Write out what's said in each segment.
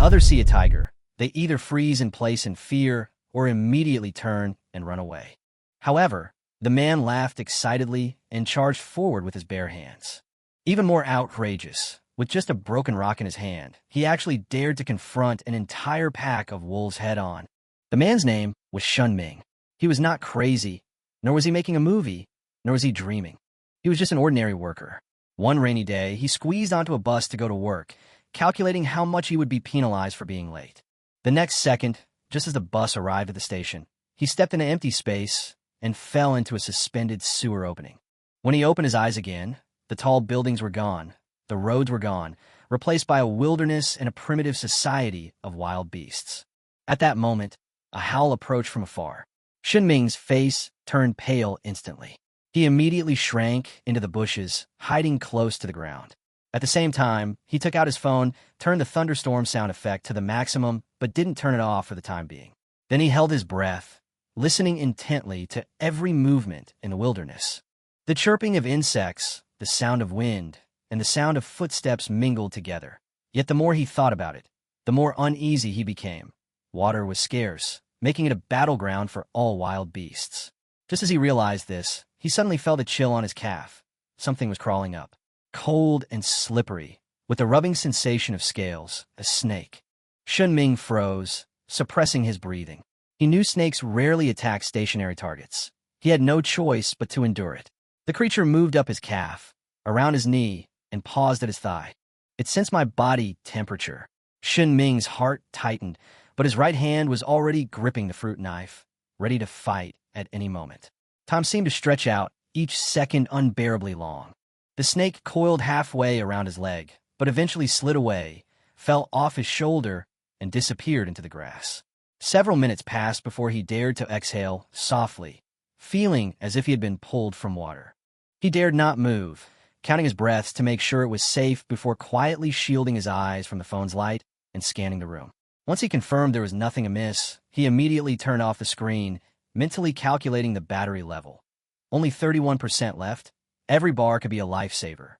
others see a tiger, they either freeze in place in fear or immediately turn and run away. However, the man laughed excitedly and charged forward with his bare hands. Even more outrageous, with just a broken rock in his hand, he actually dared to confront an entire pack of wolves head-on. The man's name was Shen Ming. He was not crazy, nor was he making a movie, nor was he dreaming. He was just an ordinary worker. One rainy day, he squeezed onto a bus to go to work, calculating how much he would be penalized for being late. The next second, just as the bus arrived at the station, he stepped in an empty space and fell into a suspended sewer opening. When he opened his eyes again, the tall buildings were gone, the roads were gone, replaced by a wilderness and a primitive society of wild beasts. At that moment, a howl approached from afar. Shen Ming's face turned pale instantly. He immediately shrank into the bushes, hiding close to the ground. At the same time, he took out his phone, turned the thunderstorm sound effect to the maximum, but didn't turn it off for the time being. Then he held his breath, listening intently to every movement in the wilderness. The chirping of insects, the sound of wind, and the sound of footsteps mingled together. Yet the more he thought about it, the more uneasy he became. Water was scarce, making it a battleground for all wild beasts. Just as he realized this, he suddenly felt a chill on his calf. Something was crawling up. Cold and slippery, with the rubbing sensation of scales, a snake. Shen Ming froze, suppressing his breathing. He knew snakes rarely attack stationary targets. He had no choice but to endure it. The creature moved up his calf, around his knee, and paused at his thigh. It sensed my body temperature. Shen Ming's heart tightened, but his right hand was already gripping the fruit knife, ready to fight at any moment. Time seemed to stretch out, each second unbearably long. The snake coiled halfway around his leg, but eventually slid away, fell off his shoulder, and disappeared into the grass. Several minutes passed before he dared to exhale softly, feeling as if he had been pulled from water. He dared not move, counting his breaths to make sure it was safe before quietly shielding his eyes from the phone's light and scanning the room. Once he confirmed there was nothing amiss, he immediately turned off the screen, mentally calculating the battery level. Only 31% left. Every bar could be a lifesaver.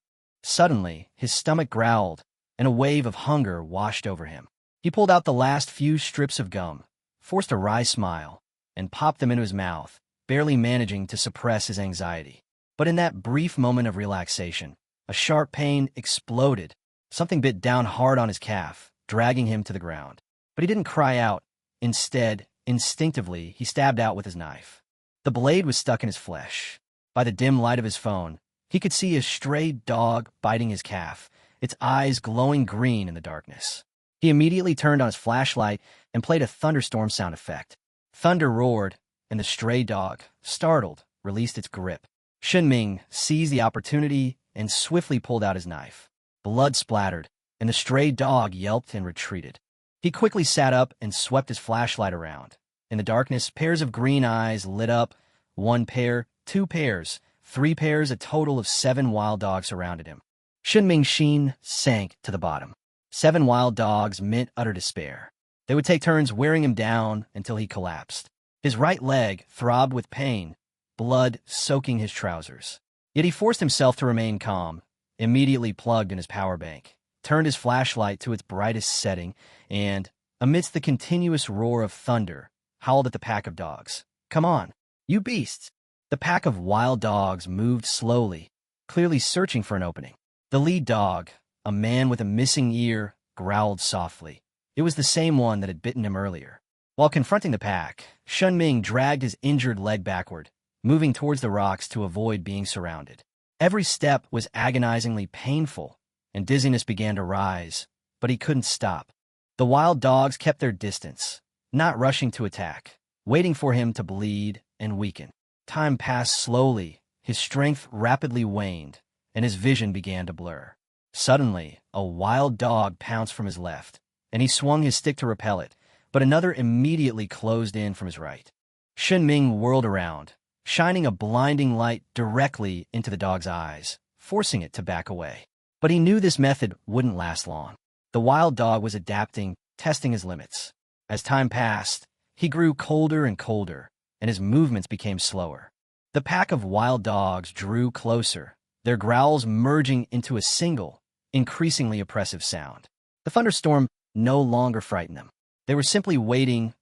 Suddenly, his stomach growled, and a wave of hunger washed over him. He pulled out the last few strips of gum, forced a wry smile, and popped them into his mouth, barely managing to suppress his anxiety. But in that brief moment of relaxation, a sharp pain exploded. Something bit down hard on his calf, dragging him to the ground. But he didn't cry out. Instead, instinctively, he stabbed out with his knife. The blade was stuck in his flesh. By the dim light of his phone, he could see a stray dog biting his calf, its eyes glowing green in the darkness. He immediately turned on his flashlight and played a thunderstorm sound effect. Thunder roared, and the stray dog, startled, released its grip. Shen Ming seized the opportunity and swiftly pulled out his knife. Blood splattered, and the stray dog yelped and retreated. He quickly sat up and swept his flashlight around. In the darkness, pairs of green eyes lit up. 1 pair, 2 pairs, 3 pairs, a total of 7 wild dogs surrounded him. Shen Ming's sheen sank to the bottom. 7 wild dogs meant utter despair. They would take turns wearing him down until he collapsed. His right leg throbbed with pain, blood soaking his trousers. Yet he forced himself to remain calm, immediately plugged in his power bank, turned his flashlight to its brightest setting, and, amidst the continuous roar of thunder, howled at the pack of dogs. "Come on, you beasts!" The pack of wild dogs moved slowly, clearly searching for an opening. The lead dog, a man with a missing ear, growled softly. It was the same one that had bitten him earlier. While confronting the pack, Shen Ming dragged his injured leg backward, moving towards the rocks to avoid being surrounded. Every step was agonizingly painful, and dizziness began to rise, but he couldn't stop. The wild dogs kept their distance, not rushing to attack, waiting for him to bleed and weaken. Time passed slowly, his strength rapidly waned, and his vision began to blur. Suddenly, a wild dog pounced from his left, and he swung his stick to repel it, but another immediately closed in from his right. Shen Ming whirled around, shining a blinding light directly into the dog's eyes, forcing it to back away. But he knew this method wouldn't last long. The wild dog was adapting, testing his limits. As time passed, he grew colder and colder, and his movements became slower. The pack of wild dogs drew closer, their growls merging into a single, increasingly oppressive sound. The thunderstorm no longer frightened them. They were simply waiting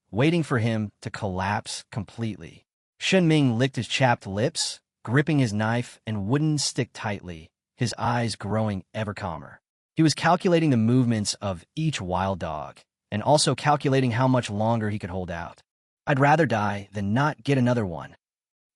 for him to collapse completely. Shen Ming licked his chapped lips, gripping his knife and wooden stick tightly, his eyes growing ever calmer. He was calculating the movements of each wild dog, and also calculating how much longer he could hold out. I'd rather die than not get another one.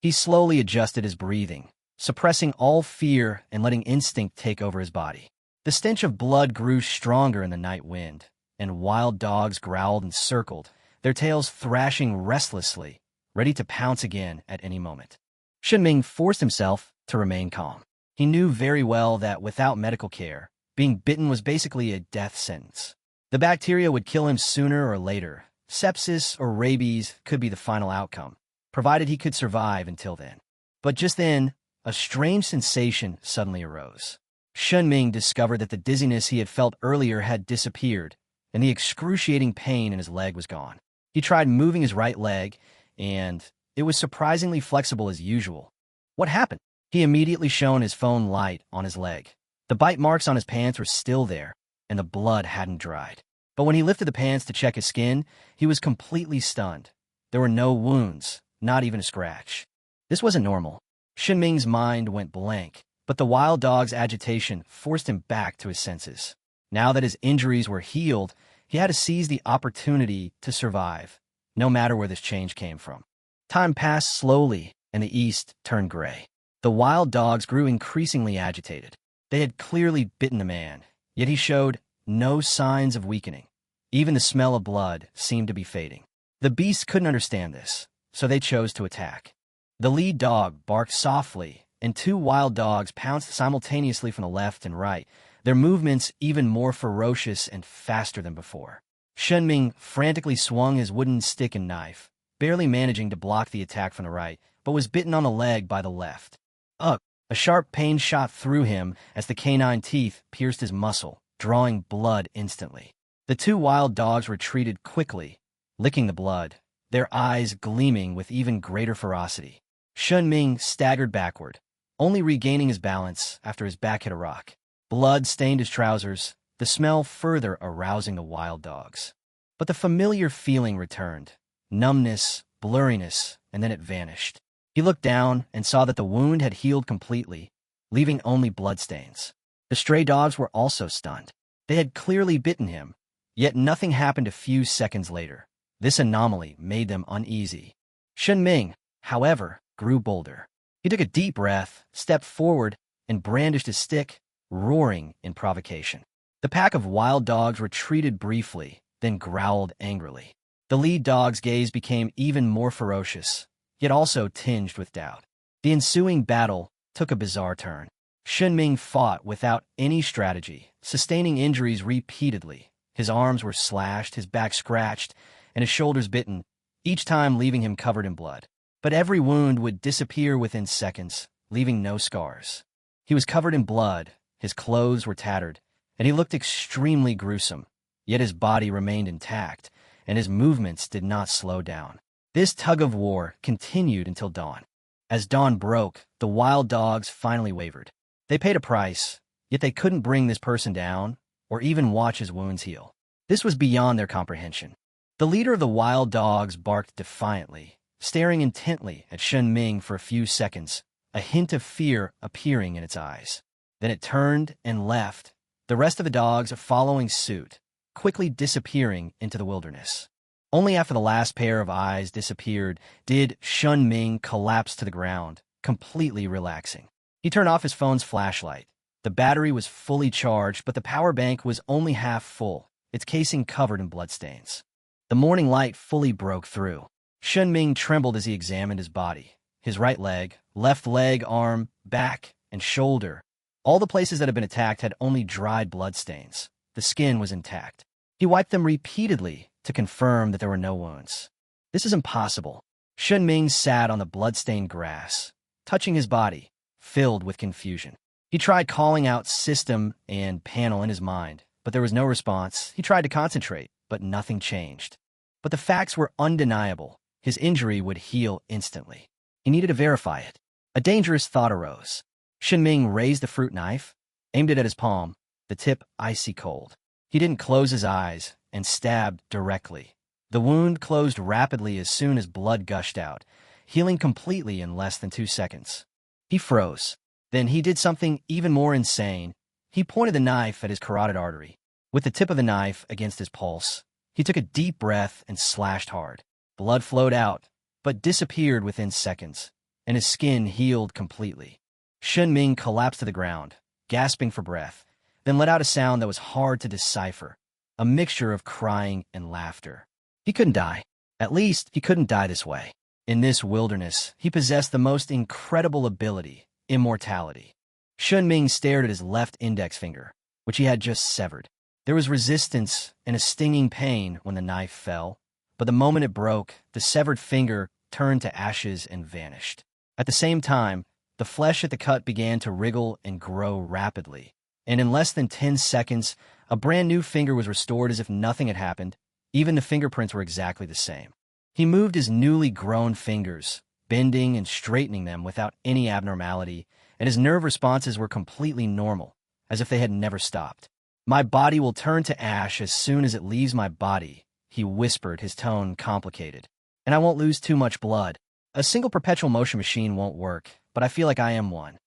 He slowly adjusted his breathing, suppressing all fear and letting instinct take over his body. The stench of blood grew stronger in the night wind, and wild dogs growled and circled, their tails thrashing restlessly, ready to pounce again at any moment. Shen Ming forced himself to remain calm. He knew very well that without medical care, being bitten was basically a death sentence. The bacteria would kill him sooner or later. Sepsis or rabies could be the final outcome, provided he could survive until then. But just then, a strange sensation suddenly arose. Shen Ming discovered that the dizziness he had felt earlier had disappeared, and the excruciating pain in his leg was gone. He tried moving his right leg, and it was surprisingly flexible as usual. What happened? He immediately shone his phone light on his leg. The bite marks on his pants were still there, and the blood hadn't dried. But when he lifted the pants to check his skin, he was completely stunned. There were no wounds, not even a scratch. This wasn't normal. Shen Ming's mind went blank, but the wild dog's agitation forced him back to his senses. Now that his injuries were healed, he had to seize the opportunity to survive, no matter where this change came from. Time passed slowly, and the east turned gray. The wild dogs grew increasingly agitated. They had clearly bitten the man, yet he showed no signs of weakening. Even the smell of blood seemed to be fading. The beasts couldn't understand this, so they chose to attack. The lead dog barked softly, and two wild dogs pounced simultaneously from the left and right, their movements even more ferocious and faster than before. Shen Ming frantically swung his wooden stick and knife, barely managing to block the attack from the right, but was bitten on the leg by the left. Ugh! A sharp pain shot through him as the canine teeth pierced his muscle, drawing blood instantly. The two wild dogs retreated quickly, licking the blood, their eyes gleaming with even greater ferocity. Shen Ming staggered backward, only regaining his balance after his back hit a rock. Blood stained his trousers, the smell further arousing the wild dogs. But the familiar feeling returned, numbness, blurriness, and then it vanished. He looked down and saw that the wound had healed completely, leaving only bloodstains. The stray dogs were also stunned. They had clearly bitten him, yet nothing happened a few seconds later. This anomaly made them uneasy. Shen Ming, however, grew bolder. He took a deep breath, stepped forward, and brandished his stick, roaring in provocation. The pack of wild dogs retreated briefly, then growled angrily. The lead dog's gaze became even more ferocious, yet also tinged with doubt. The ensuing battle took a bizarre turn. Shen Ming fought without any strategy, sustaining injuries repeatedly. His arms were slashed, his back scratched, and his shoulders bitten, each time leaving him covered in blood. But every wound would disappear within seconds, leaving no scars. He was covered in blood, his clothes were tattered, and he looked extremely gruesome. Yet his body remained intact, and his movements did not slow down. This tug-of-war continued until dawn. As dawn broke, the wild dogs finally wavered. They paid a price, yet they couldn't bring this person down or even watch his wounds heal. This was beyond their comprehension. The leader of the wild dogs barked defiantly, staring intently at Shen Ming for a few seconds, a hint of fear appearing in its eyes. Then it turned and left, the rest of the dogs following suit, quickly disappearing into the wilderness. Only after the last pair of eyes disappeared did Shen Ming collapse to the ground, completely relaxing. He turned off his phone's flashlight. The battery was fully charged, but the power bank was only half full, its casing covered in bloodstains. The morning light fully broke through. Shen Ming trembled as he examined his body. His right leg, left leg, arm, back, and shoulder. All the places that had been attacked had only dried bloodstains. The skin was intact. He wiped them repeatedly to confirm that there were no wounds. This is impossible. Shen Ming sat on the blood-stained grass, touching his body, filled with confusion. He tried calling out system and panel in his mind, but there was no response. He tried to concentrate, but nothing changed. But the facts were undeniable. His injury would heal instantly. He needed to verify it. A dangerous thought arose. Shen Ming raised the fruit knife, aimed it at his palm, the tip icy cold. He didn't close his eyes, and stabbed directly. The wound closed rapidly as soon as blood gushed out, healing completely in less than 2 seconds. He froze. Then he did something even more insane. He pointed the knife at his carotid artery. With the tip of the knife against his pulse, he took a deep breath and slashed hard. Blood flowed out, but disappeared within seconds, and his skin healed completely. Shen Ming collapsed to the ground, gasping for breath, then let out a sound that was hard to decipher, a mixture of crying and laughter. He couldn't die. At least, he couldn't die this way. In this wilderness, he possessed the most incredible ability, immortality. Shen Ming stared at his left index finger, which he had just severed. There was resistance and a stinging pain when the knife fell, but the moment it broke, the severed finger turned to ashes and vanished. At the same time, the flesh at the cut began to wriggle and grow rapidly, and in less than 10 seconds, a brand new finger was restored as if nothing had happened. Even the fingerprints were exactly the same. He moved his newly grown fingers, bending and straightening them without any abnormality, and his nerve responses were completely normal, as if they had never stopped. "My body will turn to ash as soon as it leaves my body," he whispered, his tone complicated. "And I won't lose too much blood. A single perpetual motion machine won't work, but I feel like I am one.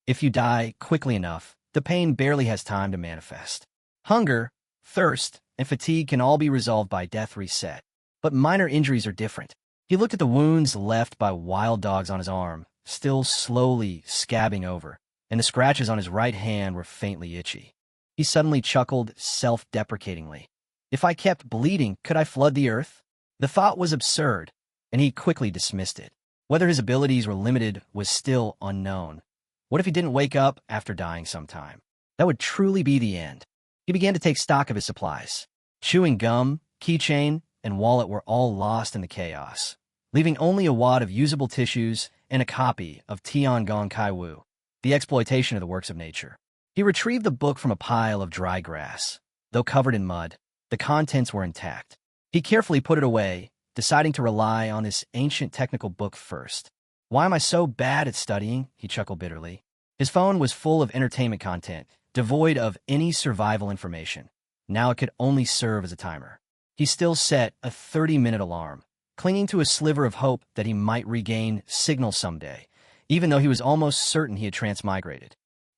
If you die quickly enough, the pain barely has time to manifest. Hunger, thirst, and fatigue can all be resolved by death reset. But minor injuries are different." He looked at the wounds left by wild dogs on his arm, still slowly scabbing over, and the scratches on his right hand were faintly itchy. He suddenly chuckled self-deprecatingly. If I kept bleeding, could I flood the earth? The thought was absurd, and he quickly dismissed it. Whether his abilities were limited was still unknown. What if he didn't wake up after dying sometime? That would truly be the end. He began to take stock of his supplies. Chewing gum, keychain, and wallet were all lost in the chaos, leaving only a wad of usable tissues and a copy of Tiangong Kaiwu, The Exploitation of the Works of Nature. He retrieved the book from a pile of dry grass. Though covered in mud, the contents were intact. He carefully put it away, deciding to rely on this ancient technical book first. "Why am I so bad at studying?" he chuckled bitterly. His phone was full of entertainment content, devoid of any survival information. Now it could only serve as a timer. He still set a 30-minute alarm, clinging to a sliver of hope that he might regain signal someday, even though he was almost certain he had transmigrated.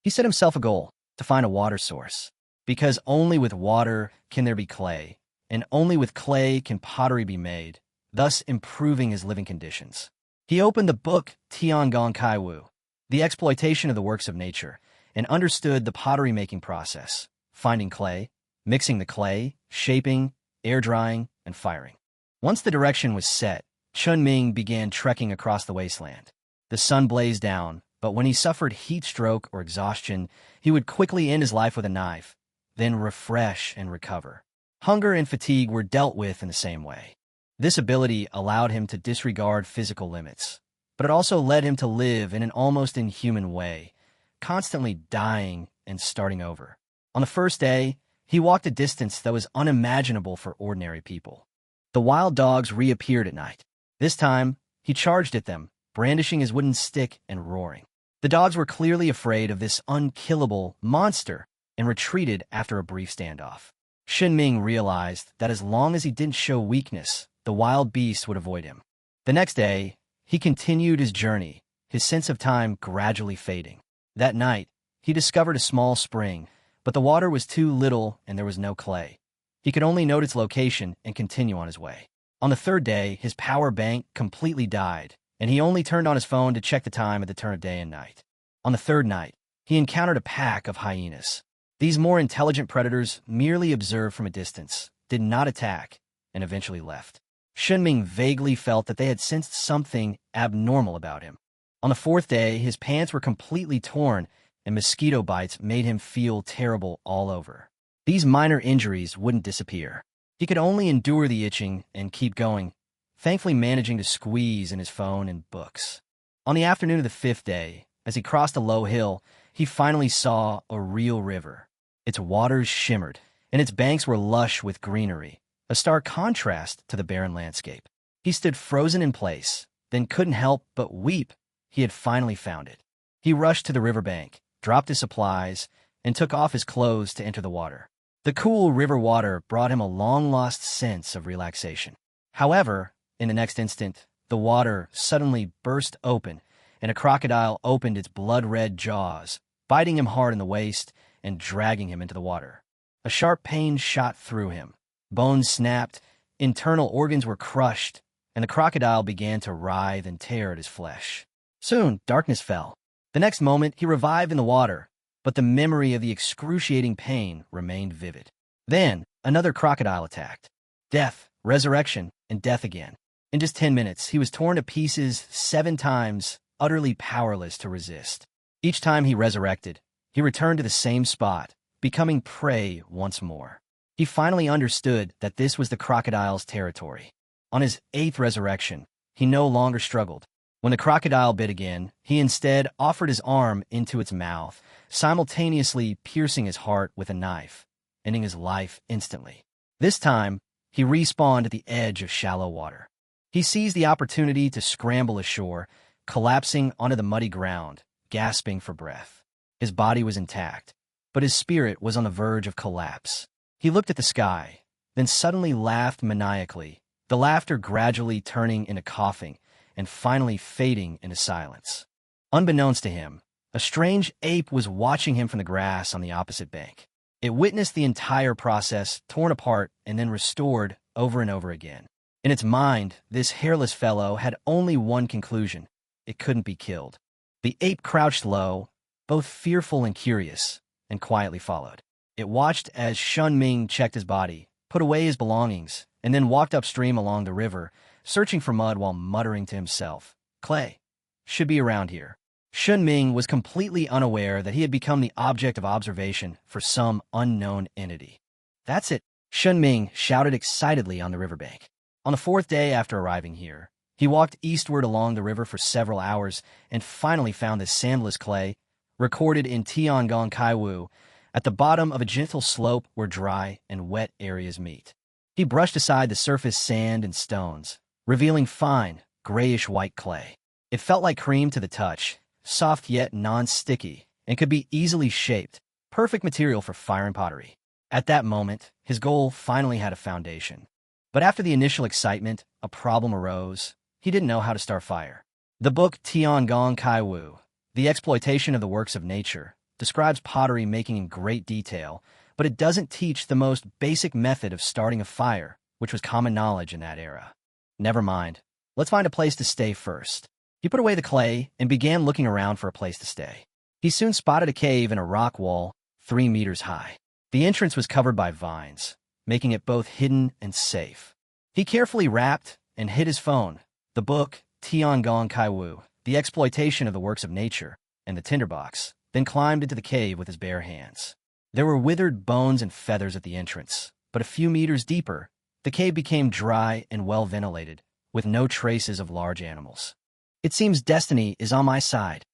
He set himself a goal, to find a water source, because only with water can there be clay, and only with clay can pottery be made, thus improving his living conditions. He opened the book Tiangong Kaiwu, The Exploitation of the Works of Nature, and understood the pottery-making process, finding clay, mixing the clay, shaping, air-drying, and firing. Once the direction was set, Shen Ming began trekking across the wasteland. The sun blazed down, but when he suffered heat stroke or exhaustion, he would quickly end his life with a knife, then refresh and recover. Hunger and fatigue were dealt with in the same way. This ability allowed him to disregard physical limits, but it also led him to live in an almost inhuman way, constantly dying and starting over. On the first day, he walked a distance that was unimaginable for ordinary people. The wild dogs reappeared at night. This time, he charged at them, brandishing his wooden stick and roaring. The dogs were clearly afraid of this unkillable monster and retreated after a brief standoff. Shen Ming realized that as long as he didn't show weakness, the wild beast would avoid him. The next day, he continued his journey, his sense of time gradually fading. That night, he discovered a small spring, but the water was too little and there was no clay. He could only note its location and continue on his way. On the third day, his power bank completely died, and he only turned on his phone to check the time at the turn of day and night. On the third night, he encountered a pack of hyenas. These more intelligent predators merely observed from a distance, did not attack, and eventually left. Shen Ming vaguely felt that they had sensed something abnormal about him. On the fourth day, his pants were completely torn, and mosquito bites made him feel terrible all over. These minor injuries wouldn't disappear. He could only endure the itching and keep going, thankfully managing to squeeze in his phone and books. On the afternoon of the fifth day, as he crossed a low hill, he finally saw a real river. Its waters shimmered, and its banks were lush with greenery, a stark contrast to the barren landscape. He stood frozen in place, then couldn't help but weep. He had finally found it. He rushed to the riverbank, dropped his supplies, and took off his clothes to enter the water. The cool river water brought him a long-lost sense of relaxation. However, in the next instant, the water suddenly burst open, and a crocodile opened its blood-red jaws, biting him hard in the waist and dragging him into the water. A sharp pain shot through him. Bones snapped, internal organs were crushed, and the crocodile began to writhe and tear at his flesh. Soon, darkness fell. The next moment, he revived in the water, but the memory of the excruciating pain remained vivid. Then, another crocodile attacked. Death, resurrection, and death again. In just 10 minutes, he was torn to pieces 7 times, utterly powerless to resist. Each time he resurrected, he returned to the same spot, becoming prey once more. He finally understood that this was the crocodile's territory. On his 8th resurrection, he no longer struggled. When the crocodile bit again, he instead offered his arm into its mouth, simultaneously piercing his heart with a knife, ending his life instantly. This time, he respawned at the edge of shallow water. He seized the opportunity to scramble ashore, collapsing onto the muddy ground, gasping for breath. His body was intact, but his spirit was on the verge of collapse. He looked at the sky, then suddenly laughed maniacally, the laughter gradually turning into coughing and finally fading into silence. Unbeknownst to him, a strange ape was watching him from the grass on the opposite bank. It witnessed the entire process, torn apart and then restored over and over again. In its mind, this hairless fellow had only one conclusion: it couldn't be killed. The ape crouched low, both fearful and curious, and quietly followed. It watched as Shen Ming checked his body, put away his belongings, and then walked upstream along the river, searching for mud while muttering to himself, "Clay should be around here." Shen Ming was completely unaware that he had become the object of observation for some unknown entity. "That's it," Shen Ming shouted excitedly on the riverbank. On the 4th day after arriving here, he walked eastward along the river for several hours and finally found the sandless clay, recorded in Tiangong Kaiwu, at the bottom of a gentle slope where dry and wet areas meet. He brushed aside the surface sand and stones, revealing fine, grayish-white clay. It felt like cream to the touch, soft yet non-sticky, and could be easily shaped, perfect material for fire and pottery. At that moment, his goal finally had a foundation. But after the initial excitement, a problem arose. He didn't know how to start fire. The book Tiangong Kaiwu, The Exploitation of the Works of Nature, describes pottery making in great detail, but it doesn't teach the most basic method of starting a fire, which was common knowledge in that era. Never mind. Let's find a place to stay first. He put away the clay and began looking around for a place to stay. He soon spotted a cave in a rock wall 3 meters high. The entrance was covered by vines, making it both hidden and safe. He carefully wrapped and hid his phone, the book Tiangong Kaiwu, The Exploitation of the Works of Nature, and the tinderbox, then climbed into the cave with his bare hands. There were withered bones and feathers at the entrance, but a few meters deeper, the cave became dry and well-ventilated, with no traces of large animals. "It seems destiny is on my side."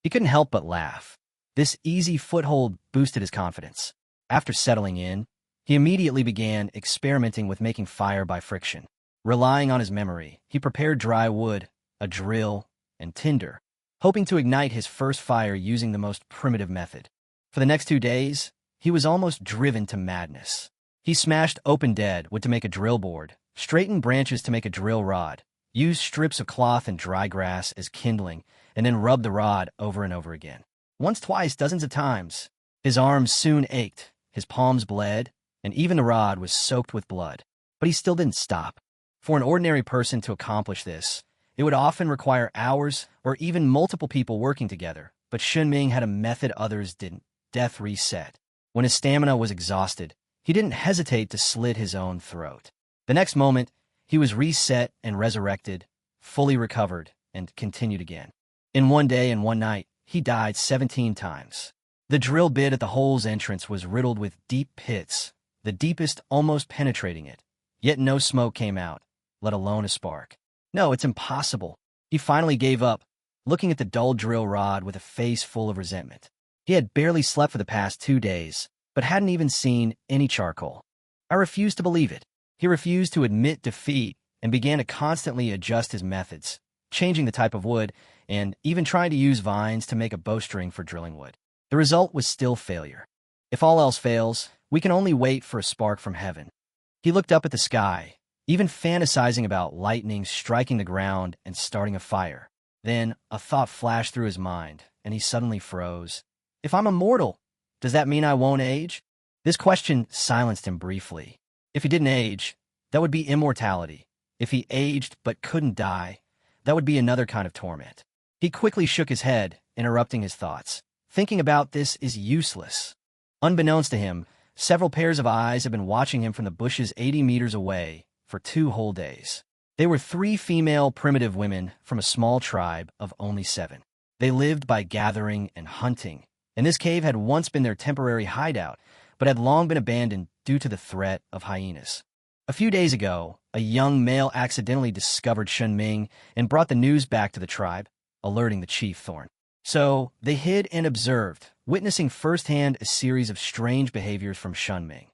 He couldn't help but laugh. This easy foothold boosted his confidence. After settling in, he immediately began experimenting with making fire by friction. Relying on his memory, he prepared dry wood, a drill, and tinder, hoping to ignite his first fire using the most primitive method. For the next 2 days, he was almost driven to madness. He smashed open dead wood to make a drill board, straightened branches to make a drill rod, used strips of cloth and dry grass as kindling, and then rubbed the rod over and over again. Once, twice, dozens of times. His arms soon ached, his palms bled, and even the rod was soaked with blood. But he still didn't stop. For an ordinary person to accomplish this, it would often require hours or even multiple people working together. But Shen Ming had a method others didn't: death reset. When his stamina was exhausted, he didn't hesitate to slit his own throat. The next moment, he was reset and resurrected, fully recovered, and continued again. In 1 day and 1 night, he died 17 times. The drill bit at the hole's entrance was riddled with deep pits, the deepest almost penetrating it. Yet no smoke came out, let alone a spark. No, it's impossible. He finally gave up, looking at the dull drill rod with a face full of resentment. He had barely slept for the past 2 days, but hadn't even seen any charcoal. I refused to believe it. He refused to admit defeat and began to constantly adjust his methods, changing the type of wood and even trying to use vines to make a bowstring for drilling wood. The result was still failure. If all else fails, We can only wait for a spark from heaven. He looked up at the sky, even fantasizing about lightning striking the ground and starting a fire. Then a thought flashed through his mind, and he suddenly froze. If I'm immortal, does that mean I won't age? This question silenced him briefly. If he didn't age, that would be immortality. If he aged but couldn't die, that would be another kind of torment. He quickly shook his head, interrupting his thoughts. Thinking about this is useless. Unbeknownst to him, several pairs of eyes had been watching him from the bushes 80 meters away for 2 whole days. They were 3 female primitive women from a small tribe of only 7. They lived by gathering and hunting, and this cave had once been their temporary hideout, but had long been abandoned due to the threat of hyenas. A few days ago, a young male accidentally discovered Shen Ming and brought the news back to the tribe, alerting the chief Thorn. So they hid and observed, witnessing firsthand a series of strange behaviors from Shen Ming.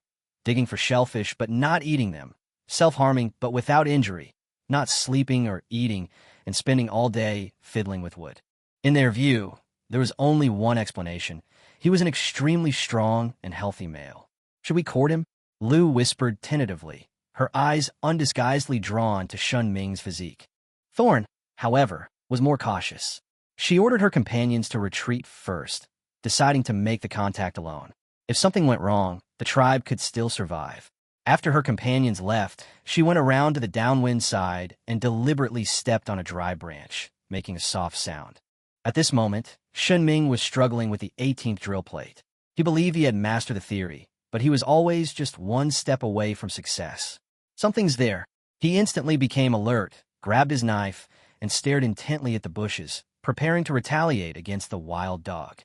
Digging for shellfish but not eating them, self-harming but without injury, not sleeping or eating, and spending all day fiddling with wood. In their view, there was only one explanation. He was an extremely strong and healthy male. Should we court him? Lu whispered tentatively, her eyes undisguisedly drawn to Shen Ming's physique. Thorn, however, was more cautious. She ordered her companions to retreat first, deciding to make the contact alone. If something went wrong, the tribe could still survive. After her companions left, she went around to the downwind side and deliberately stepped on a dry branch, making a soft sound. At this moment, Shen Ming was struggling with the 18th drill plate. He believed he had mastered the theory, but he was always just one step away from success. Something's there. He instantly became alert, grabbed his knife, and stared intently at the bushes, preparing to retaliate against the wild dog.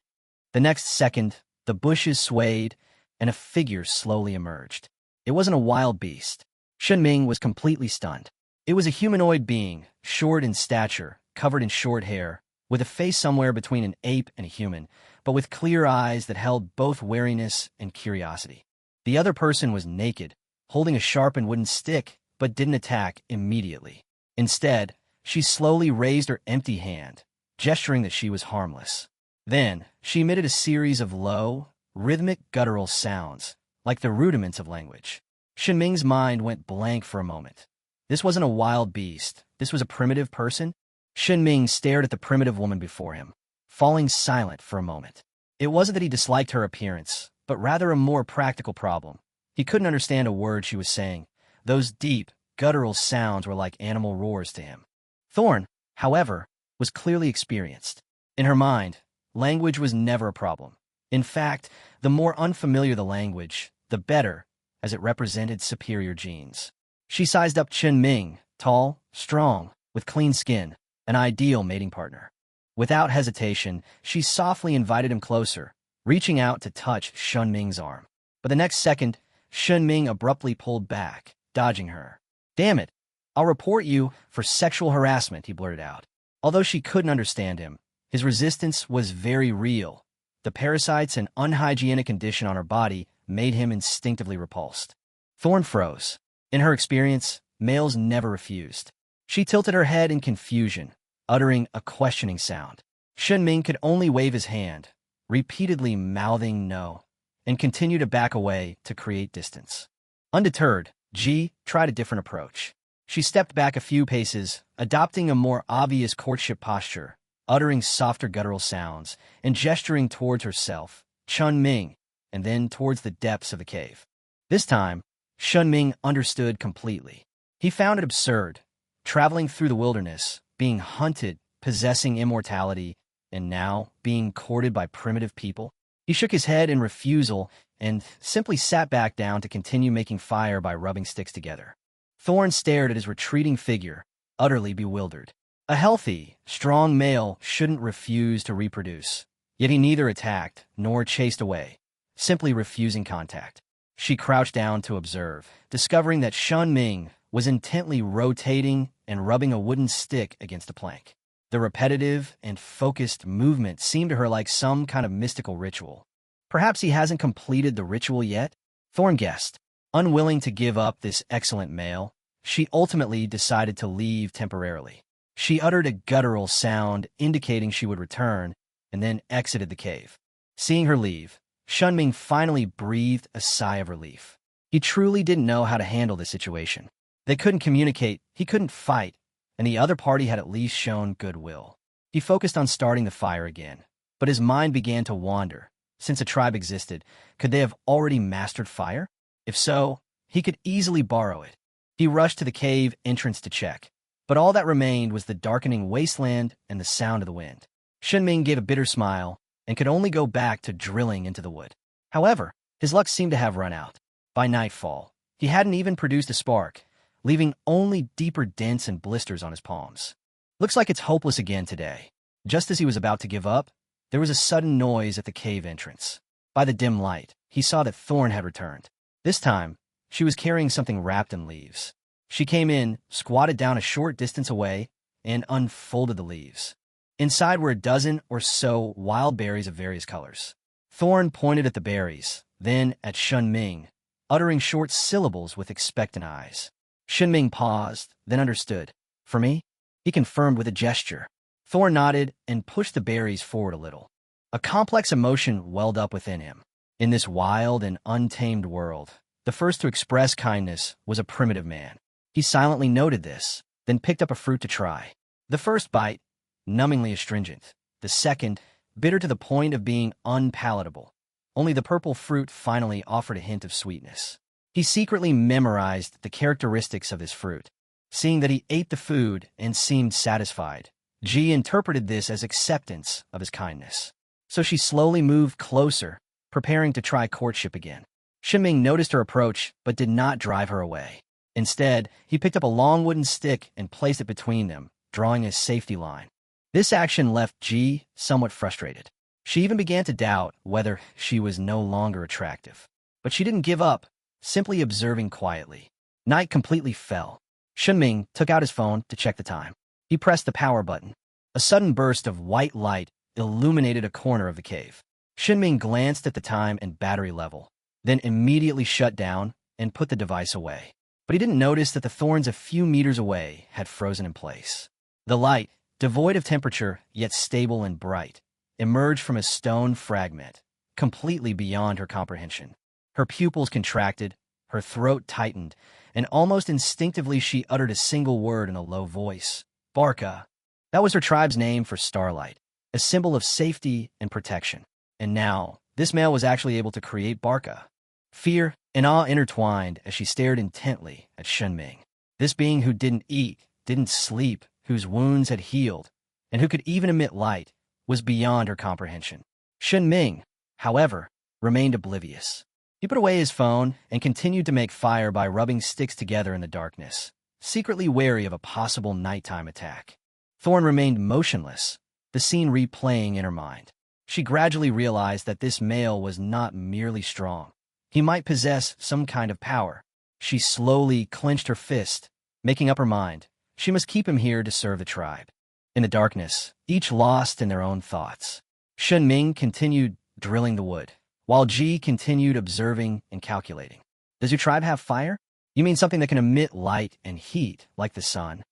The next second, the bushes swayed, and a figure slowly emerged. It wasn't a wild beast. Shen Ming was completely stunned. It was a humanoid being, short in stature, covered in short hair, with a face somewhere between an ape and a human, but with clear eyes that held both wariness and curiosity. The other person was naked, holding a sharpened wooden stick, but didn't attack immediately. Instead, she slowly raised her empty hand, gesturing that she was harmless. Then, she emitted a series of low, rhythmic guttural sounds, like the rudiments of language. Shen Ming's mind went blank for a moment. This wasn't a wild beast. This was a primitive person. Shen Ming stared at the primitive woman before him, falling silent for a moment. It wasn't that he disliked her appearance, but rather a more practical problem. He couldn't understand a word she was saying. Those deep, guttural sounds were like animal roars to him. Thorn, however, was clearly experienced. In her mind, language was never a problem. In fact, the more unfamiliar the language, the better, as it represented superior genes. She sized up Shen Ming, tall, strong, with clean skin, an ideal mating partner. Without hesitation, she softly invited him closer, reaching out to touch Shen Ming's arm. But the next second, Shen Ming abruptly pulled back, dodging her. "Damn it! I'll report you for sexual harassment," he blurted out. Although she couldn't understand him, his resistance was very real. The parasites and unhygienic condition on her body made him instinctively repulsed. Thorn froze. In her experience, males never refused. She tilted her head in confusion, uttering a questioning sound. Shen Ming could only wave his hand, repeatedly mouthing no, and continue to back away to create distance. Undeterred, Ji tried a different approach. She stepped back a few paces, adopting a more obvious courtship posture, uttering softer guttural sounds, and gesturing towards herself, Shen Ming, and then towards the depths of the cave. This time, Shen Ming understood completely. He found it absurd, traveling through the wilderness, being hunted, possessing immortality, and now being courted by primitive people. He shook his head in refusal and simply sat back down to continue making fire by rubbing sticks together. Thorn stared at his retreating figure, utterly bewildered. A healthy, strong male shouldn't refuse to reproduce, yet he neither attacked nor chased away, simply refusing contact. She crouched down to observe, discovering that Shen Ming was intently rotating and rubbing a wooden stick against a plank. The repetitive and focused movement seemed to her like some kind of mystical ritual. Perhaps he hasn't completed the ritual yet? Thorn guessed. Unwilling to give up this excellent male, she ultimately decided to leave temporarily. She uttered a guttural sound indicating she would return, and then exited the cave. Seeing her leave, Shen Ming finally breathed a sigh of relief. He truly didn't know how to handle the situation. They couldn't communicate, he couldn't fight, and the other party had at least shown goodwill. He focused on starting the fire again, but his mind began to wander. Since a tribe existed, could they have already mastered fire? If so, he could easily borrow it. He rushed to the cave entrance to check, but all that remained was the darkening wasteland and the sound of the wind. Shen Ming gave a bitter smile and could only go back to drilling into the wood. However, his luck seemed to have run out. By nightfall, he hadn't even produced a spark, leaving only deeper dents and blisters on his palms. Looks like it's hopeless again today. Just as he was about to give up, there was a sudden noise at the cave entrance. By the dim light, he saw that Thorn had returned. This time, she was carrying something wrapped in leaves. She came in, squatted down a short distance away, and unfolded the leaves. Inside were a dozen or so wild berries of various colors. Thorn pointed at the berries, then at Shen Ming, uttering short syllables with expectant eyes. Shen Ming paused, then understood. For me? He confirmed with a gesture. Thorn nodded and pushed the berries forward a little. A complex emotion welled up within him. In this wild and untamed world, the first to express kindness was a primitive man. He silently noted this, then picked up a fruit to try. The first bite, numbingly astringent. The second, bitter to the point of being unpalatable. Only the purple fruit finally offered a hint of sweetness. He secretly memorized the characteristics of this fruit. Seeing that he ate the food and seemed satisfied, Ji interpreted this as acceptance of his kindness. So she slowly moved closer, preparing to try courtship again. Shen Ming noticed her approach, but did not drive her away. Instead, he picked up a long wooden stick and placed it between them, drawing a safety line. This action left Ji somewhat frustrated. She even began to doubt whether she was no longer attractive. But she didn't give up, simply observing quietly. Night completely fell. Shen Ming took out his phone to check the time. He pressed the power button. A sudden burst of white light illuminated a corner of the cave. Shen Ming glanced at the time and battery level, then immediately shut down and put the device away. But he didn't notice that the thorns a few meters away had frozen in place. The light, devoid of temperature yet stable and bright, emerged from a stone fragment, completely beyond her comprehension. Her pupils contracted, her throat tightened, and almost instinctively she uttered a single word in a low voice. Barca. That was her tribe's name for starlight, a symbol of safety and protection. And now, this male was actually able to create Barca. Fear and awe intertwined as she stared intently at Shen Ming. This being who didn't eat, didn't sleep, whose wounds had healed, and who could even emit light, was beyond her comprehension. Shen Ming, however, remained oblivious. He put away his phone and continued to make fire by rubbing sticks together in the darkness, secretly wary of a possible nighttime attack. Thorn remained motionless, the scene replaying in her mind. She gradually realized that this male was not merely strong. He might possess some kind of power. She slowly clenched her fist, making up her mind. She must keep him here to serve the tribe. In the darkness, each lost in their own thoughts. Shen Ming continued drilling the wood, while Ji continued observing and calculating. Does your tribe have fire? You mean something that can emit light and heat, like the sun?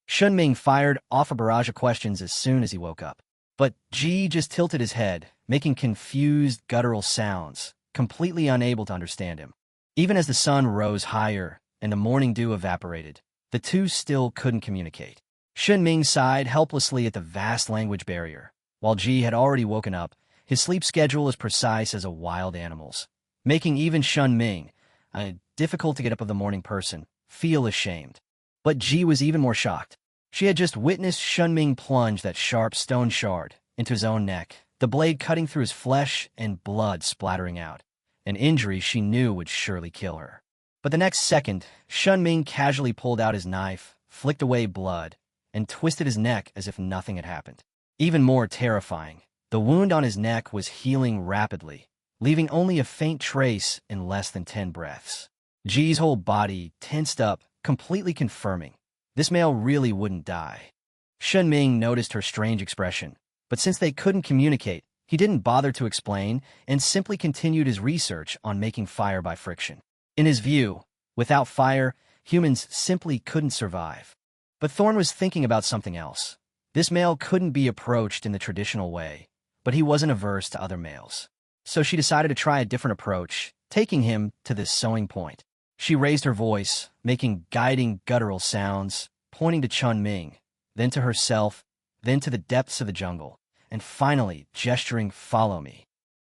Shen Ming fired off a barrage of questions as soon as he woke up. But Ji just tilted his head, making confused, guttural sounds, completely unable to understand him. Even as the sun rose higher and the morning dew evaporated, the two still couldn't communicate. Shen Ming sighed helplessly at the vast language barrier. While Ji had already woken up, his sleep schedule as precise as a wild animal's, making even Shen Ming, a difficult-to-get-up-of-the-morning person, feel ashamed. But Ji was even more shocked. She had just witnessed Shen Ming plunge that sharp stone shard into his own neck, the blade cutting through his flesh and blood splattering out, an injury she knew would surely kill her. But the next second, Shen Ming casually pulled out his knife, flicked away blood, and twisted his neck as if nothing had happened. Even more terrifying, the wound on his neck was healing rapidly, leaving only a faint trace in less than 10 breaths. Ji's whole body tensed up, completely confirming this male really wouldn't die. Shen Ming noticed her strange expression, but since they couldn't communicate, he didn't bother to explain and simply continued his research on making fire by friction. In his view, without fire, humans simply couldn't survive. But Thorn was thinking about something else. This male couldn't be approached in the traditional way, but he wasn't averse to other males. so she decided to try a different approach, taking him to this sewing point. She raised her voice, making guiding guttural sounds, pointing to Shen Ming, then to herself, then to the depths of the jungle, and finally gesturing, "Follow me."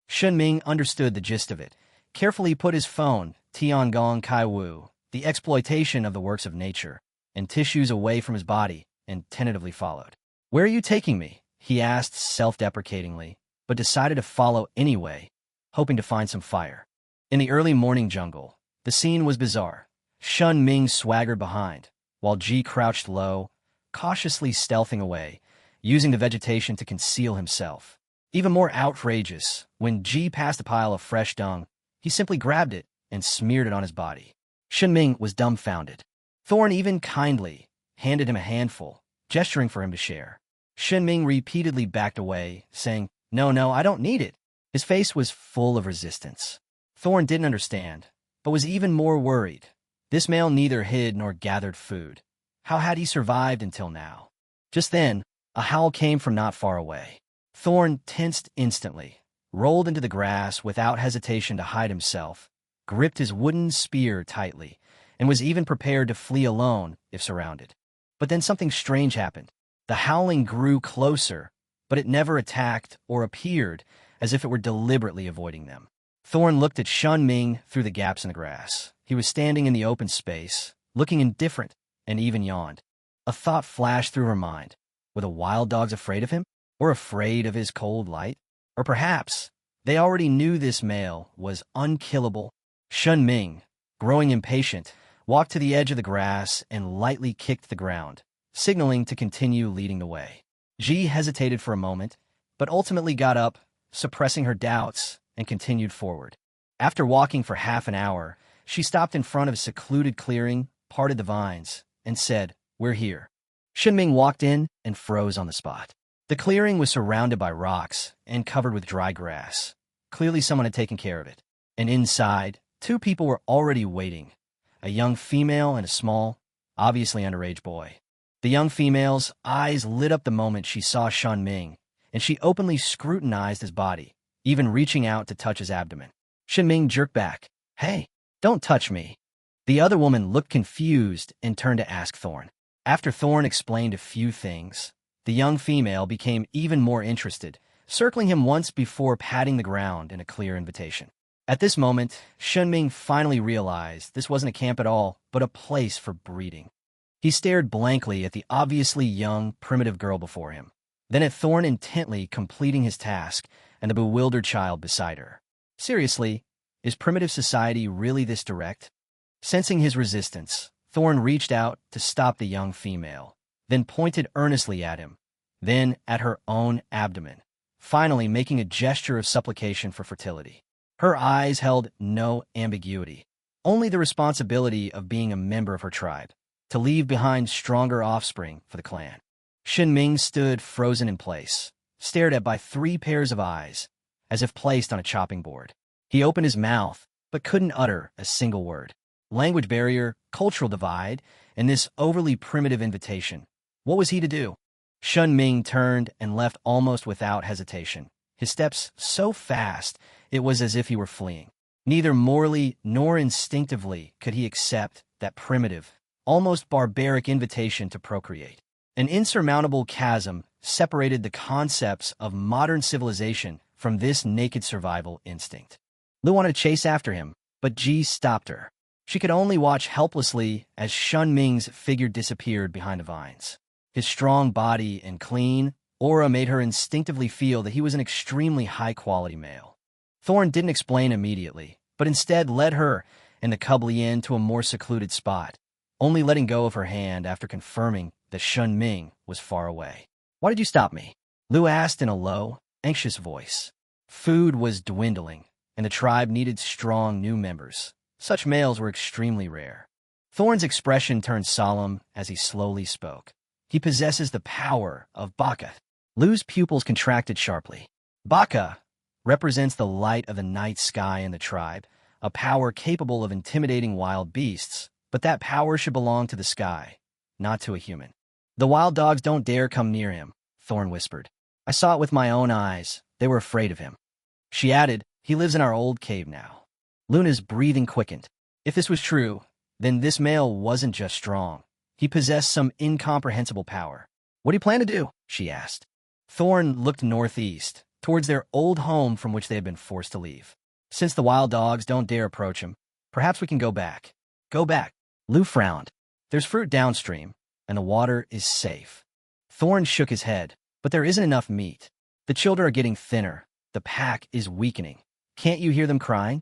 Shen Ming understood the gist of it, carefully put his phone, Tiangong Kai Wu, the exploitation of the works of nature, and tissues away from his body, and tentatively followed. "Where are you taking me?" he asked self-deprecatingly, but decided to follow anyway, hoping to find some fire. In the early morning jungle, the scene was bizarre. Shen Ming swaggered behind, while Ji crouched low, cautiously stealthing away, using the vegetation to conceal himself. Even more outrageous, when Ji passed a pile of fresh dung, he simply grabbed it and smeared it on his body. Shen Ming was dumbfounded. Thorn even kindly handed him a handful, gesturing for him to share. Shen Ming repeatedly backed away, saying, No, I don't need it." His face was full of resistance. Thorn didn't understand, but was even more worried. This male neither hid nor gathered food. How had he survived until now? Just then, a howl came from not far away. Thorn tensed instantly, rolled into the grass without hesitation to hide himself, gripped his wooden spear tightly, and was even prepared to flee alone if surrounded. But then something strange happened. The howling grew closer, but it never attacked or appeared as if it were deliberately avoiding them. Thorn looked at Shen Ming through the gaps in the grass. He was standing in the open space, looking indifferent, and even yawned. A thought flashed through her mind. Were the wild dogs afraid of him? Or afraid of his cold light? Or perhaps they already knew this male was unkillable? Shen Ming, growing impatient, walked to the edge of the grass and lightly kicked the ground, signaling to continue leading the way. Ji hesitated for a moment, but ultimately got up, suppressing her doubts, and continued forward. After walking for half an hour, she stopped in front of a secluded clearing, parted the vines, and said, "We're here." Shen Ming walked in and froze on the spot. The clearing was surrounded by rocks and covered with dry grass. Clearly someone had taken care of it. And inside, two people were already waiting, a young female and a small, obviously underage boy. The young female's eyes lit up the moment she saw Shen Ming, and she openly scrutinized his body, even reaching out to touch his abdomen. Shen Ming jerked back. "Hey, don't touch me." The other woman looked confused and turned to ask Thorn. After Thorn explained a few things, the young female became even more interested, circling him once before patting the ground in a clear invitation. At this moment, Shen Ming finally realized this wasn't a camp at all, but a place for breeding. He stared blankly at the obviously young, primitive girl before him, then at Thorn intently completing his task and the bewildered child beside her. Seriously, is primitive society really this direct? Sensing his resistance, Thorn reached out to stop the young female, then pointed earnestly at him, then at her own abdomen, finally making a gesture of supplication for fertility. Her eyes held no ambiguity, only the responsibility of being a member of her tribe, to leave behind stronger offspring for the clan. Shen Ming stood frozen in place, stared at by 3 pairs of eyes, as if placed on a chopping board. He opened his mouth, but couldn't utter a single word. Language barrier, cultural divide, and this overly primitive invitation. What was he to do? Shen Ming turned and left almost without hesitation, his steps so fast it was as if he were fleeing. Neither morally nor instinctively could he accept that primitive, almost barbaric invitation to procreate. An insurmountable chasm separated the concepts of modern civilization from this naked survival instinct. Lu wanted to chase after him, but Ji stopped her. She could only watch helplessly as Shen Ming's figure disappeared behind the vines. His strong body and clean aura made her instinctively feel that he was an extremely high-quality male. Thorn didn't explain immediately, but instead led her and the cub Lien to a more secluded spot, only letting go of her hand after confirming that Shen Ming was far away. "Why did you stop me?" Lu asked in a low, anxious voice. Food was dwindling, and the tribe needed strong new members. Such males were extremely rare. Thorn's expression turned solemn as he slowly spoke. "He possesses the power of Baka." Lu's pupils contracted sharply. Baka represents the light of the night sky in the tribe, a power capable of intimidating wild beasts, but that power should belong to the sky, not to a human. "The wild dogs don't dare come near him," Thorn whispered. "I saw it with my own eyes. They were afraid of him." She added, He lives in our old cave now. Luna's breathing quickened. If this was true, then this male wasn't just strong. He possessed some incomprehensible power. What do you plan to do? She asked. Thorn looked northeast, towards their old home from which they had been forced to leave. Since the wild dogs don't dare approach him, perhaps we can go back. Go back. Lu frowned. There's fruit downstream, and the water is safe. Thorn shook his head, but there isn't enough meat. The children are getting thinner. The pack is weakening. Can't you hear them crying?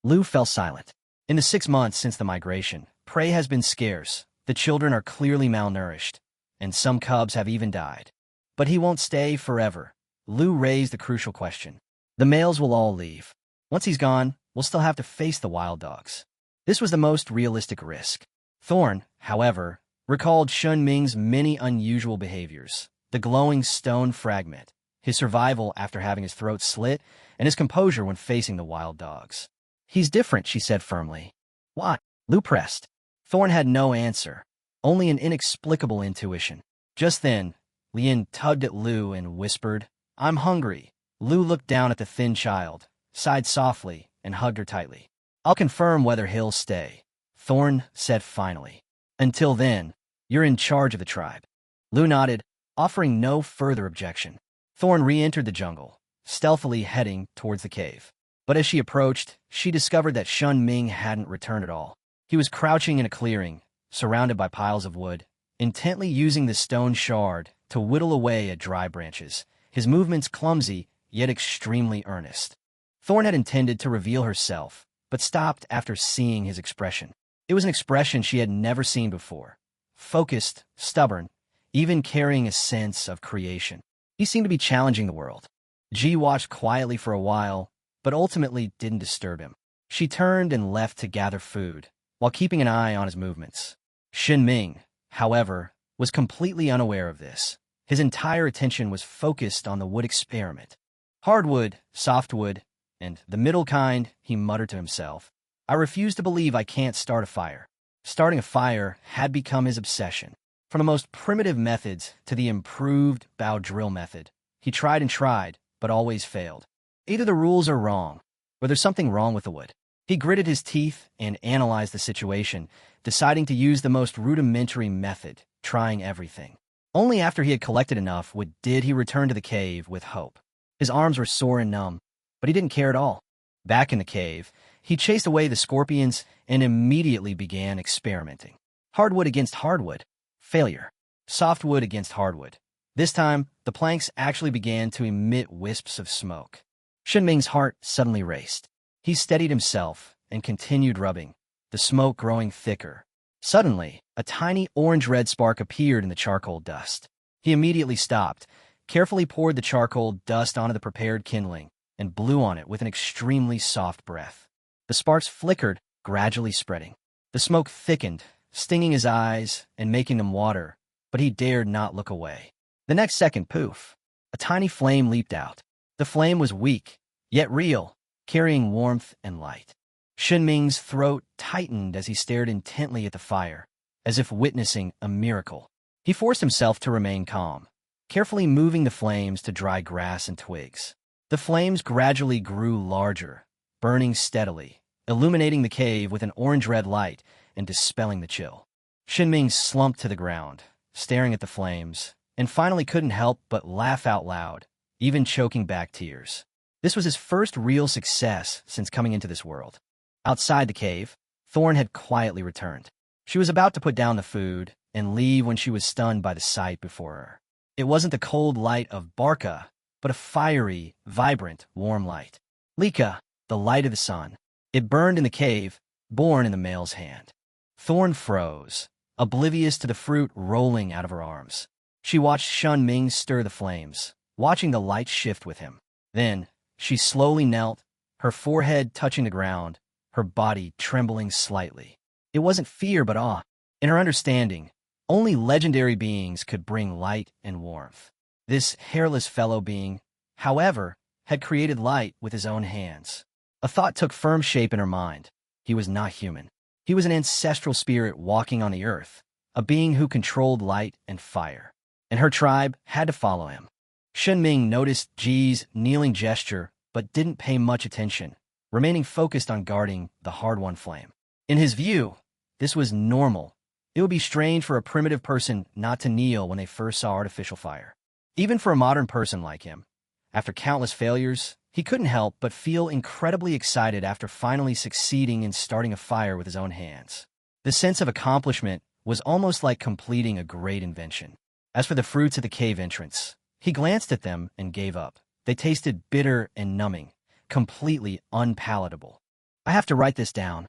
Lu fell silent. In the 6 months since the migration, prey has been scarce. The children are clearly malnourished, and some cubs have even died. But he won't stay forever. Lu raised the crucial question. The males will all leave. Once he's gone, we'll still have to face the wild dogs. This was the most realistic risk. Thorn, however, recalled Shen Ming's many unusual behaviors. The glowing stone fragment, his survival after having his throat slit, and his composure when facing the wild dogs. He's different, she said firmly. Why? Lu pressed. Thorn had no answer, only an inexplicable intuition. Just then, Lien tugged at Lu and whispered, I'm hungry. Lu looked down at the thin child, sighed softly, and hugged her tightly. I'll confirm whether he'll stay, Thorn said finally. Until then, you're in charge of the tribe. Lu nodded, offering no further objection. Thorn re-entered the jungle, stealthily heading towards the cave. But as she approached, she discovered that Shen Ming hadn't returned at all. He was crouching in a clearing, surrounded by piles of wood, intently using the stone shard to whittle away at dry branches, his movements clumsy, yet extremely earnest. Thorn had intended to reveal herself, but stopped after seeing his expression. It was an expression she had never seen before. Focused, stubborn, even carrying a sense of creation. He seemed to be challenging the world. Ji watched quietly for a while, but ultimately didn't disturb him. She turned and left to gather food, while keeping an eye on his movements. Shen Ming, however, was completely unaware of this. His entire attention was focused on the wood experiment. Hardwood, softwood, and the middle kind, he muttered to himself. I refuse to believe I can't start a fire. Starting a fire had become his obsession. From the most primitive methods to the improved bow drill method, he tried and tried, but always failed. Either the rules are wrong, or there's something wrong with the wood. He gritted his teeth and analyzed the situation, deciding to use the most rudimentary method, trying everything. Only after he had collected enough did he return to the cave with hope. His arms were sore and numb, but he didn't care at all. Back in the cave, he chased away the scorpions and immediately began experimenting. Hardwood against hardwood. Failure. Softwood against hardwood. This time, the planks actually began to emit wisps of smoke. Shen Ming's heart suddenly raced. He steadied himself and continued rubbing, the smoke growing thicker. Suddenly, a tiny orange-red spark appeared in the charcoal dust. He immediately stopped, carefully poured the charcoal dust onto the prepared kindling, and blew on it with an extremely soft breath. The sparks flickered, gradually spreading. The smoke thickened, stinging his eyes and making them water, but he dared not look away. The next second, poof, a tiny flame leaped out. The flame was weak, yet real, carrying warmth and light. Shen Ming's throat tightened as he stared intently at the fire, as if witnessing a miracle. He forced himself to remain calm, carefully moving the flames to dry grass and twigs. The flames gradually grew larger, burning steadily, illuminating the cave with an orange-red light and dispelling the chill. Shen Ming slumped to the ground, staring at the flames, and finally couldn't help but laugh out loud, even choking back tears. This was his first real success since coming into this world. Outside the cave, Thorn had quietly returned. She was about to put down the food and leave when she was stunned by the sight before her. It wasn't the cold light of Barca, but a fiery, vibrant, warm light. Lika, the light of the sun. It burned in the cave, born in the male's hand. Thorn froze, oblivious to the fruit rolling out of her arms. She watched Shen Ming stir the flames, watching the light shift with him. Then, she slowly knelt, her forehead touching the ground, her body trembling slightly. It wasn't fear but awe. In her understanding, only legendary beings could bring light and warmth. This hairless fellow being, however, had created light with his own hands. A thought took firm shape in her mind. He was not human. He was an ancestral spirit walking on the earth, a being who controlled light and fire. And her tribe had to follow him. Shen Ming noticed Ji's kneeling gesture, but didn't pay much attention, remaining focused on guarding the hard-won flame. In his view, this was normal. It would be strange for a primitive person not to kneel when they first saw artificial fire. Even for a modern person like him, after countless failures, he couldn't help but feel incredibly excited after finally succeeding in starting a fire with his own hands. The sense of accomplishment was almost like completing a great invention. As for the fruits at the cave entrance, he glanced at them and gave up. They tasted bitter and numbing, completely unpalatable. I have to write this down,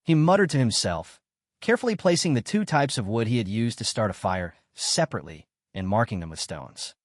he muttered to himself, carefully placing the two types of wood he had used to start a fire separately and marking them with stones.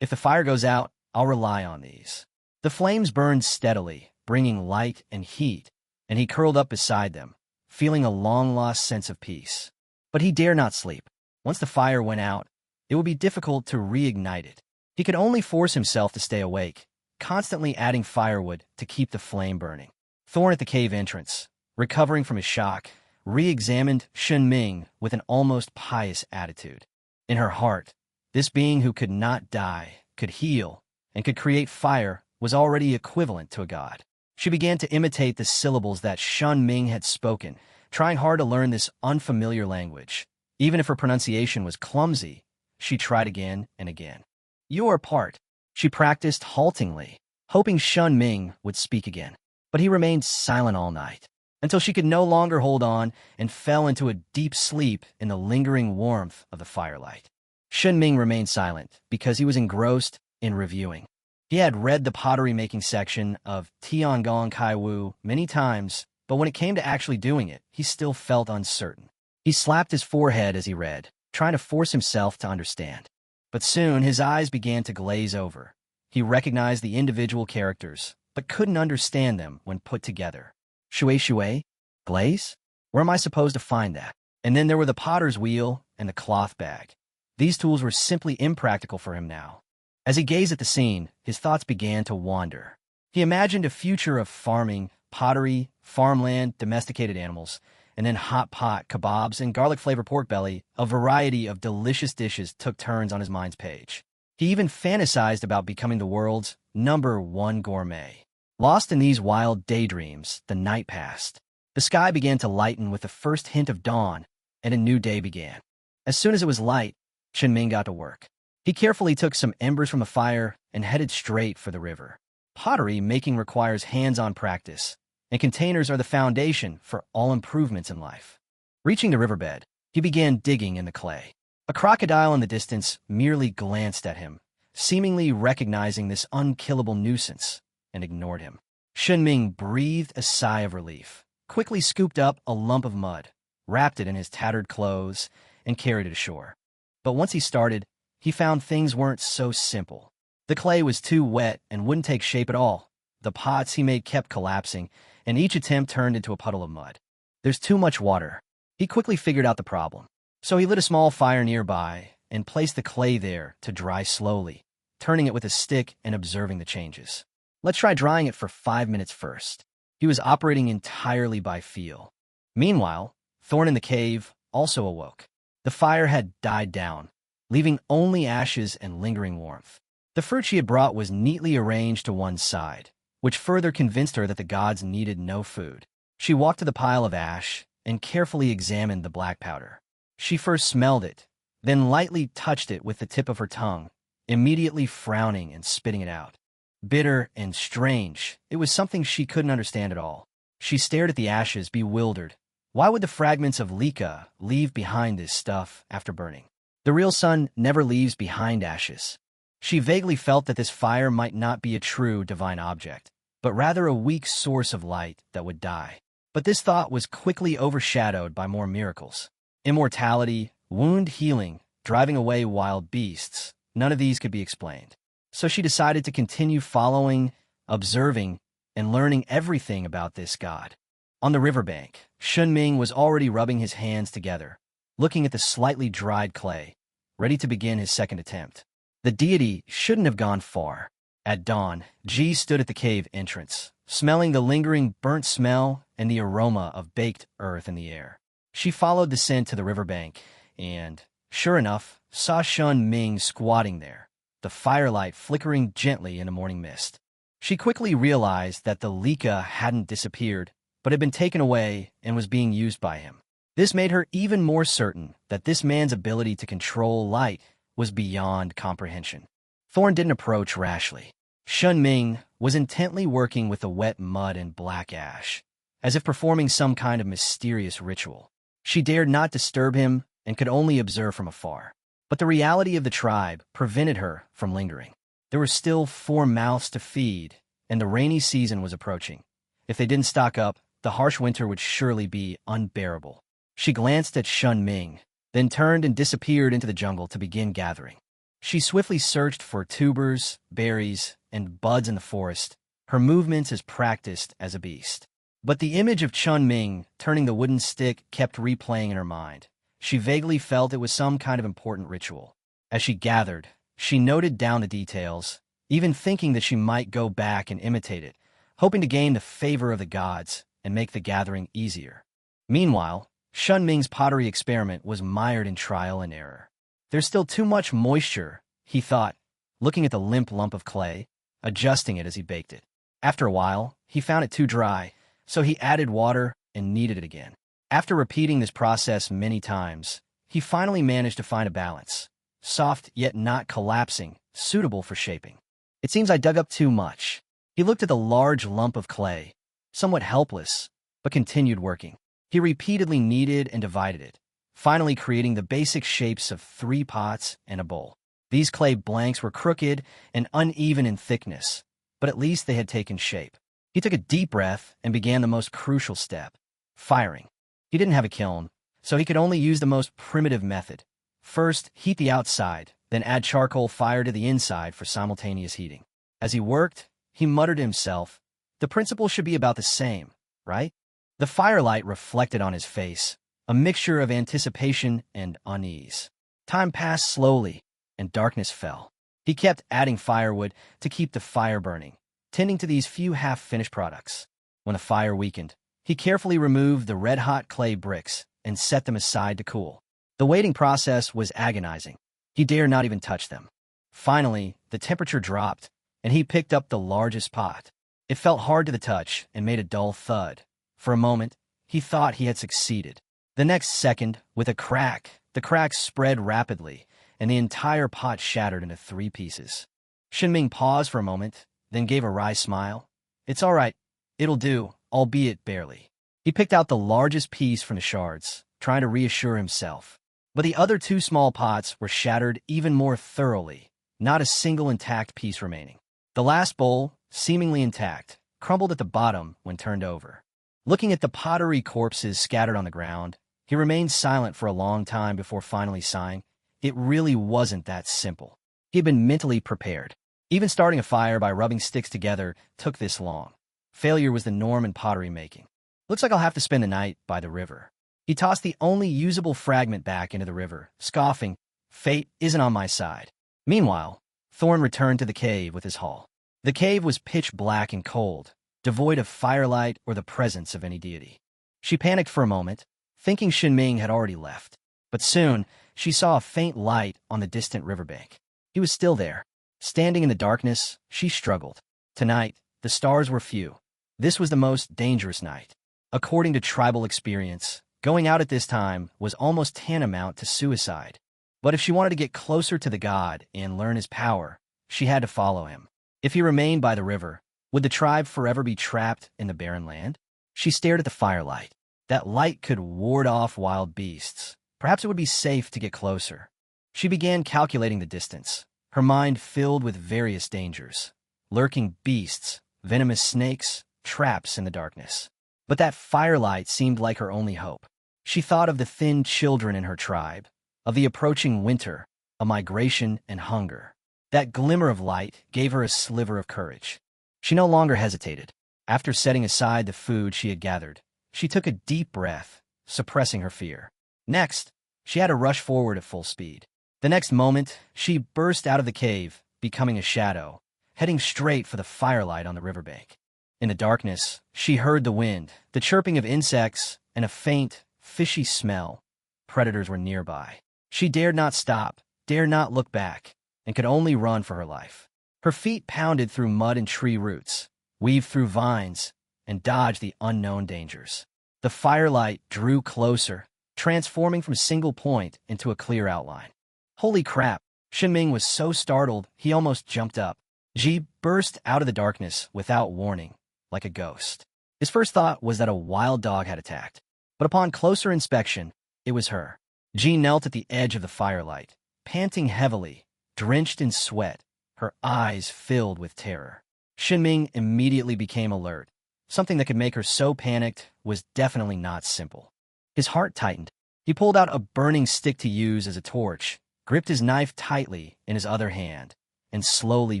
If the fire goes out, I'll rely on these. The flames burned steadily, bringing light and heat, and he curled up beside them, feeling a long-lost sense of peace. But he dare not sleep. Once the fire went out, it would be difficult to reignite it. He could only force himself to stay awake, constantly adding firewood to keep the flame burning. Thorn at the cave entrance, recovering from his shock, re-examined Shen Ming with an almost pious attitude. In her heart, this being who could not die, could heal, and could create fire was already equivalent to a god. She began to imitate the syllables that Shen Ming had spoken, trying hard to learn this unfamiliar language. Even if her pronunciation was clumsy, she tried again and again. Your part, she practiced haltingly, hoping Shen Ming would speak again. But he remained silent all night, until she could no longer hold on and fell into a deep sleep in the lingering warmth of the firelight. Shen Ming remained silent because he was engrossed in reviewing. He had read the pottery-making section of Tiangong Kaiwu many times, but when it came to actually doing it, he still felt uncertain. He slapped his forehead as he read, trying to force himself to understand. But soon his eyes began to glaze over. He recognized the individual characters, but couldn't understand them when put together. Shui? Glaze? Where am I supposed to find that? And then there were the potter's wheel and the cloth bag. These tools were simply impractical for him now. As he gazed at the scene, his thoughts began to wander. He imagined a future of farming, pottery, farmland, domesticated animals, and then hot pot, kebabs, and garlic-flavored pork belly. A variety of delicious dishes took turns on his mind's page. He even fantasized about becoming the world's #1 gourmet. Lost in these wild daydreams, the night passed. The sky began to lighten with the first hint of dawn, and a new day began. As soon as it was light, Shen Ming got to work. He carefully took some embers from the fire and headed straight for the river. Pottery making requires hands-on practice, and containers are the foundation for all improvements in life. Reaching the riverbed, he began digging in the clay. A crocodile in the distance merely glanced at him, seemingly recognizing this unkillable nuisance, and ignored him. Shen Ming breathed a sigh of relief, quickly scooped up a lump of mud, wrapped it in his tattered clothes, and carried it ashore. But once he started, he found things weren't so simple. The clay was too wet and wouldn't take shape at all. The pots he made kept collapsing, and each attempt turned into a puddle of mud. There's too much water. He quickly figured out the problem. So he lit a small fire nearby and placed the clay there to dry slowly, turning it with a stick and observing the changes. Let's try drying it for 5 minutes first. He was operating entirely by feel. Meanwhile, Thorn in the cave also awoke. The fire had died down, leaving only ashes and lingering warmth. The fruit she had brought was neatly arranged to one side, which further convinced her that the gods needed no food. She walked to the pile of ash and carefully examined the black powder. She first smelled it, then lightly touched it with the tip of her tongue, immediately frowning and spitting it out. Bitter and strange, it was something she couldn't understand at all. She stared at the ashes, bewildered. Why would the fragments of Lika leave behind this stuff after burning? The real sun never leaves behind ashes. She vaguely felt that this fire might not be a true divine object, but rather a weak source of light that would die. But this thought was quickly overshadowed by more miracles. Immortality, wound healing, driving away wild beasts, none of these could be explained. So she decided to continue following, observing, and learning everything about this god. On the riverbank, Shen Ming was already rubbing his hands together, looking at the slightly dried clay, ready to begin his second attempt. The deity shouldn't have gone far. At dawn, Ji stood at the cave entrance, smelling the lingering burnt smell and the aroma of baked earth in the air. She followed the scent to the riverbank and, sure enough, saw Shen Ming squatting there, the firelight flickering gently in the morning mist. She quickly realized that the Lika hadn't disappeared, but had been taken away and was being used by him. This made her even more certain that this man's ability to control light was beyond comprehension. Thorn didn't approach rashly. Shen Ming was intently working with the wet mud and black ash, as if performing some kind of mysterious ritual. She dared not disturb him and could only observe from afar. But the reality of the tribe prevented her from lingering. There were still 4 mouths to feed, and the rainy season was approaching. If they didn't stock up, the harsh winter would surely be unbearable. She glanced at Shen Ming, then turned and disappeared into the jungle to begin gathering. She swiftly searched for tubers, berries, and buds in the forest, her movements as practiced as a beast. But the image of Shen Ming turning the wooden stick kept replaying in her mind. She vaguely felt it was some kind of important ritual. As she gathered, she noted down the details, even thinking that she might go back and imitate it, hoping to gain the favor of the gods and make the gathering easier. Meanwhile, Shen Ming's pottery experiment was mired in trial and error. There's still too much moisture, he thought, looking at the limp lump of clay, adjusting it as he baked it. After a while, he found it too dry, so he added water and kneaded it again. After repeating this process many times, he finally managed to find a balance, soft yet not collapsing, suitable for shaping. It seems I dug up too much. He looked at the large lump of clay, somewhat helpless, but continued working. He repeatedly kneaded and divided it, finally creating the basic shapes of 3 pots and a bowl. These clay blanks were crooked and uneven in thickness, but at least they had taken shape. He took a deep breath and began the most crucial step, firing. He didn't have a kiln, so he could only use the most primitive method. First, heat the outside, then add charcoal fire to the inside for simultaneous heating. As he worked, he muttered to himself, the principle should be about the same, right? The firelight reflected on his face, a mixture of anticipation and unease. Time passed slowly, and darkness fell. He kept adding firewood to keep the fire burning, tending to these few half-finished products. When the fire weakened, he carefully removed the red-hot clay bricks and set them aside to cool. The waiting process was agonizing. He dared not even touch them. Finally, the temperature dropped, and he picked up the largest pot. It felt hard to the touch and made a dull thud. For a moment, he thought he had succeeded. The next second, with a crack, the cracks spread rapidly, and the entire pot shattered into 3 pieces. Shen Ming paused for a moment, then gave a wry smile. It's all right. It'll do, albeit barely. He picked out the largest piece from the shards, trying to reassure himself. But the other 2 small pots were shattered even more thoroughly, not a single intact piece remaining. The last bowl, seemingly intact, crumbled at the bottom when turned over. Looking at the pottery corpses scattered on the ground, he remained silent for a long time before finally sighing. It really wasn't that simple. He had been mentally prepared. Even starting a fire by rubbing sticks together took this long. Failure was the norm in pottery making. Looks like I'll have to spend the night by the river. He tossed the only usable fragment back into the river, scoffing, fate isn't on my side. Meanwhile, Thorn returned to the cave with his haul. The cave was pitch black and cold, devoid of firelight or the presence of any deity. She panicked for a moment, thinking Shen Ming had already left. But soon, she saw a faint light on the distant riverbank. He was still there. Standing in the darkness, she struggled. Tonight, the stars were few. This was the most dangerous night. According to tribal experience, going out at this time was almost tantamount to suicide. But if she wanted to get closer to the god and learn his power, she had to follow him. If he remained by the river, would the tribe forever be trapped in the barren land? She stared at the firelight. That light could ward off wild beasts. Perhaps it would be safe to get closer. She began calculating the distance, her mind filled with various dangers. Lurking beasts, venomous snakes, traps in the darkness. But that firelight seemed like her only hope. She thought of the thin children in her tribe, of the approaching winter, a migration and hunger. That glimmer of light gave her a sliver of courage. She no longer hesitated. After setting aside the food she had gathered, she took a deep breath, suppressing her fear. Next, she had to rush forward at full speed. The next moment, she burst out of the cave, becoming a shadow, heading straight for the firelight on the riverbank. In the darkness, she heard the wind, the chirping of insects, and a faint, fishy smell. Predators were nearby. She dared not stop, dared not look back, and could only run for her life. Her feet pounded through mud and tree roots, weaved through vines, and dodged the unknown dangers. The firelight drew closer, transforming from a single point into a clear outline. Holy crap! Shen Ming was so startled he almost jumped up. Ji burst out of the darkness without warning, like a ghost. His first thought was that a wild dog had attacked, but upon closer inspection, it was her. Ji knelt at the edge of the firelight, panting heavily, drenched in sweat, her eyes filled with terror. Shen Ming immediately became alert. Something that could make her so panicked was definitely not simple. His heart tightened. He pulled out a burning stick to use as a torch, gripped his knife tightly in his other hand, and slowly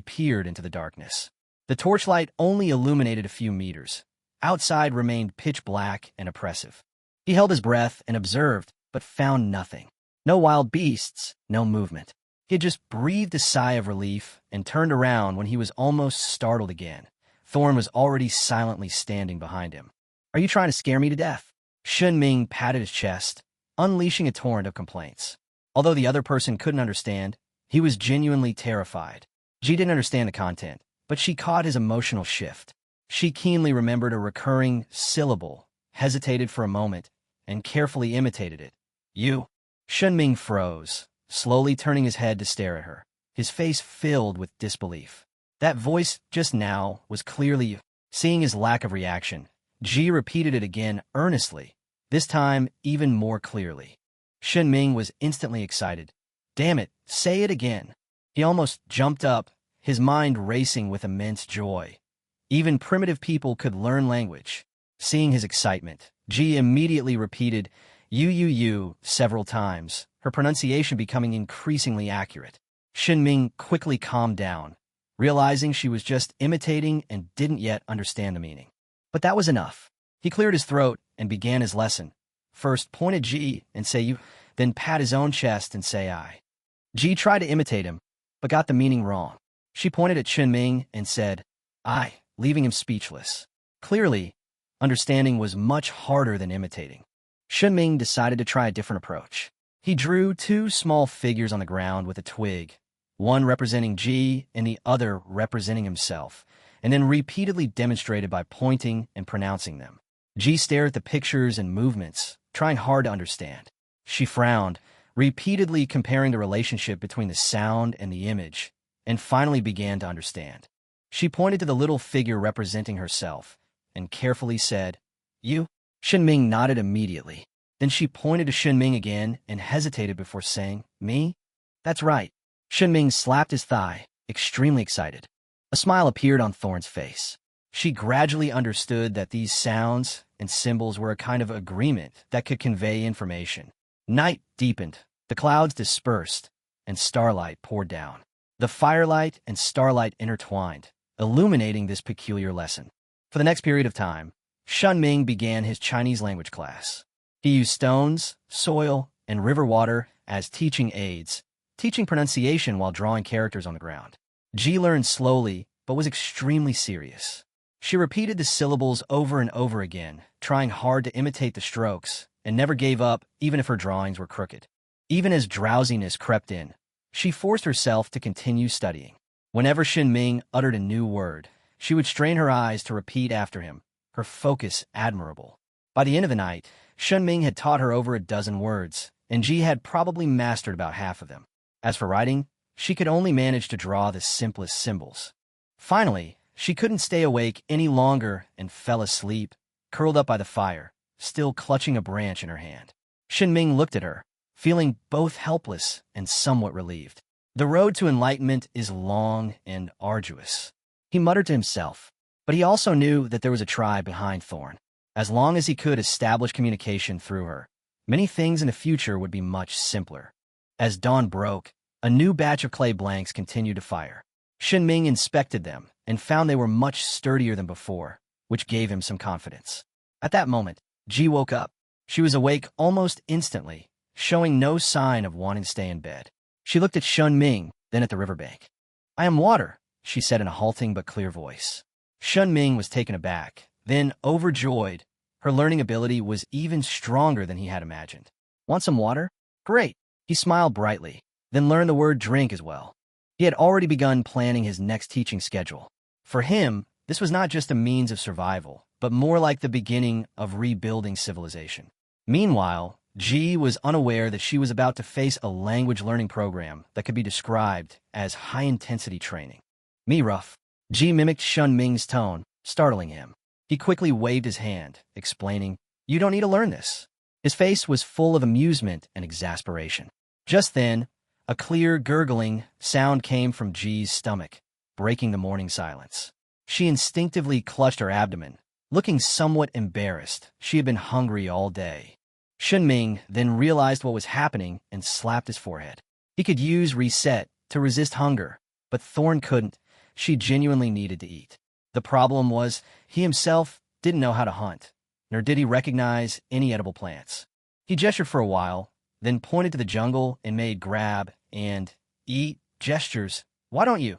peered into the darkness. The torchlight only illuminated a few meters. Outside remained pitch black and oppressive. He held his breath and observed, but found nothing. No wild beasts, no movement. He had just breathed a sigh of relief and turned around when he was almost startled again. Thorn was already silently standing behind him. "Are you trying to scare me to death?" Shen Ming patted his chest, unleashing a torrent of complaints. Although the other person couldn't understand, he was genuinely terrified. Ji didn't understand the content, but she caught his emotional shift. She keenly remembered a recurring syllable, hesitated for a moment, and carefully imitated it. "You." Shen Ming froze, slowly turning his head to stare at her, his face filled with disbelief. That voice just now was clearly you. Seeing his lack of reaction, Ji repeated it again earnestly, this time even more clearly. Shen Ming was instantly excited. "Damn it, say it again." He almost jumped up, his mind racing with immense joy. Even primitive people could learn language. Seeing his excitement, Ji immediately repeated you several times, her pronunciation becoming increasingly accurate. Shen Ming quickly calmed down, realizing she was just imitating and didn't yet understand the meaning. But that was enough. He cleared his throat and began his lesson. First point at Ji and say you, then pat his own chest and say I. Ji tried to imitate him, but got the meaning wrong. She pointed at Shen Ming and said, I, leaving him speechless. Clearly, understanding was much harder than imitating. Shen Ming decided to try a different approach. He drew two small figures on the ground with a twig, one representing Ji and the other representing himself, and then repeatedly demonstrated by pointing and pronouncing them. Ji stared at the pictures and movements, trying hard to understand. She frowned, repeatedly comparing the relationship between the sound and the image, and finally began to understand. She pointed to the little figure representing herself, and carefully said, You? Shen Ming nodded immediately. Then she pointed to Shen Ming again and hesitated before saying, Me? That's right. Shen Ming slapped his thigh, extremely excited. A smile appeared on Thorn's face. She gradually understood that these sounds and symbols were a kind of agreement that could convey information. Night deepened, the clouds dispersed, and starlight poured down. The firelight and starlight intertwined, illuminating this peculiar lesson. For the next period of time, Shen Ming began his Chinese language class. He used stones, soil, and river water as teaching aids, teaching pronunciation while drawing characters on the ground. Ji learned slowly, but was extremely serious. She repeated the syllables over and over again, trying hard to imitate the strokes, and never gave up even if her drawings were crooked. Even as drowsiness crept in, she forced herself to continue studying. Whenever Shen Ming uttered a new word, she would strain her eyes to repeat after him, her focus admirable. By the end of the night, Shen Ming had taught her over a dozen words, and Ji had probably mastered about half of them. As for writing, she could only manage to draw the simplest symbols. Finally, she couldn't stay awake any longer and fell asleep, curled up by the fire, still clutching a branch in her hand. Shen Ming looked at her, feeling both helpless and somewhat relieved. The road to enlightenment is long and arduous, he muttered to himself, but he also knew that there was a tribe behind Thorn. As long as he could establish communication through her, many things in the future would be much simpler. As dawn broke, a new batch of clay blanks continued to fire. Shen Ming inspected them and found they were much sturdier than before, which gave him some confidence. At that moment, Ji woke up. She was awake almost instantly, showing no sign of wanting to stay in bed. She looked at Shen Ming, then at the riverbank. I am water, she said in a halting but clear voice. Shen Ming was taken aback, then overjoyed. Her learning ability was even stronger than he had imagined. Want some water? Great. He smiled brightly, then learned the word drink as well. He had already begun planning his next teaching schedule. For him, this was not just a means of survival, but more like the beginning of rebuilding civilization. Meanwhile, Ji was unaware that she was about to face a language learning program that could be described as high-intensity training. "Me rough." Ji mimicked Shen Ming's tone, startling him. He quickly waved his hand, explaining, "You don't need to learn this." His face was full of amusement and exasperation. Just then, a clear, gurgling sound came from Ji's stomach, breaking the morning silence. She instinctively clutched her abdomen, looking somewhat embarrassed. She had been hungry all day. Shen Ming then realized what was happening and slapped his forehead. He could use reset to resist hunger, but Thorn couldn't. She genuinely needed to eat. The problem was he himself didn't know how to hunt, nor did he recognize any edible plants. He gestured for a while, then pointed to the jungle and made grab and eat gestures. "Why don't you?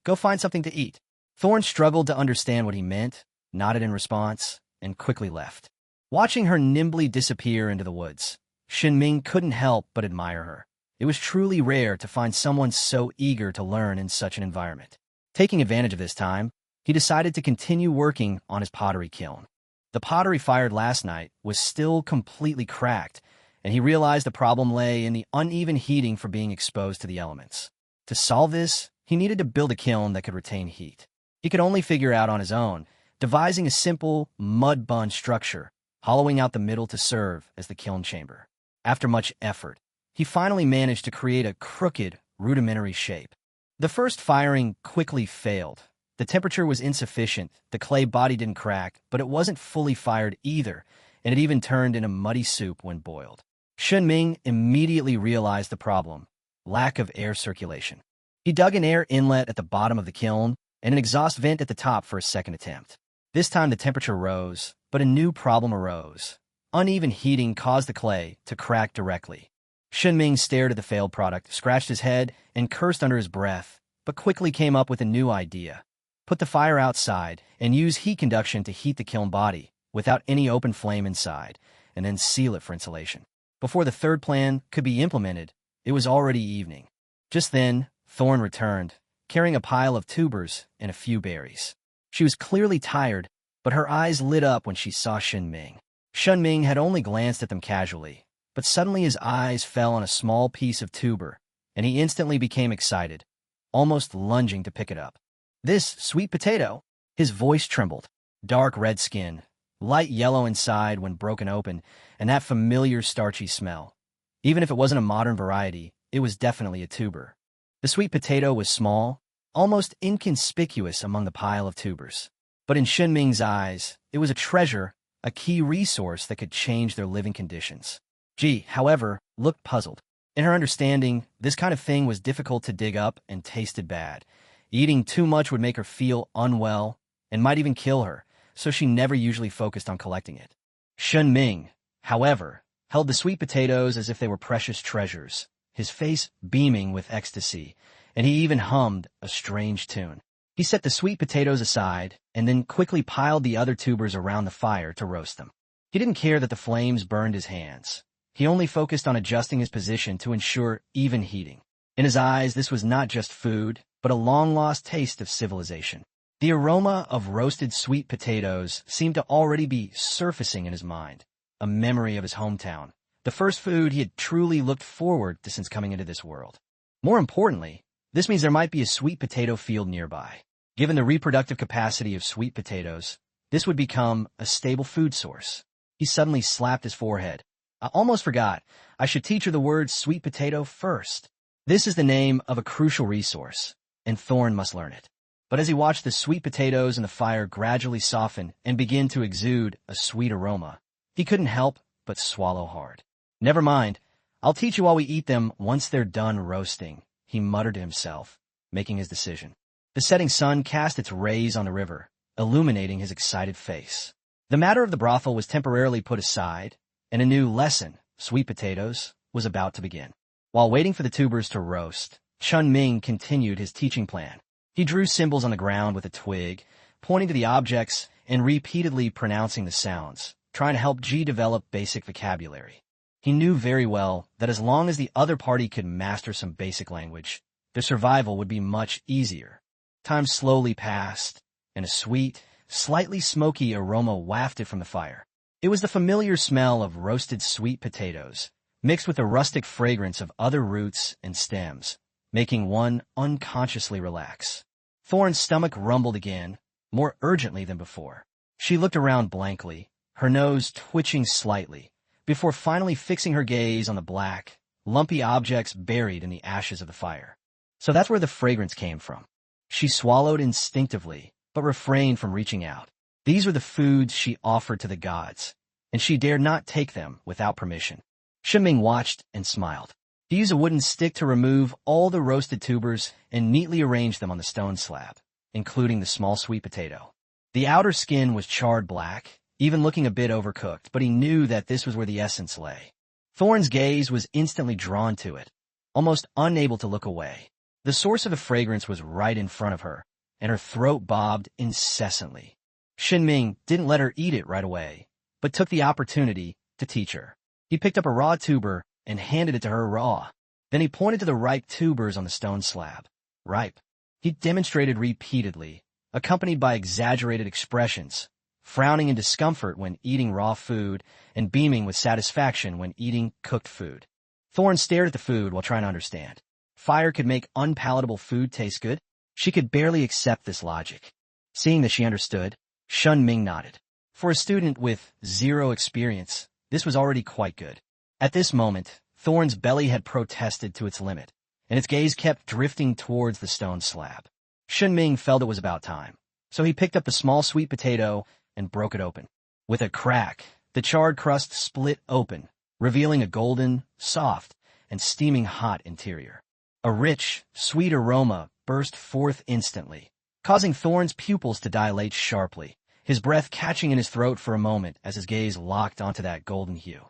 Go find something to eat." Thorn struggled to understand what he meant, nodded in response, and quickly left. Watching her nimbly disappear into the woods, Shen Ming couldn't help but admire her. It was truly rare to find someone so eager to learn in such an environment. Taking advantage of this time, he decided to continue working on his pottery kiln. The pottery fired last night was still completely cracked, and he realized the problem lay in the uneven heating for being exposed to the elements. To solve this, he needed to build a kiln that could retain heat. He could only figure out on his own, devising a simple mud bun structure, hollowing out the middle to serve as the kiln chamber. After much effort, he finally managed to create a crooked, rudimentary shape. The first firing quickly failed. The temperature was insufficient, the clay body didn't crack, but it wasn't fully fired either, and it even turned into muddy soup when boiled. Shen Ming immediately realized the problem: lack of air circulation. He dug an air inlet at the bottom of the kiln and an exhaust vent at the top for a second attempt. This time the temperature rose, but a new problem arose. Uneven heating caused the clay to crack directly. Shen Ming stared at the failed product, scratched his head, and cursed under his breath, but quickly came up with a new idea. Put the fire outside and use heat conduction to heat the kiln body without any open flame inside, and then seal it for insulation. Before the third plan could be implemented, it was already evening. Just then, Thorn returned, carrying a pile of tubers and a few berries. She was clearly tired, but her eyes lit up when she saw Shen Ming. Shen Ming had only glanced at them casually, but suddenly his eyes fell on a small piece of tuber, and he instantly became excited, almost lunging to pick it up. "This sweet potato." His voice trembled. Dark red skin, light yellow inside when broken open, and that familiar starchy smell. Even if it wasn't a modern variety, it was definitely a tuber. The sweet potato was small, almost inconspicuous among the pile of tubers. But in Shen Ming's eyes, it was a treasure, a key resource that could change their living conditions. Ji, however, looked puzzled. In her understanding, this kind of thing was difficult to dig up and tasted bad. Eating too much would make her feel unwell and might even kill her, so she never usually focused on collecting it. Shen Ming, however, held the sweet potatoes as if they were precious treasures, his face beaming with ecstasy, and he even hummed a strange tune. He set the sweet potatoes aside and then quickly piled the other tubers around the fire to roast them. He didn't care that the flames burned his hands. He only focused on adjusting his position to ensure even heating. In his eyes, this was not just food, but a long-lost taste of civilization. The aroma of roasted sweet potatoes seemed to already be surfacing in his mind, a memory of his hometown, the first food he had truly looked forward to since coming into this world. More importantly, this means there might be a sweet potato field nearby. Given the reproductive capacity of sweet potatoes, this would become a stable food source. He suddenly slapped his forehead. "I almost forgot. I should teach her the word sweet potato first. This is the name of a crucial resource, and Thorn must learn it." But as he watched the sweet potatoes in the fire gradually soften and begin to exude a sweet aroma, he couldn't help but swallow hard. "Never mind. I'll teach you while we eat them once they're done roasting," he muttered to himself, making his decision. The setting sun cast its rays on the river, illuminating his excited face. The matter of the brothel was temporarily put aside, and a new lesson, sweet potatoes, was about to begin. While waiting for the tubers to roast, Shen Ming continued his teaching plan. He drew symbols on the ground with a twig, pointing to the objects and repeatedly pronouncing the sounds, trying to help Ji develop basic vocabulary. He knew very well that as long as the other party could master some basic language, their survival would be much easier. Time slowly passed, and a sweet, slightly smoky aroma wafted from the fire. It was the familiar smell of roasted sweet potatoes, mixed with the rustic fragrance of other roots and stems, making one unconsciously relax. Thorn's stomach rumbled again, more urgently than before. She looked around blankly, her nose twitching slightly, before finally fixing her gaze on the black, lumpy objects buried in the ashes of the fire. So that's where the fragrance came from. She swallowed instinctively, but refrained from reaching out. These were the foods she offered to the gods, and she dared not take them without permission. Shen Ming watched and smiled. He used a wooden stick to remove all the roasted tubers and neatly arrange them on the stone slab, including the small sweet potato. The outer skin was charred black, even looking a bit overcooked, but he knew that this was where the essence lay. Thorn's gaze was instantly drawn to it, almost unable to look away. The source of the fragrance was right in front of her, and her throat bobbed incessantly. Shen Ming didn't let her eat it right away, but took the opportunity to teach her. He picked up a raw tuber and handed it to her raw. Then he pointed to the ripe tubers on the stone slab. Ripe. He demonstrated repeatedly, accompanied by exaggerated expressions, frowning in discomfort when eating raw food and beaming with satisfaction when eating cooked food. Thorn stared at the food while trying to understand. Fire could make unpalatable food taste good? She could barely accept this logic. Seeing that she understood, Shen Ming nodded. For a student with zero experience, this was already quite good. At this moment, Thorn's belly had protested to its limit, and its gaze kept drifting towards the stone slab. Shen Ming felt it was about time, so he picked up the small sweet potato and broke it open. With a crack, the charred crust split open, revealing a golden, soft, and steaming hot interior. A rich, sweet aroma burst forth instantly, causing Thorn's pupils to dilate sharply, his breath catching in his throat for a moment as his gaze locked onto that golden hue.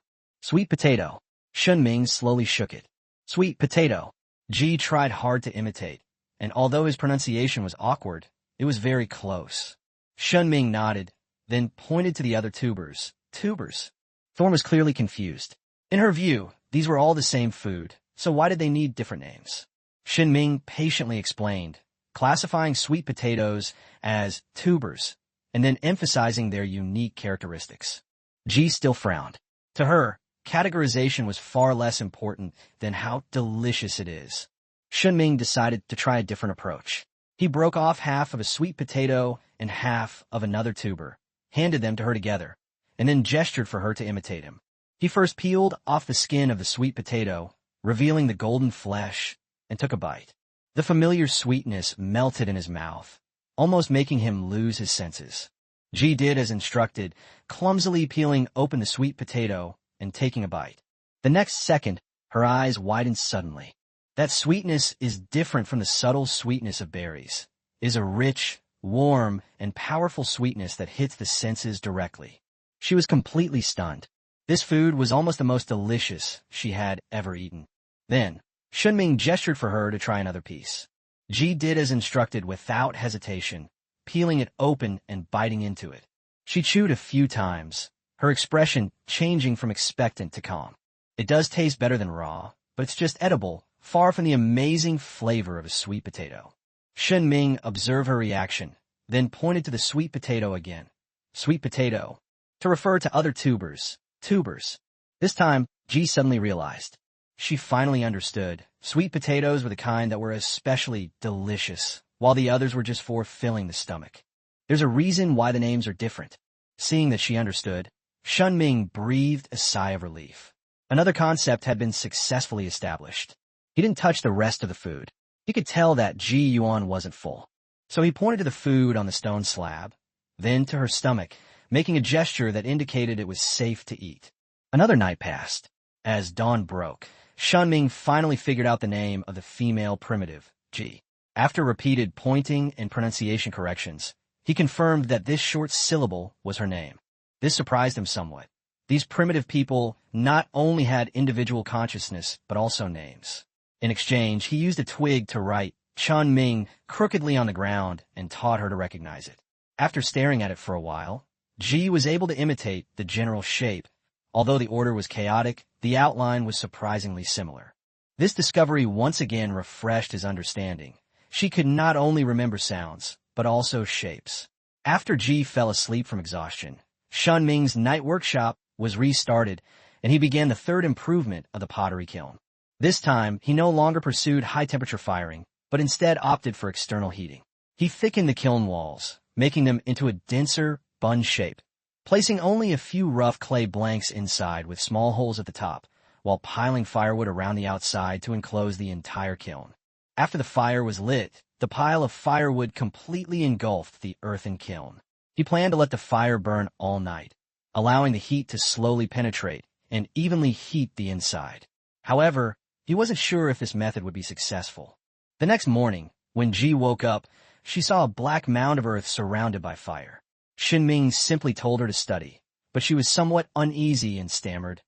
Sweet potato. Shen Ming slowly shook it. Sweet potato. Ji tried hard to imitate, and although his pronunciation was awkward, it was very close. Shen Ming nodded, then pointed to the other tubers. Tubers. Thorn was clearly confused. In her view, these were all the same food, so why did they need different names? Shen Ming patiently explained, classifying sweet potatoes as tubers, and then emphasizing their unique characteristics. Ji still frowned. To her, categorization was far less important than how delicious it is. Shen Ming decided to try a different approach. He broke off half of a sweet potato and half of another tuber, handed them to her together, and then gestured for her to imitate him. He first peeled off the skin of the sweet potato, revealing the golden flesh, and took a bite. The familiar sweetness melted in his mouth, almost making him lose his senses. Ji did as instructed, clumsily peeling open the sweet potato and taking a bite. The next second, her eyes widened suddenly. That sweetness is different from the subtle sweetness of berries. It is a rich, warm, and powerful sweetness that hits the senses directly. She was completely stunned. This food was almost the most delicious she had ever eaten. Then, Shen Ming gestured for her to try another piece. Ji did as instructed without hesitation, peeling it open and biting into it. She chewed a few times, her expression changing from expectant to calm. It does taste better than raw, but it's just edible, far from the amazing flavor of a sweet potato. Shen Ming observed her reaction, then pointed to the sweet potato again. Sweet potato. To refer to other tubers. Tubers. This time, Ji suddenly realized. She finally understood. Sweet potatoes were the kind that were especially delicious, while the others were just for filling the stomach. There's a reason why the names are different. Seeing that she understood, Shen Ming breathed a sigh of relief. Another concept had been successfully established. He didn't touch the rest of the food. He could tell that Ji Yuan wasn't full. So he pointed to the food on the stone slab, then to her stomach, making a gesture that indicated it was safe to eat. Another night passed. As dawn broke, Shen Ming finally figured out the name of the female primitive, Ji. After repeated pointing and pronunciation corrections, he confirmed that this short syllable was her name. This surprised him somewhat. These primitive people not only had individual consciousness, but also names. In exchange, he used a twig to write Shen Ming crookedly on the ground and taught her to recognize it. After staring at it for a while, Ji was able to imitate the general shape. Although the order was chaotic, the outline was surprisingly similar. This discovery once again refreshed his understanding. She could not only remember sounds, but also shapes. After Ji fell asleep from exhaustion, Shen Ming's night workshop was restarted, and he began the third improvement of the pottery kiln. This time, he no longer pursued high-temperature firing, but instead opted for external heating. He thickened the kiln walls, making them into a denser, bun shape, placing only a few rough clay blanks inside with small holes at the top, while piling firewood around the outside to enclose the entire kiln. After the fire was lit, the pile of firewood completely engulfed the earthen kiln. He planned to let the fire burn all night, allowing the heat to slowly penetrate and evenly heat the inside. However, he wasn't sure if this method would be successful. The next morning, when Ji woke up, she saw a black mound of earth surrounded by fire. Shen Ming simply told her to study, but she was somewhat uneasy and stammered,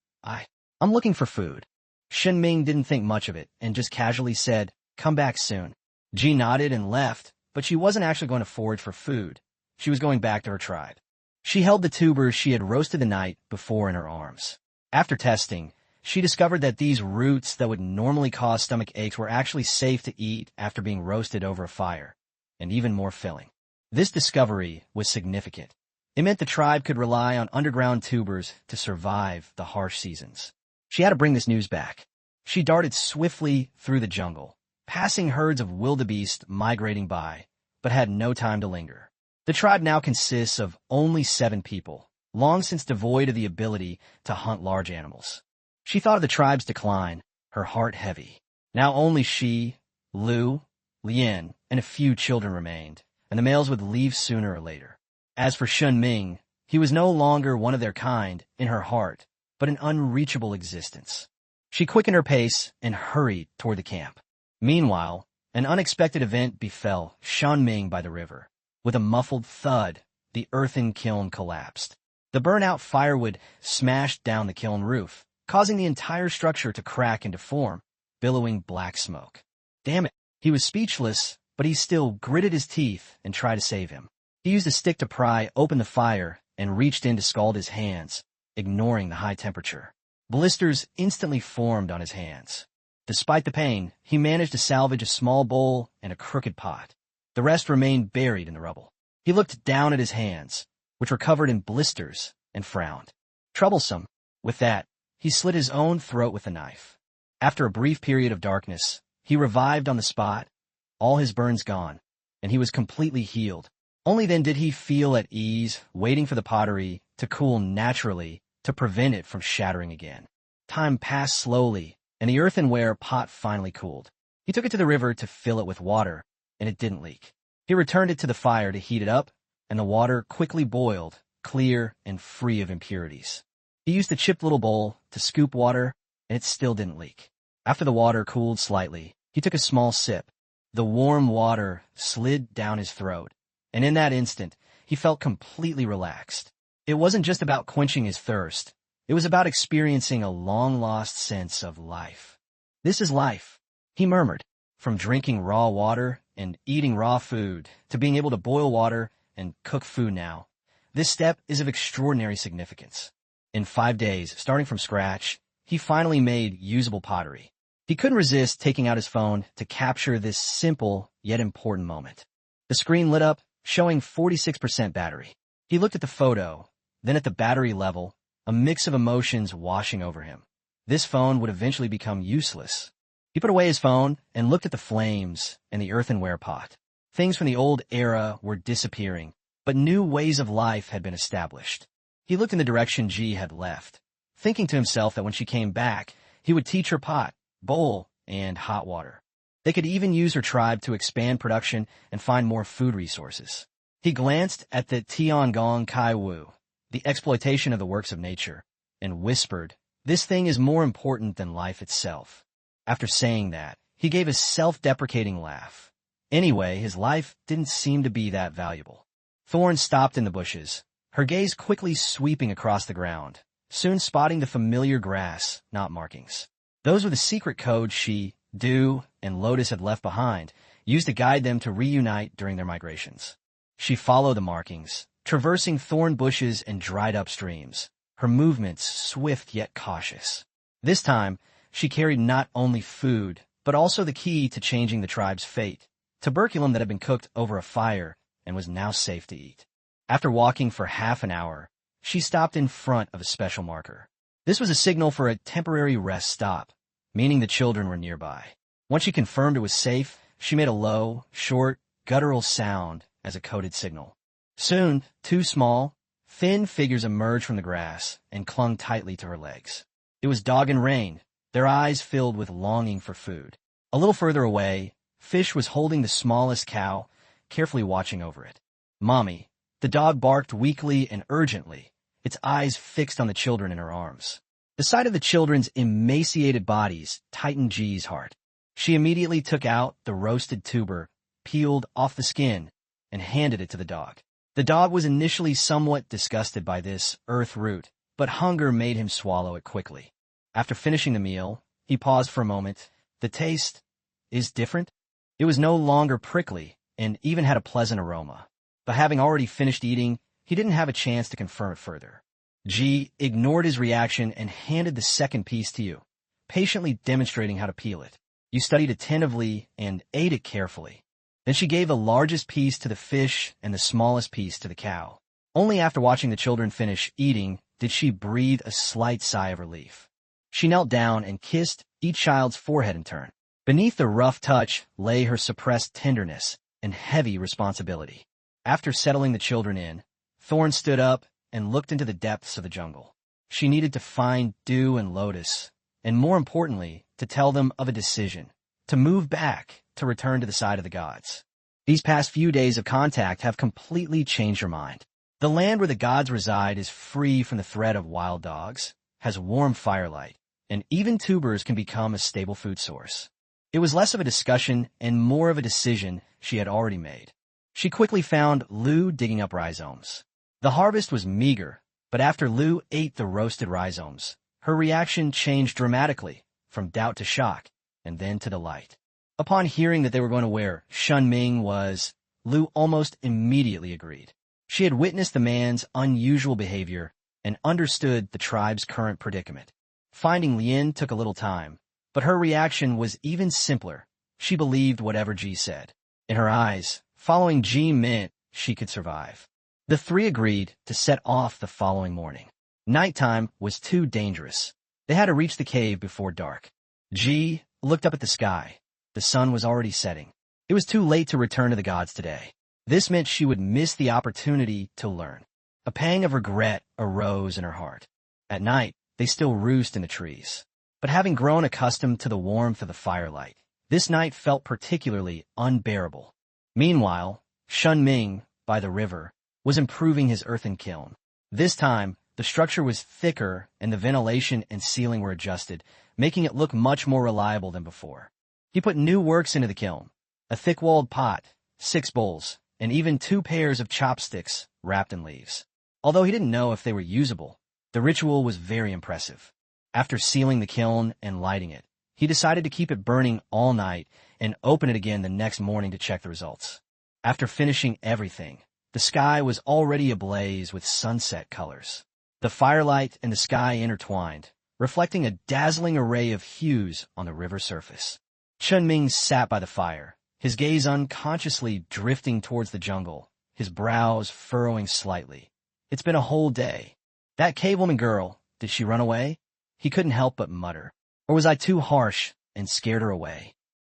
I'm looking for food. Shen Ming didn't think much of it and just casually said, come back soon. Ji nodded and left, but she wasn't actually going to forage for food. She was going back to her tribe. She held the tubers she had roasted the night before in her arms. After testing, she discovered that these roots that would normally cause stomach aches were actually safe to eat after being roasted over a fire, and even more filling. This discovery was significant. It meant the tribe could rely on underground tubers to survive the harsh seasons. She had to bring this news back. She darted swiftly through the jungle, passing herds of wildebeest migrating by, but had no time to linger. The tribe now consists of only 7 people, long since devoid of the ability to hunt large animals. She thought of the tribe's decline, her heart heavy. Now only she, Lu, Lian, and a few children remained, and the males would leave sooner or later. As for Shen Ming, he was no longer one of their kind in her heart, but an unreachable existence. She quickened her pace and hurried toward the camp. Meanwhile, an unexpected event befell Shen Ming by the river. With a muffled thud, the earthen kiln collapsed. The burnt-out firewood smashed down the kiln roof, causing the entire structure to crack and deform, billowing black smoke. Damn it! He was speechless, but he still gritted his teeth and tried to save him. He used a stick to pry open the fire and reached in to scald his hands, ignoring the high temperature. Blisters instantly formed on his hands. Despite the pain, he managed to salvage a small bowl and a crooked pot. The rest remained buried in the rubble. He looked down at his hands, which were covered in blisters, and frowned. Troublesome. With that, he slit his own throat with a knife. After a brief period of darkness, he revived on the spot, all his burns gone, and he was completely healed. Only then did he feel at ease, waiting for the pottery to cool naturally to prevent it from shattering again. Time passed slowly, and the earthenware pot finally cooled. He took it to the river to fill it with water, and it didn't leak. He returned it to the fire to heat it up, and the water quickly boiled, clear and free of impurities. He used the chipped little bowl to scoop water, and it still didn't leak. After the water cooled slightly, he took a small sip. The warm water slid down his throat, and in that instant, he felt completely relaxed. It wasn't just about quenching his thirst. It was about experiencing a long-lost sense of life. This is life, he murmured. From drinking raw water and eating raw food to being able to boil water and cook food now, this step is of extraordinary significance. In 5 days, starting from scratch, he finally made usable pottery. He couldn't resist taking out his phone to capture this simple yet important moment. The screen lit up, showing 46% battery. He looked at the photo, then at the battery level, a mix of emotions washing over him. This phone would eventually become useless. He put away his phone and looked at the flames and the earthenware pot. Things from the old era were disappearing, but new ways of life had been established. He looked in the direction Ji had left, thinking to himself that when she came back, he would teach her pot, bowl, and hot water. They could even use her tribe to expand production and find more food resources. He glanced at the Tiangong Kai Wu, the exploitation of the works of nature, and whispered, "This thing is more important than life itself." After saying that, he gave a self-deprecating laugh. Anyway, his life didn't seem to be that valuable. Thorn stopped in the bushes, her gaze quickly sweeping across the ground, soon spotting the familiar grass, not markings. Those were the secret codes she, Dew, and Lotus had left behind, used to guide them to reunite during their migrations. She followed the markings, traversing thorn bushes and dried-up streams, her movements swift yet cautious. This time, she carried not only food, but also the key to changing the tribe's fate, tuberculum that had been cooked over a fire and was now safe to eat. After walking for half an hour, she stopped in front of a special marker. This was a signal for a temporary rest stop, meaning the children were nearby. Once she confirmed it was safe, she made a low, short, guttural sound as a coded signal. Soon, two small, thin figures emerged from the grass and clung tightly to her legs. It was Dog and Rain, their eyes filled with longing for food. A little further away, Fish was holding the smallest cow, carefully watching over it. Mommy, the dog barked weakly and urgently, its eyes fixed on the children in her arms. The sight of the children's emaciated bodies tightened G's heart. She immediately took out the roasted tuber, peeled off the skin, and handed it to the dog. The dog was initially somewhat disgusted by this earth root, but hunger made him swallow it quickly. After finishing the meal, he paused for a moment. The taste is different. It was no longer prickly and even had a pleasant aroma. But having already finished eating, he didn't have a chance to confirm it further. G ignored his reaction and handed the second piece to you, patiently demonstrating how to peel it. You studied attentively and ate it carefully. Then she gave the largest piece to the fish and the smallest piece to the cow. Only after watching the children finish eating did she breathe a slight sigh of relief. She knelt down and kissed each child's forehead in turn. Beneath the rough touch lay her suppressed tenderness and heavy responsibility. After settling the children in, Thorn stood up and looked into the depths of the jungle. She needed to find Dew and Lotus, and more importantly, to tell them of a decision, to move back, to return to the side of the gods. These past few days of contact have completely changed her mind. The land where the gods reside is free from the threat of wild dogs, has warm firelight, and even tubers can become a stable food source. It was less of a discussion and more of a decision she had already made. She quickly found Lu digging up rhizomes. The harvest was meager, but after Lu ate the roasted rhizomes, her reaction changed dramatically, from doubt to shock, and then to delight. Upon hearing that they were going to where Shen Ming was, Lu almost immediately agreed. She had witnessed the man's unusual behavior and understood the tribe's current predicament. Finding Lien took a little time, but her reaction was even simpler. She believed whatever G said. In her eyes, following G meant she could survive. The three agreed to set off the following morning. Nighttime was too dangerous. They had to reach the cave before dark. G looked up at the sky. The sun was already setting. It was too late to return to the gods today. This meant she would miss the opportunity to learn. A pang of regret arose in her heart. At night, they still roost in the trees. But having grown accustomed to the warmth of the firelight, this night felt particularly unbearable. Meanwhile, Shen Ming, by the river, was improving his earthen kiln. This time, the structure was thicker and the ventilation and ceiling were adjusted, making it look much more reliable than before. He put new works into the kiln, a thick-walled pot, 6 bowls, and even 2 pairs of chopsticks wrapped in leaves. Although he didn't know if they were usable, the ritual was very impressive. After sealing the kiln and lighting it, he decided to keep it burning all night and open it again the next morning to check the results. After finishing everything, the sky was already ablaze with sunset colors. The firelight and the sky intertwined, reflecting a dazzling array of hues on the river surface. Shen Ming sat by the fire, his gaze unconsciously drifting towards the jungle, his brows furrowing slightly. It's been a whole day. That cavewoman girl, did she run away? He couldn't help but mutter. Or was I too harsh and scared her away?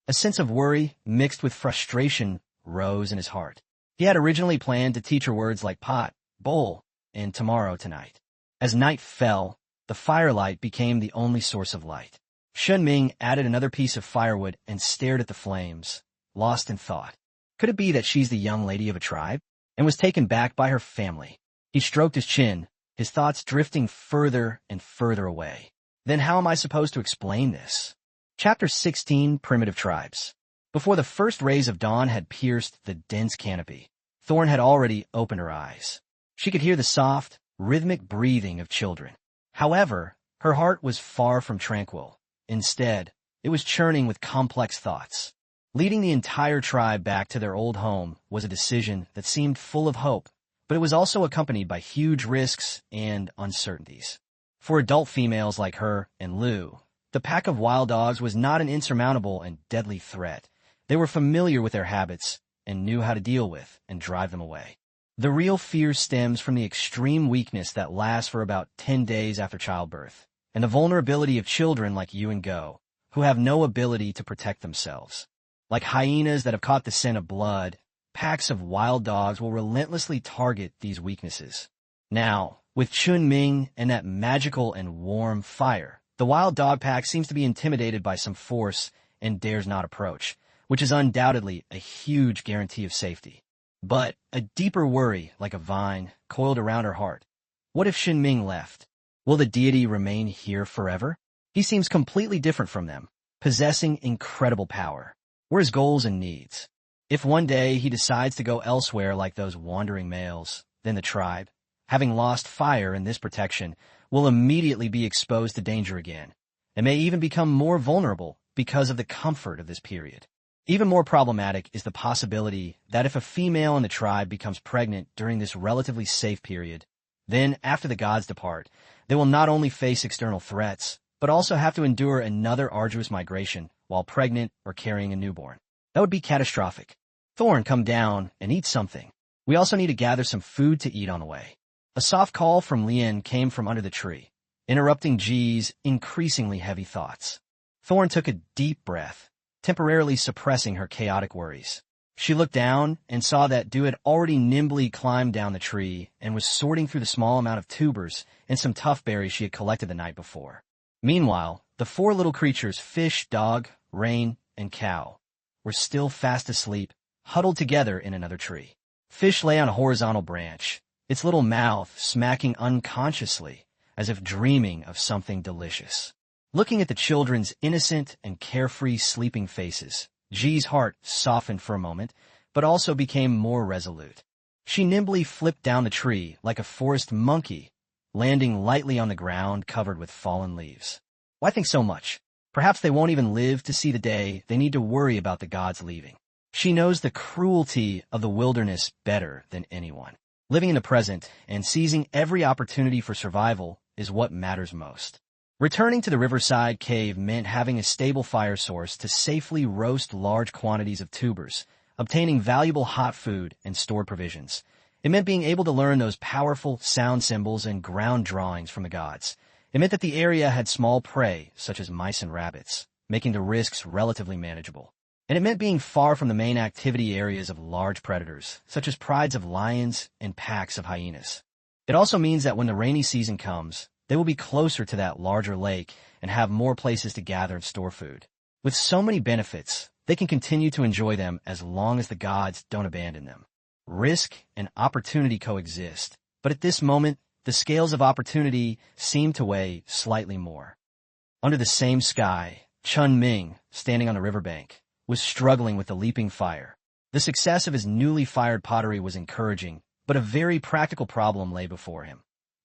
A sense of worry mixed with frustration rose in his heart. He had originally planned to teach her words like pot, bowl, and tomorrow tonight. As night fell, the firelight became the only source of light. Shen Ming added another piece of firewood and stared at the flames, lost in thought. Could it be that she's the young lady of a tribe and was taken back by her family? He stroked his chin, his thoughts drifting further and further away. Then how am I supposed to explain this? Chapter 16, Primitive Tribes. Before the first rays of dawn had pierced the dense canopy, Thorn had already opened her eyes. She could hear the soft, rhythmic breathing of children. However, her heart was far from tranquil. Instead, it was churning with complex thoughts. Leading the entire tribe back to their old home was a decision that seemed full of hope, but it was also accompanied by huge risks and uncertainties. For adult females like her and Lu, The pack of wild dogs was not an insurmountable and deadly threat. They were familiar with their habits and knew how to deal with and drive them away. The real fear stems from the extreme weakness that lasts for about 10 days after childbirth, and the vulnerability of children like you and Go, who have no ability to protect themselves. Like hyenas that have caught the scent of blood, packs of wild dogs will relentlessly target these weaknesses. Now, with Shen Ming and that magical and warm fire, the wild dog pack seems to be intimidated by some force and dares not approach, which is undoubtedly a huge guarantee of safety. But a deeper worry, like a vine, coiled around her heart. What if Shen Ming left? Will the deity remain here forever? He seems completely different from them, possessing incredible power. What are his goals and needs? If one day he decides to go elsewhere like those wandering males, then the tribe, having lost fire and this protection, will immediately be exposed to danger again, and may even become more vulnerable because of the comfort of this period. Even more problematic is the possibility that if a female in the tribe becomes pregnant during this relatively safe period, then after the gods depart, they will not only face external threats, but also have to endure another arduous migration while pregnant or carrying a newborn. That would be catastrophic. Thorn, come down and eat something. We also need to gather some food to eat on the way. A soft call from Lien came from under the tree, interrupting Ji's increasingly heavy thoughts. Thorn took a deep breath, temporarily suppressing her chaotic worries. She looked down and saw that Dew had already nimbly climbed down the tree and was sorting through the small amount of tubers and some tough berries she had collected the night before. Meanwhile, the four little creatures, fish, dog, rain, and cow, were still fast asleep, huddled together in another tree. Fish lay on a horizontal branch, its little mouth smacking unconsciously, as if dreaming of something delicious. Looking at the children's innocent and carefree sleeping faces, Ji's heart softened for a moment, but also became more resolute. She nimbly flipped down the tree like a forest monkey, landing lightly on the ground covered with fallen leaves. Why think so much? Perhaps they won't even live to see the day they need to worry about the gods leaving. She knows the cruelty of the wilderness better than anyone. Living in the present and seizing every opportunity for survival is what matters most. Returning to the riverside cave meant having a stable fire source to safely roast large quantities of tubers, obtaining valuable hot food and stored provisions. It meant being able to learn those powerful sound symbols and ground drawings from the gods. It meant that the area had small prey, such as mice and rabbits, making the risks relatively manageable. And it meant being far from the main activity areas of large predators, such as prides of lions and packs of hyenas. It also means that when the rainy season comes, they will be closer to that larger lake and have more places to gather and store food. With so many benefits, they can continue to enjoy them as long as the gods don't abandon them. Risk and opportunity coexist, but at this moment, the scales of opportunity seem to weigh slightly more. Under the same sky, Shen Ming, standing on the riverbank, was struggling with the leaping fire. The success of his newly fired pottery was encouraging, but a very practical problem lay before him.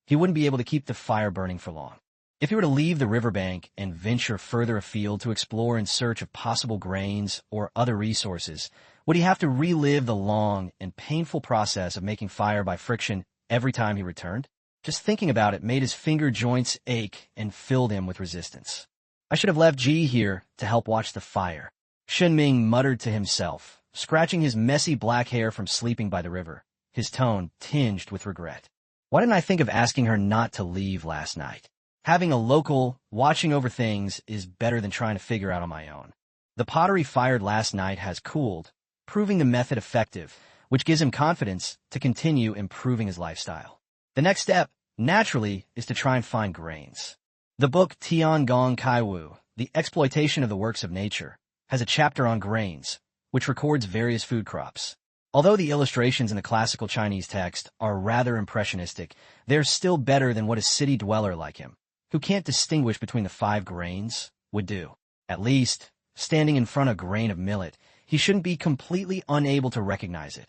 He wouldn't be able to keep the fire burning for long. If he were to leave the riverbank and venture further afield to explore in search of possible grains or other resources, would he have to relive the long and painful process of making fire by friction every time he returned? Just thinking about it made his finger joints ache and filled him with resistance. I should have left Ji here to help watch the fire. Shen Ming muttered to himself, scratching his messy black hair from sleeping by the river, his tone tinged with regret. Why didn't I think of asking her not to leave last night? Having a local watching over things is better than trying to figure out on my own. The pottery fired last night has cooled, proving the method effective, which gives him confidence to continue improving his lifestyle. The next step, naturally, is to try and find grains. The book Tiangong Kaiwu, The Exploitation of the Works of Nature, has a chapter on grains, which records various food crops. Although the illustrations in the classical Chinese text are rather impressionistic, they're still better than what a city dweller like him, who can't distinguish between the 5 grains, would do. At least, standing in front of a grain of millet, he shouldn't be completely unable to recognize it,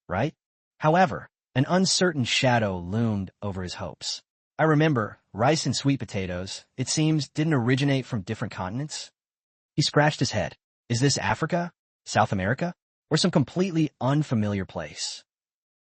right? However, an uncertain shadow loomed over his hopes. I remember, rice and sweet potatoes, it seems, didn't originate from different continents. He scratched his head. Is this Africa? South America? Or some completely unfamiliar place?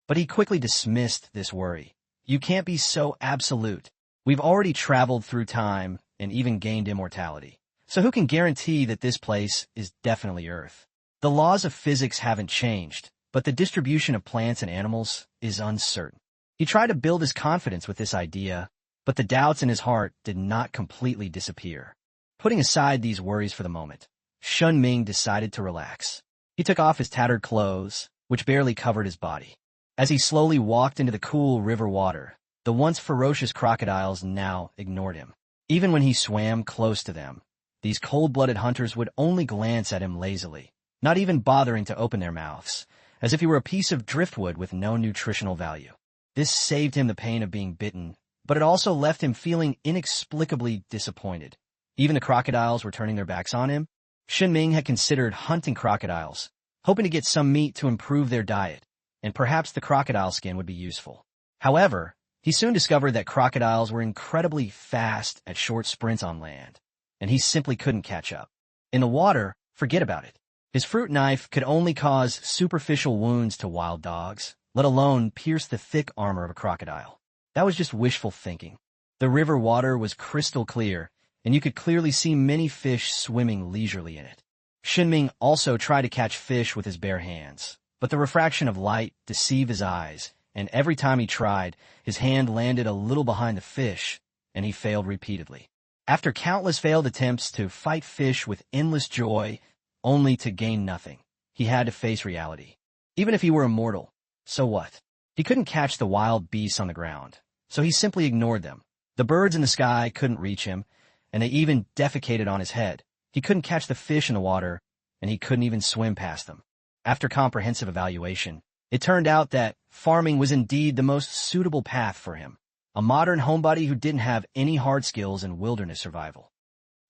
But he quickly dismissed this worry. You can't be so absolute. We've already traveled through time and even gained immortality. So who can guarantee that this place is definitely Earth? The laws of physics haven't changed, but the distribution of plants and animals is uncertain. He tried to build his confidence with this idea, but the doubts in his heart did not completely disappear. Putting aside these worries for the moment, Shen Ming decided to relax. He took off his tattered clothes, which barely covered his body. As he slowly walked into the cool river water, the once ferocious crocodiles now ignored him. Even when he swam close to them, these cold-blooded hunters would only glance at him lazily, not even bothering to open their mouths, as if he were a piece of driftwood with no nutritional value. This saved him the pain of being bitten, but it also left him feeling inexplicably disappointed. Even the crocodiles were turning their backs on him. Shen Ming had considered hunting crocodiles, hoping to get some meat to improve their diet, and perhaps the crocodile skin would be useful. However, he soon discovered that crocodiles were incredibly fast at short sprints on land, and he simply couldn't catch up. In the water, forget about it. His fruit knife could only cause superficial wounds to wild dogs, let alone pierce the thick armor of a crocodile. That was just wishful thinking. The river water was crystal clear, and you could clearly see many fish swimming leisurely in it. Shen Ming also tried to catch fish with his bare hands, but the refraction of light deceived his eyes, and every time he tried, his hand landed a little behind the fish, and he failed repeatedly. After countless failed attempts to fight fish with endless joy, only to gain nothing, he had to face reality. Even if he were immortal, so what? He couldn't catch the wild beasts on the ground, so he simply ignored them. The birds in the sky couldn't reach him, and they even defecated on his head. He couldn't catch the fish in the water, and he couldn't even swim past them. After comprehensive evaluation, it turned out that farming was indeed the most suitable path for him, a modern homebody who didn't have any hard skills in wilderness survival.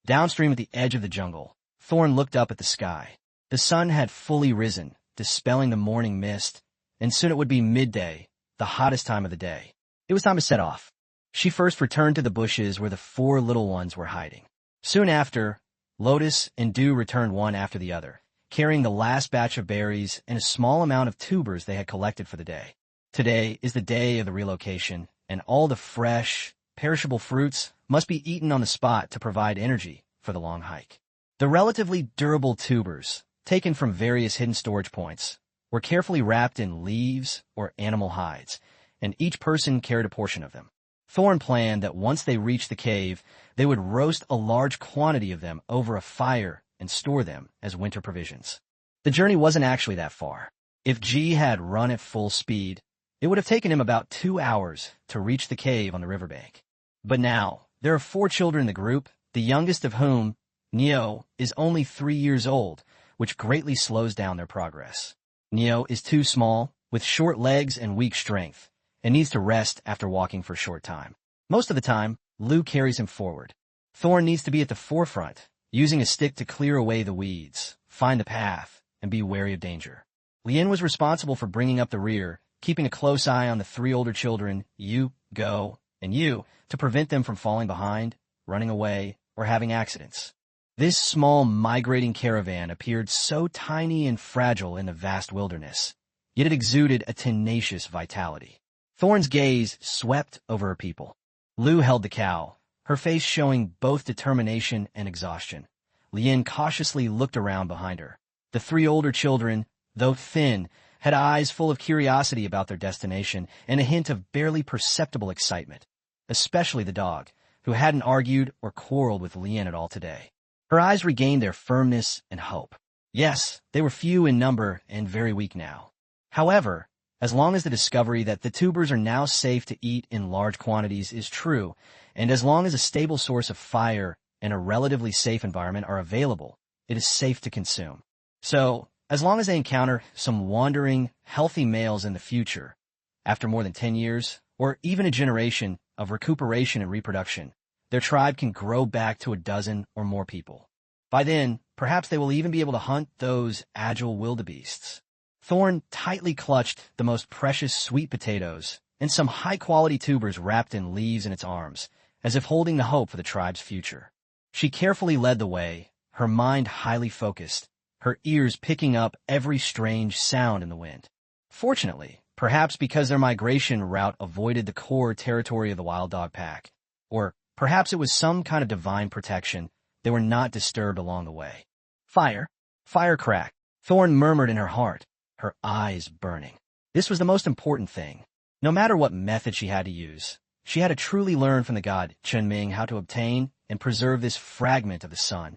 Downstream at the edge of the jungle, Thorn looked up at the sky. The sun had fully risen, dispelling the morning mist, and soon it would be midday, the hottest time of the day. It was time to set off. She first returned to the bushes where the 4 little ones were hiding. Soon after, Lotus and Dew returned one after the other, carrying the last batch of berries and a small amount of tubers they had collected for the day. Today is the day of the relocation, and all the fresh, perishable fruits must be eaten on the spot to provide energy for the long hike. The relatively durable tubers, taken from various hidden storage points, were carefully wrapped in leaves or animal hides, and each person carried a portion of them. Thorn planned that once they reached the cave, they would roast a large quantity of them over a fire and store them as winter provisions. The journey wasn't actually that far. If G had run at full speed, it would have taken him about 2 hours to reach the cave on the riverbank. But now, there are 4 children in the group, the youngest of whom, Neo, is only 3 years old, which greatly slows down their progress. Neo is too small, with short legs and weak strength, and needs to rest after walking for a short time. Most of the time, Lu carries him forward. Thorn needs to be at the forefront, using a stick to clear away the weeds, find the path, and be wary of danger. Lien was responsible for bringing up the rear, keeping a close eye on the 3 older children, Yu, Go, and Yu, to prevent them from falling behind, running away, or having accidents. This small migrating caravan appeared so tiny and fragile in the vast wilderness, yet it exuded a tenacious vitality. Thorn's gaze swept over her people. Lu held the cow, her face showing both determination and exhaustion. Lien cautiously looked around behind her. The 3 older children, though thin, had eyes full of curiosity about their destination and a hint of barely perceptible excitement, especially the dog, who hadn't argued or quarreled with Lien at all today. Her eyes regained their firmness and hope. Yes, they were few in number and very weak now. However, as long as the discovery that the tubers are now safe to eat in large quantities is true, and as long as a stable source of fire and a relatively safe environment are available, it is safe to consume. So, as long as they encounter some wandering, healthy males in the future, after more than 10 years, or even a generation of recuperation and reproduction, their tribe can grow back to a dozen or more people. By then, perhaps they will even be able to hunt those agile wildebeests. Thorn tightly clutched the most precious sweet potatoes and some high-quality tubers wrapped in leaves in its arms, as if holding the hope for the tribe's future. She carefully led the way, her mind highly focused, her ears picking up every strange sound in the wind. Fortunately, perhaps because their migration route avoided the core territory of the wild dog pack, or Perhaps it was some kind of divine protection. They were not disturbed along the way. Fire. Fire crack. Thorn murmured in her heart, her eyes burning. This was the most important thing. No matter what method she had to use, she had to truly learn from the god Shen Ming how to obtain and preserve this fragment of the sun.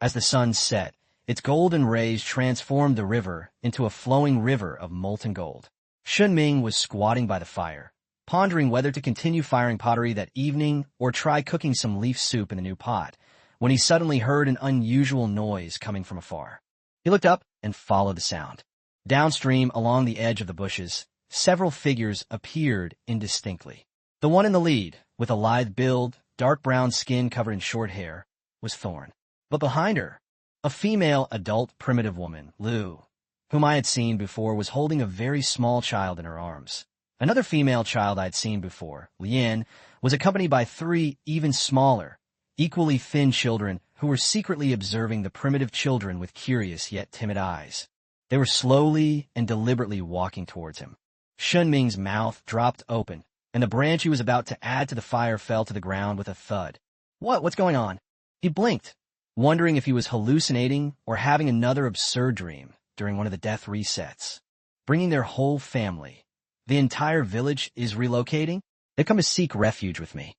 As the sun set, its golden rays transformed the river into a flowing river of molten gold. Shen Ming was squatting by the fire, pondering whether to continue firing pottery that evening or try cooking some leaf soup in the new pot, when he suddenly heard an unusual noise coming from afar. He looked up and followed the sound. Downstream, along the edge of the bushes, several figures appeared indistinctly. The one in the lead, with a lithe build, dark brown skin covered in short hair, was Thorn. But behind her, a female adult primitive woman, Lu, whom I had seen before, was holding a very small child in her arms. Another female child I had seen before, Lian, was accompanied by 3 even smaller, equally thin children who were secretly observing the primitive children with curious yet timid eyes. They were slowly and deliberately walking towards him. Shen Ming's mouth dropped open, and the branch he was about to add to the fire fell to the ground with a thud. What's going on? He blinked, wondering if he was hallucinating or having another absurd dream during one of the death resets. Bringing their whole family. The entire village is relocating? They've come to seek refuge with me.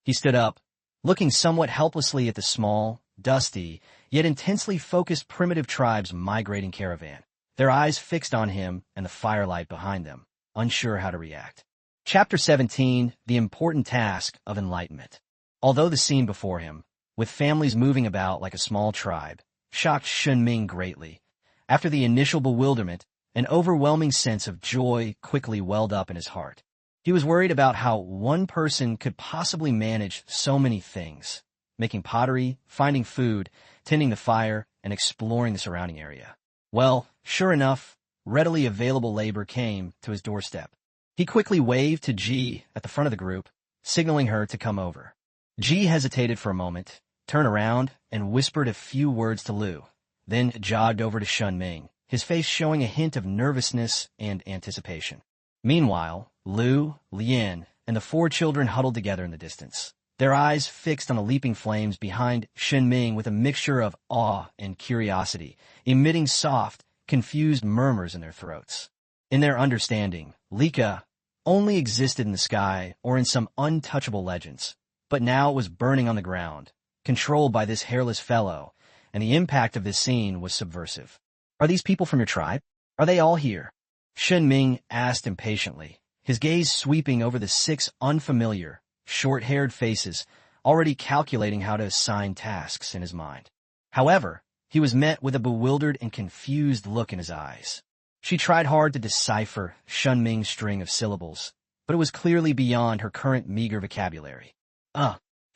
He stood up, looking somewhat helplessly at the small, dusty, yet intensely focused primitive tribe's migrating caravan, their eyes fixed on him and the firelight behind them, unsure how to react. Chapter 17, The Important Task of Enlightenment. Although the scene before him, with families moving about like a small tribe, shocked Shen Ming greatly, after the initial bewilderment, an overwhelming sense of joy quickly welled up in his heart. He was worried about how one person could possibly manage so many things, making pottery, finding food, tending the fire, and exploring the surrounding area. Well, sure enough, readily available labor came to his doorstep. He quickly waved to Ji at the front of the group, signaling her to come over. Ji hesitated for a moment, turned around, and whispered a few words to Lu, then jogged over to Shen Ming, his face showing a hint of nervousness and anticipation. Meanwhile, Lu, Lian, and the 4 children huddled together in the distance, their eyes fixed on the leaping flames behind Shen Ming with a mixture of awe and curiosity, emitting soft, confused murmurs in their throats. In their understanding, Lika only existed in the sky or in some untouchable legends, but now it was burning on the ground, controlled by this hairless fellow, and the impact of this scene was subversive. Are these people from your tribe? Are they all here? Shen Ming asked impatiently, his gaze sweeping over the 6 unfamiliar, short-haired faces, already calculating how to assign tasks in his mind. However, he was met with a bewildered and confused look in his eyes. She tried hard to decipher Shen Ming's string of syllables, but it was clearly beyond her current meager vocabulary.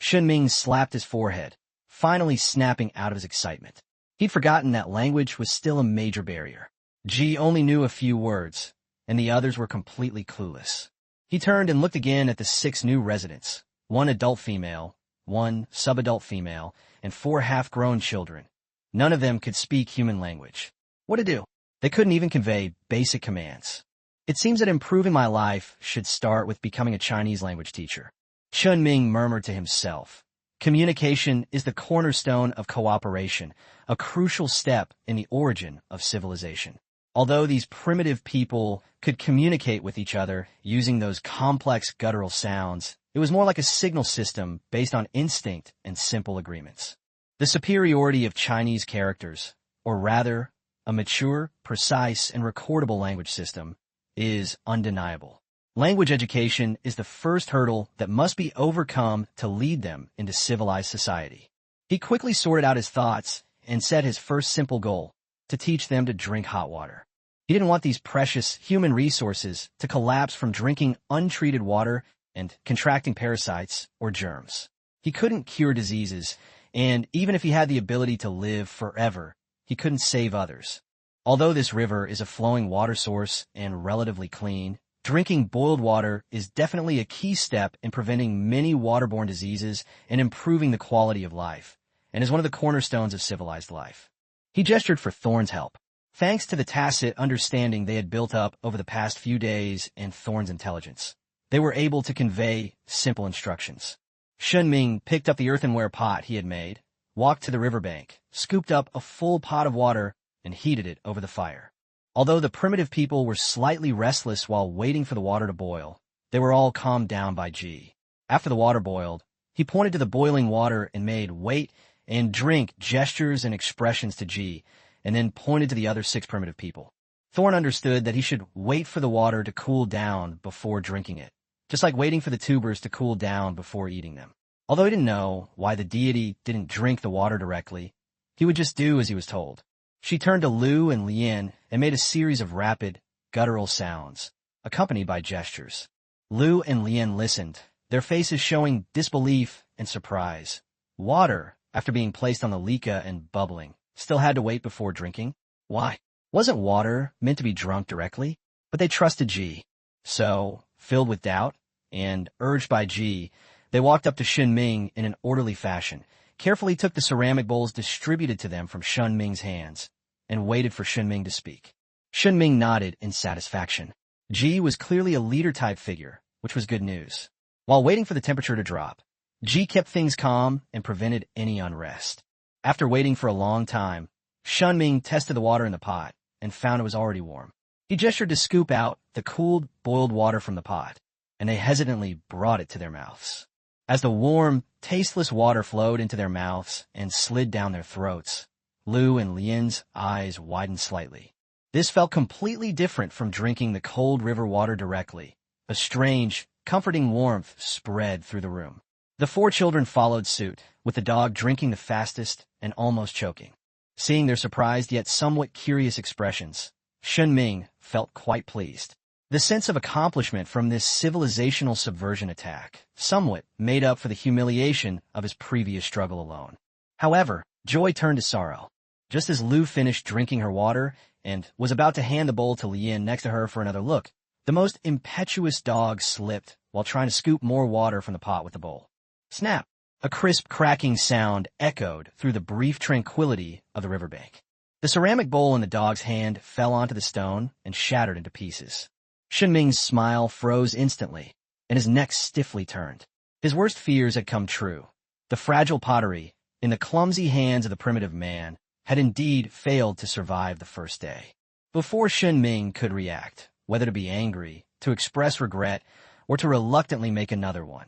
Shen Ming slapped his forehead, finally snapping out of his excitement. He'd forgotten that language was still a major barrier. Ji only knew a few words, and the others were completely clueless. He turned and looked again at the 6 new residents, 1 adult female, 1 subadult female, and 4 half-grown children. None of them could speak human language. What to do? They couldn't even convey basic commands. It seems that improving my life should start with becoming a Chinese language teacher. Shen Ming murmured to himself. Communication is the cornerstone of cooperation, a crucial step in the origin of civilization. Although these primitive people could communicate with each other using those complex guttural sounds, it was more like a signal system based on instinct and simple agreements. The superiority of Chinese characters, or rather, a mature, precise, and recordable language system, is undeniable. Language education is the first hurdle that must be overcome to lead them into civilized society. He quickly sorted out his thoughts and set his first simple goal, to teach them to drink hot water. He didn't want these precious human resources to collapse from drinking untreated water and contracting parasites or germs. He couldn't cure diseases, and even if he had the ability to live forever, he couldn't save others. Although this river is a flowing water source and relatively clean, drinking boiled water is definitely a key step in preventing many waterborne diseases and improving the quality of life, and is one of the cornerstones of civilized life. He gestured for Thorn's help. Thanks to the tacit understanding they had built up over the past few days and Thorn's intelligence, they were able to convey simple instructions. Shen Ming picked up the earthenware pot he had made, walked to the riverbank, scooped up a full pot of water, and heated it over the fire. Although the primitive people were slightly restless while waiting for the water to boil, they were all calmed down by Ji. After the water boiled, he pointed to the boiling water and made wait and drink gestures and expressions to Ji, and then pointed to the other 6 primitive people. Thorn understood that he should wait for the water to cool down before drinking it, just like waiting for the tubers to cool down before eating them. Although he didn't know why the deity didn't drink the water directly, he would just do as he was told. She turned to Lu and Lien and made a series of rapid, guttural sounds, accompanied by gestures. Lu and Lien listened, their faces showing disbelief and surprise. Water, after being placed on the lika and bubbling, still had to wait before drinking? Why? Wasn't water meant to be drunk directly? But they trusted Ji. So, filled with doubt, and urged by Ji, they walked up to Shen Ming in an orderly fashion, carefully took the ceramic bowls distributed to them from Shen Ming's hands, and waited for Shen Ming to speak. Shen Ming nodded in satisfaction. Ji was clearly a leader-type figure, which was good news. While waiting for the temperature to drop, Ji kept things calm and prevented any unrest. After waiting for a long time, Shen Ming tested the water in the pot and found it was already warm. He gestured to scoop out the cooled, boiled water from the pot, and they hesitantly brought it to their mouths. As the warm, tasteless water flowed into their mouths and slid down their throats, Lu and Lien's eyes widened slightly. This felt completely different from drinking the cold river water directly. A strange, comforting warmth spread through the room. The 4 children followed suit, with the dog drinking the fastest and almost choking. Seeing their surprised yet somewhat curious expressions, Shen Ming felt quite pleased. The sense of accomplishment from this civilizational subversion attack somewhat made up for the humiliation of his previous struggle alone. However, joy turned to sorrow. Just as Lu finished drinking her water and was about to hand the bowl to Lien next to her for another look, the most impetuous dog slipped while trying to scoop more water from the pot with the bowl. Snap! A crisp cracking sound echoed through the brief tranquility of the riverbank. The ceramic bowl in the dog's hand fell onto the stone and shattered into pieces. Shen Ming's smile froze instantly, and his neck stiffly turned. His worst fears had come true. The fragile pottery, in the clumsy hands of the primitive man, had indeed failed to survive the first day. Before Shen Ming could react, whether to be angry, to express regret, or to reluctantly make another one,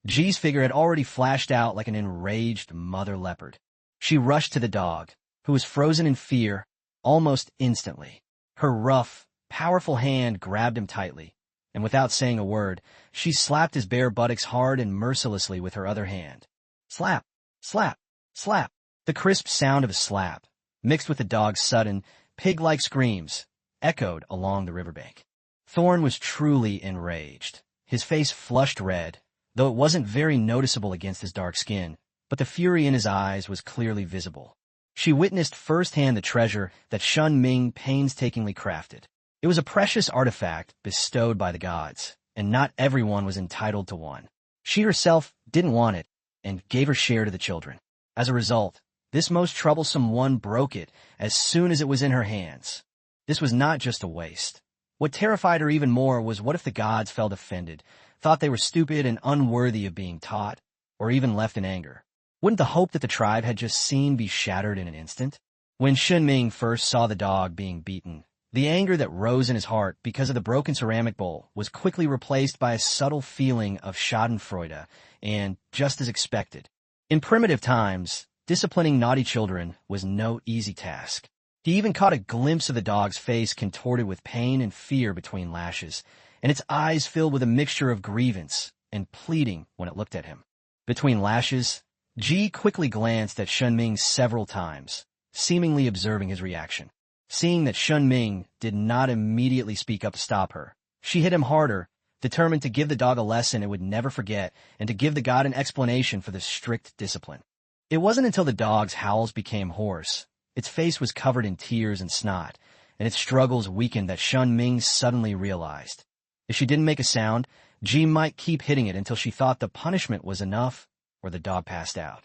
Ji's figure had already flashed out like an enraged mother leopard. She rushed to the dog, who was frozen in fear almost instantly. Her rough, powerful hand grabbed him tightly, and without saying a word, she slapped his bare buttocks hard and mercilessly with her other hand. Slap! Slap! Slap! The crisp sound of a slap, mixed with the dog's sudden, pig-like screams, echoed along the riverbank. Thorn was truly enraged. His face flushed red, though it wasn't very noticeable against his dark skin, but the fury in his eyes was clearly visible. She witnessed firsthand the treasure that Shen Ming painstakingly crafted. It was a precious artifact bestowed by the gods, and not everyone was entitled to one. She herself didn't want it, and gave her share to the children. As a result, this most troublesome one broke it as soon as it was in her hands. This was not just a waste. What terrified her even more was what if the gods felt offended, thought they were stupid and unworthy of being taught, or even left in anger. Wouldn't the hope that the tribe had just seen be shattered in an instant? When Shen Ming first saw the dog being beaten, the anger that rose in his heart because of the broken ceramic bowl was quickly replaced by a subtle feeling of schadenfreude, and, just as expected, in primitive times, disciplining naughty children was no easy task. He even caught a glimpse of the dog's face contorted with pain and fear between lashes, and its eyes filled with a mixture of grievance and pleading when it looked at him. Between lashes, Ji quickly glanced at Shen Ming several times, seemingly observing his reaction. Seeing that Shen Ming did not immediately speak up to stop her, she hit him harder, determined to give the dog a lesson it would never forget and to give the god an explanation for this strict discipline. It wasn't until the dog's howls became hoarse, its face was covered in tears and snot, and its struggles weakened that Shen Ming suddenly realized. If she didn't make a sound, Ji might keep hitting it until she thought the punishment was enough or the dog passed out.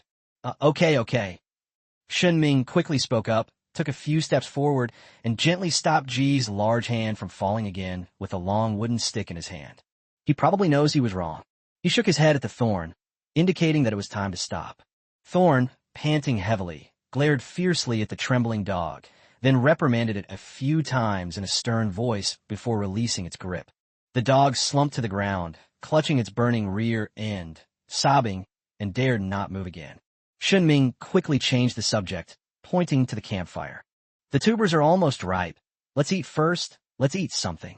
Okay. Shen Ming quickly spoke up, took a few steps forward, and gently stopped Ji's large hand from falling again with a long wooden stick in his hand. He probably knows he was wrong. He shook his head at the thorn, indicating that it was time to stop. Thorn, panting heavily, glared fiercely at the trembling dog, then reprimanded it a few times in a stern voice before releasing its grip. The dog slumped to the ground, clutching its burning rear end, sobbing, and dared not move again. Shen Ming quickly changed the subject, pointing to the campfire. The tubers are almost ripe. Let's eat first. Let's eat something.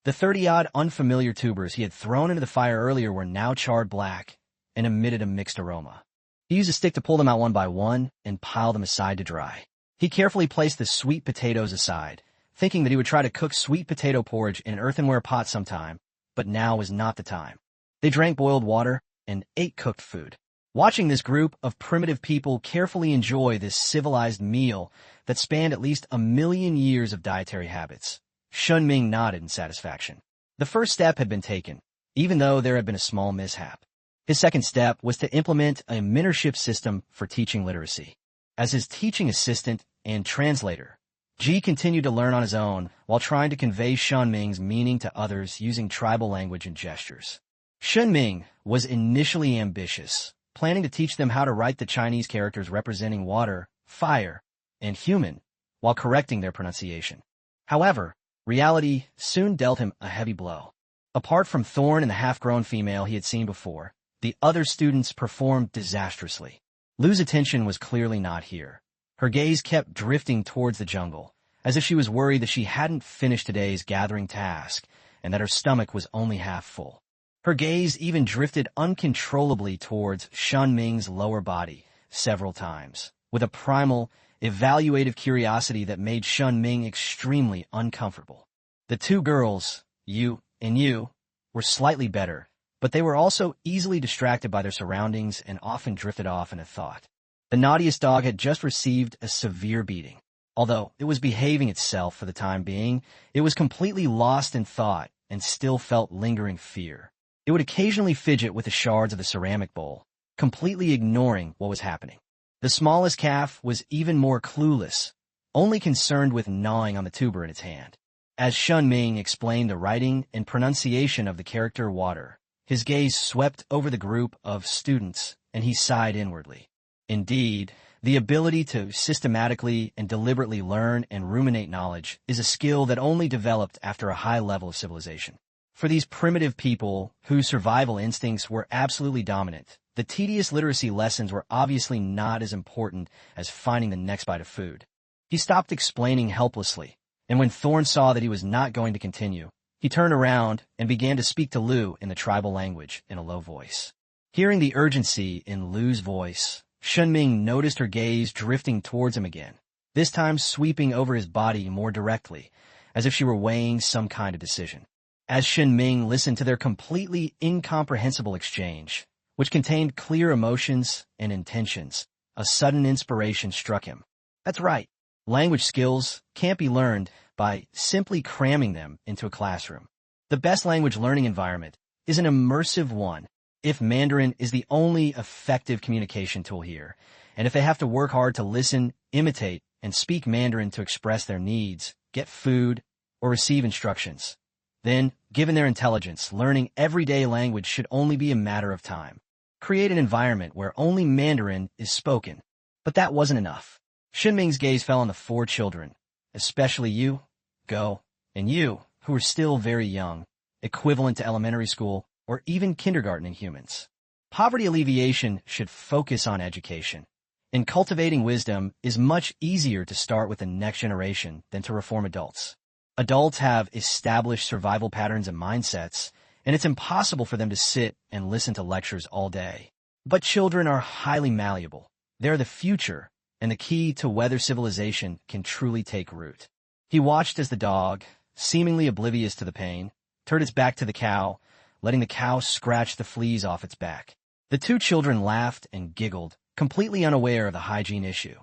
The 30-odd unfamiliar tubers he had thrown into the fire earlier were now charred black and emitted a mixed aroma. He used a stick to pull them out one by one and pile them aside to dry. He carefully placed the sweet potatoes aside, thinking that he would try to cook sweet potato porridge in an earthenware pot sometime, but now was not the time. They drank boiled water and ate cooked food. Watching this group of primitive people carefully enjoy this civilized meal that spanned at least 1,000,000 years of dietary habits, Shen Ming nodded in satisfaction. The first step had been taken, even though there had been a small mishap. His second step was to implement a mentorship system for teaching literacy. As his teaching assistant and translator, Ji continued to learn on his own while trying to convey Shen Ming's meaning to others using tribal language and gestures. Shen Ming was initially ambitious, planning to teach them how to write the Chinese characters representing water, fire, and human, while correcting their pronunciation. However, reality soon dealt him a heavy blow. Apart from Thorn and the half-grown female he had seen before, the other students performed disastrously. Lu's attention was clearly not here. Her gaze kept drifting towards the jungle, as if she was worried that she hadn't finished today's gathering task and that her stomach was only half full. Her gaze even drifted uncontrollably towards Shen Ming's lower body several times, with a primal, evaluative curiosity that made Shen Ming extremely uncomfortable. The two girls, Yu and Yu, were slightly better, but they were also easily distracted by their surroundings and often drifted off in a thought. The naughtiest dog had just received a severe beating. Although it was behaving itself for the time being, it was completely lost in thought and still felt lingering fear. It would occasionally fidget with the shards of the ceramic bowl, completely ignoring what was happening. The smallest calf was even more clueless, only concerned with gnawing on the tuber in its hand. As Shen Ming explained the writing and pronunciation of the character water, his gaze swept over the group of students, and he sighed inwardly. Indeed, the ability to systematically and deliberately learn and ruminate knowledge is a skill that only developed after a high level of civilization. For these primitive people, whose survival instincts were absolutely dominant, the tedious literacy lessons were obviously not as important as finding the next bite of food. He stopped explaining helplessly, and when Thorn saw that he was not going to continue, he turned around and began to speak to Lu in the tribal language in a low voice. Hearing the urgency in Lu's voice, Shen Ming noticed her gaze drifting towards him again, this time sweeping over his body more directly, as if she were weighing some kind of decision. As Shen Ming listened to their completely incomprehensible exchange, which contained clear emotions and intentions, a sudden inspiration struck him. That's right. Language skills can't be learned by simply cramming them into a classroom. The best language learning environment is an immersive one. If Mandarin is the only effective communication tool here, and if they have to work hard to listen, imitate, and speak Mandarin to express their needs, get food, or receive instructions, then, given their intelligence, learning everyday language should only be a matter of time. Create an environment where only Mandarin is spoken. But that wasn't enough. Shen Ming's gaze fell on the four children, especially Yu, Go, and Yu, who were still very young, equivalent to elementary school or even kindergarten in humans. Poverty alleviation should focus on education. In cultivating wisdom is much easier to start with the next generation than to reform adults. Adults have established survival patterns and mindsets, and it's impossible for them to sit and listen to lectures all day. But children are highly malleable. They're the future, and the key to whether civilization can truly take root. He watched as the dog, seemingly oblivious to the pain, turned its back to the cow, letting the cow scratch the fleas off its back. The two children laughed and giggled, completely unaware of the hygiene issue.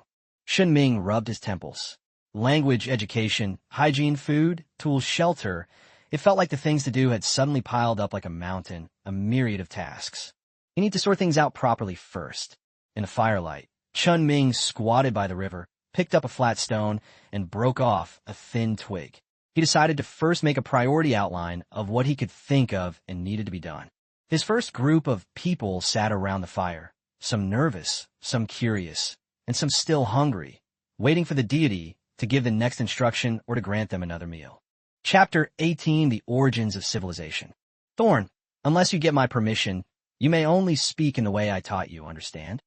Shen Ming rubbed his temples. Language, education, hygiene, food, tools, shelter. It felt like the things to do had suddenly piled up like a mountain, a myriad of tasks. You need to sort things out properly first. In the firelight, Shen Ming squatted by the river, picked up a flat stone, and broke off a thin twig. He decided to first make a priority outline of what he could think of and needed to be done. His first group of people sat around the fire, some nervous, some curious, and some still hungry, waiting for the deity to give the next instruction or to grant them another meal. Chapter 18, The Origins of Civilization. Thorn, unless you get my permission, you may only speak in the way I taught you, understand?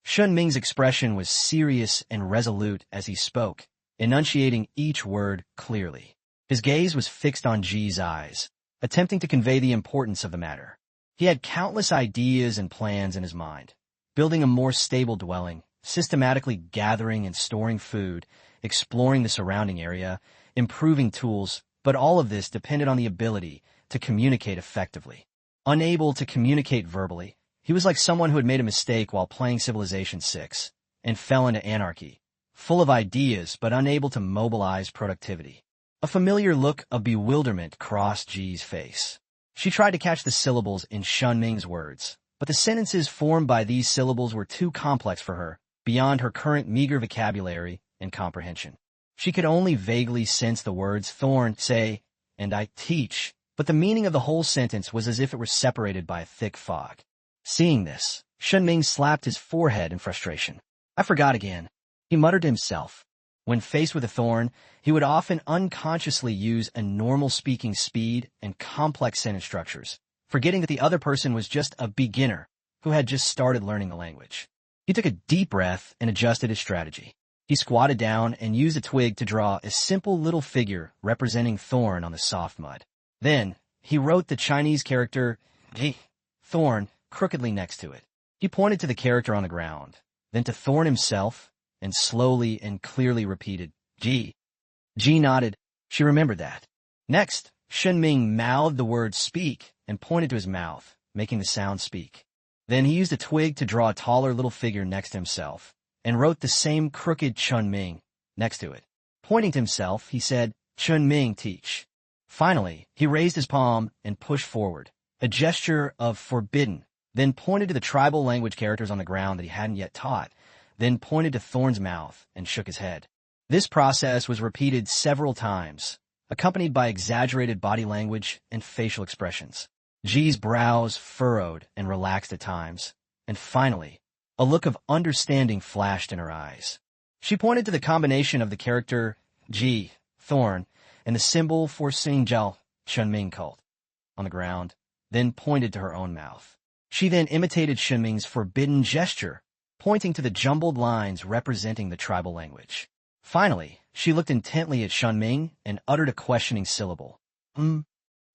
Shen Ming's expression was serious and resolute as he spoke, enunciating each word clearly. His gaze was fixed on Ji's eyes, attempting to convey the importance of the matter. He had countless ideas and plans in his mind, building a more stable dwelling, systematically gathering and storing food, exploring the surrounding area, improving tools, but all of this depended on the ability to communicate effectively. Unable to communicate verbally, he was like someone who had made a mistake while playing Civilization 6 and fell into anarchy, full of ideas but unable to mobilize productivity. A familiar look of bewilderment crossed Ji's face. She tried to catch the syllables in Shen Ming's words, but the sentences formed by these syllables were too complex for her, beyond her current meager vocabulary and comprehension. She could only vaguely sense the words thorn, say, and I teach, but the meaning of the whole sentence was as if it were separated by a thick fog. Seeing this, Shen Ming slapped his forehead in frustration. I forgot again, he muttered to himself. When faced with a thorn, he would often unconsciously use a normal speaking speed and complex sentence structures, forgetting that the other person was just a beginner who had just started learning the language. He took a deep breath and adjusted his strategy. He squatted down and used a twig to draw a simple little figure representing thorn on the soft mud. Then, he wrote the Chinese character Ji, thorn, crookedly next to it. He pointed to the character on the ground, then to Thorn himself, and slowly and clearly repeated, Ji. Ji nodded. She remembered that. Next, Shen Ming mouthed the word speak and pointed to his mouth, making the sound speak. Then he used a twig to draw a taller little figure next to himself, and wrote the same crooked Shen Ming next to it. Pointing to himself, he said, Shen Ming teach. Finally, he raised his palm and pushed forward, a gesture of forbidden, then pointed to the tribal language characters on the ground that he hadn't yet taught, then pointed to Thorn's mouth and shook his head. This process was repeated several times, accompanied by exaggerated body language and facial expressions. Ji's brows furrowed and relaxed at times, and finally, a look of understanding flashed in her eyes. She pointed to the combination of the character Ji, Thorn, and the symbol for Xingjiao, Shen Ming cult, on the ground, then pointed to her own mouth. She then imitated Shen Ming's forbidden gesture, pointing to the jumbled lines representing the tribal language. Finally, she looked intently at Shen Ming and uttered a questioning syllable.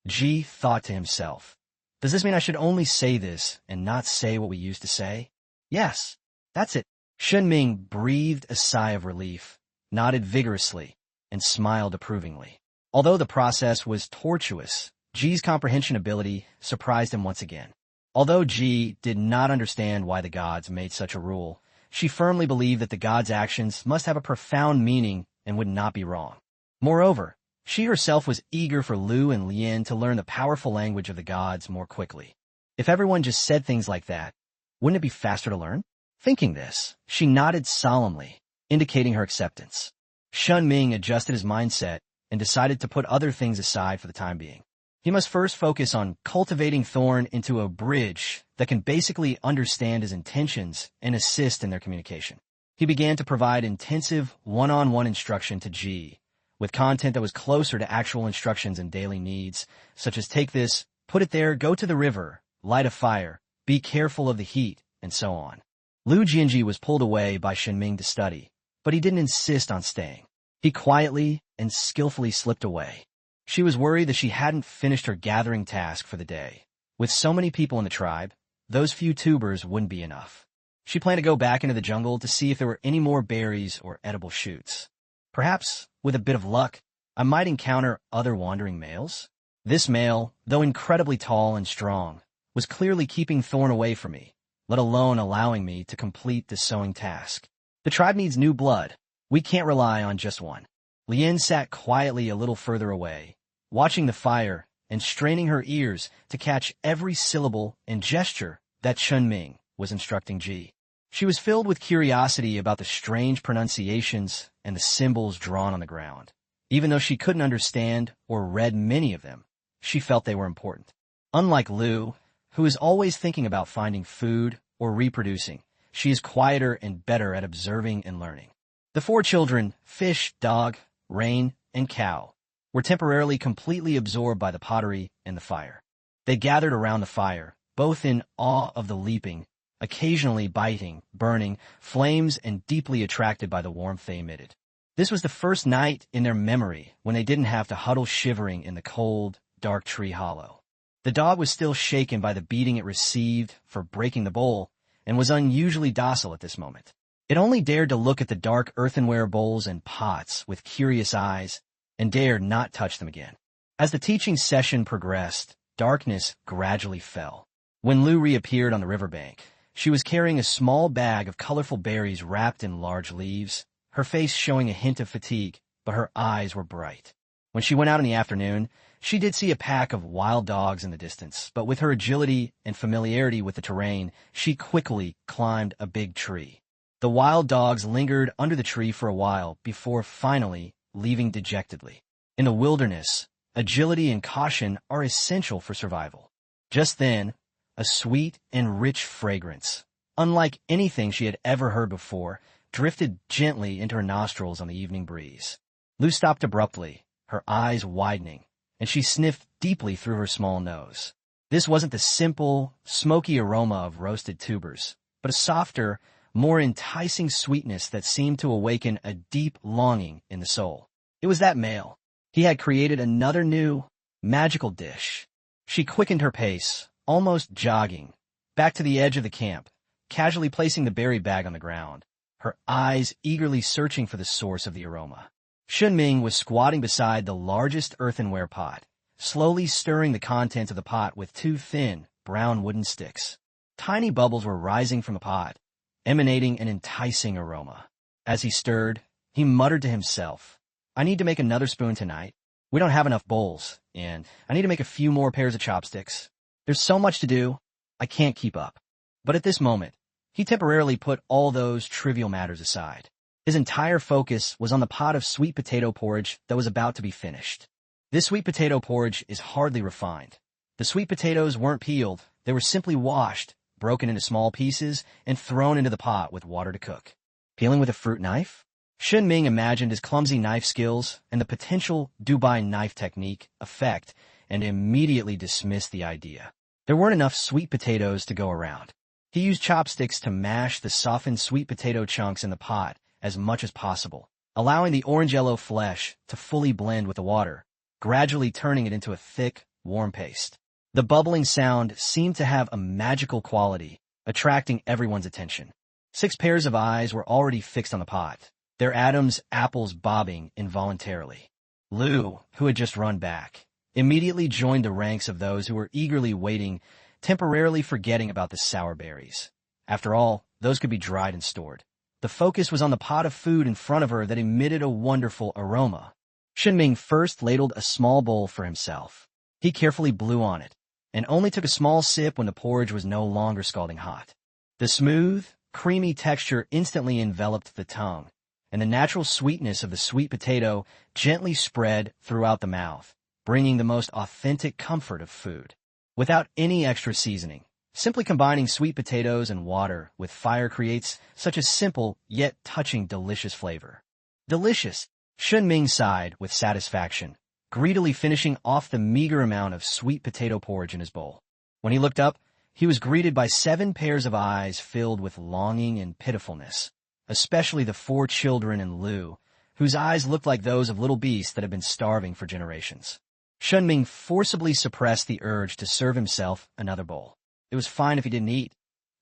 Ji thought to himself, does this mean I should only say this and not say what we used to say? Yes, that's it. Shen Ming breathed a sigh of relief, nodded vigorously, and smiled approvingly. Although the process was tortuous, Ji's comprehension ability surprised him once again. Although Ji did not understand why the gods made such a rule, she firmly believed that the gods' actions must have a profound meaning and would not be wrong. Moreover, she herself was eager for Lu and Lian to learn the powerful language of the gods more quickly. If everyone just said things like that, wouldn't it be faster to learn? Thinking this, she nodded solemnly, indicating her acceptance. Shen Ming adjusted his mindset and decided to put other things aside for the time being. He must first focus on cultivating Thorn into a bridge that can basically understand his intentions and assist in their communication. He began to provide intensive one-on-one instruction to Ji, with content that was closer to actual instructions and daily needs, such as take this, put it there, go to the river, light a fire, be careful of the heat, and so on. Lu Jianji was pulled away by Shen Ming to study, but he didn't insist on staying. He quietly and skillfully slipped away. She was worried that she hadn't finished her gathering task for the day. With so many people in the tribe, those few tubers wouldn't be enough. She planned to go back into the jungle to see if there were any more berries or edible shoots. Perhaps, with a bit of luck, I might encounter other wandering males. This male, though incredibly tall and strong, was clearly keeping Thorn away from me, let alone allowing me to complete the sowing task. The tribe needs new blood. We can't rely on just one. Lian sat quietly a little further away, watching the fire and straining her ears to catch every syllable and gesture that Shen Ming was instructing Ji. She was filled with curiosity about the strange pronunciations and the symbols drawn on the ground. Even though she couldn't understand or read many of them, she felt they were important. Unlike Lu, who is always thinking about finding food or reproducing. She is quieter and better at observing and learning. The four children, fish, dog, rain, and cow, were temporarily completely absorbed by the pottery and the fire. They gathered around the fire, both in awe of the leaping, occasionally biting, burning, flames and deeply attracted by the warmth they emitted. This was the first night in their memory when they didn't have to huddle shivering in the cold, dark tree hollow. The dog was still shaken by the beating it received for breaking the bowl and was unusually docile at this moment. It only dared to look at the dark earthenware bowls and pots with curious eyes and dared not touch them again. As the teaching session progressed, darkness gradually fell. When Lu reappeared on the riverbank, she was carrying a small bag of colorful berries wrapped in large leaves, her face showing a hint of fatigue, but her eyes were bright. When she went out in the afternoon, she did see a pack of wild dogs in the distance, but with her agility and familiarity with the terrain, she quickly climbed a big tree. The wild dogs lingered under the tree for a while before finally leaving dejectedly. In the wilderness, agility and caution are essential for survival. Just then, a sweet and rich fragrance, unlike anything she had ever heard before, drifted gently into her nostrils on the evening breeze. Lu stopped abruptly, her eyes widening, and she sniffed deeply through her small nose. This wasn't the simple, smoky aroma of roasted tubers, but a softer, more enticing sweetness that seemed to awaken a deep longing in the soul. It was that male. He had created another new, magical dish. She quickened her pace, almost jogging, back to the edge of the camp, casually placing the berry bag on the ground, her eyes eagerly searching for the source of the aroma. Shen Ming was squatting beside the largest earthenware pot, slowly stirring the contents of the pot with two thin, brown wooden sticks. Tiny bubbles were rising from the pot, emanating an enticing aroma. As he stirred, he muttered to himself, "I need to make another spoon tonight. We don't have enough bowls, and I need to make a few more pairs of chopsticks. There's so much to do, I can't keep up." But at this moment, he temporarily put all those trivial matters aside. His entire focus was on the pot of sweet potato porridge that was about to be finished. This sweet potato porridge is hardly refined. The sweet potatoes weren't peeled, they were simply washed, broken into small pieces, and thrown into the pot with water to cook. Peeling with a fruit knife? Shen Ming imagined his clumsy knife skills and the potential Dubai knife technique effect and immediately dismissed the idea. There weren't enough sweet potatoes to go around. He used chopsticks to mash the softened sweet potato chunks in the pot as much as possible, allowing the orange-yellow flesh to fully blend with the water, gradually turning it into a thick, warm paste. The bubbling sound seemed to have a magical quality, attracting everyone's attention. 6 pairs of eyes were already fixed on the pot, their Adam's apples bobbing involuntarily. Lu, who had just run back, immediately joined the ranks of those who were eagerly waiting, temporarily forgetting about the sour berries. After all, those could be dried and stored. The focus was on the pot of food in front of her that emitted a wonderful aroma. Shen Ming first ladled a small bowl for himself. He carefully blew on it, and only took a small sip when the porridge was no longer scalding hot. The smooth, creamy texture instantly enveloped the tongue, and the natural sweetness of the sweet potato gently spread throughout the mouth, bringing the most authentic comfort of food. Without any extra seasoning, simply combining sweet potatoes and water with fire creates such a simple yet touching delicious flavor. Delicious! Shen Ming sighed with satisfaction, greedily finishing off the meager amount of sweet potato porridge in his bowl. When he looked up, he was greeted by 7 pairs of eyes filled with longing and pitifulness, especially the 4 children and Lu, whose eyes looked like those of little beasts that had been starving for generations. Shen Ming forcibly suppressed the urge to serve himself another bowl. It was fine if he didn't eat.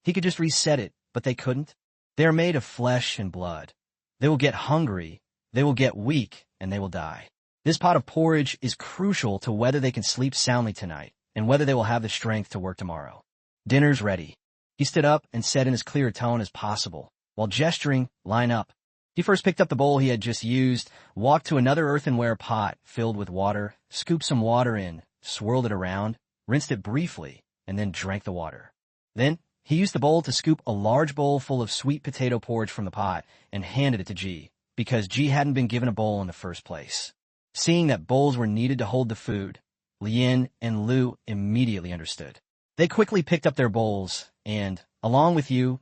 He could just reset it, but they couldn't. They are made of flesh and blood. They will get hungry, they will get weak, and they will die. This pot of porridge is crucial to whether they can sleep soundly tonight and whether they will have the strength to work tomorrow. Dinner's ready. He stood up and said in as clear a tone as possible, while gesturing, "Line up." He first picked up the bowl he had just used, walked to another earthenware pot filled with water, scooped some water in, swirled it around, rinsed it briefly, and then drank the water. Then, he used the bowl to scoop a large bowl full of sweet potato porridge from the pot and handed it to Ji, because Ji hadn't been given a bowl in the first place. Seeing that bowls were needed to hold the food, Lien and Lu immediately understood. They quickly picked up their bowls and, along with you,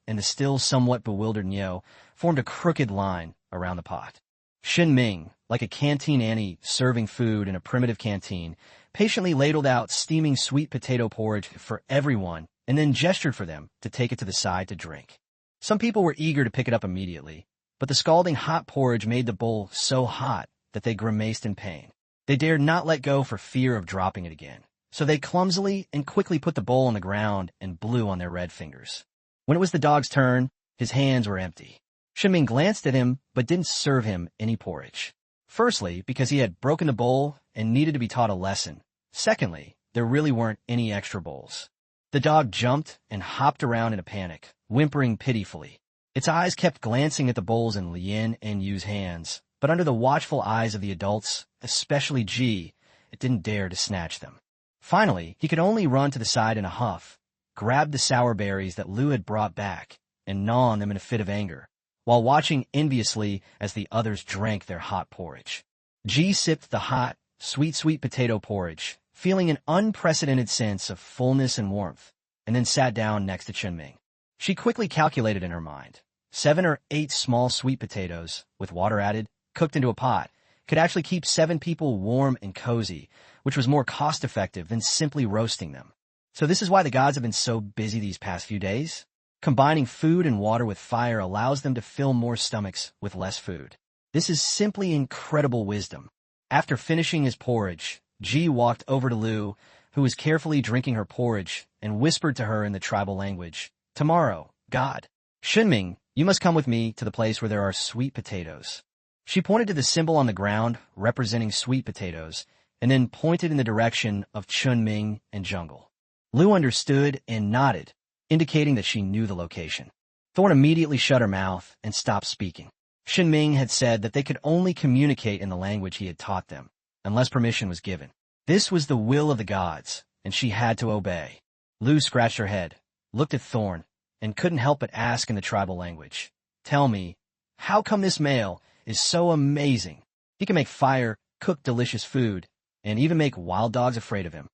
and the still somewhat bewildered Nyo, formed a crooked line around the pot. Shen Ming, like a canteen Annie serving food in a primitive canteen, patiently ladled out steaming sweet potato porridge for everyone and then gestured for them to take it to the side to drink. Some people were eager to pick it up immediately, but the scalding hot porridge made the bowl so hot that they grimaced in pain. They dared not let go for fear of dropping it again, so they clumsily and quickly put the bowl on the ground and blew on their red fingers. When it was the dog's turn, his hands were empty. Shen Ming glanced at him, but didn't serve him any porridge. Firstly, because he had broken the bowl and needed to be taught a lesson. Secondly, there really weren't any extra bowls. The dog jumped and hopped around in a panic, whimpering pitifully. Its eyes kept glancing at the bowls in Lien and Yu's hands, but under the watchful eyes of the adults, especially Ji, it didn't dare to snatch them. Finally, he could only run to the side in a huff, grab the sour berries that Lu had brought back, and gnaw on them in a fit of anger, while watching enviously as the others drank their hot porridge. Ji sipped the hot, sweet potato porridge, feeling an unprecedented sense of fullness and warmth, and then sat down next to Shen Ming. She quickly calculated in her mind. 7 or 8 small sweet potatoes, with water added, cooked into a pot, could actually keep 7 people warm and cozy, which was more cost-effective than simply roasting them. So this is why the gods have been so busy these past few days? Combining food and water with fire allows them to fill more stomachs with less food. This is simply incredible wisdom. After finishing his porridge, Ji walked over to Lu, who was carefully drinking her porridge, and whispered to her in the tribal language, "Tomorrow, God. Shen Ming, you must come with me to the place where there are sweet potatoes." She pointed to the symbol on the ground representing sweet potatoes, and then pointed in the direction of Chun Ming and jungle. Lu understood and nodded, indicating that she knew the location. Thorn immediately shut her mouth and stopped speaking. Shen Ming had said that they could only communicate in the language he had taught them, unless permission was given. This was the will of the gods, and she had to obey. Lu scratched her head, looked at Thorn, and couldn't help but ask in the tribal language, "Tell me, how come this male is so amazing? He can make fire, cook delicious food, and even make wild dogs afraid of him."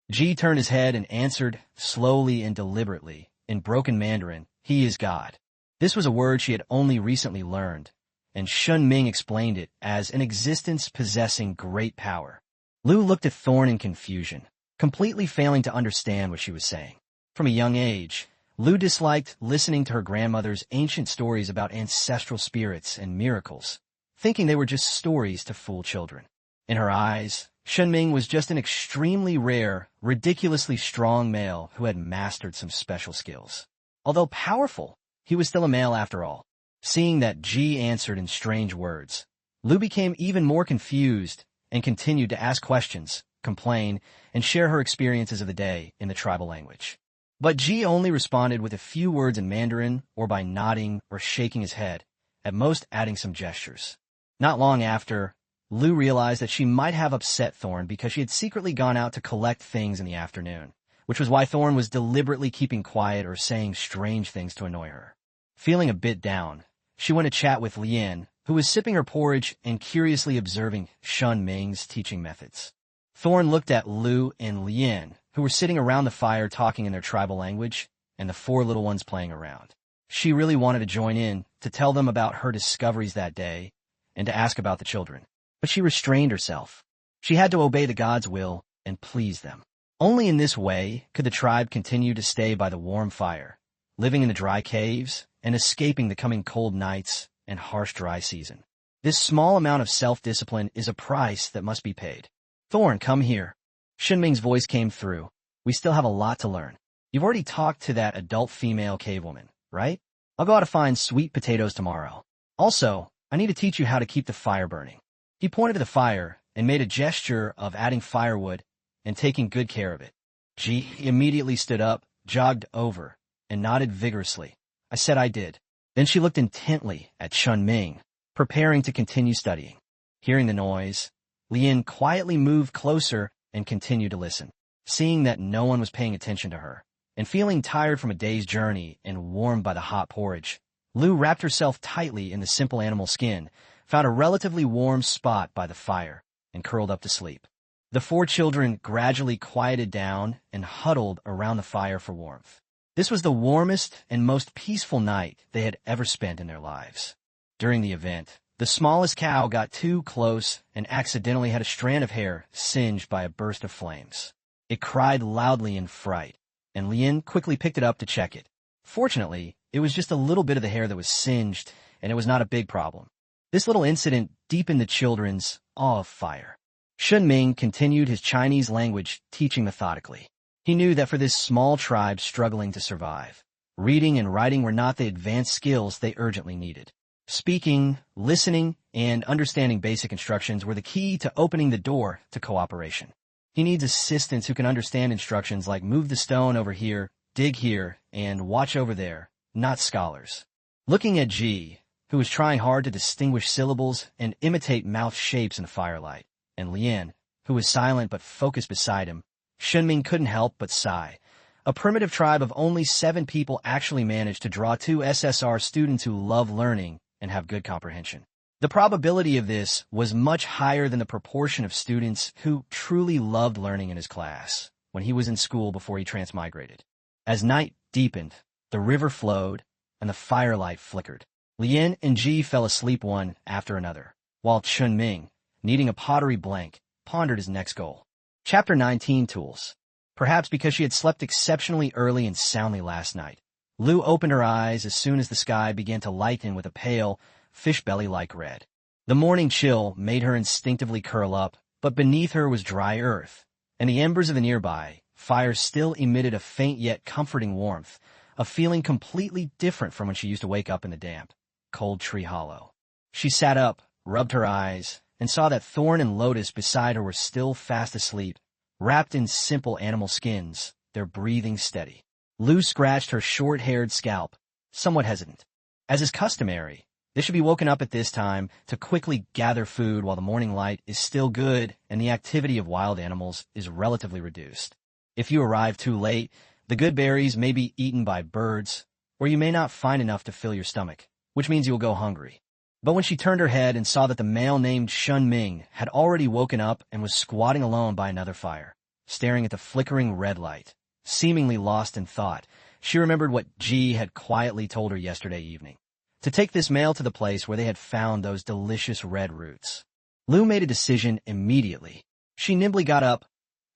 Ji turned his head and answered, slowly and deliberately, in broken Mandarin, "He is God." This was a word she had only recently learned, and Shen Ming explained it as an existence possessing great power. Lu looked at Thorn in confusion, completely failing to understand what she was saying. From a young age, Lu disliked listening to her grandmother's ancient stories about ancestral spirits and miracles, thinking they were just stories to fool children. In her eyes, Shen Ming was just an extremely rare, ridiculously strong male who had mastered some special skills. Although powerful, he was still a male after all. Seeing that Ji answered in strange words, Lu became even more confused and continued to ask questions, complain, and share her experiences of the day in the tribal language. But Ji only responded with a few words in Mandarin or by nodding or shaking his head, at most adding some gestures. Not long after, Lu realized that she might have upset Thorn because she had secretly gone out to collect things in the afternoon, which was why Thorn was deliberately keeping quiet or saying strange things to annoy her. Feeling a bit down, she went to chat with Lien, who was sipping her porridge and curiously observing Shen Ming's teaching methods. Thorn looked at Lu and Lien, who were sitting around the fire talking in their tribal language, and the 4 little ones playing around. She really wanted to join in, to tell them about her discoveries that day, and to ask about the children. But she restrained herself. She had to obey the gods' will and please them. Only in this way could the tribe continue to stay by the warm fire, living in the dry caves and escaping the coming cold nights and harsh dry season. This small amount of self-discipline is a price that must be paid. "Thorn, come here." Shen Ming's voice came through. "We still have a lot to learn. You've already talked to that adult female cavewoman, right? I'll go out to find sweet potatoes tomorrow. Also, I need to teach you how to keep the fire burning." He pointed to the fire and made a gesture of adding firewood and taking good care of it. Ji immediately stood up, jogged over, and nodded vigorously. "I said I did." Then she looked intently at Chun Ming, preparing to continue studying. Hearing the noise, Lien quietly moved closer and continued to listen. Seeing that no one was paying attention to her, and feeling tired from a day's journey and warmed by the hot porridge, Lu wrapped herself tightly in the simple animal skin, found a relatively warm spot by the fire, and curled up to sleep. The four children gradually quieted down and huddled around the fire for warmth. This was the warmest and most peaceful night they had ever spent in their lives. During the event, the smallest cow got too close and accidentally had a strand of hair singed by a burst of flames. It cried loudly in fright, and Lien quickly picked it up to check it. Fortunately, it was just a little bit of the hair that was singed, and it was not a big problem. This little incident deepened the children's awe of fire. Shen Ming continued his Chinese language teaching methodically. He knew that for this small tribe struggling to survive, reading and writing were not the advanced skills they urgently needed. Speaking, listening, and understanding basic instructions were the key to opening the door to cooperation. He needs assistants who can understand instructions like move the stone over here, dig here, and watch over there, not scholars. Looking at Ji, who was trying hard to distinguish syllables and imitate mouth shapes in the firelight, and Lien, who was silent but focused beside him, Shen Ming couldn't help but sigh. A primitive tribe of only 7 people actually managed to draw 2 SSR students who love learning and have good comprehension. The probability of this was much higher than the proportion of students who truly loved learning in his class when he was in school before he transmigrated. As night deepened, the river flowed, and the firelight flickered. Lien and Ji fell asleep one after another, while Shen Ming, needing a pottery blank, pondered his next goal. Chapter 19 Tools. Perhaps because she had slept exceptionally early and soundly last night, Lu opened her eyes as soon as the sky began to lighten with a pale, fish belly-like red. The morning chill made her instinctively curl up, but beneath her was dry earth, and the embers of the nearby fire still emitted a faint yet comforting warmth, a feeling completely different from when she used to wake up in the damp, cold tree hollow. She sat up, rubbed her eyes, and saw that Thorn and Lotus beside her were still fast asleep, wrapped in simple animal skins, their breathing steady. Lu scratched her short-haired scalp, somewhat hesitant. As is customary, they should be woken up at this time to quickly gather food while the morning light is still good and the activity of wild animals is relatively reduced. If you arrive too late, the good berries may be eaten by birds, or you may not find enough to fill your stomach, which means you will go hungry. But when she turned her head and saw that the male named Shen Ming had already woken up and was squatting alone by another fire, staring at the flickering red light, seemingly lost in thought, she remembered what Ji had quietly told her yesterday evening. To take this male to the place where they had found those delicious red roots. Lu made a decision immediately. She nimbly got up,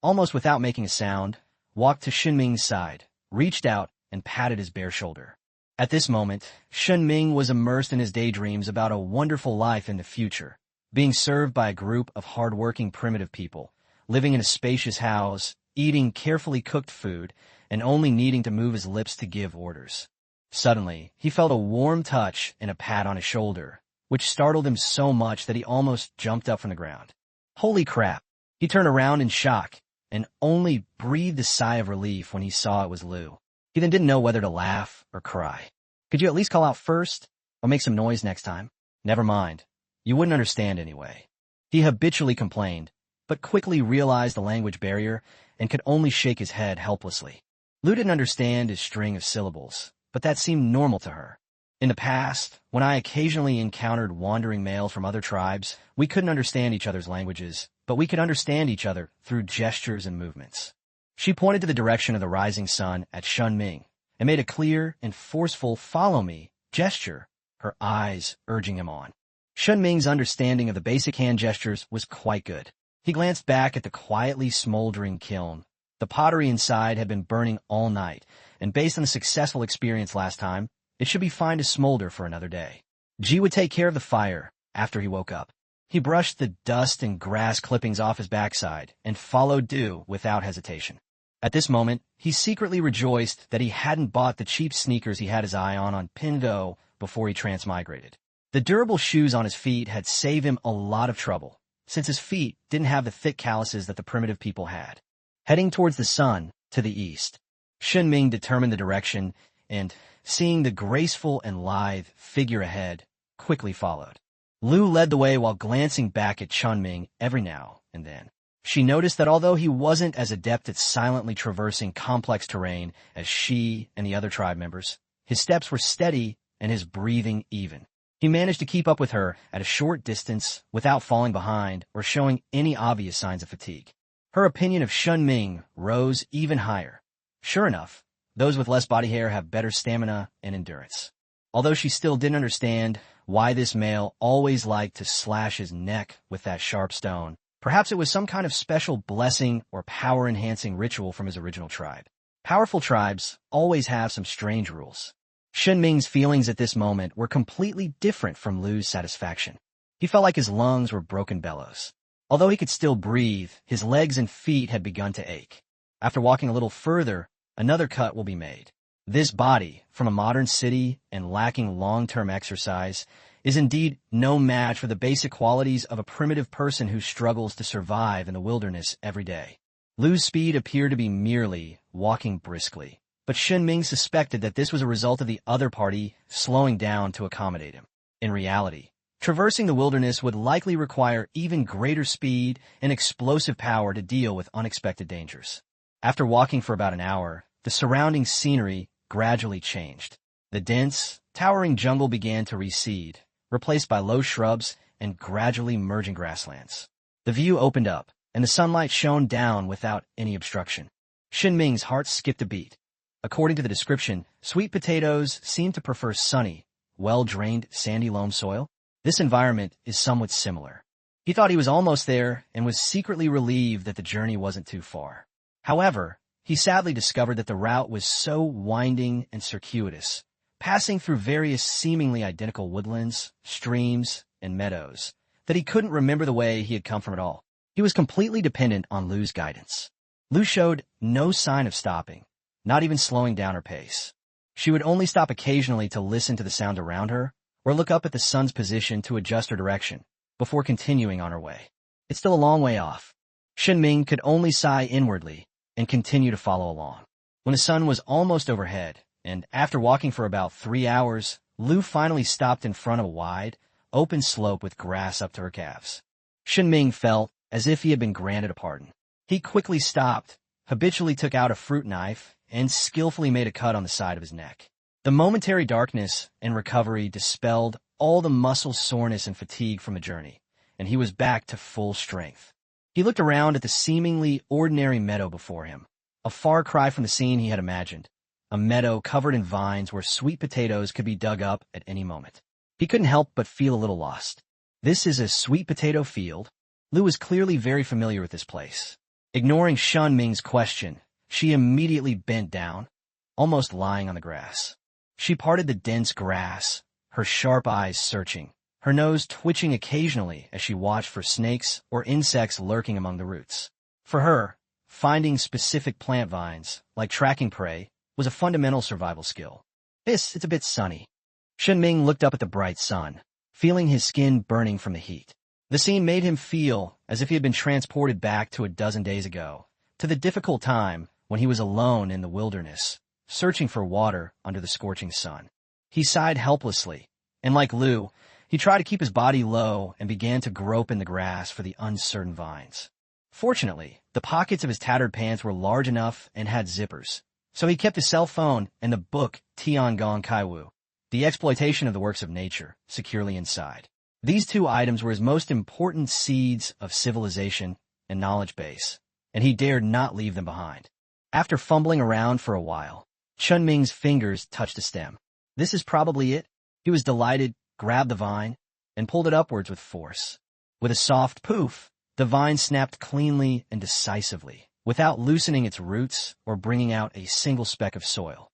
almost without making a sound, walked to Shen Ming's side, reached out, and patted his bare shoulder. At this moment, Shen Ming was immersed in his daydreams about a wonderful life in the future, being served by a group of hard-working primitive people, living in a spacious house, eating carefully cooked food, and only needing to move his lips to give orders. Suddenly, he felt a warm touch and a pat on his shoulder, which startled him so much that he almost jumped up from the ground. Holy crap! He turned around in shock, and only breathed a sigh of relief when he saw it was Lu. He then didn't know whether to laugh or cry. Could you at least call out first, or make some noise next time? Never mind. You wouldn't understand anyway. He habitually complained, but quickly realized the language barrier and could only shake his head helplessly. Lu didn't understand his string of syllables, but that seemed normal to her. In the past, when I occasionally encountered wandering males from other tribes, we couldn't understand each other's languages, but we could understand each other through gestures and movements. She pointed to the direction of the rising sun at Shen Ming and made a clear and forceful "follow me" gesture, her eyes urging him on. Shen Ming's understanding of the basic hand gestures was quite good. He glanced back at the quietly smoldering kiln. The pottery inside had been burning all night, and based on the successful experience last time, it should be fine to smolder for another day. Ji would take care of the fire after he woke up. He brushed the dust and grass clippings off his backside and followed Du without hesitation. At this moment, he secretly rejoiced that he hadn't bought the cheap sneakers he had his eye on Pindo before he transmigrated. The durable shoes on his feet had saved him a lot of trouble, since his feet didn't have the thick calluses that the primitive people had. Heading towards the sun, to the east, Shen Ming determined the direction and, seeing the graceful and lithe figure ahead, quickly followed. Lu led the way while glancing back at Shen Ming every now and then. She noticed that although he wasn't as adept at silently traversing complex terrain as she and the other tribe members, his steps were steady and his breathing even. He managed to keep up with her at a short distance without falling behind or showing any obvious signs of fatigue. Her opinion of Shen Ming rose even higher. Sure enough, those with less body hair have better stamina and endurance. Although she still didn't understand why this male always liked to slash his neck with that sharp stone, perhaps it was some kind of special blessing or power-enhancing ritual from his original tribe. Powerful tribes always have some strange rules. Shen Ming's feelings at this moment were completely different from Lu's satisfaction. He felt like his lungs were broken bellows. Although he could still breathe, his legs and feet had begun to ache. After walking a little further, another cut will be made. This body, from a modern city and lacking long-term exercise, is indeed no match for the basic qualities of a primitive person who struggles to survive in the wilderness every day. Lu's speed appeared to be merely walking briskly, but Shen Ming suspected that this was a result of the other party slowing down to accommodate him. In reality, traversing the wilderness would likely require even greater speed and explosive power to deal with unexpected dangers. After walking for about an hour, the surrounding scenery gradually changed. The dense, towering jungle began to recede, replaced by low shrubs and gradually merging grasslands. The view opened up, and the sunlight shone down without any obstruction. Shen Ming's heart skipped a beat. According to the description, sweet potatoes seem to prefer sunny, well-drained, sandy loam soil. This environment is somewhat similar. He thought he was almost there and was secretly relieved that the journey wasn't too far. However, he sadly discovered that the route was so winding and circuitous, passing through various seemingly identical woodlands, streams, and meadows, that he couldn't remember the way he had come from at all. He was completely dependent on Lu's guidance. Lu showed no sign of stopping, not even slowing down her pace. She would only stop occasionally to listen to the sound around her, or look up at the sun's position to adjust her direction, before continuing on her way. It's still a long way off. Shen Ming could only sigh inwardly and continue to follow along. When the sun was almost overhead, and after walking for about 3 hours, Lu finally stopped in front of a wide, open slope with grass up to her calves. Shen Ming felt as if he had been granted a pardon. He quickly stopped, habitually took out a fruit knife, and skillfully made a cut on the side of his neck. The momentary darkness and recovery dispelled all the muscle soreness and fatigue from the journey, and he was back to full strength. He looked around at the seemingly ordinary meadow before him, a far cry from the scene he had imagined, a meadow covered in vines where sweet potatoes could be dug up at any moment. He couldn't help but feel a little lost. This is a sweet potato field. Lu was clearly very familiar with this place. Ignoring Shen Ming's question, she immediately bent down, almost lying on the grass. She parted the dense grass, her sharp eyes searching, her nose twitching occasionally as she watched for snakes or insects lurking among the roots. For her, finding specific plant vines, like tracking prey, was a fundamental survival skill. It's a bit sunny. Shen Ming looked up at the bright sun, feeling his skin burning from the heat. The scene made him feel as if he had been transported back to a dozen days ago, to the difficult time when he was alone in the wilderness, searching for water under the scorching sun. He sighed helplessly, and like Lu, he tried to keep his body low and began to grope in the grass for the uncertain vines. Fortunately, the pockets of his tattered pants were large enough and had zippers, so he kept his cell phone and the book Tiangong Kaiwu, The Exploitation of the Works of Nature, securely inside. These two items were his most important seeds of civilization and knowledge base, and he dared not leave them behind. After fumbling around for a while, Shen Ming's fingers touched a stem. This is probably it. He was delighted, grabbed the vine, and pulled it upwards with force. With a soft poof, the vine snapped cleanly and decisively, without loosening its roots or bringing out a single speck of soil.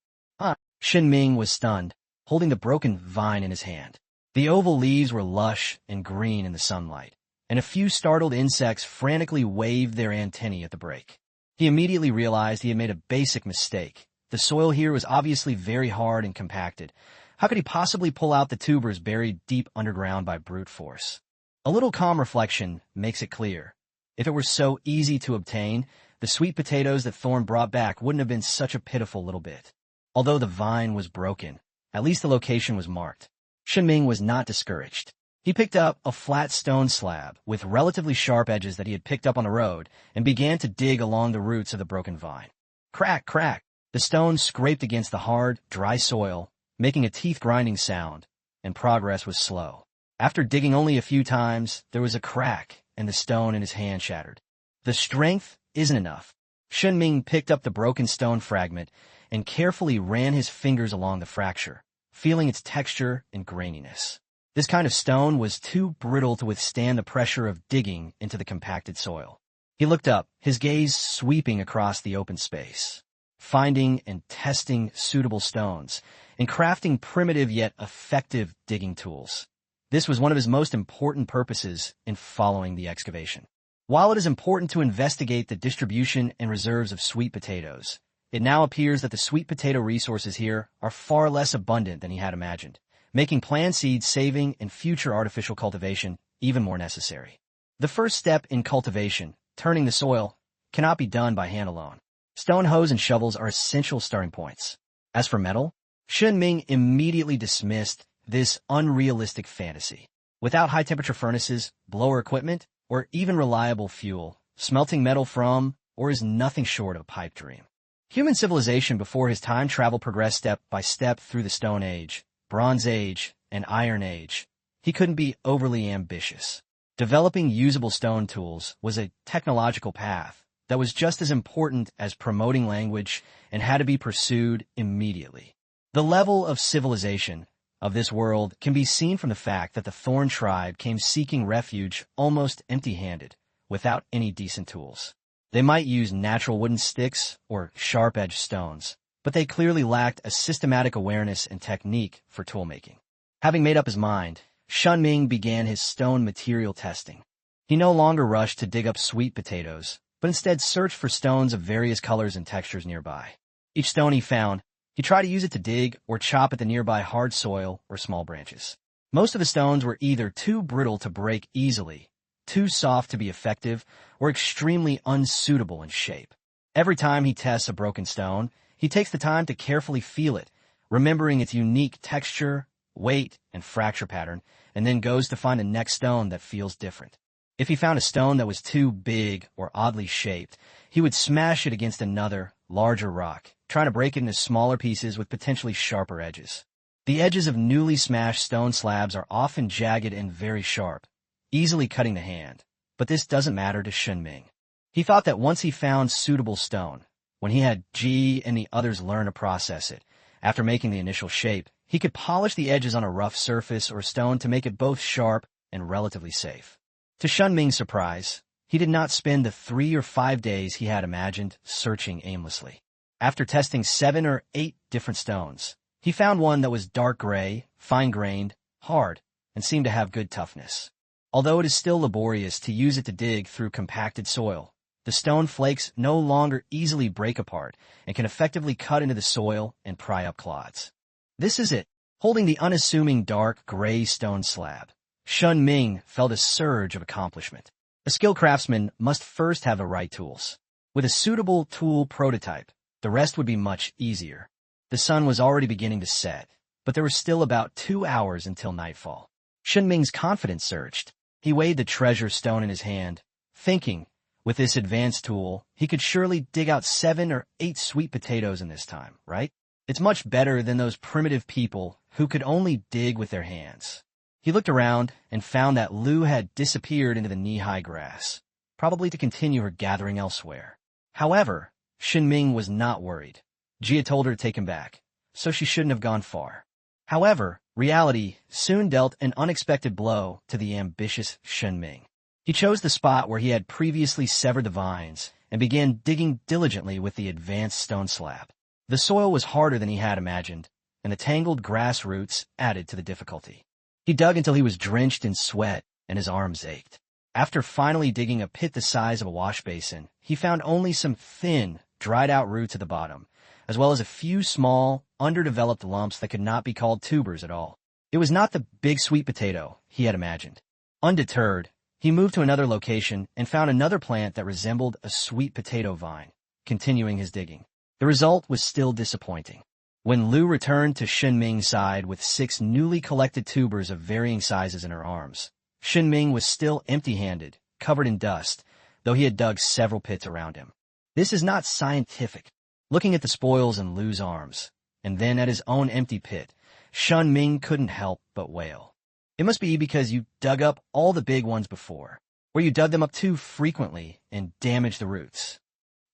Shen Ming was stunned, holding the broken vine in his hand. The oval leaves were lush and green in the sunlight, and a few startled insects frantically waved their antennae at the break. He immediately realized he had made a basic mistake. The soil here was obviously very hard and compacted. How could he possibly pull out the tubers buried deep underground by brute force? A little calm reflection makes it clear. If it were so easy to obtain, the sweet potatoes that Thorn brought back wouldn't have been such a pitiful little bit. Although the vine was broken, at least the location was marked. Shen Ming was not discouraged. He picked up a flat stone slab with relatively sharp edges that he had picked up on the road and began to dig along the roots of the broken vine. Crack, crack! The stone scraped against the hard, dry soil, making a teeth-grinding sound, and progress was slow. After digging only a few times, there was a crack, and the stone in his hand shattered. The strength isn't enough. Shen Ming picked up the broken stone fragment and carefully ran his fingers along the fracture, feeling its texture and graininess. This kind of stone was too brittle to withstand the pressure of digging into the compacted soil. He looked up, his gaze sweeping across the open space, finding and testing suitable stones, and crafting primitive yet effective digging tools. This was one of his most important purposes in following the excavation. While it is important to investigate the distribution and reserves of sweet potatoes, it now appears that the sweet potato resources here are far less abundant than he had imagined, making plant seed saving and future artificial cultivation even more necessary. The first step in cultivation, turning the soil, cannot be done by hand alone. Stone hoes and shovels are essential starting points. As for metal, Shen Ming immediately dismissed this unrealistic fantasy. Without high-temperature furnaces, blower equipment, or even reliable fuel, smelting metal from or is nothing short of a pipe dream. Human civilization before his time travel progressed step by step through the Stone Age, Bronze Age, and Iron Age. He couldn't be overly ambitious. Developing usable stone tools was a technological path that was just as important as promoting language and had to be pursued immediately. The level of civilization of this world can be seen from the fact that the Thorn tribe came seeking refuge almost empty-handed, without any decent tools. They might use natural wooden sticks or sharp-edged stones, but they clearly lacked a systematic awareness and technique for toolmaking. Having made up his mind, Shen Ming began his stone material testing. He no longer rushed to dig up sweet potatoes, but instead searched for stones of various colors and textures nearby. Each stone he found, he tried to use it to dig or chop at the nearby hard soil or small branches. Most of the stones were either too brittle to break easily, too soft to be effective, or extremely unsuitable in shape. Every time he tests a broken stone, he takes the time to carefully feel it, remembering its unique texture, weight, and fracture pattern, and then goes to find the next stone that feels different. If he found a stone that was too big or oddly shaped, he would smash it against another, larger rock, trying to break it into smaller pieces with potentially sharper edges. The edges of newly smashed stone slabs are often jagged and very sharp, easily cutting the hand, but this doesn't matter to Shen Ming. He thought that once he found suitable stone, when he had Ji and the others learn to process it, after making the initial shape, he could polish the edges on a rough surface or stone to make it both sharp and relatively safe. To Shen Ming's surprise, he did not spend the 3 or 5 days he had imagined searching aimlessly. After testing 7 or 8 different stones, he found one that was dark gray, fine-grained, hard, and seemed to have good toughness. Although it is still laborious to use it to dig through compacted soil, the stone flakes no longer easily break apart and can effectively cut into the soil and pry up clods. This is it. Holding the unassuming dark gray stone slab, Shen Ming felt a surge of accomplishment. A skilled craftsman must first have the right tools. With a suitable tool prototype, the rest would be much easier. The sun was already beginning to set, but there was still about 2 hours until nightfall. Shen Ming's confidence surged. He weighed the treasure stone in his hand, thinking, with this advanced tool, he could surely dig out 7 or 8 sweet potatoes in this time, right? It's much better than those primitive people who could only dig with their hands. He looked around and found that Lu had disappeared into the knee-high grass, probably to continue her gathering elsewhere. However, Shen Ming was not worried. Jia told her to take him back, so she shouldn't have gone far. However, reality soon dealt an unexpected blow to the ambitious Shen Ming. He chose the spot where he had previously severed the vines and began digging diligently with the advanced stone slab. The soil was harder than he had imagined, and the tangled grass roots added to the difficulty. He dug until he was drenched in sweat and his arms ached. After finally digging a pit the size of a wash basin, he found only some thin, dried-out roots at the bottom, as well as a few small, underdeveloped lumps that could not be called tubers at all. It was not the big sweet potato he had imagined. Undeterred, he moved to another location and found another plant that resembled a sweet potato vine, continuing his digging. The result was still disappointing. When Lu returned to Shen Ming's side with 6 newly collected tubers of varying sizes in her arms, Shen Ming was still empty-handed, covered in dust, though he had dug several pits around him. This is not scientific. Looking at the spoils in Lu's arms, and then at his own empty pit, Shen Ming couldn't help but wail. It must be because you dug up all the big ones before, or you dug them up too frequently and damaged the roots.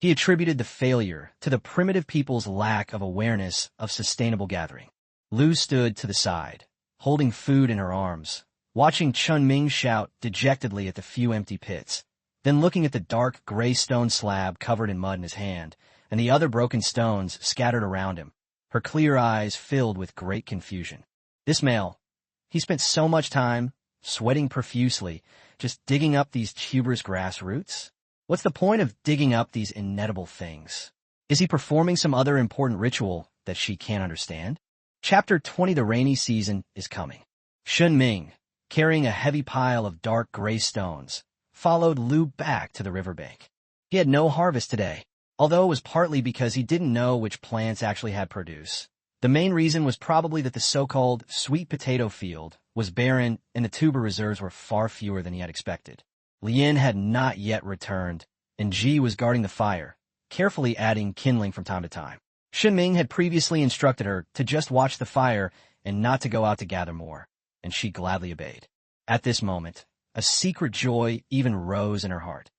He attributed the failure to the primitive people's lack of awareness of sustainable gathering. Lu stood to the side, holding food in her arms, watching Shen Ming shout dejectedly at the few empty pits, then looking at the dark gray stone slab covered in mud in his hand, and the other broken stones scattered around him, her clear eyes filled with great confusion. This male, he spent so much time, sweating profusely, just digging up these tuberous grass roots? What's the point of digging up these inedible things? Is he performing some other important ritual that she can't understand? Chapter 20. The rainy season is coming. Shen Ming, carrying a heavy pile of dark gray stones, followed Lu back to the riverbank. He had no harvest today, although it was partly because he didn't know which plants actually had produce. The main reason was probably that the so-called sweet potato field was barren and the tuber reserves were far fewer than he had expected. Lian had not yet returned, and Ji was guarding the fire, carefully adding kindling from time to time. Shen Ming had previously instructed her to just watch the fire and not to go out to gather more, and she gladly obeyed. At this moment, a secret joy even rose in her heart.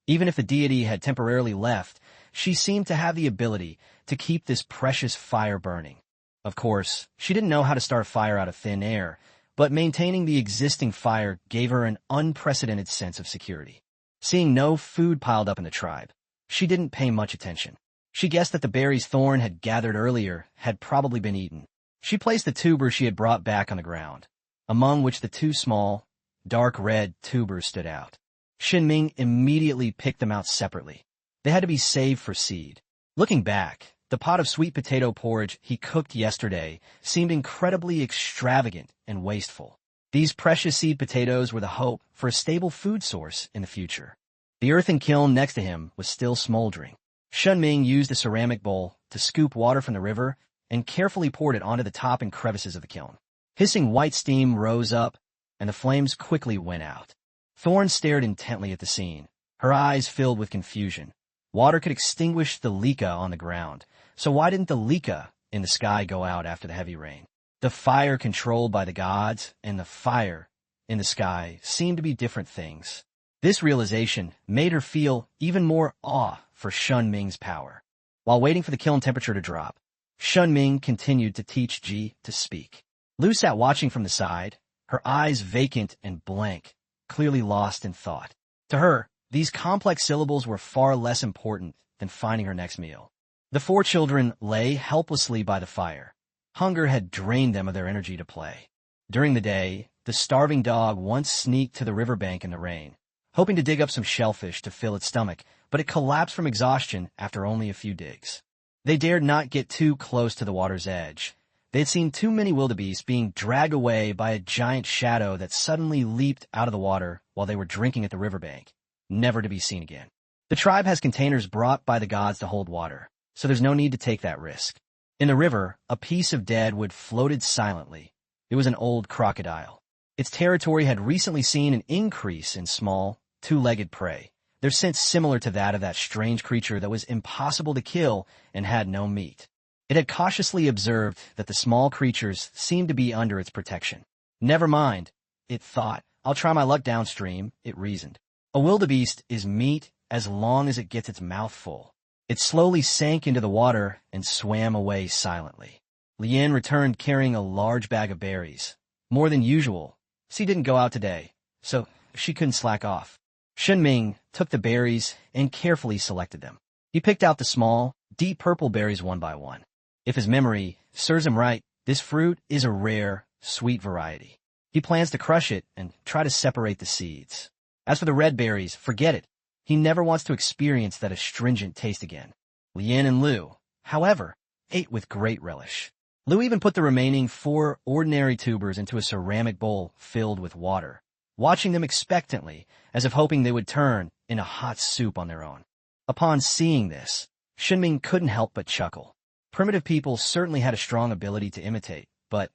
Even if the deity had temporarily left, she seemed to have the ability to keep this precious fire burning. Of course, she didn't know how to start a fire out of thin air, but maintaining the existing fire gave her an unprecedented sense of security. Seeing no food piled up in the tribe, she didn't pay much attention. She guessed that the berries Thorn had gathered earlier had probably been eaten. She placed the tuber she had brought back on the ground, among which the two small, dark red tubers stood out. Shen Ming immediately picked them out separately. They had to be saved for seed. Looking back, the pot of sweet potato porridge he cooked yesterday seemed incredibly extravagant and wasteful. These precious seed potatoes were the hope for a stable food source in the future. The earthen kiln next to him was still smoldering. Shen Ming used a ceramic bowl to scoop water from the river and carefully poured it onto the top and crevices of the kiln. Hissing white steam rose up, and the flames quickly went out. Thorn stared intently at the scene, her eyes filled with confusion. Water could extinguish the leka on the ground, so why didn't the leka in the sky go out after the heavy rain? The fire controlled by the gods and the fire in the sky seemed to be different things. This realization made her feel even more awe for Shen Ming's power. While waiting for the kiln temperature to drop, Shen Ming continued to teach Ji to speak. Lu sat watching from the side, her eyes vacant and blank, clearly lost in thought. To her, these complex syllables were far less important than finding her next meal. The four children lay helplessly by the fire. Hunger had drained them of their energy to play. During the day, the starving dog once sneaked to the riverbank in the rain, hoping to dig up some shellfish to fill its stomach, but it collapsed from exhaustion after only a few digs. They dared not get too close to the water's edge. They had seen too many wildebeest being dragged away by a giant shadow that suddenly leaped out of the water while they were drinking at the riverbank, never to be seen again. The tribe has containers brought by the gods to hold water, so there's no need to take that risk. In the river, a piece of dead wood floated silently. It was an old crocodile. Its territory had recently seen an increase in small, two-legged prey, their scent similar to that of that strange creature that was impossible to kill and had no meat. It had cautiously observed that the small creatures seemed to be under its protection. Never mind, it thought. I'll try my luck downstream, it reasoned. A wildebeest is meat as long as it gets its mouth full. It slowly sank into the water and swam away silently. Lian returned carrying a large bag of berries. More than usual. She didn't go out today, so she couldn't slack off. Shen Ming took the berries and carefully selected them. He picked out the small, deep purple berries one by one. If his memory serves him right, this fruit is a rare, sweet variety. He plans to crush it and try to separate the seeds. As for the red berries, forget it. He never wants to experience that astringent taste again. Lian and Lu, however, ate with great relish. Lu even put the remaining 4 ordinary tubers into a ceramic bowl filled with water, watching them expectantly as if hoping they would turn into hot soup on their own. Upon seeing this, Shen Ming couldn't help but chuckle. Primitive people certainly had a strong ability to imitate, but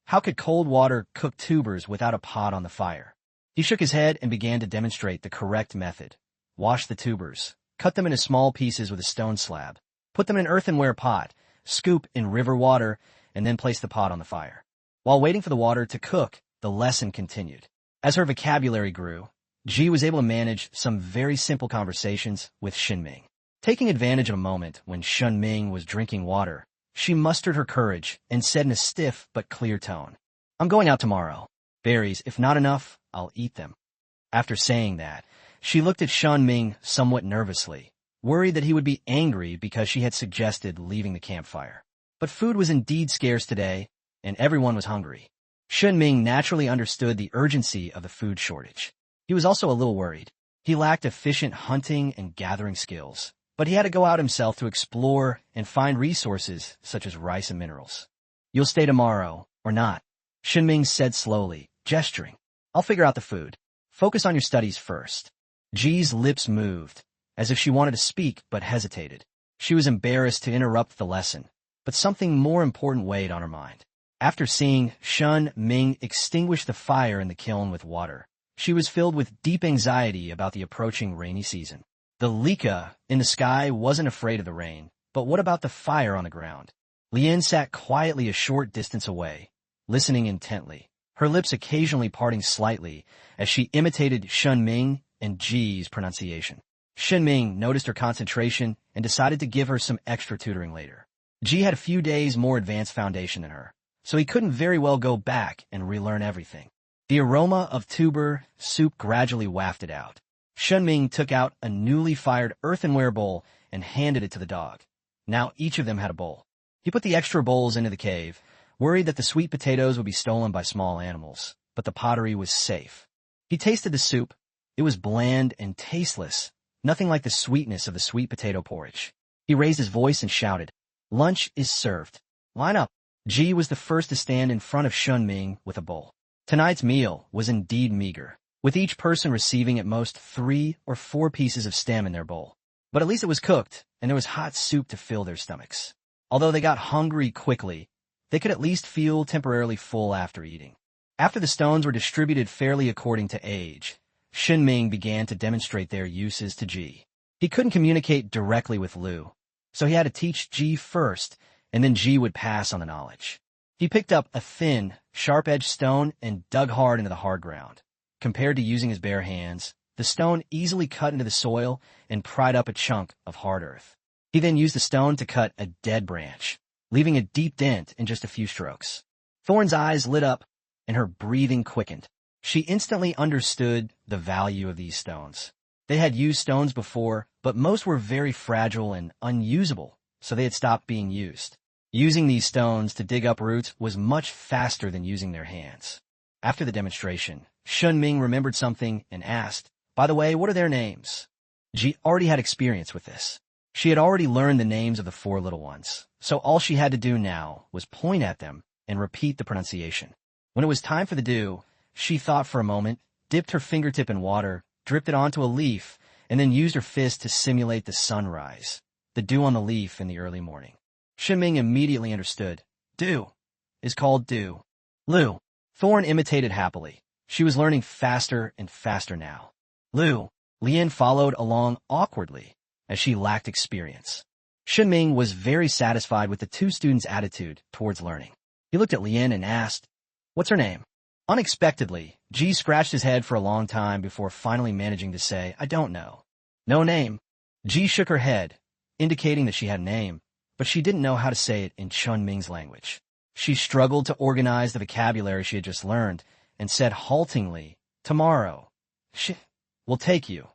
how could cold water cook tubers without a pot on the fire? He shook his head and began to demonstrate the correct method. Wash the tubers, cut them into small pieces with a stone slab, put them in an earthenware pot, scoop in river water, and then place the pot on the fire. While waiting for the water to cook, the lesson continued. As her vocabulary grew, Ji was able to manage some very simple conversations with Shen Ming. Taking advantage of a moment when Shen Ming was drinking water, she mustered her courage and said in a stiff but clear tone, "I'm going out tomorrow. Berries, if not enough, I'll eat them." After saying that, she looked at Shen Ming somewhat nervously, worried that he would be angry because she had suggested leaving the campfire. But food was indeed scarce today, and everyone was hungry. Shen Ming naturally understood the urgency of the food shortage. He was also a little worried. He lacked efficient hunting and gathering skills, but he had to go out himself to explore and find resources such as rice and minerals. "You'll stay tomorrow, or not," Shen Ming said slowly, gesturing. "I'll figure out the food. Focus on your studies first." Ji's lips moved, as if she wanted to speak but hesitated. She was embarrassed to interrupt the lesson, but something more important weighed on her mind. After seeing Shen Ming extinguish the fire in the kiln with water, she was filled with deep anxiety about the approaching rainy season. The Lika in the sky wasn't afraid of the rain, but what about the fire on the ground? Lien sat quietly a short distance away, listening intently, her lips occasionally parting slightly as she imitated Shen Ming and Ji's pronunciation. Shen Ming noticed her concentration and decided to give her some extra tutoring later. Ji had a few days more advanced foundation than her, so he couldn't very well go back and relearn everything. The aroma of tuber soup gradually wafted out. Shen Ming took out a newly fired earthenware bowl and handed it to the dog. Now each of them had a bowl. He put the extra bowls into the cave, worried that the sweet potatoes would be stolen by small animals, but the pottery was safe. He tasted the soup. It was bland and tasteless, nothing like the sweetness of the sweet potato porridge. He raised his voice and shouted, "Lunch is served. Line up." Ji was the first to stand in front of Shen Ming with a bowl. Tonight's meal was indeed meager, with each person receiving at most 3 or 4 pieces of stem in their bowl. But at least it was cooked, and there was hot soup to fill their stomachs. Although they got hungry quickly, they could at least feel temporarily full after eating. After the stones were distributed fairly according to age, Shen Ming began to demonstrate their uses to Ji. He couldn't communicate directly with Lu, so he had to teach Ji first, and then Ji would pass on the knowledge. He picked up a thin, sharp-edged stone and dug hard into the hard ground. Compared to using his bare hands, the stone easily cut into the soil and pried up a chunk of hard earth. He then used the stone to cut a dead branch, leaving a deep dent in just a few strokes. Thorn's eyes lit up, and her breathing quickened. She instantly understood the value of these stones. They had used stones before, but most were very fragile and unusable, so they had stopped being used. Using these stones to dig up roots was much faster than using their hands. After the demonstration, Shen Ming remembered something and asked, "By the way, what are their names?" Ji already had experience with this. She had already learned the names of the 4 little ones, so all she had to do now was point at them and repeat the pronunciation. When it was time for the dew, she thought for a moment, dipped her fingertip in water, dripped it onto a leaf, and then used her fist to simulate the sunrise, the dew on the leaf in the early morning. Shen Ming immediately understood. Dew is called dew. Lu. Thorn imitated happily. She was learning faster and faster now. Lu. Lien followed along awkwardly, as she lacked experience. Shen Ming was very satisfied with the 2 students' attitude towards learning. He looked at Lien and asked, "What's her name?" Unexpectedly, Ji scratched his head for a long time before finally managing to say, "I don't know." "No name." Ji shook her head, indicating that she had a name, but she didn't know how to say it in Shen Ming's language. She struggled to organize the vocabulary she had just learned and said haltingly, "Tomorrow. Will take you,"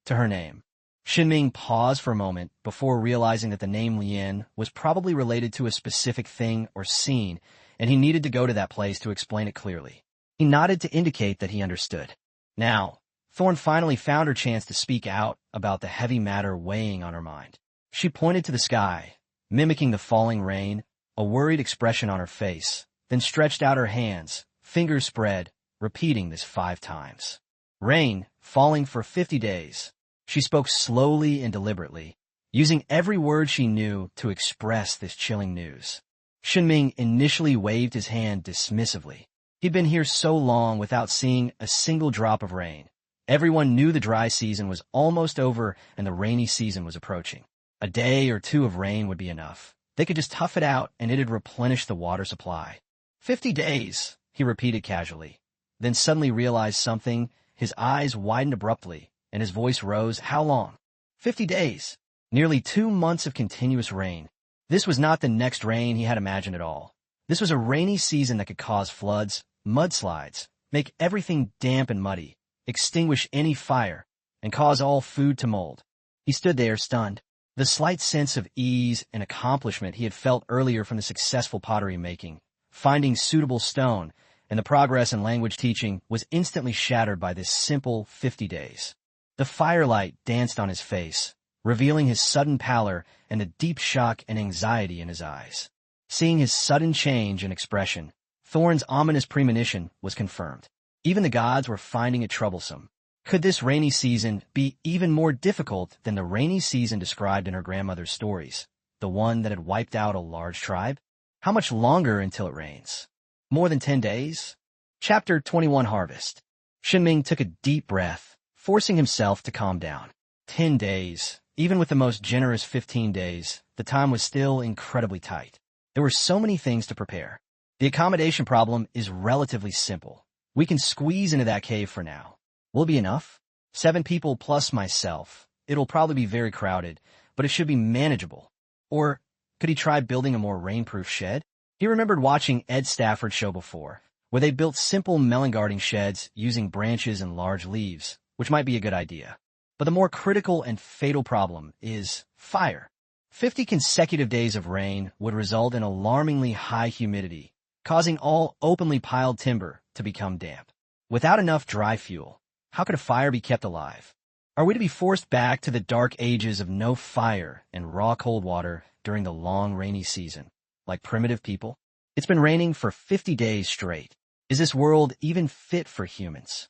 to her name. Shen Ming paused for a moment before realizing that the name Lien was probably related to a specific thing or scene, and he needed to go to that place to explain it clearly. He nodded to indicate that he understood. Now, Thorn finally found her chance to speak out about the heavy matter weighing on her mind. She pointed to the sky, mimicking the falling rain, a worried expression on her face, then stretched out her hands, fingers spread, repeating this 5 times. Rain, falling for 50 days. She spoke slowly and deliberately, using every word she knew to express this chilling news. Shen Ming initially waved his hand dismissively. He'd been here so long without seeing a single drop of rain. Everyone knew the dry season was almost over and the rainy season was approaching. A day or 2 of rain would be enough. They could just tough it out and it'd replenish the water supply. 50 days, he repeated casually, then suddenly realized something. His eyes widened abruptly, and his voice rose. "How long?" 50 days. Nearly 2 months of continuous rain. This was not the next rain he had imagined at all. This was a rainy season that could cause floods, mudslides, make everything damp and muddy, extinguish any fire, and cause all food to mold. He stood there stunned. The slight sense of ease and accomplishment he had felt earlier from the successful pottery making, finding suitable stone, and the progress in language teaching was instantly shattered by this simple 50 days. The firelight danced on his face, revealing his sudden pallor and the deep shock and anxiety in his eyes. Seeing his sudden change in expression, Thorn's ominous premonition was confirmed. Even the gods were finding it troublesome. Could this rainy season be even more difficult than the rainy season described in her grandmother's stories, the one that had wiped out a large tribe? How much longer until it rains? More than 10 days? Chapter 21 Harvest. Shen Ming took a deep breath, forcing himself to calm down. 10 days. Even with the most generous 15 days, the time was still incredibly tight. There were so many things to prepare. The accommodation problem is relatively simple. We can squeeze into that cave for now. Will it be enough? 7 people plus myself. It'll probably be very crowded, but it should be manageable. Or could he try building a more rainproof shed? He remembered watching Ed Stafford's show before, where they built simple melon guarding sheds using branches and large leaves, which might be a good idea. But the more critical and fatal problem is fire. 50 consecutive days of rain would result in alarmingly high humidity, causing all openly piled timber to become damp. Without enough dry fuel, how could a fire be kept alive? Are we to be forced back to the dark ages of no fire and raw cold water during the long rainy season, like primitive people? It's been raining for 50 days straight. Is this world even fit for humans?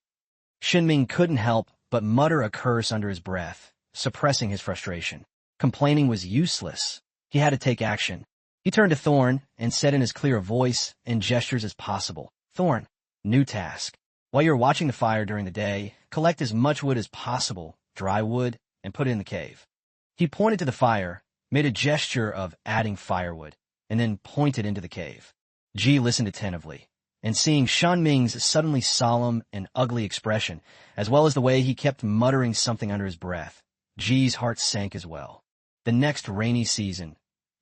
Shen Ming couldn't help but mutter a curse under his breath, suppressing his frustration. Complaining was useless. He had to take action. He turned to Thorn and said in as clear a voice and gestures as possible, "Thorn, new task. While you're watching the fire during the day, collect as much wood as possible, dry wood, and put it in the cave." He pointed to the fire, made a gesture of adding firewood, and then pointed into the cave. Ji listened attentively, and seeing Shen Ming's suddenly solemn and ugly expression, as well as the way he kept muttering something under his breath, Ji's heart sank as well. The next rainy season.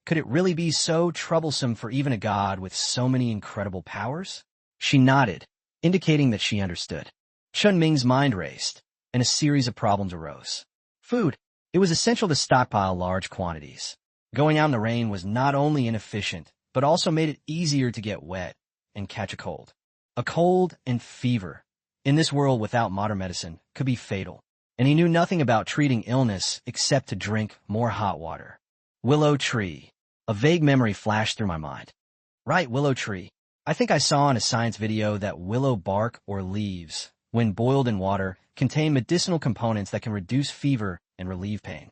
Could it really be so troublesome for even a god with so many incredible powers? She nodded, indicating that she understood. Shen Ming's mind raced, and a series of problems arose. Food. It was essential to stockpile large quantities. Going out in the rain was not only inefficient, but also made it easier to get wet and catch a cold. A cold and fever, in this world without modern medicine, could be fatal, and he knew nothing about treating illness except to drink more hot water. Willow tree. A vague memory flashed through my mind. Right, willow tree. I think I saw in a science video that willow bark or leaves, when boiled in water, contain medicinal components that can reduce fever and relieve pain.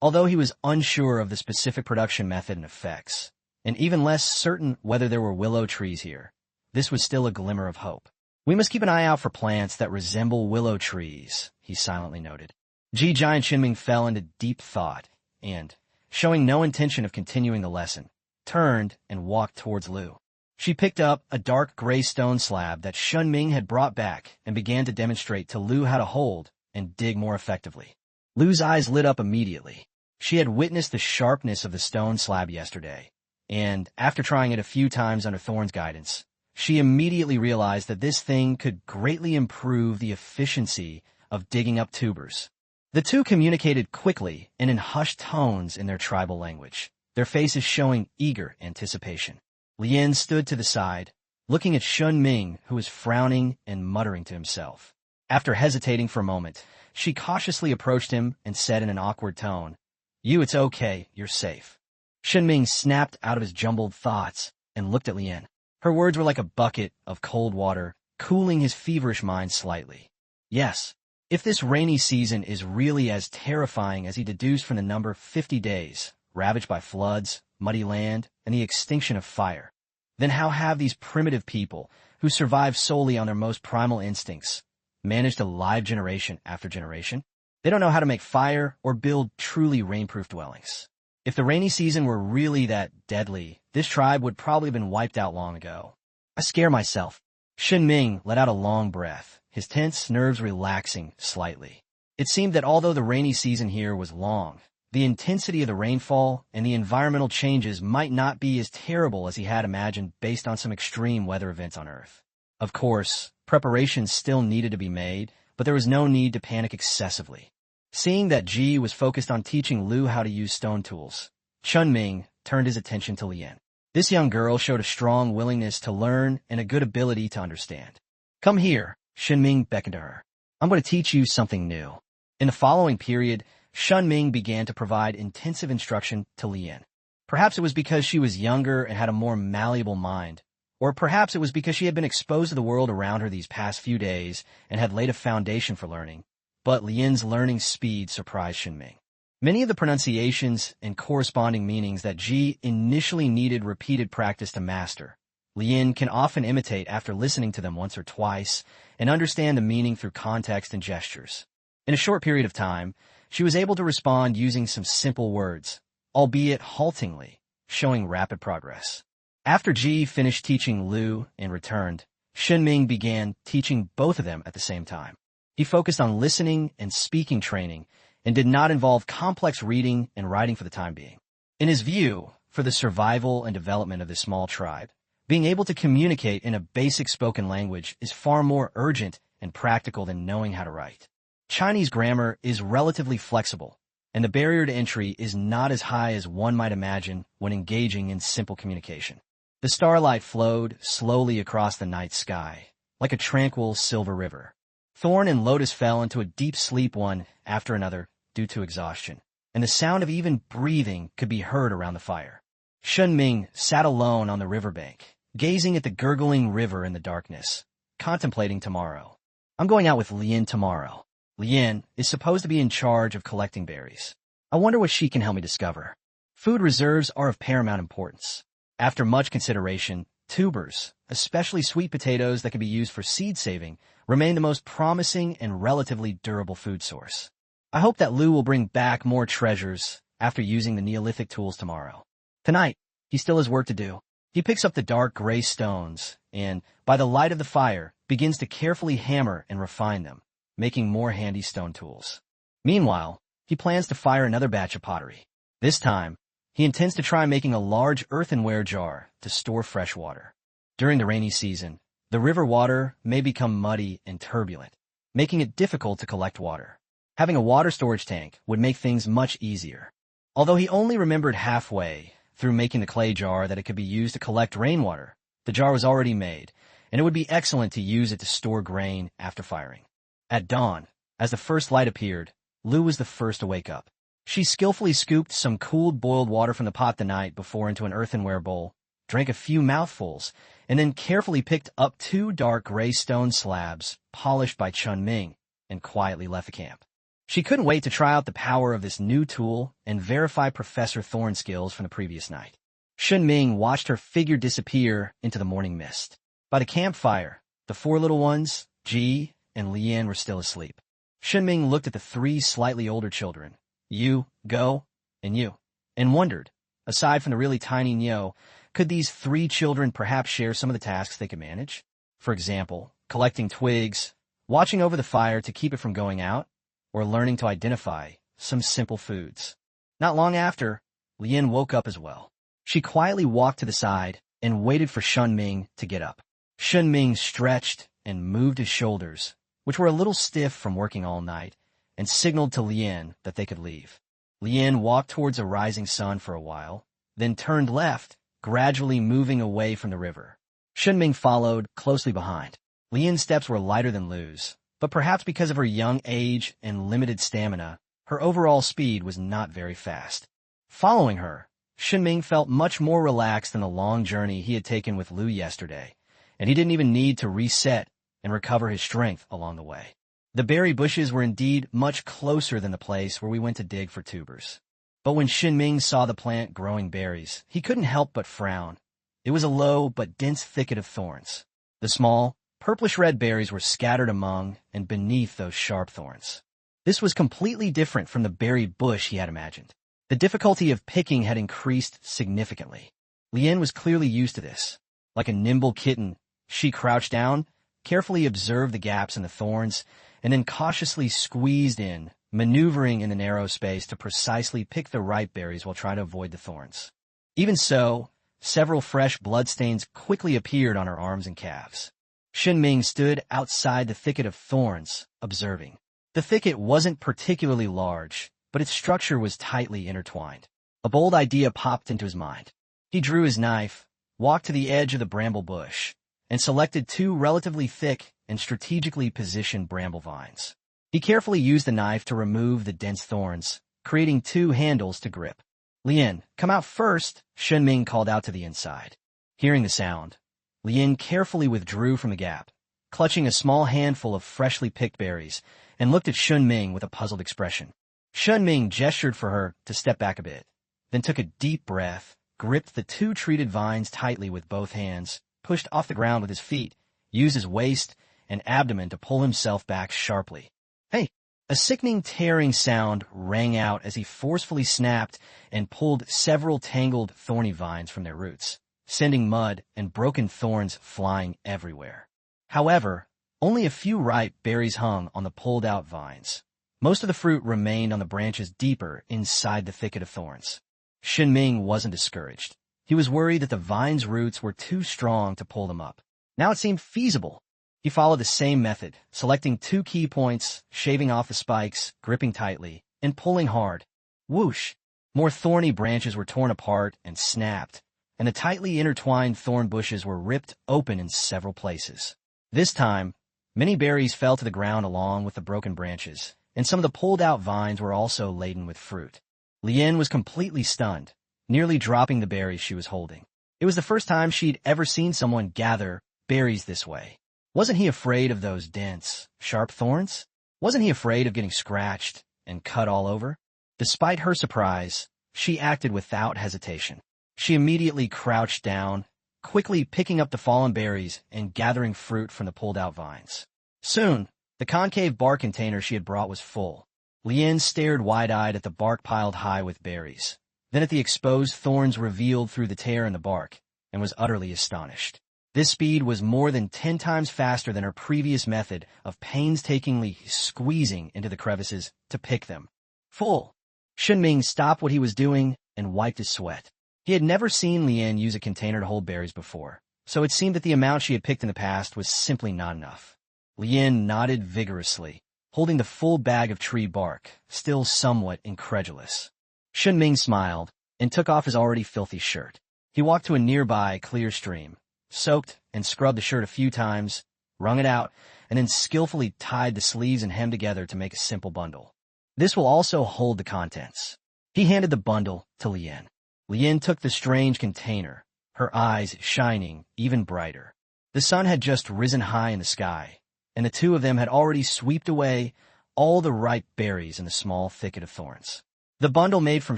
Although he was unsure of the specific production method and effects, and even less certain whether there were willow trees here, this was still a glimmer of hope. We must keep an eye out for plants that resemble willow trees, he silently noted. Ji Giant Shen Ming fell into deep thought and, showing no intention of continuing the lesson, turned and walked towards Lu. She picked up a dark gray stone slab that Shen Ming had brought back and began to demonstrate to Lu how to hold and dig more effectively. Lu's eyes lit up immediately. She had witnessed the sharpness of the stone slab yesterday, and after trying it a few times under Thorn's guidance, she immediately realized that this thing could greatly improve the efficiency of digging up tubers. The two communicated quickly and in hushed tones in their tribal language, their faces showing eager anticipation. Lien stood to the side, looking at Shen Ming, who was frowning and muttering to himself. After hesitating for a moment, she cautiously approached him and said in an awkward tone, "It's okay, you're safe." Shen Ming snapped out of his jumbled thoughts and looked at Lien. Her words were like a bucket of cold water, cooling his feverish mind slightly. Yes. If this rainy season is really as terrifying as he deduced from the number 50 days, ravaged by floods, muddy land, and the extinction of fire, then how have these primitive people, who survive solely on their most primal instincts, managed to live generation after generation? They don't know how to make fire or build truly rainproof dwellings. If the rainy season were really that deadly, this tribe would probably have been wiped out long ago. I scare myself. Shen Ming let out a long breath, his tense nerves relaxing slightly. It seemed that although the rainy season here was long, the intensity of the rainfall and the environmental changes might not be as terrible as he had imagined based on some extreme weather events on Earth. Of course, preparations still needed to be made, but there was no need to panic excessively. Seeing that Ji was focused on teaching Lu how to use stone tools, Shen Ming turned his attention to Lian. This young girl showed a strong willingness to learn and a good ability to understand. "Come here," Shen Ming beckoned to her. "I'm going to teach you something new." In the following period, Shen Ming began to provide intensive instruction to Lian. Perhaps it was because she was younger and had a more malleable mind, or perhaps it was because she had been exposed to the world around her these past few days and had laid a foundation for learning. But Lian's learning speed surprised Shen Ming. Many of the pronunciations and corresponding meanings that Ji initially needed repeated practice to master, Lian can often imitate after listening to them once or twice and understand the meaning through context and gestures. In a short period of time, she was able to respond using some simple words, albeit haltingly, showing rapid progress. After Ji finished teaching Lu and returned, Shen Ming began teaching both of them at the same time. He focused on listening and speaking training and did not involve complex reading and writing for the time being. In his view, for the survival and development of this small tribe, being able to communicate in a basic spoken language is far more urgent and practical than knowing how to write. Chinese grammar is relatively flexible, and the barrier to entry is not as high as one might imagine when engaging in simple communication. The starlight flowed slowly across the night sky, like a tranquil silver river. Thorn and Lotus fell into a deep sleep one after another due to exhaustion, and the sound of even breathing could be heard around the fire. Shen Ming sat alone on the riverbank, gazing at the gurgling river in the darkness, contemplating tomorrow. "I'm going out with Lian tomorrow. Lian is supposed to be in charge of collecting berries. I wonder what she can help me discover. Food reserves are of paramount importance." After much consideration, tubers, especially sweet potatoes that can be used for seed saving, remain the most promising and relatively durable food source. "I hope that Lu will bring back more treasures after using the Neolithic tools tomorrow." Tonight, he still has work to do. He picks up the dark gray stones and, by the light of the fire, begins to carefully hammer and refine them, making more handy stone tools. Meanwhile, he plans to fire another batch of pottery. This time, he intends to try making a large earthenware jar to store fresh water. During the rainy season, the river water may become muddy and turbulent, making it difficult to collect water. Having a water storage tank would make things much easier. Although he only remembered halfway through making the clay jar that it could be used to collect rainwater, the jar was already made, and it would be excellent to use it to store grain after firing. At dawn, as the first light appeared, Lu was the first to wake up. She skillfully scooped some cooled boiled water from the pot the night before into an earthenware bowl, drank a few mouthfuls, and then carefully picked up 2 dark gray stone slabs polished by Shen Ming and quietly left the camp. She couldn't wait to try out the power of this new tool and verify Professor Thorn's skills from the previous night. Shen Ming watched her figure disappear into the morning mist. By the campfire, the 4 little ones, Ji and Lian, were still asleep. Shen Ming looked at the 3 slightly older children, Yu, Go, and Yu, and wondered, aside from the really tiny Nyo, could these 3 children perhaps share some of the tasks they could manage? For example, collecting twigs, watching over the fire to keep it from going out, or learning to identify some simple foods. Not long after, Lian woke up as well. She quietly walked to the side and waited for Shen Ming to get up. Shen Ming stretched and moved his shoulders, which were a little stiff from working all night, and signaled to Lian that they could leave. Lian walked towards a rising sun for a while, then turned left, gradually moving away from the river. Shen Ming followed closely behind. Lian's steps were lighter than Lu's, but perhaps because of her young age and limited stamina, her overall speed was not very fast. Following her, Shen Ming felt much more relaxed than the long journey he had taken with Lu yesterday, and he didn't even need to reset and recover his strength along the way. The berry bushes were indeed much closer than the place where we went to dig for tubers. But when Shen Ming saw the plant growing berries, he couldn't help but frown. It was a low but dense thicket of thorns. The small, purplish-red berries were scattered among and beneath those sharp thorns. This was completely different from the berry bush he had imagined. The difficulty of picking had increased significantly. Lian was clearly used to this. Like a nimble kitten, she crouched down, carefully observed the gaps in the thorns, and then cautiously squeezed in maneuvering in the narrow space to precisely pick the ripe berries while trying to avoid the thorns. Even so, several fresh bloodstains quickly appeared on her arms and calves. Shen Ming stood outside the thicket of thorns, observing. The thicket wasn't particularly large, but its structure was tightly intertwined. A bold idea popped into his mind. He drew his knife, walked to the edge of the bramble bush, and selected two relatively thick and strategically positioned bramble vines. He carefully used the knife to remove the dense thorns, creating two handles to grip. "Lien, come out first," Shen Ming called out to the inside. Hearing the sound, Lien carefully withdrew from the gap, clutching a small handful of freshly picked berries, and looked at Shen Ming with a puzzled expression. Shen Ming gestured for her to step back a bit, then took a deep breath, gripped the two treated vines tightly with both hands, pushed off the ground with his feet, used his waist and abdomen to pull himself back sharply. "Hey!" A sickening tearing sound rang out as he forcefully snapped and pulled several tangled, thorny vines from their roots, sending mud and broken thorns flying everywhere. However, only a few ripe berries hung on the pulled-out vines. Most of the fruit remained on the branches deeper inside the thicket of thorns. Shen Ming wasn't discouraged. He was worried that the vine's roots were too strong to pull them up. Now it seemed feasible. He followed the same method, selecting two key points, shaving off the spikes, gripping tightly, and pulling hard. Whoosh! More thorny branches were torn apart and snapped, and the tightly intertwined thorn bushes were ripped open in several places. This time, many berries fell to the ground along with the broken branches, and some of the pulled-out vines were also laden with fruit. Lien was completely stunned, nearly dropping the berries she was holding. It was the first time she'd ever seen someone gather berries this way. Wasn't he afraid of those dense, sharp thorns? Wasn't he afraid of getting scratched and cut all over? Despite her surprise, she acted without hesitation. She immediately crouched down, quickly picking up the fallen berries and gathering fruit from the pulled-out vines. Soon, the concave bark container she had brought was full. Lien stared wide-eyed at the bark piled high with berries, then at the exposed thorns revealed through the tear in the bark, and was utterly astonished. This speed was more than 10 times faster than her previous method of painstakingly squeezing into the crevices to pick them. Full. Shen Ming stopped what he was doing and wiped his sweat. He had never seen Lien use a container to hold berries before, so it seemed that the amount she had picked in the past was simply not enough. Lien nodded vigorously, holding the full bag of tree bark, still somewhat incredulous. Shen Ming smiled and took off his already filthy shirt. He walked to a nearby clear stream, soaked and scrubbed the shirt a few times, wrung it out, and then skillfully tied the sleeves and hem together to make a simple bundle. "This will also hold the contents." He handed the bundle to Lien. Lien took the strange container, her eyes shining even brighter. The sun had just risen high in the sky, and the two of them had already swept away all the ripe berries in the small thicket of thorns. The bundle made from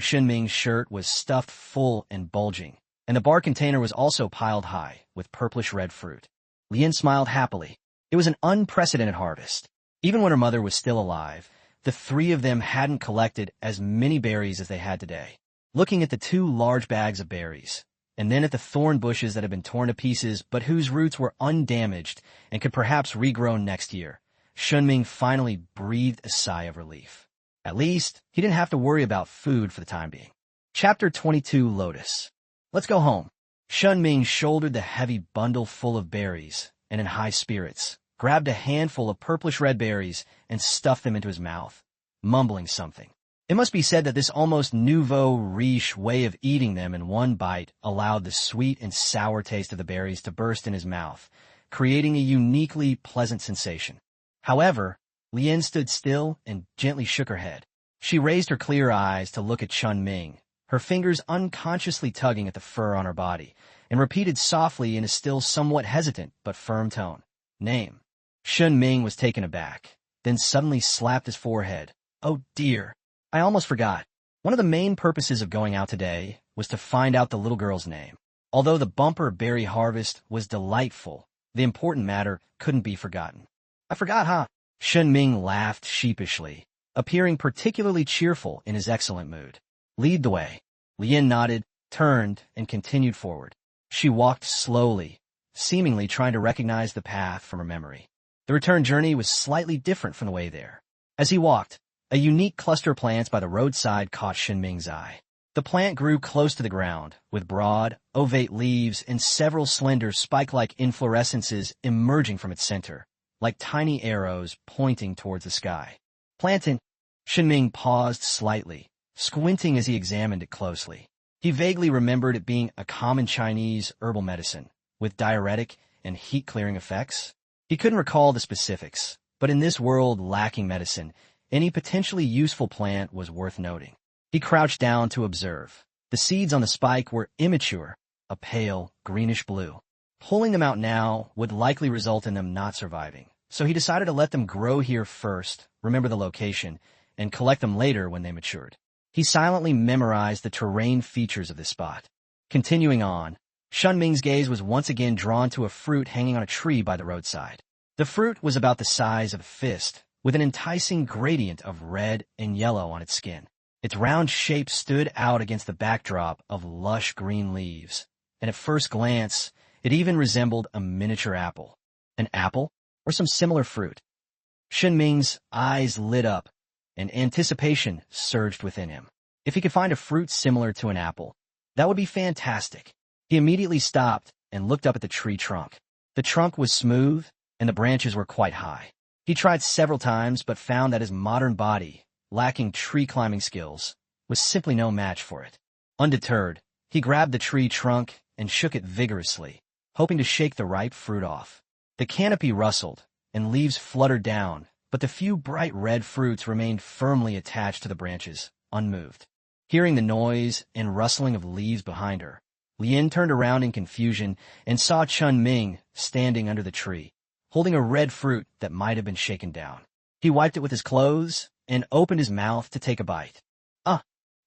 Shen Ming's shirt was stuffed full and bulging, and the bark container was also piled high with purplish-red fruit. Lien smiled happily. It was an unprecedented harvest. Even when her mother was still alive, the three of them hadn't collected as many berries as they had today. Looking at the two large bags of berries, and then at the thorn bushes that had been torn to pieces but whose roots were undamaged and could perhaps regrow next year, Shen Ming finally breathed a sigh of relief. At least, he didn't have to worry about food for the time being. Chapter 22 Lotus. "Let's go home." Shen Ming shouldered the heavy bundle full of berries, and in high spirits, grabbed a handful of purplish-red berries and stuffed them into his mouth, mumbling something. It must be said that this almost nouveau riche way of eating them in one bite allowed the sweet and sour taste of the berries to burst in his mouth, creating a uniquely pleasant sensation. However, Lien stood still and gently shook her head. She raised her clear eyes to look at Shen Ming, her fingers unconsciously tugging at the fur on her body, and repeated softly in a still somewhat hesitant but firm tone, "Name." Shen Ming was taken aback, then suddenly slapped his forehead. "Oh dear. I almost forgot. One of the main purposes of going out today was to find out the little girl's name. Although the bumper berry harvest was delightful, the important matter couldn't be forgotten." "I forgot, huh?" Shen Ming laughed sheepishly, appearing particularly cheerful in his excellent mood. "Lead the way." Lien nodded, turned, and continued forward. She walked slowly, seemingly trying to recognize the path from her memory. The return journey was slightly different from the way there. As he walked, A unique cluster of plants by the roadside caught Shen Ming's eye. The plant grew close to the ground, with broad, ovate leaves and several slender spike-like inflorescences emerging from its center, like tiny arrows pointing towards the sky. Plantain. Shen Ming paused slightly, squinting as he examined it closely. He vaguely remembered it being a common Chinese herbal medicine, with diuretic and heat-clearing effects. He couldn't recall the specifics, but in this world lacking medicine, any potentially useful plant was worth noting. He crouched down to observe. The seeds on the spike were immature, a pale, greenish blue. Pulling them out now would likely result in them not surviving, so he decided to let them grow here first, remember the location, and collect them later when they matured. He silently memorized the terrain features of this spot. Continuing on, Shen Ming's gaze was once again drawn to a fruit hanging on a tree by the roadside. The fruit was about the size of a fist, with an enticing gradient of red and yellow on its skin. Its round shape stood out against the backdrop of lush green leaves, and at first glance, it even resembled a miniature apple. An apple, or some similar fruit? Shen Ming's eyes lit up, and anticipation surged within him. If he could find a fruit similar to an apple, that would be fantastic. He immediately stopped and looked up at the tree trunk. The trunk was smooth, and the branches were quite high. He tried several times, but found that his modern body, lacking tree-climbing skills, was simply no match for it. Undeterred, he grabbed the tree trunk and shook it vigorously, hoping to shake the ripe fruit off. The canopy rustled, and leaves fluttered down, but the few bright red fruits remained firmly attached to the branches, unmoved. Hearing the noise and rustling of leaves behind her, Lien turned around in confusion and saw Shen Ming standing under the tree, holding a red fruit that might have been shaken down. He wiped it with his clothes and opened his mouth to take a bite.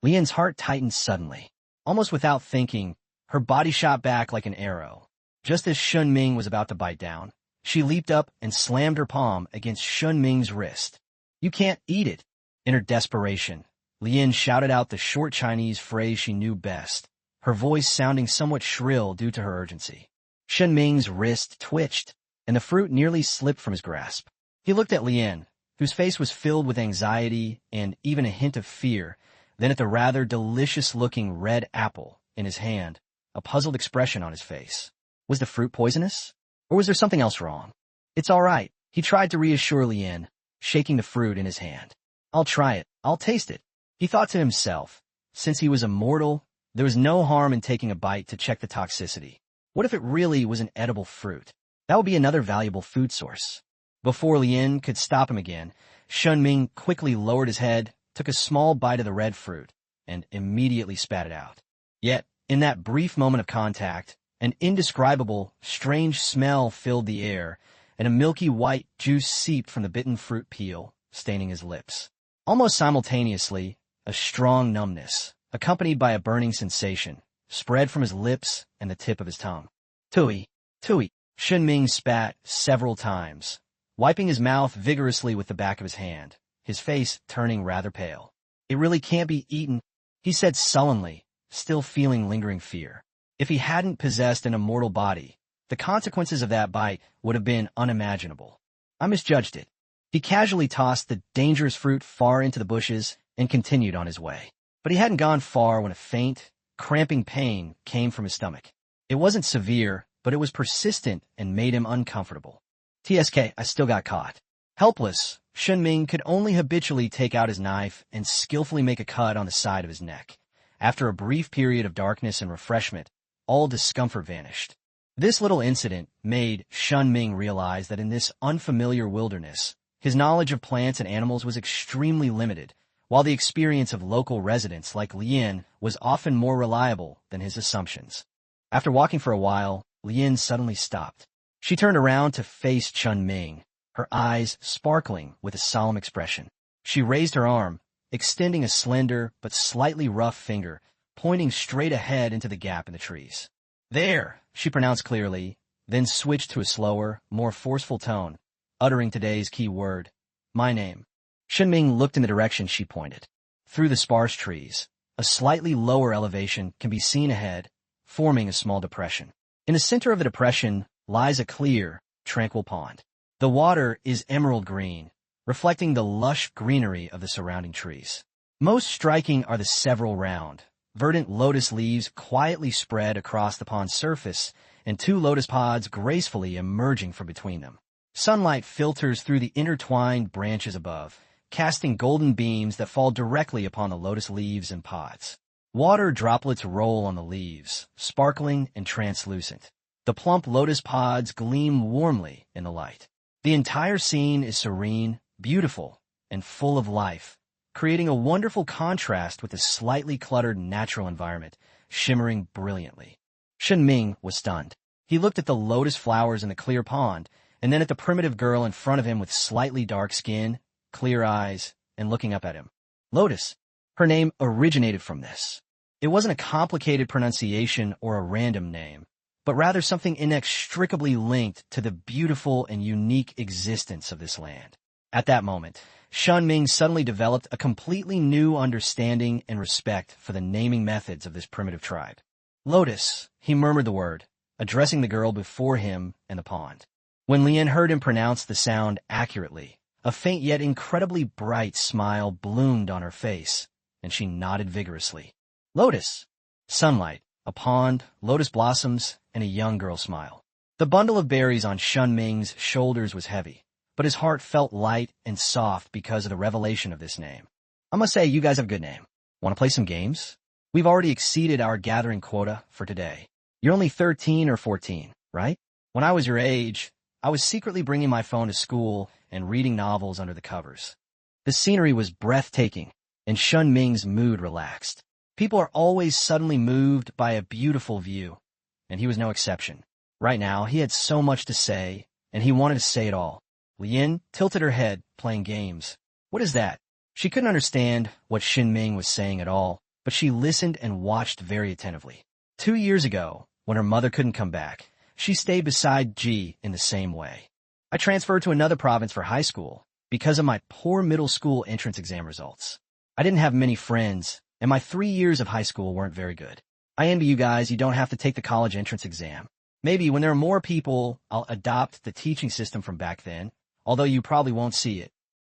Lien's heart tightened suddenly. Almost without thinking, her body shot back like an arrow. Just as Shen Ming was about to bite down, she leaped up and slammed her palm against Shen Ming's wrist. "You can't eat it." In her desperation, Lien shouted out the short Chinese phrase she knew best, her voice sounding somewhat shrill due to her urgency. Shen Ming's wrist twitched, and the fruit nearly slipped from his grasp. He looked at Lien, whose face was filled with anxiety and even a hint of fear, then at the rather delicious-looking red apple in his hand, a puzzled expression on his face. Was the fruit poisonous? Or was there something else wrong? "It's all right," he tried to reassure Lien, shaking the fruit in his hand. "I'll try it. I'll taste it." He thought to himself, since he was immortal, there was no harm in taking a bite to check the toxicity. What if it really was an edible fruit? That would be another valuable food source. Before Lien could stop him again, Shen Ming quickly lowered his head, took a small bite of the red fruit, and immediately spat it out. Yet, in that brief moment of contact, an indescribable, strange smell filled the air, and a milky white juice seeped from the bitten fruit peel, staining his lips. Almost simultaneously, a strong numbness, accompanied by a burning sensation, spread from his lips and the tip of his tongue. "Tui, tui," Shen Ming spat several times, wiping his mouth vigorously with the back of his hand, his face turning rather pale. "It really can't be eaten," he said sullenly, still feeling lingering fear. If he hadn't possessed an immortal body, the consequences of that bite would have been unimaginable. "I misjudged it." He casually tossed the dangerous fruit far into the bushes and continued on his way. But he hadn't gone far when a faint, cramping pain came from his stomach. It wasn't severe, but it was persistent and made him uncomfortable. "TSK, I still got caught." Helpless, Shen Ming could only habitually take out his knife and skillfully make a cut on the side of his neck. After a brief period of darkness and refreshment, all discomfort vanished. This little incident made Shen Ming realize that in this unfamiliar wilderness, his knowledge of plants and animals was extremely limited, while the experience of local residents like Lien was often more reliable than his assumptions. After walking for a while, Lien suddenly stopped. She turned around to face Shen Ming, her eyes sparkling with a solemn expression. She raised her arm, extending a slender but slightly rough finger, pointing straight ahead into the gap in the trees. "There," she pronounced clearly, then switched to a slower, more forceful tone, uttering today's key word, "My name." Shen Ming looked in the direction she pointed. Through the sparse trees, a slightly lower elevation can be seen ahead, forming a small depression. In the center of the depression lies a clear, tranquil pond. The water is emerald green, reflecting the lush greenery of the surrounding trees. Most striking are the several round, verdant lotus leaves quietly spread across the pond's surface and two lotus pods gracefully emerging from between them. Sunlight filters through the intertwined branches above, casting golden beams that fall directly upon the lotus leaves and pods. Water droplets roll on the leaves, sparkling and translucent. The plump lotus pods gleam warmly in the light. The entire scene is serene, beautiful, and full of life, creating a wonderful contrast with the slightly cluttered natural environment, shimmering brilliantly. Shen Ming was stunned. He looked at the lotus flowers in the clear pond, and then at the primitive girl in front of him with slightly dark skin, clear eyes, and looking up at him. Lotus. Her name originated from this. It wasn't a complicated pronunciation or a random name, but rather something inextricably linked to the beautiful and unique existence of this land. At that moment, Shen Ming suddenly developed a completely new understanding and respect for the naming methods of this primitive tribe. Lotus, he murmured the word, addressing the girl before him and the pond. When Lian heard him pronounce the sound accurately, a faint yet incredibly bright smile bloomed on her face, and she nodded vigorously. Lotus. Sunlight, a pond, lotus blossoms, and a young girl smile. The bundle of berries on Shen Ming's shoulders was heavy, but his heart felt light and soft because of the revelation of this name. I must say, you guys have a good name. Want to play some games? We've already exceeded our gathering quota for today. You're only 13 or 14, right? When I was your age, I was secretly bringing my phone to school and reading novels under the covers. The scenery was breathtaking, and Shen Ming's mood relaxed. People are always suddenly moved by a beautiful view, and he was no exception. Right now, he had so much to say, and he wanted to say it all. Lian tilted her head, playing games. What is that? She couldn't understand what Shen Ming was saying at all, but she listened and watched very attentively. 2 years ago, when her mother couldn't come back, she stayed beside Ji in the same way. I transferred to another province for high school because of my poor middle school entrance exam results. I didn't have many friends, and my 3 years of high school weren't very good. I envy you guys. You don't have to take the college entrance exam. Maybe when there are more people, I'll adopt the teaching system from back then, although you probably won't see it.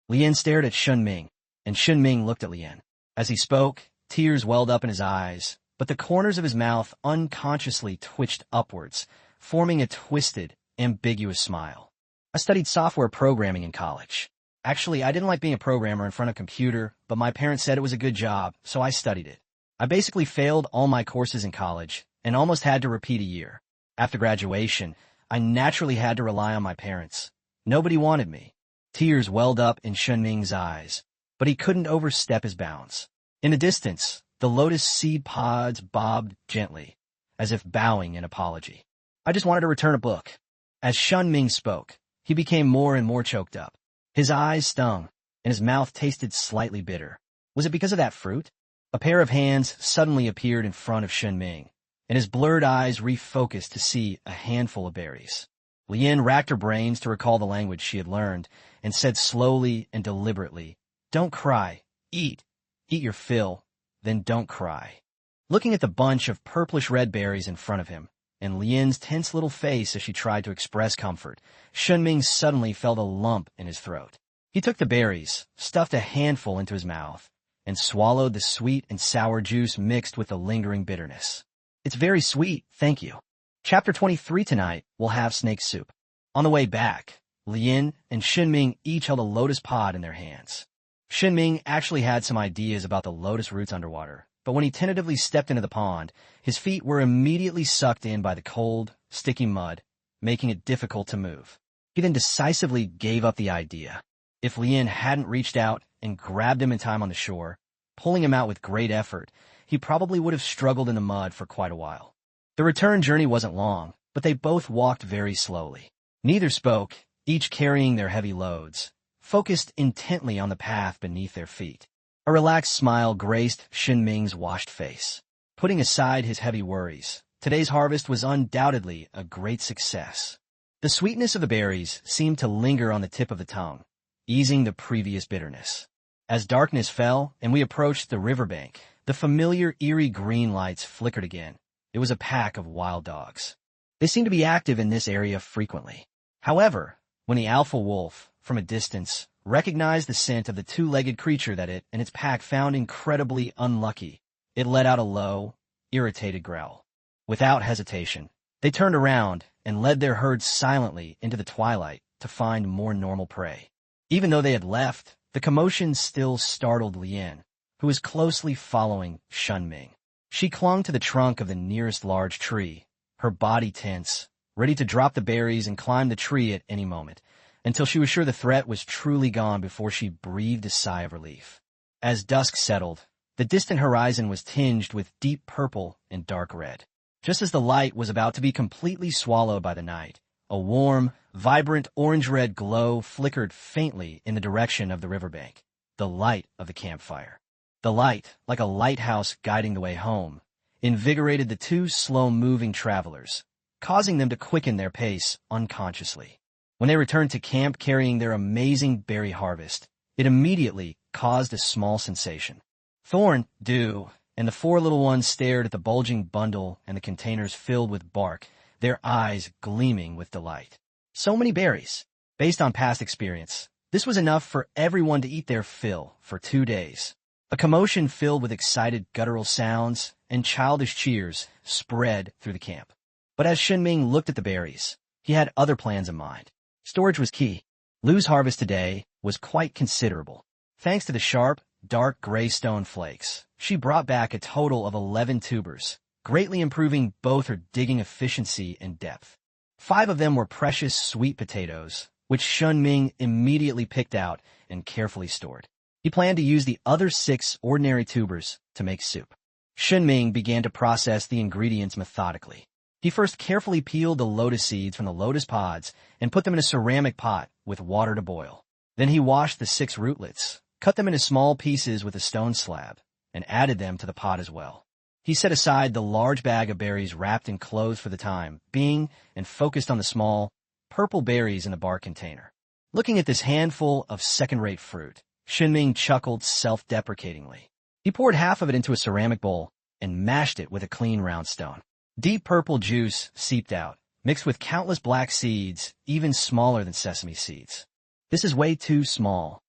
Lian stared at Shen Ming, and Shen Ming looked at Lian. As he spoke, tears welled up in his eyes, but the corners of his mouth unconsciously twitched upwards, forming a twisted, ambiguous smile. I studied software programming in college. Actually, I didn't like being a programmer in front of a computer, but my parents said it was a good job, so I studied it. I basically failed all my courses in college and almost had to repeat a year. After graduation, I naturally had to rely on my parents. Nobody wanted me. Tears welled up in Shen Ming's eyes, but he couldn't overstep his bounds. In the distance, the lotus seed pods bobbed gently, as if bowing in apology. I just wanted to return a book. As Shen Ming spoke, he became more and more choked up. His eyes stung, and his mouth tasted slightly bitter. Was it because of that fruit? A pair of hands suddenly appeared in front of Shen Ming, and his blurred eyes refocused to see a handful of berries. Lian racked her brains to recall the language she had learned, and said slowly and deliberately, "Don't cry. Eat. Eat your fill. Then don't cry." Looking at the bunch of purplish-red berries in front of him, and Lian's tense little face as she tried to express comfort, Shen Ming suddenly felt a lump in his throat. He took the berries, stuffed a handful into his mouth, and swallowed the sweet and sour juice mixed with the lingering bitterness. "It's very sweet, thank you." Chapter 23 tonight will have snake soup. On the way back, Lian and Shen Ming each held a lotus pod in their hands. Shen Ming actually had some ideas about the lotus roots underwater, but when he tentatively stepped into the pond, his feet were immediately sucked in by the cold, sticky mud, making it difficult to move. He then decisively gave up the idea. If Lian hadn't reached out and grabbed him in time on the shore, pulling him out with great effort, he probably would have struggled in the mud for quite a while. The return journey wasn't long, but they both walked very slowly. Neither spoke, each carrying their heavy loads, focused intently on the path beneath their feet. A relaxed smile graced Shen Ming's washed face. Putting aside his heavy worries, today's harvest was undoubtedly a great success. The sweetness of the berries seemed to linger on the tip of the tongue, easing the previous bitterness. As darkness fell and we approached the riverbank, the familiar eerie green lights flickered again. It was a pack of wild dogs. They seemed to be active in this area frequently. However, when the alpha wolf, from a distance, recognized the scent of the two-legged creature that it and its pack found incredibly unlucky. It let out a low, irritated growl. Without hesitation, they turned around and led their herd silently into the twilight to find more normal prey. Even though they had left, the commotion still startled Lian, who was closely following Shen Ming. She clung to the trunk of the nearest large tree, her body tense, ready to drop the berries and climb the tree at any moment, until she was sure the threat was truly gone before she breathed a sigh of relief. As dusk settled, the distant horizon was tinged with deep purple and dark red. Just as the light was about to be completely swallowed by the night, a warm, vibrant orange-red glow flickered faintly in the direction of the riverbank, the light of the campfire. The light, like a lighthouse guiding the way home, invigorated the two slow-moving travelers, causing them to quicken their pace unconsciously. When they returned to camp carrying their amazing berry harvest, it immediately caused a small sensation. Thorn, Dew, and the four little ones stared at the bulging bundle and the containers filled with bark, their eyes gleaming with delight. So many berries. Based on past experience, this was enough for everyone to eat their fill for 2 days. A commotion filled with excited guttural sounds and childish cheers spread through the camp. But as Shen Ming looked at the berries, he had other plans in mind. Storage was key. Lu's harvest today was quite considerable. Thanks to the sharp, dark gray stone flakes, she brought back a total of 11 tubers, greatly improving both her digging efficiency and depth. 5 of them were precious sweet potatoes, which Shen Ming immediately picked out and carefully stored. He planned to use the other 6 ordinary tubers to make soup. Shen Ming began to process the ingredients methodically. He first carefully peeled the lotus seeds from the lotus pods and put them in a ceramic pot with water to boil. Then he washed the 6 rootlets, cut them into small pieces with a stone slab, and added them to the pot as well. He set aside the large bag of berries wrapped in cloths for the time being and focused on the small, purple berries in the bark container. Looking at this handful of second-rate fruit, Shen Ming chuckled self-deprecatingly. He poured half of it into a ceramic bowl and mashed it with a clean round stone. Deep purple juice seeped out, mixed with countless black seeds, even smaller than sesame seeds. This is way too small.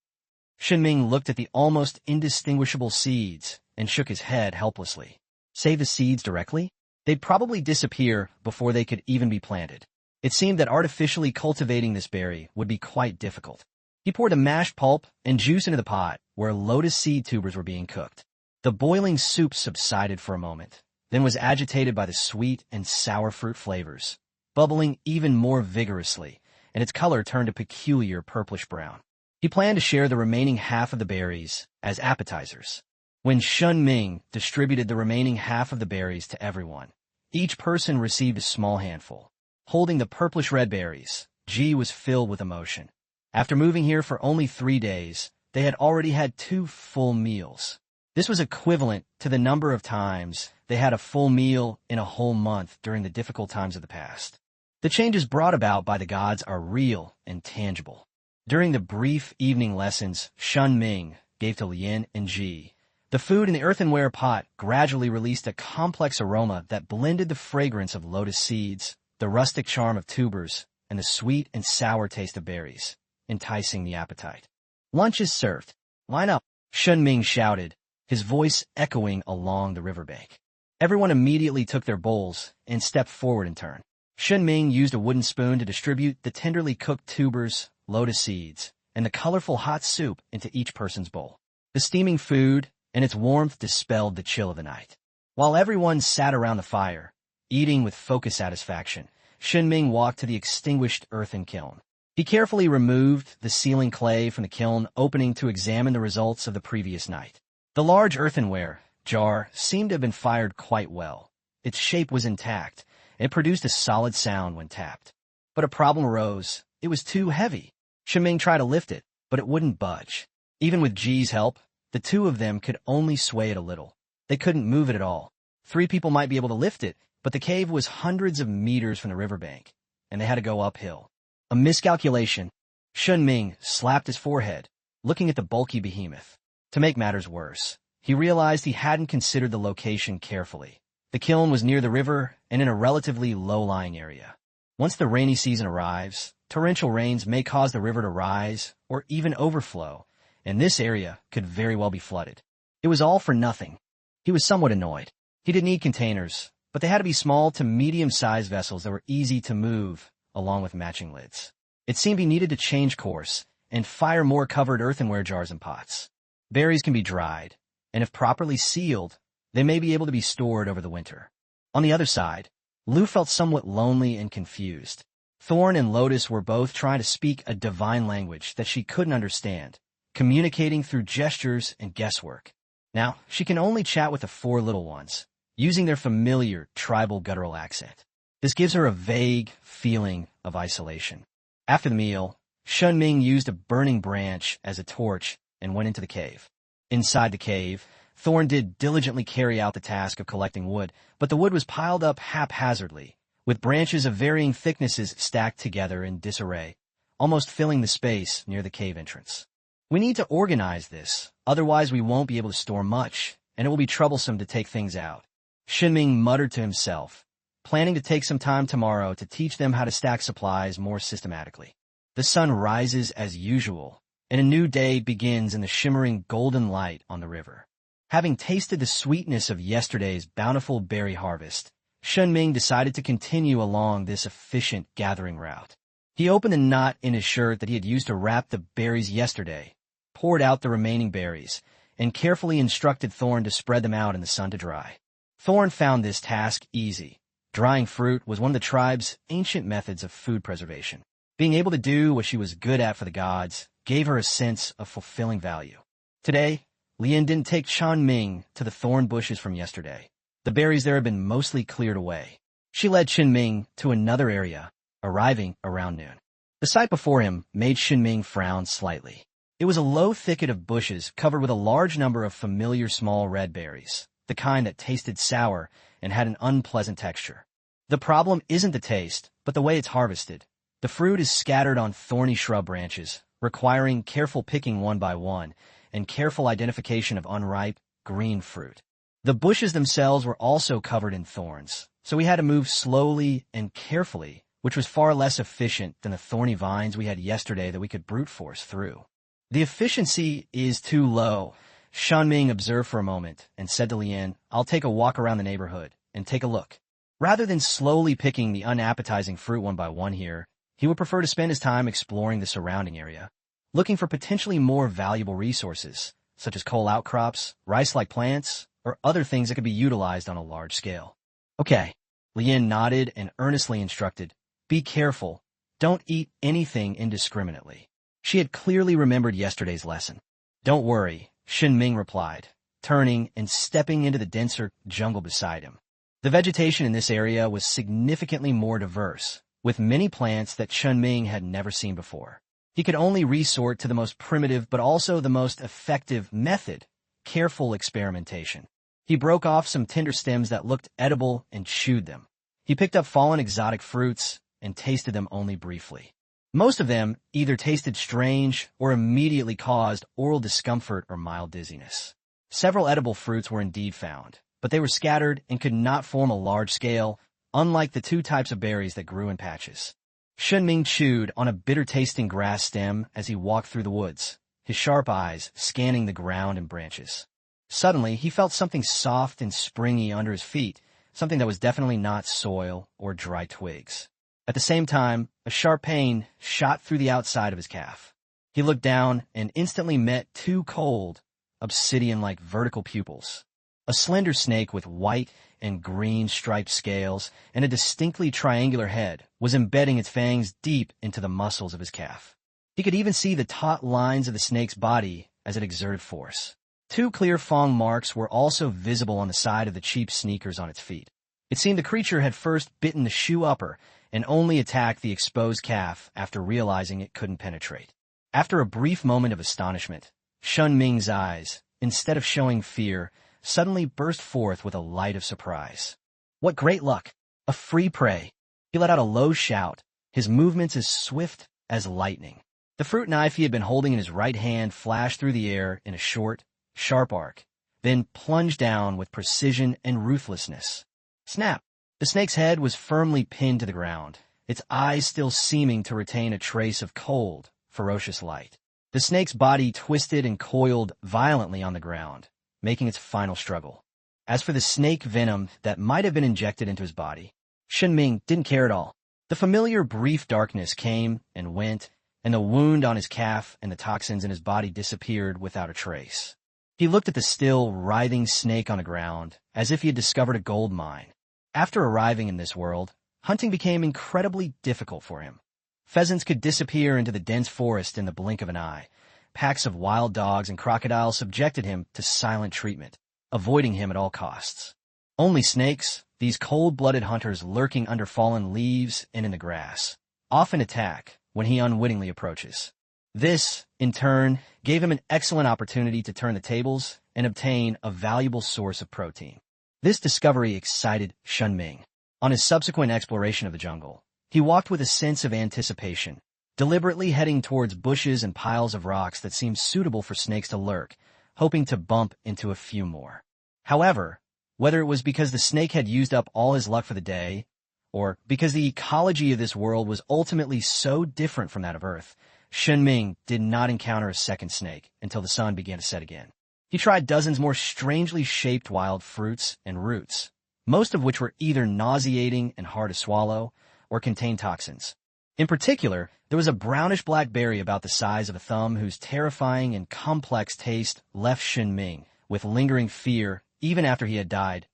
Shen Ming looked at the almost indistinguishable seeds and shook his head helplessly. Save the seeds directly? They'd probably disappear before they could even be planted. It seemed that artificially cultivating this berry would be quite difficult. He poured the mashed pulp and juice into the pot where lotus seed tubers were being cooked. The boiling soup subsided for a moment, then was agitated by the sweet and sour fruit flavors, bubbling even more vigorously, and its color turned a peculiar purplish-brown. He planned to share the remaining half of the berries as appetizers. When Shen Ming distributed the remaining half of the berries to everyone, each person received a small handful. Holding the purplish-red berries, Ji was filled with emotion. After moving here for only 3 days, they had already had 2 full meals. This was equivalent to the number of times they had a full meal in a whole month during the difficult times of the past. The changes brought about by the gods are real and tangible. During the brief evening lessons Shen Ming gave to Lian and Ji, the food in the earthenware pot gradually released a complex aroma that blended the fragrance of lotus seeds, the rustic charm of tubers, and the sweet and sour taste of berries, enticing the appetite. Lunch is served. Line up, Shen Ming shouted, his voice echoing along the riverbank. Everyone immediately took their bowls and stepped forward in turn. Shen Ming used a wooden spoon to distribute the tenderly cooked tubers, lotus seeds, and the colorful hot soup into each person's bowl. The steaming food and its warmth dispelled the chill of the night. While everyone sat around the fire, eating with focused satisfaction, Shen Ming walked to the extinguished earthen kiln. He carefully removed the sealing clay from the kiln opening to examine the results of the previous night. The large earthenware jar seemed to have been fired quite well. Its shape was intact, and it produced a solid sound when tapped. But a problem arose. It was too heavy. Shen Ming tried to lift it, but it wouldn't budge. Even with Ji's help, the 2 of them could only sway it a little. They couldn't move it at all. 3 people might be able to lift it, but the cave was hundreds of meters from the riverbank, and they had to go uphill. A miscalculation. Shen Ming slapped his forehead, looking at the bulky behemoth. To make matters worse, he realized he hadn't considered the location carefully. The kiln was near the river and in a relatively low-lying area. Once the rainy season arrives, torrential rains may cause the river to rise or even overflow, and this area could very well be flooded. It was all for nothing. He was somewhat annoyed. He did need containers, but they had to be small to medium-sized vessels that were easy to move, along with matching lids. It seemed he needed to change course and fire more covered earthenware jars and pots. Berries can be dried, and if properly sealed, they may be able to be stored over the winter. On the other side, Lou felt somewhat lonely and confused. Thorn and Lotus were both trying to speak a divine language that she couldn't understand, communicating through gestures and guesswork. Now, she can only chat with the four little ones, using their familiar tribal guttural accent. This gives her a vague feeling of isolation. After the meal, Shen Ming used a burning branch as a torch and went into the cave. Inside the cave, Thorn did diligently carry out the task of collecting wood, but the wood was piled up haphazardly, with branches of varying thicknesses stacked together in disarray, almost filling the space near the cave entrance. We need to organize this, otherwise we won't be able to store much, and it will be troublesome to take things out. Shen Ming muttered to himself, planning to take some time tomorrow to teach them how to stack supplies more systematically. The sun rises as usual, and a new day begins in the shimmering golden light on the river. Having tasted the sweetness of yesterday's bountiful berry harvest, Shen Ming decided to continue along this efficient gathering route. He opened the knot in his shirt that he had used to wrap the berries yesterday, poured out the remaining berries, and carefully instructed Thorn to spread them out in the sun to dry. Thorn found this task easy. Drying fruit was one of the tribe's ancient methods of food preservation. Being able to do what she was good at for the gods gave her a sense of fulfilling value. Today, Lien didn't take Shen Ming to the thorn bushes from yesterday. The berries there had been mostly cleared away. She led Shen Ming to another area, arriving around noon. The sight before him made Shen Ming frown slightly. It was a low thicket of bushes covered with a large number of familiar small red berries, the kind that tasted sour and had an unpleasant texture. The problem isn't the taste, but the way it's harvested. The fruit is scattered on thorny shrub branches, requiring careful picking one by one, and careful identification of unripe, green fruit. The bushes themselves were also covered in thorns, so we had to move slowly and carefully, which was far less efficient than the thorny vines we had yesterday that we could brute force through. The efficiency is too low, Shen Ming observed for a moment and said to Lien, "I'll take a walk around the neighborhood and take a look." Rather than slowly picking the unappetizing fruit one by one here, he would prefer to spend his time exploring the surrounding area, looking for potentially more valuable resources, such as coal outcrops, rice-like plants, or other things that could be utilized on a large scale. Okay, Lien nodded and earnestly instructed, "Be careful. Don't eat anything indiscriminately." She had clearly remembered yesterday's lesson. "Don't worry," Shen Ming replied, turning and stepping into the denser jungle beside him. The vegetation in this area was significantly more diverse, with many plants that Shen Ming had never seen before. He could only resort to the most primitive but also the most effective method, careful experimentation. He broke off some tender stems that looked edible and chewed them. He picked up fallen exotic fruits and tasted them only briefly. Most of them either tasted strange or immediately caused oral discomfort or mild dizziness. Several edible fruits were indeed found, but they were scattered and could not form a large scale, unlike the two types of berries that grew in patches. Shen Ming chewed on a bitter-tasting grass stem as he walked through the woods, his sharp eyes scanning the ground and branches. Suddenly, he felt something soft and springy under his feet, something that was definitely not soil or dry twigs. At the same time, a sharp pain shot through the outside of his calf. He looked down and instantly met two cold, obsidian-like vertical pupils. A slender snake with white and green striped scales and a distinctly triangular head was embedding its fangs deep into the muscles of his calf. He could even see the taut lines of the snake's body as it exerted force. Two clear fang marks were also visible on the side of the cheap sneakers on its feet. It seemed the creature had first bitten the shoe upper and only attacked the exposed calf after realizing it couldn't penetrate. After a brief moment of astonishment, Shen Ming's eyes, instead of showing fear, suddenly burst forth with a light of surprise. What great luck! A free prey! He let out a low shout, his movements as swift as lightning. The fruit knife he had been holding in his right hand flashed through the air in a short, sharp arc, then plunged down with precision and ruthlessness. Snap! The snake's head was firmly pinned to the ground, its eyes still seeming to retain a trace of cold, ferocious light. The snake's body twisted and coiled violently on the ground, making its final struggle. As for the snake venom that might have been injected into his body, Shen Ming didn't care at all. The familiar brief darkness came and went, and the wound on his calf and the toxins in his body disappeared without a trace. He looked at the still, writhing snake on the ground, as if he had discovered a gold mine. After arriving in this world, hunting became incredibly difficult for him. Pheasants could disappear into the dense forest in the blink of an eye. Packs of wild dogs and crocodiles subjected him to silent treatment, avoiding him at all costs. Only snakes, these cold-blooded hunters lurking under fallen leaves and in the grass, often attack when he unwittingly approaches. This, in turn, gave him an excellent opportunity to turn the tables and obtain a valuable source of protein. This discovery excited Shen Ming. On his subsequent exploration of the jungle, he walked with a sense of anticipation, deliberately heading towards bushes and piles of rocks that seemed suitable for snakes to lurk, hoping to bump into a few more. However, whether it was because the snake had used up all his luck for the day, or because the ecology of this world was ultimately so different from that of Earth, Shen Ming did not encounter a second snake until the sun began to set again. He tried dozens more strangely shaped wild fruits and roots, most of which were either nauseating and hard to swallow or contained toxins. In particular, there was a brownish-black berry about the size of a thumb whose terrifying and complex taste left Shen Ming with lingering fear even after he had died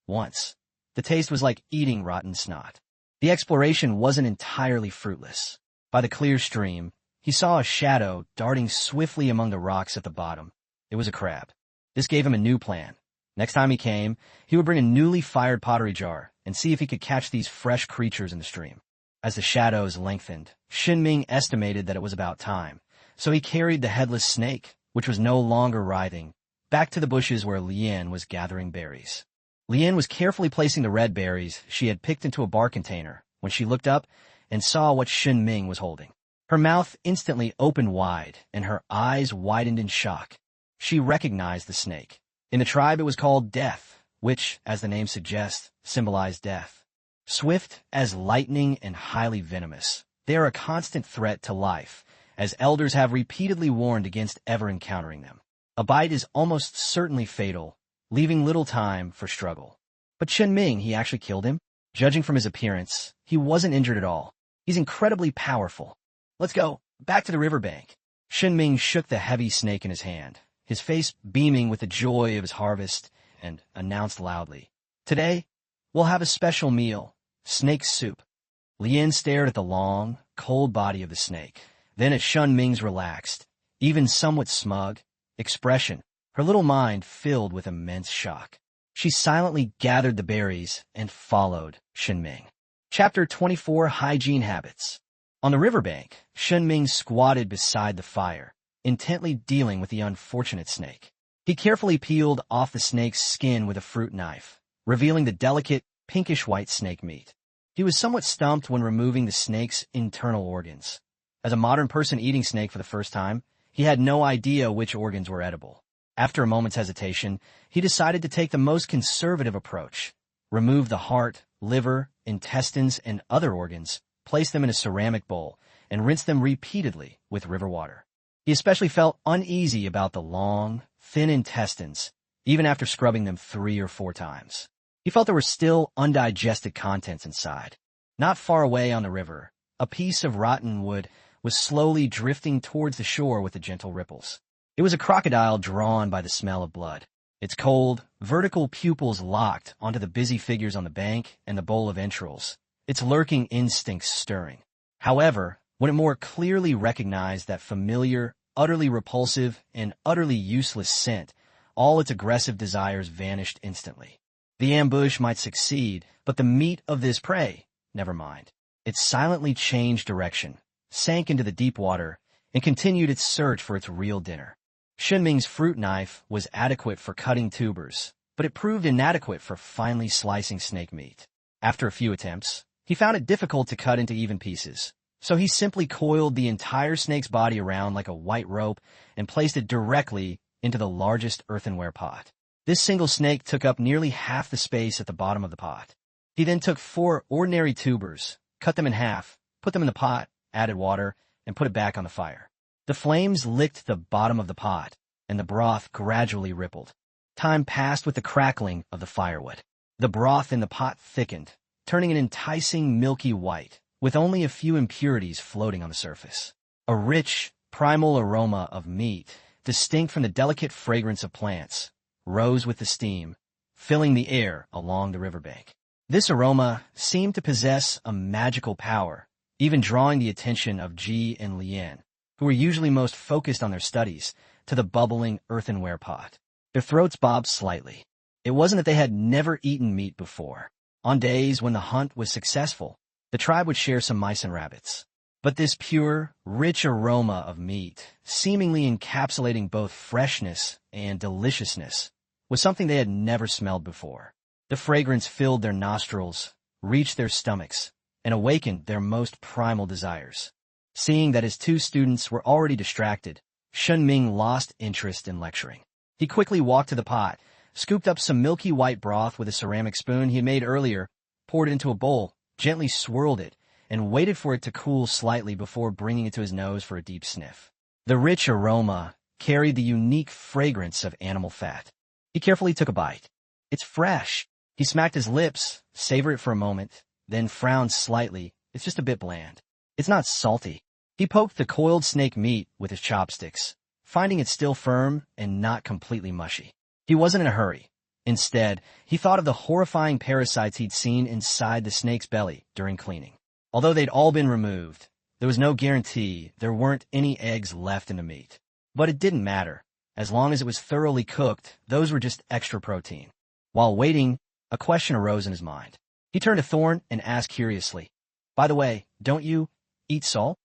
once. The taste was like eating rotten snot. The exploration wasn't entirely fruitless. By the clear stream, he saw a shadow darting swiftly among the rocks at the bottom. It was a crab. This gave him a new plan. Next time he came, he would bring a newly fired pottery jar and see if he could catch these fresh creatures in the stream. As the shadows lengthened, Shen Ming estimated that it was about time, so he carried the headless snake, which was no longer writhing, back to the bushes where Lian was gathering berries. Lian was carefully placing the red berries she had picked into a bar container when she looked up and saw what Shen Ming was holding. Her mouth instantly opened wide, and her eyes widened in shock. She recognized the snake. In the tribe, it was called Death, which, as the name suggests, symbolized death. Swift as lightning and highly venomous, they are a constant threat to life, as elders have repeatedly warned against ever encountering them. A bite is almost certainly fatal, leaving little time for struggle. But Shen Ming, he actually killed him? Judging from his appearance, he wasn't injured at all. He's incredibly powerful. Let's go, back to the riverbank. Shen Ming shook the heavy snake in his hand, his face beaming with the joy of his harvest, and announced loudly, "Today, we'll have a special meal, snake soup." Lian stared at the long, cold body of the snake, then at Shen Ming's relaxed, even somewhat smug, expression, her little mind filled with immense shock. She silently gathered the berries and followed Shen Ming. Chapter 24, Hygiene Habits. On the riverbank, Shen Ming squatted beside the fire, intently dealing with the unfortunate snake. He carefully peeled off the snake's skin with a fruit knife, revealing the delicate, pinkish-white snake meat. He was somewhat stumped when removing the snake's internal organs. As a modern person eating snake for the first time, he had no idea which organs were edible. After a moment's hesitation, he decided to take the most conservative approach. Remove the heart, liver, intestines, and other organs, place them in a ceramic bowl, and rinse them repeatedly with river water. He especially felt uneasy about the long, thin intestines, even after scrubbing them 3 or 4 times. He felt there were still undigested contents inside. Not far away on the river, a piece of rotten wood was slowly drifting towards the shore with the gentle ripples. It was a crocodile drawn by the smell of blood. Its cold, vertical pupils locked onto the busy figures on the bank and the bowl of entrails, its lurking instincts stirring. However, when it more clearly recognized that familiar, utterly repulsive, and utterly useless scent, all its aggressive desires vanished instantly. The ambush might succeed, but the meat of this prey, never mind. It silently changed direction, sank into the deep water, and continued its search for its real dinner. Shen Ming's fruit knife was adequate for cutting tubers, but it proved inadequate for finely slicing snake meat. After a few attempts, he found it difficult to cut into even pieces, so he simply coiled the entire snake's body around like a white rope and placed it directly into the largest earthenware pot. This single snake took up nearly half the space at the bottom of the pot. He then took 4 ordinary tubers, cut them in half, put them in the pot, added water, and put it back on the fire. The flames licked the bottom of the pot, and the broth gradually rippled. Time passed with the crackling of the firewood. The broth in the pot thickened, turning an enticing milky white, with only a few impurities floating on the surface. A rich, primal aroma of meat, distinct from the delicate fragrance of plants, rose with the steam, filling the air along the riverbank. This aroma seemed to possess a magical power, even drawing the attention of Ji and Lian, who were usually most focused on their studies, to the bubbling earthenware pot. Their throats bobbed slightly. It wasn't that they had never eaten meat before. On days when the hunt was successful, the tribe would share some mice and rabbits. But this pure, rich aroma of meat, seemingly encapsulating both freshness and deliciousness, was something they had never smelled before. The fragrance filled their nostrils, reached their stomachs, and awakened their most primal desires. Seeing that his two students were already distracted, Shen Ming lost interest in lecturing. He quickly walked to the pot, scooped up some milky white broth with a ceramic spoon he had made earlier, poured it into a bowl, gently swirled it, and waited for it to cool slightly before bringing it to his nose for a deep sniff. The rich aroma carried the unique fragrance of animal fat. He carefully took a bite. It's fresh. He smacked his lips, savored it for a moment, then frowned slightly. It's just a bit bland. It's not salty. He poked the coiled snake meat with his chopsticks, finding it still firm and not completely mushy. He wasn't in a hurry. Instead, he thought of the horrifying parasites he'd seen inside the snake's belly during cleaning. Although they'd all been removed, there was no guarantee there weren't any eggs left in the meat. But it didn't matter. As long as it was thoroughly cooked, those were just extra protein. While waiting, a question arose in his mind. He turned to Thorn and asked curiously, "By the way, don't you eat salt?"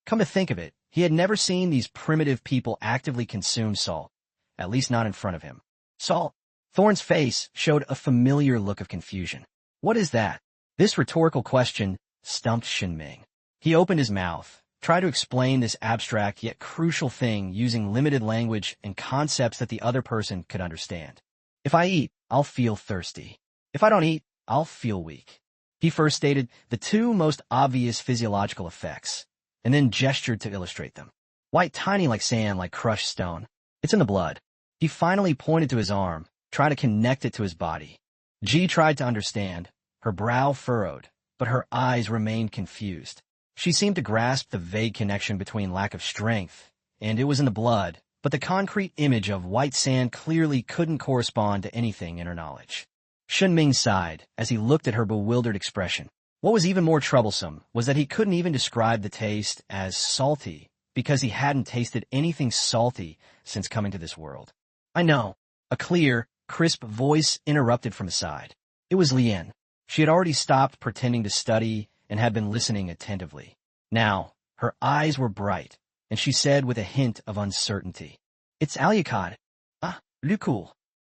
Come to think of it, he had never seen these primitive people actively consume salt, at least not in front of him. Salt? Thorn's face showed a familiar look of confusion. What is that? This rhetorical question stumped Shen Ming. He opened his mouth, tried to explain this abstract yet crucial thing using limited language and concepts that the other person could understand. If I eat, I'll feel thirsty. If I don't eat, I'll feel weak. He first stated the two most obvious physiological effects, and then gestured to illustrate them. White, tiny like sand, like crushed stone. It's in the blood. He finally pointed to his arm, trying to connect it to his body. Ji tried to understand, her brow furrowed, but her eyes remained confused. She seemed to grasp the vague connection between lack of strength, and it was in the blood, but the concrete image of white sand clearly couldn't correspond to anything in her knowledge. Shen Ming sighed as he looked at her bewildered expression. What was even more troublesome was that he couldn't even describe the taste as salty, because he hadn't tasted anything salty since coming to this world. I know. A clear, crisp voice interrupted from his side. It was Lian. She had already stopped pretending to study and had been listening attentively. Now, her eyes were bright, and she said with a hint of uncertainty, "It's alicap. Ah, cool."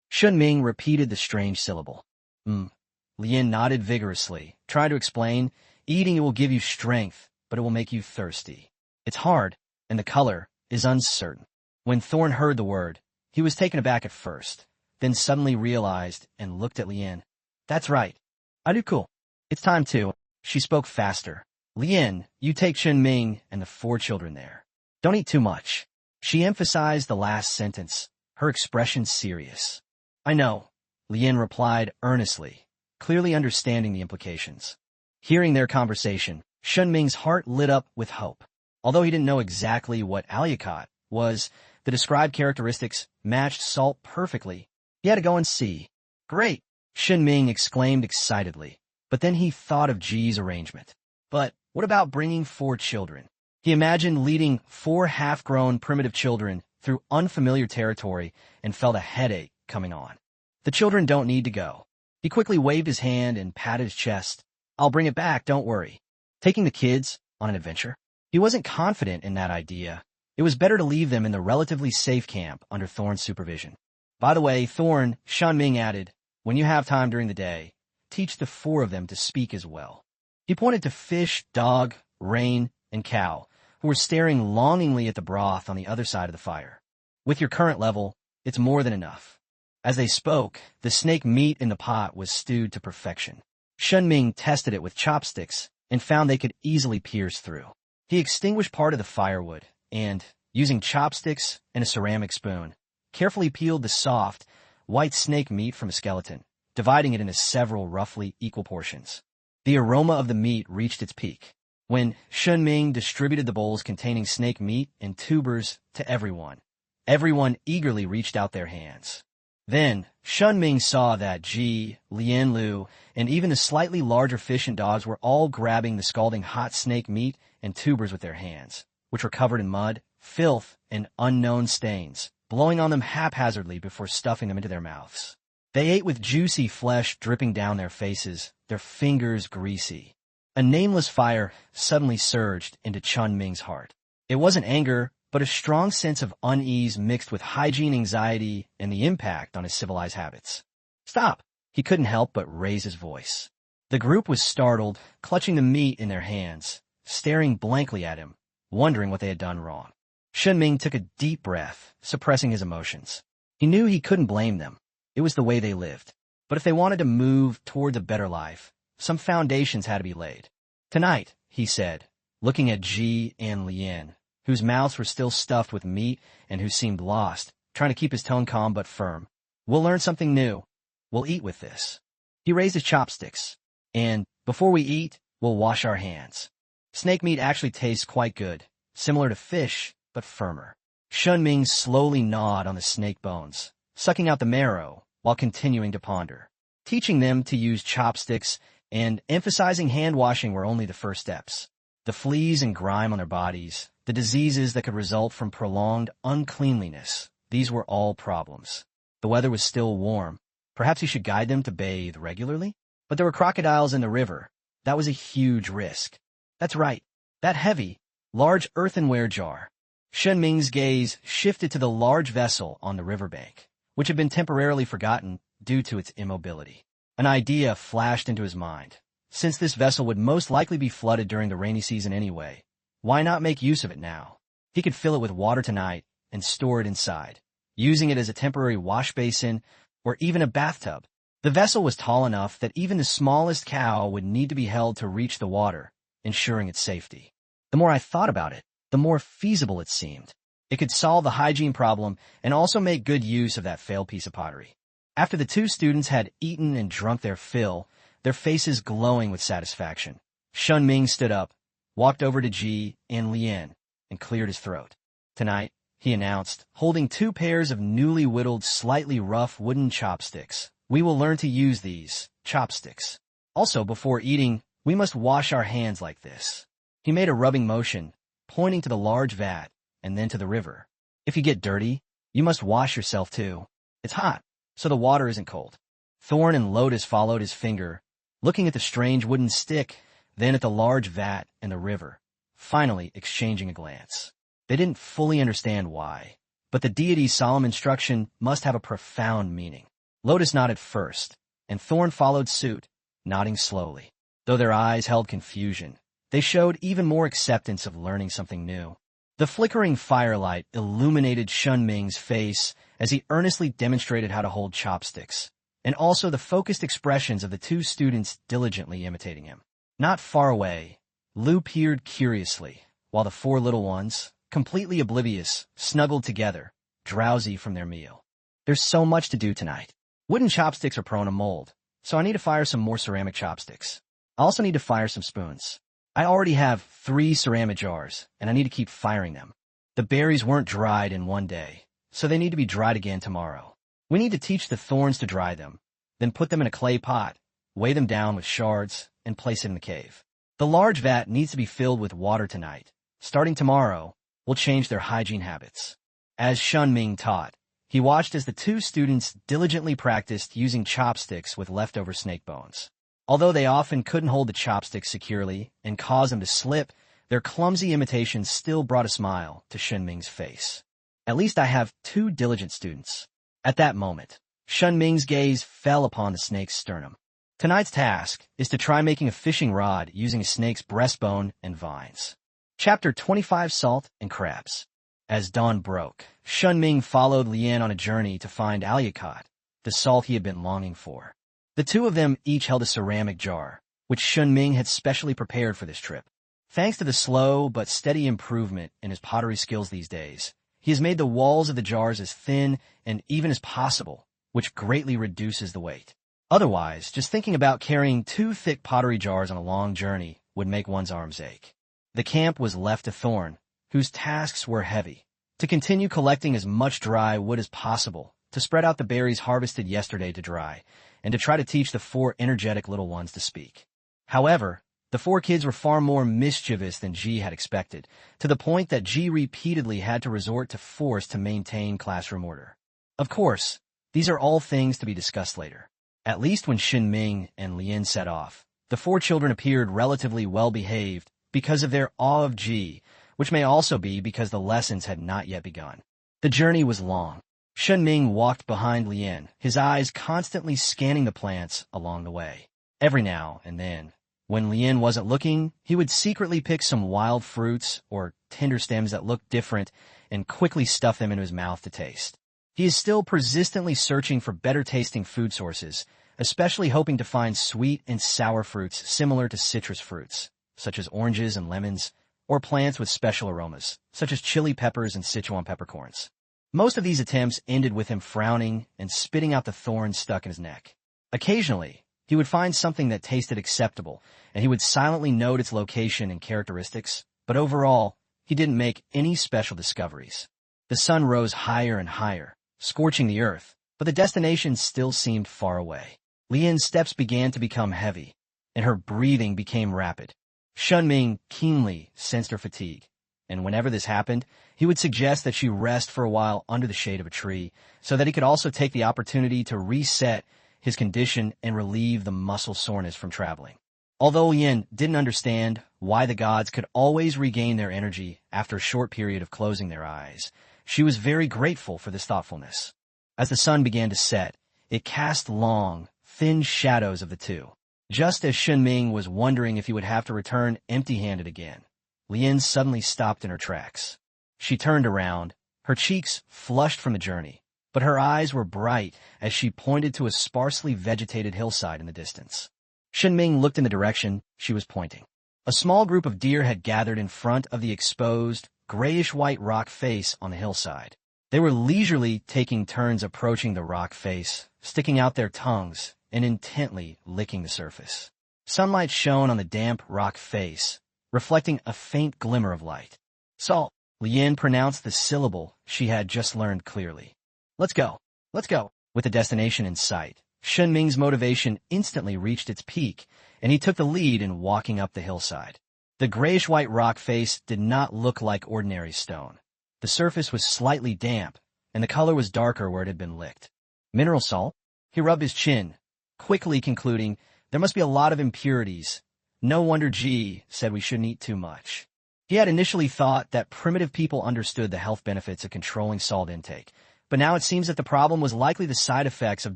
Shen Ming repeated the strange syllable. Lian nodded vigorously, trying to explain, "Eating it will give you strength, but it will make you thirsty. It's hard, and the color is uncertain." When Thorn heard the word, he was taken aback at first, then suddenly realized and looked at Lian. "That's right. I do cool. It's time to." She spoke faster. "Lian, you take Shen Ming and the 4 children there. Don't eat too much." She emphasized the last sentence, her expression serious. "I know," Lian replied earnestly, clearly understanding the implications. Hearing their conversation, Shen Ming's heart lit up with hope. Although he didn't know exactly what alicap was, the described characteristics matched salt perfectly. He had to go and see. "Great!" Shen Ming exclaimed excitedly, but then he thought of Ji's arrangement. But what about bringing 4 children? He imagined leading 4 half-grown primitive children through unfamiliar territory and felt a headache coming on. The children don't need to go. He quickly waved his hand and patted his chest. "I'll bring it back, don't worry." Taking the kids on an adventure? He wasn't confident in that idea. It was better to leave them in the relatively safe camp under Thorn's supervision. By the way, Thorn, Shen Ming added, "When you have time during the day, teach the 4 of them to speak as well." He pointed to Fish, Dog, Rain, and Cow, who were staring longingly at the broth on the other side of the fire. "With your current level, it's more than enough." As they spoke, the snake meat in the pot was stewed to perfection. Shen Ming tested it with chopsticks, and found they could easily pierce through. He extinguished part of the firewood and, using chopsticks and a ceramic spoon, carefully peeled the soft, white snake meat from a skeleton, dividing it into several roughly equal portions. The aroma of the meat reached its peak when Shen Ming distributed the bowls containing snake meat and tubers to everyone. Everyone eagerly reached out their hands. Then, Shen Ming saw that Ji, Lian Lu, and even the slightly larger fish and dogs were all grabbing the scalding hot snake meat and tubers with their hands, which were covered in mud, filth, and unknown stains, blowing on them haphazardly before stuffing them into their mouths. They ate with juicy flesh dripping down their faces, their fingers greasy. A nameless fire suddenly surged into Shen Ming's heart. It wasn't anger, but a strong sense of unease mixed with hygiene anxiety and the impact on his civilized habits. "Stop!" He couldn't help but raise his voice. The group was startled, clutching the meat in their hands, staring blankly at him, wondering what they had done wrong. Shen Ming took a deep breath, suppressing his emotions. He knew he couldn't blame them. It was the way they lived. But if they wanted to move towards a better life, some foundations had to be laid. "Tonight," he said, looking at Ji and Lian, whose mouths were still stuffed with meat and who seemed lost, trying to keep his tone calm but firm. "We'll learn something new. We'll eat with this." He raised his chopsticks. "And before we eat, we'll wash our hands." Snake meat actually tastes quite good, similar to fish, but firmer. Shen Ming slowly gnawed on the snake bones, sucking out the marrow while continuing to ponder. Teaching them to use chopsticks and emphasizing hand-washing were only the first steps. The fleas and grime on their bodies, the diseases that could result from prolonged uncleanliness, these were all problems. The weather was still warm. Perhaps he should guide them to bathe regularly? But there were crocodiles in the river. That was a huge risk. That's right, that heavy, large earthenware jar. Shen Ming's gaze shifted to the large vessel on the riverbank, which had been temporarily forgotten due to its immobility. An idea flashed into his mind. Since this vessel would most likely be flooded during the rainy season anyway, why not make use of it now? He could fill it with water tonight and store it inside, using it as a temporary wash basin or even a bathtub. The vessel was tall enough that even the smallest cow would need to be held to reach the water, ensuring its safety. The more I thought about it, the more feasible it seemed. It could solve the hygiene problem and also make good use of that failed piece of pottery. After the two students had eaten and drunk their fill, their faces glowing with satisfaction, Shen Ming stood up, walked over to Ji and Lian, and cleared his throat. "Tonight," he announced, holding 2 pairs of newly whittled, slightly rough wooden chopsticks, "we will learn to use these chopsticks. Also, before eating, we must wash our hands like this." He made a rubbing motion, pointing to the large vat and then to the river. "If you get dirty, you must wash yourself too. It's hot, so the water isn't cold." Thorn and Lotus followed his finger, looking at the strange wooden stick, then at the large vat and the river, finally exchanging a glance. They didn't fully understand why, but the deity's solemn instruction must have a profound meaning. Lotus nodded first, and Thorn followed suit, nodding slowly. Though their eyes held confusion, they showed even more acceptance of learning something new. The flickering firelight illuminated Shen Ming's face as he earnestly demonstrated how to hold chopsticks, and also the focused expressions of the 2 students diligently imitating him. Not far away, Lu peered curiously, while the 4 little ones, completely oblivious, snuggled together, drowsy from their meal. "There's so much to do tonight. Wooden chopsticks are prone to mold, so I need to fire some more ceramic chopsticks. I also need to fire some spoons. I already have 3 ceramic jars, and I need to keep firing them. The berries weren't dried in one day, so they need to be dried again tomorrow. We need to teach the thorns to dry them, then put them in a clay pot, weigh them down with shards, and place it in the cave. The large vat needs to be filled with water tonight. Starting tomorrow, we'll change their hygiene habits." As Shen Ming taught, he watched as the 2 students diligently practiced using chopsticks with leftover snake bones. Although they often couldn't hold the chopsticks securely and caused them to slip, their clumsy imitations still brought a smile to Shen Ming's face. "At least I have 2 diligent students." At that moment, Shen Ming's gaze fell upon the snake's sternum. Tonight's task is to try making a fishing rod using a snake's breastbone and vines. Chapter 25, Salt and Crabs. As dawn broke, Shen Ming followed Lian on a journey to find anicap, the salt he had been longing for. The 2 of them each held a ceramic jar, which Shen Ming had specially prepared for this trip. Thanks to the slow but steady improvement in his pottery skills these days, he has made the walls of the jars as thin and even as possible, which greatly reduces the weight. Otherwise, just thinking about carrying 2 thick pottery jars on a long journey would make one's arms ache. The camp was left to Thorn, whose tasks were heavy: to continue collecting as much dry wood as possible, to spread out the berries harvested yesterday to dry, and to try to teach the 4 energetic little ones to speak. However, the 4 kids were far more mischievous than Ji had expected, to the point that Ji repeatedly had to resort to force to maintain classroom order. Of course, these are all things to be discussed later. At least when Shen Ming and Lien set off, the 4 children appeared relatively well-behaved because of their awe of Ji, which may also be because the lessons had not yet begun. The journey was long. Shen Ming walked behind Lien, his eyes constantly scanning the plants along the way. Every now and then, when Lien wasn't looking, he would secretly pick some wild fruits or tender stems that looked different and quickly stuff them into his mouth to taste. He is still persistently searching for better-tasting food sources, especially hoping to find sweet and sour fruits similar to citrus fruits, such as oranges and lemons, or plants with special aromas, such as chili peppers and Sichuan peppercorns. Most of these attempts ended with him frowning and spitting out the thorns stuck in his neck. Occasionally, he would find something that tasted acceptable, and he would silently note its location and characteristics, but overall, he didn't make any special discoveries. The sun rose higher and higher, scorching the earth, but the destination still seemed far away. Lien's steps began to become heavy, and her breathing became rapid. Shen Ming keenly sensed her fatigue, and whenever this happened, he would suggest that she rest for a while under the shade of a tree, so that he could also take the opportunity to reset his condition and relieve the muscle soreness from traveling. Although Lien didn't understand why the gods could always regain their energy after a short period of closing their eyes, she was very grateful for this thoughtfulness. As the sun began to set, it cast long, thin shadows of the 2. Just as Shen Ming was wondering if he would have to return empty-handed again, Lien suddenly stopped in her tracks. She turned around, her cheeks flushed from the journey, but her eyes were bright as she pointed to a sparsely vegetated hillside in the distance. Shen Ming looked in the direction she was pointing. A small group of deer had gathered in front of the exposed, grayish-white rock face on the hillside. They were leisurely taking turns approaching the rock face, sticking out their tongues and intently licking the surface. Sunlight shone on the damp rock face, reflecting a faint glimmer of light. Salt. Lien pronounced the syllable she had just learned clearly. Let's go. Let's go. With the destination in sight, Shen Ming's motivation instantly reached its peak, and he took the lead in walking up the hillside. The grayish-white rock face did not look like ordinary stone. The surface was slightly damp, and the color was darker where it had been licked. Mineral salt? He rubbed his chin, quickly concluding, there must be a lot of impurities. No wonder Ji said we shouldn't eat too much. He had initially thought that primitive people understood the health benefits of controlling salt intake, but now it seems that the problem was likely the side effects of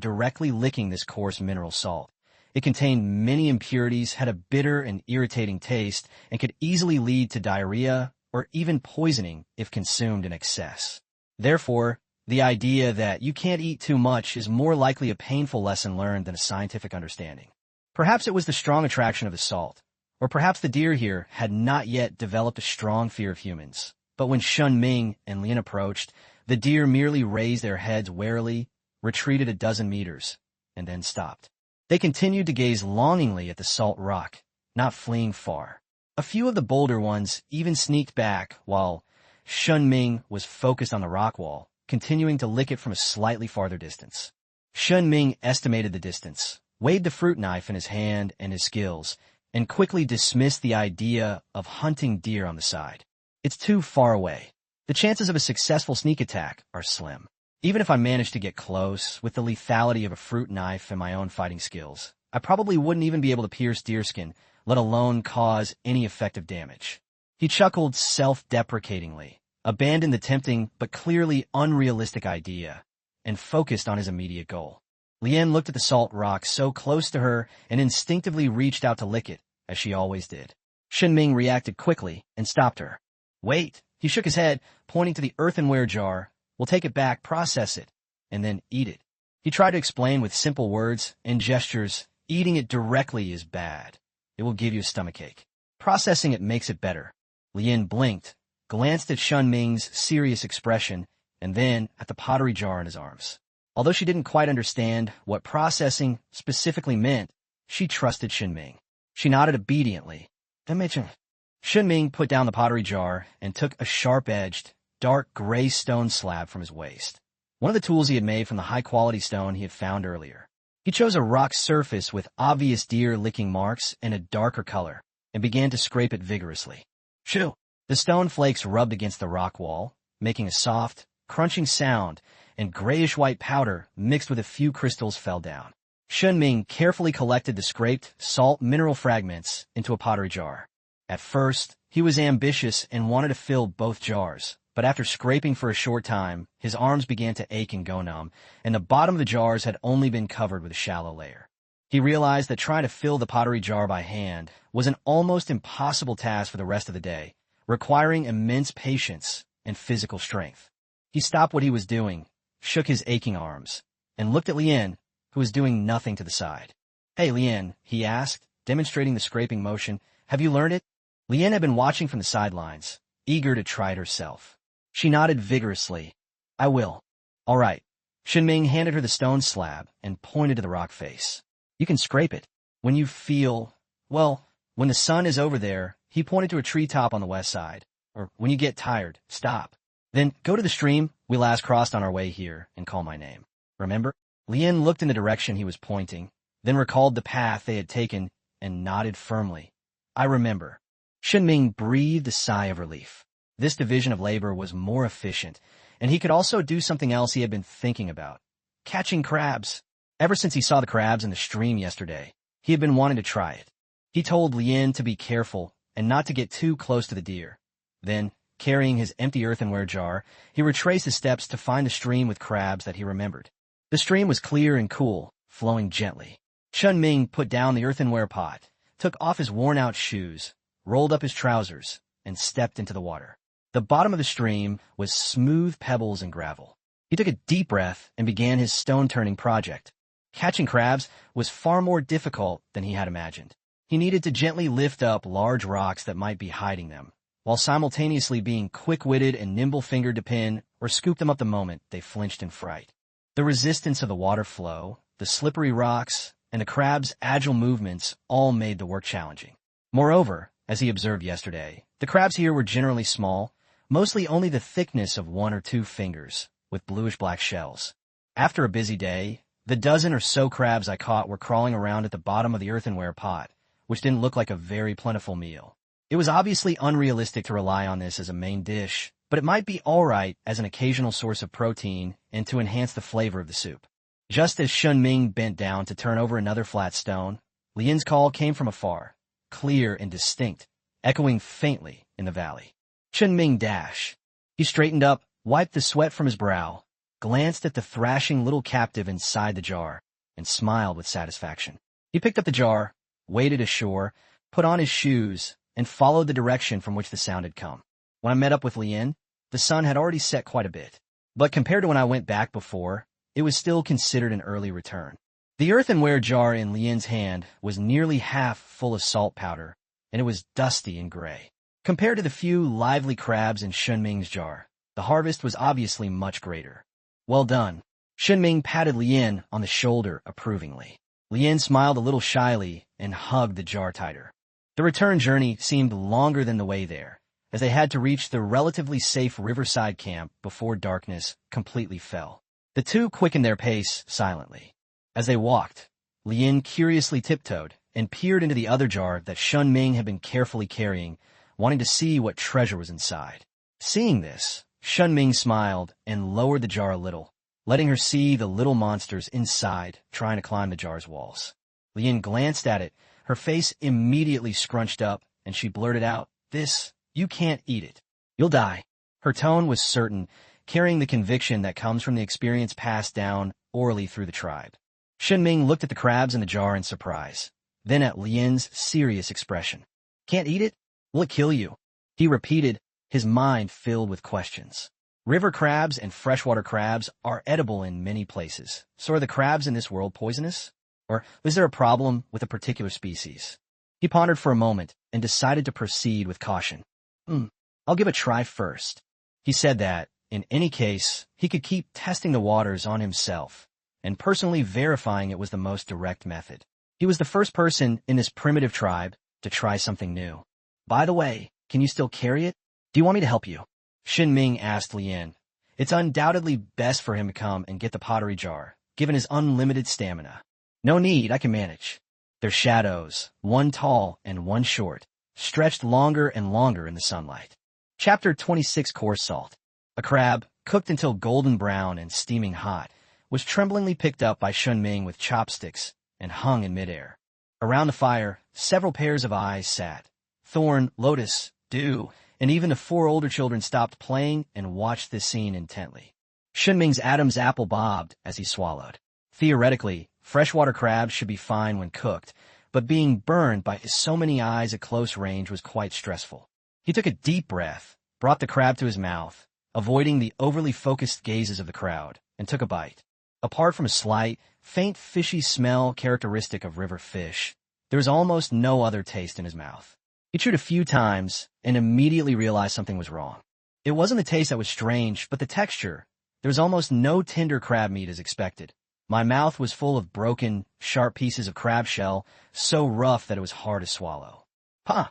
directly licking this coarse mineral salt. It contained many impurities, had a bitter and irritating taste, and could easily lead to diarrhea or even poisoning if consumed in excess. Therefore, the idea that you can't eat too much is more likely a painful lesson learned than a scientific understanding. Perhaps it was the strong attraction of the salt, or perhaps the deer here had not yet developed a strong fear of humans. But when Shen Ming and Lien approached, the deer merely raised their heads warily, retreated a dozen meters, and then stopped. They continued to gaze longingly at the salt rock, not fleeing far. A few of the bolder ones even sneaked back while Shen Ming was focused on the rock wall, continuing to lick it from a slightly farther distance. Shen Ming estimated the distance, weighed the fruit knife in his hand and his skills, and quickly dismissed the idea of hunting deer on the side. It's too far away. The chances of a successful sneak attack are slim. Even if I managed to get close with the lethality of a fruit knife and my own fighting skills, I probably wouldn't even be able to pierce deerskin, let alone cause any effective damage. He chuckled self-deprecatingly, abandoned the tempting but clearly unrealistic idea, and focused on his immediate goal. Lien looked at the salt rock so close to her and instinctively reached out to lick it, as she always did. Shen Ming reacted quickly and stopped her. Wait, he shook his head, pointing to the earthenware jar. We'll take it back, process it, and then eat it. He tried to explain with simple words and gestures, eating it directly is bad. it will give you a stomachache. Processing it makes it better. Lien blinked, glanced at Shen Ming's serious expression, and then at the pottery jar in his arms. Although she didn't quite understand what processing specifically meant, she trusted Shen Ming. She nodded obediently. Shen Ming put down the pottery jar and took a sharp-edged, dark gray stone slab from his waist. One of the tools he had made from the high-quality stone he had found earlier. He chose a rock surface with obvious deer-licking marks and a darker color, and began to scrape it vigorously. Shoo! The stone flakes rubbed against the rock wall, making a soft, crunching sound, and grayish-white powder mixed with a few crystals fell down. Shen Ming carefully collected the scraped, salt mineral fragments into a pottery jar. At first, he was ambitious and wanted to fill both jars, but after scraping for a short time, his arms began to ache and go numb, and the bottom of the jars had only been covered with a shallow layer. He realized that trying to fill the pottery jar by hand was an almost impossible task for the rest of the day, requiring immense patience and physical strength. He stopped what he was doing, shook his aching arms, and looked at Lien, who was doing nothing to the side. "Hey, Lien," he asked, demonstrating the scraping motion, "have you learned it?" Lien had been watching from the sidelines, eager to try it herself. She nodded vigorously. "I will." "All right." Shen Ming handed her the stone slab and pointed to the rock face. "You can scrape it. When you feel, well, when the sun is over there," he pointed to a treetop on the west side, "or when you get tired, stop. Then go to the stream we last crossed on our way here and call my name. Remember?" Lien looked in the direction he was pointing, then recalled the path they had taken and nodded firmly. "I remember." Shen Ming breathed a sigh of relief. This division of labor was more efficient, and he could also do something else he had been thinking about: catching crabs. Ever since he saw the crabs in the stream yesterday, he had been wanting to try it. He told Lien to be careful and not to get too close to the deer. Then, carrying his empty earthenware jar, he retraced his steps to find the stream with crabs that he remembered. The stream was clear and cool, flowing gently. Shen Ming put down the earthenware pot, took off his worn-out shoes, rolled up his trousers, and stepped into the water. The bottom of the stream was smooth pebbles and gravel. He took a deep breath and began his stone-turning project. Catching crabs was far more difficult than he had imagined. He needed to gently lift up large rocks that might be hiding them, while simultaneously being quick-witted and nimble-fingered to pin or scoop them up the moment they flinched in fright. The resistance of the water flow, the slippery rocks, and the crab's agile movements all made the work challenging. Moreover, as he observed yesterday, the crabs here were generally small, mostly only the thickness of 1 or 2 fingers, with bluish-black shells. After a busy day, the dozen or so crabs I caught were crawling around at the bottom of the earthenware pot, which didn't look like a very plentiful meal. It was obviously unrealistic to rely on this as a main dish, but it might be all right as an occasional source of protein and to enhance the flavor of the soup. Just as Shen Ming bent down to turn over another flat stone, Lien's call came from afar, clear and distinct, echoing faintly in the valley. Shen Ming dash. He straightened up, wiped the sweat from his brow, glanced at the thrashing little captive inside the jar, and smiled with satisfaction. He picked up the jar, waded ashore, put on his shoes, and followed the direction from which the sound had come. When I met up with Lien, the sun had already set quite a bit, but compared to when I went back before, it was still considered an early return. The earthenware jar in Lien's hand was nearly half full of salt powder, and it was dusty and gray. Compared to the few lively crabs in Shen Ming's jar, the harvest was obviously much greater. "Well done." Shen Ming patted Lien on the shoulder approvingly. Lien smiled a little shyly and hugged the jar tighter. The return journey seemed longer than the way there, as they had to reach the relatively safe riverside camp before darkness completely fell. The two quickened their pace silently. As they walked, Lien curiously tiptoed and peered into the other jar that Shen Ming had been carefully carrying, wanting to see what treasure was inside. Seeing this, Shen Ming smiled and lowered the jar a little, letting her see the little monsters inside trying to climb the jar's walls. Lien glanced at it, her face immediately scrunched up, and she blurted out, You can't eat it. You'll die." Her tone was certain, carrying the conviction that comes from the experience passed down orally through the tribe. Shen Ming looked at the crabs in the jar in surprise, then at Lien's serious expression. "Can't eat it? Will it kill you?" He repeated, his mind filled with questions. River crabs and freshwater crabs are edible in many places, so are the crabs in this world poisonous? Or is there a problem with a particular species? He pondered for a moment and decided to proceed with caution. I'll give a try first. He said that, in any case, he could keep testing the waters on himself, and personally verifying it was the most direct method. He was the first person in this primitive tribe to try something new. By the way, can you still carry it? Do you want me to help you? Shen Ming asked Lien. It's undoubtedly best for him to come and get the pottery jar, given his unlimited stamina. No need, I can manage. Their shadows, one tall and one short, stretched longer and longer in the sunlight. Chapter 26 Coarse Salt. A crab, cooked until golden brown and steaming hot, was tremblingly picked up by Shen Ming with chopsticks and hung in midair. Around the fire, several pairs of eyes sat. Thorn, Lotus, Dew, and even the 4 older children stopped playing and watched this scene intently. Shen Ming's Adam's apple bobbed as he swallowed. Theoretically, freshwater crabs should be fine when cooked, but being burned by so many eyes at close range was quite stressful. He took a deep breath, brought the crab to his mouth, avoiding the overly focused gazes of the crowd, and took a bite. Apart from a slight, faint fishy smell characteristic of river fish, there was almost no other taste in his mouth. He chewed a few times and immediately realized something was wrong. It wasn't the taste that was strange, but the texture. There was almost no tender crab meat as expected. My mouth was full of broken, sharp pieces of crab shell, so rough that it was hard to swallow. Pa!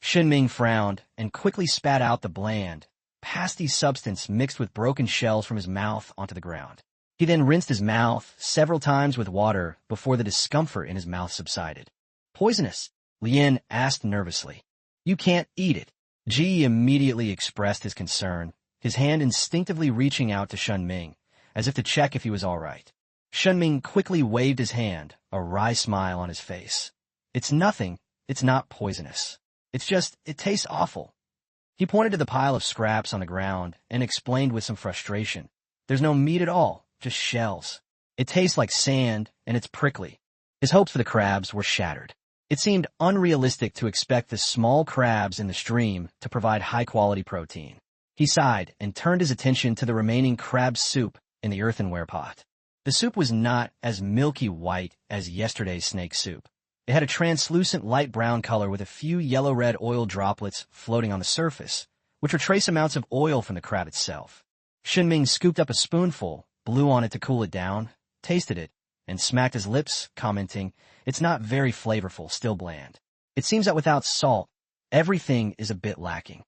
Shen Ming frowned and quickly spat out the bland, pasty substance mixed with broken shells from his mouth onto the ground. He then rinsed his mouth several times with water before the discomfort in his mouth subsided. Poisonous? Lien asked nervously. You can't eat it. Ji immediately expressed his concern, his hand instinctively reaching out to Shen Ming, as if to check if he was all right. Shen Ming quickly waved his hand, a wry smile on his face. It's nothing. It's not poisonous. It's just, it tastes awful. He pointed to the pile of scraps on the ground and explained with some frustration. There's no meat at all, just shells. It tastes like sand, and it's prickly. His hopes for the crabs were shattered. It seemed unrealistic to expect the small crabs in the stream to provide high-quality protein. He sighed and turned his attention to the remaining crab soup in the earthenware pot. The soup was not as milky white as yesterday's snake soup. It had a translucent light brown color with a few yellow-red oil droplets floating on the surface, which were trace amounts of oil from the crab itself. Shen Ming scooped up a spoonful, blew on it to cool it down, tasted it, and smacked his lips, commenting, "It's not very flavorful, still bland. It seems that without salt, everything is a bit lacking."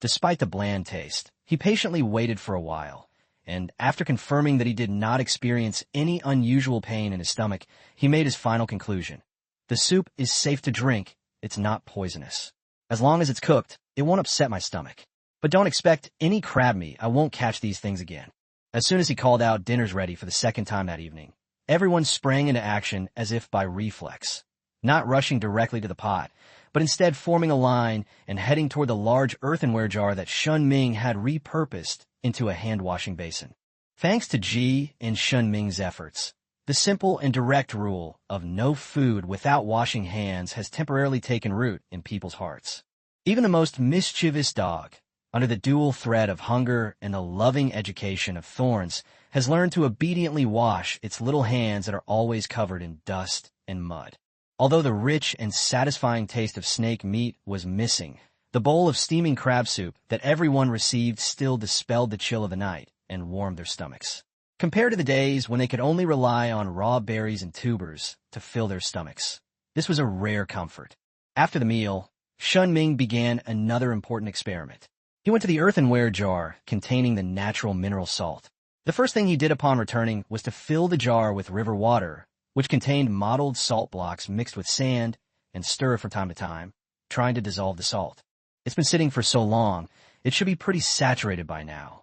Despite the bland taste, he patiently waited for a while, and after confirming that he did not experience any unusual pain in his stomach, he made his final conclusion. The soup is safe to drink, it's not poisonous. As long as it's cooked, it won't upset my stomach. But don't expect any crab meat, I won't catch these things again. As soon as he called out dinner's ready for the second time that evening, everyone sprang into action as if by reflex, not rushing directly to the pot, but instead forming a line and heading toward the large earthenware jar that Shen Ming had repurposed into a hand-washing basin. Thanks to Ji and Shen Ming's efforts, the simple and direct rule of no food without washing hands has temporarily taken root in people's hearts. Even the most mischievous dog, under the dual threat of hunger and the loving education of thorns, has learned to obediently wash its little hands that are always covered in dust and mud. Although the rich and satisfying taste of snake meat was missing, the bowl of steaming crab soup that everyone received still dispelled the chill of the night and warmed their stomachs. Compared to the days when they could only rely on raw berries and tubers to fill their stomachs, this was a rare comfort. After the meal, Shen Ming began another important experiment. He went to the earthenware jar containing the natural mineral salt. The first thing he did upon returning was to fill the jar with river water, which contained mottled salt blocks mixed with sand, and stir from time to time, trying to dissolve the salt. It's been sitting for so long, it should be pretty saturated by now.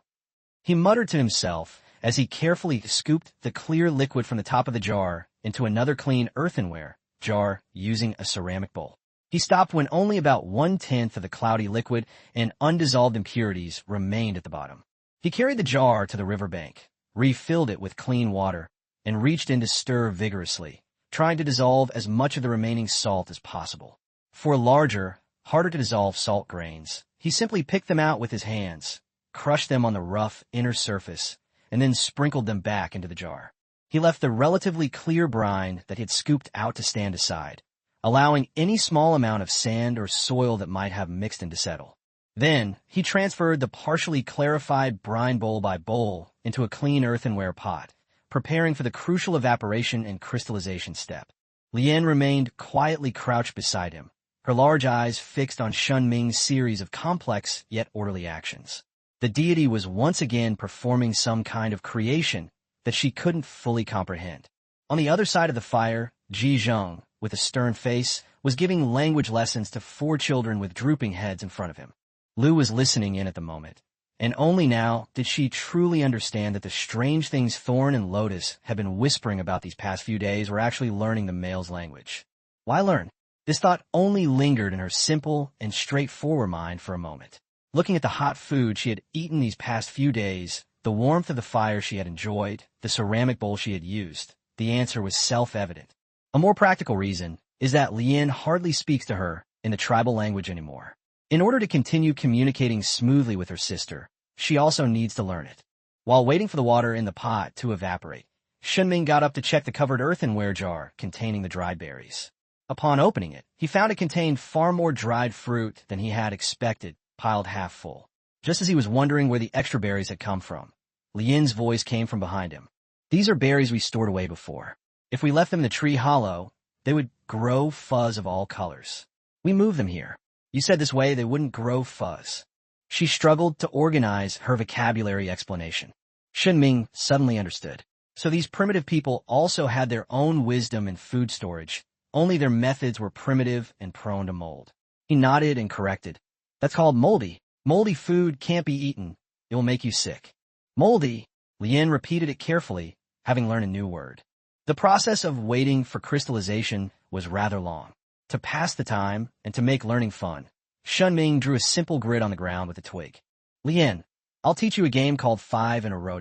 He muttered to himself as he carefully scooped the clear liquid from the top of the jar into another clean earthenware jar using a ceramic bowl. He stopped when only about 1/10 of the cloudy liquid and undissolved impurities remained at the bottom. He carried the jar to the riverbank, refilled it with clean water, and reached in to stir vigorously, trying to dissolve as much of the remaining salt as possible. For larger, harder-to-dissolve salt grains, he simply picked them out with his hands, crushed them on the rough inner surface, and then sprinkled them back into the jar. He left the relatively clear brine that he had scooped out to stand aside, allowing any small amount of sand or soil that might have mixed in to settle. Then, he transferred the partially clarified brine bowl by bowl into a clean earthenware pot, preparing for the crucial evaporation and crystallization step. Lien remained quietly crouched beside him, her large eyes fixed on Shen Ming's series of complex yet orderly actions. The deity was once again performing some kind of creation that she couldn't fully comprehend. On the other side of the fire, Ji Zheng, with a stern face, was giving language lessons to 4 children with drooping heads in front of him. Lu was listening in at the moment, and only now did she truly understand that the strange things Thorn and Lotus had been whispering about these past few days were actually learning the male's language. Why learn? This thought only lingered in her simple and straightforward mind for a moment. Looking at the hot food she had eaten these past few days, the warmth of the fire she had enjoyed, the ceramic bowl she had used, the answer was self-evident. A more practical reason is that Lien hardly speaks to her in the tribal language anymore. In order to continue communicating smoothly with her sister, she also needs to learn it. While waiting for the water in the pot to evaporate, Shen Ming got up to check the covered earthenware jar containing the dried berries. Upon opening it, he found it contained far more dried fruit than he had expected, piled half full. Just as he was wondering where the extra berries had come from, Lien's voice came from behind him. These are berries we stored away before. If we left them in the tree hollow, they would grow fuzz of all colors. We moved them here. You said this way they wouldn't grow fuzz. She struggled to organize her vocabulary explanation. Shen Ming suddenly understood. So these primitive people also had their own wisdom in food storage, only their methods were primitive and prone to mold. He nodded and corrected. That's called moldy. Moldy food can't be eaten. It will make you sick. Moldy. Lien repeated it carefully, having learned a new word. The process of waiting for crystallization was rather long. To pass the time and to make learning fun, Shen Ming drew a simple grid on the ground with a twig. Lien, I'll teach you a game called 5 in a row.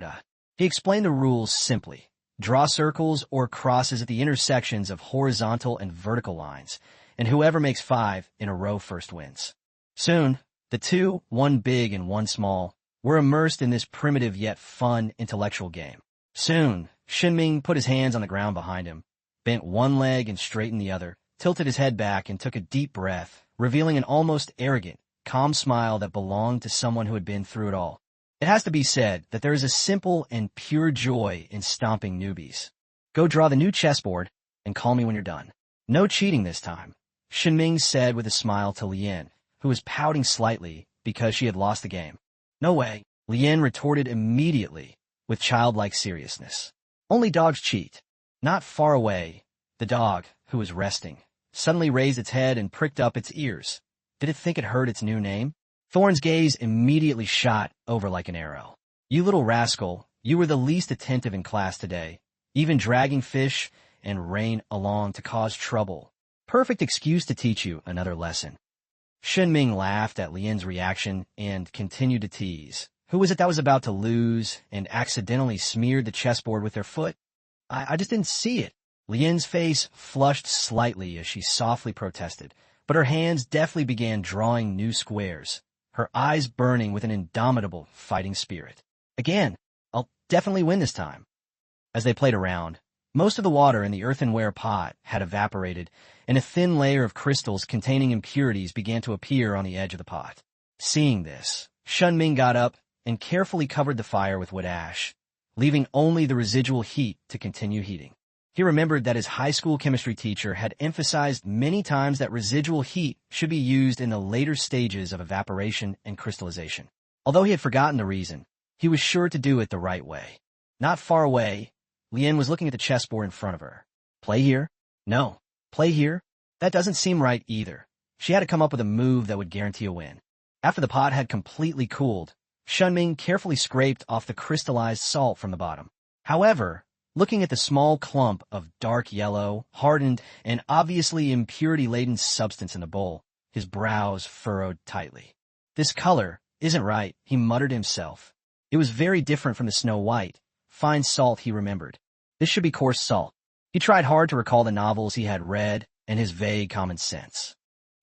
He explained the rules simply. Draw circles or crosses at the intersections of horizontal and vertical lines, and whoever makes 5 in a row first wins. Soon, the 2, one big and one small, were immersed in this primitive yet fun intellectual game. Soon, Shen Ming put his hands on the ground behind him, bent one leg and straightened the other, tilted his head back and took a deep breath, revealing an almost arrogant, calm smile that belonged to someone who had been through it all. It has to be said that there is a simple and pure joy in stomping newbies. Go draw the new chessboard and call me when you're done. No cheating this time, Shen Ming said with a smile to Lien, who was pouting slightly because she had lost the game. No way, Lien retorted immediately with childlike seriousness. Only dogs cheat. Not far away, the dog, who was resting, suddenly raised its head and pricked up its ears. Did it think it heard its new name? Thorn's gaze immediately shot over like an arrow. You little rascal, you were the least attentive in class today, even dragging fish and rain along to cause trouble. Perfect excuse to teach you another lesson. Shen Ming laughed at Lien's reaction and continued to tease. Who was it that was about to lose and accidentally smeared the chessboard with their foot? I just didn't see it. Lien's face flushed slightly as she softly protested, but her hands deftly began drawing new squares, her eyes burning with an indomitable fighting spirit. Again, I'll definitely win this time. As they played around, most of the water in the earthenware pot had evaporated, and a thin layer of crystals containing impurities began to appear on the edge of the pot. Seeing this, Shen Ming got up and carefully covered the fire with wood ash, leaving only the residual heat to continue heating. He remembered that his high school chemistry teacher had emphasized many times that residual heat should be used in the later stages of evaporation and crystallization. Although he had forgotten the reason, he was sure to do it the right way. Not far away, Lien was looking at the chessboard in front of her. Play here? No. Play here? That doesn't seem right either. She had to come up with a move that would guarantee a win. After the pot had completely cooled, Shen Ming carefully scraped off the crystallized salt from the bottom. However, looking at the small clump of dark yellow, hardened, and obviously impurity-laden substance in the bowl, his brows furrowed tightly. This color isn't right, he muttered to himself. It was very different from the snow-white, fine salt he remembered. This should be coarse salt. He tried hard to recall the novels he had read and his vague common sense.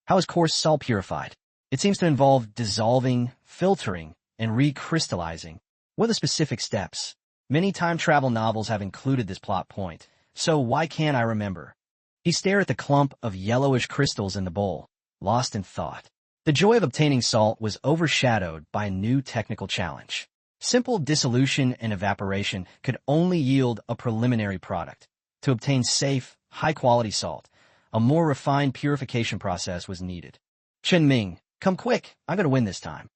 How is coarse salt purified? It seems to involve dissolving, filtering, and recrystallizing. What are the specific steps? Many time travel novels have included this plot point, so why can't I remember? He stared at the clump of yellowish crystals in the bowl, lost in thought. The joy of obtaining salt was overshadowed by a new technical challenge. Simple dissolution and evaporation could only yield a preliminary product. To obtain safe, high-quality salt, a more refined purification process was needed. Shen Ming, come quick, I'm going to win this time.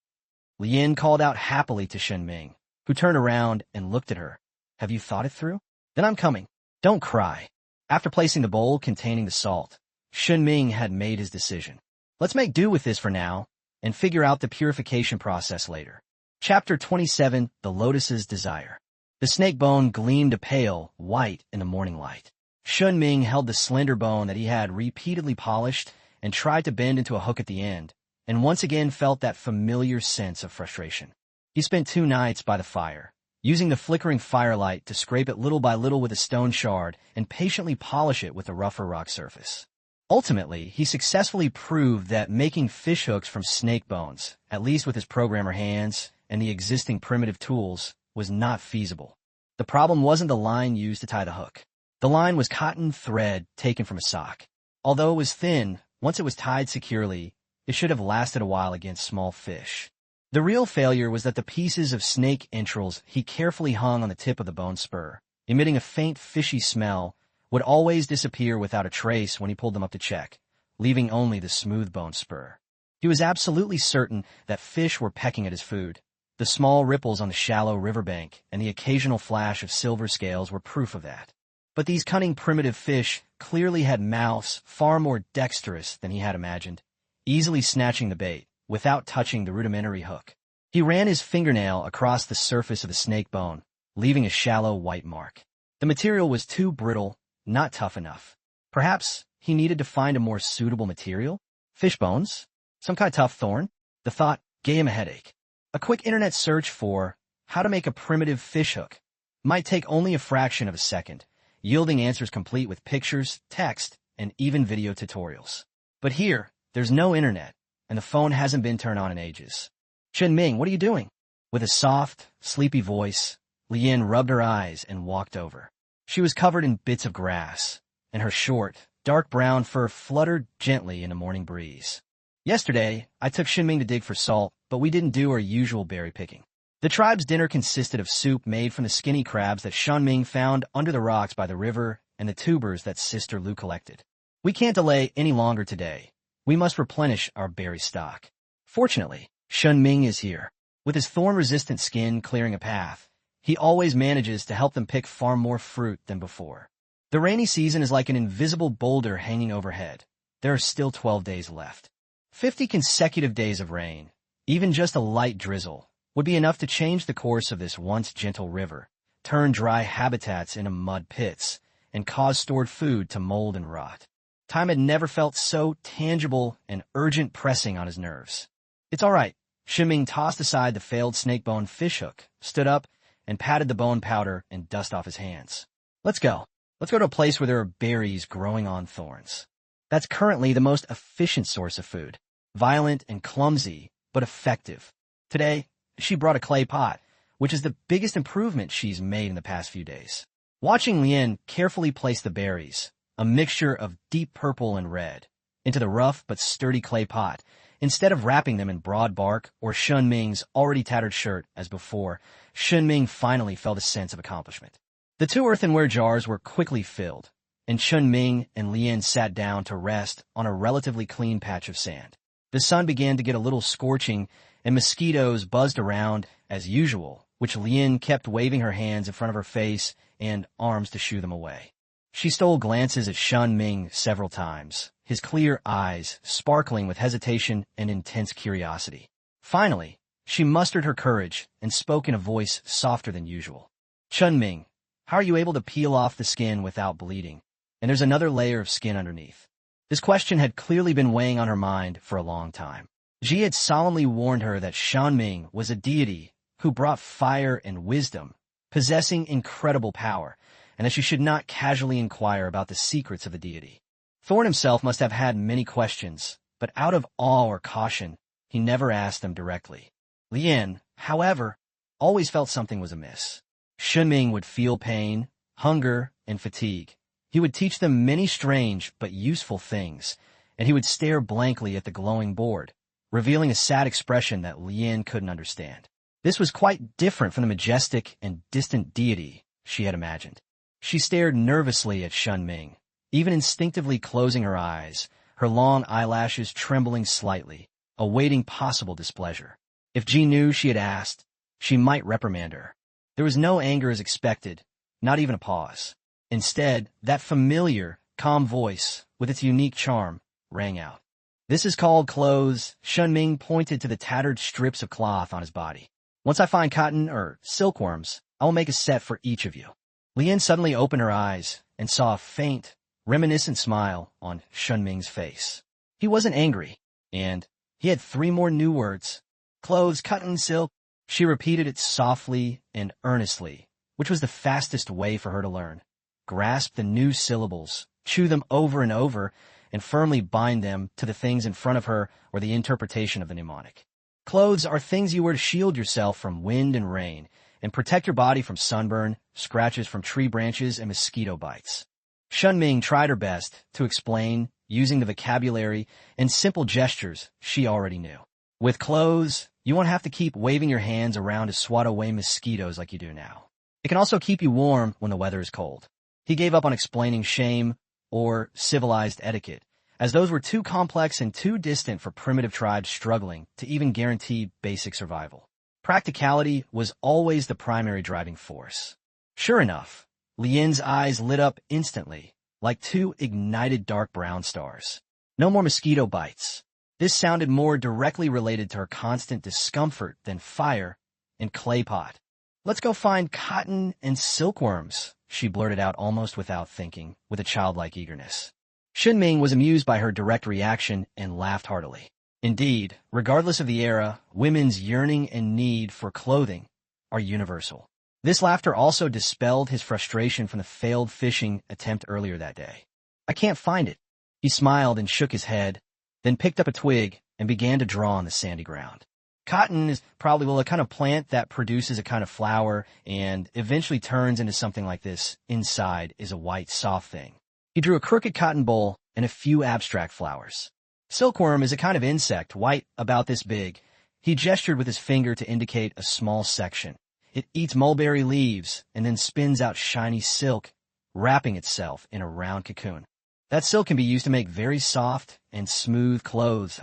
Lien called out happily to Shen Ming, who turned around and looked at her. Have you thought it through? Then I'm coming. Don't cry. After placing the bowl containing the salt, Shen Ming had made his decision. Let's make do with this for now, and figure out the purification process later. Chapter 27, The Lotus's Desire. The snake bone gleamed a pale white in the morning light. Shen Ming held the slender bone that he had repeatedly polished and tried to bend into a hook at the end, and once again felt that familiar sense of frustration. He spent 2 nights by the fire, using the flickering firelight to scrape it little by little with a stone shard and patiently polish it with a rougher rock surface. Ultimately, he successfully proved that making fishhooks from snake bones, at least with his programmer hands and the existing primitive tools, was not feasible. The problem wasn't the line used to tie the hook. The line was cotton thread taken from a sock. Although it was thin, once it was tied securely, it should have lasted a while against small fish. The real failure was that the pieces of snake entrails he carefully hung on the tip of the bone spur, emitting a faint fishy smell, would always disappear without a trace when he pulled them up to check, leaving only the smooth bone spur. He was absolutely certain that fish were pecking at his food. The small ripples on the shallow riverbank and the occasional flash of silver scales were proof of that. But these cunning primitive fish clearly had mouths far more dexterous than he had imagined, easily snatching the bait without touching the rudimentary hook. He ran his fingernail across the surface of the snake bone, leaving a shallow white mark. The material was too brittle, not tough enough. Perhaps he needed to find a more suitable material? Fish bones? Some kind of tough thorn? The thought gave him a headache. A quick internet search for how to make a primitive fishhook might take only a fraction of a second, yielding answers complete with pictures, text, and even video tutorials. But here, there's no internet, and the phone hasn't been turned on in ages. Shen Ming, what are you doing? With a soft, sleepy voice, Lien rubbed her eyes and walked over. She was covered in bits of grass, and her short, dark brown fur fluttered gently in the morning breeze. Yesterday, I took Shen Ming to dig for salt, but we didn't do our usual berry picking. The tribe's dinner consisted of soup made from the skinny crabs that Shen Ming found under the rocks by the river and the tubers that Sister Lu collected. We can't delay any longer today. We must replenish our berry stock. Fortunately, Shen Ming is here. With his thorn-resistant skin clearing a path, he always manages to help them pick far more fruit than before. The rainy season is like an invisible boulder hanging overhead. There are still 12 days left. 50 consecutive days of rain, even just a light drizzle, would be enough to change the course of this once gentle river, turn dry habitats into mud pits, and cause stored food to mold and rot. Time had never felt so tangible and urgent pressing on his nerves. It's all right. Shen Ming tossed aside the failed snakebone fishhook, stood up, and patted the bone powder and dust off his hands. Let's go. Let's go to a place where there are berries growing on thorns. That's currently the most efficient source of food. Violent and clumsy, but effective. Today, she brought a clay pot, which is the biggest improvement she's made in the past few days. Watching Lien carefully place the berries, a mixture of deep purple and red, into the rough but sturdy clay pot, instead of wrapping them in broad bark or Shen Ming's already tattered shirt as before, Shen Ming finally felt a sense of accomplishment. The 2 earthenware jars were quickly filled, and Shen Ming and Lien sat down to rest on a relatively clean patch of sand. The sun began to get a little scorching, and mosquitoes buzzed around as usual, which Lien kept waving her hands in front of her face and arms to shoo them away. She stole glances at Shen Ming several times, his clear eyes sparkling with hesitation and intense curiosity. Finally, she mustered her courage and spoke in a voice softer than usual. Shen Ming, how are you able to peel off the skin without bleeding? And there's another layer of skin underneath. This question had clearly been weighing on her mind for a long time. Ji had solemnly warned her that Shen Ming was a deity who brought fire and wisdom, possessing incredible power, and that she should not casually inquire about the secrets of the deity. Thorn himself must have had many questions, but out of awe or caution, he never asked them directly. Lien, however, always felt something was amiss. Shen Ming would feel pain, hunger, and fatigue. He would teach them many strange but useful things, and he would stare blankly at the glowing board, revealing a sad expression that Lien couldn't understand. This was quite different from the majestic and distant deity she had imagined. She stared nervously at Shen Ming, even instinctively closing her eyes, her long eyelashes trembling slightly, awaiting possible displeasure. If Ji knew she had asked, she might reprimand her. There was no anger as expected, not even a pause. Instead, that familiar, calm voice, with its unique charm, rang out. "This is called clothes." Shen Ming pointed to the tattered strips of cloth on his body. "Once I find cotton or silkworms, I will make a set for each of you." Lien suddenly opened her eyes and saw a faint, reminiscent smile on Shen Ming's face. He wasn't angry, and he had 3 more new words. "Clothes, cotton, silk." She repeated it softly and earnestly, which was the fastest way for her to learn. Grasp the new syllables, chew them over and over, and firmly bind them to the things in front of her or the interpretation of the mnemonic. Clothes are things you wear to shield yourself from wind and rain, and protect your body from sunburn, scratches from tree branches, and mosquito bites. Shen Ming tried her best to explain, using the vocabulary and simple gestures she already knew. With clothes, you won't have to keep waving your hands around to swat away mosquitoes like you do now. It can also keep you warm when the weather is cold. He gave up on explaining shame or civilized etiquette, as those were too complex and too distant for primitive tribes struggling to even guarantee basic survival. Practicality was always the primary driving force. Sure enough, Lien's eyes lit up instantly, like 2 ignited dark brown stars. No more mosquito bites. This sounded more directly related to her constant discomfort than fire and clay pot. "Let's go find cotton and silkworms," she blurted out almost without thinking, with a childlike eagerness. Shen Ming was amused by her direct reaction and laughed heartily. Indeed, regardless of the era, women's yearning and need for clothing are universal. This laughter also dispelled his frustration from the failed fishing attempt earlier that day. "I can't find it." He smiled and shook his head, then picked up a twig and began to draw on the sandy ground. "Cotton is probably, a kind of plant that produces a kind of flower and eventually turns into something like this. Inside is a white, soft thing." He drew a crooked cotton boll and a few abstract flowers. "Silkworm is a kind of insect, white, about this big." He gestured with his finger to indicate a small section. "It eats mulberry leaves and then spins out shiny silk, wrapping itself in a round cocoon. That silk can be used to make very soft and smooth clothes."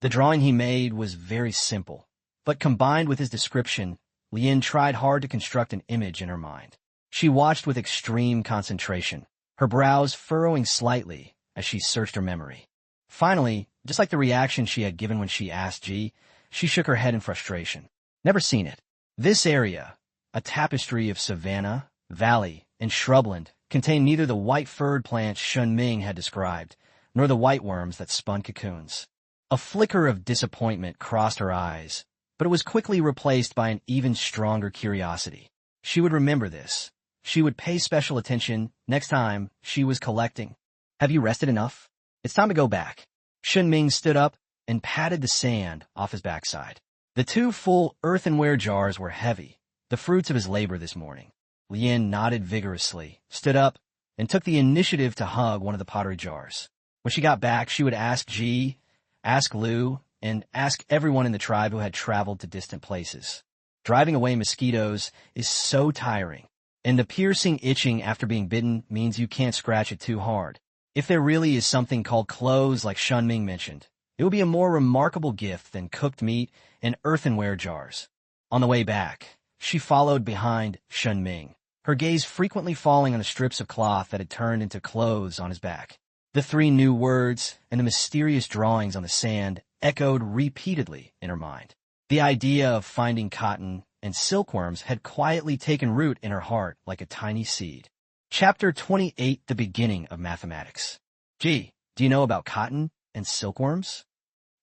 The drawing he made was very simple, but combined with his description, Lien tried hard to construct an image in her mind. She watched with extreme concentration, her brows furrowing slightly as she searched her memory. Finally, just like the reaction she had given when she asked Ji, she shook her head in frustration. "Never seen it." This area, a tapestry of savanna, valley, and shrubland, contained neither the white-furred plants Shen Ming had described, nor the white worms that spun cocoons. A flicker of disappointment crossed her eyes, but it was quickly replaced by an even stronger curiosity. She would remember this. She would pay special attention next time she was collecting. "Have you rested enough? It's time to go back." Shen Ming stood up and patted the sand off his backside. The 2 full earthenware jars were heavy, the fruits of his labor this morning. Lien nodded vigorously, stood up, and took the initiative to hug one of the pottery jars. When she got back, she would ask Ji, ask Lu, and ask everyone in the tribe who had traveled to distant places. Driving away mosquitoes is so tiring, and the piercing itching after being bitten means you can't scratch it too hard. If there really is something called clothes like Shen Ming mentioned, it would be a more remarkable gift than cooked meat and earthenware jars. On the way back, she followed behind Shen Ming, her gaze frequently falling on the strips of cloth that had turned into clothes on his back. The 3 new words and the mysterious drawings on the sand echoed repeatedly in her mind. The idea of finding cotton and silkworms had quietly taken root in her heart like a tiny seed. Chapter 28, The Beginning of Mathematics. "Gee, do you know about cotton and silkworms?"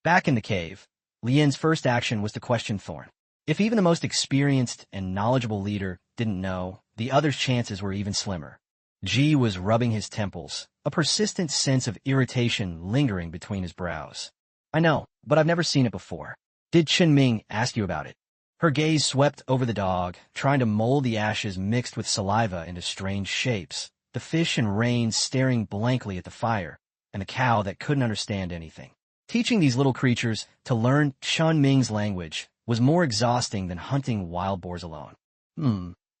Back in the cave, Lien's first action was to question Thorn. If even the most experienced and knowledgeable leader didn't know, the other's chances were even slimmer. Ji was rubbing his temples, a persistent sense of irritation lingering between his brows. "I know, but I've never seen it before. Did Shen Ming ask you about it?" Her gaze swept over the dog, trying to mold the ashes mixed with saliva into strange shapes, the fish and rain staring blankly at the fire, and the cow that couldn't understand anything. Teaching these little creatures to learn Shen Ming's language was more exhausting than hunting wild boars alone.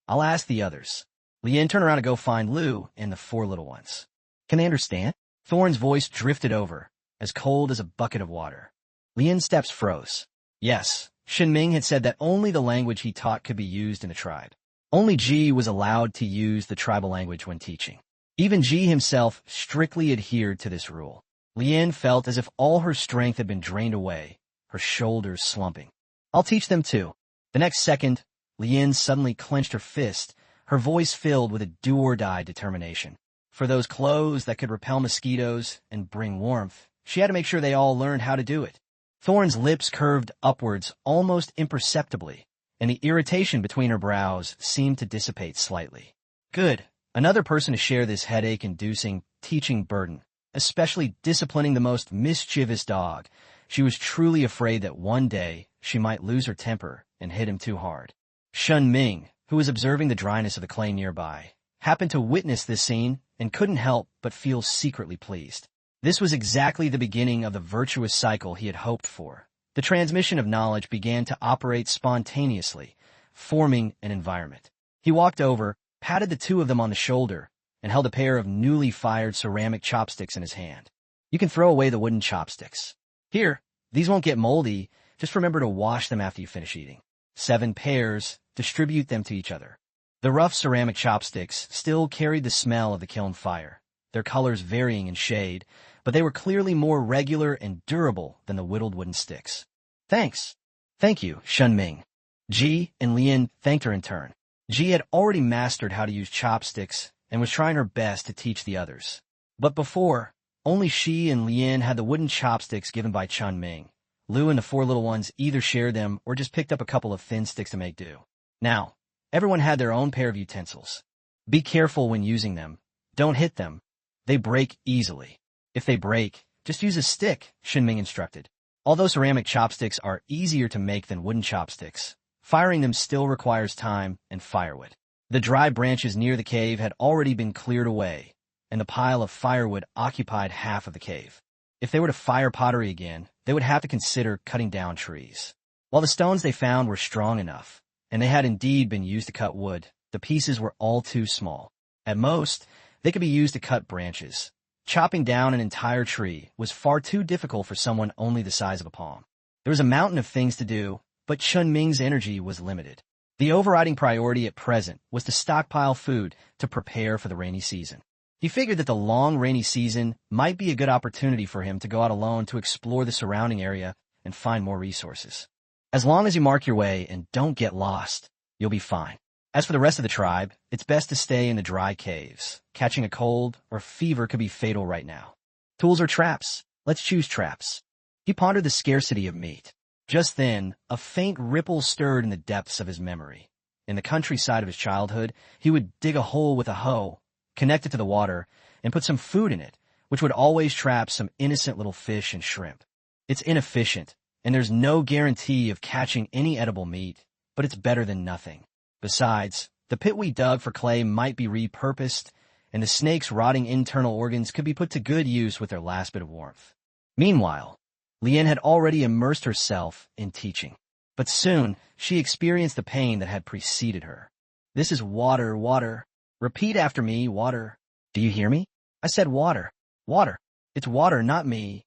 I'll ask the others. Lien turned around to go find Lu and the four little ones. Can they understand? Thorn's voice drifted over, as cold as a bucket of water. Lien's steps froze. Yes, Shen Ming had said that only the language he taught could be used in the tribe. Only Ji was allowed to use the tribal language when teaching. Even Ji himself strictly adhered to this rule. Lien felt as if all her strength had been drained away, her shoulders slumping. I'll teach them too. The next second, Lien suddenly clenched her fist, her voice filled with a do-or-die determination. For those clothes that could repel mosquitoes and bring warmth, she had to make sure they all learned how to do it. Thorn's lips curved upwards almost imperceptibly, and the irritation between her brows seemed to dissipate slightly. Good. Another person to share this headache-inducing teaching burden, especially disciplining the most mischievous dog. She was truly afraid that one day she might lose her temper and hit him too hard. Shen Ming, who was observing the dryness of the clay nearby, happened to witness this scene and couldn't help but feel secretly pleased. This was exactly the beginning of the virtuous cycle he had hoped for. The transmission of knowledge began to operate spontaneously, forming an environment. He walked over, patted the two of them on the shoulder, and held a pair of newly fired ceramic chopsticks in his hand. You can throw away the wooden chopsticks. Here, these won't get moldy. Just remember to wash them after you finish eating. 7 pairs, distribute them to each other. The rough ceramic chopsticks still carried the smell of the kiln fire, their colors varying in shade, but they were clearly more regular and durable than the whittled wooden sticks. Thanks. Thank you, Shen Ming. Ji and Lien thanked her in turn. Ji had already mastered how to use chopsticks and was trying her best to teach the others. But before, only she and Lien had the wooden chopsticks given by Shen Ming. Lu and the 4 little ones either shared them or just picked up a couple of thin sticks to make do. Now, everyone had their own pair of utensils. Be careful when using them. Don't hit them. They break easily. If they break, just use a stick, Shen Ming instructed. Although ceramic chopsticks are easier to make than wooden chopsticks, firing them still requires time and firewood. The dry branches near the cave had already been cleared away, and the pile of firewood occupied half of the cave. If they were to fire pottery again, they would have to consider cutting down trees. While the stones they found were strong enough, and they had indeed been used to cut wood, the pieces were all too small. At most, they could be used to cut branches. Chopping down an entire tree was far too difficult for someone only the size of a palm. There was a mountain of things to do, but Shen Ming's energy was limited. The overriding priority at present was to stockpile food to prepare for the rainy season. He figured that the long rainy season might be a good opportunity for him to go out alone to explore the surrounding area and find more resources. As long as you mark your way and don't get lost, you'll be fine. As for the rest of the tribe, it's best to stay in the dry caves. Catching a cold or fever could be fatal right now. Tools or traps? Let's choose traps. He pondered the scarcity of meat. Just then, a faint ripple stirred in the depths of his memory. In the countryside of his childhood, he would dig a hole with a hoe, connect it to the water, and put some food in it, which would always trap some innocent little fish and shrimp. It's inefficient, and there's no guarantee of catching any edible meat, but it's better than nothing. Besides, the pit we dug for clay might be repurposed, and the snake's rotting internal organs could be put to good use with their last bit of warmth. Meanwhile, Lien had already immersed herself in teaching, but soon she experienced the pain that had preceded her. This is water, water. Repeat after me, water. Do you hear me? I said water. Water. It's water, not me.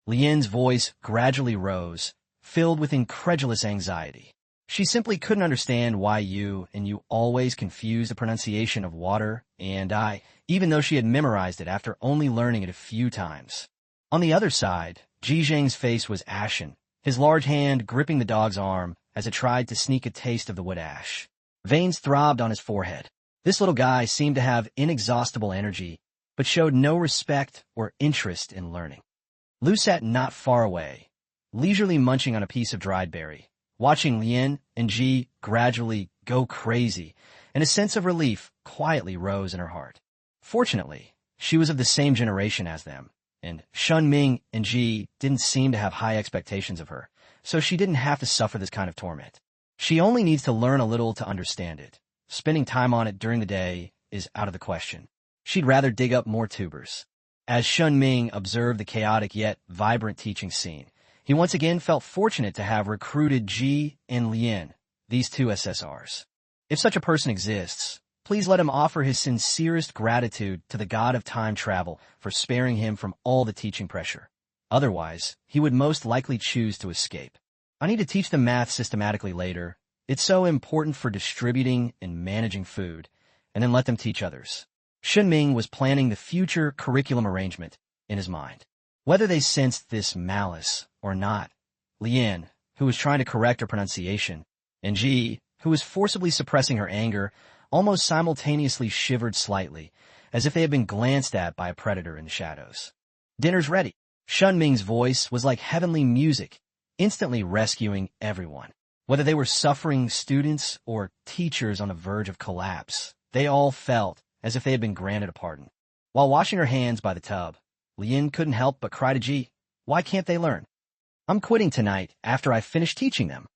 Lien's voice gradually rose, filled with incredulous anxiety. She simply couldn't understand why you always confused the pronunciation of water and I, even though she had memorized it after only learning it a few times. On the other side, Ji Zheng's face was ashen, his large hand gripping the dog's arm as it tried to sneak a taste of the wood ash. Veins throbbed on his forehead. This little guy seemed to have inexhaustible energy, but showed no respect or interest in learning. Lu sat not far away, leisurely munching on a piece of dried berry, watching Lien and Ji gradually go crazy, and a sense of relief quietly rose in her heart. Fortunately, she was of the same generation as them, and Shen Ming and Ji didn't seem to have high expectations of her, so she didn't have to suffer this kind of torment. She only needs to learn a little to understand it. Spending time on it during the day is out of the question. She'd rather dig up more tubers. As Shen Ming observed the chaotic yet vibrant teaching scene, he once again felt fortunate to have recruited Ji and Lian, these two SSRs. If such a person exists, please let him offer his sincerest gratitude to the god of time travel for sparing him from all the teaching pressure. Otherwise, he would most likely choose to escape. I need to teach them math systematically later. It's so important for distributing and managing food, and then let them teach others. Shen Ming was planning the future curriculum arrangement in his mind. Whether they sensed this malice or not, Lian, who was trying to correct her pronunciation, and Ji, who was forcibly suppressing her anger, almost simultaneously shivered slightly, as if they had been glanced at by a predator in the shadows. Dinner's ready. Shen Ming's voice was like heavenly music, instantly rescuing everyone. Whether they were suffering students or teachers on the verge of collapse, they all felt as if they had been granted a pardon. While washing her hands by the tub, Lian couldn't help but cry to Ji, "Why can't they learn? I'm quitting tonight after I finish teaching them."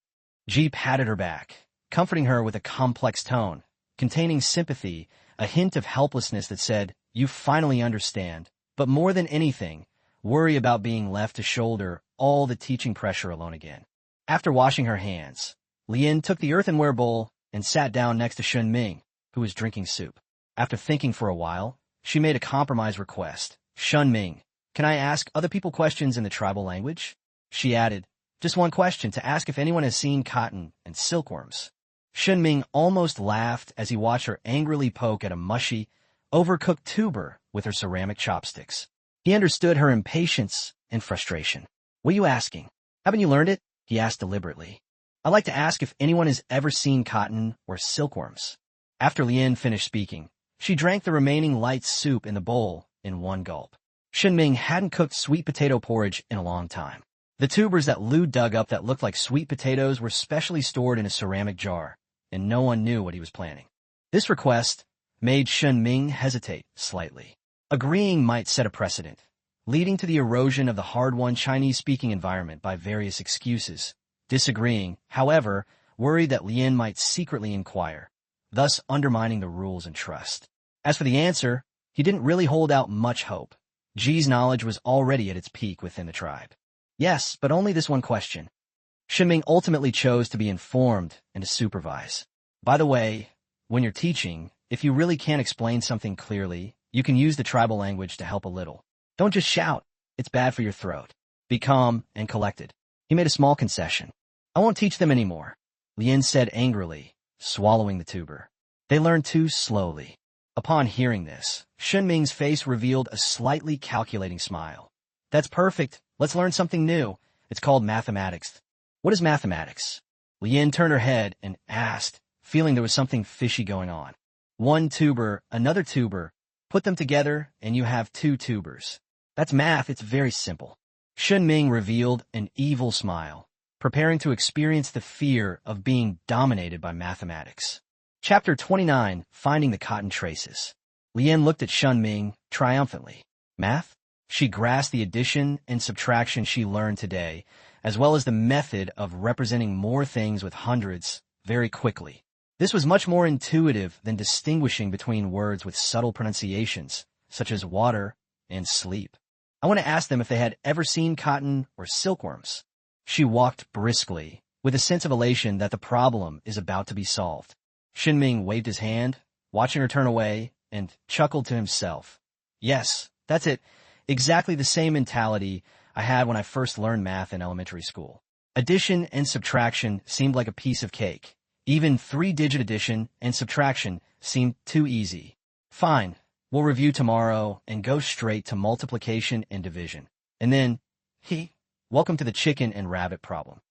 Ji patted her back, comforting her with a complex tone, containing sympathy, a hint of helplessness that said, "You finally understand, but more than anything, worry about being left to shoulder all the teaching pressure alone again." After washing her hands, Lian took the earthenware bowl and sat down next to Shen Ming, who was drinking soup. After thinking for a while, she made a compromise request. "Shen Ming, can I ask other people questions in the tribal language?" She added, "Just one question to ask if anyone has seen cotton and silkworms." Shen Ming almost laughed as he watched her angrily poke at a mushy, overcooked tuber with her ceramic chopsticks. He understood her impatience and frustration. "What are you asking? Haven't you learned it?" he asked deliberately. "I'd like to ask if anyone has ever seen cotton or silkworms." After Lian finished speaking, she drank the remaining light soup in the bowl in one gulp. Shen Ming hadn't cooked sweet potato porridge in a long time. The tubers that Lu dug up that looked like sweet potatoes were specially stored in a ceramic jar, and no one knew what he was planning. This request made Shen Ming hesitate slightly. Agreeing might set a precedent, leading to the erosion of the hard-won Chinese-speaking environment by various excuses. Disagreeing, however, worried that Lian might secretly inquire, thus undermining the rules and trust. As for the answer, he didn't really hold out much hope. Ji's knowledge was already at its peak within the tribe. Yes, but only this one question. Shen Ming ultimately chose to be informed and to supervise. By the way, when you're teaching, if you really can't explain something clearly, you can use the tribal language to help a little. Don't just shout. It's bad for your throat. Be calm and collected. He made a small concession. "I won't teach them anymore," Lian said angrily, swallowing the tuber. "They learn too slowly." Upon hearing this, Shen Ming's face revealed a slightly calculating smile. "That's perfect. Let's learn something new. It's called mathematics." "What is mathematics?" Lian turned her head and asked, feeling there was something fishy going on. "One tuber, another tuber. Put them together, and you have two tubers. That's math. It's very simple." Shen Ming revealed an evil smile, preparing to experience the fear of being dominated by mathematics. Chapter 29, Finding the Cotton Traces. Lian looked at Shen Ming triumphantly. "Math?" She grasped the addition and subtraction she learned today, as well as the method of representing more things with hundreds very quickly. This was much more intuitive than distinguishing between words with subtle pronunciations, such as water and sleep. "I want to ask them if they had ever seen cotton or silkworms." She walked briskly, with a sense of elation that the problem is about to be solved. Shen Ming waved his hand, watching her turn away, and chuckled to himself. "Yes, that's it. Exactly the same mentality I had when I first learned math in elementary school. Addition and subtraction seemed like a piece of cake. Even three-digit addition and subtraction seemed too easy. Fine, we'll review tomorrow and go straight to multiplication and division. And then, welcome to the chicken and rabbit problem."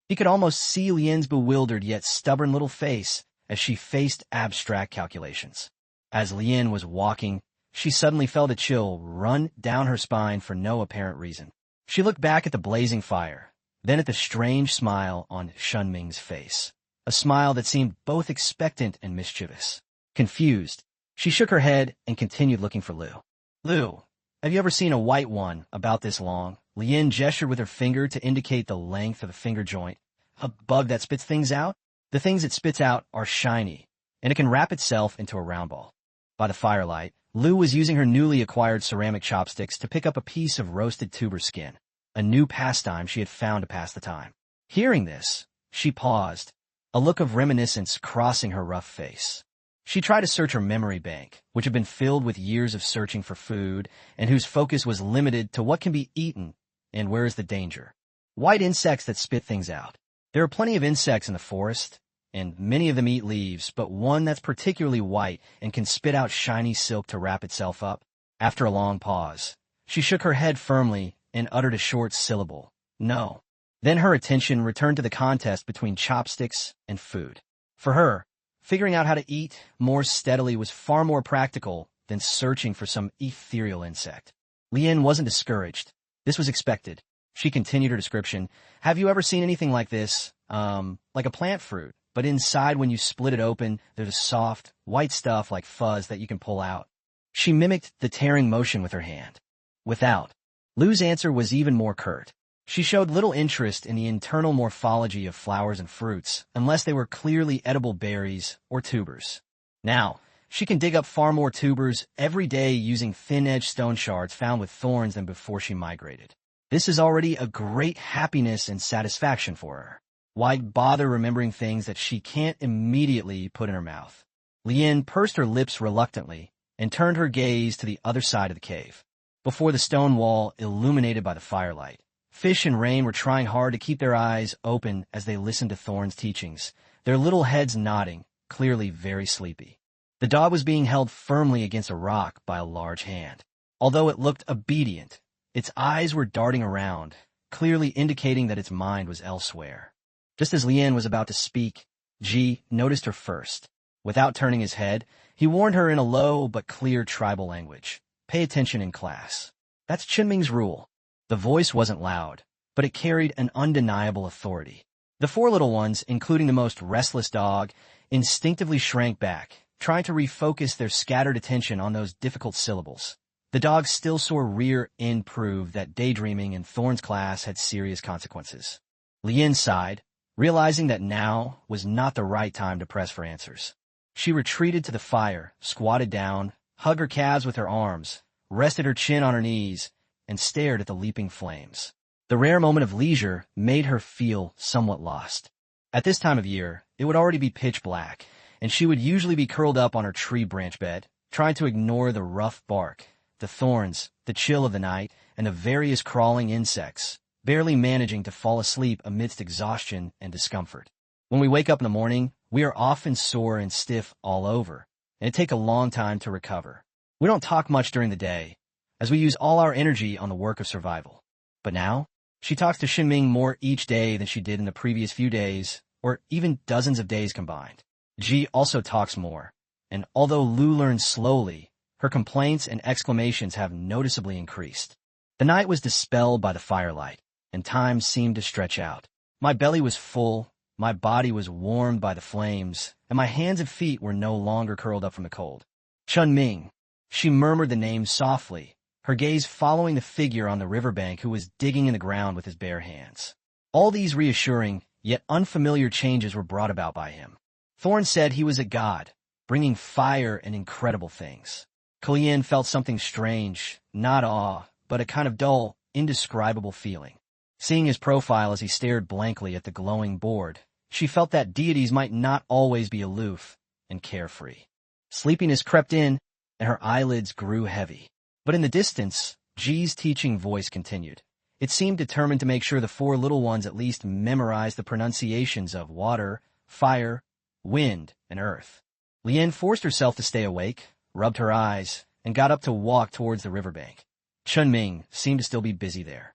He could almost see Lian's bewildered yet stubborn little face as she faced abstract calculations. As Lian was walking, she suddenly felt a chill run down her spine for no apparent reason. She looked back at the blazing fire, then at the strange smile on Shen Ming's face, a smile that seemed both expectant and mischievous. Confused, she shook her head and continued looking for Lu. "Lu, have you ever seen a white one about this long?" Lian gestured with her finger to indicate the length of the finger joint. "A bug that spits things out? The things it spits out are shiny, and it can wrap itself into a round ball." By the firelight, Lu was using her newly acquired ceramic chopsticks to pick up a piece of roasted tuber skin, a new pastime she had found to pass the time. Hearing this, she paused, a look of reminiscence crossing her rough face. She tried to search her memory bank, which had been filled with years of searching for food and whose focus was limited to what can be eaten and where is the danger. White insects that spit things out. There are plenty of insects in the forest, and many of them eat leaves, but one that's particularly white and can spit out shiny silk to wrap itself up. After a long pause, she shook her head firmly and uttered a short syllable, "No." Then her attention returned to the contest between chopsticks and food. For her, figuring out how to eat more steadily was far more practical than searching for some ethereal insect. Lien wasn't discouraged. This was expected. She continued her description. "Have you ever seen anything like this? Like a plant fruit, but inside when you split it open, there's a soft, white stuff like fuzz that you can pull out." She mimicked the tearing motion with her hand. "Without." Lu's answer was even more curt. She showed little interest in the internal morphology of flowers and fruits, unless they were clearly edible berries or tubers. Now, she can dig up far more tubers every day using thin-edged stone shards found with thorns than before she migrated. This is already a great happiness and satisfaction for her. Why bother remembering things that she can't immediately put in her mouth? Lien pursed her lips reluctantly and turned her gaze to the other side of the cave. Before the stone wall illuminated by the firelight, Fish and Rain were trying hard to keep their eyes open as they listened to Thorn's teachings, their little heads nodding, clearly very sleepy. The dog was being held firmly against a rock by a large hand. Although it looked obedient, its eyes were darting around, clearly indicating that its mind was elsewhere. Just as Lien was about to speak, Ji noticed her first. Without turning his head, he warned her in a low but clear tribal language. "Pay attention in class. That's Shen Ming's rule." The voice wasn't loud, but it carried an undeniable authority. The four little ones, including the most restless dog, instinctively shrank back, trying to refocus their scattered attention on those difficult syllables. The dog's still sore rear end proved that daydreaming in Thorn's class had serious consequences. Lien sighed, realizing that now was not the right time to press for answers. She retreated to the fire, squatted down, hugged her calves with her arms, rested her chin on her knees, and stared at the leaping flames. The rare moment of leisure made her feel somewhat lost. At this time of year, it would already be pitch black, and she would usually be curled up on her tree branch bed, trying to ignore the rough bark, the thorns, the chill of the night, and the various crawling insects, barely managing to fall asleep amidst exhaustion and discomfort. When we wake up in the morning, we are often sore and stiff all over, and it takes a long time to recover. We don't talk much during the day, as we use all our energy on the work of survival. But now, she talks to Shen Ming more each day than she did in the previous few days, or even dozens of days combined. Ji also talks more, and although Lu learns slowly, her complaints and exclamations have noticeably increased. The night was dispelled by the firelight, and time seemed to stretch out. My belly was full, my body was warmed by the flames, and my hands and feet were no longer curled up from the cold. "Shen Ming." She murmured the name softly, her gaze following the figure on the riverbank who was digging in the ground with his bare hands. All these reassuring, yet unfamiliar changes were brought about by him. Thorn said he was a god, bringing fire and incredible things. Lien felt something strange, not awe, but a kind of dull, indescribable feeling. Seeing his profile as he stared blankly at the glowing board, she felt that deities might not always be aloof and carefree. Sleepiness crept in, and her eyelids grew heavy. But in the distance, Ji's teaching voice continued. It seemed determined to make sure the four little ones at least memorized the pronunciations of water, fire, wind, and earth. Lien forced herself to stay awake, rubbed her eyes, and got up to walk towards the riverbank. Shen Ming seemed to still be busy there.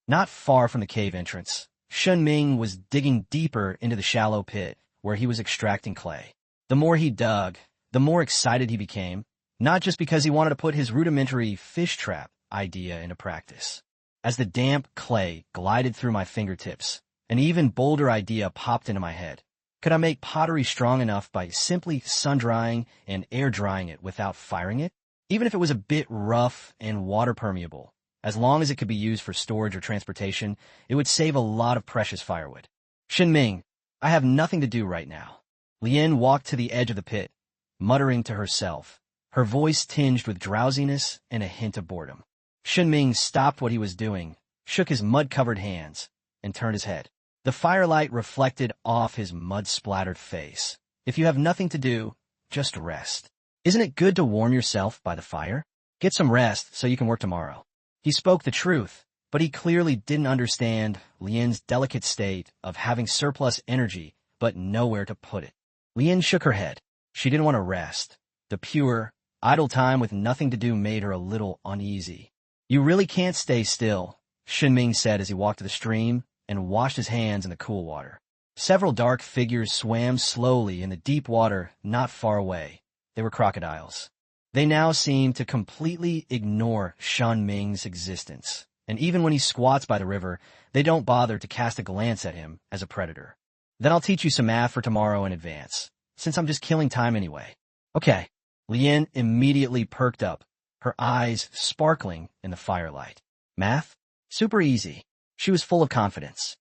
Not far from the cave entrance, Shen Ming was digging deeper into the shallow pit where he was extracting clay. The more he dug, the more excited he became, not just because he wanted to put his rudimentary fish trap idea into practice. As the damp clay glided through my fingertips, an even bolder idea popped into my head. Could I make pottery strong enough by simply sun-drying and air-drying it without firing it? Even if it was a bit rough and water-permeable, as long as it could be used for storage or transportation, it would save a lot of precious firewood. "Shen Ming, I have nothing to do right now." Lien walked to the edge of the pit, muttering to herself, her voice tinged with drowsiness and a hint of boredom. Shen Ming stopped what he was doing, shook his mud-covered hands, and turned his head. The firelight reflected off his mud-splattered face. If you have nothing to do, just rest. Isn't it good to warm yourself by the fire? Get some rest so you can work tomorrow. He spoke the truth, but he clearly didn't understand Lian's delicate state of having surplus energy but nowhere to put it. Lian shook her head. She didn't want to rest. The pure, idle time with nothing to do made her a little uneasy. You really can't stay still, Shen Ming said as he walked to the stream and washed his hands in the cool water. Several dark figures swam slowly in the deep water not far away. They were crocodiles. They now seemed to completely ignore Shen Ming's existence, and even when he squats by the river, they don't bother to cast a glance at him as a predator. Then I'll teach you some math for tomorrow in advance, since I'm just killing time anyway. Okay. Lian immediately perked up, her eyes sparkling in the firelight. Math? Super easy. She was full of confidence.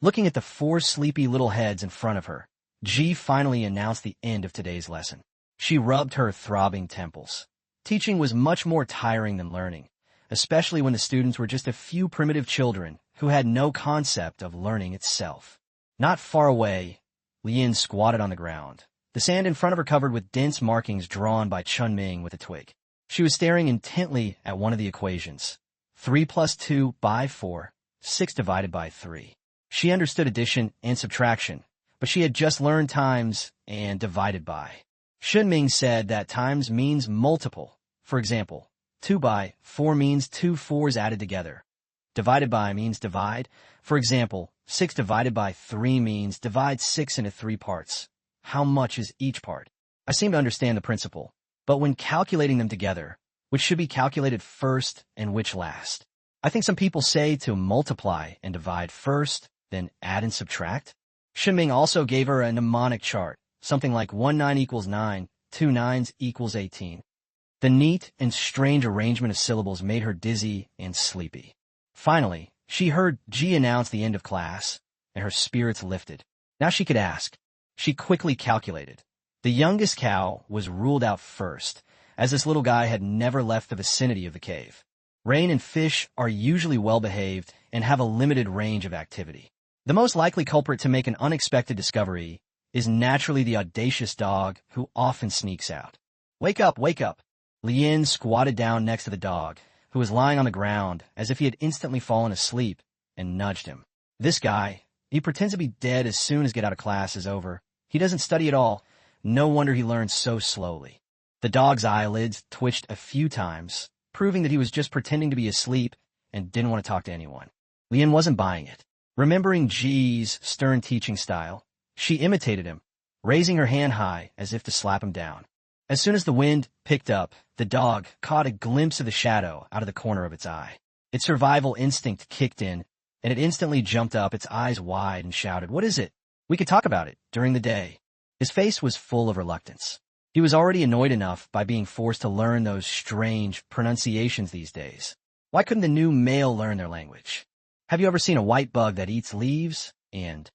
Looking at the 4 sleepy little heads in front of her, Ji finally announced the end of today's lesson. She rubbed her throbbing temples. Teaching was much more tiring than learning, especially when the students were just a few primitive children who had no concept of learning itself. Not far away, Lian squatted on the ground, the sand in front of her covered with dense markings drawn by Shen Ming with a twig. She was staring intently at one of the equations. 3 plus 2 by 4, 6 divided by 3. She understood addition and subtraction, but she had just learned times and divided by. Shen Ming said that times means multiple. For example, 2 by 4 means 2 4s added together. Divided by means divide. For example, 6 divided by 3 means divide 6 into 3 parts. How much is each part? I seem to understand the principle, but when calculating them together, which should be calculated first and which last? I think some people say to multiply and divide first, then add and subtract. Shen Ming also gave her a mnemonic chart, something like 1 9 equals 9, 2 9s equals 18. The neat and strange arrangement of syllables made her dizzy and sleepy. Finally, she heard Ji announce the end of class, and her spirits lifted. Now she could ask. She quickly calculated. The youngest cow was ruled out first, as this little guy had never left the vicinity of the cave. Rain and fish are usually well-behaved and have a limited range of activity. The most likely culprit to make an unexpected discovery is naturally the audacious dog who often sneaks out. Wake up, wake up! Lian squatted down next to the dog, who was lying on the ground as if he had instantly fallen asleep, and nudged him. This guy, he pretends to be dead as soon as get out of class is over. He doesn't study at all. No wonder he learns so slowly. The dog's eyelids twitched a few times, proving that he was just pretending to be asleep and didn't want to talk to anyone. Lian wasn't buying it. Remembering Ji's stern teaching style, she imitated him, raising her hand high as if to slap him down. As soon as the wind picked up, the dog caught a glimpse of the shadow out of the corner of its eye. Its survival instinct kicked in, and it instantly jumped up, its eyes wide, and shouted, "What is it? We could talk about it during the day." His face was full of reluctance. He was already annoyed enough by being forced to learn those strange pronunciations these days. Why couldn't the new male learn their language? Have you ever seen a white bug that eats leaves? And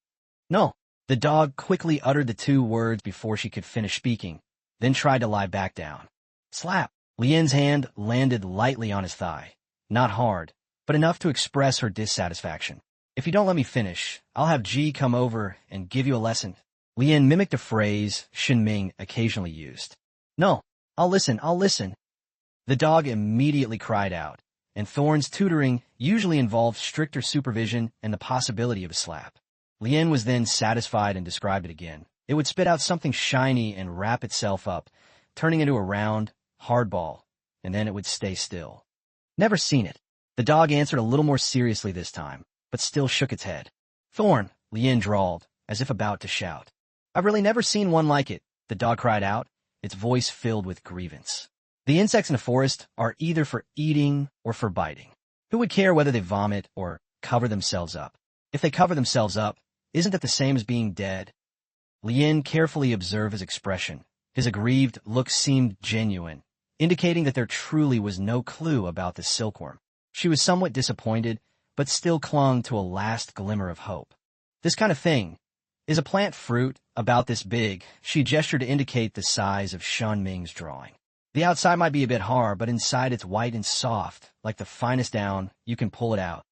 no. The dog quickly uttered the 2 words before she could finish speaking, then tried to lie back down. Slap! Lian's hand landed lightly on his thigh. Not hard, but enough to express her dissatisfaction. If you don't let me finish, I'll have Ji come over and give you a lesson. Lian mimicked a phrase Shen Ming occasionally used. No, I'll listen, I'll listen. The dog immediately cried out, and Thorn's tutoring usually involved stricter supervision and the possibility of a slap. Lian was then satisfied and described it again. It would spit out something shiny and wrap itself up, turning into a round, hard ball, and then it would stay still. Never seen it. The dog answered a little more seriously this time, but still shook its head. Thorn, Lian drawled, as if about to shout. I've really never seen one like it, the dog cried out, its voice filled with grievance. The insects in the forest are either for eating or for biting. Who would care whether they vomit or cover themselves up? If they cover themselves up, isn't that the same as being dead? Lian carefully observed his expression. His aggrieved look seemed genuine, indicating that there truly was no clue about the silkworm. She was somewhat disappointed, but still clung to a last glimmer of hope. This kind of thing. Is a plant fruit about this big? She gestured to indicate the size of Shen Ming's drawing. The outside might be a bit hard, but inside it's white and soft, like the finest down. You can pull it out.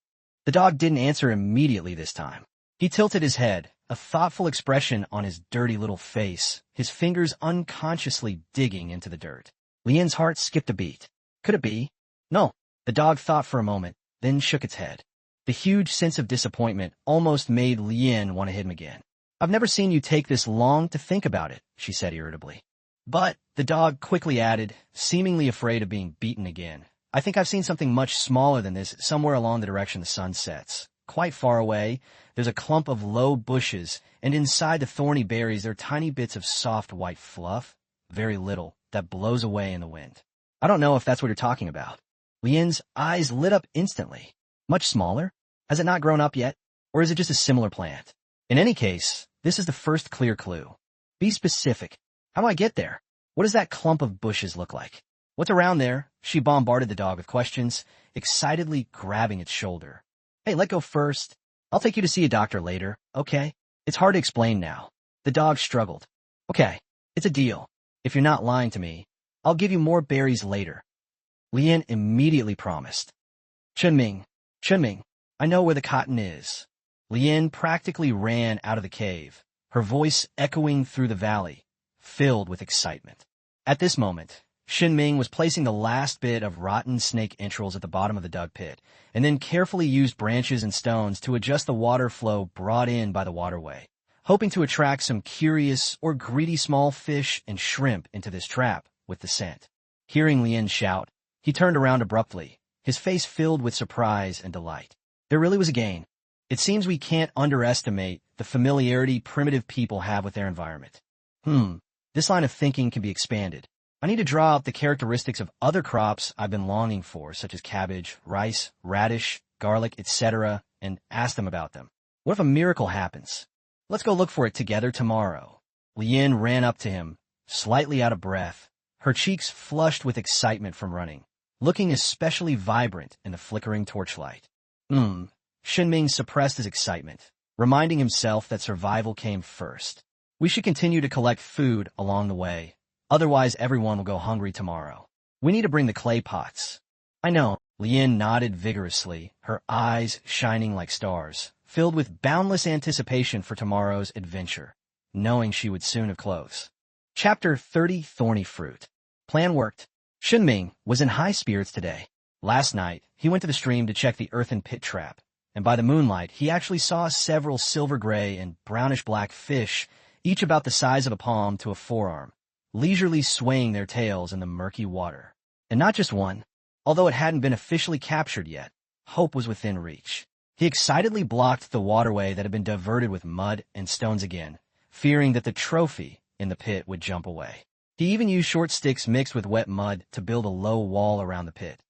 The dog didn't answer immediately this time. He tilted his head, a thoughtful expression on his dirty little face, his fingers unconsciously digging into the dirt. Lian's heart skipped a beat. Could it be? No. The dog thought for a moment, then shook its head. The huge sense of disappointment almost made Lian want to hit him again. I've never seen you take this long to think about it, she said irritably. But, the dog quickly added, seemingly afraid of being beaten again, I think I've seen something much smaller than this somewhere along the direction the sun sets. Quite far away, there's a clump of low bushes, and inside the thorny berries there are tiny bits of soft white fluff, very little, that blows away in the wind. I don't know if that's what you're talking about. Lian's eyes lit up instantly. Much smaller? Has it not grown up yet? Or is it just a similar plant? In any case, this is the first clear clue. Be specific. How do I get there? What does that clump of bushes look like? What's around there? She bombarded the dog with questions, excitedly grabbing its shoulder. Hey, let go first. I'll take you to see a doctor later, okay? It's hard to explain now. The dog struggled. Okay, it's a deal. If you're not lying to me, I'll give you more berries later. Lian immediately promised. Shen Ming, I know where the cotton is. Lian practically ran out of the cave, her voice echoing through the valley, filled with excitement. At this moment, Shen Ming was placing the last bit of rotten snake entrails at the bottom of the dug pit, and then carefully used branches and stones to adjust the water flow brought in by the waterway, hoping to attract some curious or greedy small fish and shrimp into this trap with the scent. Hearing Lian shout, he turned around abruptly, his face filled with surprise and delight. There really was a gain. It seems we can't underestimate the familiarity primitive people have with their environment. This line of thinking can be expanded. I need to draw out the characteristics of other crops I've been longing for, such as cabbage, rice, radish, garlic, etc., and ask them about them. What if a miracle happens? Let's go look for it together tomorrow. Lian ran up to him, slightly out of breath, her cheeks flushed with excitement from running, looking especially vibrant in the flickering torchlight. Shen Ming suppressed his excitement, reminding himself that survival came first. We should continue to collect food along the way. Otherwise, everyone will go hungry tomorrow. We need to bring the clay pots. I know. Lian nodded vigorously, her eyes shining like stars, filled with boundless anticipation for tomorrow's adventure, knowing she would soon have clothes. Chapter 30, Thorny Fruit. Plan worked. Shen Ming was in high spirits today. Last night, he went to the stream to check the earthen pit trap, and by the moonlight, he actually saw several silver-gray and brownish-black fish, each about the size of a palm to a forearm, leisurely swaying their tails in the murky water. And not just one. Although it hadn't been officially captured yet, hope was within reach. He excitedly blocked the waterway that had been diverted with mud and stones again, fearing that the trophy in the pit would jump away. He even used short sticks mixed with wet mud to build a low wall around the pit.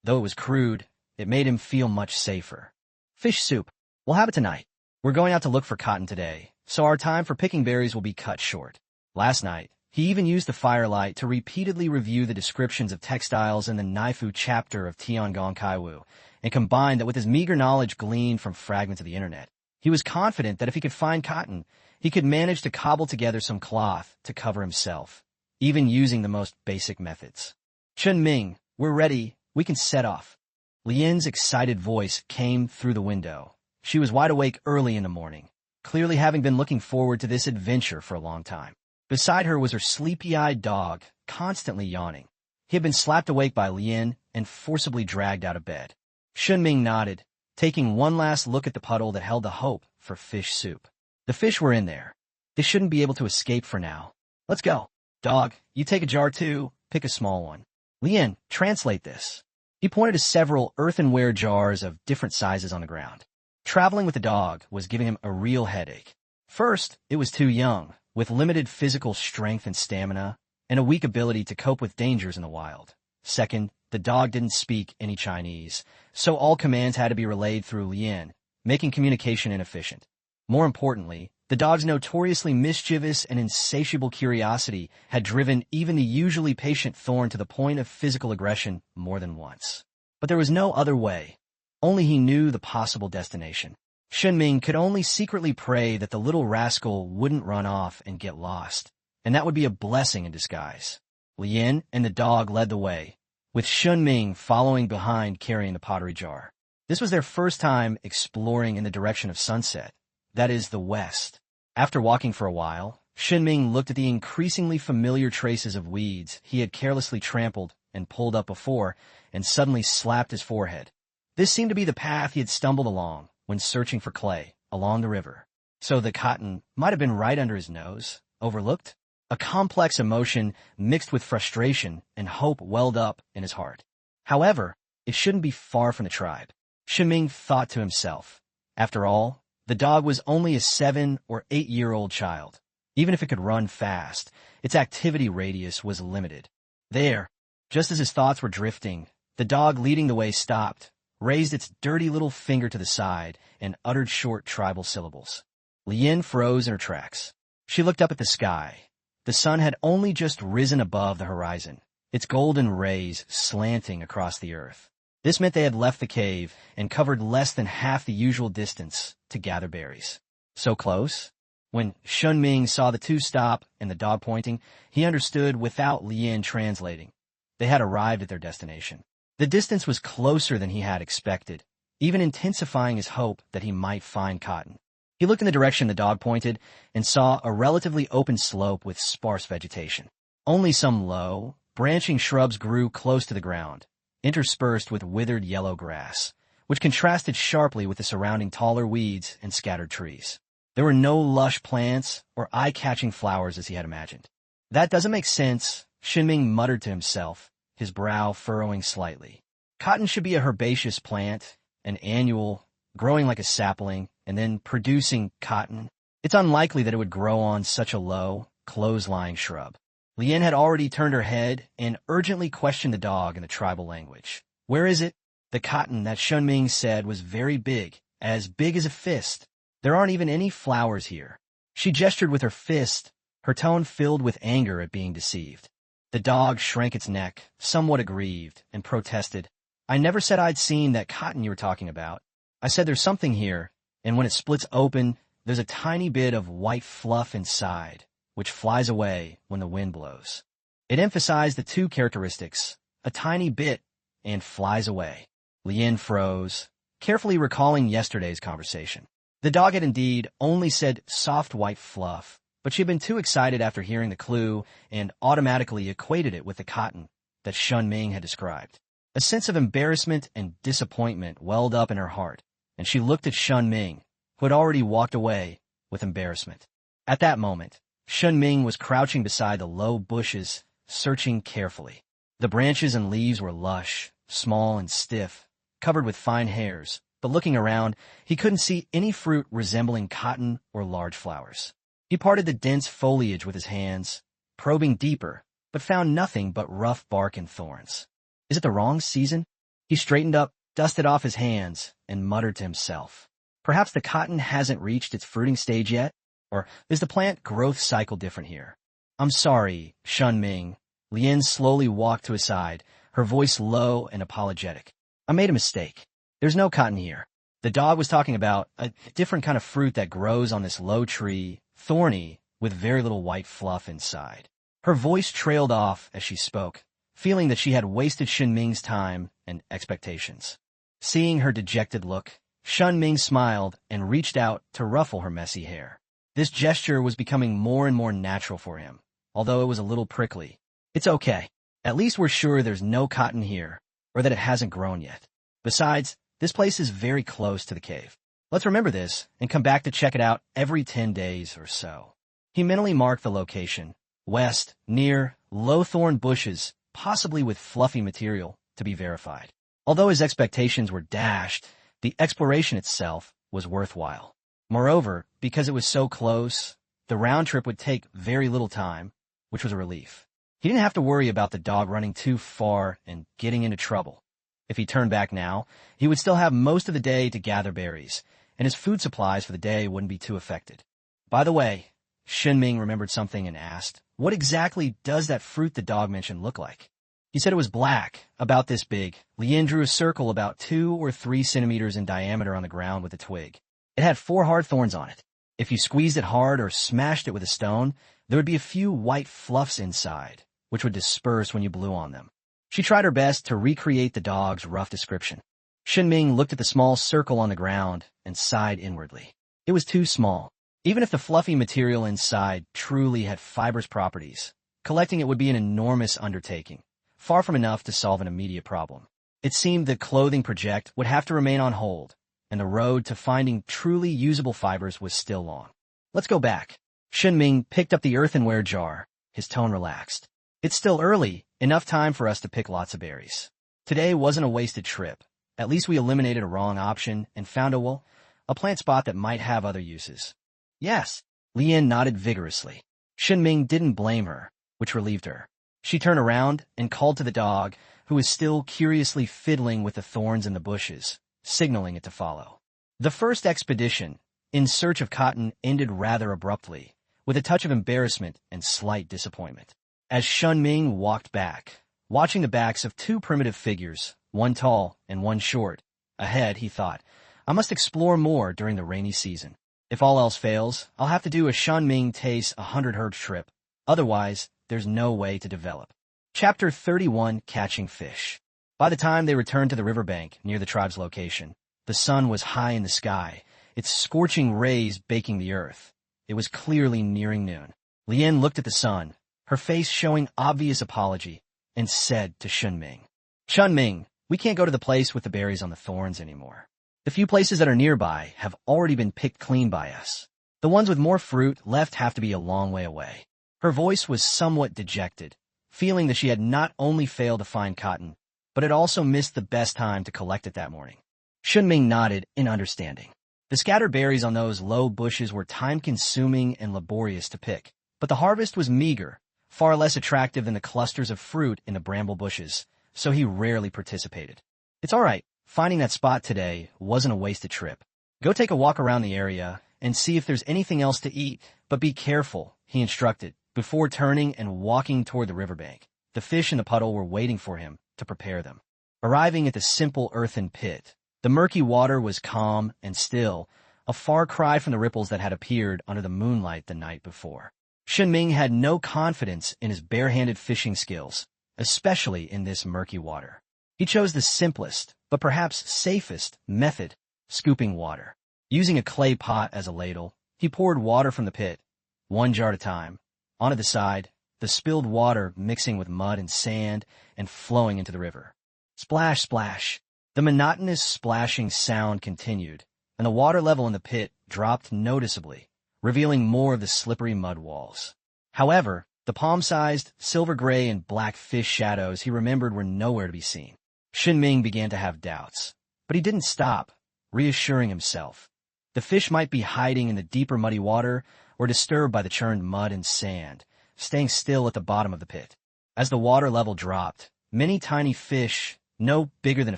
Though it was crude, it made him feel much safer. Fish soup. We'll have it tonight. We're going out to look for cotton today, so our time for picking berries will be cut short. Last night, he even used the firelight to repeatedly review the descriptions of textiles in the Naifu chapter of Tiangong Kaiwu, and combined that with his meager knowledge gleaned from fragments of the internet. He was confident that if he could find cotton, he could manage to cobble together some cloth to cover himself, even using the most basic methods. Shen Ming, we're ready. We can set off. Lian's excited voice came through the window. She was wide awake early in the morning, clearly having been looking forward to this adventure for a long time. Beside her was her sleepy-eyed dog, constantly yawning. He had been slapped awake by Lian and forcibly dragged out of bed. Shen Ming nodded, taking one last look at the puddle that held the hope for fish soup. The fish were in there. They shouldn't be able to escape for now. Let's go. Dog, you take a jar too. Pick a small one. Lian, translate this. He pointed to several earthenware jars of different sizes on the ground. Traveling with the dog was giving him a real headache. First, it was too young, with limited physical strength and stamina, and a weak ability to cope with dangers in the wild. Second, the dog didn't speak any Chinese, so all commands had to be relayed through Lian, making communication inefficient. More importantly, the dog's notoriously mischievous and insatiable curiosity had driven even the usually patient Thorn to the point of physical aggression more than once. But there was no other way. Only he knew the possible destination. Shen Ming could only secretly pray that the little rascal wouldn't run off and get lost, and that would be a blessing in disguise. Lien and the dog led the way, with Shen Ming following behind carrying the pottery jar. This was their first time exploring in the direction of sunset, that is, the west. After walking for a while, Shen Ming looked at the increasingly familiar traces of weeds he had carelessly trampled and pulled up before, and suddenly slapped his forehead. This seemed to be the path he had stumbled along when searching for clay along the river. So the cotton might have been right under his nose, overlooked? A complex emotion mixed with frustration and hope welled up in his heart. However, it shouldn't be far from the tribe. Shen Ming thought to himself. After all, the dog was only a 7 or 8-year-old child. Even if it could run fast, its activity radius was limited. There, just as his thoughts were drifting, the dog leading the way stopped, raised its dirty little finger to the side, and uttered short tribal syllables. Lien froze in her tracks. She looked up at the sky. The sun had only just risen above the horizon, its golden rays slanting across the earth. This meant they had left the cave and covered less than half the usual distance to gather berries. So close? When Shen Ming saw the two stop and the dog pointing, he understood without Lien translating. They had arrived at their destination. The distance was closer than he had expected, even intensifying his hope that he might find cotton. He looked in the direction the dog pointed and saw a relatively open slope with sparse vegetation. Only some low, branching shrubs grew close to the ground, interspersed with withered yellow grass, which contrasted sharply with the surrounding taller weeds and scattered trees. There were no lush plants or eye-catching flowers as he had imagined. That doesn't make sense, Shen Ming muttered to himself, his brow furrowing slightly. Cotton should be a herbaceous plant, an annual, growing like a sapling, and then producing cotton. It's unlikely that it would grow on such a low, close-lying shrub. Lien had already turned her head and urgently questioned the dog in the tribal language. Where is it? The cotton that Shen Ming said was very big as a fist. There aren't even any flowers here. She gestured with her fist, her tone filled with anger at being deceived. The dog shrank its neck, somewhat aggrieved, and protested. I never said I'd seen that cotton you were talking about. I said there's something here, and when it splits open, there's a tiny bit of white fluff inside, which flies away when the wind blows. It emphasized the two characteristics, a tiny bit, and flies away. Lien froze, carefully recalling yesterday's conversation. The dog had indeed only said soft white fluff, but she had been too excited after hearing the clue and automatically equated it with the cotton that Shen Ming had described. A sense of embarrassment and disappointment welled up in her heart, and she looked at Shen Ming, who had already walked away with embarrassment. At that moment, Shen Ming was crouching beside the low bushes, searching carefully. The branches and leaves were lush, small and stiff, covered with fine hairs, but looking around, he couldn't see any fruit resembling cotton or large flowers. He parted the dense foliage with his hands, probing deeper, but found nothing but rough bark and thorns. Is it the wrong season? He straightened up, dusted off his hands, and muttered to himself. Perhaps the cotton hasn't reached its fruiting stage yet? Or is the plant growth cycle different here? I'm sorry, Shen Ming. Lien slowly walked to his side, her voice low and apologetic. I made a mistake. There's no cotton here. The dog was talking about a different kind of fruit that grows on this low tree, thorny, with very little white fluff inside. Her voice trailed off as she spoke, feeling that she had wasted Shen Ming's time and expectations. Seeing her dejected look, Shen Ming smiled and reached out to ruffle her messy hair. This gesture was becoming more and more natural for him, although it was a little prickly. It's okay. At least we're sure there's no cotton here, or that it hasn't grown yet. Besides, this place is very close to the cave. Let's remember this and come back to check it out every 10 days or so. He mentally marked the location, west, near low-thorn bushes, possibly with fluffy material, to be verified. Although his expectations were dashed, the exploration itself was worthwhile. Moreover, because it was so close, the round trip would take very little time, which was a relief. He didn't have to worry about the dog running too far and getting into trouble. If he turned back now, he would still have most of the day to gather berries, and his food supplies for the day wouldn't be too affected. By the way, Shen Ming remembered something and asked, what exactly does that fruit the dog mentioned look like? He said it was black, about this big. Lien drew a circle about 2 or 3 centimeters in diameter on the ground with a twig. It had 4 hard thorns on it. If you squeezed it hard or smashed it with a stone, there would be a few white fluffs inside, which would disperse when you blew on them. She tried her best to recreate the dog's rough description. Shen Ming looked at the small circle on the ground and sighed inwardly. It was too small. Even if the fluffy material inside truly had fibrous properties, collecting it would be an enormous undertaking, far from enough to solve an immediate problem. It seemed the clothing project would have to remain on hold, and the road to finding truly usable fibers was still long. Let's go back. Shen Ming picked up the earthenware jar, his tone relaxed. It's still early, enough time for us to pick lots of berries. Today wasn't a wasted trip. At least we eliminated a wrong option and found a plant spot that might have other uses. Yes, Lian nodded vigorously. Shen Ming didn't blame her, which relieved her. She turned around and called to the dog, who was still curiously fiddling with the thorns in the bushes, signaling it to follow. The first expedition, in search of cotton, ended rather abruptly, with a touch of embarrassment and slight disappointment. As Shen Ming walked back, watching the backs of two primitive figures, one tall and one short, ahead, he thought, I must explore more during the rainy season. If all else fails, I'll have to do a Shen Ming Tastes 100 Herbs trip. Otherwise, there's no way to develop. Chapter 31, Catching Fish. By the time they returned to the riverbank near the tribe's location, the sun was high in the sky, its scorching rays baking the earth. It was clearly nearing noon. Lian looked at the sun, her face showing obvious apology, and said to Shen Ming, Shen Ming, we can't go to the place with the berries on the thorns anymore. The few places that are nearby have already been picked clean by us. The ones with more fruit left have to be a long way away. Her voice was somewhat dejected, feeling that she had not only failed to find cotton, but had also missed the best time to collect it that morning. Shen Ming nodded in understanding. The scattered berries on those low bushes were time-consuming and laborious to pick, but the harvest was meager, far less attractive than the clusters of fruit in the bramble bushes, so he rarely participated. It's all right. Finding that spot today wasn't a wasted trip. Go take a walk around the area and see if there's anything else to eat, but be careful, he instructed, before turning and walking toward the riverbank. The fish in the puddle were waiting for him to prepare them. Arriving at the simple earthen pit, the murky water was calm and still, a far cry from the ripples that had appeared under the moonlight the night before. Shen Ming had no confidence in his bare-handed fishing skills, especially in this murky water. He chose the simplest, but perhaps safest, method, scooping water. Using a clay pot as a ladle, he poured water from the pit, one jar at a time, onto the side, the spilled water mixing with mud and sand and flowing into the river. Splash, splash. The monotonous splashing sound continued, and the water level in the pit dropped noticeably, revealing more of the slippery mud walls. However, the palm-sized, silver-gray and black fish shadows he remembered were nowhere to be seen. Shen Ming began to have doubts, but he didn't stop, reassuring himself. The fish might be hiding in the deeper muddy water or disturbed by the churned mud and sand, staying still at the bottom of the pit. As the water level dropped, many tiny fish, no bigger than a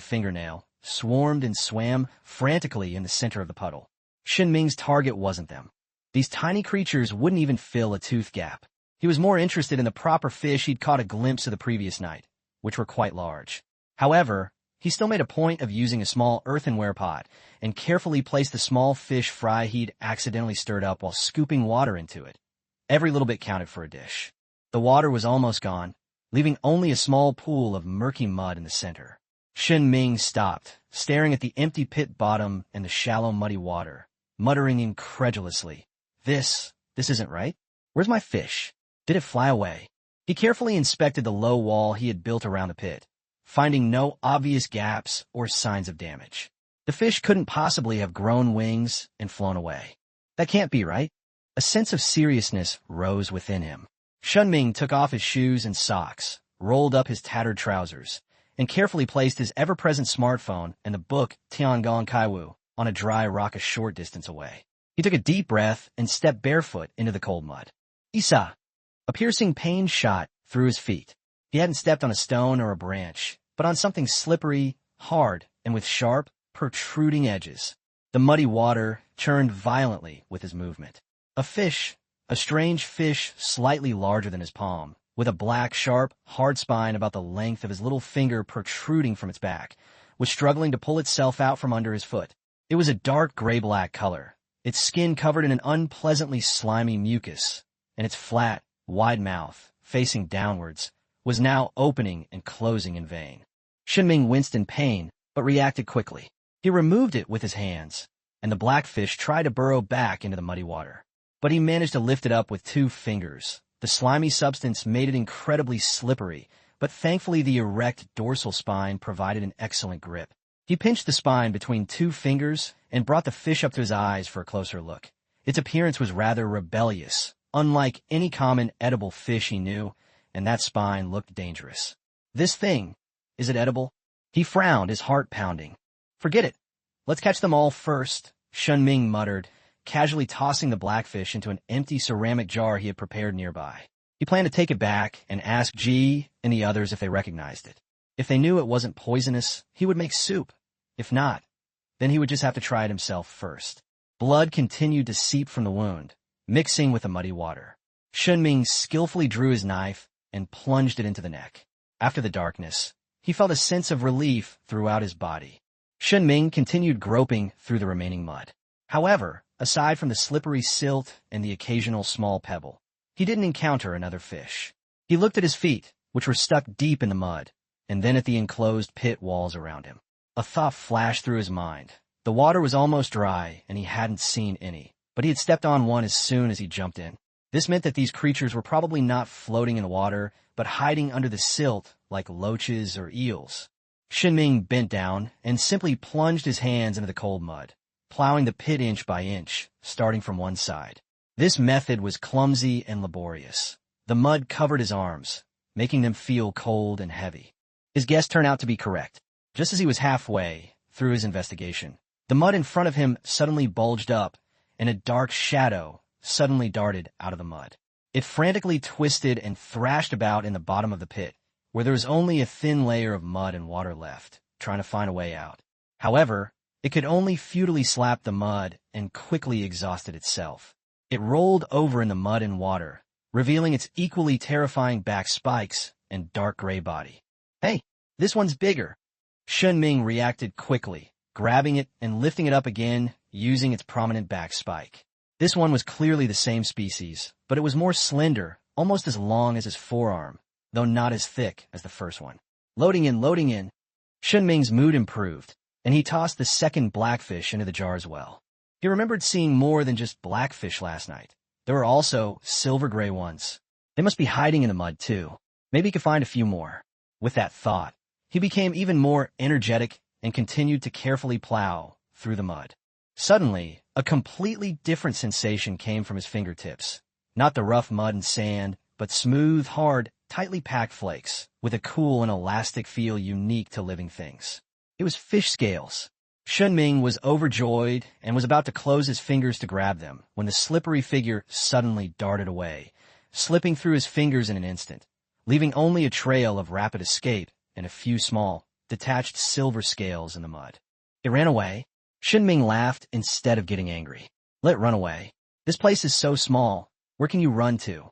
fingernail, swarmed and swam frantically in the center of the puddle. Shen Ming's target wasn't them. These tiny creatures wouldn't even fill a tooth gap. He was more interested in the proper fish he'd caught a glimpse of the previous night, which were quite large. However, he still made a point of using a small earthenware pot and carefully placed the small fish fry he'd accidentally stirred up while scooping water into it. Every little bit counted for a dish. The water was almost gone, leaving only a small pool of murky mud in the center. Shen Ming stopped, staring at the empty pit bottom and the shallow muddy water, muttering incredulously, This isn't right. Where's my fish? Did it fly away? He carefully inspected the low wall he had built around the pit, finding no obvious gaps or signs of damage. The fish couldn't possibly have grown wings and flown away. That can't be right. A sense of seriousness rose within him. Shen Ming took off his shoes and socks, rolled up his tattered trousers, and carefully placed his ever-present smartphone and the book Tiangong Kaiwu on a dry rock a short distance away. He took a deep breath and stepped barefoot into the cold mud. Isa! A piercing pain shot through his feet. He hadn't stepped on a stone or a branch, but on something slippery, hard, and with sharp, protruding edges. The muddy water churned violently with his movement. A fish, a strange fish slightly larger than his palm, with a black, sharp, hard spine about the length of his little finger protruding from its back, was struggling to pull itself out from under his foot. It was a dark gray-black color, its skin covered in an unpleasantly slimy mucus, and its flat, wide mouth, facing downwards, was now opening and closing in vain. Shen Ming winced in pain, but reacted quickly. He removed it with his hands, and the blackfish tried to burrow back into the muddy water. But he managed to lift it up with 2 fingers. The slimy substance made it incredibly slippery, but thankfully the erect dorsal spine provided an excellent grip. He pinched the spine between 2 fingers and brought the fish up to his eyes for a closer look. Its appearance was rather rebellious, unlike any common edible fish he knew, and that spine looked dangerous. This thing, is it edible? He frowned, his heart pounding. Forget it. Let's catch them all first, Shen Ming muttered, casually tossing the blackfish into an empty ceramic jar he had prepared nearby. He planned to take it back and ask Ji and the others if they recognized it. If they knew it wasn't poisonous, he would make soup. If not, then he would just have to try it himself first. Blood continued to seep from the wound, mixing with the muddy water. Shen Ming skillfully drew his knife and plunged it into the neck. After the darkness, he felt a sense of relief throughout his body. Shen Ming continued groping through the remaining mud. However, aside from the slippery silt and the occasional small pebble, he didn't encounter another fish. He looked at his feet, which were stuck deep in the mud, and then at the enclosed pit walls around him. A thought flashed through his mind. The water was almost dry, and he hadn't seen any, but he had stepped on one as soon as he jumped in. This meant that these creatures were probably not floating in the water, but hiding under the silt like loaches or eels. Shen Ming bent down and simply plunged his hands into the cold mud, plowing the pit inch by inch, starting from one side. This method was clumsy and laborious. The mud covered his arms, making them feel cold and heavy. His guess turned out to be correct. Just as he was halfway through his investigation, the mud in front of him suddenly bulged up, and a dark shadow suddenly darted out of the mud. It frantically twisted and thrashed about in the bottom of the pit, where there was only a thin layer of mud and water left, trying to find a way out. However, it could only futilely slap the mud and quickly exhausted itself. It rolled over in the mud and water, revealing its equally terrifying back spikes and dark gray body. Hey, this one's bigger. Shen Ming reacted quickly, grabbing it and lifting it up again using its prominent back spike. This one was clearly the same species, but it was more slender, almost as long as his forearm, though not as thick as the first one. Loading in, loading in. Shen Ming's mood improved, and he tossed the second blackfish into the jar as well. He remembered seeing more than just blackfish last night. There were also silver-gray ones. They must be hiding in the mud, too. Maybe he could find a few more. With that thought, he became even more energetic and continued to carefully plow through the mud. Suddenly, a completely different sensation came from his fingertips. Not the rough mud and sand, but smooth, hard, tightly packed flakes, with a cool and elastic feel unique to living things. It was fish scales. Shen Ming was overjoyed and was about to close his fingers to grab them when the slippery figure suddenly darted away, slipping through his fingers in an instant, leaving only a trail of rapid escape and a few small, detached silver scales in the mud. It ran away. Shen Ming laughed instead of getting angry. Let it run away. This place is so small. Where can you run to?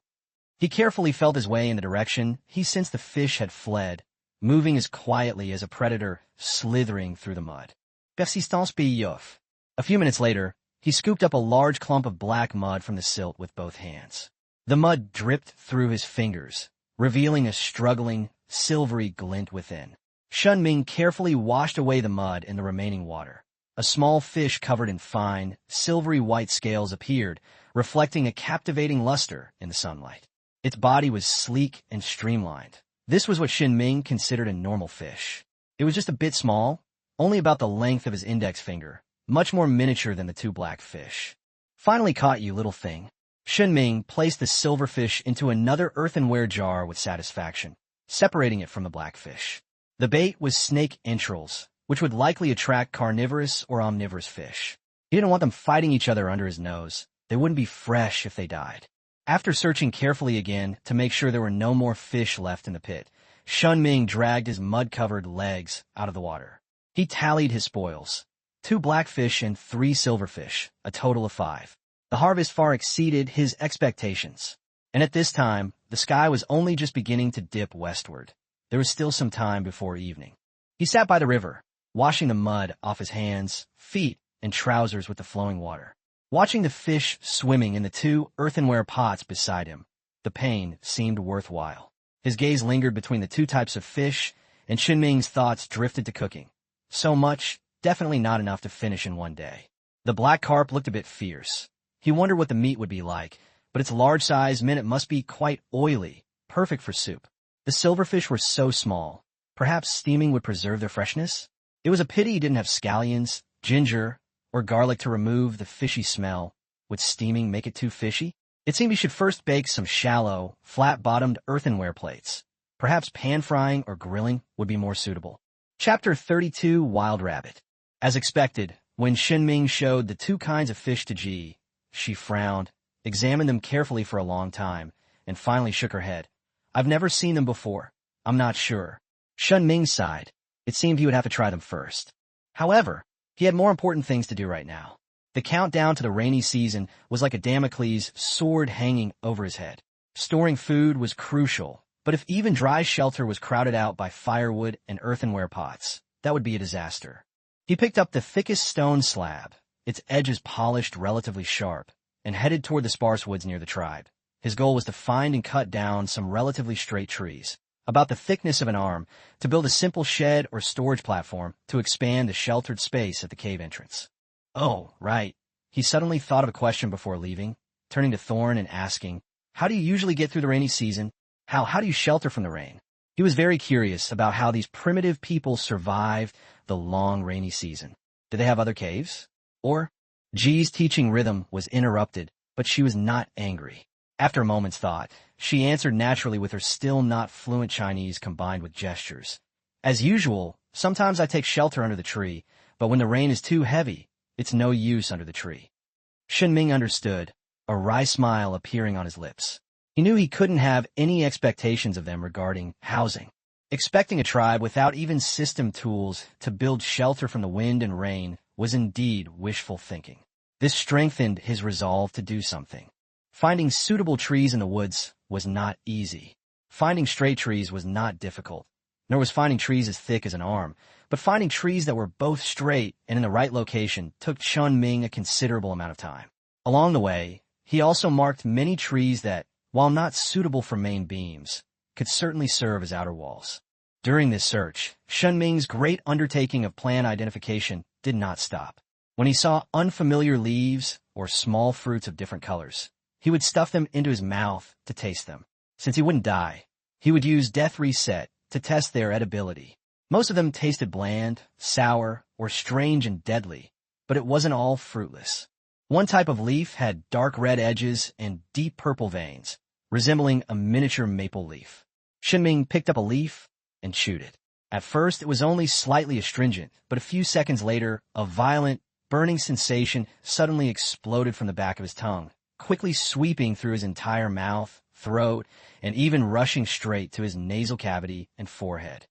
He carefully felt his way in the direction he sensed the fish had fled, moving as quietly as a predator slithering through the mud. Persistance payoff. A few minutes later, he scooped up a large clump of black mud from the silt with both hands. The mud dripped through his fingers, revealing a struggling, silvery glint within. Shen Ming carefully washed away the mud and the remaining water. A small fish covered in fine, silvery white scales appeared, reflecting a captivating luster in the sunlight. Its body was sleek and streamlined. This was what Shen Ming considered a normal fish. It was just a bit small, only about the length of his index finger, much more miniature than the 2 black fish. Finally caught you, little thing. Shen Ming placed the silverfish into another earthenware jar with satisfaction, separating it from the blackfish. The bait was snake entrails, which would likely attract carnivorous or omnivorous fish. He didn't want them fighting each other under his nose. They wouldn't be fresh if they died. After searching carefully again to make sure there were no more fish left in the pit, Shen Ming dragged his mud-covered legs out of the water. He tallied his spoils. 2 blackfish and 3 silverfish, a total of 5. The harvest far exceeded his expectations. And at this time, the sky was only just beginning to dip westward. There was still some time before evening. He sat by the river, washing the mud off his hands, feet, and trousers with the flowing water. Watching the fish swimming in the 2 earthenware pots beside him, the pain seemed worthwhile. His gaze lingered between the two types of fish, and Shen Ming's thoughts drifted to cooking. So much, definitely not enough to finish in one day. The black carp looked a bit fierce. He wondered what the meat would be like, but its large size meant it must be quite oily, perfect for soup. The silverfish were so small. Perhaps steaming would preserve their freshness? It was a pity he didn't have scallions, ginger, or garlic to remove the fishy smell. Would steaming make it too fishy? It seemed he should first bake some shallow, flat-bottomed earthenware plates. Perhaps pan-frying or grilling would be more suitable. Chapter 32, Wild Rabbit. As expected, when Shen Ming showed the two kinds of fish to Ji, she frowned, examined them carefully for a long time, and finally shook her head. I've never seen them before. I'm not sure. Shen Ming sighed. It seemed he would have to try them first. However, he had more important things to do right now. The countdown to the rainy season was like a Damocles sword hanging over his head. Storing food was crucial, but if even dry shelter was crowded out by firewood and earthenware pots, that would be a disaster. He picked up the thickest stone slab, its edges polished relatively sharp, and headed toward the sparse woods near the tribe. His goal was to find and cut down some relatively straight trees, about the thickness of an arm, to build a simple shed or storage platform to expand the sheltered space at the cave entrance. Oh, right. He suddenly thought of a question before leaving, turning to Thorn and asking, how do you usually get through the rainy season? How do you shelter from the rain? He was very curious about how these primitive people survived the long rainy season. Did they have other caves? Or? Ji's teaching rhythm was interrupted, but she was not angry. After a moment's thought, she answered naturally with her still not fluent Chinese combined with gestures. As usual, sometimes I take shelter under the tree, but when the rain is too heavy, it's no use under the tree. Shen Ming understood, a wry smile appearing on his lips. He knew he couldn't have any expectations of them regarding housing. Expecting a tribe without even system tools to build shelter from the wind and rain was indeed wishful thinking. This strengthened his resolve to do something. Finding suitable trees in the woods was not easy. Finding straight trees was not difficult, nor was finding trees as thick as an arm, but finding trees that were both straight and in the right location took Shen Ming a considerable amount of time. Along the way, he also marked many trees that, while not suitable for main beams, could certainly serve as outer walls. During this search, Shen Ming's great undertaking of plant identification did not stop. When he saw unfamiliar leaves or small fruits of different colors, he would stuff them into his mouth to taste them. Since he wouldn't die, he would use Death Reset to test their edibility. Most of them tasted bland, sour, or strange and deadly, but it wasn't all fruitless. One type of leaf had dark red edges and deep purple veins, resembling a miniature maple leaf. Shen Ming picked up a leaf and chewed it. At first, it was only slightly astringent, but a few seconds later, a violent, burning sensation suddenly exploded from the back of his tongue, quickly sweeping through his entire mouth, throat, and even rushing straight to his nasal cavity and forehead.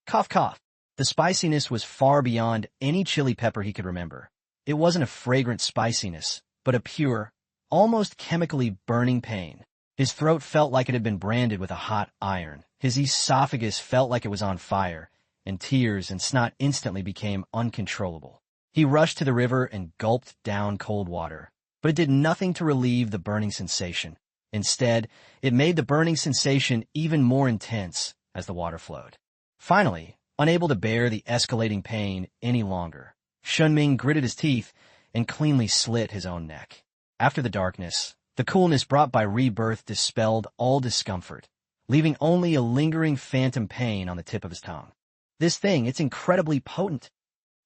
Cough, cough. The spiciness was far beyond any chili pepper he could remember. It wasn't a fragrant spiciness, but a pure, almost chemically burning pain. His throat felt like it had been branded with a hot iron. His esophagus felt like it was on fire, and tears and snot instantly became uncontrollable. He rushed to the river and gulped down cold water, but it did nothing to relieve the burning sensation. Instead, it made the burning sensation even more intense as the water flowed. Finally, unable to bear the escalating pain any longer, Shen Ming gritted his teeth and cleanly slit his own neck. After the darkness, the coolness brought by rebirth dispelled all discomfort, leaving only a lingering phantom pain on the tip of his tongue. This thing, it's incredibly potent.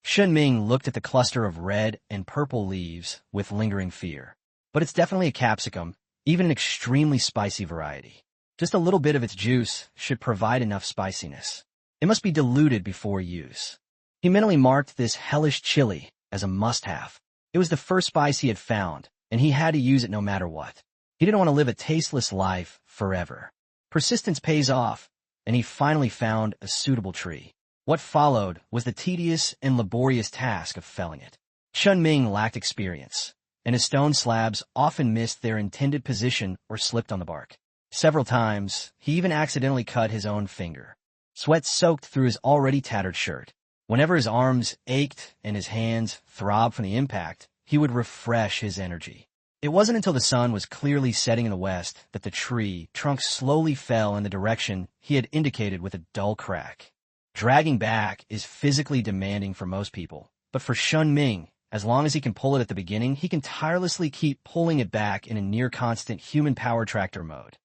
Shen Ming looked at the cluster of red and purple leaves with lingering fear. But it's definitely a capsicum, even an extremely spicy variety. Just a little bit of its juice should provide enough spiciness. It must be diluted before use. He mentally marked this hellish chili as a must-have. It was the first spice he had found, and he had to use it no matter what. He didn't want to live a tasteless life forever. Persistence pays off, and he finally found a suitable tree. What followed was the tedious and laborious task of felling it. Shen Ming lacked experience, and his stone slabs often missed their intended position or slipped on the bark. Several times, he even accidentally cut his own finger. Sweat soaked through his already tattered shirt. Whenever his arms ached and his hands throbbed from the impact, he would refresh his energy. It wasn't until the sun was clearly setting in the west that the tree trunk slowly fell in the direction he had indicated with a dull crack. Dragging back is physically demanding for most people, but for Shen Ming, as long as he can pull it at the beginning, he can tirelessly keep pulling it back in a near-constant human power tractor mode.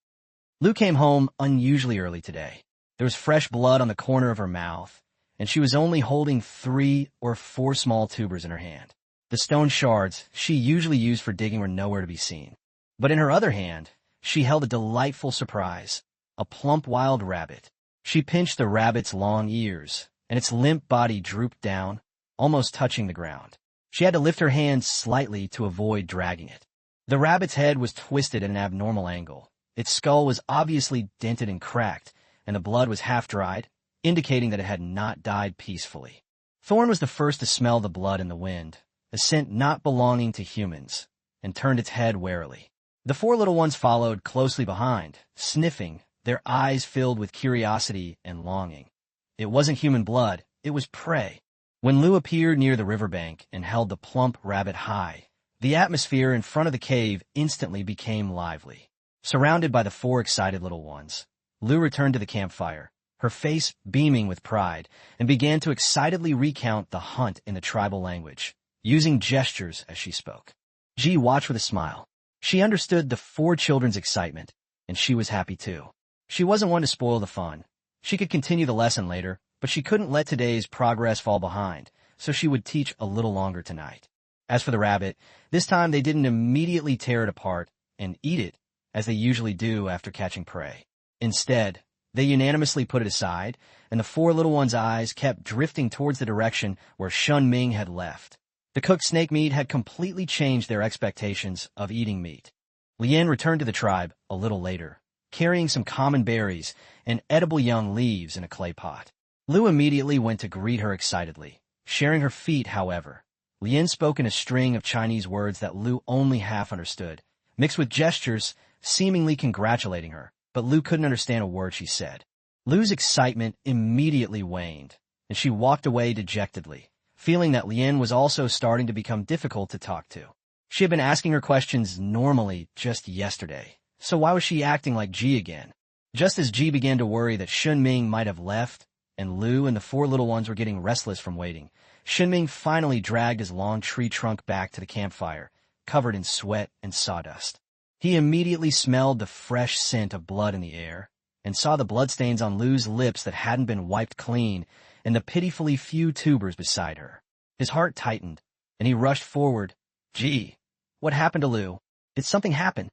Lu came home unusually early today. There was fresh blood on the corner of her mouth, and she was only holding 3 or 4 small tubers in her hand. The stone shards she usually used for digging were nowhere to be seen. But in her other hand, she held a delightful surprise, a plump wild rabbit. She pinched the rabbit's long ears, and its limp body drooped down, almost touching the ground. She had to lift her hand slightly to avoid dragging it. The rabbit's head was twisted at an abnormal angle. Its skull was obviously dented and cracked, and the blood was half-dried, indicating that it had not died peacefully. Thorn was the first to smell the blood in the wind, a scent not belonging to humans, and turned its head warily. The 4 little ones followed closely behind, sniffing, their eyes filled with curiosity and longing. It wasn't human blood, it was prey. When Lu appeared near the riverbank and held the plump rabbit high, the atmosphere in front of the cave instantly became lively. Surrounded by the 4 excited little ones, Lu returned to the campfire, her face beaming with pride, and began to excitedly recount the hunt in the tribal language, using gestures as she spoke. Ji watched with a smile. She understood the 4 children's excitement, and she was happy too. She wasn't one to spoil the fun. She could continue the lesson later, but she couldn't let today's progress fall behind, so she would teach a little longer tonight. As for the rabbit, this time they didn't immediately tear it apart and eat it, as they usually do after catching prey. Instead, they unanimously put it aside, and the 4 little ones' eyes kept drifting towards the direction where Shen Ming had left. The cooked snake meat had completely changed their expectations of eating meat. Lien returned to the tribe a little later, carrying some common berries and edible young leaves in a clay pot. Lu immediately went to greet her excitedly, sharing her feet, however. Lien spoke in a string of Chinese words that Lu only half understood, mixed with gestures seemingly congratulating her, but Lu couldn't understand a word she said. Lu's excitement immediately waned, and she walked away dejectedly, feeling that Lien was also starting to become difficult to talk to. She had been asking her questions normally just yesterday, so why was she acting like Ji again? Just as Ji began to worry that Shen Ming might have left, and Lu and the 4 little ones were getting restless from waiting, Shen Ming finally dragged his long tree trunk back to the campfire, covered in sweat and sawdust. He immediately smelled the fresh scent of blood in the air, and saw the bloodstains on Lu's lips that hadn't been wiped clean, and the pitifully few tubers beside her. His heart tightened, and he rushed forward. Gee, what happened to Lu? Did something happen?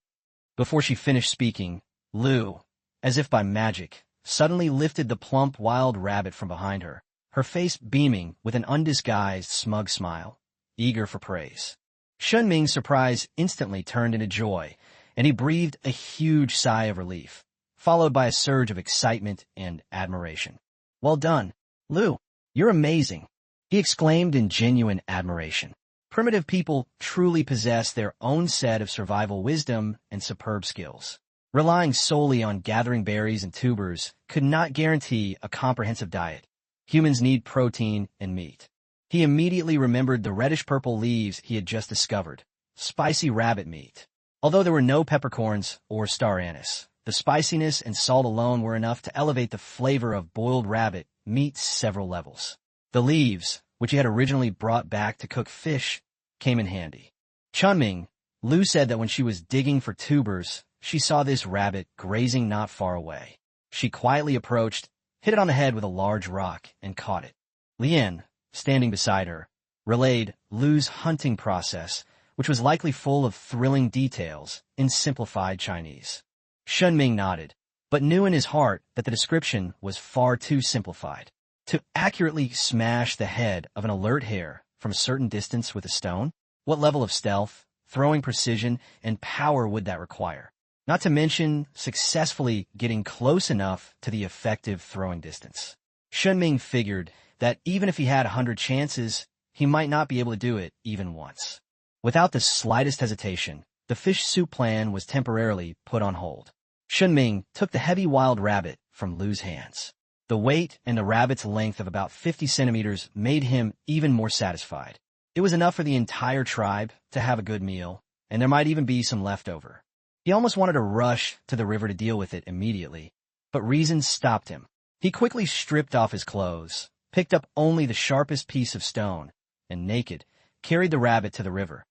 Before she finished speaking, Lu, as if by magic, suddenly lifted the plump wild rabbit from behind her, her face beaming with an undisguised smug smile, eager for praise. Shen Ming's surprise instantly turned into joy, and he breathed a huge sigh of relief, followed by a surge of excitement and admiration. Well done, Lu. You're amazing, he exclaimed in genuine admiration. Primitive people truly possess their own set of survival wisdom and superb skills. Relying solely on gathering berries and tubers could not guarantee a comprehensive diet. Humans need protein and meat. He immediately remembered the reddish-purple leaves he had just discovered, spicy rabbit meat. Although there were no peppercorns or star anise, the spiciness and salt alone were enough to elevate the flavor of boiled rabbit meat several levels. The leaves, which he had originally brought back to cook fish, came in handy. Chunming, Lu said that when she was digging for tubers, she saw this rabbit grazing not far away. She quietly approached, hit it on the head with a large rock, and caught it. Lien, standing beside her, relayed Lu's hunting process, which was likely full of thrilling details in simplified Chinese. Shen Ming nodded, but knew in his heart that the description was far too simplified. To accurately smash the head of an alert hare from a certain distance with a stone, what level of stealth, throwing precision, and power would that require? Not to mention successfully getting close enough to the effective throwing distance. Shen Ming figured that even if he had 100 chances, he might not be able to do it even once. Without the slightest hesitation, the fish soup plan was temporarily put on hold. Shen Ming took the heavy wild rabbit from Lu's hands. The weight and the rabbit's length of about 50 centimeters made him even more satisfied. It was enough for the entire tribe to have a good meal, and there might even be some left over. He almost wanted to rush to the river to deal with it immediately, but reason stopped him. He quickly stripped off his clothes, picked up only the sharpest piece of stone, and naked, carried the rabbit to the river.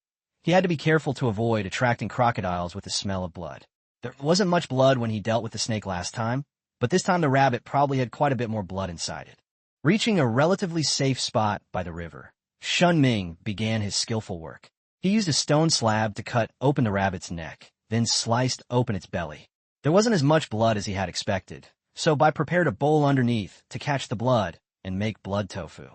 He had to be careful to avoid attracting crocodiles with the smell of blood. There wasn't much blood when he dealt with the snake last time, but this time the rabbit probably had quite a bit more blood inside it. Reaching a relatively safe spot by the river, Shen Ming began his skillful work. He used a stone slab to cut open the rabbit's neck, then sliced open its belly. There wasn't as much blood as he had expected, so Bai prepared a bowl underneath to catch the blood and make blood tofu.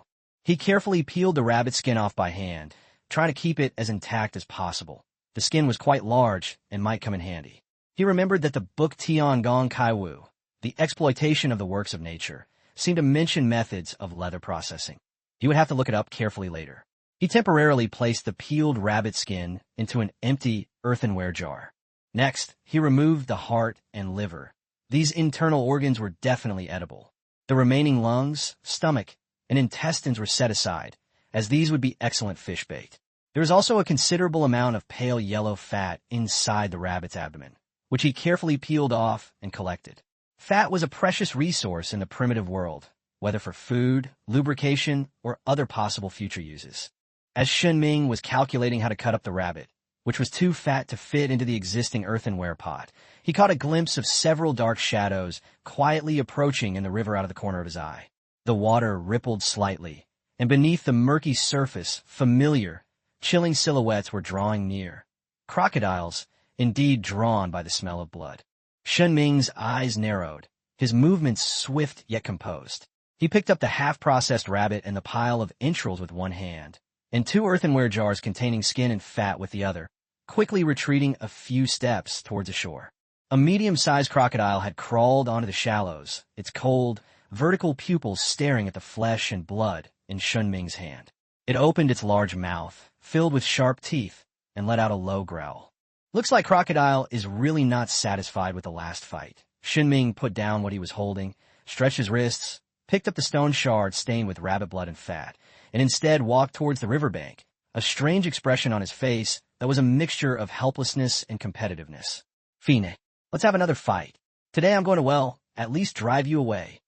He carefully peeled the rabbit's skin off by hand, trying to keep it as intact as possible. The skin was quite large and might come in handy. He remembered that the book Tian Gong Kai Wu, The Exploitation of the Works of Nature, seemed to mention methods of leather processing. He would have to look it up carefully later. He temporarily placed the peeled rabbit skin into an empty earthenware jar. Next, he removed the heart and liver. These internal organs were definitely edible. The remaining lungs, stomach, and intestines were set aside, as these would be excellent fish bait. There was also a considerable amount of pale yellow fat inside the rabbit's abdomen, which he carefully peeled off and collected. Fat was a precious resource in the primitive world, whether for food, lubrication, or other possible future uses. As Shen Ming was calculating how to cut up the rabbit, which was too fat to fit into the existing earthenware pot, he caught a glimpse of several dark shadows quietly approaching in the river out of the corner of his eye. The water rippled slightly, and beneath the murky surface, familiar, chilling silhouettes were drawing near. Crocodiles, indeed drawn by the smell of blood. Shen Ming's eyes narrowed, his movements swift yet composed. He picked up the half-processed rabbit and the pile of entrails with one hand, and two earthenware jars containing skin and fat with the other, quickly retreating a few steps towards the shore. A medium-sized crocodile had crawled onto the shallows, its cold, vertical pupils staring at the flesh and blood in Shen Ming's hand. It opened its large mouth, filled with sharp teeth, and let out a low growl. Looks like Crocodile is really not satisfied with the last fight. Shen Ming put down what he was holding, stretched his wrists, picked up the stone shard stained with rabbit blood and fat, and instead walked towards the riverbank, a strange expression on his face that was a mixture of helplessness and competitiveness. Fine, let's have another fight. Today I'm going to, at least drive you away.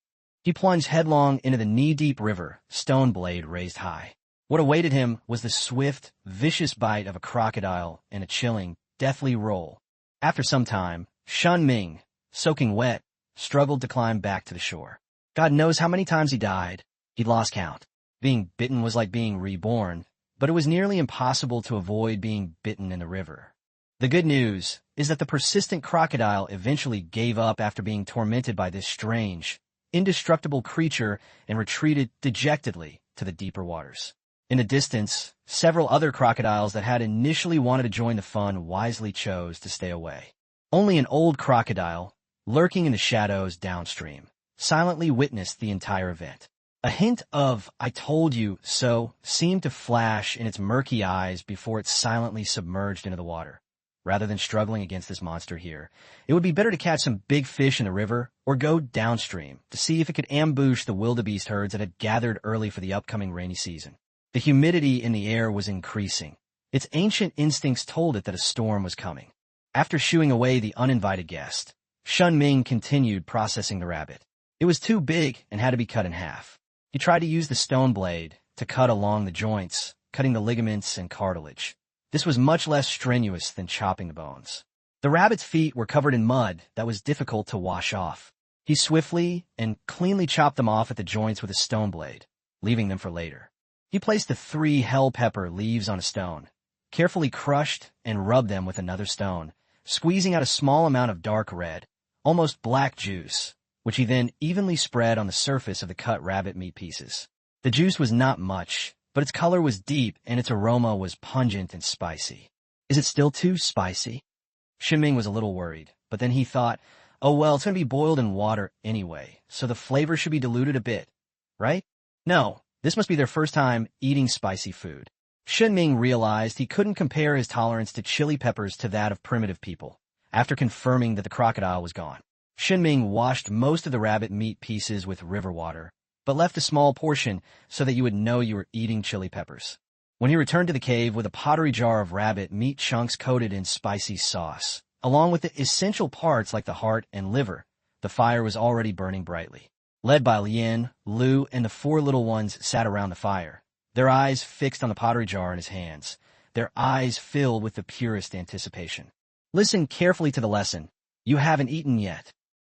He plunged headlong into the knee-deep river, stone blade raised high. What awaited him was the swift, vicious bite of a crocodile and a chilling, deathly roll. After some time, Shen Ming, soaking wet, struggled to climb back to the shore. God knows how many times he died. He'd lost count. Being bitten was like being reborn, but it was nearly impossible to avoid being bitten in the river. The good news is that the persistent crocodile eventually gave up after being tormented by this strange, indestructible creature and retreated dejectedly to the deeper waters. In the distance, several other crocodiles that had initially wanted to join the fun wisely chose to stay away. Only an old crocodile, lurking in the shadows downstream, silently witnessed the entire event. A hint of "I told you so" seemed to flash in its murky eyes before it silently submerged into the water. Rather than struggling against this monster here, it would be better to catch some big fish in the river or go downstream to see if it could ambush the wildebeest herds that had gathered early for the upcoming rainy season. The humidity in the air was increasing. Its ancient instincts told it that a storm was coming. After shooing away the uninvited guest, Shen Ming continued processing the rabbit. It was too big and had to be cut in half. He tried to use the stone blade to cut along the joints, cutting the ligaments and cartilage. This was much less strenuous than chopping the bones. The rabbit's feet were covered in mud that was difficult to wash off. He swiftly and cleanly chopped them off at the joints with a stone blade, leaving them for later. He placed the 3 hell pepper leaves on a stone, carefully crushed and rubbed them with another stone, squeezing out a small amount of dark red, almost black juice, which he then evenly spread on the surface of the cut rabbit meat pieces. The juice was not much, but its color was deep and its aroma was pungent and spicy. Is it still too spicy? Shen Ming was a little worried, but then he thought, oh well, it's going to be boiled in water anyway, so the flavor should be diluted a bit, right? No, this must be their first time eating spicy food. Shen Ming realized he couldn't compare his tolerance to chili peppers to that of primitive people. After confirming that the crocodile was gone, Shen Ming washed most of the rabbit meat pieces with river water, but left a small portion so that you would know you were eating chili peppers. When he returned to the cave with a pottery jar of rabbit meat chunks coated in spicy sauce, along with the essential parts like the heart and liver, the fire was already burning brightly. Led by Lien, Lu, and the four little ones sat around the fire, their eyes fixed on the pottery jar in his hands, their eyes filled with the purest anticipation. Listen carefully to the lesson. You haven't eaten yet.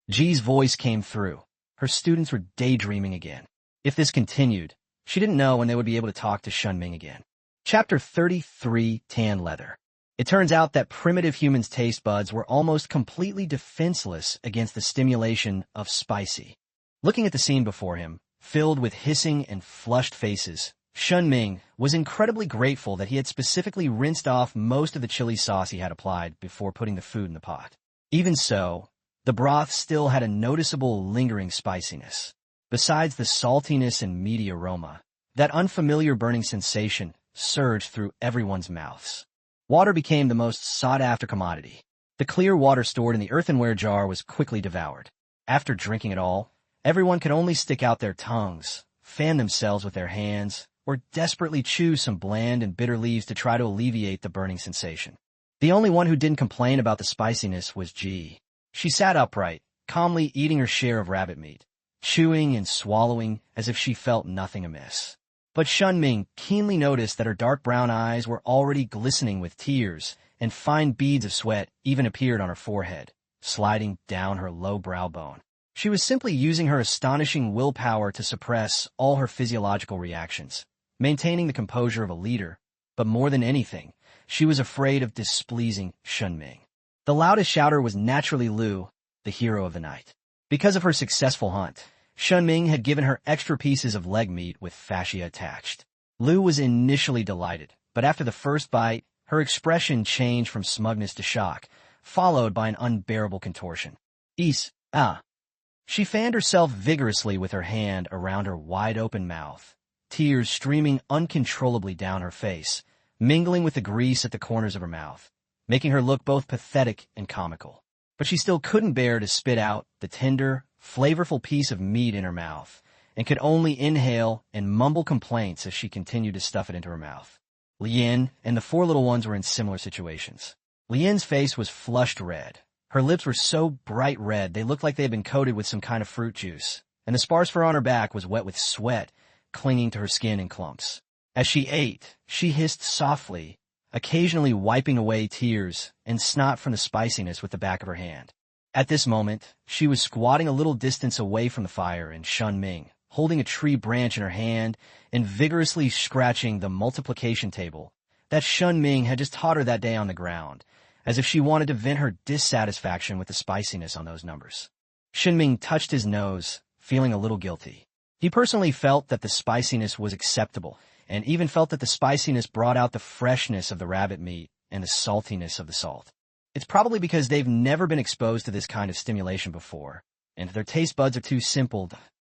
Ji's voice came through. Her students were daydreaming again. If this continued, she didn't know when they would be able to talk to Shen Ming again. Chapter 33, Tan Leather. It turns out that primitive humans' taste buds were almost completely defenseless against the stimulation of spicy. Looking at the scene before him, filled with hissing and flushed faces, Shen Ming was incredibly grateful that he had specifically rinsed off most of the chili sauce he had applied before putting the food in the pot. Even so, the broth still had a noticeable lingering spiciness. Besides the saltiness and meaty aroma, that unfamiliar burning sensation surged through everyone's mouths. Water became the most sought-after commodity. The clear water stored in the earthenware jar was quickly devoured. After drinking it all, everyone could only stick out their tongues, fan themselves with their hands, or desperately chew some bland and bitter leaves to try to alleviate the burning sensation. The only one who didn't complain about the spiciness was Ji. She sat upright, calmly eating her share of rabbit meat, chewing and swallowing as if she felt nothing amiss. But Shen Ming keenly noticed that her dark brown eyes were already glistening with tears, and fine beads of sweat even appeared on her forehead, sliding down her low brow bone. She was simply using her astonishing willpower to suppress all her physiological reactions, maintaining the composure of a leader, but more than anything, she was afraid of displeasing Shen Ming. The loudest shouter was naturally Lu, the hero of the night. Because of her successful hunt, Shen Ming had given her extra pieces of leg meat with fascia attached. Lu was initially delighted, but after the first bite, her expression changed from smugness to shock, followed by an unbearable contortion. She fanned herself vigorously with her hand around her wide-open mouth, tears streaming uncontrollably down her face, mingling with the grease at the corners of her mouth, making her look both pathetic and comical. But she still couldn't bear to spit out the tender, flavorful piece of meat in her mouth, and could only inhale and mumble complaints as she continued to stuff it into her mouth. Lien and the four little ones were in similar situations. Lien's face was flushed red. Her lips were so bright red they looked like they had been coated with some kind of fruit juice, and the sparse fur on her back was wet with sweat, clinging to her skin in clumps. As she ate, she hissed softly, occasionally wiping away tears and snot from the spiciness with the back of her hand. At this moment, she was squatting a little distance away from the fire in Shen Ming, holding a tree branch in her hand and vigorously scratching the multiplication table that Shen Ming had just taught her that day on the ground, as if she wanted to vent her dissatisfaction with the spiciness on those numbers. Shen Ming touched his nose, feeling a little guilty. He personally felt that the spiciness was acceptable, and even felt that the spiciness brought out the freshness of the rabbit meat and the saltiness of the salt. It's probably because they've never been exposed to this kind of stimulation before, and their taste buds are too simple.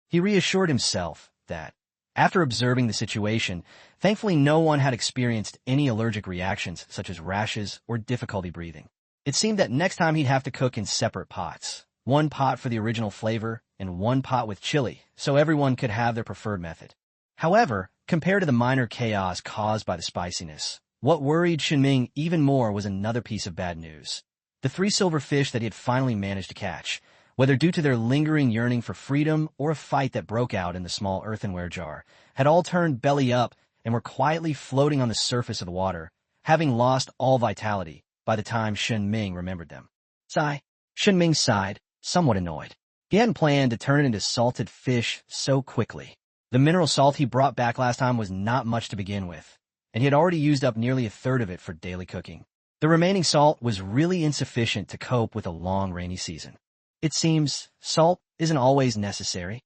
He reassured himself that, after observing the situation, thankfully no one had experienced any allergic reactions such as rashes or difficulty breathing. It seemed that next time he'd have to cook in separate pots, one pot for the original flavor and one pot with chili, so everyone could have their preferred method. However, compared to the minor chaos caused by the spiciness, what worried Shen Ming even more was another piece of bad news. The 3 silver fish that he had finally managed to catch, whether due to their lingering yearning for freedom or a fight that broke out in the small earthenware jar, had all turned belly up and were quietly floating on the surface of the water, having lost all vitality by the time Shen Ming remembered them. Sigh. Shen Ming sighed, somewhat annoyed. He hadn't planned to turn it into salted fish so quickly. The mineral salt he brought back last time was not much to begin with, and he had already used up nearly a third of it for daily cooking. The remaining salt was really insufficient to cope with a long rainy season. It seems salt isn't always necessary.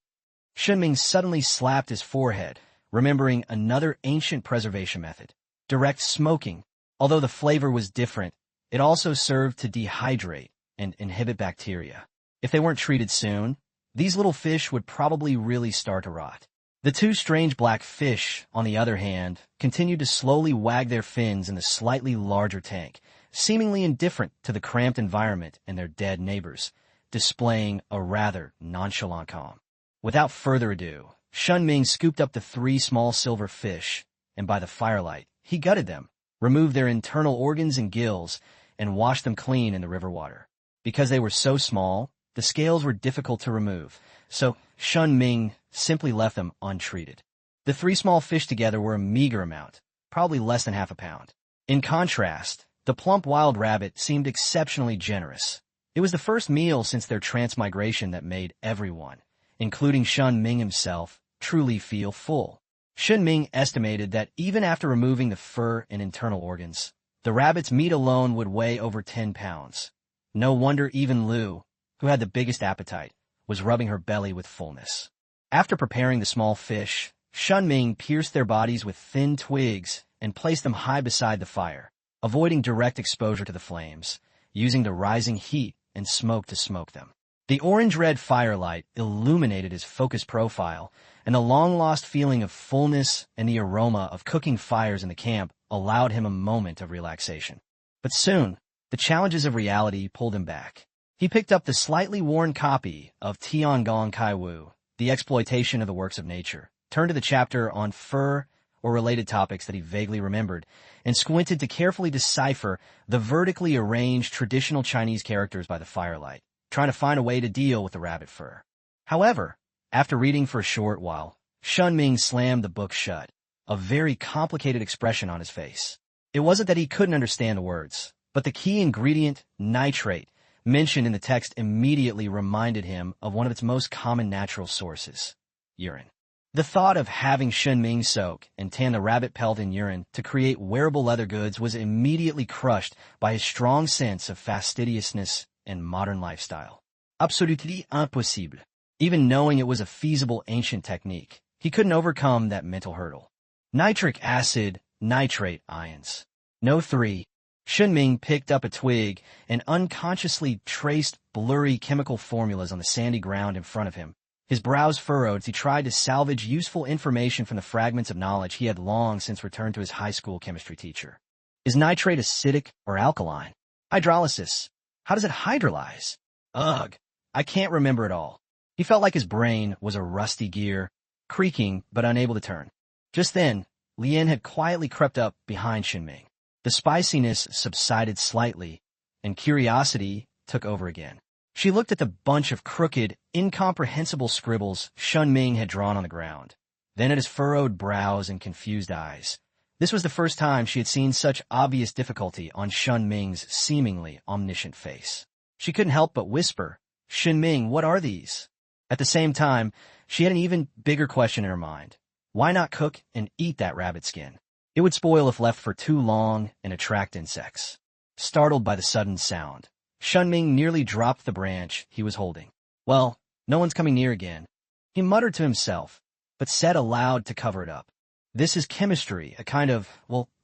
Shen Ming suddenly slapped his forehead, remembering another ancient preservation method, direct smoking. Although the flavor was different, it also served to dehydrate and inhibit bacteria. If they weren't treated soon, these little fish would probably really start to rot. The 2 strange black fish, on the other hand, continued to slowly wag their fins in the slightly larger tank, seemingly indifferent to the cramped environment and their dead neighbors, displaying a rather nonchalant calm. Without further ado, Shen Ming scooped up the 3 small silver fish, and by the firelight, he gutted them, removed their internal organs and gills, and washed them clean in the river water. Because they were so small, the scales were difficult to remove, so Shen Ming simply left them untreated. The 3 small fish together were a meager amount, probably less than half a pound. In contrast, the plump wild rabbit seemed exceptionally generous. It was the first meal since their transmigration that made everyone, including Shen Ming himself, truly feel full. Shen Ming estimated that even after removing the fur and internal organs, the rabbit's meat alone would weigh over 10 pounds. No wonder even Lu, who had the biggest appetite, was rubbing her belly with fullness. After preparing the small fish, Shen Ming pierced their bodies with thin twigs and placed them high beside the fire, avoiding direct exposure to the flames, using the rising heat and smoke to smoke them. The orange-red firelight illuminated his focused profile, and the long-lost feeling of fullness and the aroma of cooking fires in the camp allowed him a moment of relaxation. But soon, the challenges of reality pulled him back. He picked up the slightly worn copy of Tiangong Kaiwu, The Exploitation of the Works of Nature, turned to the chapter on fur or related topics that he vaguely remembered, and squinted to carefully decipher the vertically arranged traditional Chinese characters by the firelight, trying to find a way to deal with the rabbit fur. However, after reading for a short while, Shen Ming slammed the book shut, a very complicated expression on his face. It wasn't that he couldn't understand the words, but the key ingredient, nitrate, mentioned in the text immediately reminded him of one of its most common natural sources, urine. The thought of having Shen Ming soak and tan the rabbit pelt in urine to create wearable leather goods was immediately crushed by his strong sense of fastidiousness and modern lifestyle. Absolument impossible. Even knowing it was a feasible ancient technique, he couldn't overcome that mental hurdle. Nitric acid, nitrate ions. No 3. Shen Ming picked up a twig and unconsciously traced blurry chemical formulas on the sandy ground in front of him. His brows furrowed as he tried to salvage useful information from the fragments of knowledge he had long since returned to his high school chemistry teacher. Is nitrate acidic or alkaline? Hydrolysis. How does it hydrolyze? Ugh, I can't remember it all. He felt like his brain was a rusty gear, creaking but unable to turn. Just then, Lien had quietly crept up behind Shen Ming. The spiciness subsided slightly, and curiosity took over again. She looked at the bunch of crooked, incomprehensible scribbles Shen Ming had drawn on the ground, then at his furrowed brows and confused eyes. This was the first time she had seen such obvious difficulty on Shen Ming's seemingly omniscient face. She couldn't help but whisper, "Shen Ming, what are these?" At the same time, she had an even bigger question in her mind. Why not cook and eat that rabbit skin? It would spoil if left for too long and attract insects. Startled by the sudden sound, Shen Ming nearly dropped the branch he was holding. Well, no one's coming near again. He muttered to himself, but said aloud to cover it up. This is chemistry, a kind of,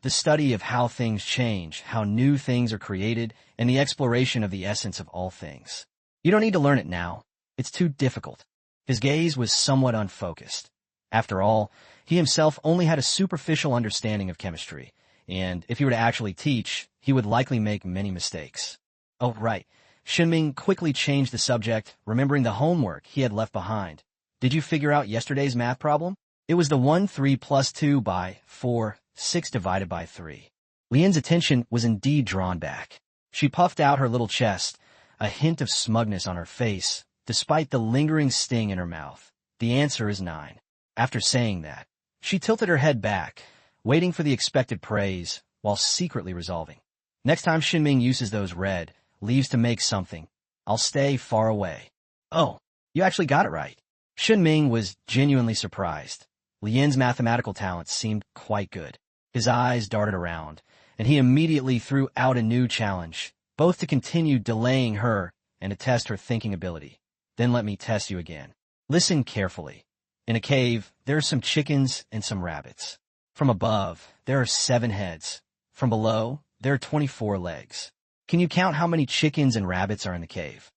the study of how things change, how new things are created, and the exploration of the essence of all things. You don't need to learn it now. It's too difficult. His gaze was somewhat unfocused. After all, he himself only had a superficial understanding of chemistry, and if he were to actually teach, he would likely make many mistakes. Oh, right. Shen Ming quickly changed the subject, remembering the homework he had left behind. Did you figure out yesterday's math problem? It was the 1 3 plus 2 by 4, 6 divided by 3. Lien's attention was indeed drawn back. She puffed out her little chest, a hint of smugness on her face, despite the lingering sting in her mouth. The answer is 9. After saying that, she tilted her head back, waiting for the expected praise, while secretly resolving. Next time Shen Ming uses those red leaves to make something, I'll stay far away. Oh, you actually got it right. Shen Ming was genuinely surprised. Lien's mathematical talents seemed quite good. His eyes darted around, and he immediately threw out a new challenge, both to continue delaying her and to test her thinking ability. Then let me test you again. Listen carefully. In a cave, there are some chickens and some rabbits. From above, there are 7 heads. From below, there are 24 legs. Can you count how many chickens and rabbits are in the cave?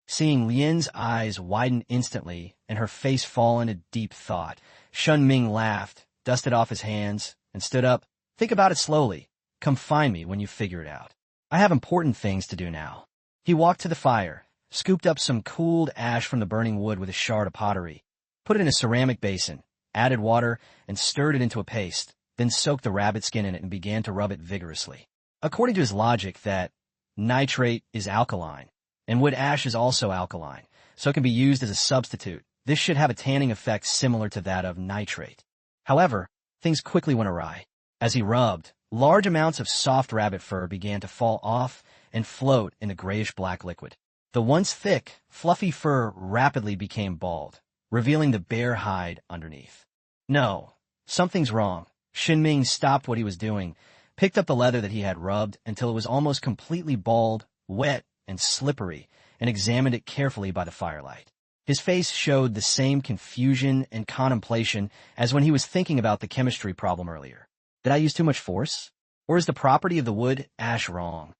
Seeing Lien's eyes widen instantly and her face fall into deep thought, Shen Ming laughed, dusted off his hands, and stood up. Think about it slowly. Come find me when you figure it out. I have important things to do now. He walked to the fire, scooped up some cooled ash from the burning wood with a shard of pottery, put it in a ceramic basin, added water, and stirred it into a paste, then soaked the rabbit skin in it and began to rub it vigorously. According to his logic that nitrate is alkaline, and wood ash is also alkaline, so it can be used as a substitute, this should have a tanning effect similar to that of nitrate. However, things quickly went awry. As he rubbed, large amounts of soft rabbit fur began to fall off and float in the grayish-black liquid. The once thick, fluffy fur rapidly became bald, revealing the bare hide underneath. No, something's wrong. Shen Ming stopped what he was doing, picked up the leather that he had rubbed until it was almost completely bald, wet, and slippery, and examined it carefully by the firelight. His face showed the same confusion and contemplation as when he was thinking about the chemistry problem earlier. Did I use too much force? Or is the property of the wood ash wrong?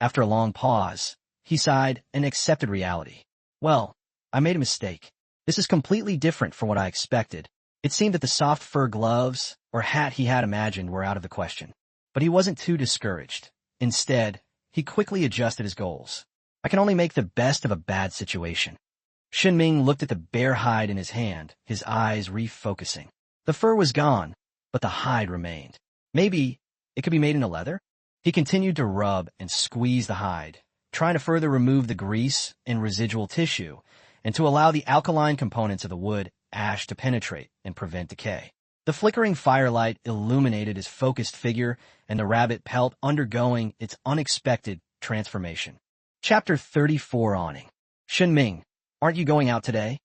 After a long pause, he sighed and accepted reality. Well, I made a mistake. This is completely different from what I expected. It seemed that the soft fur gloves or hat he had imagined were out of the question. But he wasn't too discouraged. Instead, he quickly adjusted his goals. I can only make the best of a bad situation. Shen Ming looked at the bare hide in his hand, his eyes refocusing. The fur was gone, but the hide remained. Maybe it could be made into leather? He continued to rub and squeeze the hide, trying to further remove the grease and residual tissue, and to allow the alkaline components of the wood ash to penetrate and prevent decay. The flickering firelight illuminated his focused figure and the rabbit pelt undergoing its unexpected transformation. Chapter 34 Awning. Shen Ming, aren't you going out today?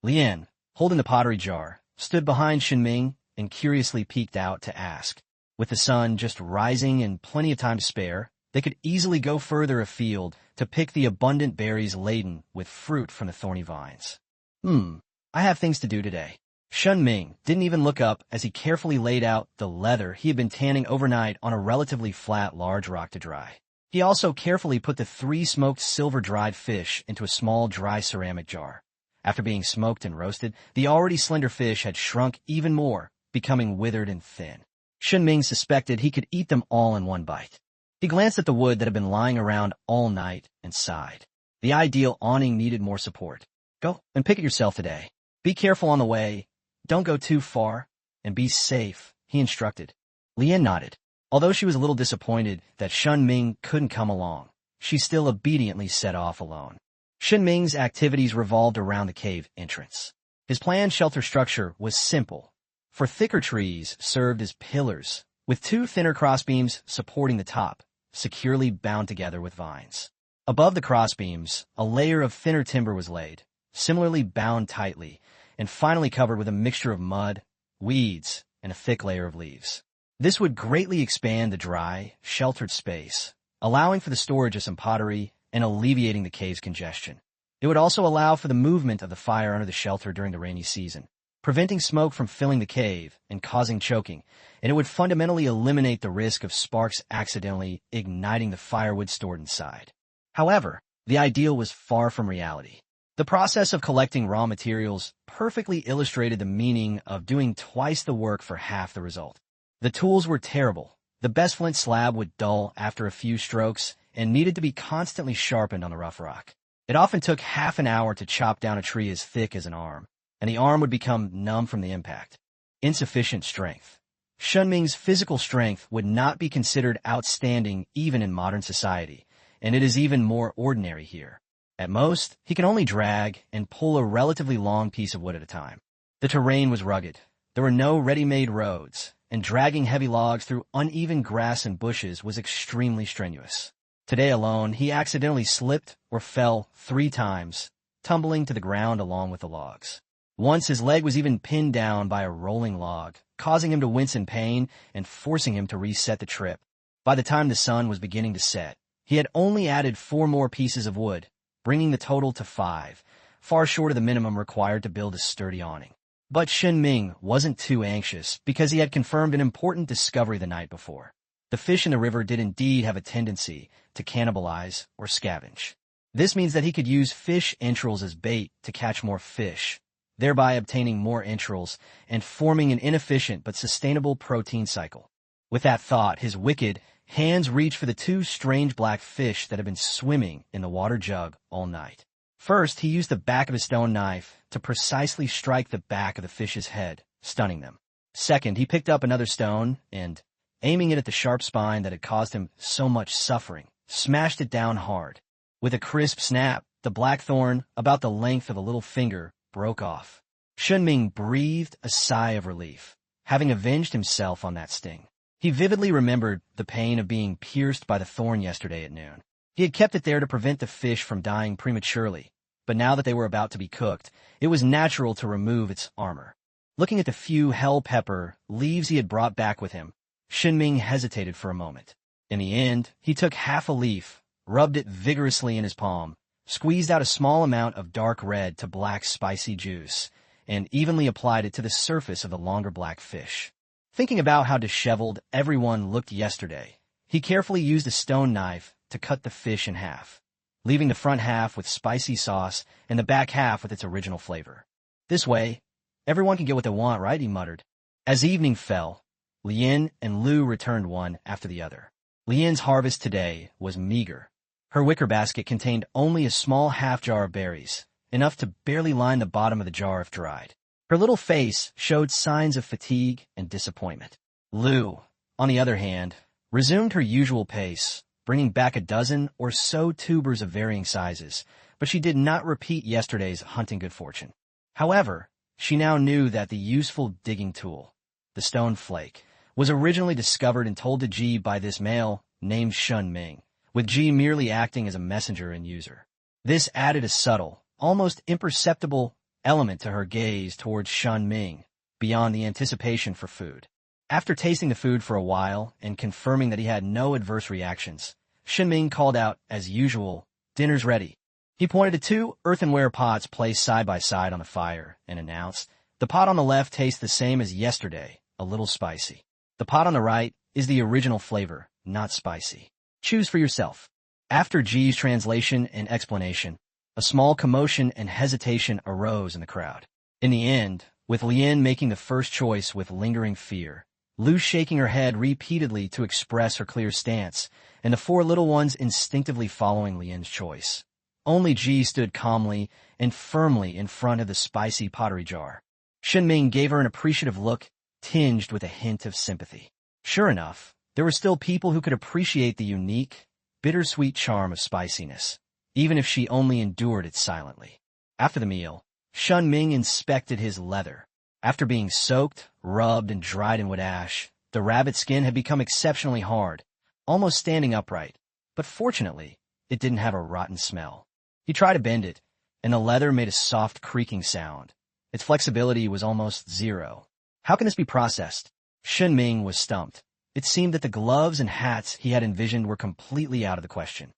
Lian, holding the pottery jar, stood behind Shen Ming and curiously peeked out to ask. With the sun just rising and plenty of time to spare, they could easily go further afield to pick the abundant berries laden with fruit from the thorny vines. I have things to do today. Shen Ming didn't even look up as he carefully laid out the leather he had been tanning overnight on a relatively flat large rock to dry. He also carefully put the 3 smoked silver-dried fish into a small dry ceramic jar. After being smoked and roasted, the already slender fish had shrunk even more, becoming withered and thin. Shen Ming suspected he could eat them all in one bite. He glanced at the wood that had been lying around all night and sighed. The ideal awning needed more support. Go and pick it yourself today. Be careful on the way. Don't go too far, and be safe, he instructed. Lian nodded. Although she was a little disappointed that Shen Ming couldn't come along, she still obediently set off alone. Shen Ming's activities revolved around the cave entrance. His planned shelter structure was simple, for thicker trees served as pillars, with 2 thinner crossbeams supporting the top, securely bound together with vines. Above the crossbeams, a layer of thinner timber was laid, similarly bound tightly, and finally covered with a mixture of mud, weeds, and a thick layer of leaves. This would greatly expand the dry, sheltered space, allowing for the storage of some pottery and alleviating the cave's congestion. It would also allow for the movement of the fire under the shelter during the rainy season, preventing smoke from filling the cave and causing choking, and it would fundamentally eliminate the risk of sparks accidentally igniting the firewood stored inside. However, the ideal was far from reality. The process of collecting raw materials perfectly illustrated the meaning of doing twice the work for half the result. The tools were terrible. The best flint slab would dull after a few strokes and needed to be constantly sharpened on the rough rock. It often took half an hour to chop down a tree as thick as an arm, and the arm would become numb from the impact. Insufficient strength. Shen Ming's physical strength would not be considered outstanding even in modern society, and it is even more ordinary here. At most, he can only drag and pull a relatively long piece of wood at a time. The terrain was rugged. There were no ready-made roads, and dragging heavy logs through uneven grass and bushes was extremely strenuous. Today alone, he accidentally slipped or fell 3 times, tumbling to the ground along with the logs. Once his leg was even pinned down by a rolling log, causing him to wince in pain and forcing him to reset the trip. By the time the sun was beginning to set, he had only added 4 more pieces of wood, bringing the total to 5, far short of the minimum required to build a sturdy awning. But Shen Ming wasn't too anxious because he had confirmed an important discovery the night before. The fish in the river did indeed have a tendency to cannibalize or scavenge. This means that he could use fish entrails as bait to catch more fish, thereby obtaining more entrails and forming an inefficient but sustainable protein cycle. With that thought, his wicked hands reached for the 2 strange black fish that had been swimming in the water jug all night. First, he used the back of his stone knife to precisely strike the back of the fish's head, stunning them. Second, he picked up another stone and, aiming it at the sharp spine that had caused him so much suffering, smashed it down hard. With a crisp snap, the blackthorn, about the length of a little finger, broke off. Shen Ming breathed a sigh of relief, having avenged himself on that sting. He vividly remembered the pain of being pierced by the thorn yesterday at noon. He had kept it there to prevent the fish from dying prematurely, but now that they were about to be cooked, it was natural to remove its armor. Looking at the few hell pepper leaves he had brought back with him, Shen Ming hesitated for a moment. In the end, he took half a leaf, rubbed it vigorously in his palm, squeezed out a small amount of dark red to black spicy juice, and evenly applied it to the surface of the longer black fish. Thinking about how disheveled everyone looked yesterday, he carefully used a stone knife to cut the fish in half, leaving the front half with spicy sauce and the back half with its original flavor. This way, everyone can get what they want, right? He muttered. As evening fell, Lian and Lu returned one after the other. Lian's harvest today was meager. Her wicker basket contained only a small half jar of berries, enough to barely line the bottom of the jar if dried. Her little face showed signs of fatigue and disappointment. Lu, on the other hand, resumed her usual pace, bringing back a dozen or so tubers of varying sizes, but she did not repeat yesterday's hunting good fortune. However, she now knew that the useful digging tool, the stone flake, was originally discovered and told to Ji by this male named Shen Ming, with Ji merely acting as a messenger and user. This added a subtle, almost imperceptible element to her gaze towards Shen Ming, beyond the anticipation for food. After tasting the food for a while and confirming that he had no adverse reactions, Shen Ming called out, as usual, "Dinner's ready." He pointed to two earthenware pots placed side by side on the fire and announced, "The pot on the left tastes the same as yesterday, a little spicy. The pot on the right is the original flavor, not spicy. Choose for yourself." After Ji's translation and explanation, a small commotion and hesitation arose in the crowd. In the end, with Lian making the first choice with lingering fear, Lu shaking her head repeatedly to express her clear stance, and the four little ones instinctively following Lian's choice. Only Ji stood calmly and firmly in front of the spicy pottery jar. Shen Ming gave her an appreciative look, tinged with a hint of sympathy. Sure enough, there were still people who could appreciate the unique, bittersweet charm of spiciness, even if she only endured it silently. After the meal, Shen Ming inspected his leather. After being soaked, rubbed, and dried in wood ash, the rabbit skin had become exceptionally hard, almost standing upright, but fortunately, it didn't have a rotten smell. He tried to bend it, and the leather made a soft creaking sound. Its flexibility was almost zero. How can this be processed? Shen Ming was stumped. It seemed that the gloves and hats he had envisioned were completely out of the question.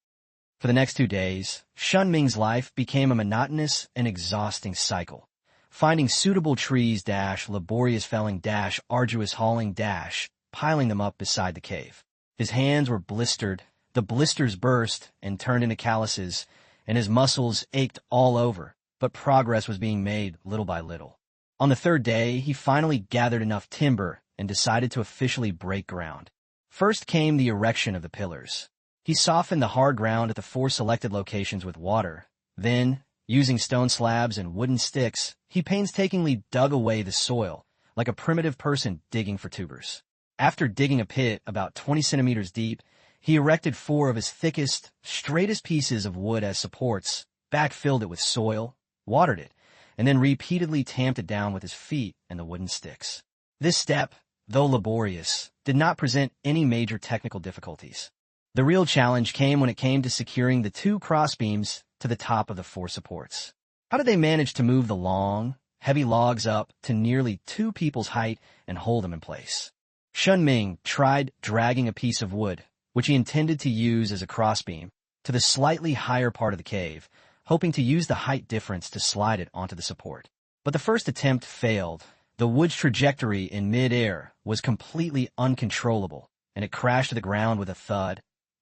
For the next 2 days, Shen Ming's life became a monotonous and exhausting cycle. Finding suitable trees - laborious felling - arduous hauling - piling them up beside the cave. His hands were blistered, the blisters burst and turned into calluses, and his muscles ached all over, but progress was being made little by little. On the 3rd day, he finally gathered enough timber and decided to officially break ground. First came the erection of the pillars. He softened the hard ground at the 4 selected locations with water. Then, using stone slabs and wooden sticks, he painstakingly dug away the soil, like a primitive person digging for tubers. After digging a pit about 20 centimeters deep, he erected 4 of his thickest, straightest pieces of wood as supports, backfilled it with soil, watered it, and then repeatedly tamped it down with his feet and the wooden sticks. This step, though laborious, did not present any major technical difficulties. The real challenge came when it came to securing the 2 crossbeams to the top of the 4 supports. How did they manage to move the long, heavy logs up to nearly 2 people's height and hold them in place? Shen Ming tried dragging a piece of wood, which he intended to use as a crossbeam, to the slightly higher part of the cave, hoping to use the height difference to slide it onto the support. But the first attempt failed. The wood's trajectory in mid-air was completely uncontrollable, and it crashed to the ground with a thud,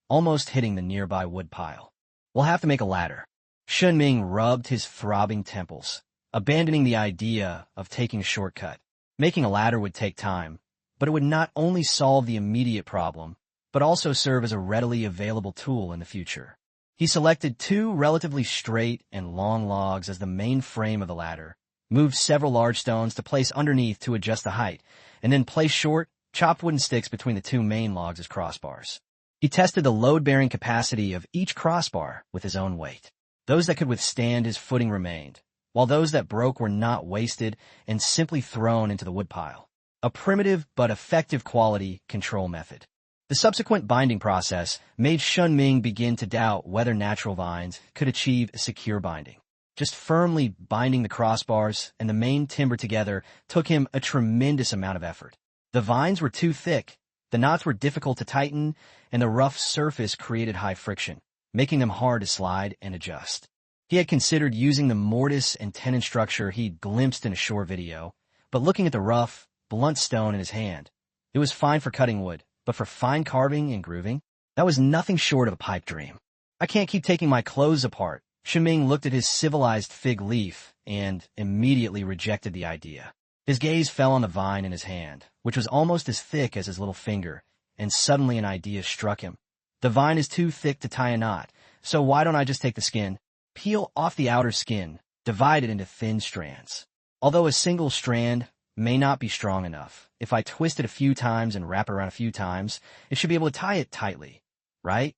almost hitting the nearby wood pile. "We'll have to make a ladder." Shen Ming rubbed his throbbing temples, abandoning the idea of taking a shortcut. Making a ladder would take time, but it would not only solve the immediate problem, but also serve as a readily available tool in the future. He selected 2 relatively straight and long logs as the main frame of the ladder, moved several large stones to place underneath to adjust the height, and then placed short, chopped wooden sticks between the two main logs as crossbars. He tested the load-bearing capacity of each crossbar with his own weight. Those that could withstand his footing remained, while those that broke were not wasted and simply thrown into the woodpile. A primitive but effective quality control method. The subsequent binding process made Shen Ming begin to doubt whether natural vines could achieve secure binding. Just firmly binding the crossbars and the main timber together took him a tremendous amount of effort. The vines were too thick, the knots were difficult to tighten, and the rough surface created high friction, making them hard to slide and adjust. He had considered using the mortise and tenon structure he'd glimpsed in a short video, but looking at the rough, blunt stone in his hand, it was fine for cutting wood, but for fine carving and grooving, that was nothing short of a pipe dream. I can't keep taking my clothes apart. Shen Ming looked at his civilized fig leaf and immediately rejected the idea. His gaze fell on the vine in his hand, which was almost as thick as his little finger, and suddenly an idea struck him. The vine is too thick to tie a knot, so why don't I just take the skin, peel off the outer skin, divide it into thin strands. Although a single strand may not be strong enough, if I twist it a few times and wrap it around a few times, it should be able to tie it tightly, right?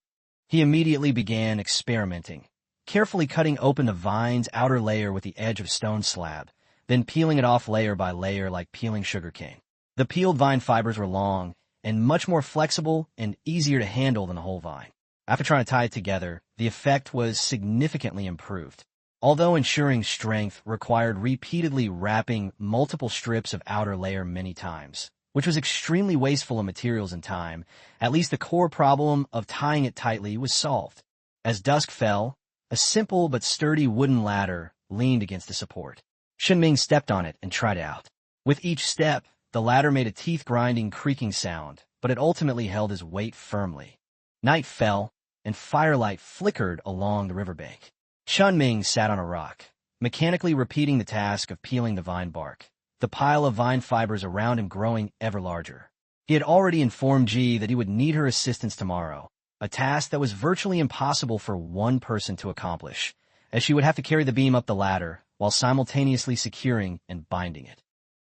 He immediately began experimenting, carefully cutting open the vine's outer layer with the edge of stone slab, then peeling it off layer by layer like peeling sugarcane. The peeled vine fibers were long and much more flexible and easier to handle than the whole vine. After trying to tie it together, the effect was significantly improved. Although ensuring strength required repeatedly wrapping multiple strips of outer layer many times, which was extremely wasteful of materials and time, at least the core problem of tying it tightly was solved. As dusk fell, a simple but sturdy wooden ladder leaned against the support. Shen Ming stepped on it and tried it out. With each step, the ladder made a teeth-grinding creaking sound, but it ultimately held his weight firmly. Night fell, and firelight flickered along the riverbank. Shen Ming sat on a rock, mechanically repeating the task of peeling the vine bark, the pile of vine fibers around him growing ever larger. He had already informed Ji that he would need her assistance tomorrow, a task that was virtually impossible for one person to accomplish, as she would have to carry the beam up the ladder while simultaneously securing and binding it.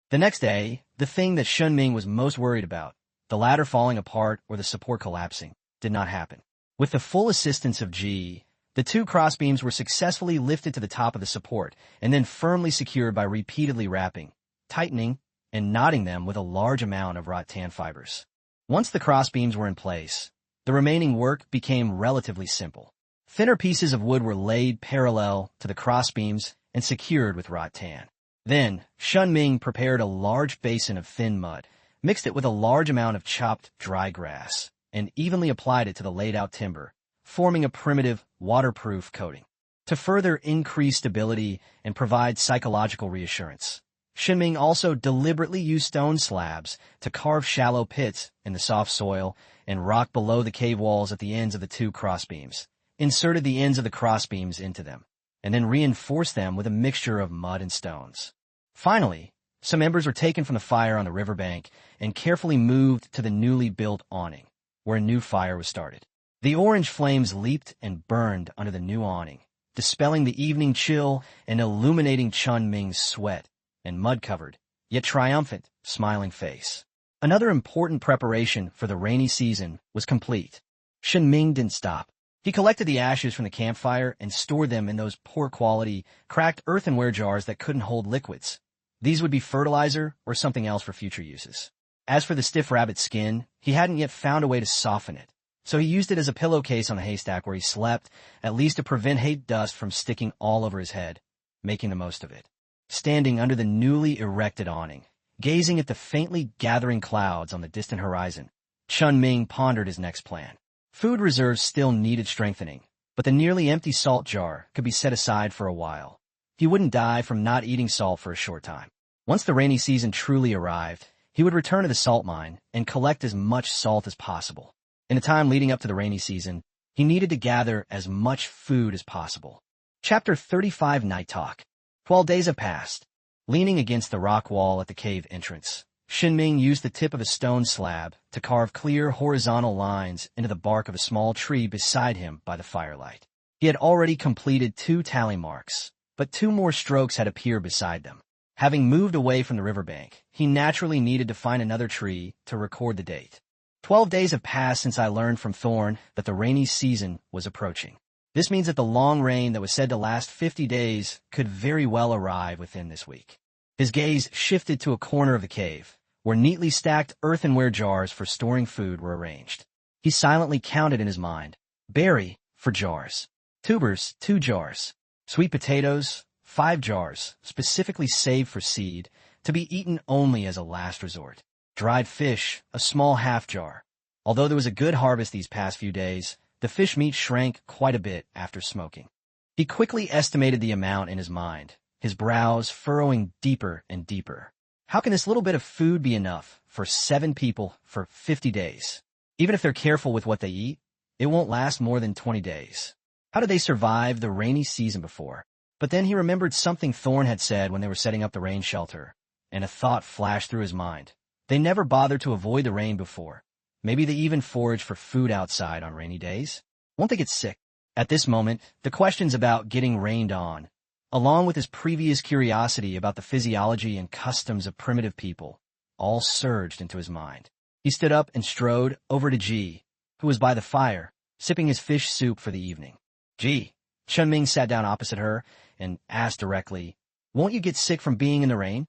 The next day, the thing that Shen Ming was most worried about, the ladder falling apart or the support collapsing, did not happen. With the full assistance of Ji, the two crossbeams were successfully lifted to the top of the support and then firmly secured by repeatedly wrapping, tightening, and knotting them with a large amount of wrought tan fibers. Once the crossbeams were in place, the remaining work became relatively simple. Thinner pieces of wood were laid parallel to the crossbeams and secured with wrought tan. Then, Shen Ming prepared a large basin of thin mud, mixed it with a large amount of chopped dry grass, and evenly applied it to the laid-out timber, forming a primitive, waterproof coating. To further increase stability and provide psychological reassurance, Shen Ming also deliberately used stone slabs to carve shallow pits in the soft soil and rock below the cave walls at the ends of the two crossbeams, inserted the ends of the crossbeams into them, and then reinforced them with a mixture of mud and stones. Finally, some embers were taken from the fire on the riverbank and carefully moved to the newly built awning, where a new fire was started. The orange flames leaped and burned under the new awning, dispelling the evening chill and illuminating Shen Ming's sweat and mud-covered, yet triumphant, smiling face. Another important preparation for the rainy season was complete. Shen Ming didn't stop. He collected the ashes from the campfire and stored them in those poor-quality, cracked earthenware jars that couldn't hold liquids. These would be fertilizer or something else for future uses. As for the stiff rabbit skin, he hadn't yet found a way to soften it, so he used it as a pillowcase on the haystack where he slept, at least to prevent hay dust from sticking all over his head, making the most of it. Standing under the newly erected awning, gazing at the faintly gathering clouds on the distant horizon, Shen Ming pondered his next plan. Food reserves still needed strengthening, but the nearly empty salt jar could be set aside for a while. He wouldn't die from not eating salt for a short time. Once the rainy season truly arrived, he would return to the salt mine and collect as much salt as possible. In the time leading up to the rainy season, he needed to gather as much food as possible. Chapter 35 Night Talk. 12 days have passed. Leaning against the rock wall at the cave entrance, Shen Ming used the tip of a stone slab to carve clear horizontal lines into the bark of a small tree beside him by the firelight. He had already completed 2 tally marks, but 2 more strokes had appeared beside them. Having moved away from the riverbank, he naturally needed to find another tree to record the date. 12 days have passed since I learned from Thorn that the rainy season was approaching. This means that the long rain that was said to last 50 days could very well arrive within this week. His gaze shifted to a corner of the cave, where neatly stacked earthenware jars for storing food were arranged. He silently counted in his mind. Berry, for jars. Tubers, 2 jars. Sweet potatoes, 5 jars, specifically saved for seed, to be eaten only as a last resort. Dried fish, a small half jar. Although there was a good harvest these past few days, the fish meat shrank quite a bit after smoking. He quickly estimated the amount in his mind, his brows furrowing deeper and deeper. How can this little bit of food be enough for 7 people for 50 days? Even if they're careful with what they eat, it won't last more than 20 days. How did they survive the rainy season before? But then he remembered something Thorn had said when they were setting up the rain shelter, and a thought flashed through his mind. They never bothered to avoid the rain before. Maybe they even foraged for food outside on rainy days? Won't they get sick? At this moment, the questions about getting rained on, along with his previous curiosity about the physiology and customs of primitive people, all surged into his mind. He stood up and strode over to Ji, who was by the fire, sipping his fish soup for the evening. Ji, Shen Ming sat down opposite her and asked directly, "Won't you get sick from being in the rain?"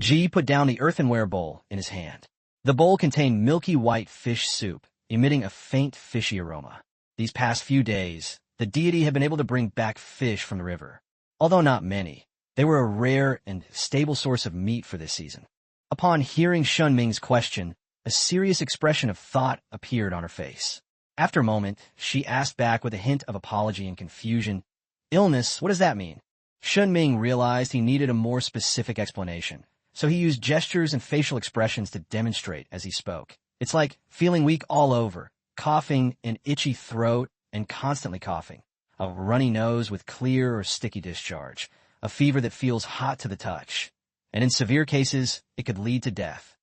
Ji put down the earthenware bowl in his hand. The bowl contained milky white fish soup, emitting a faint fishy aroma. These past few days, the deity had been able to bring back fish from the river. Although not many, they were a rare and stable source of meat for this season. Upon hearing Shen Ming's question, a serious expression of thought appeared on her face. After a moment, she asked back with a hint of apology and confusion, "Illness, what does that mean?" Shen Ming realized he needed a more specific explanation, so he used gestures and facial expressions to demonstrate as he spoke. It's like feeling weak all over, coughing, an itchy throat, and constantly coughing, a runny nose with clear or sticky discharge, a fever that feels hot to the touch, and in severe cases, it could lead to death.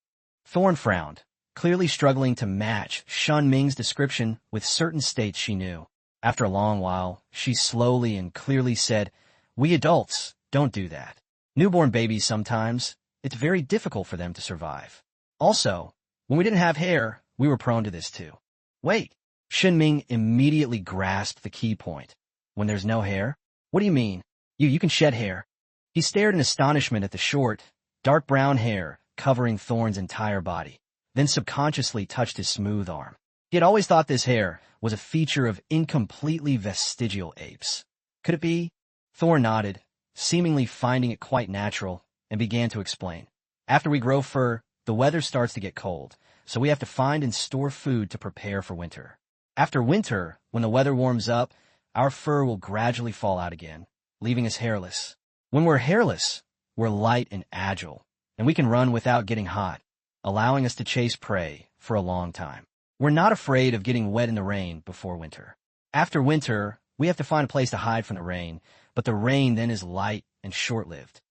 Thorn frowned, clearly struggling to match Shen Ming's description with certain states she knew. After a long while, she slowly and clearly said, "We adults don't do that. Newborn babies sometimes, it's very difficult for them to survive. Also, when we didn't have hair, we were prone to this too." Wait, Shen Ming immediately grasped the key point. When there's no hair? What do you mean? You can shed hair. He stared in astonishment at the short, dark brown hair covering Thorn's entire body, then subconsciously touched his smooth arm. He had always thought this hair was a feature of incompletely vestigial apes. Could it be? Thorn nodded, seemingly finding it quite natural, and began to explain. After we grow fur, the weather starts to get cold, so we have to find and store food to prepare for winter. After winter, when the weather warms up, our fur will gradually fall out again, leaving us hairless. When we're hairless, we're light and agile, and we can run without getting hot, allowing us to chase prey for a long time. We're not afraid of getting wet in the rain before winter. After winter, we have to find a place to hide from the rain, but the rain then is light and short-lived.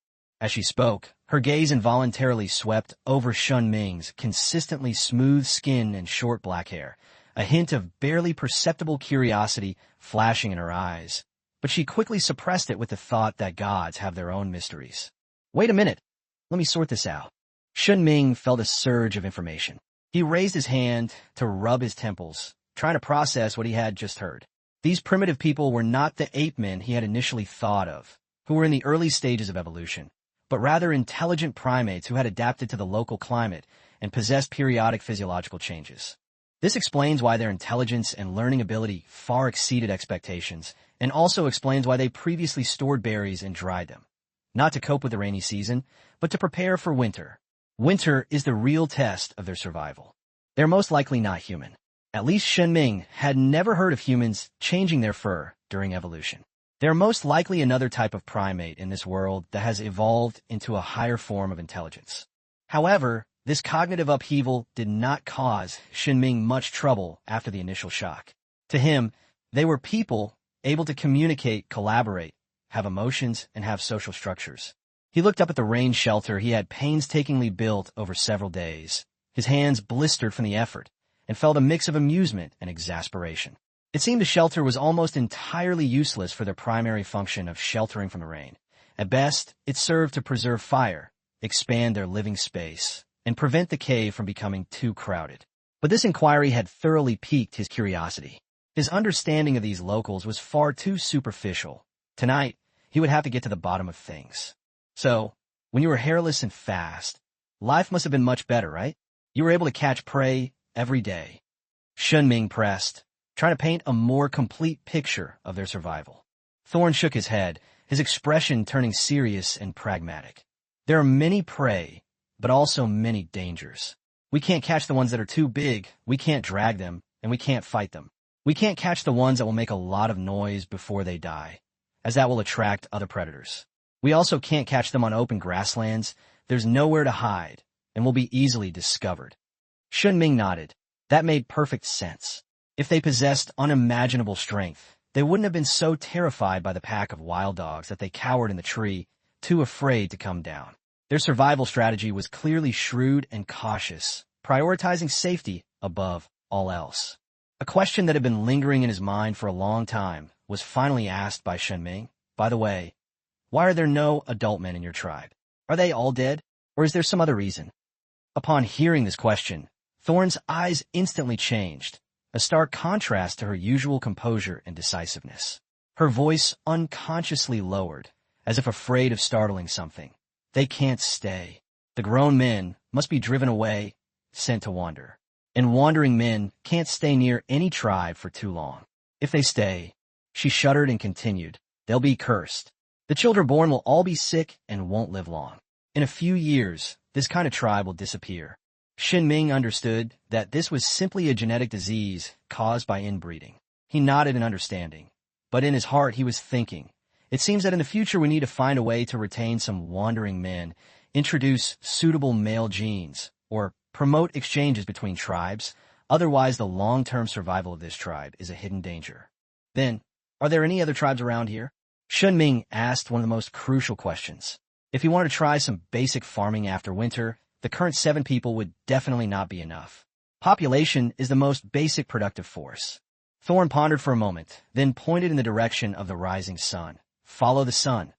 As she spoke, her gaze involuntarily swept over Shen Ming's consistently smooth skin and short black hair, a hint of barely perceptible curiosity flashing in her eyes. But she quickly suppressed it with the thought that gods have their own mysteries. Wait a minute. Let me sort this out. Shen Ming felt a surge of information. He raised his hand to rub his temples, trying to process what he had just heard. These primitive people were not the ape men he had initially thought of, who were in the early stages of evolution, but rather intelligent primates who had adapted to the local climate and possessed periodic physiological changes. This explains why their intelligence and learning ability far exceeded expectations, and also explains why they previously stored berries and dried them. Not to cope with the rainy season, but to prepare for winter. Winter is the real test of their survival. They're most likely not human. At least Shen Ming had never heard of humans changing their fur during evolution. They're most likely another type of primate in this world that has evolved into a higher form of intelligence. However, this cognitive upheaval did not cause Shen Ming much trouble after the initial shock. To him, they were people able to communicate, collaborate, have emotions, and have social structures. He looked up at the rain shelter he had painstakingly built over several days. His hands blistered from the effort, and felt a mix of amusement and exasperation. It seemed the shelter was almost entirely useless for their primary function of sheltering from the rain. At best, it served to preserve fire, expand their living space, and prevent the cave from becoming too crowded. But this inquiry had thoroughly piqued his curiosity. His understanding of these locals was far too superficial. Tonight, he would have to get to the bottom of things. So, when you were hairless and fast, life must have been much better, right? You were able to catch prey every day. Shen Ming pressed, trying to paint a more complete picture of their survival. Thorn shook his head, his expression turning serious and pragmatic. There are many prey, but also many dangers. We can't catch the ones that are too big, we can't drag them, and we can't fight them. We can't catch the ones that will make a lot of noise before they die, as that will attract other predators. We also can't catch them on open grasslands. There's nowhere to hide, and will be easily discovered. Shen Ming nodded. That made perfect sense. If they possessed unimaginable strength, they wouldn't have been so terrified by the pack of wild dogs that they cowered in the tree, too afraid to come down. Their survival strategy was clearly shrewd and cautious, prioritizing safety above all else. A question that had been lingering in his mind for a long time was finally asked by Shen Ming. By the way, why are there no adult men in your tribe? Are they all dead, or is there some other reason? Upon hearing this question, Thorn's eyes instantly changed, a stark contrast to her usual composure and decisiveness. Her voice unconsciously lowered, as if afraid of startling something. They can't stay. The grown men must be driven away, sent to wander. And wandering men can't stay near any tribe for too long. If they stay, she shuddered and continued, they'll be cursed. The children born will all be sick and won't live long. In a few years, this kind of tribe will disappear. Shen Ming understood that this was simply a genetic disease caused by inbreeding. He nodded in understanding, but in his heart he was thinking, it seems that in the future we need to find a way to retain some wandering men, introduce suitable male genes, or promote exchanges between tribes. Otherwise, the long-term survival of this tribe is a hidden danger. Then, are there any other tribes around here? Shen Ming asked one of the most crucial questions. If he wanted to try some basic farming after winter, the current 7 people would definitely not be enough. Population is the most basic productive force. Thorn pondered for a moment, then pointed in the direction of the rising sun. Follow the sun.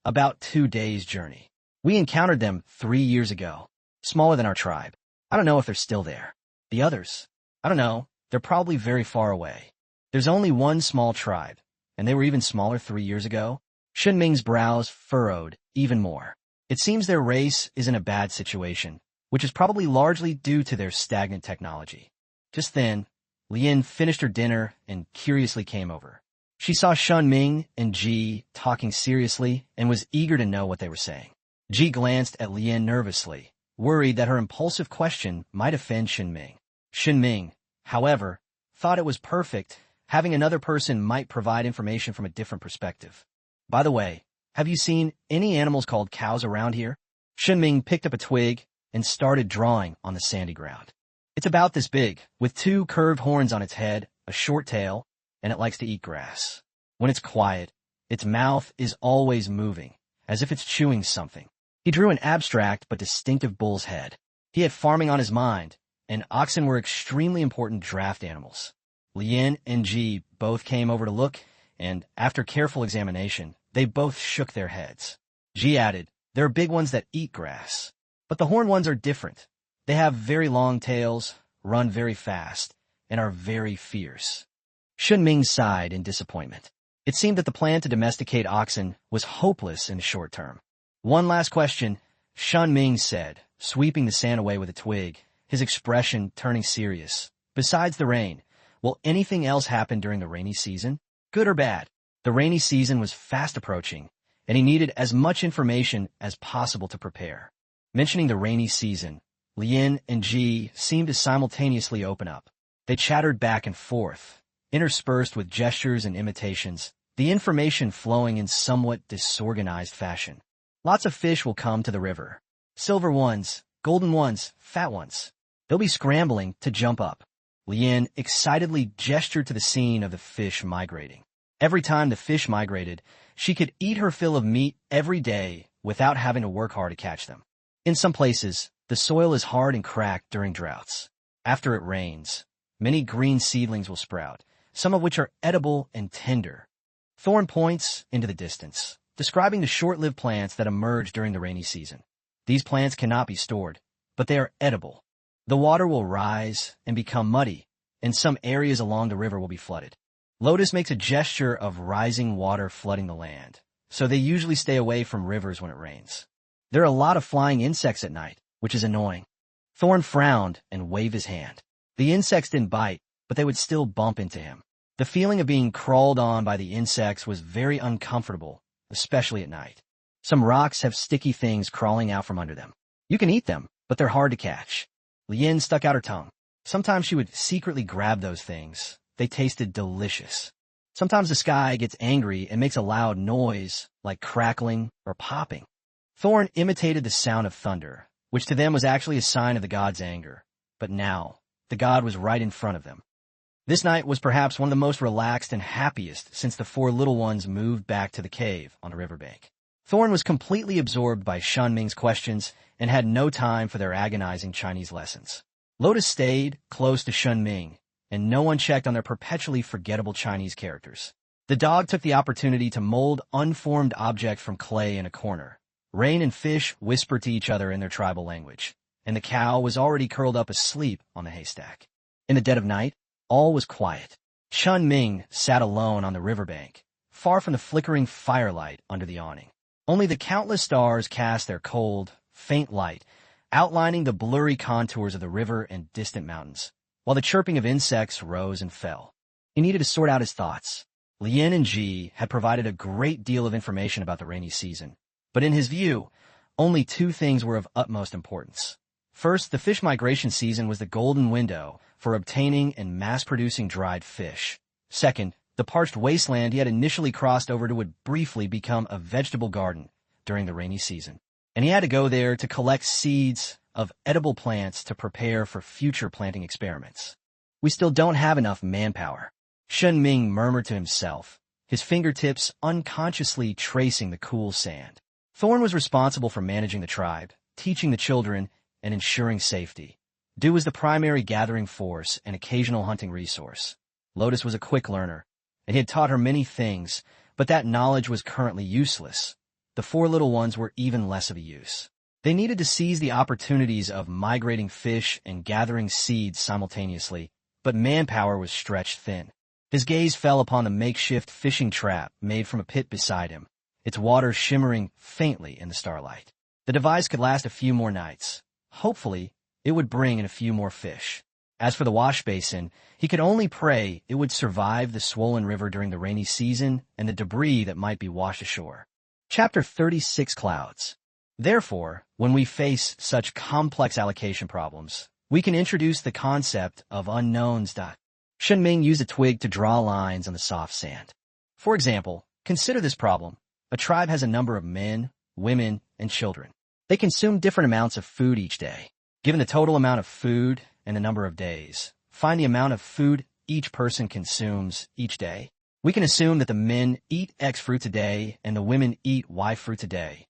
About 2 days' journey. We encountered them 3 years ago. Smaller than our tribe. I don't know if they're still there. The others? I don't know. They're probably very far away. There's only one small tribe, and they were even smaller 3 years ago. Shen Ming's brows furrowed even more. It seems their race is in a bad situation, which is probably largely due to their stagnant technology. Just then, Lien finished her dinner and curiously came over. She saw Shen Ming and Ji talking seriously and was eager to know what they were saying. Ji glanced at Lien nervously, worried that her impulsive question might offend Shen Ming. Shen Ming, however, thought it was perfect. Having another person might provide information from a different perspective. By the way, have you seen any animals called cows around here? Shen Ming picked up a twig and started drawing on the sandy ground. It's about this big, with 2 curved horns on its head, a short tail, and it likes to eat grass. When it's quiet, its mouth is always moving, as if it's chewing something. He drew an abstract but distinctive bull's head. He had farming on his mind, and oxen were extremely important draft animals. Lien and Ji both came over to look, and after careful examination, they both shook their heads. Ji added, there are big ones that eat grass. But the horned ones are different. They have very long tails, run very fast, and are very fierce. Shen Ming sighed in disappointment. It seemed that the plan to domesticate oxen was hopeless in the short term. One last question, Shen Ming said, sweeping the sand away with a twig, his expression turning serious. Besides the rain, will anything else happen during the rainy season? Good or bad? The rainy season was fast approaching, and he needed as much information as possible to prepare. Mentioning the rainy season, Lien and Ji seemed to simultaneously open up. They chattered back and forth, interspersed with gestures and imitations, the information flowing in somewhat disorganized fashion. Lots of fish will come to the river. Silver ones, golden ones, fat ones. They'll be scrambling to jump up. Lien excitedly gestured to the scene of the fish migrating. Every time the fish migrated, she could eat her fill of meat every day without having to work hard to catch them. In some places, the soil is hard and cracked during droughts. After it rains, many green seedlings will sprout, some of which are edible and tender. Thorn points into the distance, describing the short-lived plants that emerge during the rainy season. These plants cannot be stored, but they are edible. The water will rise and become muddy, and some areas along the river will be flooded. Lotus makes a gesture of rising water flooding the land, so they usually stay away from rivers when it rains. There are a lot of flying insects at night, which is annoying. Thorn frowned and waved his hand. The insects didn't bite, but they would still bump into him. The feeling of being crawled on by the insects was very uncomfortable, especially at night. Some rocks have sticky things crawling out from under them. You can eat them, but they're hard to catch. Lien stuck out her tongue. Sometimes she would secretly grab those things. They tasted delicious. Sometimes the sky gets angry and makes a loud noise, like crackling or popping. Thorn imitated the sound of thunder, which to them was actually a sign of the god's anger. But now, the god was right in front of them. This night was perhaps one of the most relaxed and happiest since the four little ones moved back to the cave on the riverbank. Thorn was completely absorbed by Shen Ming's questions and had no time for their agonizing Chinese lessons. Lotus stayed close to Shen Ming, and no one checked on their perpetually forgettable Chinese characters. The dog took the opportunity to mold unformed object from clay in a corner. Rain and fish whispered to each other in their tribal language, and the cow was already curled up asleep on the haystack. In the dead of night, all was quiet. Shen Ming sat alone on the riverbank, far from the flickering firelight under the awning. Only the countless stars cast their cold, faint light, outlining the blurry contours of the river and distant mountains, while the chirping of insects rose and fell. He needed to sort out his thoughts. Lien and Ji had provided a great deal of information about the rainy season, but in his view, only two things were of utmost importance. First, the fish migration season was the golden window for obtaining and mass-producing dried fish. Second, the parched wasteland he had initially crossed over to would briefly become a vegetable garden during the rainy season, and he had to go there to collect seeds of edible plants to prepare for future planting experiments. We still don't have enough manpower, Shen Ming murmured to himself, his fingertips unconsciously tracing the cool sand. Thorn was responsible for managing the tribe, teaching the children, and ensuring safety. Dew was the primary gathering force and occasional hunting resource. Lotus was a quick learner, and he had taught her many things, but that knowledge was currently useless. The four little ones were even less of a use. They needed to seize the opportunities of migrating fish and gathering seeds simultaneously, but manpower was stretched thin. His gaze fell upon the makeshift fishing trap made from a pit beside him, its water shimmering faintly in the starlight. The device could last a few more nights. Hopefully, it would bring in a few more fish. As for the wash basin, he could only pray it would survive the swollen river during the rainy season and the debris that might be washed ashore. Chapter 36 Clouds. Therefore, when we face such complex allocation problems, we can introduce the concept of unknowns. Shen Ming used a twig to draw lines on the soft sand. For example, consider this problem. A tribe has a number of men, women, and children. They consume different amounts of food each day. Given the total amount of food and the number of days, find the amount of food each person consumes each day. We can assume that the men eat X fruits a day and the women eat Y fruits a day.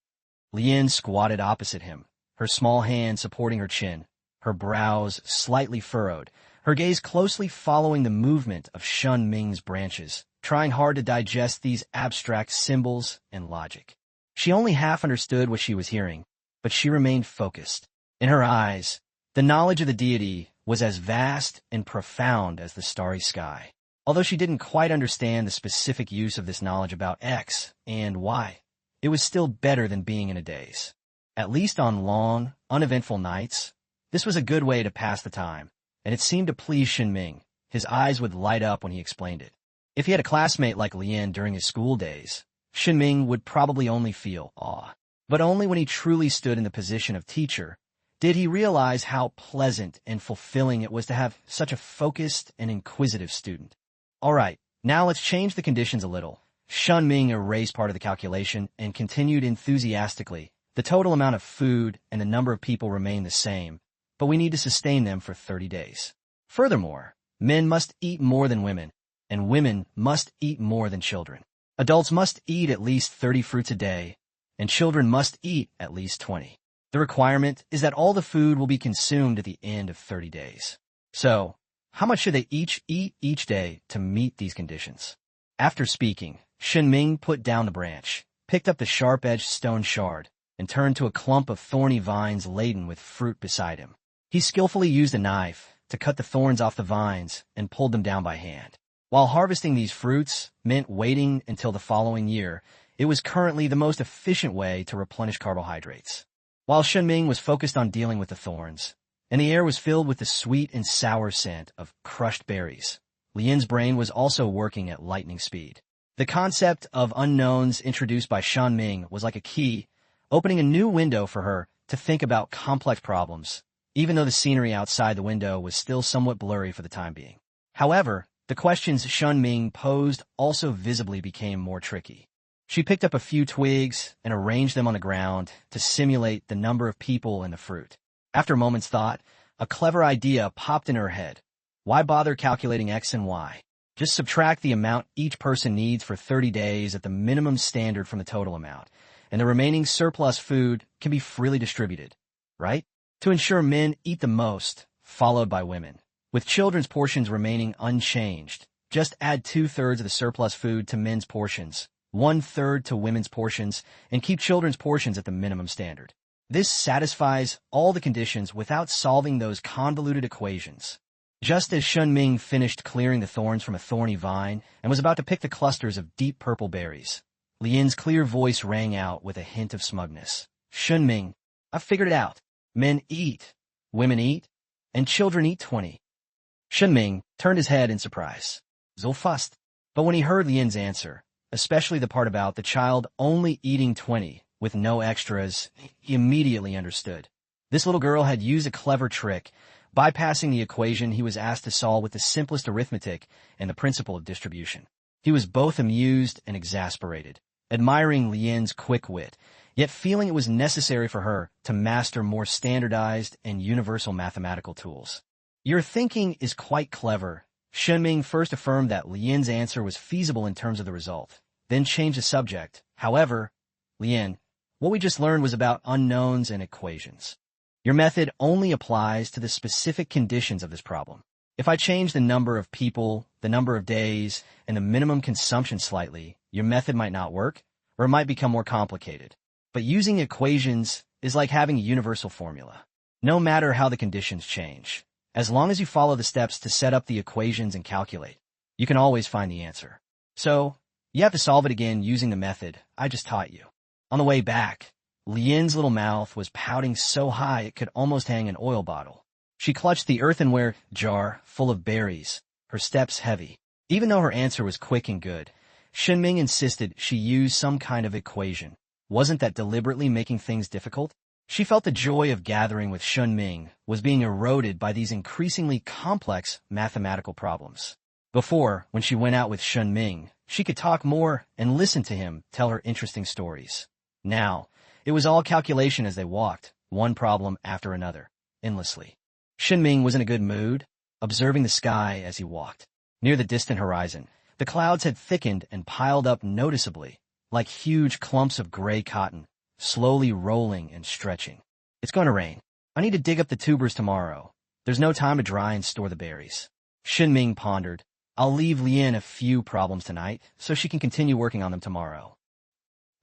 Lien squatted opposite him, her small hand supporting her chin, her brows slightly furrowed, her gaze closely following the movement of Shen Ming's branches, trying hard to digest these abstract symbols and logic. She only half understood what she was hearing, but she remained focused. In her eyes, the knowledge of the deity was as vast and profound as the starry sky. Although she didn't quite understand the specific use of this knowledge about X and Y, it was still better than being in a daze. At least on long, uneventful nights, this was a good way to pass the time, and it seemed to please Shen Ming. His eyes would light up when he explained it. If he had a classmate like Lien during his school days, Shen Ming would probably only feel awe. But only when he truly stood in the position of teacher did he realize how pleasant and fulfilling it was to have such a focused and inquisitive student. All right, now let's change the conditions a little. Shen Ming erased part of the calculation and continued enthusiastically. The total amount of food and the number of people remain the same, but we need to sustain them for 30 days. Furthermore, men must eat more than women, and women must eat more than children. Adults must eat at least 30 fruits a day, and children must eat at least 20. The requirement is that all the food will be consumed at the end of 30 days. So, how much should they each eat each day to meet these conditions? After speaking, Shen Ming put down the branch, picked up the sharp-edged stone shard, and turned to a clump of thorny vines laden with fruit beside him. He skillfully used a knife to cut the thorns off the vines and pulled them down by hand. While harvesting these fruits meant waiting until the following year, it was currently the most efficient way to replenish carbohydrates. While Shen Ming was focused on dealing with the thorns, and the air was filled with the sweet and sour scent of crushed berries, Lian's brain was also working at lightning speed. The concept of unknowns introduced by Shen Ming was like a key, opening a new window for her to think about complex problems, even though the scenery outside the window was still somewhat blurry for the time being. However, the questions Shen Ming posed also visibly became more tricky. She picked up a few twigs and arranged them on the ground to simulate the number of people in the fruit. After a moment's thought, a clever idea popped in her head. Why bother calculating X and Y? Just subtract the amount each person needs for 30 days at the minimum standard from the total amount, and the remaining surplus food can be freely distributed, right? To ensure men eat the most, followed by women. With children's portions remaining unchanged, just add 2/3 of the surplus food to men's portions, 1/3 to women's portions, and keep children's portions at the minimum standard. This satisfies all the conditions without solving those convoluted equations. Just as Shen Ming finished clearing the thorns from a thorny vine and was about to pick the clusters of deep purple berries, Lian's clear voice rang out with a hint of smugness. Shen Ming, I've figured it out. Men eat, women eat, and children eat 20. Shen Ming turned his head in surprise. So fast. But when he heard Lian's answer, especially the part about the child only eating 20 with no extras, he immediately understood. This little girl had used a clever trick, bypassing the equation he was asked to solve with the simplest arithmetic and the principle of distribution. He was both amused and exasperated, admiring Lian's quick wit, yet feeling it was necessary for her to master more standardized and universal mathematical tools. Your thinking is quite clever. Shen Ming first affirmed that Lian's answer was feasible in terms of the result, then changed the subject. However, Lian, what we just learned was about unknowns and equations. Your method only applies to the specific conditions of this problem. If I change the number of people, the number of days, and the minimum consumption slightly, your method might not work, or it might become more complicated. But using equations is like having a universal formula. No matter how the conditions change, as long as you follow the steps to set up the equations and calculate, you can always find the answer. So, you have to solve it again using the method I just taught you. On the way back, Lian's little mouth was pouting so high it could almost hang an oil bottle. She clutched the earthenware jar full of berries, her steps heavy. Even though her answer was quick and good, Shen Ming insisted she use some kind of equation. Wasn't that deliberately making things difficult? She felt the joy of gathering with Shen Ming was being eroded by these increasingly complex mathematical problems. Before, when she went out with Shen Ming, she could talk more and listen to him tell her interesting stories. Now, it was all calculation as they walked, one problem after another, endlessly. Shen Ming was in a good mood, observing the sky as he walked. Near the distant horizon, the clouds had thickened and piled up noticeably, like huge clumps of gray cotton, slowly rolling and stretching. It's going to rain. I need to dig up the tubers tomorrow. There's no time to dry and store the berries. Shen Ming pondered. I'll leave Lian a few problems tonight, so she can continue working on them tomorrow.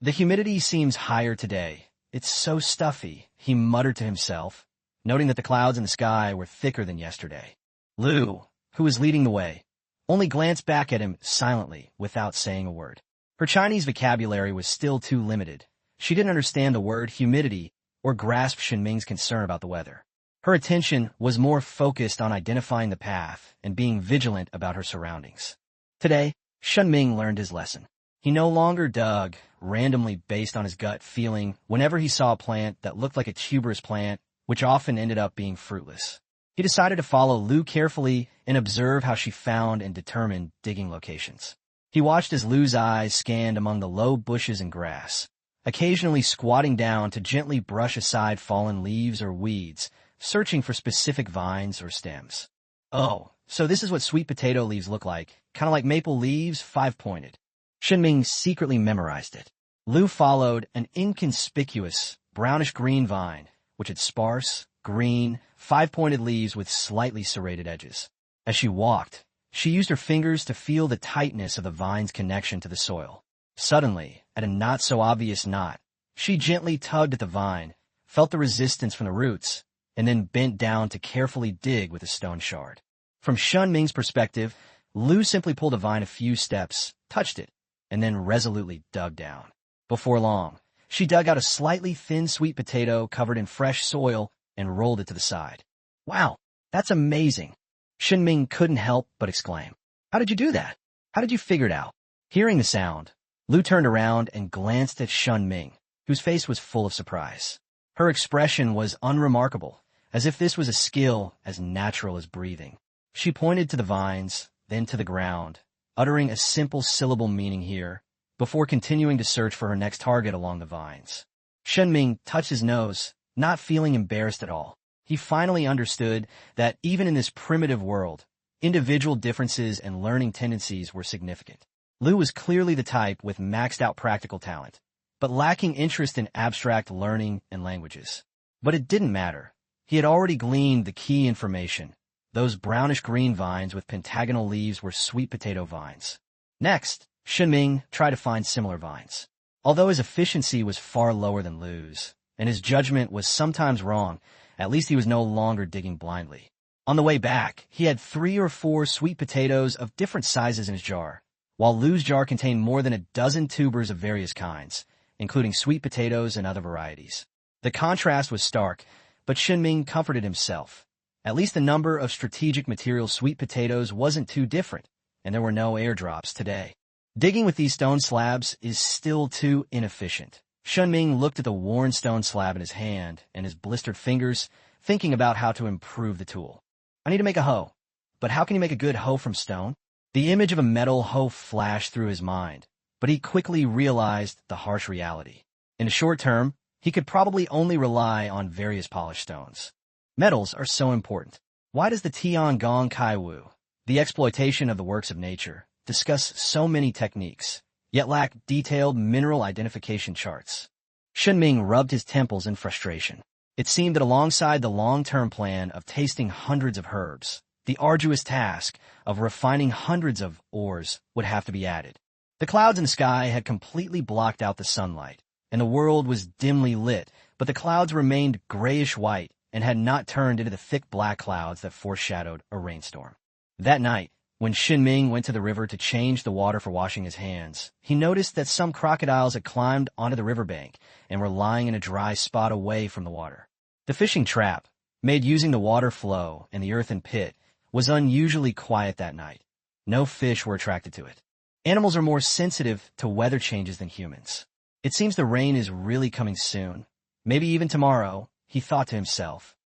The humidity seems higher today. It's so stuffy, he muttered to himself, noting that the clouds in the sky were thicker than yesterday. Lu, who was leading the way, only glanced back at him silently without saying a word. Her Chinese vocabulary was still too limited. She didn't understand the word humidity or grasp Shen Ming's concern about the weather. Her attention was more focused on identifying the path and being vigilant about her surroundings. Today, Shen Ming learned his lesson. He no longer dug randomly based on his gut feeling whenever he saw a plant that looked like a tuberous plant, which often ended up being fruitless. He decided to follow Lu carefully and observe how she found and determined digging locations. He watched as Lu's eyes scanned among the low bushes and grass, occasionally squatting down to gently brush aside fallen leaves or weeds, searching for specific vines or stems. Oh, so this is what sweet potato leaves look like, kind of like maple leaves, 5-pointed. Shen Ming secretly memorized it. Lu followed an inconspicuous, brownish-green vine, which had sparse, green, 5-pointed leaves with slightly serrated edges. As she walked, she used her fingers to feel the tightness of the vine's connection to the soil. Suddenly, at a not-so-obvious knot, She gently tugged at the vine, felt the resistance from the roots, and then bent down to carefully dig with a stone shard. From Shen Ming's perspective, Lu simply pulled the vine a few steps, touched it, and then resolutely dug down. Before long, she dug out a slightly thin sweet potato covered in fresh soil and rolled it to the side. "Wow, that's amazing!" Shen Ming couldn't help but exclaim. "How did you do that? How did you figure it out?" Hearing the sound, Lu turned around and glanced at Shen Ming, whose face was full of surprise. Her expression was unremarkable, as if this was a skill as natural as breathing. She pointed to the vines, then to the ground, uttering a simple syllable meaning here, before continuing to search for her next target along the vines. Shen Ming touched his nose, not feeling embarrassed at all. He finally understood that even in this primitive world, individual differences and learning tendencies were significant. Lu was clearly the type with maxed-out practical talent, but lacking interest in abstract learning and languages. But it didn't matter. He had already gleaned the key information. Those brownish-green vines with pentagonal leaves were sweet potato vines. Next, Shen Ming tried to find similar vines. Although his efficiency was far lower than Lu's, and his judgment was sometimes wrong, at least he was no longer digging blindly. On the way back, he had 3 or 4 sweet potatoes of different sizes in his jar, while Lu's jar contained more than a dozen tubers of various kinds, including sweet potatoes and other varieties. The contrast was stark, but Shen Ming comforted himself. At least the number of strategic material sweet potatoes wasn't too different, and there were no airdrops today. Digging with these stone slabs is still too inefficient. Shen Ming looked at the worn stone slab in his hand and his blistered fingers, thinking about how to improve the tool. "I need to make a hoe. But how can you make a good hoe from stone?" The image of a metal hoe flashed through his mind, but he quickly realized the harsh reality. In the short term, he could probably only rely on various polished stones. Metals are so important. Why does the Tiangong Kaiwu, the exploitation of the works of nature, discuss so many techniques, yet lack detailed mineral identification charts? Shen Ming rubbed his temples in frustration. It seemed that alongside the long-term plan of tasting hundreds of herbs, the arduous task of refining hundreds of ores would have to be added. The clouds in the sky had completely blocked out the sunlight, and the world was dimly lit, but the clouds remained grayish-white and had not turned into the thick black clouds that foreshadowed a rainstorm. That night, when Shen Ming went to the river to change the water for washing his hands, he noticed that some crocodiles had climbed onto the riverbank and were lying in a dry spot away from the water. The fishing trap, made using the water flow and the earthen pit, was unusually quiet that night. No fish were attracted to it. Animals are more sensitive to weather changes than humans. It seems the rain is really coming soon. Maybe even tomorrow, he thought to himself.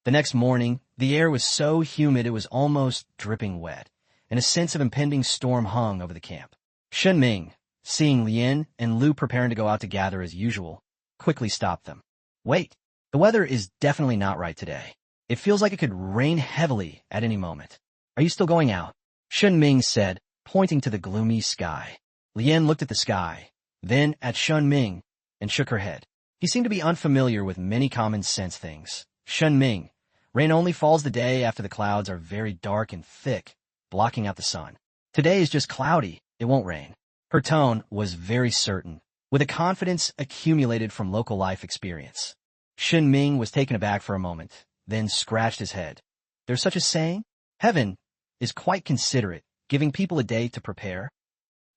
The next morning, the air was so humid it was almost dripping wet, and a sense of impending storm hung over the camp. Shen Ming, seeing Lien and Lu preparing to go out to gather as usual, quickly stopped them. "Wait, the weather is definitely not right today. It feels like it could rain heavily at any moment. Are you still going out?" Shen Ming said, pointing to the gloomy sky. Lien looked at the sky, then at Shen Ming, and shook her head. He seemed to be unfamiliar with many common-sense things. "Shen Ming, rain only falls the day after the clouds are very dark and thick, blocking out the sun. Today is just cloudy. It won't rain." Her tone was very certain, with a confidence accumulated from local life experience. Shen Ming was taken aback for a moment, then scratched his head. "There's such a saying? Heaven is quite considerate, giving people a day to prepare."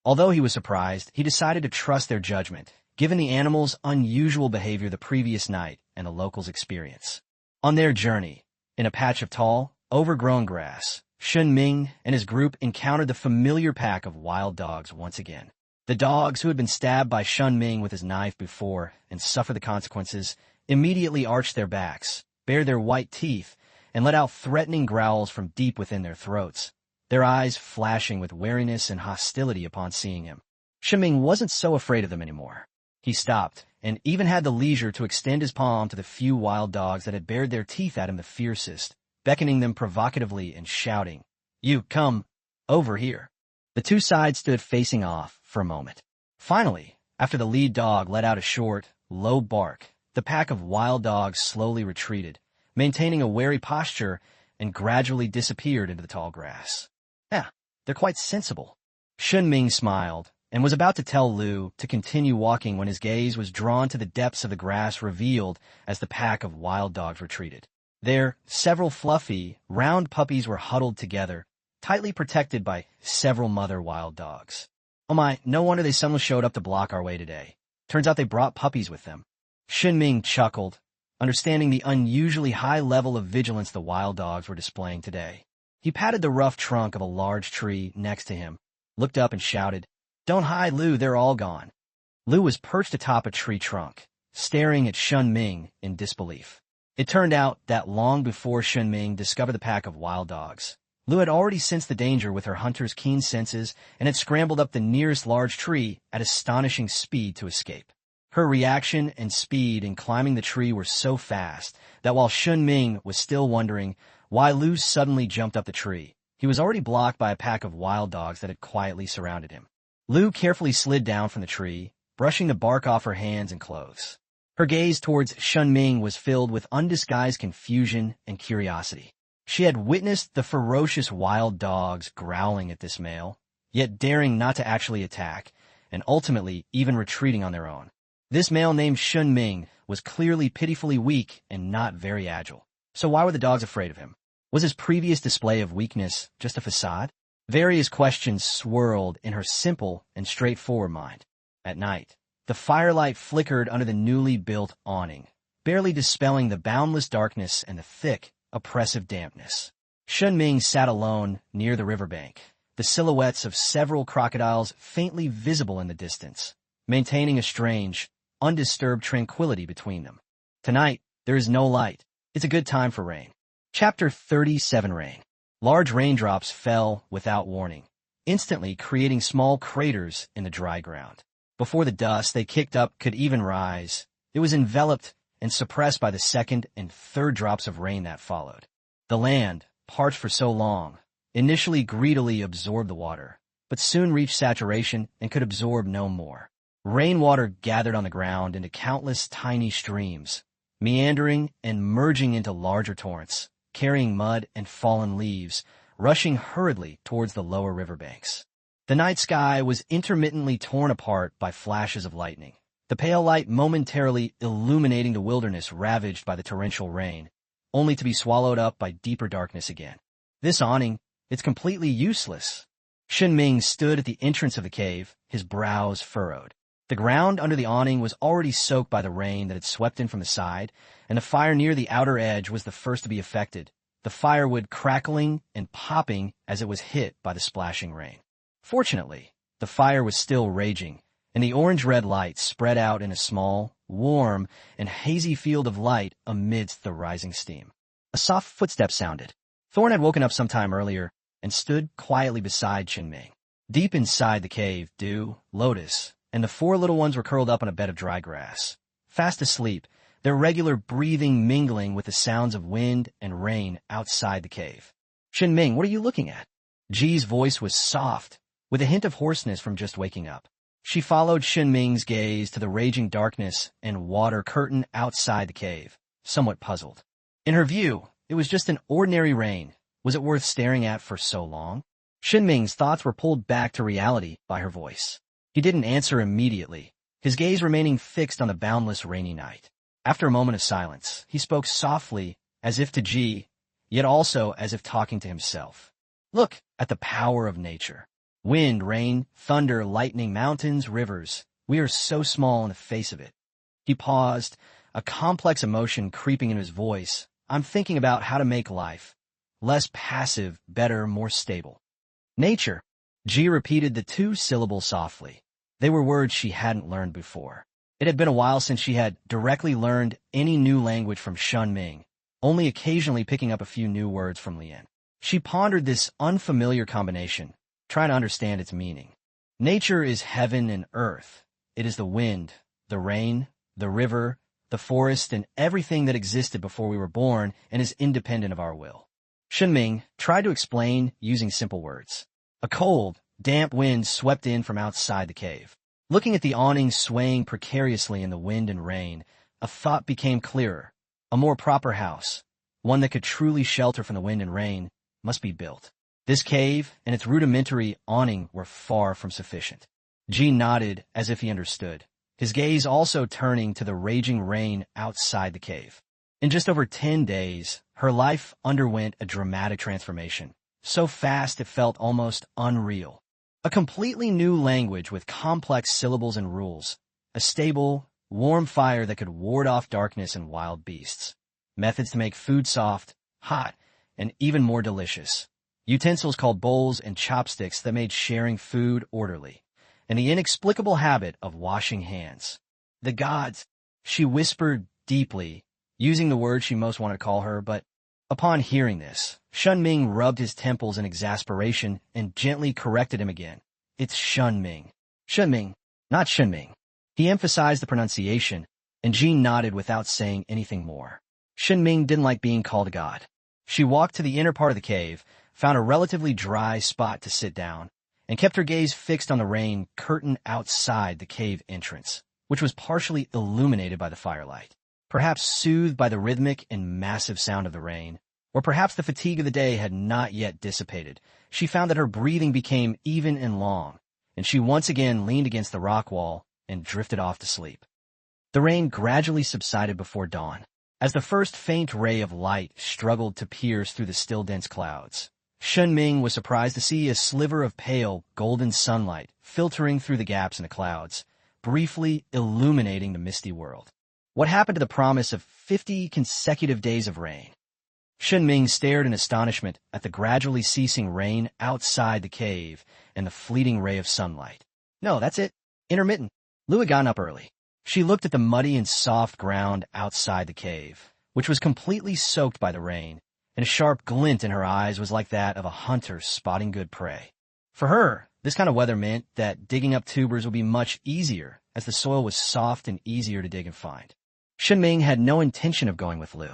Although he was surprised, he decided to trust their judgment, given the animals' unusual behavior the previous night and the locals' experience. On their journey, in a patch of tall, overgrown grass, Shen Ming and his group encountered the familiar pack of wild dogs once again. The dogs, who had been stabbed by Shen Ming with his knife before and suffered the consequences, immediately arched their backs, bared their white teeth, and let out threatening growls from deep within their throats, their eyes flashing with wariness and hostility upon seeing him. Shen Ming wasn't so afraid of them anymore. He stopped, and even had the leisure to extend his palm to the few wild dogs that had bared their teeth at him the fiercest, beckoning them provocatively and shouting, "You come over here." The two sides stood facing off for a moment. Finally, after the lead dog let out a short, low bark, the pack of wild dogs slowly retreated, maintaining a wary posture, and gradually disappeared into the tall grass. "Yeah, they're quite sensible." Shen Ming smiled, and was about to tell Lu to continue walking when his gaze was drawn to the depths of the grass revealed as the pack of wild dogs retreated. There, several fluffy, round puppies were huddled together, tightly protected by several mother wild dogs. Oh my, no wonder they suddenly showed up to block our way today. Turns out they brought puppies with them. Shen Ming chuckled, understanding the unusually high level of vigilance the wild dogs were displaying today. He patted the rough trunk of a large tree next to him, looked up and shouted, "Don't hide, Lu, they're all gone." Lu was perched atop a tree trunk, staring at Shen Ming in disbelief. It turned out that long before Shen Ming discovered the pack of wild dogs, Lu had already sensed the danger with her hunter's keen senses and had scrambled up the nearest large tree at astonishing speed to escape. Her reaction and speed in climbing the tree were so fast that while Shen Ming was still wondering why Lu suddenly jumped up the tree, he was already blocked by a pack of wild dogs that had quietly surrounded him. Lu carefully slid down from the tree, brushing the bark off her hands and clothes. Her gaze towards Shen Ming was filled with undisguised confusion and curiosity. She had witnessed the ferocious wild dogs growling at this male, yet daring not to actually attack, and ultimately even retreating on their own. This male named Shen Ming was clearly pitifully weak and not very agile. So why were the dogs afraid of him? Was his previous display of weakness just a facade? Various questions swirled in her simple and straightforward mind. At night, the firelight flickered under the newly built awning, barely dispelling the boundless darkness and the thick, oppressive dampness. Shen Ming sat alone near the riverbank, the silhouettes of several crocodiles faintly visible in the distance, maintaining a strange, undisturbed tranquility between them. Tonight, there is no light. It's a good time for rain. Chapter 37 Rain. Large raindrops fell without warning, instantly creating small craters in the dry ground. Before the dust they kicked up could even rise, it was enveloped and suppressed by the second and third drops of rain that followed. The land, parched for so long, initially greedily absorbed the water, but soon reached saturation and could absorb no more. Rainwater gathered on the ground into countless tiny streams, meandering and merging into larger torrents, carrying mud and fallen leaves, rushing hurriedly towards the lower riverbanks. The night sky was intermittently torn apart by flashes of lightning, the pale light momentarily illuminating the wilderness ravaged by the torrential rain, only to be swallowed up by deeper darkness again. This awning, it's completely useless. Shen Ming stood at the entrance of the cave, his brows furrowed. The ground under the awning was already soaked by the rain that had swept in from the side, and the fire near the outer edge was the first to be affected, the firewood crackling and popping as it was hit by the splashing rain. Fortunately, the fire was still raging, and the orange-red light spread out in a small, warm, and hazy field of light amidst the rising steam. A soft footstep sounded. Thorn had woken up some time earlier and stood quietly beside Shen Ming. Deep inside the cave, Dew, Lotus, and the four little ones were curled up on a bed of dry grass, fast asleep, their regular breathing mingling with the sounds of wind and rain outside the cave. "Shen Ming, what are you looking at?" Ji's voice was soft, with a hint of hoarseness from just waking up. She followed Shen Ming's gaze to the raging darkness and water curtain outside the cave, somewhat puzzled. In her view, it was just an ordinary rain. Was it worth staring at for so long? Shen Ming's thoughts were pulled back to reality by her voice. He didn't answer immediately, his gaze remaining fixed on the boundless rainy night. After a moment of silence, he spoke softly, as if to Ji, yet also as if talking to himself. "Look at the power of nature. Wind, rain, thunder, lightning, mountains, rivers. We are so small in the face of it." He paused, a complex emotion creeping in his voice. "I'm thinking about how to make life less passive, better, more stable." "Nature." Ji repeated the two syllables softly. They were words she hadn't learned before. It had been a while since she had directly learned any new language from Shen Ming, only occasionally picking up a few new words from Lian. She pondered this unfamiliar combination, trying to understand its meaning. Nature is heaven and earth. It is the wind, the rain, the river, the forest, and everything that existed before we were born and is independent of our will. Shen Ming tried to explain using simple words. A cold, damp wind swept in from outside the cave. Looking at the awning swaying precariously in the wind and rain, a thought became clearer. A more proper house, one that could truly shelter from the wind and rain, must be built. This cave and its rudimentary awning were far from sufficient. Ji nodded as if he understood, his gaze also turning to the raging rain outside the cave. In just over 10 days, her life underwent a dramatic transformation, so fast it felt almost unreal. A completely new language with complex syllables and rules, a stable, warm fire that could ward off darkness and wild beasts, methods to make food soft, hot, and even more delicious, utensils called bowls and chopsticks that made sharing food orderly, and the inexplicable habit of washing hands. The gods, she whispered deeply, using the word she most wanted to call her, but upon hearing this, Shen Ming rubbed his temples in exasperation and gently corrected him again. It's Shen Ming. Shen Ming, not Shen Ming. He emphasized the pronunciation, and Jean nodded without saying anything more. Shen Ming didn't like being called a god. She walked to the inner part of the cave, found a relatively dry spot to sit down, and kept her gaze fixed on the rain curtain outside the cave entrance, which was partially illuminated by the firelight. Perhaps soothed by the rhythmic and massive sound of the rain, or perhaps the fatigue of the day had not yet dissipated, she found that her breathing became even and long, and she once again leaned against the rock wall and drifted off to sleep. The rain gradually subsided before dawn, as the first faint ray of light struggled to pierce through the still dense clouds. Shen Ming was surprised to see a sliver of pale, golden sunlight filtering through the gaps in the clouds, briefly illuminating the misty world. What happened to the promise of 50 consecutive days of rain? Shen Ming stared in astonishment at the gradually ceasing rain outside the cave and the fleeting ray of sunlight. No, that's it. Intermittent. Lu had gotten up early. She looked at the muddy and soft ground outside the cave, which was completely soaked by the rain, and a sharp glint in her eyes was like that of a hunter spotting good prey. For her, this kind of weather meant that digging up tubers would be much easier, as the soil was soft and easier to dig and find. Shen Ming had no intention of going with Lu.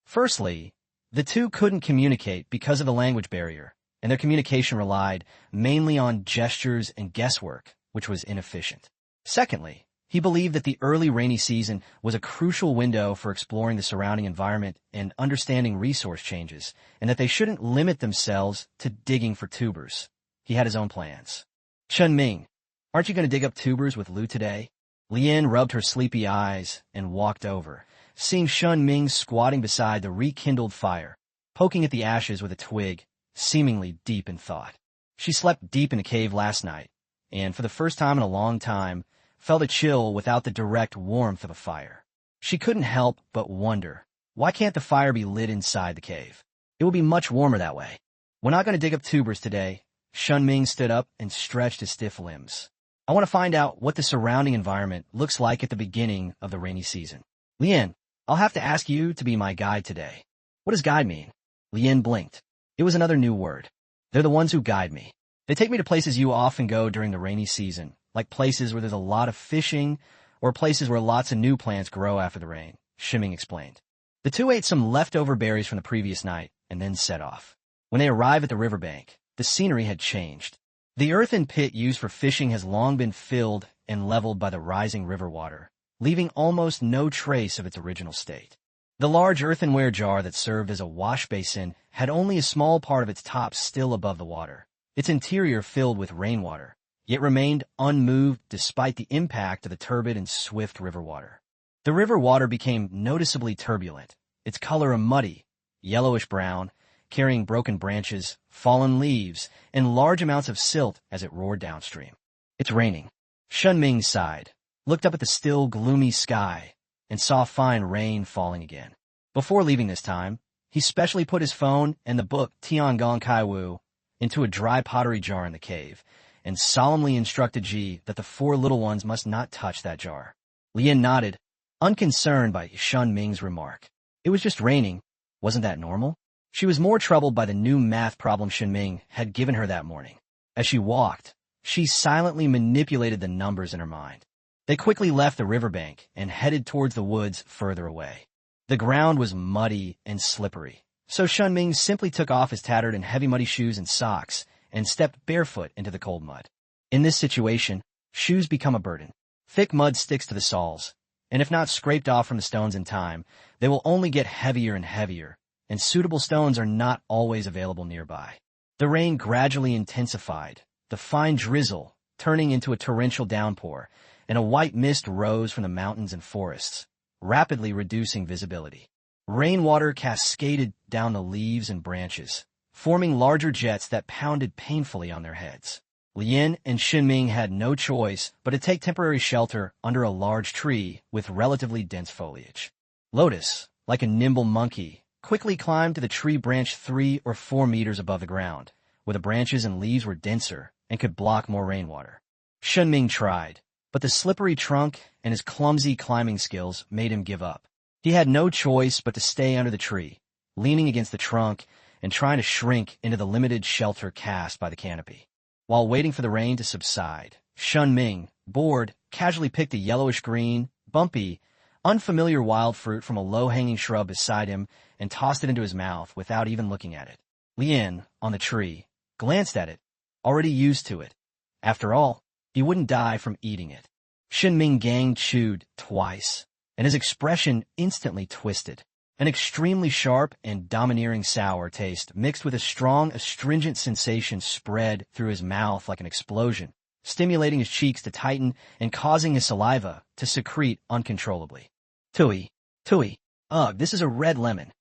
Firstly, the two couldn't communicate because of the language barrier, and their communication relied mainly on gestures and guesswork, which was inefficient. Secondly, he believed that the early rainy season was a crucial window for exploring the surrounding environment and understanding resource changes, and that they shouldn't limit themselves to digging for tubers. He had his own plans. Shen Ming, aren't you going to dig up tubers with Lu today? Lien rubbed her sleepy eyes and walked over, seeing Shen Ming squatting beside the rekindled fire, poking at the ashes with a twig, seemingly deep in thought. She slept deep in the cave last night, and for the first time in a long time, felt a chill without the direct warmth of a fire. She couldn't help but wonder, why can't the fire be lit inside the cave? It will be much warmer that way. We're not going to dig up tubers today. Shen Ming stood up and stretched his stiff limbs. I want to find out what the surrounding environment looks like at the beginning of the rainy season. Lien, I'll have to ask you to be my guide today. What does guide mean? Lien blinked. It was another new word. They're the ones who guide me. They take me to places you often go during the rainy season, like places where there's a lot of fishing or places where lots of new plants grow after the rain, Shen Ming explained. The two ate some leftover berries from the previous night and then set off. When they arrived at the riverbank, the scenery had changed. The earthen pit used for fishing has long been filled and leveled by the rising river water, leaving almost no trace of its original state. The large earthenware jar that served as a wash basin had only a small part of its top still above the water, its interior filled with rainwater, yet remained unmoved despite the impact of the turbid and swift river water. The river water became noticeably turbulent, its color a muddy, yellowish-brown, carrying broken branches, fallen leaves, and large amounts of silt as it roared downstream. It's raining. Shen Ming sighed, looked up at the still, gloomy sky, and saw fine rain falling again. Before leaving this time, he specially put his phone and the book Tiangong Kaiwu into a dry pottery jar in the cave, and solemnly instructed Ji that the four little ones must not touch that jar. Lien nodded, unconcerned by Shen Ming's remark. It was just raining. Wasn't that normal? She was more troubled by the new math problem Shen Ming had given her that morning. As she walked, she silently manipulated the numbers in her mind. They quickly left the riverbank and headed towards the woods further away. The ground was muddy and slippery, so Shen Ming simply took off his tattered and heavy muddy shoes and socks and stepped barefoot into the cold mud. In this situation, shoes become a burden. Thick mud sticks to the soles, and if not scraped off from the stones in time, they will only get heavier and heavier, and suitable stones are not always available nearby. The rain gradually intensified, the fine drizzle turning into a torrential downpour, and a white mist rose from the mountains and forests, rapidly reducing visibility. Rainwater cascaded down the leaves and branches, forming larger jets that pounded painfully on their heads. Lien and Shen Ming had no choice but to take temporary shelter under a large tree with relatively dense foliage. Lotus, like a nimble monkey, quickly climbed to the tree branch 3 or 4 meters above the ground, where the branches and leaves were denser and could block more rainwater. Shen Ming tried, but the slippery trunk and his clumsy climbing skills made him give up. He had no choice but to stay under the tree, leaning against the trunk and trying to shrink into the limited shelter cast by the canopy. While waiting for the rain to subside, Shen Ming, bored, casually picked a yellowish-green, bumpy, unfamiliar wild fruit from a low-hanging shrub beside him and tossed it into his mouth without even looking at it. Lien, on the tree, glanced at it, already used to it. After all, he wouldn't die from eating it. Shen Ming Gang chewed twice, and his expression instantly twisted. An extremely sharp and domineering sour taste mixed with a strong astringent sensation spread through his mouth like an explosion, stimulating his cheeks to tighten and causing his saliva to secrete uncontrollably. Tui, tui, ugh, this is a red lemon.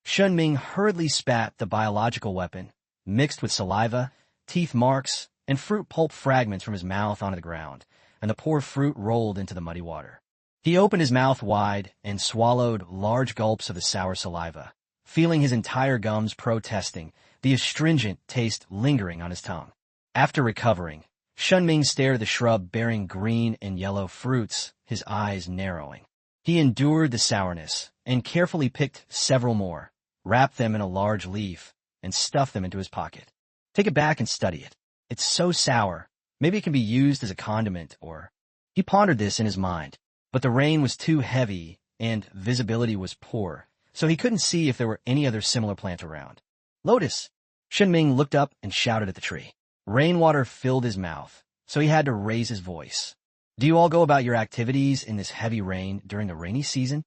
Shen Ming hurriedly spat the biological weapon, mixed with saliva, teeth marks, and fruit pulp fragments from his mouth onto the ground, and the poor fruit rolled into the muddy water. He opened his mouth wide and swallowed large gulps of the sour saliva, feeling his entire gums protesting, the astringent taste lingering on his tongue. After recovering, Shen Ming stared at the shrub bearing green and yellow fruits, his eyes narrowing. He endured the sourness and carefully picked several more, wrapped them in a large leaf, and stuffed them into his pocket. Take it back and study it. It's so sour. Maybe it can be used as a condiment or... He pondered this in his mind. But the rain was too heavy and visibility was poor, so he couldn't see if there were any other similar plant around. Lotus! Shen Ming looked up and shouted at the tree. Rainwater filled his mouth, so he had to raise his voice. Do you all go about your activities in this heavy rain during the rainy season?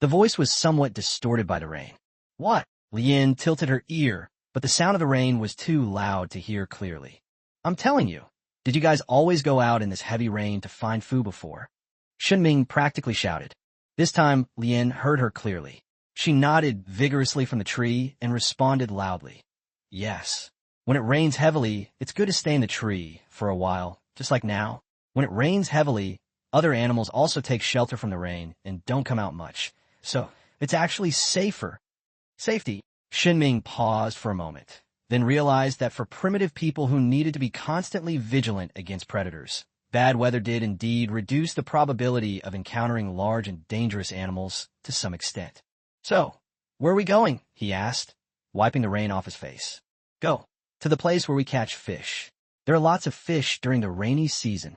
The voice was somewhat distorted by the rain. What? Lien tilted her ear, but the sound of the rain was too loud to hear clearly. I'm telling you, did you guys always go out in this heavy rain to find food before? Shen Ming practically shouted. This time, Lien heard her clearly. She nodded vigorously from the tree and responded loudly. Yes. When it rains heavily, it's good to stay in the tree for a while, just like now. When it rains heavily, other animals also take shelter from the rain and don't come out much. So, it's actually safer. Safety. Shen Ming paused for a moment, then realized that for primitive people who needed to be constantly vigilant against predators, bad weather did indeed reduce the probability of encountering large and dangerous animals to some extent. So, where are we going? He asked, wiping the rain off his face. Go. To the place where we catch fish. There are lots of fish during the rainy season.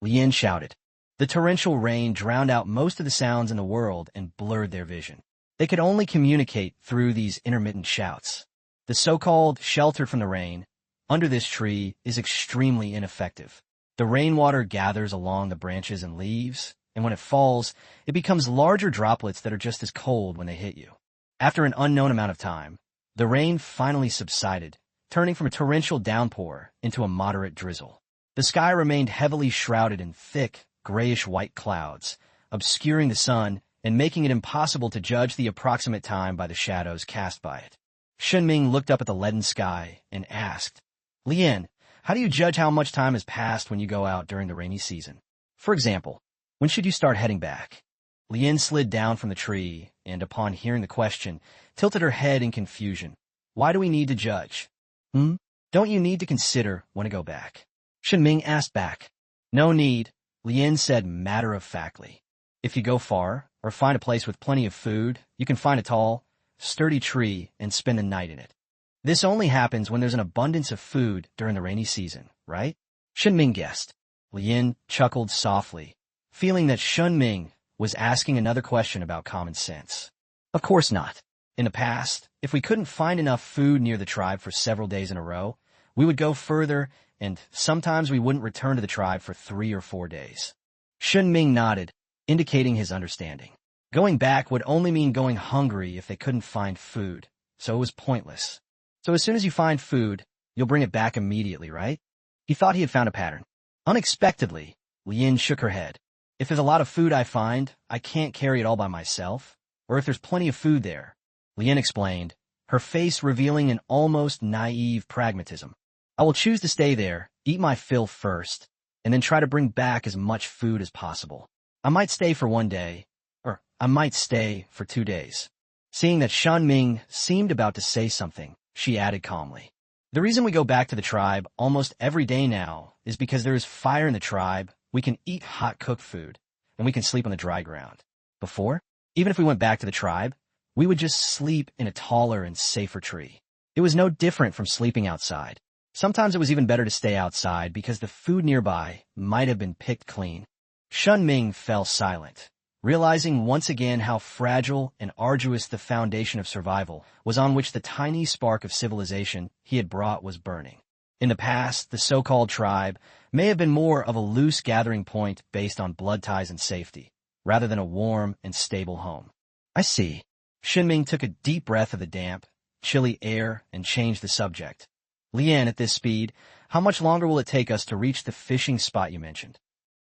Lien shouted. The torrential rain drowned out most of the sounds in the world and blurred their vision. They could only communicate through these intermittent shouts. The so-called shelter from the rain, under this tree, is extremely ineffective. The rainwater gathers along the branches and leaves, and when it falls, it becomes larger droplets that are just as cold when they hit you. After an unknown amount of time, the rain finally subsided, turning from a torrential downpour into a moderate drizzle. The sky remained heavily shrouded in thick, grayish-white clouds, obscuring the sun and making it impossible to judge the approximate time by the shadows cast by it. Shen Ming looked up at the leaden sky and asked, Lien, how do you judge how much time has passed when you go out during the rainy season? For example, when should you start heading back? Lien slid down from the tree and, upon hearing the question, tilted her head in confusion. Why do we need to judge? Don't you need to consider when to go back? Shen Ming asked back. No need, Lien said matter-of-factly. If you go far, or find a place with plenty of food, you can find a tall, sturdy tree and spend the night in it. This only happens when there's an abundance of food during the rainy season, right? Shen Ming guessed. Lien chuckled softly, feeling that Shen Ming was asking another question about common sense. Of course not. In the past, if we couldn't find enough food near the tribe for several days in a row, we would go further, and sometimes we wouldn't return to the tribe for 3 or 4 days. Shen Ming nodded, indicating his understanding. Going back would only mean going hungry if they couldn't find food, so it was pointless. So as soon as you find food, you'll bring it back immediately, right? He thought he had found a pattern. Unexpectedly, Lien shook her head. If there's a lot of food I find, I can't carry it all by myself. Or if there's plenty of food there, Lien explained, her face revealing an almost naive pragmatism. I will choose to stay there, eat my fill first, and then try to bring back as much food as possible. I might stay for 1 day, or I might stay for 2 days. Seeing that Shen Ming seemed about to say something, she added calmly. The reason we go back to the tribe almost every day now is because there is fire in the tribe, we can eat hot cooked food, and we can sleep on the dry ground. Before, even if we went back to the tribe, we would just sleep in a taller and safer tree. It was no different from sleeping outside. Sometimes it was even better to stay outside because the food nearby might have been picked clean. Shen Ming fell silent, realizing once again how fragile and arduous the foundation of survival was on which the tiny spark of civilization he had brought was burning. In the past, the so-called tribe may have been more of a loose gathering point based on blood ties and safety, rather than a warm and stable home. I see. Shen Ming took a deep breath of the damp, chilly air and changed the subject. Lien, at this speed, how much longer will it take us to reach the fishing spot you mentioned?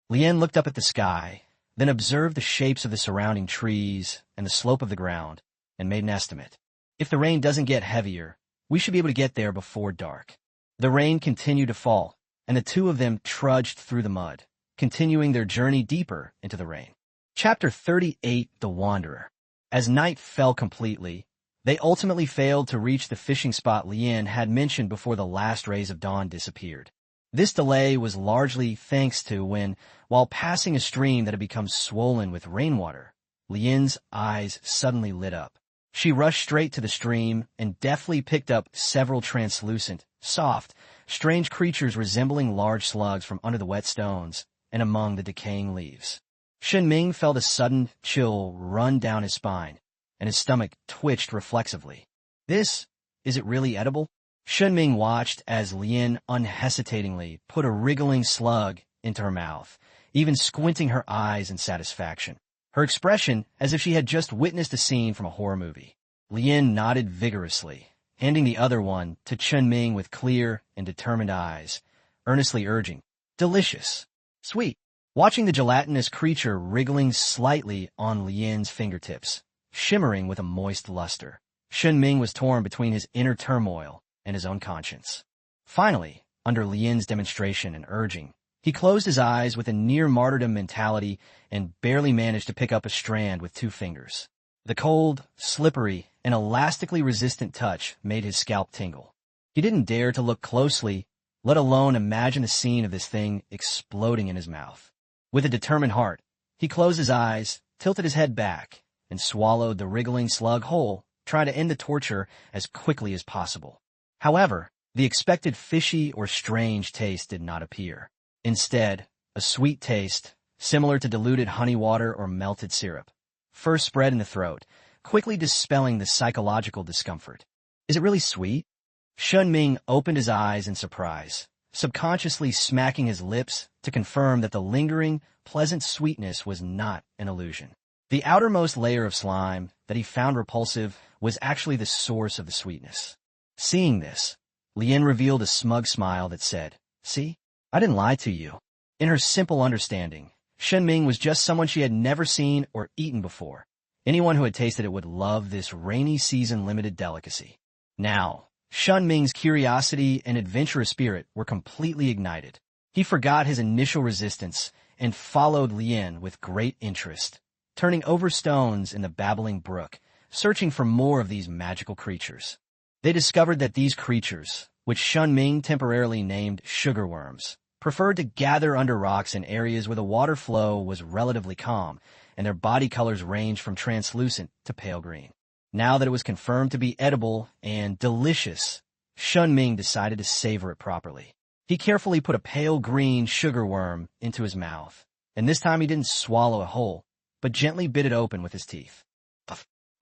Lien looked up at the sky, then observed the shapes of the surrounding trees and the slope of the ground, and made an estimate. If the rain doesn't get heavier, we should be able to get there before dark. The rain continued to fall, and the two of them trudged through the mud, continuing their journey deeper into the rain. Chapter 38, The Wanderer. As night fell completely, they ultimately failed to reach the fishing spot Lien had mentioned before the last rays of dawn disappeared. This delay was largely thanks to when, while passing a stream that had become swollen with rainwater, Lien's eyes suddenly lit up. She rushed straight to the stream and deftly picked up several translucent, soft, strange creatures resembling large slugs from under the wet stones and among the decaying leaves. Shen Ming felt a sudden chill run down his spine, and his stomach twitched reflexively. Is it really edible? Shen Ming watched as Lien unhesitatingly put a wriggling slug into her mouth, even squinting her eyes in satisfaction. Her expression as if she had just witnessed a scene from a horror movie. Lien nodded vigorously, handing the other one to Shen Ming with clear and determined eyes, earnestly urging, "Delicious. Sweet." Watching the gelatinous creature wriggling slightly on Lien's fingertips, shimmering with a moist luster, Shen Ming was torn between his inner turmoil and his own conscience. Finally, under Lien's demonstration and urging, he closed his eyes with a near-martyrdom mentality and barely managed to pick up a strand with 2 fingers. The cold, slippery, and elastically resistant touch made his scalp tingle. He didn't dare to look closely, let alone imagine the scene of this thing exploding in his mouth. With a determined heart, he closed his eyes, tilted his head back, and swallowed the wriggling slug whole, trying to end the torture as quickly as possible. However, the expected fishy or strange taste did not appear. Instead, a sweet taste, similar to diluted honey water or melted syrup, first spread in the throat, quickly dispelling the psychological discomfort. Is it really sweet? Shen Ming opened his eyes in surprise, subconsciously smacking his lips to confirm that the lingering, pleasant sweetness was not an illusion. The outermost layer of slime that he found repulsive was actually the source of the sweetness. Seeing this, Lien revealed a smug smile that said, "See, I didn't lie to you." In her simple understanding, Shen Ming was just someone she had never seen or eaten before. Anyone who had tasted it would love this rainy season limited delicacy. Now, Shen Ming's curiosity and adventurous spirit were completely ignited. He forgot his initial resistance and followed Lien with great interest, turning over stones in the babbling brook, searching for more of these magical creatures. They discovered that these creatures, which Shen Ming temporarily named sugar worms, preferred to gather under rocks in areas where the water flow was relatively calm, and their body colors ranged from translucent to pale green. Now that it was confirmed to be edible and delicious, Shen Ming decided to savor it properly. He carefully put a pale green sugar worm into his mouth, and this time he didn't swallow it whole, but gently bit it open with his teeth.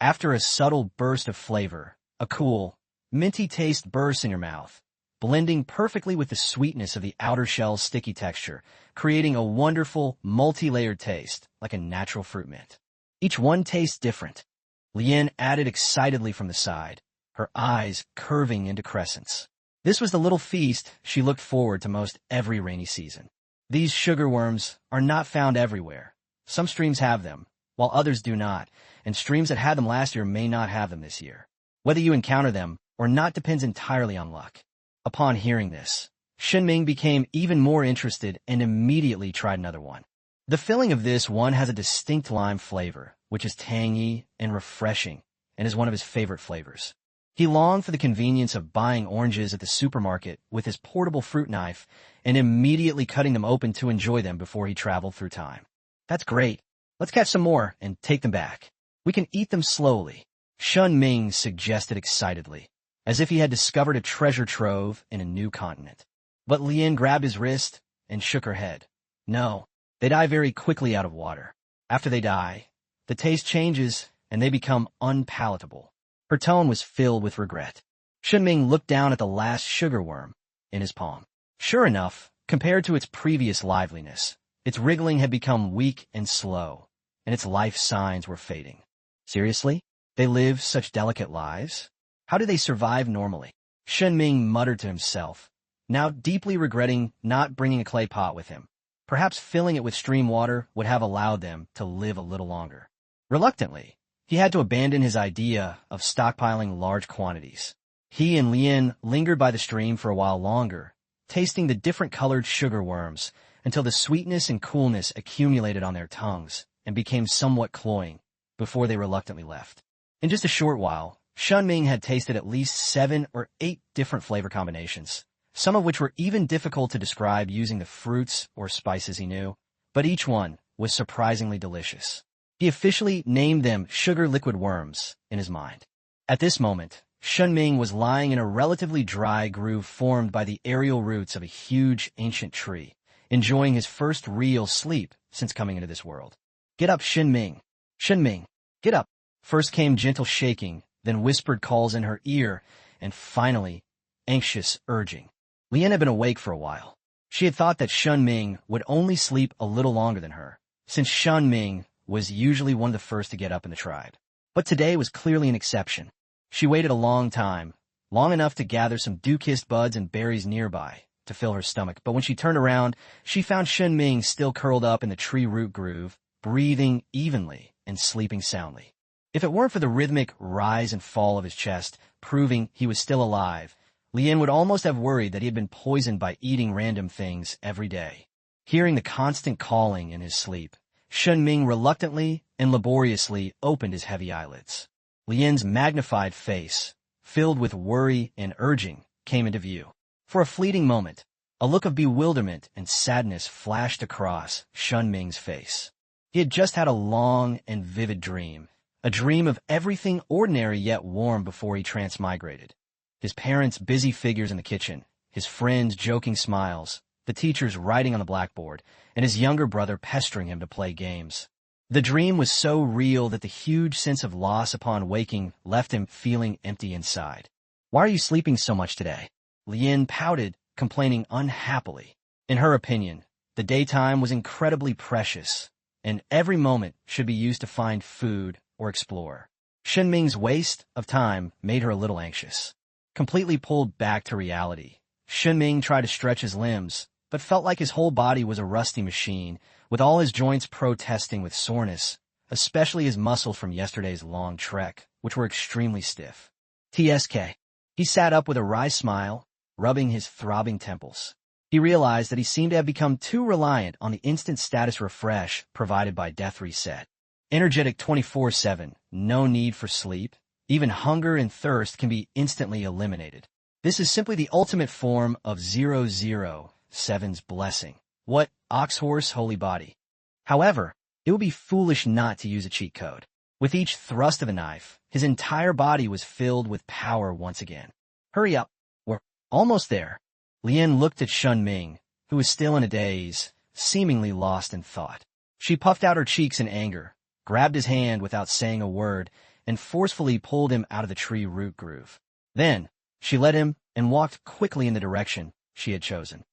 After a subtle burst of flavor, a cool, minty taste bursts in your mouth, blending perfectly with the sweetness of the outer shell's sticky texture, creating a wonderful, multi-layered taste, like a natural fruit mint. Each one tastes different. Lien added excitedly from the side, her eyes curving into crescents. This was the little feast she looked forward to most every rainy season. These sugar worms are not found everywhere. Some streams have them, while others do not, and streams that had them last year may not have them this year. Whether you encounter them or not depends entirely on luck. Upon hearing this, Shen Ming became even more interested and immediately tried another one. The filling of this one has a distinct lime flavor, which is tangy and refreshing, and is one of his favorite flavors. He longed for the convenience of buying oranges at the supermarket with his portable fruit knife and immediately cutting them open to enjoy them before he traveled through time. That's great. Let's catch some more and take them back. We can eat them slowly, Shen Ming suggested excitedly, as if he had discovered a treasure trove in a new continent. But Lian grabbed his wrist and shook her head. No, they die very quickly out of water. After they die, the taste changes and they become unpalatable. Her tone was filled with regret. Shen Ming looked down at the last sugar worm in his palm. Sure enough, compared to its previous liveliness, its wriggling had become weak and slow, and its life signs were fading. Seriously? They live such delicate lives? How do they survive normally? Shen Ming muttered to himself, now deeply regretting not bringing a clay pot with him. Perhaps filling it with stream water would have allowed them to live a little longer. Reluctantly, he had to abandon his idea of stockpiling large quantities. He and Lian lingered by the stream for a while longer, tasting the different colored sugar worms until the sweetness and coolness accumulated on their tongues and became somewhat cloying before they reluctantly left. In just a short while, Shen Ming had tasted at least 7 or 8 different flavor combinations, some of which were even difficult to describe using the fruits or spices he knew, but each one was surprisingly delicious. He officially named them sugar liquid worms in his mind. At this moment, Shen Ming was lying in a relatively dry groove formed by the aerial roots of a huge ancient tree, enjoying his first real sleep since coming into this world. Get up, Shen Ming. Shen Ming, get up. First came gentle shaking, then whispered calls in her ear, and finally, anxious urging. Lian had been awake for a while. She had thought that Shen Ming would only sleep a little longer than her, since Shen Ming was usually one of the first to get up in the tribe. But today was clearly an exception. She waited a long time, long enough to gather some dew-kissed buds and berries nearby to fill her stomach, but when she turned around, she found Shen Ming still curled up in the tree root groove, breathing evenly and sleeping soundly. If it weren't for the rhythmic rise and fall of his chest, proving he was still alive, Lian would almost have worried that he had been poisoned by eating random things every day. Hearing the constant calling in his sleep, Shen Ming reluctantly and laboriously opened his heavy eyelids. Lian's magnified face, filled with worry and urging, came into view. For a fleeting moment, a look of bewilderment and sadness flashed across Shen Ming's face. He had just had a long and vivid dream, a dream of everything ordinary yet warm before he transmigrated. His parents' busy figures in the kitchen, his friends' joking smiles, the teachers writing on the blackboard, and his younger brother pestering him to play games. The dream was so real that the huge sense of loss upon waking left him feeling empty inside. Why are you sleeping so much today? Lian pouted, complaining unhappily. In her opinion, the daytime was incredibly precious, and every moment should be used to find food or explore. Shen Ming's waste of time made her a little anxious. Completely pulled back to reality, Shen Ming tried to stretch his limbs, but felt like his whole body was a rusty machine, with all his joints protesting with soreness, especially his muscles from yesterday's long trek, which were extremely stiff. TSK. He sat up with a wry smile, rubbing his throbbing temples. He realized that he seemed to have become too reliant on the instant status refresh provided by Death Reset. Energetic 24/7, no need for sleep. Even hunger and thirst can be instantly eliminated. This is simply the ultimate form of 007's blessing. What ox-horse holy body? However, it would be foolish not to use a cheat code. With each thrust of a knife, his entire body was filled with power once again. Hurry up, we're almost there. Lian looked at Shen Ming, who was still in a daze, seemingly lost in thought. She puffed out her cheeks in anger, grabbed his hand without saying a word, and forcefully pulled him out of the tree root groove. Then, she led him and walked quickly in the direction she had chosen.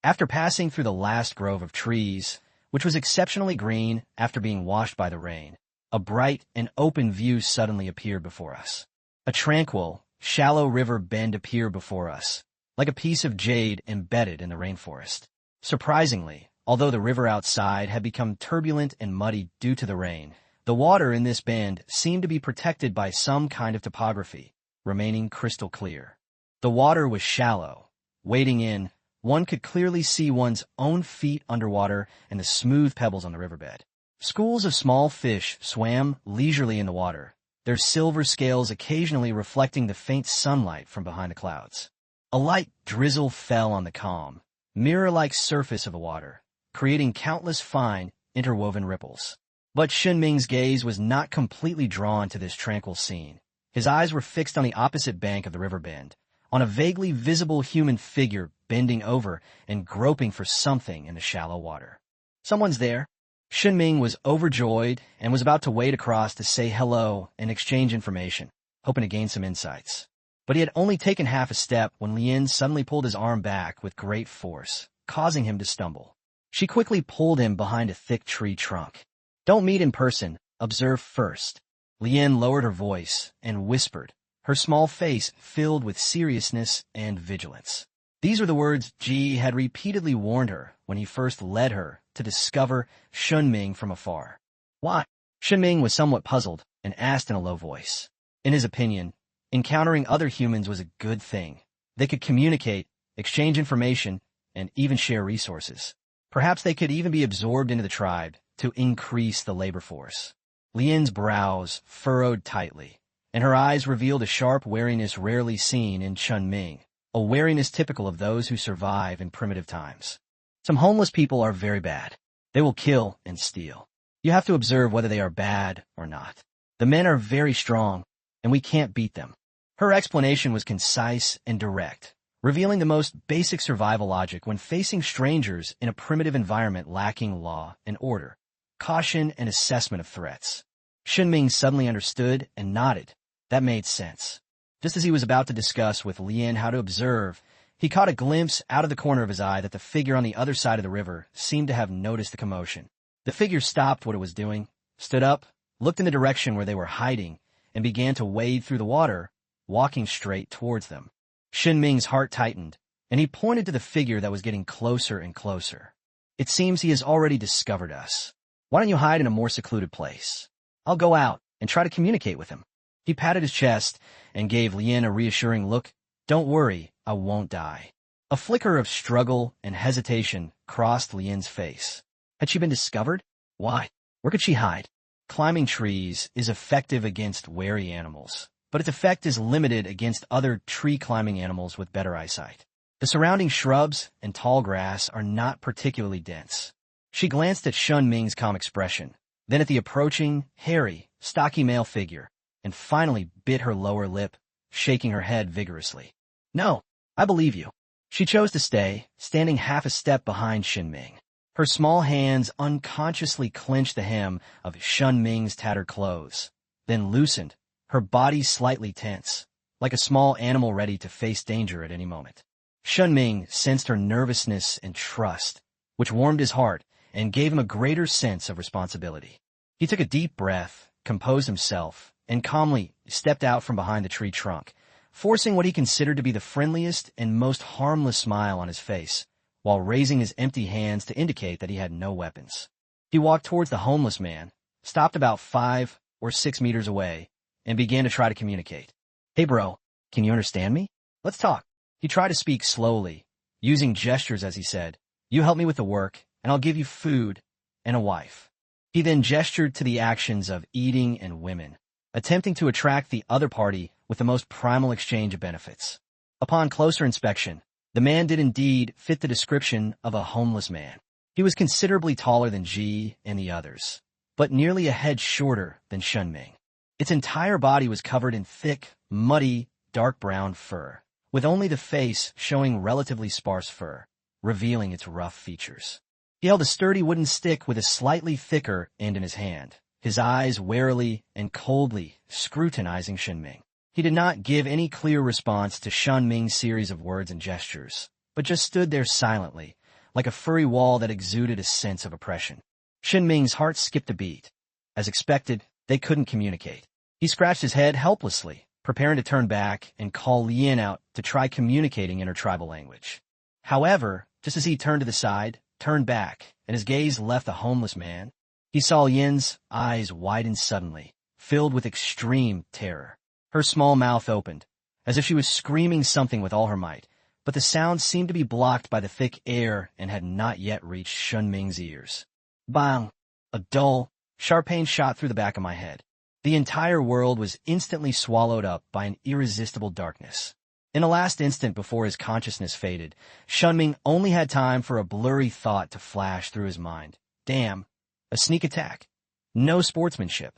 After passing through the last grove of trees, which was exceptionally green after being washed by the rain, a bright and open view suddenly appeared before us. A tranquil, shallow river bend appeared before us, like a piece of jade embedded in the rainforest. Surprisingly, Although the river outside had become turbulent and muddy due to the rain, the water in this bend seemed to be protected by some kind of topography, remaining crystal clear. The water was shallow. Wading in, one could clearly see one's own feet underwater and the smooth pebbles on the riverbed. Schools of small fish swam leisurely in the water, their silver scales occasionally reflecting the faint sunlight from behind the clouds. A light drizzle fell on the calm, mirror-like surface of the water, creating countless fine, interwoven ripples. But Shen Ming's gaze was not completely drawn to this tranquil scene. His eyes were fixed on the opposite bank of the river bend, on a vaguely visible human figure bending over and groping for something in the shallow water. Someone's there. Shen Ming was overjoyed and was about to wade across to say hello and exchange information, hoping to gain some insights. But he had only taken half a step when Lien suddenly pulled his arm back with great force, causing him to stumble. She quickly pulled him behind a thick tree trunk. "Don't meet in person, observe first." Lien lowered her voice and whispered, her small face filled with seriousness and vigilance. These were the words Ji had repeatedly warned her when he first led her to discover Shen Ming from afar. Why? Shen Ming was somewhat puzzled and asked in a low voice. In his opinion, encountering other humans was a good thing. They could communicate, exchange information, and even share resources. Perhaps they could even be absorbed into the tribe to increase the labor force. Lien's brows furrowed tightly, and her eyes revealed a sharp wariness rarely seen in Shen Ming, a wariness typical of those who survive in primitive times. Some homeless people are very bad. They will kill and steal. You have to observe whether they are bad or not. The men are very strong, and we can't beat them. Her explanation was concise and direct, revealing the most basic survival logic when facing strangers in a primitive environment lacking law and order, caution and assessment of threats. Shen Ming suddenly understood and nodded. That made sense. Just as he was about to discuss with Lien how to observe, he caught a glimpse out of the corner of his eye that the figure on the other side of the river seemed to have noticed the commotion. The figure stopped what it was doing, stood up, looked in the direction where they were hiding, and began to wade through the water, walking straight towards them. Shen Ming's heart tightened, and he pointed to the figure that was getting closer and closer. "It seems he has already discovered us. Why don't you hide in a more secluded place? I'll go out and try to communicate with him." He patted his chest and gave Lien a reassuring look. "Don't worry, I won't die." A flicker of struggle and hesitation crossed Lien's face. Had she been discovered? Why? Where could she hide? Climbing trees is effective against wary animals, but its effect is limited against other tree-climbing animals with better eyesight. The surrounding shrubs and tall grass are not particularly dense. She glanced at Shen Ming's calm expression, then at the approaching, hairy, stocky male figure, and finally bit her lower lip, shaking her head vigorously. "No, I believe you." She chose to stay, standing half a step behind Shen Ming. Her small hands unconsciously clenched the hem of Shen Ming's tattered clothes, then loosened, her body slightly tense, like a small animal ready to face danger at any moment. Shen Ming sensed her nervousness and trust, which warmed his heart and gave him a greater sense of responsibility. He took a deep breath, composed himself, and calmly stepped out from behind the tree trunk, forcing what he considered to be the friendliest and most harmless smile on his face, while raising his empty hands to indicate that he had no weapons. He walked towards the homeless man, stopped about 5 or 6 meters away, and began to try to communicate. "Hey bro, can you understand me? Let's talk." He tried to speak slowly, using gestures as he said, "You help me with the work, and I'll give you food and a wife." He then gestured to the actions of eating and women, attempting to attract the other party with the most primal exchange of benefits. Upon closer inspection, the man did indeed fit the description of a homeless man. He was considerably taller than Ji and the others, but nearly a head shorter than Shen Ming. Its entire body was covered in thick, muddy, dark brown fur, with only the face showing relatively sparse fur, revealing its rough features. He held a sturdy wooden stick with a slightly thicker end in his hand, his eyes warily and coldly scrutinizing Shen Ming. He did not give any clear response to Shen Ming's series of words and gestures, but just stood there silently, like a furry wall that exuded a sense of oppression. Shen Ming's heart skipped a beat. As expected, they couldn't communicate. He scratched his head helplessly, preparing to turn back and call Lien out to try communicating in her tribal language. However, just as he turned to the side, turned back, and his gaze left the homeless man. He saw Yin's eyes widen suddenly, filled with extreme terror. Her small mouth opened, as if she was screaming something with all her might, but the sound seemed to be blocked by the thick air and had not yet reached Shen Ming's ears. Bang! A dull, sharp pain shot through the back of my head. The entire world was instantly swallowed up by an irresistible darkness. In the last instant before his consciousness faded, Shen Ming only had time for a blurry thought to flash through his mind. Damn, a sneak attack. No sportsmanship.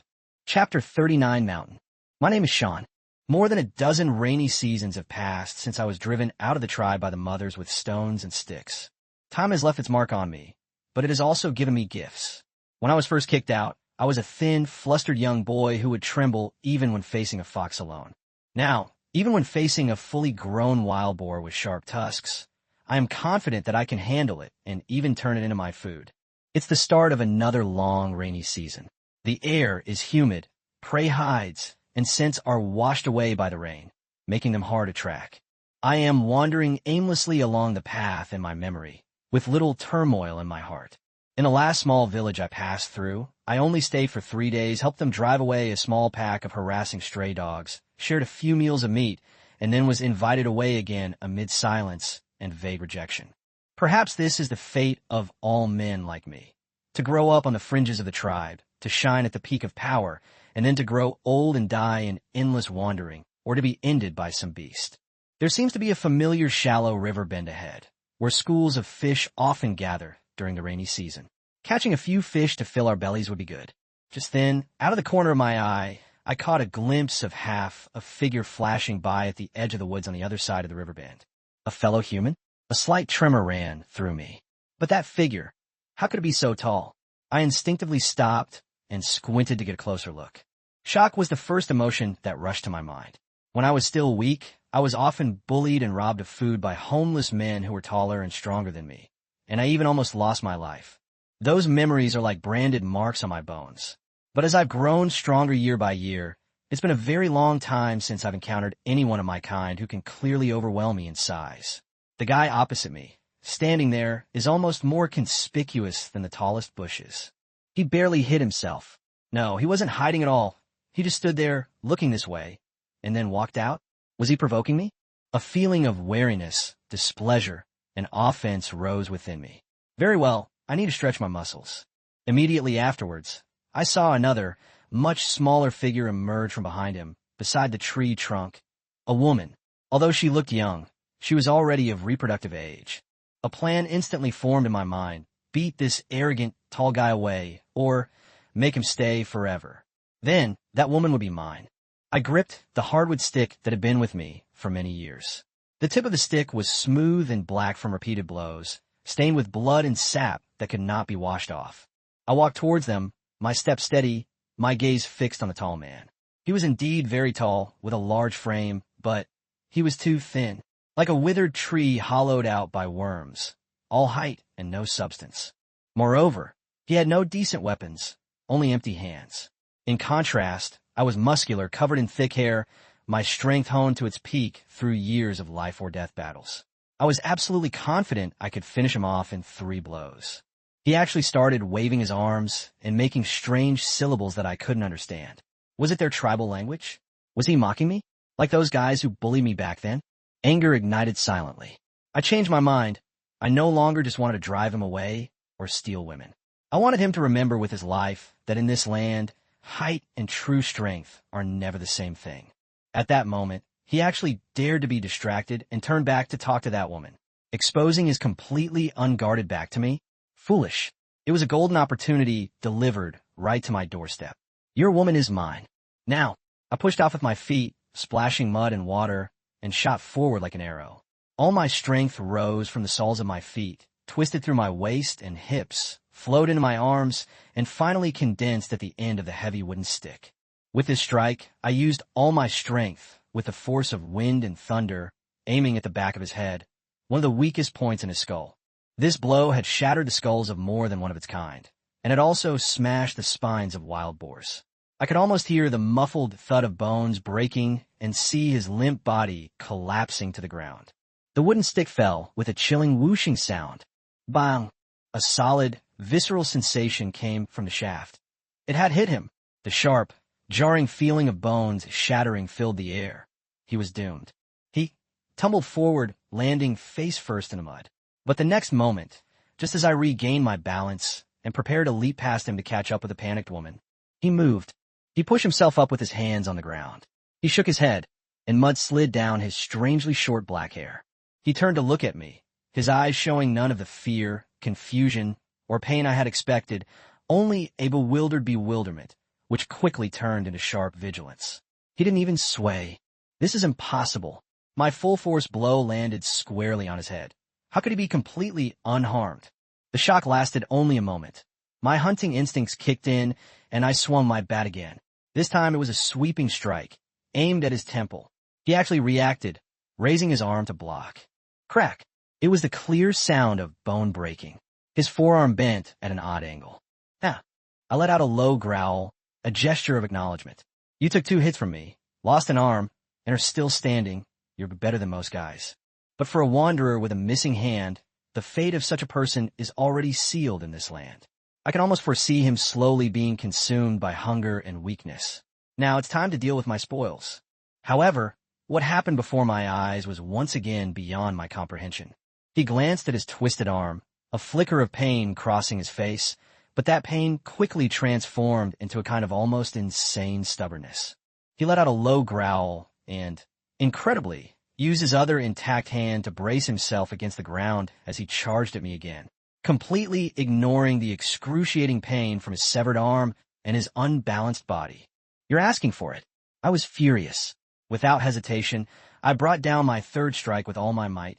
Chapter 39 Mountain. My name is Sean. More than a dozen rainy seasons have passed since I was driven out of the tribe by the mothers with stones and sticks. Time has left its mark on me, but it has also given me gifts. When I was first kicked out, I was a thin, flustered young boy who would tremble even when facing a fox alone. Now, even when facing a fully grown wild boar with sharp tusks, I am confident that I can handle it and even turn it into my food. It's the start of another long rainy season. The air is humid, prey hides, and scents are washed away by the rain, making them hard to track. I am wandering aimlessly along the path in my memory, with little turmoil in my heart. In the last small village I passed through, I only stayed for 3 days, helped them drive away a small pack of harassing stray dogs, shared a few meals of meat, and then was invited away again amid silence and vague rejection. Perhaps this is the fate of all men like me, to grow up on the fringes of the tribe, to shine at the peak of power, and then to grow old and die in endless wandering, or to be ended by some beast. There seems to be a familiar shallow river bend ahead, where schools of fish often gather during the rainy season. Catching a few fish to fill our bellies would be good. Just then, out of the corner of my eye, I caught a glimpse of half a figure flashing by at the edge of the woods on the other side of the river bend. A fellow human? A slight tremor ran through me. But that figure, how could it be so tall? I instinctively stopped and squinted to get a closer look. Shock was the first emotion that rushed to my mind. When I was still weak, I was often bullied and robbed of food by homeless men who were taller and stronger than me, and I even almost lost my life. Those memories are like branded marks on my bones. But as I've grown stronger year by year, it's been a very long time since I've encountered anyone of my kind who can clearly overwhelm me in size. The guy opposite me, standing there, is almost more conspicuous than the tallest bushes. He barely hid himself. No, he wasn't hiding at all. He just stood there, looking this way, and then walked out. Was he provoking me? A feeling of wariness, displeasure, and offense rose within me. Very well, I need to stretch my muscles. Immediately afterwards, I saw another, much smaller figure emerge from behind him, beside the tree trunk. A woman. Although she looked young, she was already of reproductive age. A plan instantly formed in my mind: beat this arrogant, tall guy away, or make him stay forever. Then, that woman would be mine. I gripped the hardwood stick that had been with me for many years. The tip of the stick was smooth and black from repeated blows, stained with blood and sap that could not be washed off. I walked towards them, my step steady, my gaze fixed on the tall man. He was indeed very tall, with a large frame, but he was too thin, like a withered tree hollowed out by worms, all height and no substance. Moreover, he had no decent weapons, only empty hands. In contrast, I was muscular, covered in thick hair, my strength honed to its peak through years of life-or-death battles. I was absolutely confident I could finish him off in 3 blows. He actually started waving his arms and making strange syllables that I couldn't understand. Was it their tribal language? Was he mocking me, like those guys who bullied me back then? Anger ignited silently. I changed my mind. I no longer just wanted to drive him away or steal women. I wanted him to remember with his life that in this land, height and true strength are never the same thing. At that moment, he actually dared to be distracted and turned back to talk to that woman, exposing his completely unguarded back to me. Foolish. It was a golden opportunity delivered right to my doorstep. Your woman is mine. Now, I pushed off with my feet, splashing mud and water, and shot forward like an arrow. All my strength rose from the soles of my feet, twisted through my waist and hips, flowed into my arms, and finally condensed at the end of the heavy wooden stick. With this strike, I used all my strength, with the force of wind and thunder, aiming at the back of his head, one of the weakest points in his skull. This blow had shattered the skulls of more than one of its kind, and had also smashed the spines of wild boars. I could almost hear the muffled thud of bones breaking and see his limp body collapsing to the ground. The wooden stick fell with a chilling whooshing sound. Bang! A solid, visceral sensation came from the shaft. It had hit him. The sharp, jarring feeling of bones shattering filled the air. He was doomed. He tumbled forward, landing face first in the mud. But the next moment, just as I regained my balance and prepared to leap past him to catch up with the panicked woman, he moved. He pushed himself up with his hands on the ground. He shook his head, and mud slid down his strangely short black hair. He turned to look at me, his eyes showing none of the fear, confusion, or pain I had expected, only a bewildered bewilderment, which quickly turned into sharp vigilance. He didn't even sway. This is impossible. My full-force blow landed squarely on his head. How could he be completely unharmed? The shock lasted only a moment. My hunting instincts kicked in, and I swung my bat again. This time it was a sweeping strike, aimed at his temple. He actually reacted, raising his arm to block. Crack! It was the clear sound of bone breaking. His forearm bent at an odd angle. Ah! I let out a low growl, a gesture of acknowledgement. You took 2 hits from me, lost an arm, and are still standing. You're better than most guys. But for a wanderer with a missing hand, the fate of such a person is already sealed in this land. I can almost foresee him slowly being consumed by hunger and weakness. Now it's time to deal with my spoils. However, what happened before my eyes was once again beyond my comprehension. He glanced at his twisted arm, a flicker of pain crossing his face, but that pain quickly transformed into a kind of almost insane stubbornness. He let out a low growl and, incredibly, used his other intact hand to brace himself against the ground as he charged at me again, completely ignoring the excruciating pain from his severed arm and his unbalanced body. You're asking for it. I was furious. Without hesitation, I brought down my third strike with all my might,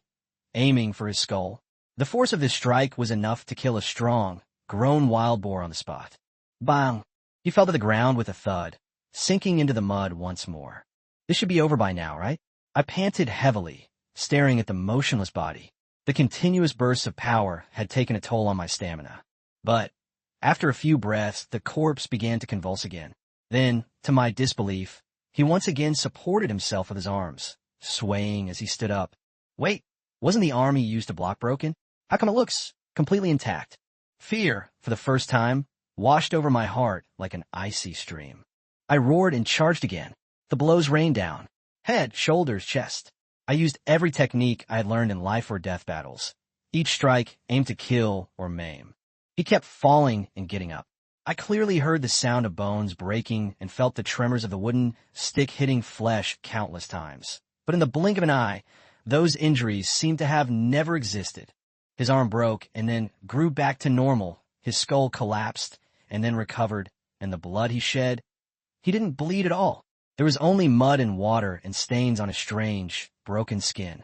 aiming for his skull. The force of this strike was enough to kill a strong, grown wild boar on the spot. Bang! He fell to the ground with a thud, sinking into the mud once more. This should be over by now, right? I panted heavily, staring at the motionless body. The continuous bursts of power had taken a toll on my stamina. But, after a few breaths, the corpse began to convulse again. Then, to my disbelief, he once again supported himself with his arms, swaying as he stood up. Wait, wasn't the arm he used to block broken? How come it looks completely intact? Fear, for the first time, washed over my heart like an icy stream. I roared and charged again. The blows rained down. Head, shoulders, chest. I used every technique I had learned in life or death battles. Each strike aimed to kill or maim. He kept falling and getting up. I clearly heard the sound of bones breaking and felt the tremors of the wooden stick hitting flesh countless times. But in the blink of an eye, those injuries seemed to have never existed. His arm broke and then grew back to normal. His skull collapsed and then recovered, and the blood he shed, he didn't bleed at all. There was only mud and water and stains on his strange, broken skin.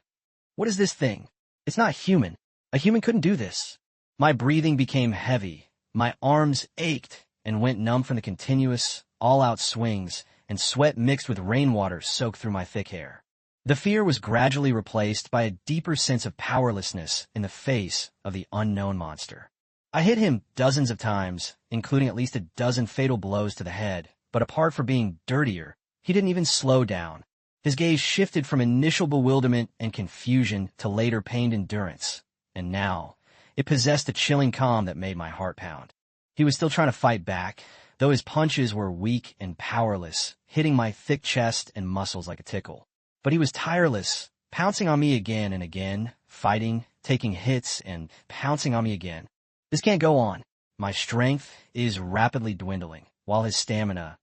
What is this thing? It's not human. A human couldn't do this. My breathing became heavy. My arms ached and went numb from the continuous, all-out swings, and sweat mixed with rainwater soaked through my thick hair. The fear was gradually replaced by a deeper sense of powerlessness in the face of the unknown monster. I hit him dozens of times, including at least a dozen fatal blows to the head, but apart from being dirtier, he didn't even slow down. His gaze shifted from initial bewilderment and confusion to later pained endurance, and now it possessed a chilling calm that made my heart pound. He was still trying to fight back, though his punches were weak and powerless, hitting my thick chest and muscles like a tickle. But he was tireless, pouncing on me again and again, fighting, taking hits, and pouncing on me again. This can't go on. My strength is rapidly dwindling, while his stamina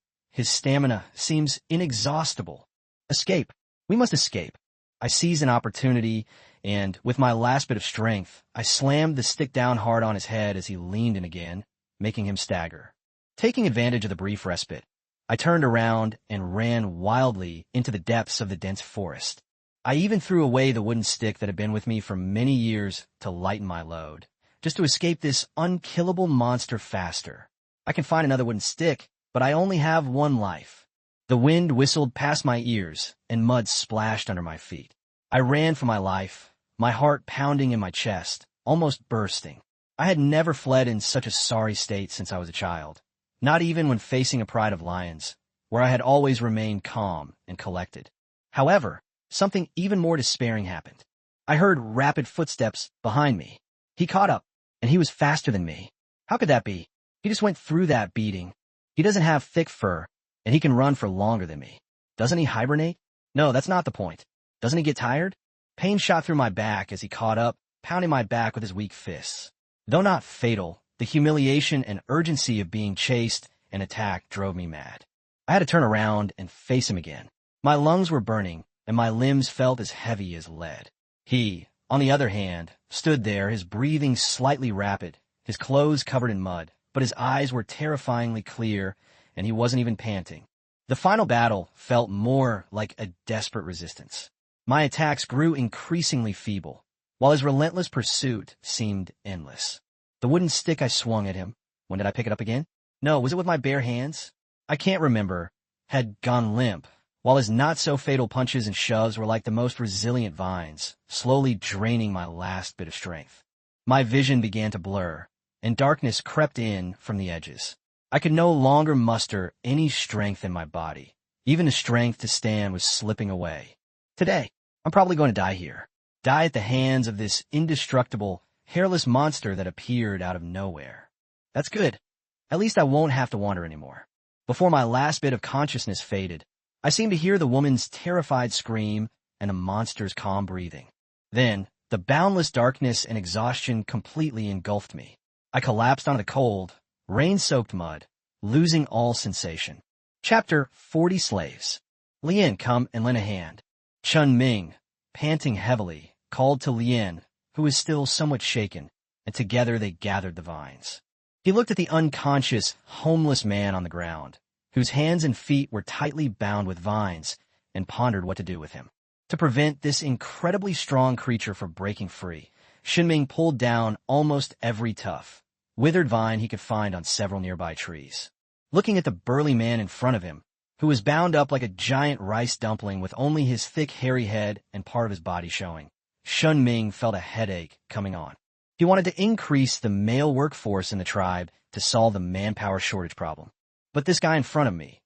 seems inexhaustible. Escape. We must escape. I seized an opportunity, and with my last bit of strength, I slammed the stick down hard on his head as he leaned in again, making him stagger. Taking advantage of the brief respite, I turned around and ran wildly into the depths of the dense forest. I even threw away the wooden stick that had been with me for many years to lighten my load, just to escape this unkillable monster faster. I can find another wooden stick, but I only have one life. The wind whistled past my ears, and mud splashed under my feet. I ran for my life, my heart pounding in my chest, almost bursting. I had never fled in such a sorry state since I was a child, not even when facing a pride of lions, where I had always remained calm and collected. However, something even more despairing happened. I heard rapid footsteps behind me. He caught up, and he was faster than me. How could that be? He just went through that beating. He doesn't have thick fur, and he can run for longer than me. Doesn't he hibernate? No, that's not the point. Doesn't he get tired? Pain shot through my back as he caught up, pounding my back with his weak fists. Though not fatal, the humiliation and urgency of being chased and attacked drove me mad. I had to turn around and face him again. My lungs were burning, and my limbs felt as heavy as lead. He, on the other hand, stood there, his breathing slightly rapid, his clothes covered in mud, but his eyes were terrifyingly clear, and he wasn't even panting. The final battle felt more like a desperate resistance. My attacks grew increasingly feeble, while his relentless pursuit seemed endless. The wooden stick I swung at him, when did I pick it up again? No, was it with my bare hands? I can't remember, had gone limp, while his not-so-fatal punches and shoves were like the most resilient vines, slowly draining my last bit of strength. My vision began to blur, and darkness crept in from the edges. I could no longer muster any strength in my body. Even the strength to stand was slipping away. Today, I'm probably going to die here. Die at the hands of this indestructible, hairless monster that appeared out of nowhere. That's good. At least I won't have to wander anymore. Before my last bit of consciousness faded, I seemed to hear the woman's terrified scream and the monster's calm breathing. Then, the boundless darkness and exhaustion completely engulfed me. I collapsed onto the cold, rain-soaked mud, losing all sensation. Chapter 40 Slaves. Lien, come and lend a hand. Shen Ming, panting heavily, called to Lien, who was still somewhat shaken, and together they gathered the vines. He looked at the unconscious, homeless man on the ground, whose hands and feet were tightly bound with vines, and pondered what to do with him. To prevent this incredibly strong creature from breaking free, Shen Ming pulled down almost every tough, withered vine he could find on several nearby trees. Looking at the burly man in front of him, who was bound up like a giant rice dumpling with only his thick hairy head and part of his body showing, Shen Ming felt a headache coming on. He wanted to increase the male workforce in the tribe to solve the manpower shortage problem. But this guy in front of me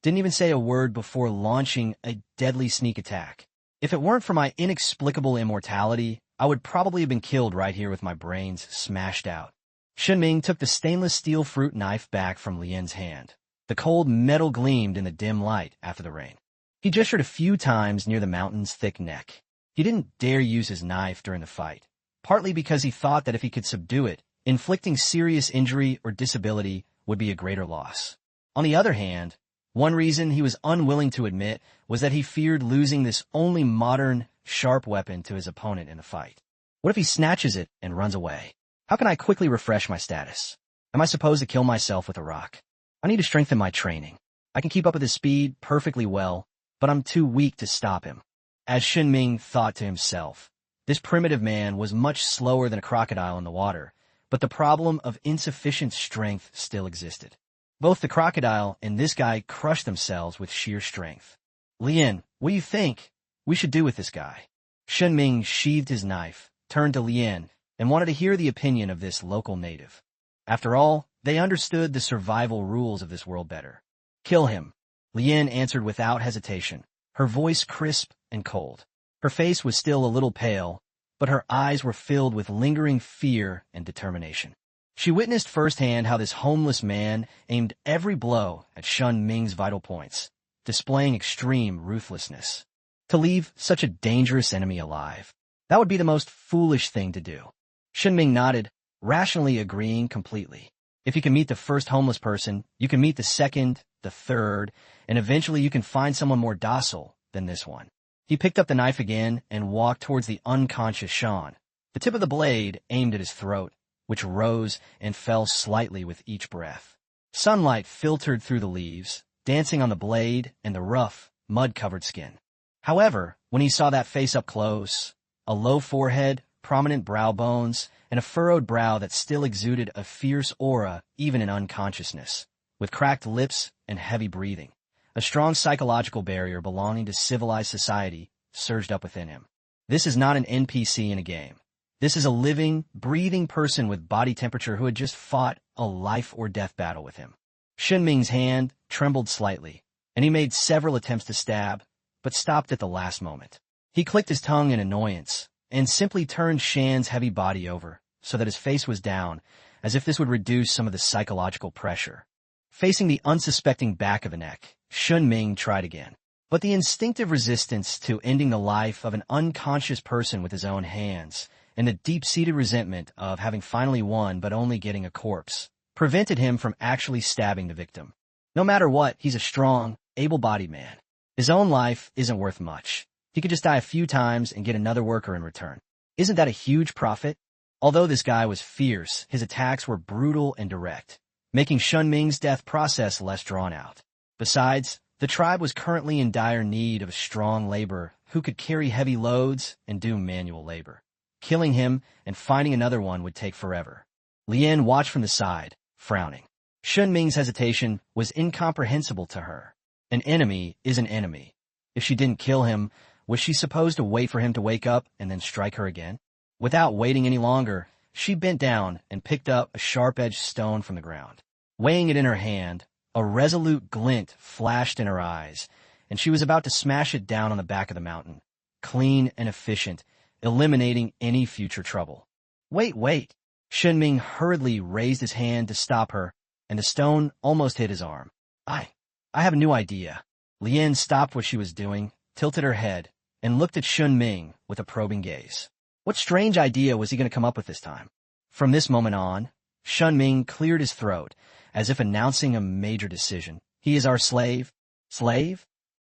didn't even say a word before launching a deadly sneak attack. If it weren't for my inexplicable immortality, I would probably have been killed right here with my brains smashed out. Shen Ming took the stainless steel fruit knife back from Lien's hand. The cold metal gleamed in the dim light after the rain. He gestured a few times near the mountain's thick neck. He didn't dare use his knife during the fight, partly because he thought that if he could subdue it, inflicting serious injury or disability would be a greater loss. On the other hand, one reason he was unwilling to admit was that he feared losing this only modern, sharp weapon to his opponent in the fight. What if he snatches it and runs away? How can I quickly refresh my status? Am I supposed to kill myself with a rock? I need to strengthen my training. I can keep up with his speed perfectly well, but I'm too weak to stop him. As Shen Ming thought to himself, this primitive man was much slower than a crocodile in the water, but the problem of insufficient strength still existed. Both the crocodile and this guy crushed themselves with sheer strength. Lien, what do you think we should do with this guy? Shen Ming sheathed his knife, turned to Lien, and wanted to hear the opinion of this local native. After all, they understood the survival rules of this world better. Kill him, Lien answered without hesitation, her voice crisp and cold. Her face was still a little pale, but her eyes were filled with lingering fear and determination. She witnessed firsthand how this homeless man aimed every blow at Shen Ming's vital points, displaying extreme ruthlessness. To leave such a dangerous enemy alive, that would be the most foolish thing to do. Shen Ming nodded, rationally agreeing completely. If you can meet the first homeless person, you can meet the second, the third, and eventually you can find someone more docile than this one. He picked up the knife again and walked towards the unconscious Shan. The tip of the blade aimed at his throat, which rose and fell slightly with each breath. Sunlight filtered through the leaves, dancing on the blade and the rough, mud-covered skin. However, when he saw that face up close, a low forehead, prominent brow bones, and a furrowed brow that still exuded a fierce aura even in unconsciousness, with cracked lips and heavy breathing, a strong psychological barrier belonging to civilized society surged up within him. This is not an NPC in a game. This is a living, breathing person with body temperature who had just fought a life-or-death battle with him. Shen Ming's hand trembled slightly, and he made several attempts to stab, but stopped at the last moment. He clicked his tongue in annoyance, and simply turned Shan's heavy body over, so that his face was down, as if this would reduce some of the psychological pressure. Facing the unsuspecting back of the neck, Shen Ming tried again. But the instinctive resistance to ending the life of an unconscious person with his own hands, and the deep-seated resentment of having finally won but only getting a corpse, prevented him from actually stabbing the victim. No matter what, he's a strong, able-bodied man. His own life isn't worth much. He could just die a few times and get another worker in return. Isn't that a huge profit? Although this guy was fierce, his attacks were brutal and direct, making Shen Ming's death process less drawn out. Besides, the tribe was currently in dire need of a strong laborer who could carry heavy loads and do manual labor. Killing him and finding another one would take forever. Lien watched from the side, frowning. Shen Ming's hesitation was incomprehensible to her. An enemy is an enemy. If she didn't kill him, was she supposed to wait for him to wake up and then strike her again? Without waiting any longer, she bent down and picked up a sharp-edged stone from the ground. Weighing it in her hand, a resolute glint flashed in her eyes, and she was about to smash it down on the back of the mountain, clean and efficient, eliminating any future trouble. Wait! Shen Ming hurriedly raised his hand to stop her, and the stone almost hit his arm. I have a new idea. Lien stopped what she was doing, tilted her head, and looked at Shen Ming with a probing gaze. What strange idea was he going to come up with this time? From this moment on, Shen Ming cleared his throat, as if announcing a major decision. He is our slave. Slave?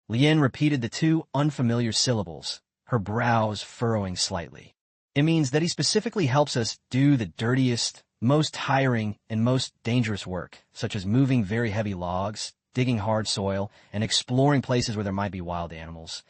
Lien repeated the two unfamiliar syllables, her brows furrowing slightly. It means that he specifically helps us do the dirtiest, most tiring, and most dangerous work, such as moving very heavy logs, digging hard soil, and exploring places where there might be wild animals.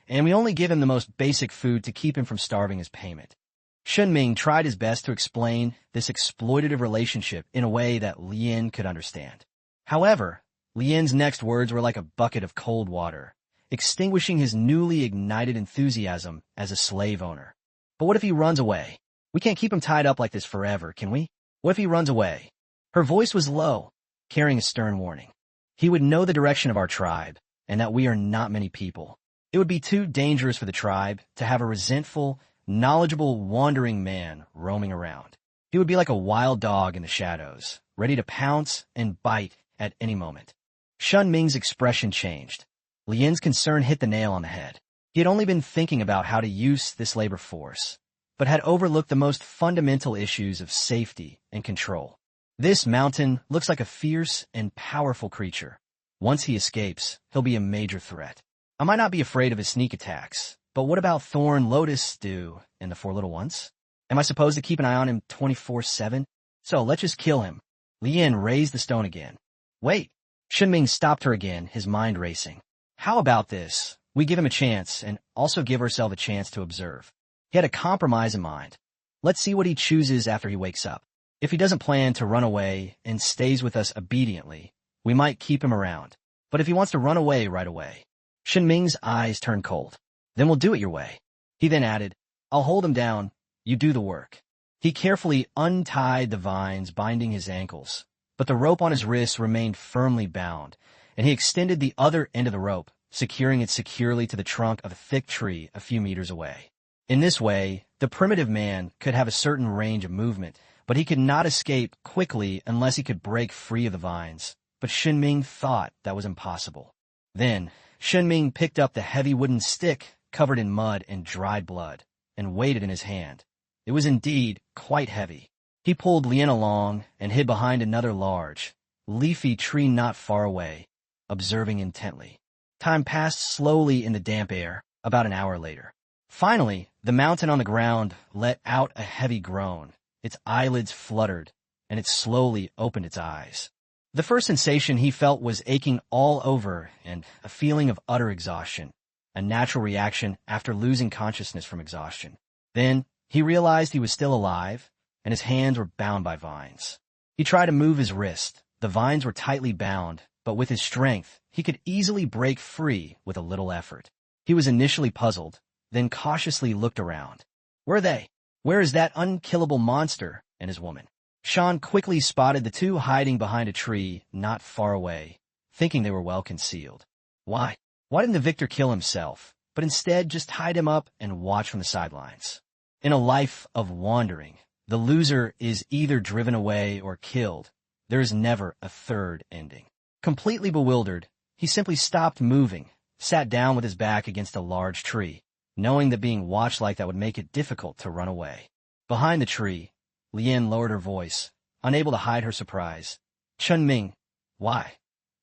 And we only give him the most basic food to keep him from starving as payment. Shen Ming tried his best to explain this exploitative relationship in a way that Lien could understand. However, Lien's next words were like a bucket of cold water, extinguishing his newly ignited enthusiasm as a slave owner. But what if he runs away? We can't keep him tied up like this forever, can we? What if he runs away? Her voice was low, carrying a stern warning. He would know the direction of our tribe, and that we are not many people. It would be too dangerous for the tribe to have a resentful, knowledgeable, wandering man roaming around. He would be like a wild dog in the shadows, ready to pounce and bite at any moment. Shen Ming's expression changed. Lien's concern hit the nail on the head. He had only been thinking about how to use this labor force, but had overlooked the most fundamental issues of safety and control. This mountain looks like a fierce and powerful creature. Once he escapes, he'll be a major threat. I might not be afraid of his sneak attacks, but what about Thorn, Lotus, Stew, and the four little ones? Am I supposed to keep an eye on him 24/7? So let's just kill him. Lien raised the stone again. Wait! Shen Ming stopped her again, his mind racing. How about this? We give him a chance, and also give ourselves a chance to observe. He had a compromise in mind. Let's see what he chooses after he wakes up. If he doesn't plan to run away and stays with us obediently, we might keep him around. But if he wants to run away right away, Shen Ming's eyes turned cold. Then we'll do it your way. He then added, I'll hold him down. You do the work. He carefully untied the vines binding his ankles, but the rope on his wrists remained firmly bound, and he extended the other end of the rope, securing it securely to the trunk of a thick tree a few meters away. In this way, the primitive man could have a certain range of movement, but he could not escape quickly unless he could break free of the vines. But Shen Ming thought that was impossible. Then, Shen Ming picked up the heavy wooden stick covered in mud and dried blood, and weighed it in his hand. It was indeed quite heavy. He pulled Lien along and hid behind another large, leafy tree not far away, observing intently. Time passed slowly in the damp air, about an hour later. Finally, the mountain on the ground let out a heavy groan. Its eyelids fluttered, and it slowly opened its eyes. The first sensation he felt was aching all over and a feeling of utter exhaustion, a natural reaction after losing consciousness from exhaustion. Then, he realized he was still alive, and his hands were bound by vines. He tried to move his wrist. The vines were tightly bound, but with his strength, he could easily break free with a little effort. He was initially puzzled, then cautiously looked around. Where are they? Where is that unkillable monster and his woman? Sean quickly spotted the two hiding behind a tree not far away, thinking they were well concealed. Why? Why didn't the victor kill himself, but instead just tied him up and watch from the sidelines? In a life of wandering, The loser is either driven away or killed. There is never a third ending. Completely bewildered, he simply stopped moving, sat down with his back against a large tree, knowing that being watched like that would make it difficult to run away. Behind the tree, Lien lowered her voice, unable to hide her surprise. Shen Ming, why?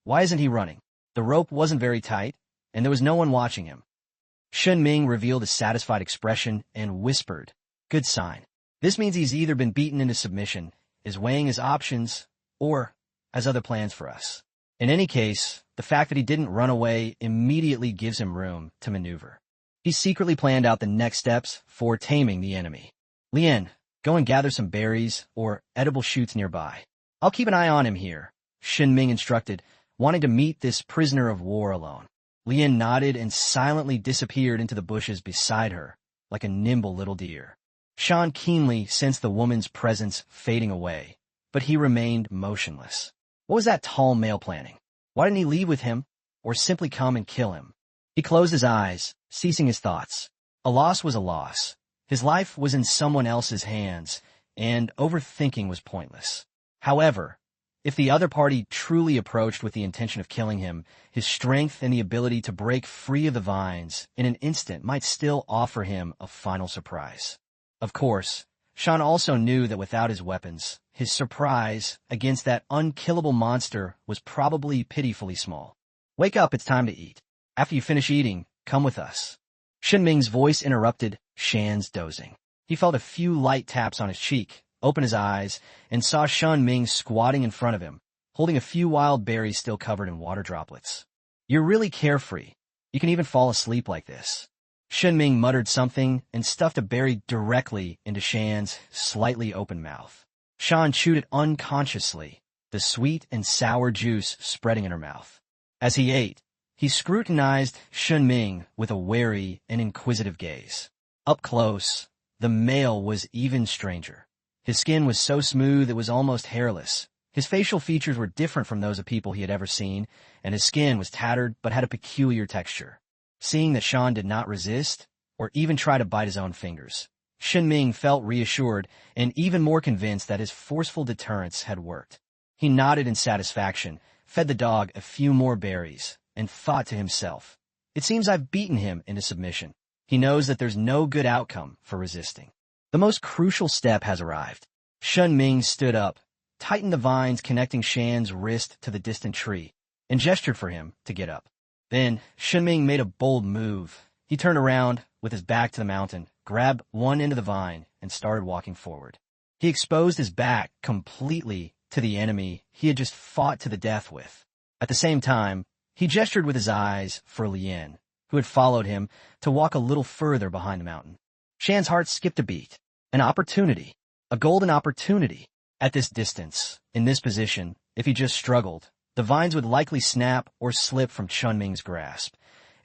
Why isn't he running? The rope wasn't very tight, and there was no one watching him. Shen Ming revealed a satisfied expression and whispered, "Good sign. This means he's either been beaten into submission, is weighing his options, or has other plans for us. In any case, the fact that he didn't run away immediately gives him room to maneuver. He secretly planned out the next steps for taming the enemy. Lien, go and gather some berries or edible shoots nearby. I'll keep an eye on him here," Shen Ming instructed, wanting to meet this prisoner of war alone. Lien nodded and silently disappeared into the bushes beside her, like a nimble little deer. Shan keenly sensed the woman's presence fading away, but he remained motionless. What was that tall male planning? Why didn't he leave with him, or simply come and kill him? He closed his eyes, ceasing his thoughts. A loss was a loss. His life was in someone else's hands, and overthinking was pointless. However, if the other party truly approached with the intention of killing him, his strength and the ability to break free of the vines in an instant might still offer him a final surprise. Of course, Shan also knew that without his weapons, his surprise against that unkillable monster was probably pitifully small. "Wake up, it's time to eat. After you finish eating, come with us." Shen Ming's voice interrupted Shan's dozing. He felt a few light taps on his cheek, opened his eyes, and saw Shen Ming squatting in front of him, holding a few wild berries still covered in water droplets. "You're really carefree. You can even fall asleep like this." Shen Ming muttered something and stuffed a berry directly into Shan's slightly open mouth. Shan chewed it unconsciously, the sweet and sour juice spreading in her mouth. As he ate, he scrutinized Shen Ming with a wary and inquisitive gaze. Up close, the male was even stranger. His skin was so smooth it was almost hairless. His facial features were different from those of people he had ever seen, and his skin was tattered but had a peculiar texture. Seeing that Shan did not resist, or even try to bite his own fingers, Shen Ming felt reassured and even more convinced that his forceful deterrence had worked. He nodded in satisfaction, fed the dog a few more berries, and thought to himself, "It seems I've beaten him into submission. He knows that there's no good outcome for resisting. The most crucial step has arrived." Shen Ming stood up, tightened the vines connecting Shan's wrist to the distant tree, and gestured for him to get up. Then, Shen Ming made a bold move. He turned around, with his back to the mountain, grabbed one end of the vine, and started walking forward. He exposed his back completely to the enemy he had just fought to the death with. At the same time, he gestured with his eyes for Lien, who had followed him, to walk a little further behind the mountain. Shan's heart skipped a beat. An opportunity. A golden opportunity. At this distance, in this position, if he just struggled, the vines would likely snap or slip from Shen Ming's grasp,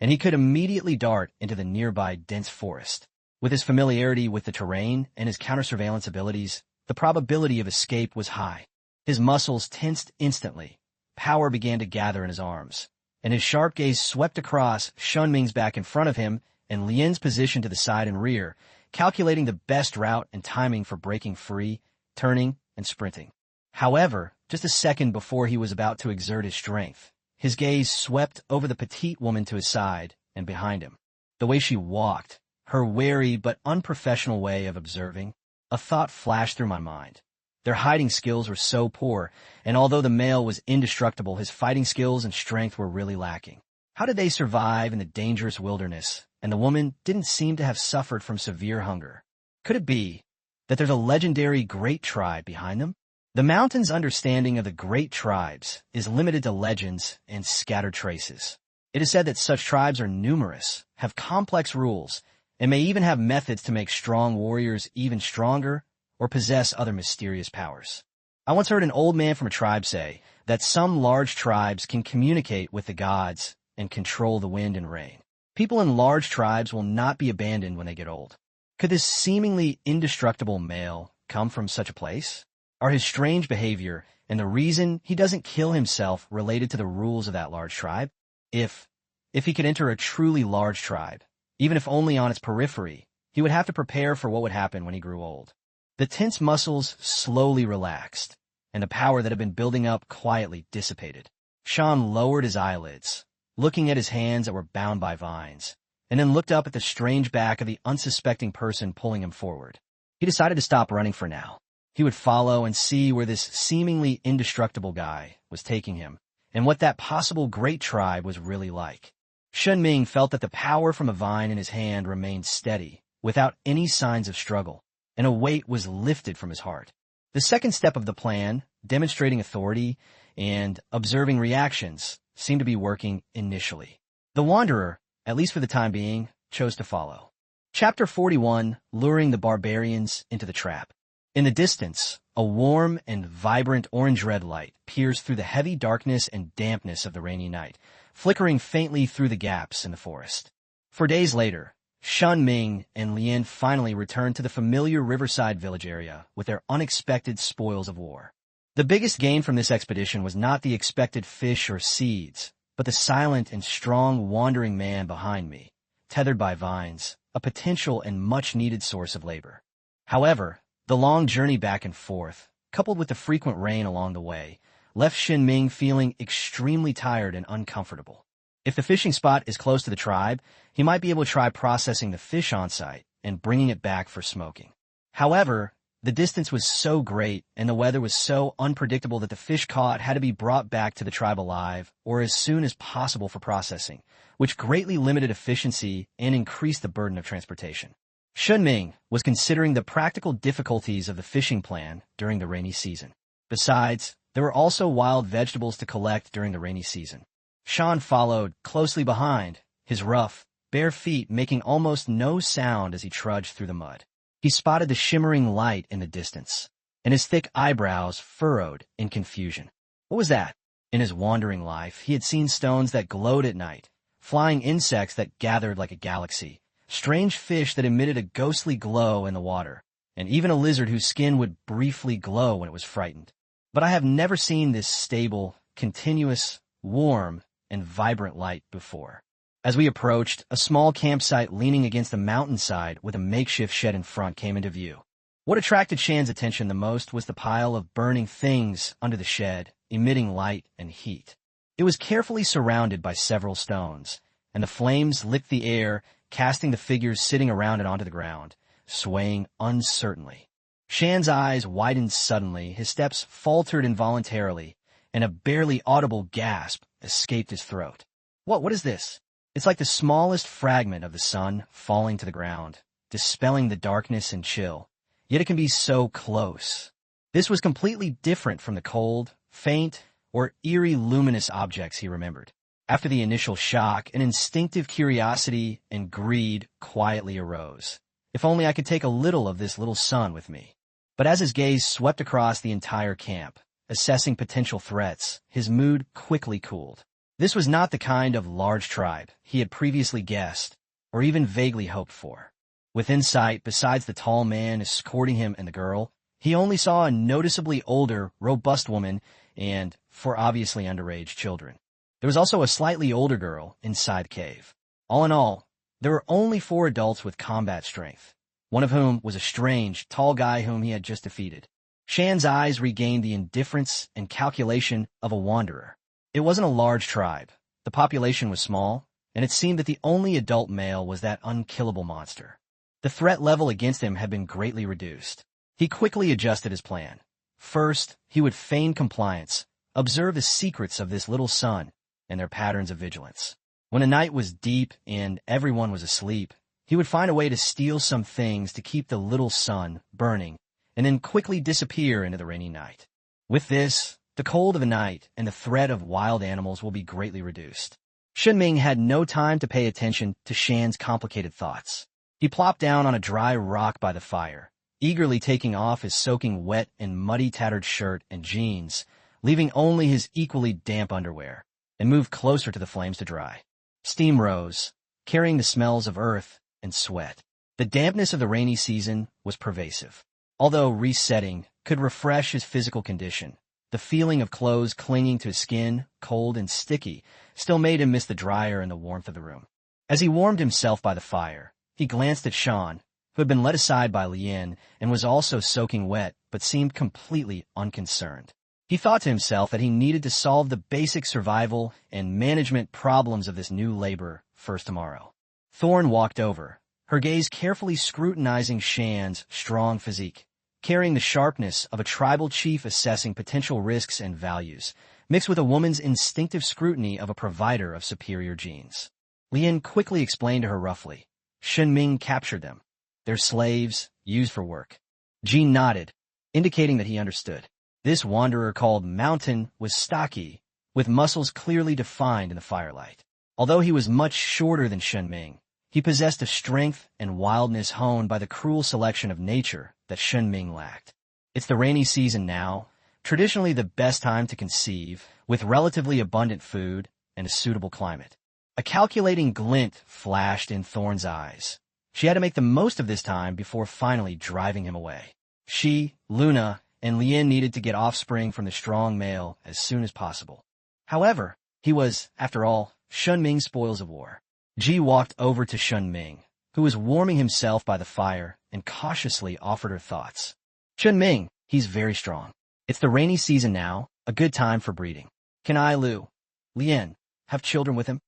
and he could immediately dart into the nearby dense forest. With his familiarity with the terrain and his counter-surveillance abilities, the probability of escape was high. His muscles tensed instantly. Power began to gather in his arms, and his sharp gaze swept across Shen Ming's back in front of him and Lien's position to the side and rear, calculating the best route and timing for breaking free, turning, and sprinting. However, just a second before he was about to exert his strength, his gaze swept over the petite woman to his side and behind him. The way she walked, her wary but unprofessional way of observing, a thought flashed through my mind. Their hiding skills were so poor, and although the male was indestructible, his fighting skills and strength were really lacking. How did they survive in the dangerous wilderness, and the woman didn't seem to have suffered from severe hunger? Could it be that there's a legendary great tribe behind them? The mountain's understanding of the great tribes is limited to legends and scattered traces. It is said that such tribes are numerous, have complex rules, and may even have methods to make strong warriors even stronger or possess other mysterious powers. I once heard an old man from a tribe say that some large tribes can communicate with the gods and control the wind and rain. People in large tribes will not be abandoned when they get old. Could this seemingly indestructible male come from such a place? Are his strange behavior and the reason he doesn't kill himself related to the rules of that large tribe? If he could enter a truly large tribe, even if only on its periphery, he would have to prepare for what would happen when he grew old. The tense muscles slowly relaxed, and the power that had been building up quietly dissipated. Shen lowered his eyelids, looking at his hands that were bound by vines, and then looked up at the strange back of the unsuspecting person pulling him forward. He decided to stop running for now. He would follow and see where this seemingly indestructible guy was taking him, and what that possible great tribe was really like. Shen Ming felt that the power from a vine in his hand remained steady, without any signs of struggle, and a weight was lifted from his heart. The second step of the plan, demonstrating authority and observing reactions, seemed to be working initially. The Wanderer, at least for the time being, chose to follow. Chapter 41, Luring the Barbarians into the Trap. In the distance, a warm and vibrant orange-red light pierced through the heavy darkness and dampness of the rainy night, flickering faintly through the gaps in the forest. 4 days later, Shen Ming and Lian finally returned to the familiar riverside village area with their unexpected spoils of war. The biggest gain from this expedition was not the expected fish or seeds, but the silent and strong wandering man behind me, tethered by vines, a potential and much-needed source of labor. However, the long journey back and forth, coupled with the frequent rain along the way, left Shen Ming feeling extremely tired and uncomfortable. If the fishing spot is close to the tribe, he might be able to try processing the fish on site and bringing it back for smoking. However, the distance was so great and the weather was so unpredictable that the fish caught had to be brought back to the tribe alive or as soon as possible for processing, which greatly limited efficiency and increased the burden of transportation. Shen Ming was considering the practical difficulties of the fishing plan during the rainy season. Besides, there were also wild vegetables to collect during the rainy season. Shen followed closely behind, his rough, bare feet making almost no sound as he trudged through the mud. He spotted the shimmering light in the distance, and his thick eyebrows furrowed in confusion. What was that? In his wandering life, he had seen stones that glowed at night, flying insects that gathered like a galaxy, strange fish that emitted a ghostly glow in the water, and even a lizard whose skin would briefly glow when it was frightened. But I have never seen this stable, continuous, warm, and vibrant light before. As we approached, a small campsite leaning against a mountainside with a makeshift shed in front came into view. What attracted Shan's attention the most was the pile of burning things under the shed, emitting light and heat. It was carefully surrounded by several stones, and the flames licked the air, casting the figures sitting around it onto the ground, swaying uncertainly. Shan's eyes widened suddenly, his steps faltered involuntarily, and a barely audible gasp escaped his throat. What is this? It's like the smallest fragment of the sun falling to the ground, dispelling the darkness and chill, yet it can be so close. This was completely different from the cold, faint, or eerie luminous objects he remembered. After the initial shock, an instinctive curiosity and greed quietly arose. If only I could take a little of this little sun with me. But as his gaze swept across the entire camp, assessing potential threats, his mood quickly cooled. This was not the kind of large tribe he had previously guessed, or even vaguely hoped for. Within sight, besides the tall man escorting him and the girl, he only saw a noticeably older, robust woman and 4 obviously underage children. There was also a slightly older girl inside the cave. All in all, there were only 4 adults with combat strength, one of whom was a strange, tall guy whom he had just defeated. Shan's eyes regained the indifference and calculation of a wanderer. It wasn't a large tribe. The population was small, and it seemed that the only adult male was that unkillable monster. The threat level against him had been greatly reduced. He quickly adjusted his plan. First, he would feign compliance, observe the secrets of this little sun, and their patterns of vigilance. When the night was deep and everyone was asleep, he would find a way to steal some things to keep the little sun burning, and then quickly disappear into the rainy night. With this, the cold of the night and the threat of wild animals will be greatly reduced. Shen Ming had no time to pay attention to Shan's complicated thoughts. He plopped down on a dry rock by the fire, eagerly taking off his soaking wet and muddy tattered shirt and jeans, leaving only his equally damp underwear, and moved closer to the flames to dry. Steam rose, carrying the smells of earth and sweat. The dampness of the rainy season was pervasive. Although resetting could refresh his physical condition, the feeling of clothes clinging to his skin, cold and sticky, still made him miss the dryer and the warmth of the room. As he warmed himself by the fire, he glanced at Shen, who had been led aside by Lien and was also soaking wet but seemed completely unconcerned. He thought to himself that he needed to solve the basic survival and management problems of this new labor first tomorrow. Thorn walked over, her gaze carefully scrutinizing Shan's strong physique, carrying the sharpness of a tribal chief assessing potential risks and values, mixed with a woman's instinctive scrutiny of a provider of superior genes. Lien quickly explained to her roughly. Shen Ming captured them. They're slaves, used for work. Jean nodded, indicating that he understood. This wanderer called Mountain was stocky, with muscles clearly defined in the firelight. Although he was much shorter than Shen Ming, he possessed a strength and wildness honed by the cruel selection of nature that Shen Ming lacked. It's the rainy season now, traditionally the best time to conceive, with relatively abundant food and a suitable climate. A calculating glint flashed in Thorn's eyes. She had to make the most of this time before finally driving him away. She, Luna, and Lien needed to get offspring from the strong male as soon as possible. However, he was, after all, Shen Ming's spoils of war. Ji walked over to Shen Ming, who was warming himself by the fire, and cautiously offered her thoughts. Shen Ming, he's very strong. It's the rainy season now, a good time for breeding. Can I, Lien, have children with him?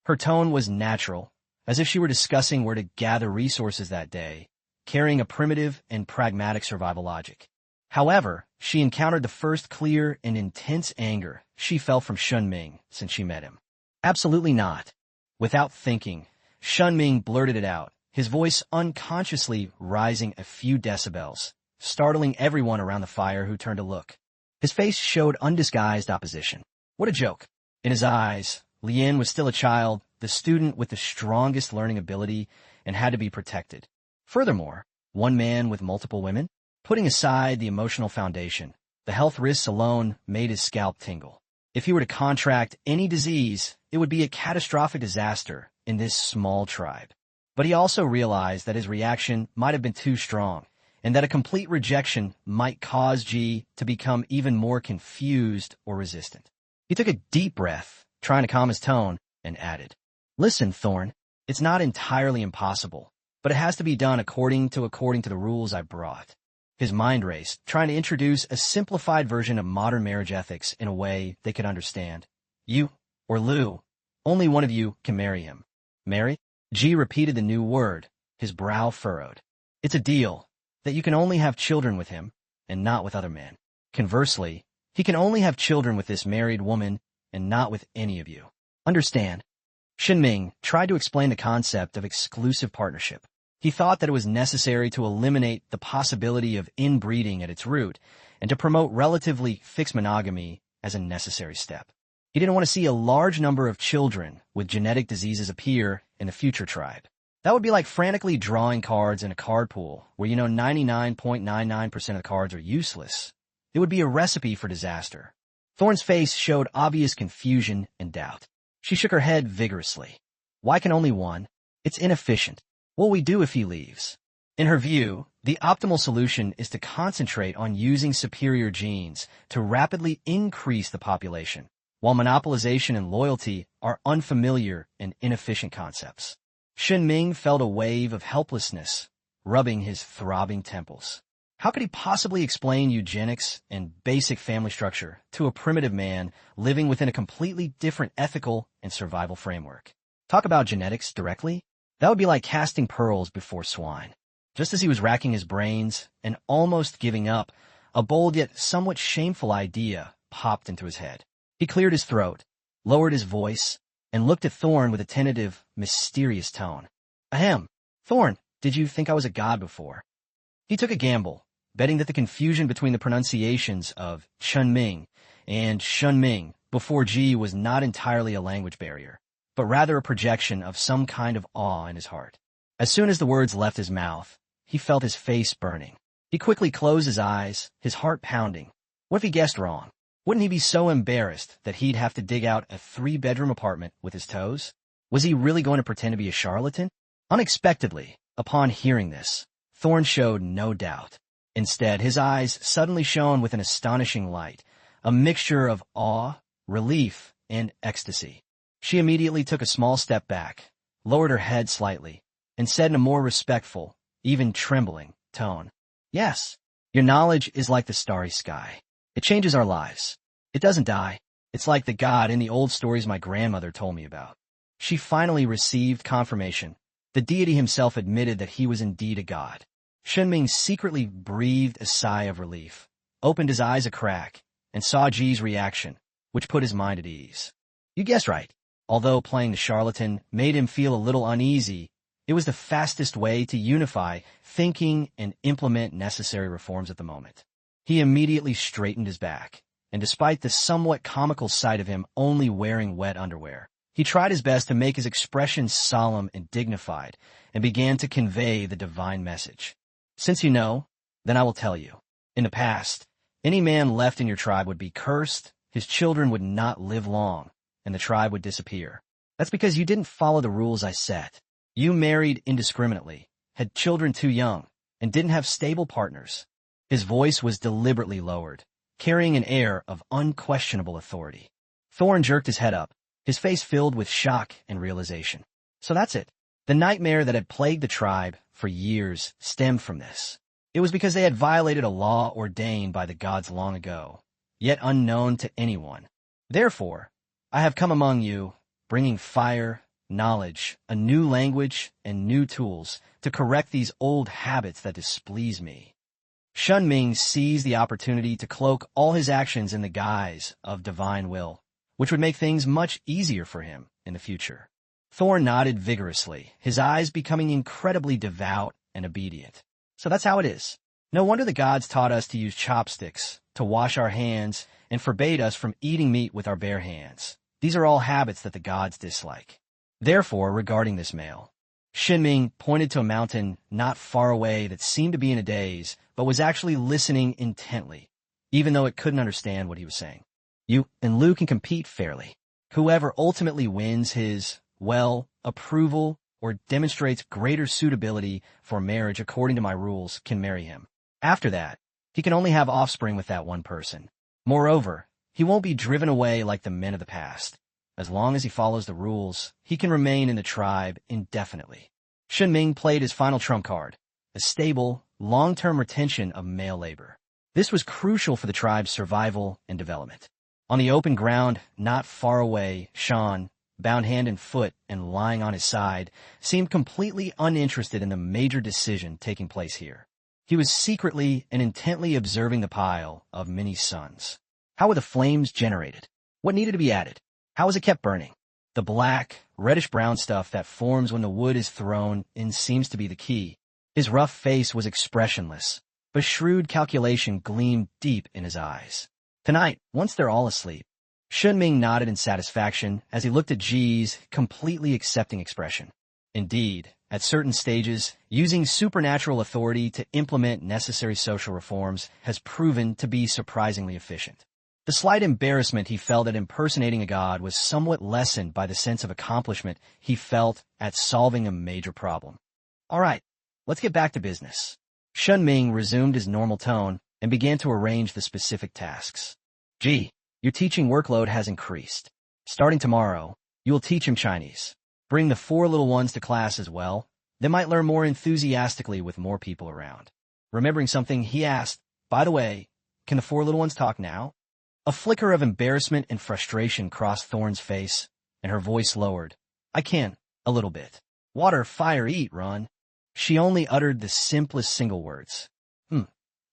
Her tone was natural, as if she were discussing where to gather resources that day, carrying a primitive and pragmatic survival logic. However, she encountered the first clear and intense anger she felt from Shen Ming since she met him. Absolutely not. Without thinking, Shen Ming blurted it out, his voice unconsciously rising a few decibels, startling everyone around the fire who turned to look. His face showed undisguised opposition. What a joke. In his eyes, Lien was still a child, the student with the strongest learning ability, and had to be protected. Furthermore, one man with multiple women? Putting aside the emotional foundation, the health risks alone made his scalp tingle. If he were to contract any disease, it would be a catastrophic disaster in this small tribe. But he also realized that his reaction might have been too strong, and that a complete rejection might cause Ji to become even more confused or resistant. He took a deep breath, trying to calm his tone, and added, "Listen, Thorn, it's not entirely impossible, but it has to be done according to the rules I brought." His mind raced, trying to introduce a simplified version of modern marriage ethics in a way they could understand. You, or Lu, only one of you can marry him. Marry? Ji repeated the new word, his brow furrowed. It's a deal, that you can only have children with him, and not with other men. Conversely, he can only have children with this married woman, and not with any of you. Understand? Shen Ming tried to explain the concept of exclusive partnership. He thought that it was necessary to eliminate the possibility of inbreeding at its root, and to promote relatively fixed monogamy as a necessary step. He didn't want to see a large number of children with genetic diseases appear in the future tribe. That would be like frantically drawing cards in a card pool where 99.99% of the cards are useless. It would be a recipe for disaster. Thorn's face showed obvious confusion and doubt. She shook her head vigorously. Why can only one? It's inefficient. What will we do if he leaves? In her view, the optimal solution is to concentrate on using superior genes to rapidly increase the population, while monopolization and loyalty are unfamiliar and inefficient concepts. Shen Ming felt a wave of helplessness, rubbing his throbbing temples. How could he possibly explain eugenics and basic family structure to a primitive man living within a completely different ethical and survival framework? Talk about genetics directly? That would be like casting pearls before swine. Just as he was racking his brains and almost giving up, a bold yet somewhat shameful idea popped into his head. He cleared his throat, lowered his voice, and looked at Thorn with a tentative, mysterious tone. Ahem, Thorn, did you think I was a god before? He took a gamble, betting that the confusion between the pronunciations of Shen Ming and Shen Ming before Ji was not entirely a language barrier, but rather a projection of some kind of awe in his heart. As soon as the words left his mouth, he felt his face burning. He quickly closed his eyes, his heart pounding. What if he guessed wrong? Wouldn't he be so embarrassed that he'd have to dig out a 3-bedroom apartment with his toes? Was he really going to pretend to be a charlatan? Unexpectedly, upon hearing this, Thorn showed no doubt. Instead, his eyes suddenly shone with an astonishing light, a mixture of awe, relief, and ecstasy. She immediately took a small step back, lowered her head slightly, and said in a more respectful, even trembling, tone. Yes, your knowledge is like the starry sky. It changes our lives. It doesn't die. It's like the God in the old stories my grandmother told me about. She finally received confirmation. The deity himself admitted that he was indeed a god. Shen Ming secretly breathed a sigh of relief, opened his eyes a crack, and saw Ji's reaction, which put his mind at ease. You guessed right. Although playing the charlatan made him feel a little uneasy, it was the fastest way to unify thinking and implement necessary reforms at the moment. He immediately straightened his back, and despite the somewhat comical sight of him only wearing wet underwear, he tried his best to make his expression solemn and dignified and began to convey the divine message. Since you know, then I will tell you. In the past, any man left in your tribe would be cursed, his children would not live long, and the tribe would disappear. That's because you didn't follow the rules I set. You married indiscriminately, had children too young, and didn't have stable partners. His voice was deliberately lowered, carrying an air of unquestionable authority. Thorn jerked his head up, his face filled with shock and realization. So that's it. The nightmare that had plagued the tribe for years stemmed from this. It was because they had violated a law ordained by the gods long ago, yet unknown to anyone. Therefore, I have come among you, bringing fire, knowledge, a new language, and new tools to correct these old habits that displease me. Shen Ming seized the opportunity to cloak all his actions in the guise of divine will, which would make things much easier for him in the future. Thorn nodded vigorously, his eyes becoming incredibly devout and obedient. So that's how it is. No wonder the gods taught us to use chopsticks, to wash our hands, and forbade us from eating meat with our bare hands. These are all habits that the gods dislike. Therefore, regarding this male, Shen Ming pointed to a mountain not far away that seemed to be in a daze, but was actually listening intently, even though it couldn't understand what he was saying. You and Liu can compete fairly. Whoever ultimately wins his, approval or demonstrates greater suitability for marriage according to my rules can marry him. After that, he can only have offspring with that one person. Moreover, he won't be driven away like the men of the past. As long as he follows the rules, he can remain in the tribe indefinitely. Shen Ming played his final trump card, a stable, long-term retention of male labor. This was crucial for the tribe's survival and development. On the open ground, not far away, Shan, bound hand and foot and lying on his side, seemed completely uninterested in the major decision taking place here. He was secretly and intently observing the pile of many suns. How were the flames generated? What needed to be added? How was it kept burning? The black, reddish-brown stuff that forms when the wood is thrown in seems to be the key. His rough face was expressionless, but shrewd calculation gleamed deep in his eyes. Tonight, once they're all asleep, Shen Ming nodded in satisfaction as he looked at Ji's completely accepting expression. Indeed, at certain stages, using supernatural authority to implement necessary social reforms has proven to be surprisingly efficient. The slight embarrassment he felt at impersonating a god was somewhat lessened by the sense of accomplishment he felt at solving a major problem. All right, let's get back to business. Shen Ming resumed his normal tone and began to arrange the specific tasks. Ji, your teaching workload has increased. Starting tomorrow, you will teach him Chinese. Bring the 4 little ones to class as well. They might learn more enthusiastically with more people around. Remembering something, he asked, by the way, can the 4 little ones talk now? A flicker of embarrassment and frustration crossed Thorn's face, and her voice lowered. I can, a little bit. Water, fire, eat, run. She only uttered the simplest single words.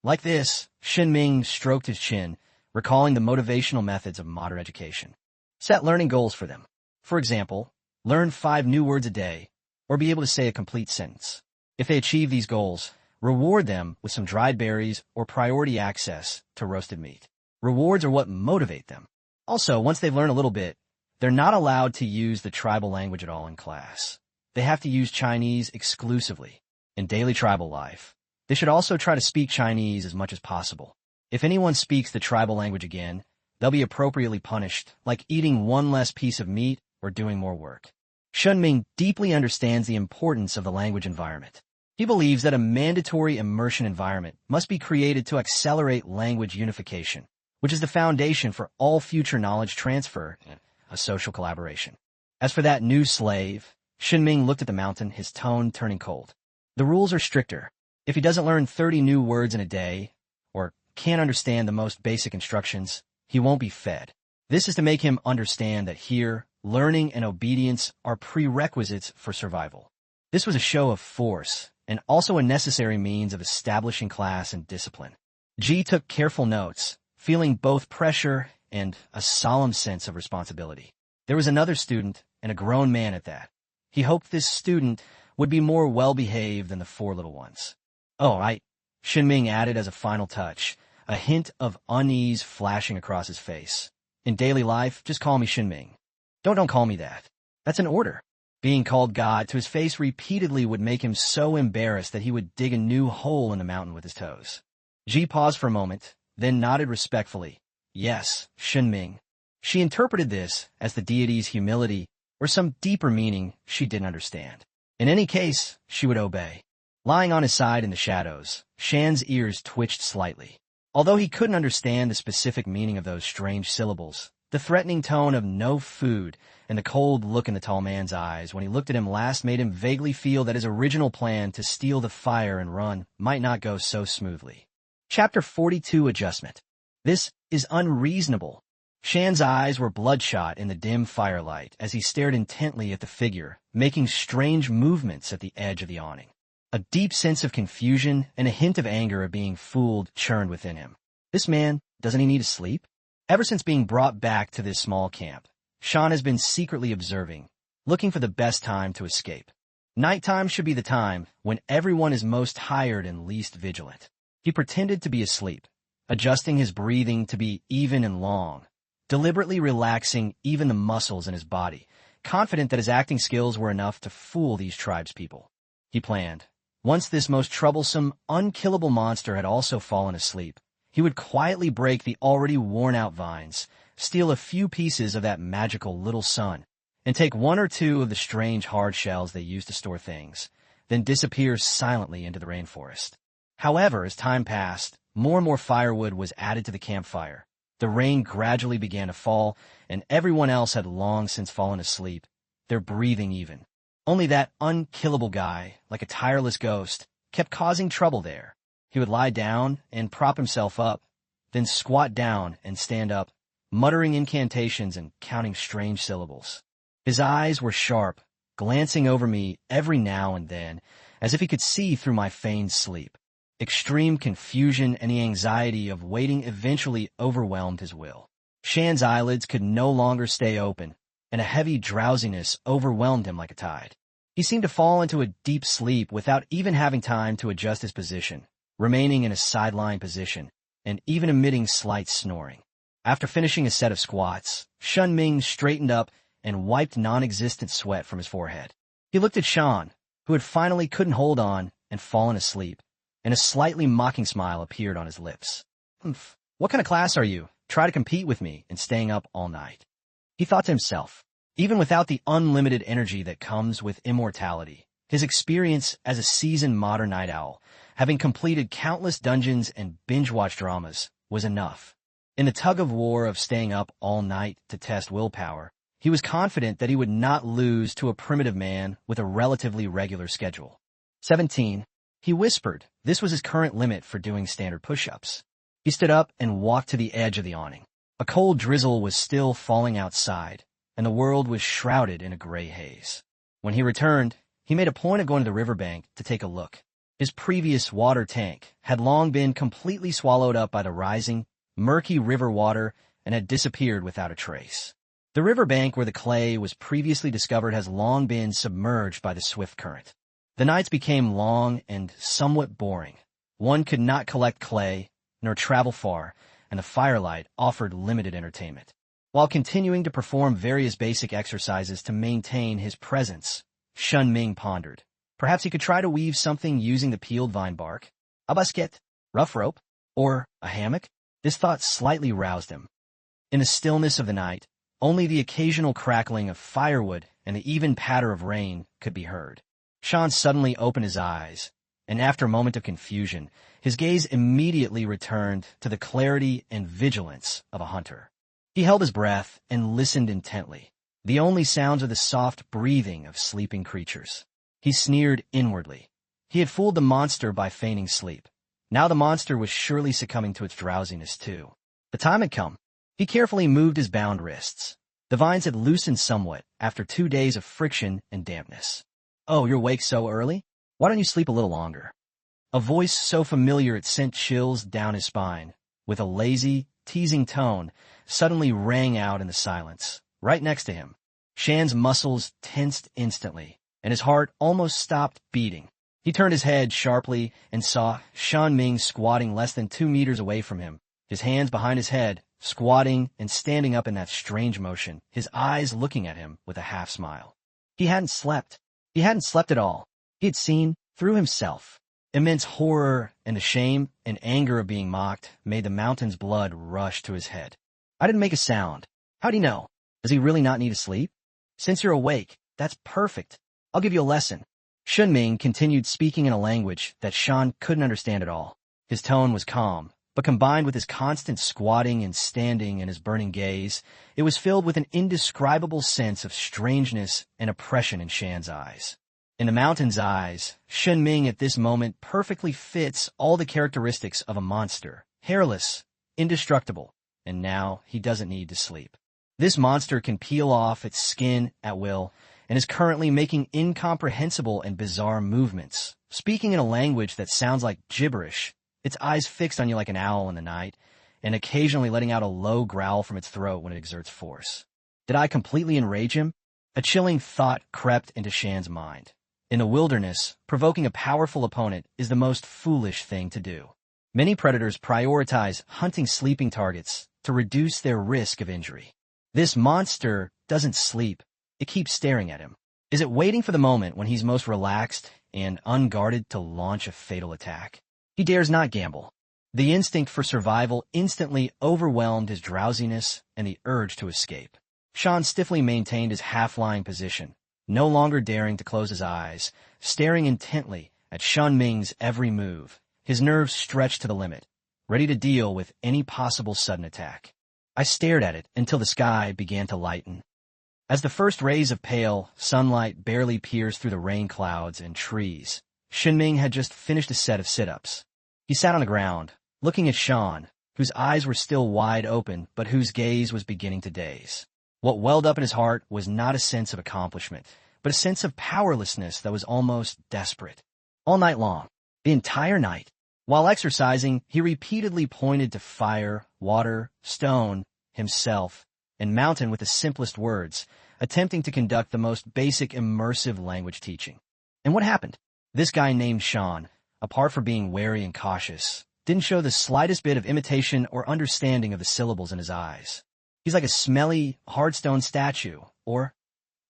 Like this, Shen Ming stroked his chin, recalling the motivational methods of modern education. Set learning goals for them. For example, learn 5 new words a day, or be able to say a complete sentence. If they achieve these goals, reward them with some dried berries or priority access to roasted meat. Rewards are what motivate them. Also, once they've learned a little bit, they're not allowed to use the tribal language at all in class. They have to use Chinese exclusively in daily tribal life. They should also try to speak Chinese as much as possible. If anyone speaks the tribal language again, they'll be appropriately punished, like eating 1 less piece of meat or doing more work. Shen Ming deeply understands the importance of the language environment. He believes that a mandatory immersion environment must be created to accelerate language unification, which is the foundation for all future knowledge transfer and a social collaboration. As for that new slave, Shen Ming looked at the mountain, his tone turning cold. The rules are stricter. If he doesn't learn 30 new words in a day, or can't understand the most basic instructions, he won't be fed. This is to make him understand that here, learning and obedience are prerequisites for survival. This was a show of force, and also a necessary means of establishing class and discipline. Ji took careful notes, feeling both pressure and a solemn sense of responsibility. There was another student, and a grown man at that. He hoped this student would be more well-behaved than the four little ones. "Oh, Shen Ming added as a final touch, a hint of unease flashing across his face. "In daily life, just call me Shen Ming. Don't call me that. That's an order." Being called God to his face repeatedly would make him so embarrassed that he would dig a new hole in the mountain with his toes. Ji paused for a moment, then nodded respectfully. "Yes, Shen Ming." She interpreted this as the deity's humility or some deeper meaning she didn't understand. In any case, she would obey. Lying on his side in the shadows, Shan's ears twitched slightly. Although he couldn't understand the specific meaning of those strange syllables, the threatening tone of no food and the cold look in the tall man's eyes when he looked at him last made him vaguely feel that his original plan to steal the fire and run might not go so smoothly. Chapter 42 Adjustment. This is unreasonable. Shan's eyes were bloodshot in the dim firelight as he stared intently at the figure, making strange movements at the edge of the awning. A deep sense of confusion and a hint of anger at being fooled churned within him. This man, doesn't he need to sleep? Ever since being brought back to this small camp, Shan has been secretly observing, looking for the best time to escape. Nighttime should be the time when everyone is most tired and least vigilant. He pretended to be asleep, adjusting his breathing to be even and long, deliberately relaxing even the muscles in his body, confident that his acting skills were enough to fool these tribespeople. He planned. Once this most troublesome, unkillable monster had also fallen asleep, he would quietly break the already worn-out vines, steal a few pieces of that magical little sun, and take one or two of the strange hard shells they used to store things, then disappear silently into the rainforest. However, as time passed, more and more firewood was added to the campfire. The rain gradually began to fall, and everyone else had long since fallen asleep, their breathing even. Only that unkillable guy, like a tireless ghost, kept causing trouble there. He would lie down and prop himself up, then squat down and stand up, muttering incantations and counting strange syllables. His eyes were sharp, glancing over me every now and then, as if he could see through my feigned sleep. Extreme confusion and the anxiety of waiting eventually overwhelmed his will. Shan's eyelids could no longer stay open, and a heavy drowsiness overwhelmed him like a tide. He seemed to fall into a deep sleep without even having time to adjust his position, remaining in a sideline position, and even emitting slight snoring. After finishing a set of squats, Shen Ming straightened up and wiped non-existent sweat from his forehead. He looked at Shan, who had finally couldn't hold on and fallen asleep, and a slightly mocking smile appeared on his lips. "What kind of class are you? Try to compete with me in staying up all night." He thought to himself. Even without the unlimited energy that comes with immortality, his experience as a seasoned modern night owl, having completed countless dungeons and binge-watch dramas, was enough. In the tug-of-war of staying up all night to test willpower, he was confident that he would not lose to a primitive man with a relatively regular schedule. 17. He whispered this was his current limit for doing standard push-ups. He stood up and walked to the edge of the awning. A cold drizzle was still falling outside, and the world was shrouded in a gray haze. When he returned, he made a point of going to the riverbank to take a look. His previous water tank had long been completely swallowed up by the rising, murky river water and had disappeared without a trace. The riverbank where the clay was previously discovered has long been submerged by the swift current. The nights became long and somewhat boring. One could not collect clay, nor travel far, and the firelight offered limited entertainment. While continuing to perform various basic exercises to maintain his presence, Shen Ming pondered. Perhaps he could try to weave something using the peeled vine bark, a basket, rough rope, or a hammock. This thought slightly roused him. In the stillness of the night, only the occasional crackling of firewood and the even patter of rain could be heard. Shan suddenly opened his eyes, and after a moment of confusion, his gaze immediately returned to the clarity and vigilance of a hunter. He held his breath and listened intently. The only sounds were the soft breathing of sleeping creatures. He sneered inwardly. He had fooled the monster by feigning sleep. Now the monster was surely succumbing to its drowsiness too. The time had come. He carefully moved his bound wrists. The vines had loosened somewhat after 2 days of friction and dampness. "Oh, you're awake so early? Why don't you sleep a little longer?" A voice so familiar it sent chills down his spine, with a lazy, teasing tone, suddenly rang out in the silence, right next to him. Shan's muscles tensed instantly, and his heart almost stopped beating. He turned his head sharply and saw Shen Ming squatting less than 2 meters away from him, his hands behind his head, squatting and standing up in that strange motion, his eyes looking at him with a half-smile. He hadn't slept. He hadn't slept at all. He had seen through himself. Immense horror and the shame and anger of being mocked made the mountain's blood rush to his head. "I didn't make a sound. How'd he know? Does he really not need to sleep? Since you're awake, that's perfect. I'll give you a lesson." Shen Ming continued speaking in a language that Shan couldn't understand at all. His tone was calm, but combined with his constant squatting and standing and his burning gaze, it was filled with an indescribable sense of strangeness and oppression in Shan's eyes. In the mountain's eyes, Shen Ming at this moment perfectly fits all the characteristics of a monster, hairless, indestructible, and now he doesn't need to sleep. This monster can peel off its skin at will, and is currently making incomprehensible and bizarre movements, speaking in a language that sounds like gibberish, its eyes fixed on you like an owl in the night, and occasionally letting out a low growl from its throat when it exerts force. Did I completely enrage him? A chilling thought crept into Shan's mind. In the wilderness, provoking a powerful opponent is the most foolish thing to do. Many predators prioritize hunting sleeping targets to reduce their risk of injury. This monster doesn't sleep. It keeps staring at him. Is it waiting for the moment when he's most relaxed and unguarded to launch a fatal attack? He dares not gamble. The instinct for survival instantly overwhelmed his drowsiness and the urge to escape. Shan stiffly maintained his half-lying position, no longer daring to close his eyes, staring intently at Shen Ming's every move, his nerves stretched to the limit, ready to deal with any possible sudden attack. I stared at it until the sky began to lighten. As the first rays of pale sunlight barely pierced through the rain clouds and trees, Shen Ming had just finished a set of sit-ups. He sat on the ground, looking at Shan, whose eyes were still wide open but whose gaze was beginning to daze. What welled up in his heart was not a sense of accomplishment, but a sense of powerlessness that was almost desperate. All night long, the entire night, while exercising, he repeatedly pointed to fire, water, stone, himself, and mountain with the simplest words, attempting to conduct the most basic immersive language teaching. And what happened? This guy named Shan, apart from being wary and cautious, didn't show the slightest bit of imitation or understanding of the syllables in his eyes. He's like a smelly, hard-stone statue, or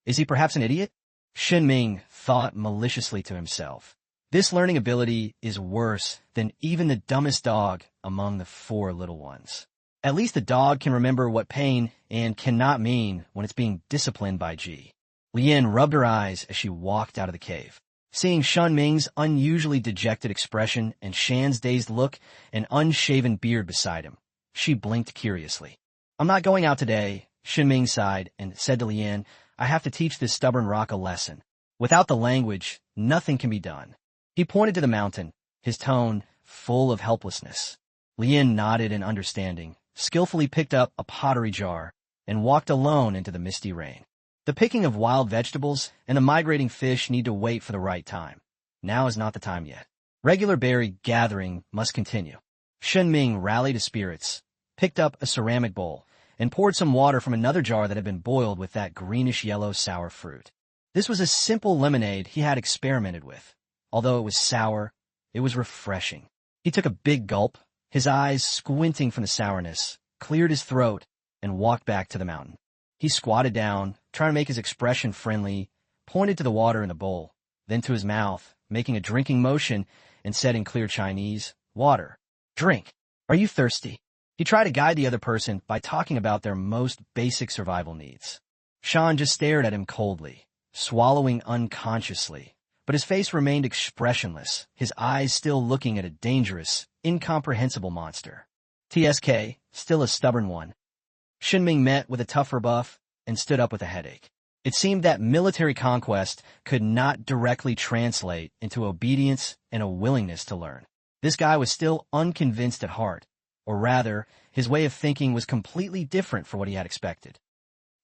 is he perhaps an idiot? Shen Ming thought maliciously to himself. This learning ability is worse than even the dumbest dog among the 4 little ones. At least the dog can remember what pain and cannot mean when it's being disciplined by G. Lian rubbed her eyes as she walked out of the cave. Seeing Shen Ming's unusually dejected expression and Shan's dazed look and unshaven beard beside him, she blinked curiously. "I'm not going out today," Shen Ming sighed and said to Lian, "I have to teach this stubborn rock a lesson. Without the language, nothing can be done." He pointed to the mountain, his tone full of helplessness. Lian nodded in understanding, skillfully picked up a pottery jar, and walked alone into the misty rain. The picking of wild vegetables and the migrating fish need to wait for the right time. Now is not the time yet. Regular berry gathering must continue. Shen Ming rallied his spirits, picked up a ceramic bowl, and poured some water from another jar that had been boiled with that greenish-yellow sour fruit. This was a simple lemonade he had experimented with. Although it was sour, it was refreshing. He took a big gulp, his eyes squinting from the sourness, cleared his throat, and walked back to the mountain. He squatted down, trying to make his expression friendly, pointed to the water in the bowl, then to his mouth, making a drinking motion, and said in clear Chinese, "Water. Drink. Are you thirsty?" He tried to guide the other person by talking about their most basic survival needs. Shan just stared at him coldly, swallowing unconsciously, but his face remained expressionless, his eyes still looking at a dangerous, incomprehensible monster. TSK, still a stubborn one. Shen Ming met with a tough rebuff and stood up with a headache. It seemed that military conquest could not directly translate into obedience and a willingness to learn. This guy was still unconvinced at heart, or rather, his way of thinking was completely different from what he had expected.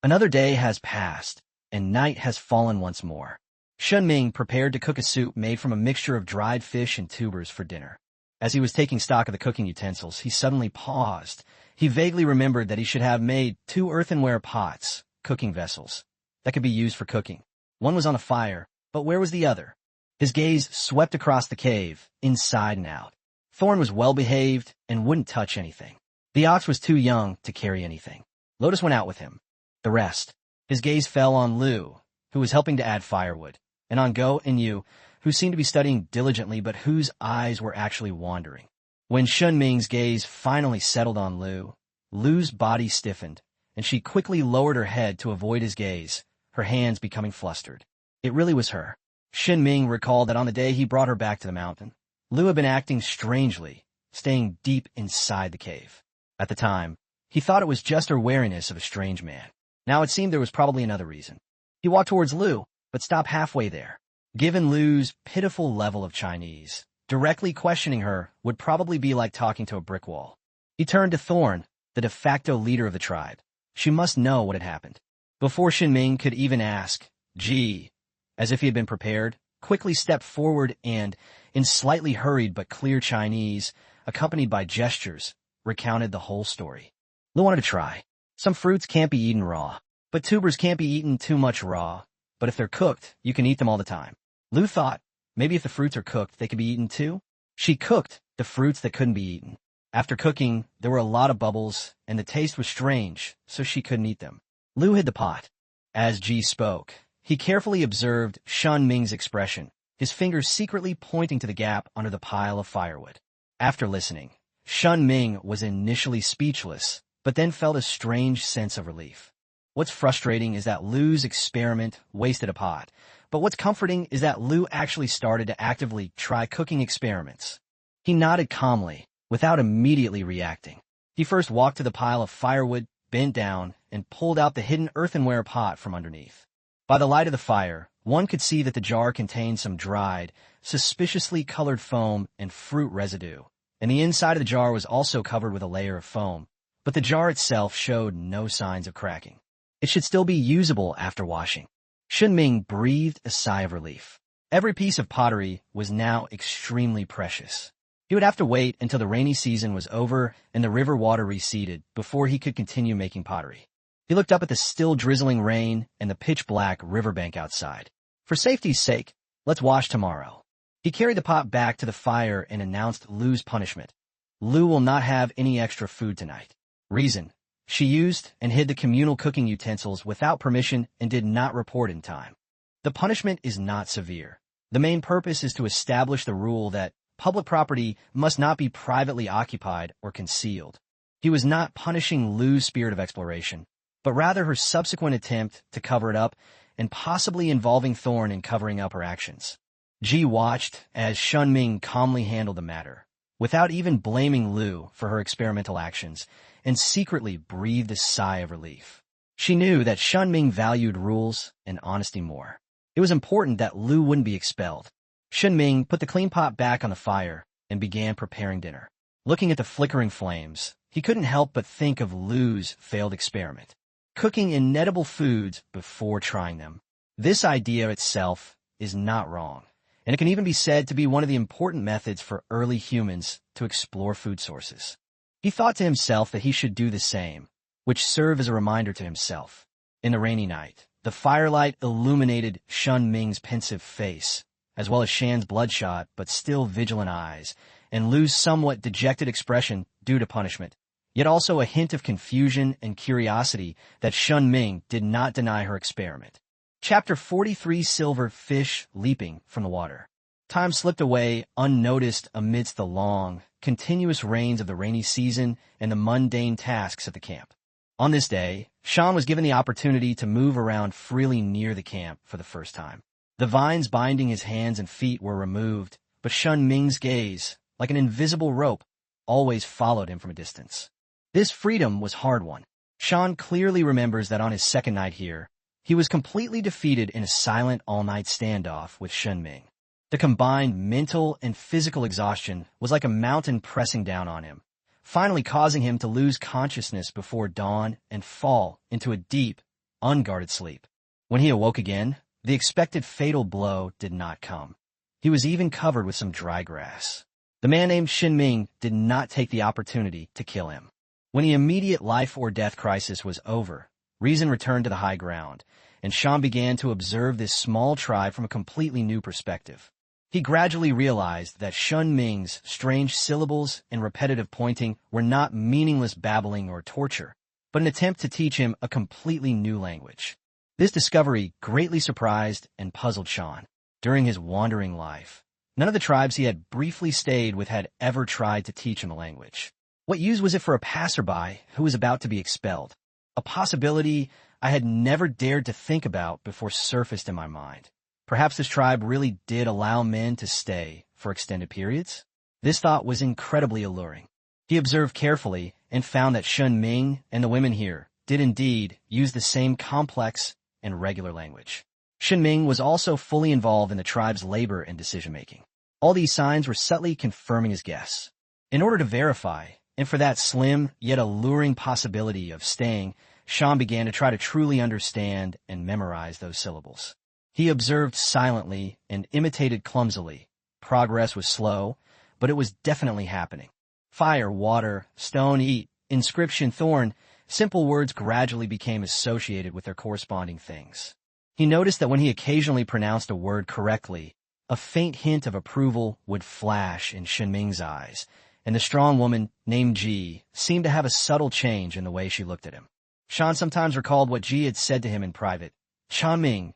Another day has passed, and night has fallen once more. Shen Ming prepared to cook a soup made from a mixture of dried fish and tubers for dinner. As he was taking stock of the cooking utensils, he suddenly paused. He vaguely remembered that he should have made 2 earthenware pots, cooking vessels, that could be used for cooking. One was on a fire, but where was the other? His gaze swept across the cave, inside and out. Thorn was well-behaved and wouldn't touch anything. The ox was too young to carry anything. Lotus went out with him. The rest. His gaze fell on Lu, who was helping to add firewood, and on Go and Yu, who seemed to be studying diligently but whose eyes were actually wandering. When Shen Ming's gaze finally settled on Lu, Lu's body stiffened, and she quickly lowered her head to avoid his gaze, her hands becoming flustered. It really was her. Shen Ming recalled that on the day he brought her back to the mountain, Lu had been acting strangely, staying deep inside the cave. At the time, he thought it was just her wariness of a strange man. Now it seemed there was probably another reason. He walked towards Lu, but stopped halfway there. Given Lu's pitiful level of Chinese, directly questioning her would probably be like talking to a brick wall. He turned to Thorn, the de facto leader of the tribe. She must know what had happened. Before Shen Ming could even ask, "Gee," as if he had been prepared, quickly stepped forward and, in slightly hurried but clear Chinese, accompanied by gestures, recounted the whole story. Lu wanted to try. Some fruits can't be eaten raw, but tubers can't be eaten too much raw. But if they're cooked, you can eat them all the time. Lu thought, maybe if the fruits are cooked, they could be eaten too? She cooked the fruits that couldn't be eaten. After cooking, there were a lot of bubbles, and the taste was strange, so she couldn't eat them. Lu hid the pot. As Ji spoke, he carefully observed Shen Ming's expression, his fingers secretly pointing to the gap under the pile of firewood. After listening, Shen Ming was initially speechless, but then felt a strange sense of relief. What's frustrating is that Lu's experiment wasted a pot, but what's comforting is that Lu actually started to actively try cooking experiments. He nodded calmly, without immediately reacting. He first walked to the pile of firewood, bent down, and pulled out the hidden earthenware pot from underneath. By the light of the fire, one could see that the jar contained some dried, suspiciously colored foam and fruit residue, and the inside of the jar was also covered with a layer of foam, but the jar itself showed no signs of cracking. It should still be usable after washing. Shen Ming breathed a sigh of relief. Every piece of pottery was now extremely precious. He would have to wait until the rainy season was over and the river water receded before he could continue making pottery. He looked up at the still drizzling rain and the pitch-black riverbank outside. For safety's sake, let's wash tomorrow. He carried the pot back to the fire and announced Lu's punishment. Lu will not have any extra food tonight. Reason: she used and hid the communal cooking utensils without permission and did not report in time. The punishment is not severe. The main purpose is to establish the rule that public property must not be privately occupied or concealed. He was not punishing Lu's spirit of exploration, but rather her subsequent attempt to cover it up and possibly involving Thorn in covering up her actions. Ji watched as Shen Ming calmly handled the matter, without even blaming Lu for her experimental actions, and secretly breathed a sigh of relief. She knew that Shen Ming valued rules and honesty more. It was important that Lu wouldn't be expelled. Shen Ming put the clean pot back on the fire and began preparing dinner. Looking at the flickering flames, he couldn't help but think of Lu's failed experiment, cooking inedible foods before trying them. This idea itself is not wrong, and it can even be said to be one of the important methods for early humans to explore food sources. He thought to himself that he should do the same, which served as a reminder to himself. In the rainy night, the firelight illuminated Shen Ming's pensive face, as well as Shan's bloodshot but still vigilant eyes, and Lu's somewhat dejected expression due to punishment, yet also a hint of confusion and curiosity that Shen Ming did not deny her experiment. Chapter 43: Silver Fish Leaping from the Water. Time slipped away unnoticed amidst the long, continuous rains of the rainy season and the mundane tasks at the camp. On this day, Shan was given the opportunity to move around freely near the camp for the first time. The vines binding his hands and feet were removed, but Shen Ming's gaze, like an invisible rope, always followed him from a distance. This freedom was hard won. Shan clearly remembers that on his second night here, He was completely defeated in a silent all-night standoff with Shen Ming. The combined mental and physical exhaustion was like a mountain pressing down on him, finally causing him to lose consciousness before dawn and fall into a deep, unguarded sleep. When he awoke again, the expected fatal blow did not come. He was even covered with some dry grass. The man named Shen Ming did not take the opportunity to kill him. When the immediate life-or-death crisis was over, reason returned to the high ground, and Shan began to observe this small tribe from a completely new perspective. He gradually realized that Shen Ming's strange syllables and repetitive pointing were not meaningless babbling or torture, but an attempt to teach him a completely new language. This discovery greatly surprised and puzzled Shan. During his wandering life, none of the tribes he had briefly stayed with had ever tried to teach him a language. What use was it for a passerby who was about to be expelled? A possibility I had never dared to think about before surfaced in my mind. Perhaps this tribe really did allow men to stay for extended periods? This thought was incredibly alluring. He observed carefully and found that Shen Ming and the women here did indeed use the same complex and regular language. Shen Ming was also fully involved in the tribe's labor and decision-making. All these signs were subtly confirming his guess. In order to verify, and for that slim yet alluring possibility of staying, Shan began to try to truly understand and memorize those syllables. He observed silently and imitated clumsily. Progress was slow, but it was definitely happening. Fire, water, stone, eat, inscription, thorn, simple words gradually became associated with their corresponding things. He noticed that when he occasionally pronounced a word correctly, a faint hint of approval would flash in Shen Ming's eyes, and the strong woman named Ji seemed to have a subtle change in the way she looked at him. Shan sometimes recalled what Ji had said to him in private. Shan Ming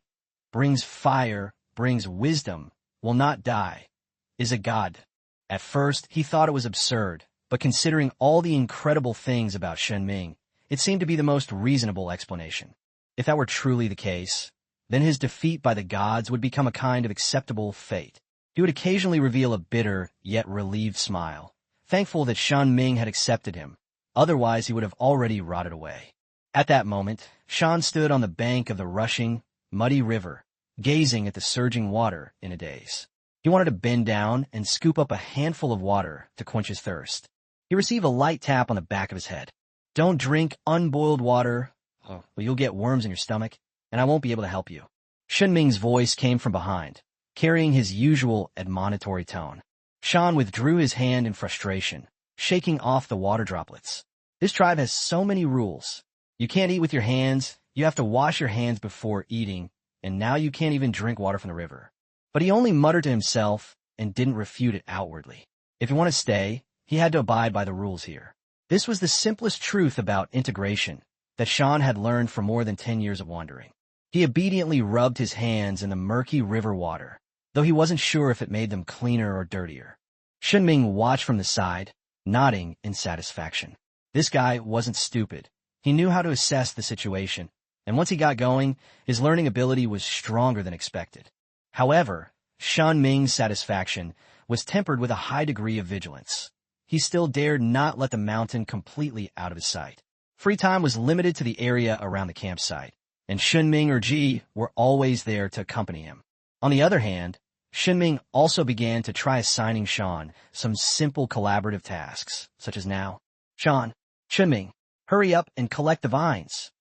brings fire, brings wisdom, will not die, is a god. At first, he thought it was absurd, but considering all the incredible things about Shen Ming, it seemed to be the most reasonable explanation. If that were truly the case, then his defeat by the gods would become a kind of acceptable fate. He would occasionally reveal a bitter yet relieved smile, thankful that Shen Ming had accepted him. Otherwise, he would have already rotted away. At that moment, Shan stood on the bank of the rushing, muddy river, gazing at the surging water in a daze. He wanted to bend down and scoop up a handful of water to quench his thirst. He received a light tap on the back of his head. Don't drink unboiled water, or you'll get worms in your stomach, and I won't be able to help you. Shen Ming's voice came from behind, carrying his usual admonitory tone. Shan withdrew his hand in frustration, shaking off the water droplets. This tribe has so many rules. You can't eat with your hands, you have to wash your hands before eating, and now you can't even drink water from the river. But he only muttered to himself and didn't refute it outwardly. If he wanted to stay, he had to abide by the rules here. This was the simplest truth about integration that Shan had learned from more than 10 years of wandering. He obediently rubbed his hands in the murky river water, though he wasn't sure if it made them cleaner or dirtier. Shen Ming watched from the side, nodding in satisfaction. This guy wasn't stupid. He knew how to assess the situation, and once he got going, his learning ability was stronger than expected. However, Shen Ming's satisfaction was tempered with a high degree of vigilance. He still dared not let the mountain completely out of his sight. Free time was limited to the area around the campsite, and Shen Ming or Ji were always there to accompany him. On the other hand, Shen Ming also began to try assigning Shan some simple collaborative tasks, such as now. Shen Ming, hurry up and collect the vines.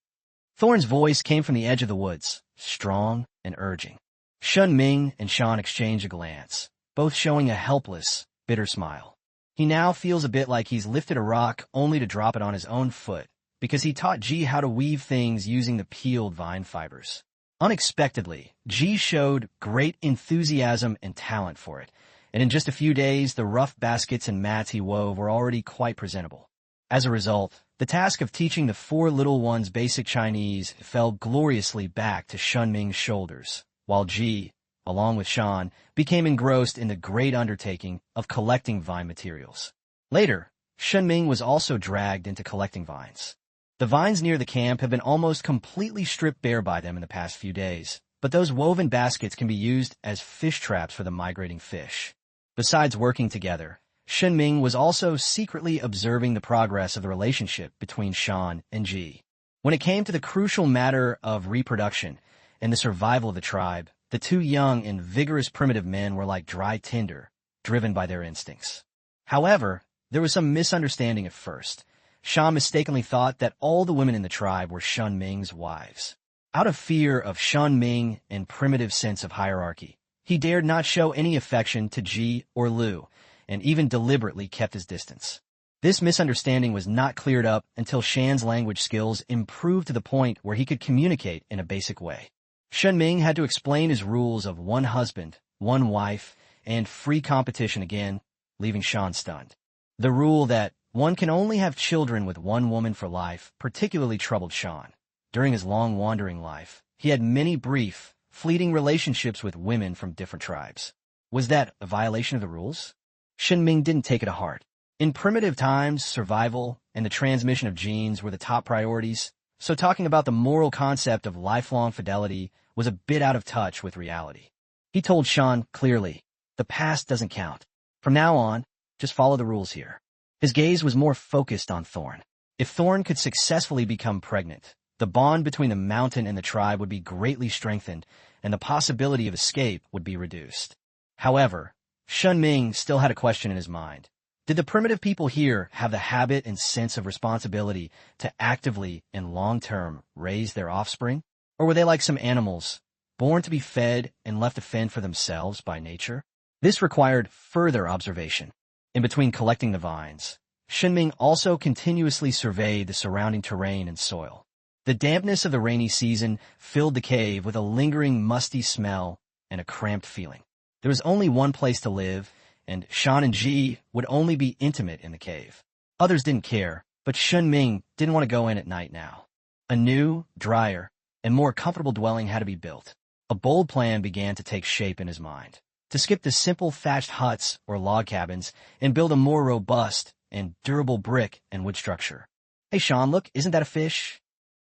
Thorn's voice came from the edge of the woods, strong and urging. Shen Ming and Shan exchanged a glance, both showing a helpless, bitter smile. He now feels a bit like he's lifted a rock only to drop it on his own foot, because he taught Ji how to weave things using the peeled vine fibers. Unexpectedly, Ji showed great enthusiasm and talent for it, and in just a few days, the rough baskets and mats he wove were already quite presentable. As a result, the task of teaching the 4 little ones basic Chinese fell gloriously back to Shen Ming's shoulders, while Ji, along with Shan, became engrossed in the great undertaking of collecting vine materials. Later, Shen Ming was also dragged into collecting vines. The vines near the camp have been almost completely stripped bare by them in the past few days, but those woven baskets can be used as fish traps for the migrating fish. Besides working together, Shen Ming was also secretly observing the progress of the relationship between Shan and Ji. When it came to the crucial matter of reproduction and the survival of the tribe, the two young and vigorous primitive men were like dry tinder, driven by their instincts. However, there was some misunderstanding at first. Shen mistakenly thought that all the women in the tribe were Shen Ming's wives. Out of fear of Shen Ming and primitive sense of hierarchy, he dared not show any affection to Ji or Lu, and even deliberately kept his distance. This misunderstanding was not cleared up until Shen's language skills improved to the point where he could communicate in a basic way. Shen Ming had to explain his rules of one husband, one wife, and free competition again, leaving Shen stunned. The rule that one can only have children with one woman for life particularly troubled Shen. During his long wandering life, he had many brief, fleeting relationships with women from different tribes. Was that a violation of the rules? Shen Ming didn't take it to heart. In primitive times, survival and the transmission of genes were the top priorities, so talking about the moral concept of lifelong fidelity was a bit out of touch with reality. He told Shen clearly, the past doesn't count. From now on, just follow the rules here. His gaze was more focused on Thorn. If Thorn could successfully become pregnant, the bond between the mountain and the tribe would be greatly strengthened, and the possibility of escape would be reduced. However, Shen Ming still had a question in his mind. Did the primitive people here have the habit and sense of responsibility to actively and long-term raise their offspring? Or were they like some animals, born to be fed and left to fend for themselves by nature? This required further observation. In between collecting the vines, Shen Ming also continuously surveyed the surrounding terrain and soil. The dampness of the rainy season filled the cave with a lingering musty smell and a cramped feeling. There was only one place to live, and Shen and Ji would only be intimate in the cave. Others didn't care, but Shen Ming didn't want to go in at night now. A new, drier, and more comfortable dwelling had to be built. A bold plan began to take shape in his mind. To skip the simple thatched huts or log cabins and build a more robust and durable brick and wood structure. Hey Shen, look, isn't that a fish?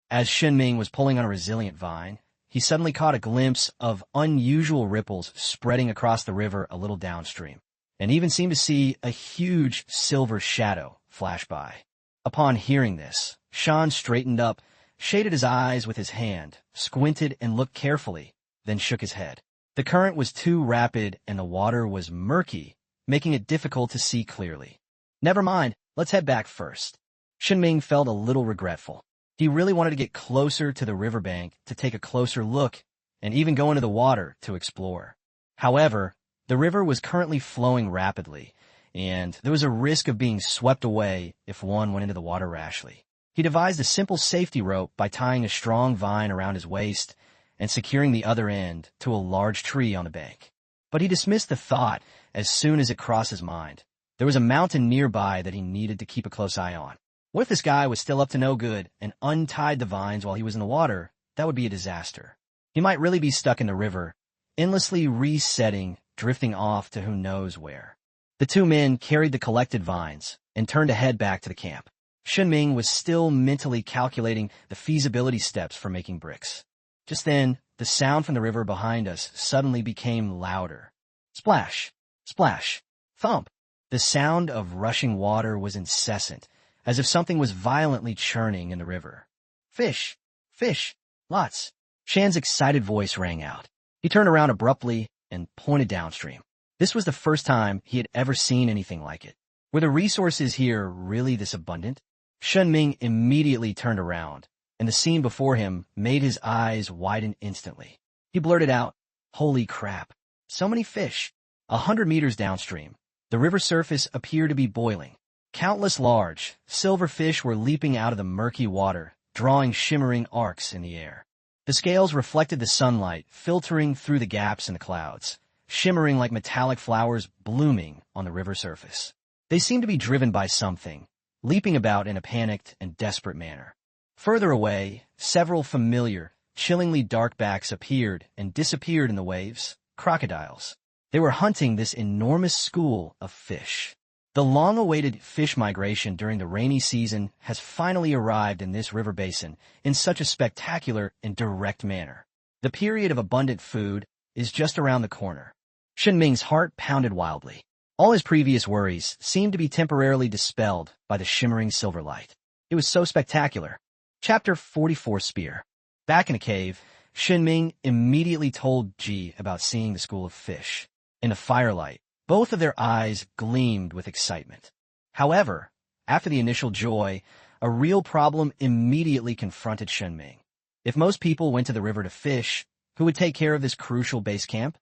As Shen Ming was pulling on a resilient vine, he suddenly caught a glimpse of unusual ripples spreading across the river a little downstream, and even seemed to see a huge silver shadow flash by. Upon hearing this, Shen straightened up, shaded his eyes with his hand, squinted and looked carefully, then shook his head. The current was too rapid and the water was murky, making it difficult to see clearly. Never mind, let's head back first. Shen Ming felt a little regretful. He really wanted to get closer to the riverbank to take a closer look and even go into the water to explore. However, the river was currently flowing rapidly, and there was a risk of being swept away if one went into the water rashly. He devised a simple safety rope by tying a strong vine around his waist and securing the other end to a large tree on the bank. But he dismissed the thought as soon as it crossed his mind. There was a mountain nearby that he needed to keep a close eye on. What if this guy was still up to no good and untied the vines while he was in the water? That would be a disaster. He might really be stuck in the river, endlessly resetting, drifting off to who knows where. The two men carried the collected vines and turned to head back to the camp. Shen Ming was still mentally calculating the feasibility steps for making bricks. Just then, the sound from the river behind us suddenly became louder. Splash, splash, thump. The sound of rushing water was incessant, as if something was violently churning in the river. Fish, fish, lots. Shen's excited voice rang out. He turned around abruptly and pointed downstream. This was the first time he had ever seen anything like it. Were the resources here really this abundant? Shen Ming immediately turned around, and the scene before him made his eyes widen instantly. He blurted out, "Holy crap, so many fish." 100 meters downstream, the river surface appeared to be boiling. Countless large, silver fish were leaping out of the murky water, drawing shimmering arcs in the air. The scales reflected the sunlight filtering through the gaps in the clouds, shimmering like metallic flowers blooming on the river surface. They seemed to be driven by something, leaping about in a panicked and desperate manner. Further away, several familiar, chillingly dark backs appeared and disappeared in the waves, crocodiles. They were hunting this enormous school of fish. The long-awaited fish migration during the rainy season has finally arrived in this river basin in such a spectacular and direct manner. The period of abundant food is just around the corner. Shen Ming's heart pounded wildly. All his previous worries seemed to be temporarily dispelled by the shimmering silver light. It was so spectacular. Chapter 44 Spear. Back in a cave, Shen Ming immediately told Ji about seeing the school of fish. In the firelight, both of their eyes gleamed with excitement. However, after the initial joy, a real problem immediately confronted Shen Ming. If most people went to the river to fish, who would take care of this crucial base camp?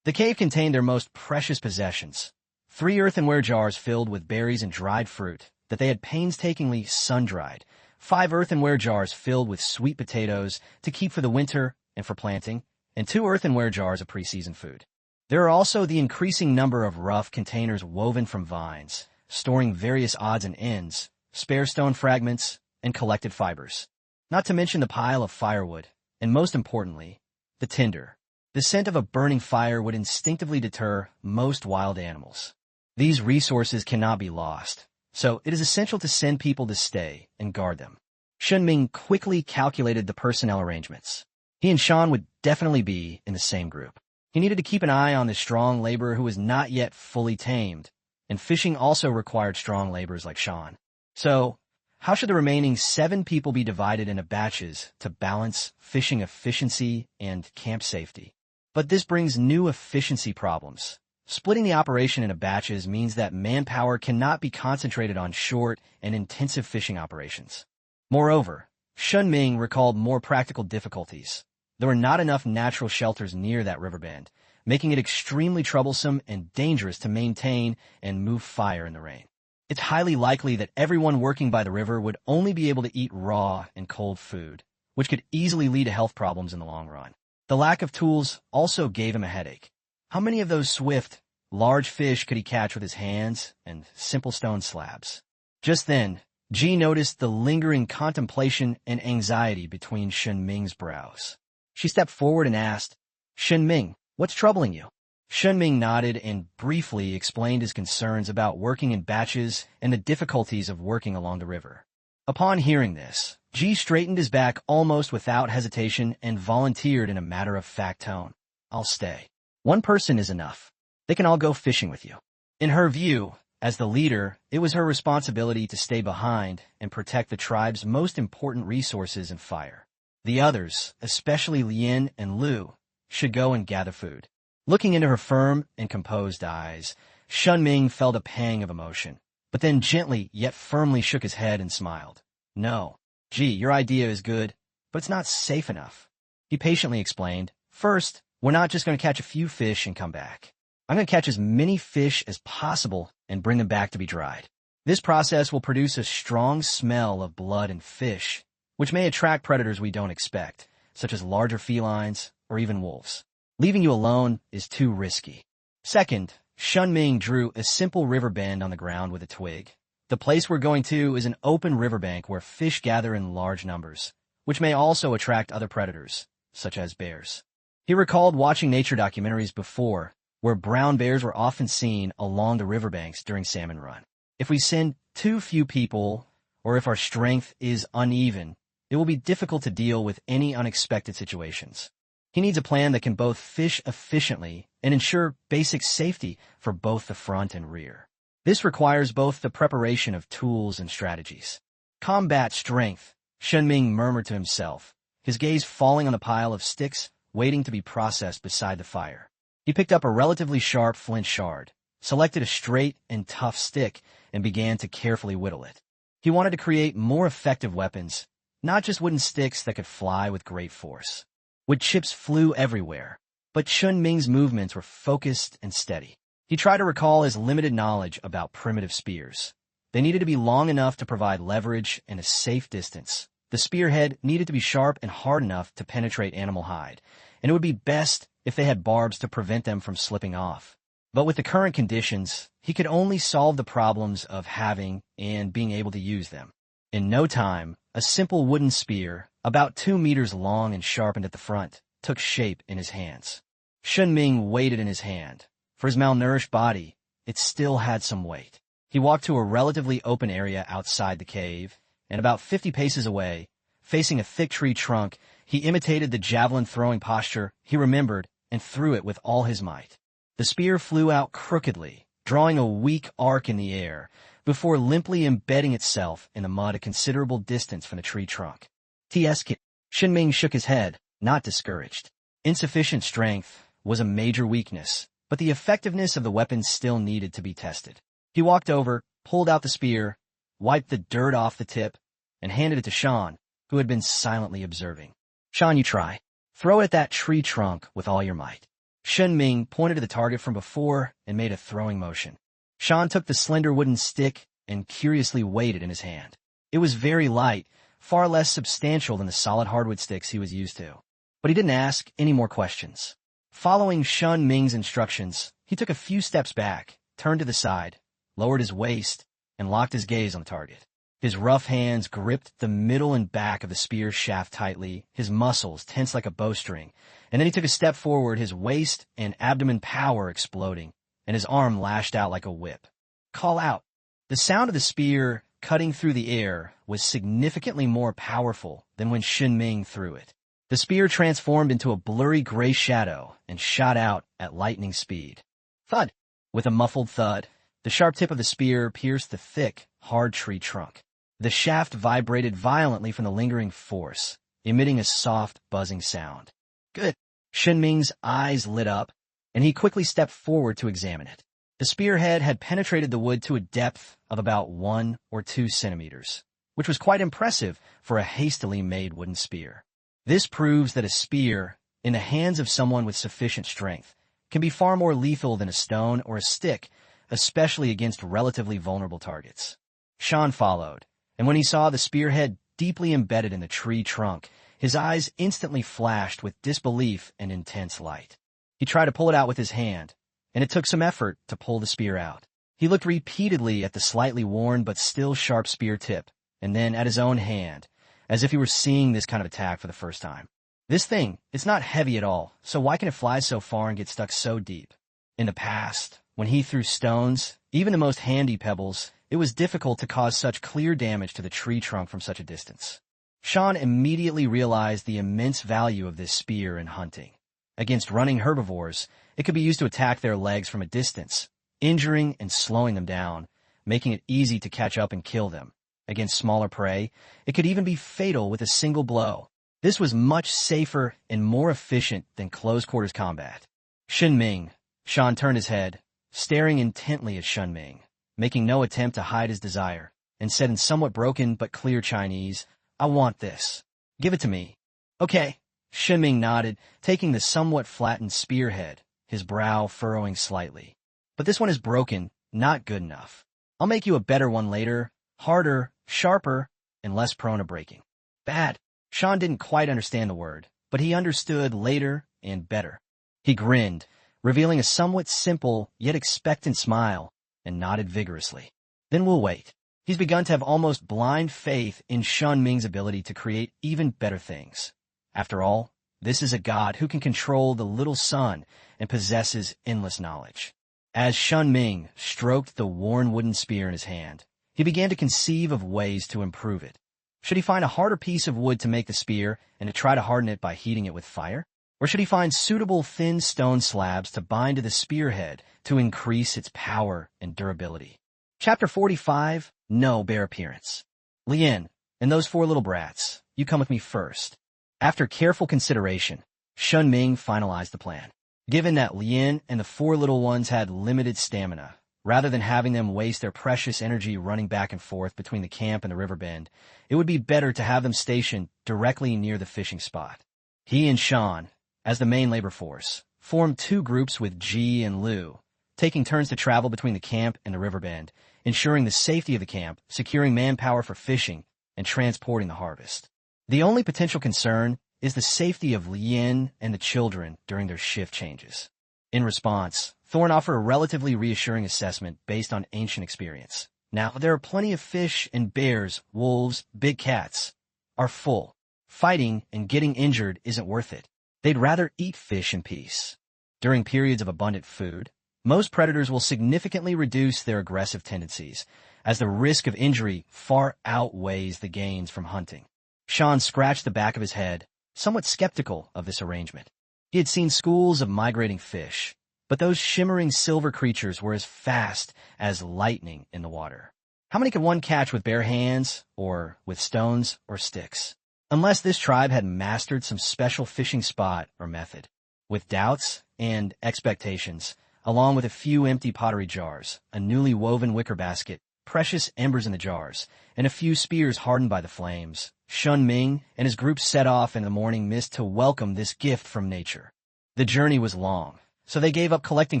The cave contained their most precious possessions, 3 earthenware jars filled with berries and dried fruit that they had painstakingly sun-dried, 5 earthenware jars filled with sweet potatoes to keep for the winter and for planting, and 2 earthenware jars of pre-season food. There are also the increasing number of rough containers woven from vines, storing various odds and ends, spare stone fragments, and collected fibers. Not to mention the pile of firewood, and most importantly, the tinder. The scent of a burning fire would instinctively deter most wild animals. These resources cannot be lost, so it is essential to send people to stay and guard them. Shen Ming quickly calculated the personnel arrangements. He and Shan would definitely be in the same group. He needed to keep an eye on the strong laborer who was not yet fully tamed, and fishing also required strong laborers like Shan. So, how should the remaining 7 people be divided into batches to balance fishing efficiency and camp safety? But this brings new efficiency problems. Splitting the operation into batches means that manpower cannot be concentrated on short and intensive fishing operations. Moreover, Shen Ming recalled more practical difficulties. There were not enough natural shelters near that river bend, making it extremely troublesome and dangerous to maintain and move fire in the rain. It's highly likely that everyone working by the river would only be able to eat raw and cold food, which could easily lead to health problems in the long run. The lack of tools also gave him a headache. How many of those swift, large fish could he catch with his hands and simple stone slabs? Just then, Ji noticed the lingering contemplation and anxiety between Shen Ming's brows. She stepped forward and asked, "Shen Ming, what's troubling you?" Shen Ming nodded and briefly explained his concerns about working in batches and the difficulties of working along the river. Upon hearing this, Ji straightened his back almost without hesitation and volunteered in a matter-of-fact tone. "I'll stay. 1 person is enough. They can all go fishing with you." In her view, as the leader, it was her responsibility to stay behind and protect the tribe's most important resources and fire. The others, especially Lien and Lu, should go and gather food. Looking into her firm and composed eyes, Shen Ming felt a pang of emotion, but then gently yet firmly shook his head and smiled. "No, Ji, your idea is good, but it's not safe enough." He patiently explained, "First, we're not just going to catch a few fish and come back. I'm going to catch as many fish as possible and bring them back to be dried. This process will produce a strong smell of blood and fish, which may attract predators we don't expect, such as larger felines or even wolves. Leaving you alone is too risky." Second, Shen Ming drew a simple river bend on the ground with a twig. The place we're going to is an open riverbank where fish gather in large numbers, which may also attract other predators, such as bears. He recalled watching nature documentaries before, where brown bears were often seen along the riverbanks during salmon run. If we send too few people, or if our strength is uneven, it will be difficult to deal with any unexpected situations. He needs a plan that can both fish efficiently and ensure basic safety for both the front and rear. This requires both the preparation of tools and strategies. "Combat strength," Shen Ming murmured to himself, his gaze falling on the pile of sticks waiting to be processed beside the fire. He picked up a relatively sharp flint shard, selected a straight and tough stick, and began to carefully whittle it. He wanted to create more effective weapons, not just wooden sticks that could fly with great force. Wood chips flew everywhere, but Shen Ming's movements were focused and steady. He tried to recall his limited knowledge about primitive spears. They needed to be long enough to provide leverage and a safe distance. The spearhead needed to be sharp and hard enough to penetrate animal hide, and it would be best if they had barbs to prevent them from slipping off. But with the current conditions, he could only solve the problems of having and being able to use them. In no time, a simple wooden spear, about 2 meters long and sharpened at the front, took shape in his hands. Shen Ming weighed it in his hand. For his malnourished body, it still had some weight. He walked to a relatively open area outside the cave, and about 50 paces away, facing a thick tree trunk, he imitated the javelin-throwing posture he remembered and threw it with all his might. The spear flew out crookedly, drawing a weak arc in the air, before limply embedding itself in the mud a considerable distance from the tree trunk. TSK. Shen Ming shook his head, not discouraged. Insufficient strength was a major weakness, but the effectiveness of the weapon still needed to be tested. He walked over, pulled out the spear, wiped the dirt off the tip, and handed it to Shan, who had been silently observing. Shan, you try. Throw it at that tree trunk with all your might. Shen Ming pointed to the target from before and made a throwing motion. Shan took the slender wooden stick and curiously weighed it in his hand. It was very light, far less substantial than the solid hardwood sticks he was used to. But he didn't ask any more questions. Following Shen Ming's instructions, he took a few steps back, turned to the side, lowered his waist, and locked his gaze on the target. His rough hands gripped the middle and back of the spear shaft tightly, his muscles tense like a bowstring, and then he took a step forward, his waist and abdomen power exploding, and his arm lashed out like a whip. Call out. The sound of the spear cutting through the air was significantly more powerful than when Shen Ming threw it. The spear transformed into a blurry gray shadow and shot out at lightning speed. Thud! With a muffled thud, the sharp tip of the spear pierced the thick, hard tree trunk. The shaft vibrated violently from the lingering force, emitting a soft, buzzing sound. Good. Shen Ming's eyes lit up, and he quickly stepped forward to examine it. The spearhead had penetrated the wood to a depth of about 1 or 2 centimeters, which was quite impressive for a hastily made wooden spear. This proves that a spear, in the hands of someone with sufficient strength, can be far more lethal than a stone or a stick, especially against relatively vulnerable targets. Shan followed, and when he saw the spearhead deeply embedded in the tree trunk, his eyes instantly flashed with disbelief and intense light. He tried to pull it out with his hand, and it took some effort to pull the spear out. He looked repeatedly at the slightly worn but still sharp spear tip, and then at his own hand, as if he were seeing this kind of attack for the first time. This thing, it's not heavy at all, so why can it fly so far and get stuck so deep? In the past, when he threw stones, even the most handy pebbles, it was difficult to cause such clear damage to the tree trunk from such a distance. Shan immediately realized the immense value of this spear in hunting. Against running herbivores, it could be used to attack their legs from a distance, injuring and slowing them down, making it easy to catch up and kill them. Against smaller prey, it could even be fatal with a single blow. This was much safer and more efficient than close-quarters combat. Shen Ming. Shan turned his head, staring intently at Shen Ming, making no attempt to hide his desire, and said in somewhat broken but clear Chinese, I want this. Give it to me. Okay. Shen Ming nodded, taking the somewhat flattened spearhead, his brow furrowing slightly. But this one is broken, not good enough. I'll make you a better one later, harder, sharper, and less prone to breaking. Bad. Shan didn't quite understand the word, but he understood later and better. He grinned, revealing a somewhat simple yet expectant smile, and nodded vigorously. Then we'll wait. He's begun to have almost blind faith in Shen Ming's ability to create even better things. After all, this is a god who can control the little sun and possesses endless knowledge. As Shen Ming stroked the worn wooden spear in his hand, he began to conceive of ways to improve it. Should he find a harder piece of wood to make the spear and to try to harden it by heating it with fire? Or should he find suitable thin stone slabs to bind to the spearhead to increase its power and durability? Chapter 45, No Bare Appearance. Lien, and those 4 little brats, you come with me first. After careful consideration, Shen Ming finalized the plan. Given that Lien and the 4 little ones had limited stamina, rather than having them waste their precious energy running back and forth between the camp and the river bend, it would be better to have them stationed directly near the fishing spot. He and Shan, as the main labor force, formed 2 groups with Ji and Liu, taking turns to travel between the camp and the river bend, ensuring the safety of the camp, securing manpower for fishing, and transporting the harvest. The only potential concern is the safety of Lien and the children during their shift changes. In response, Thorn offered a relatively reassuring assessment based on ancient experience. Now, there are plenty of fish and bears, wolves, big cats are full. Fighting and getting injured isn't worth it. They'd rather eat fish in peace. During periods of abundant food, most predators will significantly reduce their aggressive tendencies, as the risk of injury far outweighs the gains from hunting. Shan scratched the back of his head, somewhat skeptical of this arrangement. He had seen schools of migrating fish, but those shimmering silver creatures were as fast as lightning in the water. How many could one catch with bare hands, or with stones or sticks? unless this tribe had mastered some special fishing spot or method. With doubts and expectations, along with a few empty pottery jars, a newly woven wicker basket, precious embers in the jars, and a few spears hardened by the flames, Shen Ming and his group set off in the morning mist to welcome this gift from nature. The journey was long, so they gave up collecting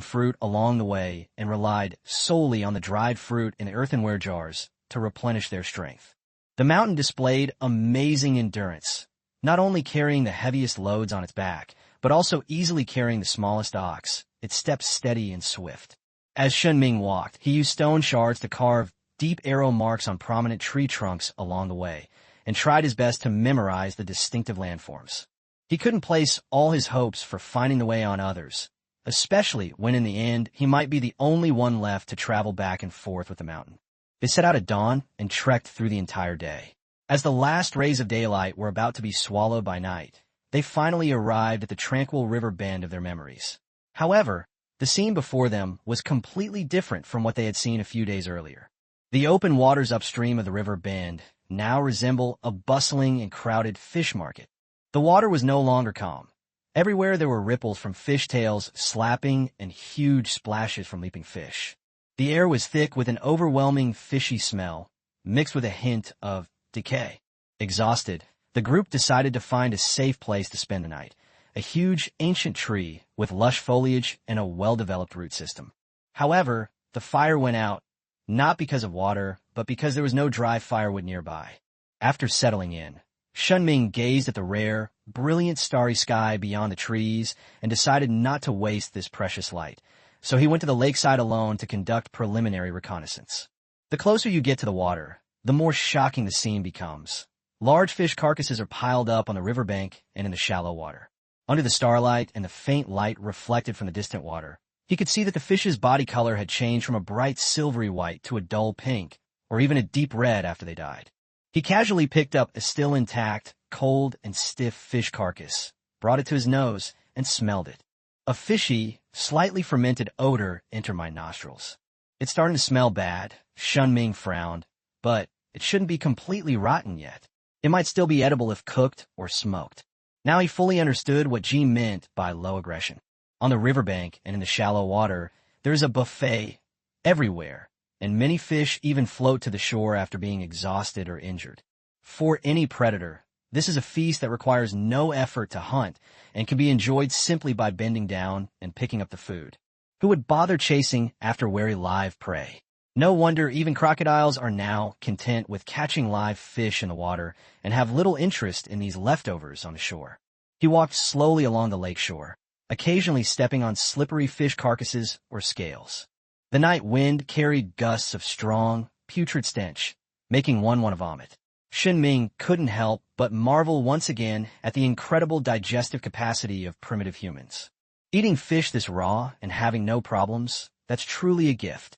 fruit along the way and relied solely on the dried fruit in the earthenware jars to replenish their strength. The mountain displayed amazing endurance, not only carrying the heaviest loads on its back, but also easily carrying the smallest ox, its steps steady and swift. As Shen Ming walked, he used stone shards to carve deep arrow marks on prominent tree trunks along the way, and tried his best to memorize the distinctive landforms. He couldn't place all his hopes for finding the way on others, especially when in the end he might be the only one left to travel back and forth with the mountain. They set out at dawn and trekked through the entire day. As the last rays of daylight were about to be swallowed by night, they finally arrived at the tranquil river bend of their memories. However, the scene before them was completely different from what they had seen a few days earlier. The open waters upstream of the river bend now resemble a bustling and crowded fish market. The water was no longer calm. Everywhere there were ripples from fishtails slapping and huge splashes from leaping fish. The air was thick with an overwhelming fishy smell, mixed with a hint of decay. Exhausted, the group decided to find a safe place to spend the night, a huge ancient tree with lush foliage and a well-developed root system. However, the fire went out, not because of water, but because there was no dry firewood nearby. After settling in, Shen Ming gazed at the rare, brilliant starry sky beyond the trees and decided not to waste this precious light, so he went to the lakeside alone to conduct preliminary reconnaissance. The closer you get to the water, the more shocking the scene becomes. Large fish carcasses are piled up on the riverbank and in the shallow water. Under the starlight and the faint light reflected from the distant water, he could see that the fish's body color had changed from a bright silvery white to a dull pink, or even a deep red after they died. He casually picked up a still intact, cold and stiff fish carcass, brought it to his nose, and smelled it. A fishy, slightly fermented odor entered my nostrils. It's starting to smell bad, Shen Ming frowned, but it shouldn't be completely rotten yet. It might still be edible if cooked or smoked. Now he fully understood what Ji meant by low aggression. On the riverbank and in the shallow water, there is a buffet everywhere, and many fish even float to the shore after being exhausted or injured. For any predator, this is a feast that requires no effort to hunt and can be enjoyed simply by bending down and picking up the food. Who would bother chasing after wary live prey? No wonder even crocodiles are now content with catching live fish in the water and have little interest in these leftovers on the shore. He walked slowly along the lake shore, occasionally stepping on slippery fish carcasses or scales. The night wind carried gusts of strong, putrid stench, making one want to vomit. Shen Ming couldn't help but marvel once again at the incredible digestive capacity of primitive humans. Eating fish this raw and having no problems, that's truly a gift.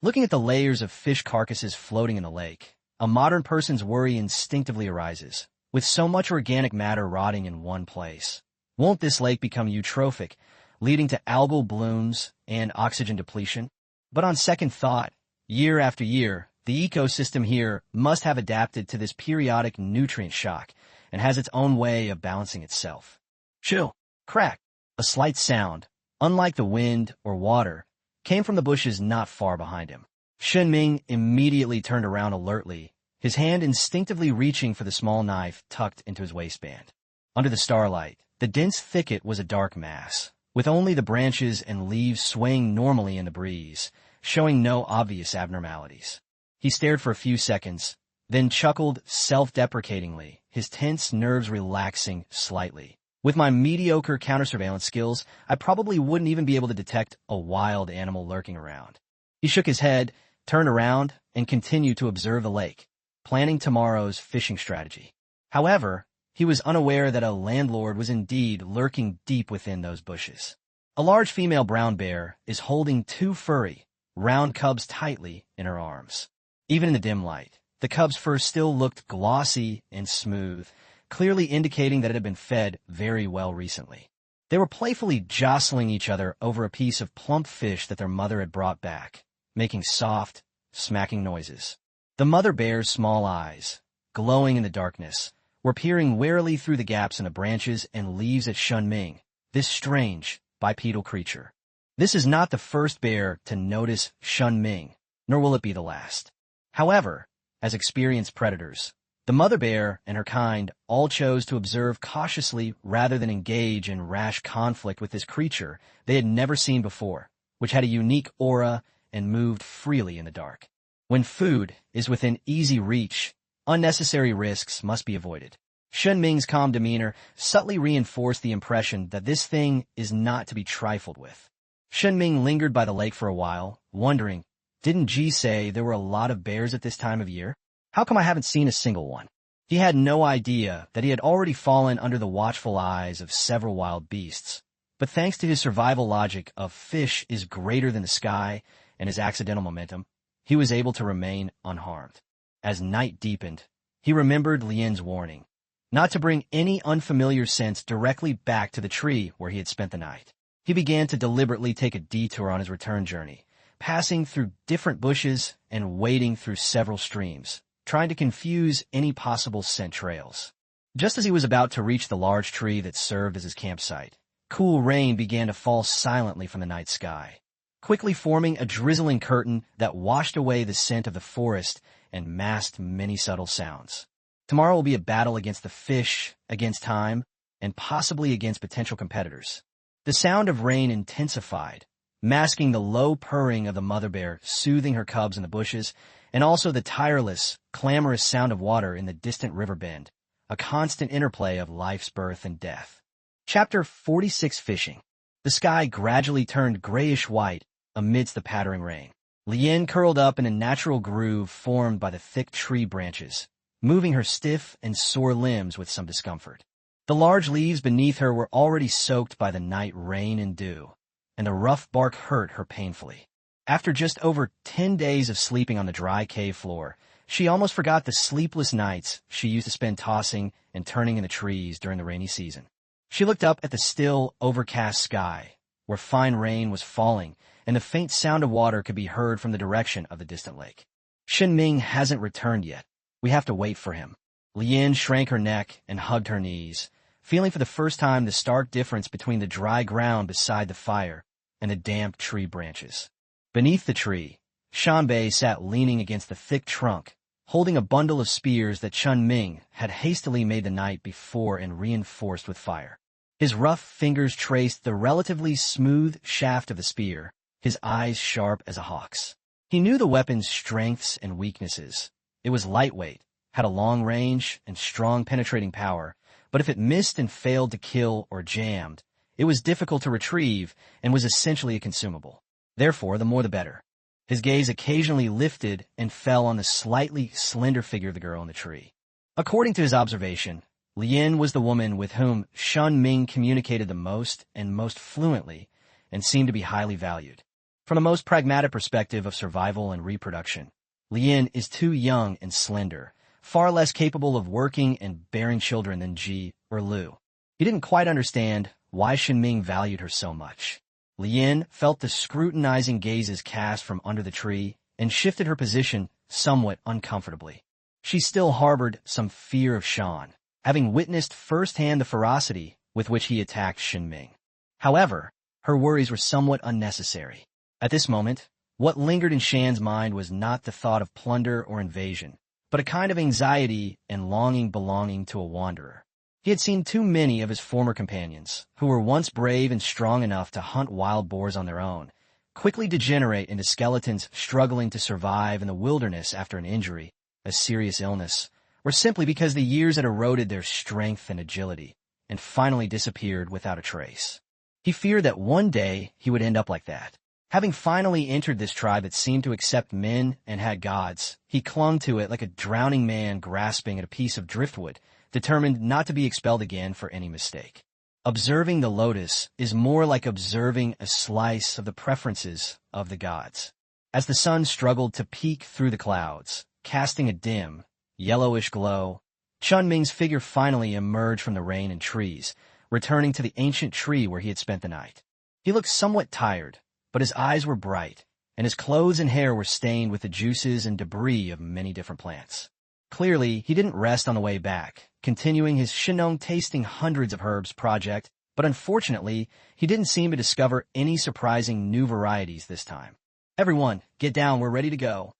Looking at the layers of fish carcasses floating in the lake, a modern person's worry instinctively arises. With so much organic matter rotting in one place, won't this lake become eutrophic, leading to algal blooms and oxygen depletion? But on second thought, year after year, the ecosystem here must have adapted to this periodic nutrient shock and has its own way of balancing itself. Shoo! Crack! A slight sound, unlike the wind or water, came from the bushes not far behind him. Shen Ming immediately turned around alertly, his hand instinctively reaching for the small knife tucked into his waistband. Under the starlight, the dense thicket was a dark mass, with only the branches and leaves swaying normally in the breeze, showing no obvious abnormalities. He stared for a few seconds, then chuckled self-deprecatingly, his tense nerves relaxing slightly. With my mediocre counter-surveillance skills, I probably wouldn't even be able to detect a wild animal lurking around. He shook his head, turned around, and continued to observe the lake, planning tomorrow's fishing strategy. However, he was unaware that a landlord was indeed lurking deep within those bushes. A large female brown bear is holding two furry, round cubs tightly in her arms. Even in the dim light, the cubs' fur still looked glossy and smooth, clearly indicating that it had been fed very well recently. They were playfully jostling each other over a piece of plump fish that their mother had brought back, making soft, smacking noises. The mother bear's small eyes, glowing in the darkness, were peering warily through the gaps in the branches and leaves at Shen Ming, this strange, bipedal creature. This is not the first bear to notice Shen Ming, nor will it be the last. However, as experienced predators, the mother bear and her kind all chose to observe cautiously rather than engage in rash conflict with this creature they had never seen before, which had a unique aura and moved freely in the dark. When food is within easy reach, unnecessary risks must be avoided. Shen Ming's calm demeanor subtly reinforced the impression that this thing is not to be trifled with. Shen Ming lingered by the lake for a while, wondering, didn't Ji say there were a lot of bears at this time of year? How come I haven't seen a single one? He had no idea that he had already fallen under the watchful eyes of several wild beasts, but thanks to his survival logic of fish is greater than the sky and his accidental momentum, he was able to remain unharmed. As night deepened, he remembered Lian's warning, not to bring any unfamiliar scents directly back to the tree where he had spent the night. He began to deliberately take a detour on his return journey, passing through different bushes and wading through several streams, trying to confuse any possible scent trails. Just as he was about to reach the large tree that served as his campsite, cool rain began to fall silently from the night sky, quickly forming a drizzling curtain that washed away the scent of the forest and masked many subtle sounds. Tomorrow will be a battle against the fish, against time, and possibly against potential competitors. The sound of rain intensified, masking the low purring of the mother bear soothing her cubs in the bushes, and also the tireless, clamorous sound of water in the distant river bend, a constant interplay of life's birth and death. Chapter 46 Fishing. The sky gradually turned grayish-white amidst the pattering rain. Lian curled up in a natural groove formed by the thick tree branches, moving her stiff and sore limbs with some discomfort. The large leaves beneath her were already soaked by the night rain and dew, and the rough bark hurt her painfully. After just over 10 days of sleeping on the dry cave floor, she almost forgot the sleepless nights she used to spend tossing and turning in the trees during the rainy season. She looked up at the still, overcast sky, where fine rain was falling, and the faint sound of water could be heard from the direction of the distant lake. Shen Ming hasn't returned yet. We have to wait for him. Lian shrank her neck and hugged her knees, feeling for the first time the stark difference between the dry ground beside the fire and the damp tree branches. Beneath the tree, Shanbei sat leaning against the thick trunk, holding a bundle of spears that Shen Ming had hastily made the night before and reinforced with fire. His rough fingers traced the relatively smooth shaft of the spear, his eyes sharp as a hawk's. He knew the weapon's strengths and weaknesses. It was lightweight, had a long range and strong penetrating power, but if it missed and failed to kill or jammed, it was difficult to retrieve and was essentially a consumable. Therefore, the more the better. His gaze occasionally lifted and fell on the slightly slender figure of the girl in the tree. According to his observation, Lian was the woman with whom Shen Ming communicated the most and most fluently and seemed to be highly valued. From a most pragmatic perspective of survival and reproduction, Lian is too young and slender, far less capable of working and bearing children than Ji or Lu. He didn't quite understand why Shen Ming valued her so much. Lian felt the scrutinizing gazes cast from under the tree and shifted her position somewhat uncomfortably. She still harbored some fear of Shan, having witnessed firsthand the ferocity with which he attacked Shen Ming. However, her worries were somewhat unnecessary. At this moment, what lingered in Shan's mind was not the thought of plunder or invasion, but a kind of anxiety and longing belonging to a wanderer. He had seen too many of his former companions, who were once brave and strong enough to hunt wild boars on their own, quickly degenerate into skeletons struggling to survive in the wilderness after an injury, a serious illness, or simply because the years had eroded their strength and agility, and finally disappeared without a trace. He feared that one day he would end up like that. Having finally entered this tribe that seemed to accept men and had gods, he clung to it like a drowning man grasping at a piece of driftwood, determined not to be expelled again for any mistake. Observing the lotus is more like observing a slice of the preferences of the gods. As the sun struggled to peek through the clouds, casting a dim, yellowish glow, Shen Ming's figure finally emerged from the rain and trees, returning to the ancient tree where he had spent the night. He looked somewhat tired, but his eyes were bright, and his clothes and hair were stained with the juices and debris of many different plants. Clearly, he didn't rest on the way back, continuing his Shenong tasting hundreds of herbs project, but unfortunately, he didn't seem to discover any surprising new varieties this time. Everyone, get down, we're ready to go.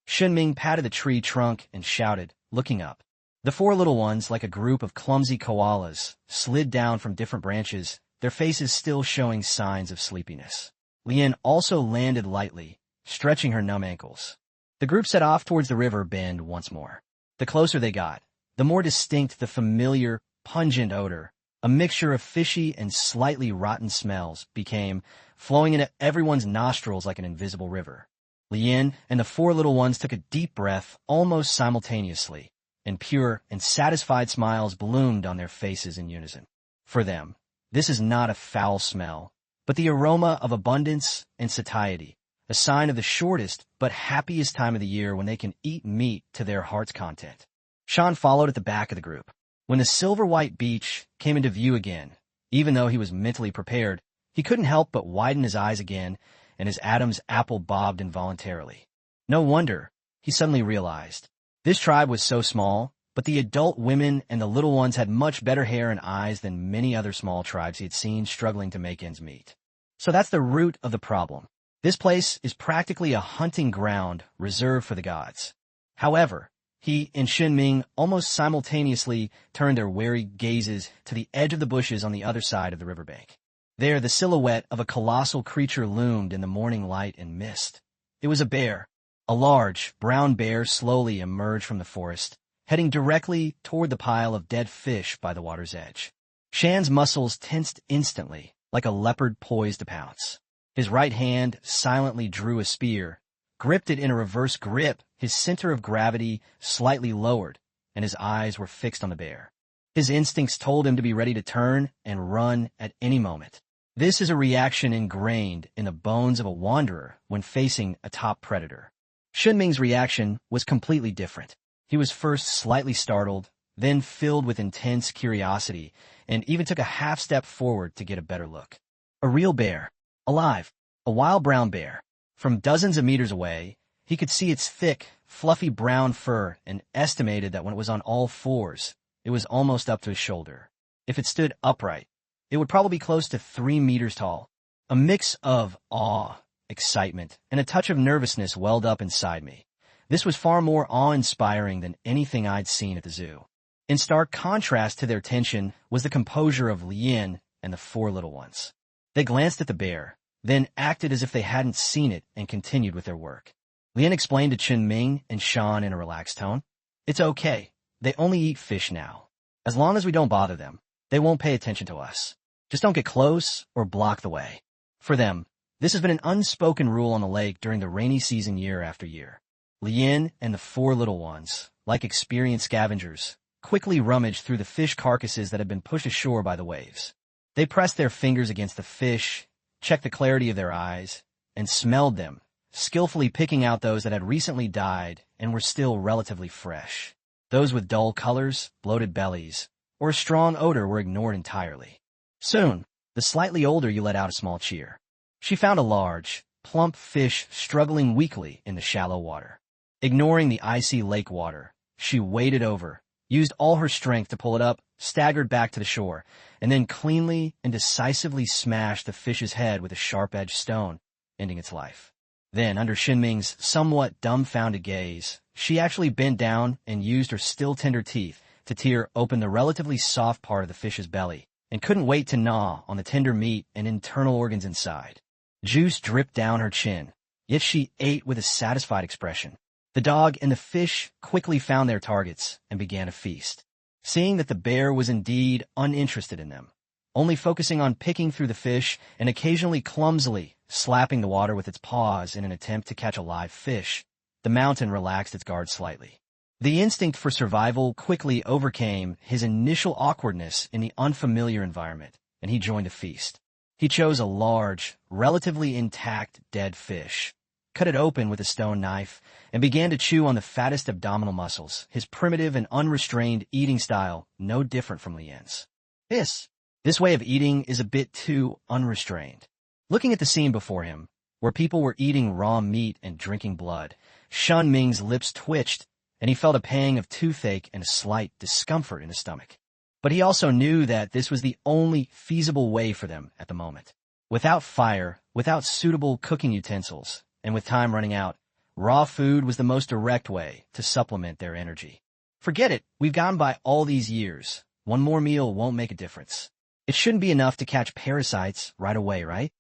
Shen Ming patted the tree trunk and shouted, looking up. The four little ones, like a group of clumsy koalas, slid down from different branches, their faces still showing signs of sleepiness. Lian also landed lightly, stretching her numb ankles. The group set off towards the river bend once more. The closer they got, the more distinct the familiar, pungent odor, a mixture of fishy and slightly rotten smells, became, flowing into everyone's nostrils like an invisible river. Lian and the four little ones took a deep breath almost simultaneously, and pure and satisfied smiles bloomed on their faces in unison. For them, this is not a foul smell, but the aroma of abundance and satiety, a sign of the shortest but happiest time of the year when they can eat meat to their heart's content. Shan followed at the back of the group. When the silver-white beach came into view again, even though he was mentally prepared, he couldn't help but widen his eyes again, and his Adam's apple bobbed involuntarily. No wonder, he suddenly realized. This tribe was so small, but the adult women and the little ones had much better hair and eyes than many other small tribes he had seen struggling to make ends meet. So that's the root of the problem. This place is practically a hunting ground reserved for the gods. However, he and Shen Ming almost simultaneously turned their wary gazes to the edge of the bushes on the other side of the riverbank. There, the silhouette of a colossal creature loomed in the morning light and mist. It was a bear. A large, brown bear slowly emerged from the forest, heading directly toward the pile of dead fish by the water's edge. Shan's muscles tensed instantly, like a leopard poised to pounce. His right hand silently drew a spear, gripped it in a reverse grip, his center of gravity slightly lowered, and his eyes were fixed on the bear. His instincts told him to be ready to turn and run at any moment. This is a reaction ingrained in the bones of a wanderer when facing a top predator. Shen Ming's reaction was completely different. He was first slightly startled, then filled with intense curiosity, and even took a half step forward to get a better look. A real bear. Alive. A wild brown bear. From dozens of meters away, he could see its thick, fluffy brown fur and estimated that when it was on all fours, it was almost up to his shoulder. If it stood upright, it would probably be close to 3 meters tall. A mix of awe, excitement, and a touch of nervousness welled up inside me. This was far more awe-inspiring than anything I'd seen at the zoo. In stark contrast to their tension was the composure of Lian and the four little ones. They glanced at the bear, then acted as if they hadn't seen it and continued with their work. Lian explained to Chen Ming and Shan in a relaxed tone, "It's okay. They only eat fish now. As long as we don't bother them, they won't pay attention to us. Just don't get close or block the way." For them, this has been an unspoken rule on the lake during the rainy season year after year. Lian and the four little ones, like experienced scavengers, quickly rummaged through the fish carcasses that had been pushed ashore by the waves. They pressed their fingers against the fish, checked the clarity of their eyes, and smelled them, skillfully picking out those that had recently died and were still relatively fresh. Those with dull colors, bloated bellies, or a strong odor were ignored entirely. Soon, the slightly older you let out a small cheer. She found a large, plump fish struggling weakly in the shallow water. Ignoring the icy lake water, she waded over, used all her strength to pull it up, staggered back to the shore, and then cleanly and decisively smashed the fish's head with a sharp-edged stone, ending its life. Then, under Shen Ming's somewhat dumbfounded gaze, she actually bent down and used her still tender teeth to tear open the relatively soft part of the fish's belly, and couldn't wait to gnaw on the tender meat and internal organs inside. Juice dripped down her chin, yet she ate with a satisfied expression. The dog and the fish quickly found their targets and began a feast. Seeing that the bear was indeed uninterested in them, only focusing on picking through the fish and occasionally clumsily slapping the water with its paws in an attempt to catch a live fish, the mountain relaxed its guard slightly. The instinct for survival quickly overcame his initial awkwardness in the unfamiliar environment, and he joined the feast. He chose a large, relatively intact dead fish, cut it open with a stone knife, and began to chew on the fattest abdominal muscles, his primitive and unrestrained eating style no different from Lian's. This way of eating is a bit too unrestrained. Looking at the scene before him, where people were eating raw meat and drinking blood, Shen Ming's lips twitched, and he felt a pang of toothache and a slight discomfort in his stomach. But he also knew that this was the only feasible way for them at the moment. Without fire, without suitable cooking utensils, and with time running out, raw food was the most direct way to supplement their energy. Forget it, we've gone by all these years. One more meal won't make a difference. It shouldn't be enough to catch parasites right away, right?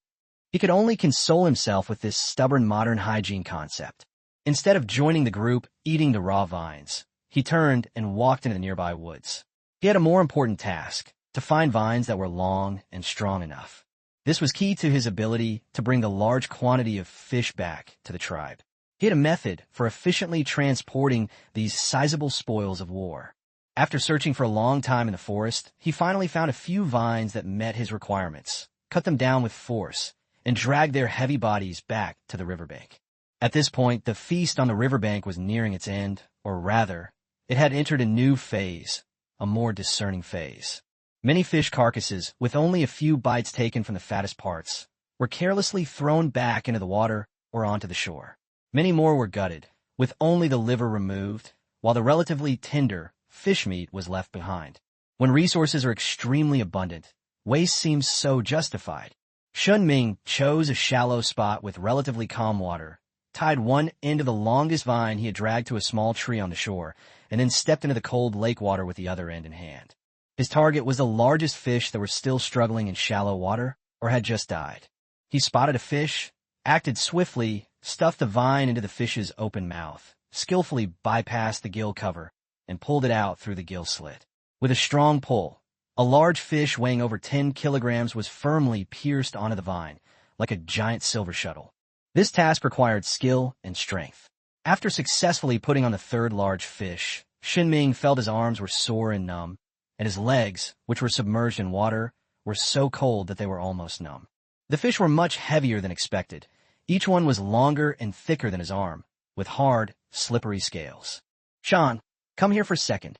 He could only console himself with this stubborn modern hygiene concept. Instead of joining the group eating the raw vines, he turned and walked into the nearby woods. He had a more important task, to find vines that were long and strong enough. This was key to his ability to bring the large quantity of fish back to the tribe. He had a method for efficiently transporting these sizable spoils of war. After searching for a long time in the forest, he finally found a few vines that met his requirements, cut them down with force, and dragged their heavy bodies back to the riverbank. At this point, the feast on the riverbank was nearing its end, or rather, it had entered a new phase, a more discerning phase. Many fish carcasses, with only a few bites taken from the fattest parts, were carelessly thrown back into the water or onto the shore. Many more were gutted, with only the liver removed, while the relatively tender fish meat was left behind. When resources are extremely abundant, waste seems so justified. Shen Ming chose a shallow spot with relatively calm water, tied one end of the longest vine he had dragged to a small tree on the shore, and then stepped into the cold lake water with the other end in hand. His target was the largest fish that were still struggling in shallow water or had just died. He spotted a fish, acted swiftly, stuffed the vine into the fish's open mouth, skillfully bypassed the gill cover, and pulled it out through the gill slit. With a strong pull, a large fish weighing over 10 kilograms was firmly pierced onto the vine, like a giant silver shuttle. This task required skill and strength. After successfully putting on the third large fish, Shen Ming felt his arms were sore and numb, and his legs, which were submerged in water, were so cold that they were almost numb. The fish were much heavier than expected. Each one was longer and thicker than his arm, with hard, slippery scales. "Shan, come here for a second,"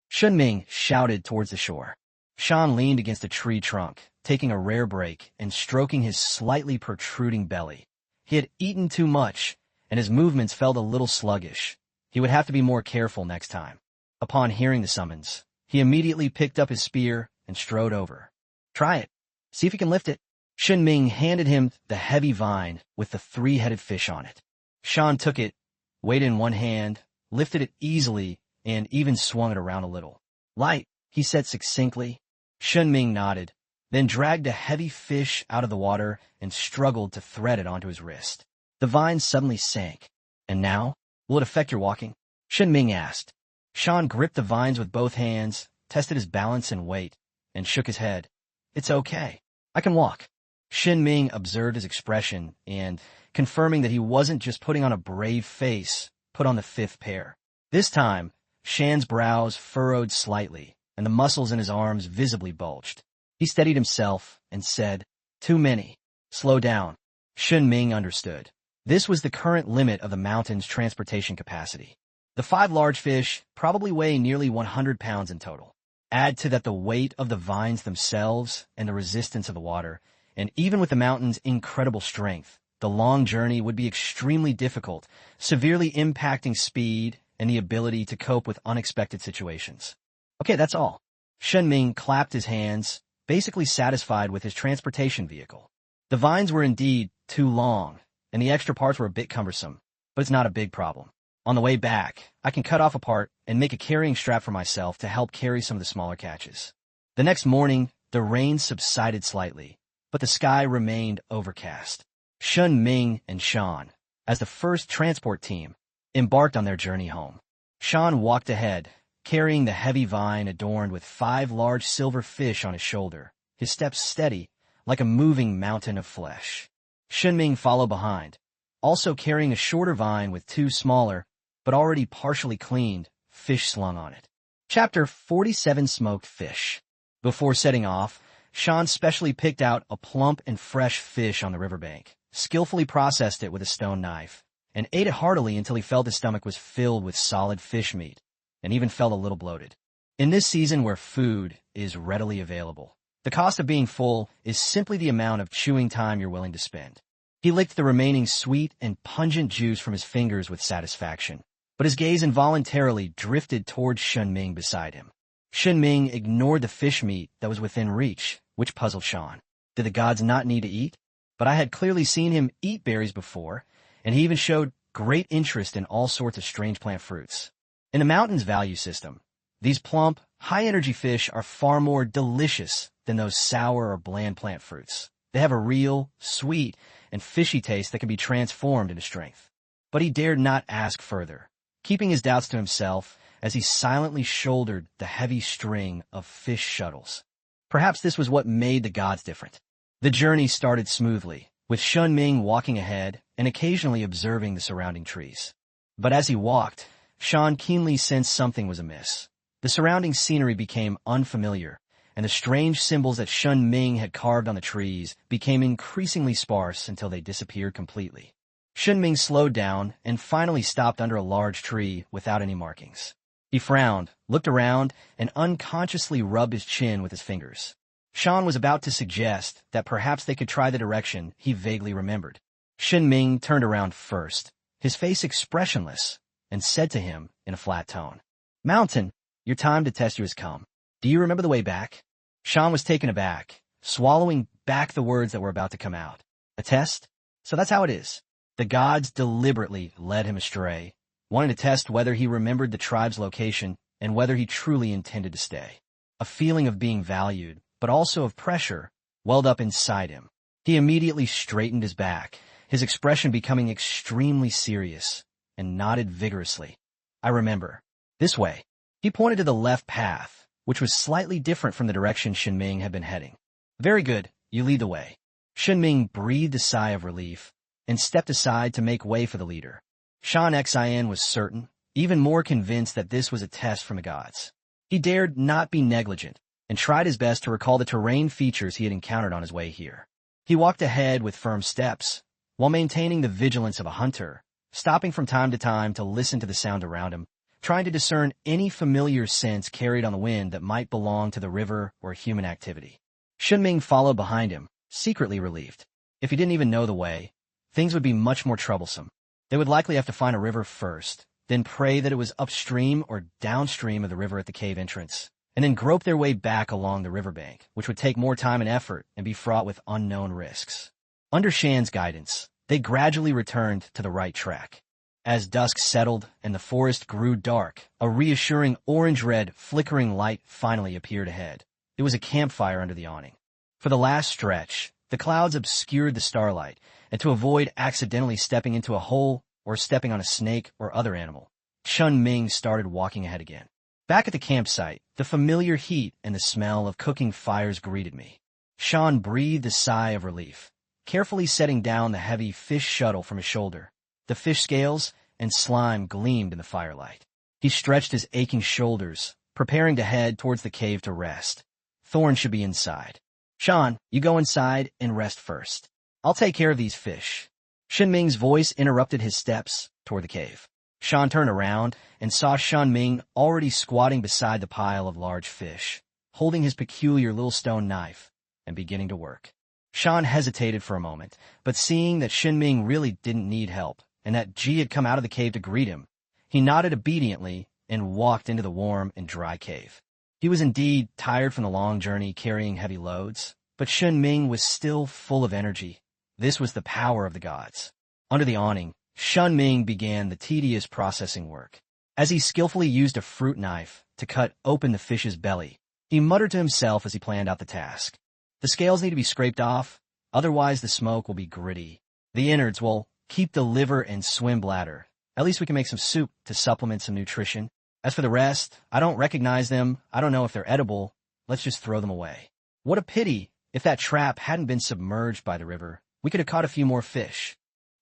Shen Ming shouted towards the shore. Shan leaned against a tree trunk, taking a rare break and stroking his slightly protruding belly. He had eaten too much, and his movements felt a little sluggish. He would have to be more careful next time. Upon hearing the summons, he immediately picked up his spear and strode over. "Try it. See if you can lift it." Shen Ming handed him the heavy vine with the three-headed fish on it. Shan took it, weighed it in one hand, lifted it easily, and even swung it around a little. "Light," he said succinctly. Shen Ming nodded, then dragged a heavy fish out of the water and struggled to thread it onto his wrist. The vine suddenly sank. "And now? Will it affect your walking?" Shen Ming asked. Shan gripped the vines with both hands, tested his balance and weight, and shook his head. "It's okay. I can walk." Shen Ming observed his expression and, confirming that he wasn't just putting on a brave face, put on the fifth pair. This time, Shan's brows furrowed slightly, and the muscles in his arms visibly bulged. He steadied himself and said, "Too many. Slow down." Shen Ming understood. This was the current limit of the mountain's transportation capacity. The 5 large fish probably weigh nearly 100 pounds in total. Add to that the weight of the vines themselves and the resistance of the water, and even with the mountain's incredible strength, the long journey would be extremely difficult, severely impacting speed and the ability to cope with unexpected situations. "Okay, that's all." Shen Ming clapped his hands, basically satisfied with his transportation vehicle. The vines were indeed too long, and the extra parts were a bit cumbersome, but it's not a big problem. On the way back, I can cut off a part and make a carrying strap for myself to help carry some of the smaller catches. The next morning, the rain subsided slightly, but the sky remained overcast. Shen Ming and Shan, as the first transport team, embarked on their journey home. Shan walked ahead, carrying the heavy vine adorned with 5 large silver fish on his shoulder, his steps steady, like a moving mountain of flesh. Shen Ming followed behind, also carrying a shorter vine with 2 smaller, but already partially cleaned, fish slung on it. Chapter 47: Smoked Fish. Before setting off, Shan specially picked out a plump and fresh fish on the riverbank, skillfully processed it with a stone knife, and ate it heartily until he felt his stomach was filled with solid fish meat, and even felt a little bloated. In this season where food is readily available, the cost of being full is simply the amount of chewing time you're willing to spend. He licked the remaining sweet and pungent juice from his fingers with satisfaction, but his gaze involuntarily drifted towards Shen Ming beside him. Shen Ming ignored the fish meat that was within reach, which puzzled Shan. Did the gods not need to eat? But I had clearly seen him eat berries before, and he even showed great interest in all sorts of strange plant fruits. In the mountain's value system, these plump, high-energy fish are far more delicious than those sour or bland plant fruits. They have a real, sweet, and fishy taste that can be transformed into strength. But he dared not ask further, keeping his doubts to himself as he silently shouldered the heavy string of fish shuttles. Perhaps this was what made the gods different. The journey started smoothly, with Shen Ming walking ahead and occasionally observing the surrounding trees. But as he walked, Shan keenly sensed something was amiss. The surrounding scenery became unfamiliar, and the strange symbols that Shen Ming had carved on the trees became increasingly sparse until they disappeared completely. Shen Ming slowed down and finally stopped under a large tree without any markings. He frowned, looked around, and unconsciously rubbed his chin with his fingers. Shan was about to suggest that perhaps they could try the direction he vaguely remembered. Shen Ming turned around first, his face expressionless, and said to him in a flat tone, "Mountain, your time to test you has come. Do you remember the way back?" Shan was taken aback, swallowing back the words that were about to come out. A test? So that's how it is. The gods deliberately led him astray, wanting to test whether he remembered the tribe's location and whether he truly intended to stay. A feeling of being valued, but also of pressure, welled up inside him. He immediately straightened his back, his expression becoming extremely serious, and nodded vigorously. "I remember. This way." He pointed to the left path, which was slightly different from the direction Shen Ming had been heading. "Very good, you lead the way." Shen Ming breathed a sigh of relief and stepped aside to make way for the leader. Shan Xin was certain, even more convinced that this was a test from the gods. He dared not be negligent and tried his best to recall the terrain features he had encountered on his way here. He walked ahead with firm steps, while maintaining the vigilance of a hunter, stopping from time to time to listen to the sound around him, trying to discern any familiar scents carried on the wind that might belong to the river or human activity. Shen Ming followed behind him, secretly relieved. If he didn't even know the way, things would be much more troublesome. They would likely have to find a river first, then pray that it was upstream or downstream of the river at the cave entrance, and then grope their way back along the riverbank, which would take more time and effort and be fraught with unknown risks. Under Shan's guidance, they gradually returned to the right track. As dusk settled and the forest grew dark, a reassuring orange-red flickering light finally appeared ahead. It was a campfire under the awning. For the last stretch, the clouds obscured the starlight, and to avoid accidentally stepping into a hole or stepping on a snake or other animal, Shen Ming started walking ahead again. Back at the campsite, the familiar heat and the smell of cooking fires greeted me. Shan breathed a sigh of relief, carefully setting down the heavy fish shuttle from his shoulder. The fish scales and slime gleamed in the firelight. He stretched his aching shoulders, preparing to head towards the cave to rest. Thorn should be inside. "Shan, you go inside and rest first. I'll take care of these fish." Shen Ming's voice interrupted his steps toward the cave. Shan turned around and saw Shen Ming already squatting beside the pile of large fish, holding his peculiar little stone knife and beginning to work. Shan hesitated for a moment, but seeing that Shen Ming really didn't need help and that Ji had come out of the cave to greet him, he nodded obediently and walked into the warm and dry cave. He was indeed tired from the long journey carrying heavy loads, but Shen Ming was still full of energy. This was the power of the gods. Under the awning, Shen Ming began the tedious processing work. As he skillfully used a fruit knife to cut open the fish's belly, he muttered to himself as he planned out the task. The scales need to be scraped off, otherwise the smoke will be gritty. The innards will keep the liver and swim bladder. At least we can make some soup to supplement some nutrition. As for the rest, I don't recognize them, I don't know if they're edible, let's just throw them away. What a pity, if that trap hadn't been submerged by the river, we could have caught a few more fish.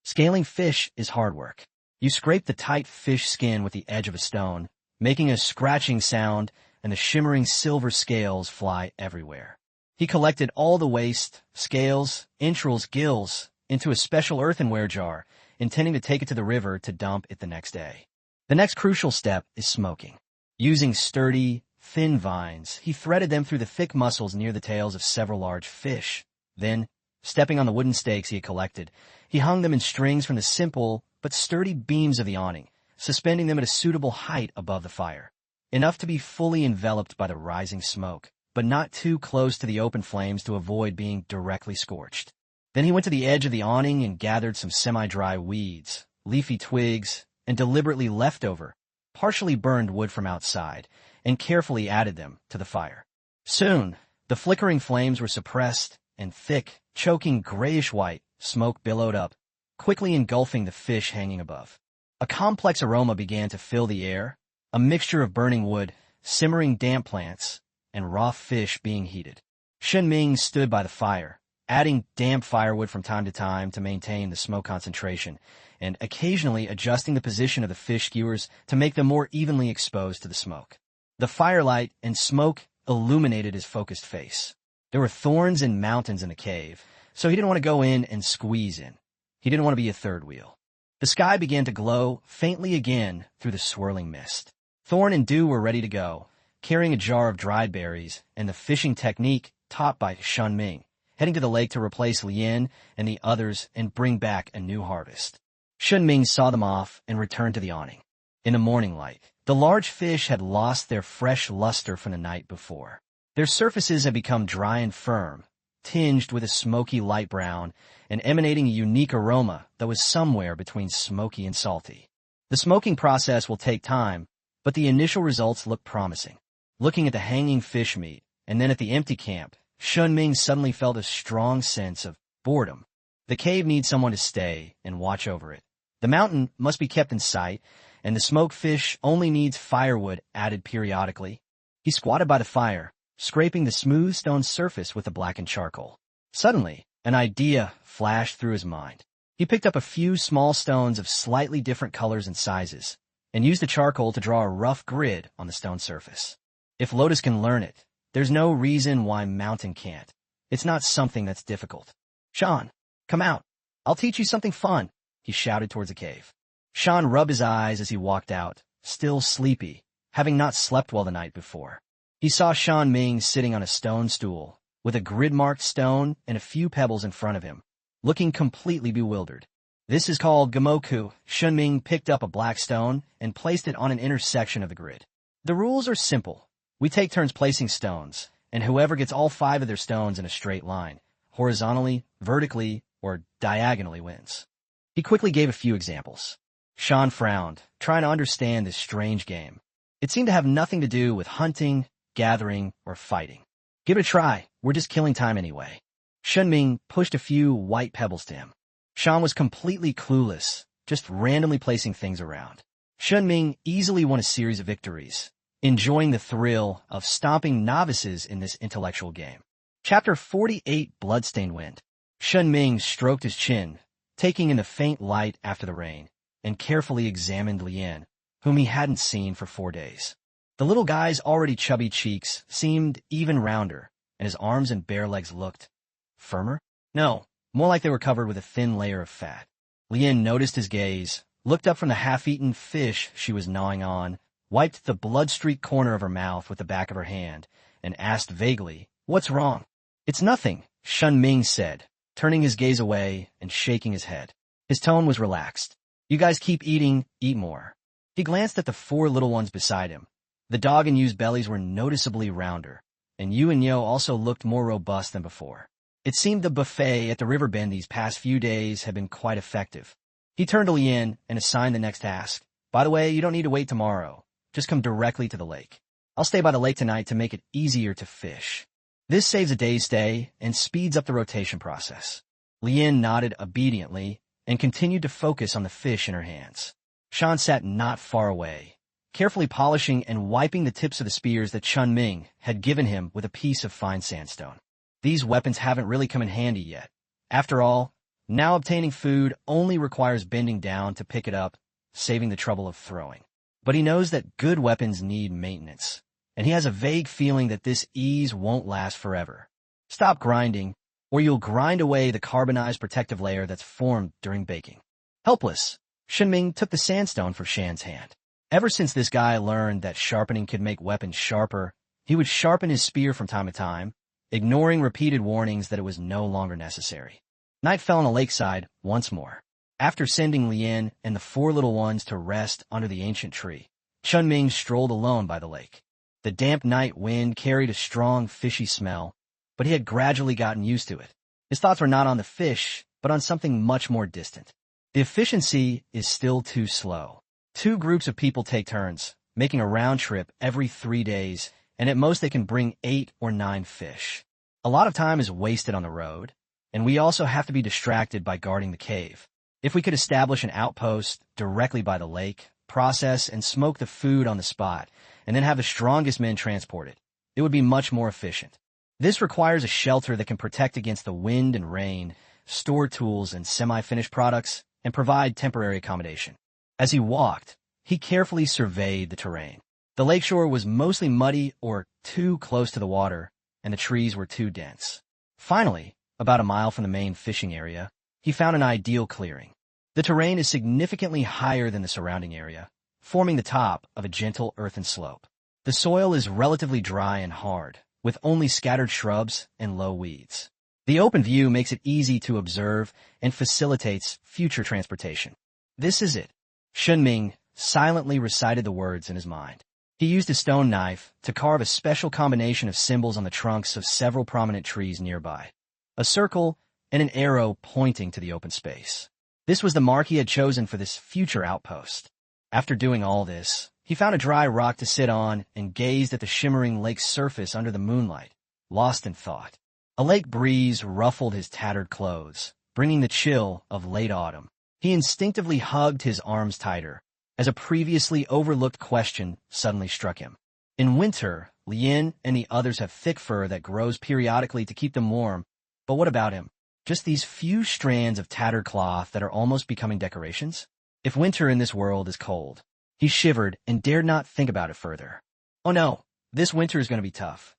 Scaling fish is hard work. You scrape the tight fish skin with the edge of a stone, making a scratching sound, and the shimmering silver scales fly everywhere. He collected all the waste, scales, entrails, gills, into a special earthenware jar, intending to take it to the river to dump it the next day. The next crucial step is smoking. Using sturdy, thin vines, he threaded them through the thick muscles near the tails of several large fish. Then, stepping on the wooden stakes he had collected, he hung them in strings from the simple but sturdy beams of the awning, suspending them at a suitable height above the fire, enough to be fully enveloped by the rising smoke, but not too close to the open flames to avoid being directly scorched. Then he went to the edge of the awning and gathered some semi-dry weeds, leafy twigs, and deliberately leftover, partially burned wood from outside, and carefully added them to the fire. Soon, the flickering flames were suppressed, and thick, choking grayish-white smoke billowed up, quickly engulfing the fish hanging above. A complex aroma began to fill the air, a mixture of burning wood, simmering damp plants, and raw fish being heated. Shen Ming stood by the fire, adding damp firewood from time to time to maintain the smoke concentration, and occasionally adjusting the position of the fish skewers to make them more evenly exposed to the smoke. The firelight and smoke illuminated his focused face. There were thorns and mountains in the cave, so he didn't want to go in and squeeze in. He didn't want to be a third wheel. The sky began to glow faintly again through the swirling mist. Thorn and Dew were ready to go, carrying a jar of dried berries and the fishing technique taught by Shen Ming, heading to the lake to replace Lien and the others and bring back a new harvest. Shen Ming saw them off and returned to the awning. In the morning light, the large fish had lost their fresh luster from the night before. Their surfaces had become dry and firm, tinged with a smoky light brown and emanating a unique aroma that was somewhere between smoky and salty. The smoking process will take time, but the initial results look promising. Looking at the hanging fish meat and then at the empty camp, Shen Ming suddenly felt a strong sense of boredom. The cave needs someone to stay and watch over it. The mountain must be kept in sight, and the smoked fish only needs firewood added periodically. He squatted by the fire, scraping the smooth stone surface with the blackened charcoal. Suddenly, an idea flashed through his mind. He picked up a few small stones of slightly different colors and sizes, and used the charcoal to draw a rough grid on the stone surface. If Lotus can learn it, there's no reason why Mountain can't. It's not something that's difficult. "Sean, come out. I'll teach you something fun," he shouted towards the cave. Sean rubbed his eyes as he walked out, still sleepy, having not slept well the night before. He saw Shen Ming sitting on a stone stool, with a grid-marked stone and a few pebbles in front of him, looking completely bewildered. "This is called Gamoku." Shen Ming picked up a black stone and placed it on an intersection of the grid. "The rules are simple. We take turns placing stones, and whoever gets all 5 of their stones in a straight line, horizontally, vertically, or diagonally wins." He quickly gave a few examples. Sean frowned, trying to understand this strange game. It seemed to have nothing to do with hunting, gathering, or fighting. "Give it a try. We're just killing time anyway." Shen Ming pushed a few white pebbles to him. Sean was completely clueless, just randomly placing things around. Shen Ming easily won a series of victories, enjoying the thrill of stomping novices in this intellectual game. Chapter 48, Bloodstained Wind. Shen Ming stroked his chin, taking in the faint light after the rain, and carefully examined Lien, whom he hadn't seen for 4 days. The little guy's already chubby cheeks seemed even rounder, and his arms and bare legs looked firmer? No, more like they were covered with a thin layer of fat. Lien noticed his gaze, looked up from the half-eaten fish she was gnawing on, wiped the blood-streaked corner of her mouth with the back of her hand, and asked vaguely, "What's wrong?" "It's nothing," Shen Ming said, turning his gaze away and shaking his head. His tone was relaxed. "You guys keep eating, eat more." He glanced at the 4 little ones beside him. The dog and Yu's bellies were noticeably rounder, and Yu and Yo also looked more robust than before. It seemed the buffet at the river bend these past few days had been quite effective. He turned to Lien and assigned the next task. "By the way, you don't need to wait tomorrow. Just come directly to the lake. I'll stay by the lake tonight to make it easier to fish." This saves a day's stay and speeds up the rotation process. Lien nodded obediently and continued to focus on the fish in her hands. Sean sat not far away, carefully polishing and wiping the tips of the spears that Shen Ming had given him with a piece of fine sandstone. These weapons haven't really come in handy yet. After all, now obtaining food only requires bending down to pick it up, saving the trouble of throwing. But he knows that good weapons need maintenance, and he has a vague feeling that this ease won't last forever. Stop grinding, or you'll grind away the carbonized protective layer that's formed during baking. Helpless, Shen Ming took the sandstone from Shan's hand. Ever since this guy learned that sharpening could make weapons sharper, he would sharpen his spear from time to time, ignoring repeated warnings that it was no longer necessary. Night fell on the lakeside once more. After sending Lian and the four little ones to rest under the ancient tree, Shen Ming strolled alone by the lake. The damp night wind carried a strong, fishy smell, but he had gradually gotten used to it. His thoughts were not on the fish, but on something much more distant. The efficiency is still too slow. Two groups of people take turns, making a round trip every 3 days, and at most they can bring 8 or 9 fish. A lot of time is wasted on the road, and we also have to be distracted by guarding the cave. If we could establish an outpost directly by the lake, process and smoke the food on the spot, and then have the strongest men transport it, it would be much more efficient. This requires a shelter that can protect against the wind and rain, store tools and semi-finished products, and provide temporary accommodation. As he walked, he carefully surveyed the terrain. The lakeshore was mostly muddy or too close to the water, and the trees were too dense. Finally, about a mile from the main fishing area, he found an ideal clearing. The terrain is significantly higher than the surrounding area, forming the top of a gentle earthen slope. The soil is relatively dry and hard, with only scattered shrubs and low weeds. The open view makes it easy to observe and facilitates future transportation. This is it. Shen Ming silently recited the words in his mind. He used a stone knife to carve a special combination of symbols on the trunks of several prominent trees nearby. A circle and an arrow pointing to the open space. This was the mark he had chosen for this future outpost. After doing all this, he found a dry rock to sit on and gazed at the shimmering lake's surface under the moonlight, lost in thought. A lake breeze ruffled his tattered clothes, bringing the chill of late autumn. He instinctively hugged his arms tighter, as a previously overlooked question suddenly struck him. In winter, Lian and the others have thick fur that grows periodically to keep them warm, but what about him? Just these few strands of tattered cloth that are almost becoming decorations? If winter in this world is cold, he shivered and dared not think about it further. Oh no, this winter is going to be tough.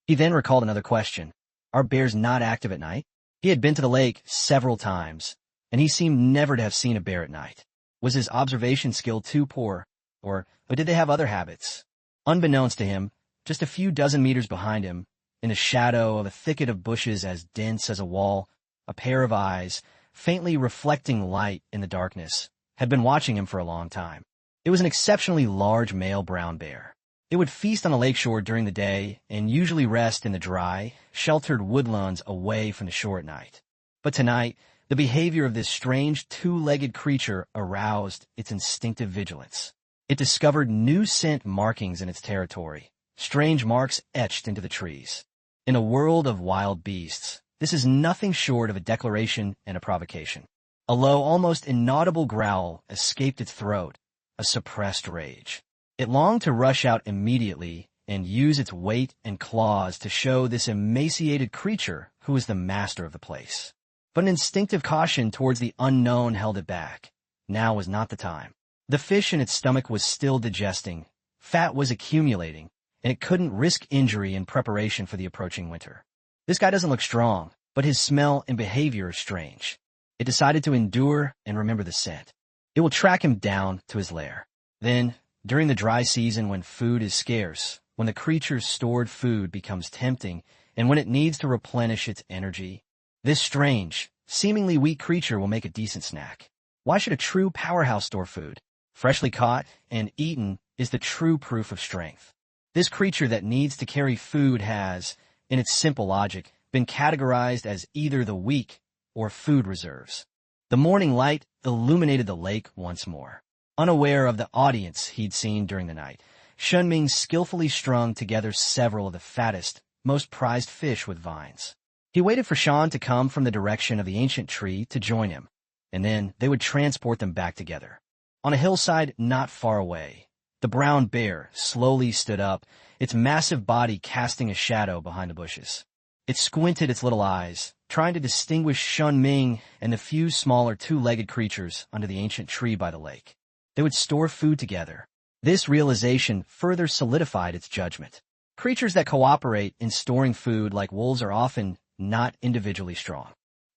He then recalled another question. Are bears not active at night? He had been to the lake several times, and he seemed never to have seen a bear at night. Was his observation skill too poor, or did they have other habits? Unbeknownst to him, just a few dozen meters behind him, in the shadow of a thicket of bushes as dense as a wall, a pair of eyes, faintly reflecting light in the darkness, had been watching him for a long time. It was an exceptionally large male brown bear. It would feast on the lakeshore during the day and usually rest in the dry, sheltered woodlands away from the shore at night. But tonight, the behavior of this strange two-legged creature aroused its instinctive vigilance. It discovered new scent markings in its territory, strange marks etched into the trees. In a world of wild beasts, this is nothing short of a declaration and a provocation. A low, almost inaudible growl escaped its throat, a suppressed rage. It longed to rush out immediately and use its weight and claws to show this emaciated creature who was the master of the place. But an instinctive caution towards the unknown held it back. Now was not the time. The fish in its stomach was still digesting, fat was accumulating, and it couldn't risk injury in preparation for the approaching winter. This guy doesn't look strong, but his smell and behavior are strange. It decided to endure and remember the scent. It will track him down to his lair. Then, during the dry season when food is scarce, when the creature's stored food becomes tempting, and when it needs to replenish its energy, this strange, seemingly weak creature will make a decent snack. Why should a true powerhouse store food? Freshly caught and eaten is the true proof of strength. This creature that needs to carry food has, in its simple logic, been categorized as either the weak or food reserves. The morning light illuminated the lake once more. Unaware of the audience he'd seen during the night, Shen Ming skillfully strung together several of the fattest, most prized fish with vines. He waited for Shan to come from the direction of the ancient tree to join him, and then they would transport them back together. On a hillside not far away, the brown bear slowly stood up, its massive body casting a shadow behind the bushes. It squinted its little eyes, trying to distinguish Shen Ming and the few smaller two-legged creatures under the ancient tree by the lake. They would store food together. This realization further solidified its judgment. Creatures that cooperate in storing food like wolves are often not individually strong.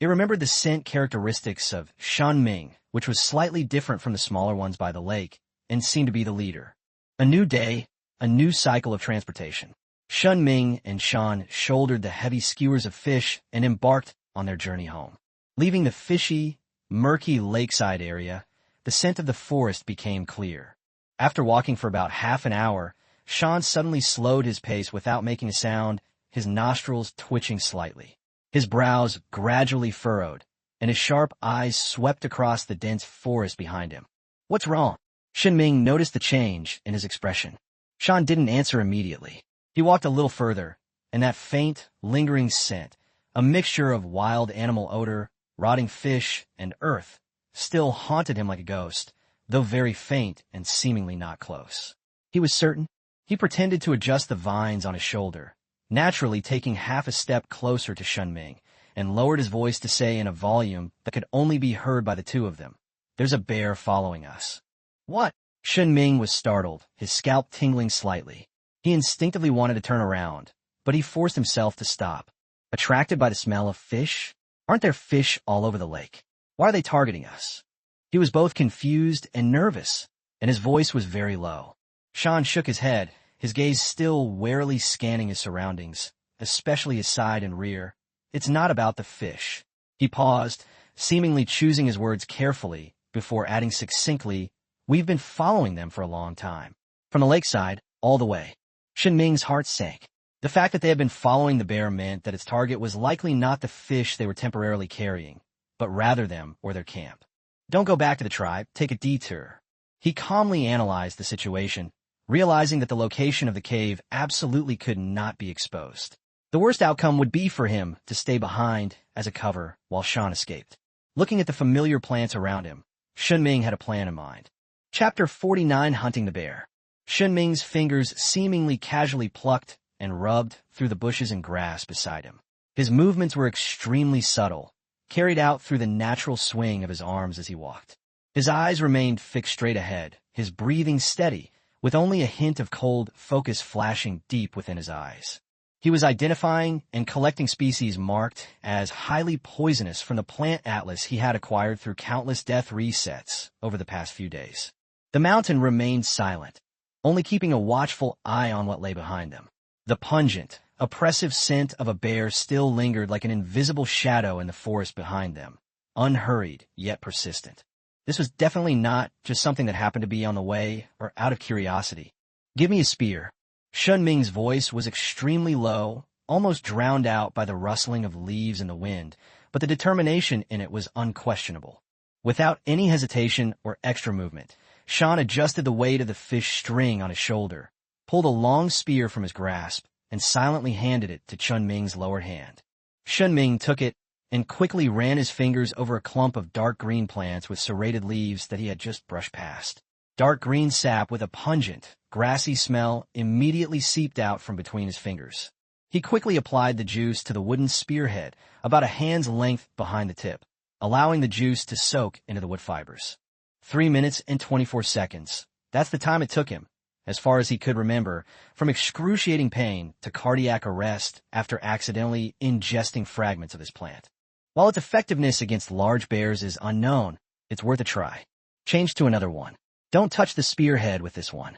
It remembered the scent characteristics of Shen Ming, which was slightly different from the smaller ones by the lake, and seemed to be the leader. A new day, a new cycle of transportation. Shen Ming and Shan shouldered the heavy skewers of fish and embarked on their journey home. Leaving the fishy, murky lakeside area, the scent of the forest became clear. After walking for about half an hour, Shen suddenly slowed his pace without making a sound, his nostrils twitching slightly. His brows gradually furrowed, and his sharp eyes swept across the dense forest behind him. "What's wrong?" Shen Ming noticed the change in his expression. Shen didn't answer immediately. He walked a little further, and that faint, lingering scent, a mixture of wild animal odor, rotting fish, and earth, still haunted him like a ghost, though very faint and seemingly not close. He was certain. He pretended to adjust the vines on his shoulder, naturally taking half a step closer to Shen Ming, and lowered his voice to say in a volume that could only be heard by the two of them, "There's a bear following us." "What?" Shen Ming was startled, his scalp tingling slightly. He instinctively wanted to turn around, but he forced himself to stop. Attracted by the smell of fish? Aren't there fish all over the lake? Why are they targeting us? He was both confused and nervous, and his voice was very low. Shen shook his head, his gaze still warily scanning his surroundings, especially his side and rear. "It's not about the fish." He paused, seemingly choosing his words carefully, before adding succinctly, "We've been following them for a long time. From the lakeside, all the way." Shen Ming's heart sank. The fact that they had been following the bear meant that its target was likely not the fish they were temporarily carrying, but rather them or their camp. "Don't go back to the tribe, take a detour." He calmly analyzed the situation, realizing that the location of the cave absolutely could not be exposed. The worst outcome would be for him to stay behind as a cover while Shen escaped. Looking at the familiar plants around him, Shen Ming had a plan in mind. Chapter 49: Hunting the Bear. Shen Ming's fingers seemingly casually plucked and rubbed through the bushes and grass beside him. His movements were extremely subtle, carried out through the natural swing of his arms as he walked. His eyes remained fixed straight ahead, his breathing steady, with only a hint of cold focus flashing deep within his eyes. He was identifying and collecting species marked as highly poisonous from the plant atlas he had acquired through countless death resets over the past few days. The mountain remained silent, only keeping a watchful eye on what lay behind them. The pungent, oppressive scent of a bear still lingered like an invisible shadow in the forest behind them, unhurried yet persistent. This was definitely not just something that happened to be on the way or out of curiosity. "Give me a spear." Shen Ming's voice was extremely low, almost drowned out by the rustling of leaves in the wind, but the determination in it was unquestionable. Without any hesitation or extra movement, Shen adjusted the weight of the fish string on his shoulder, pulled a long spear from his grasp, and silently handed it to Shen Ming's lower hand. Shen Ming took it and quickly ran his fingers over a clump of dark green plants with serrated leaves that he had just brushed past. Dark green sap with a pungent, grassy smell immediately seeped out from between his fingers. He quickly applied the juice to the wooden spearhead about a hand's length behind the tip, allowing the juice to soak into the wood fibers. 3 minutes and 24 seconds. That's the time it took him, as far as he could remember, from excruciating pain to cardiac arrest after accidentally ingesting fragments of this plant. While its effectiveness against large bears is unknown, it's worth a try. Change to another one. Don't touch the spearhead with this one.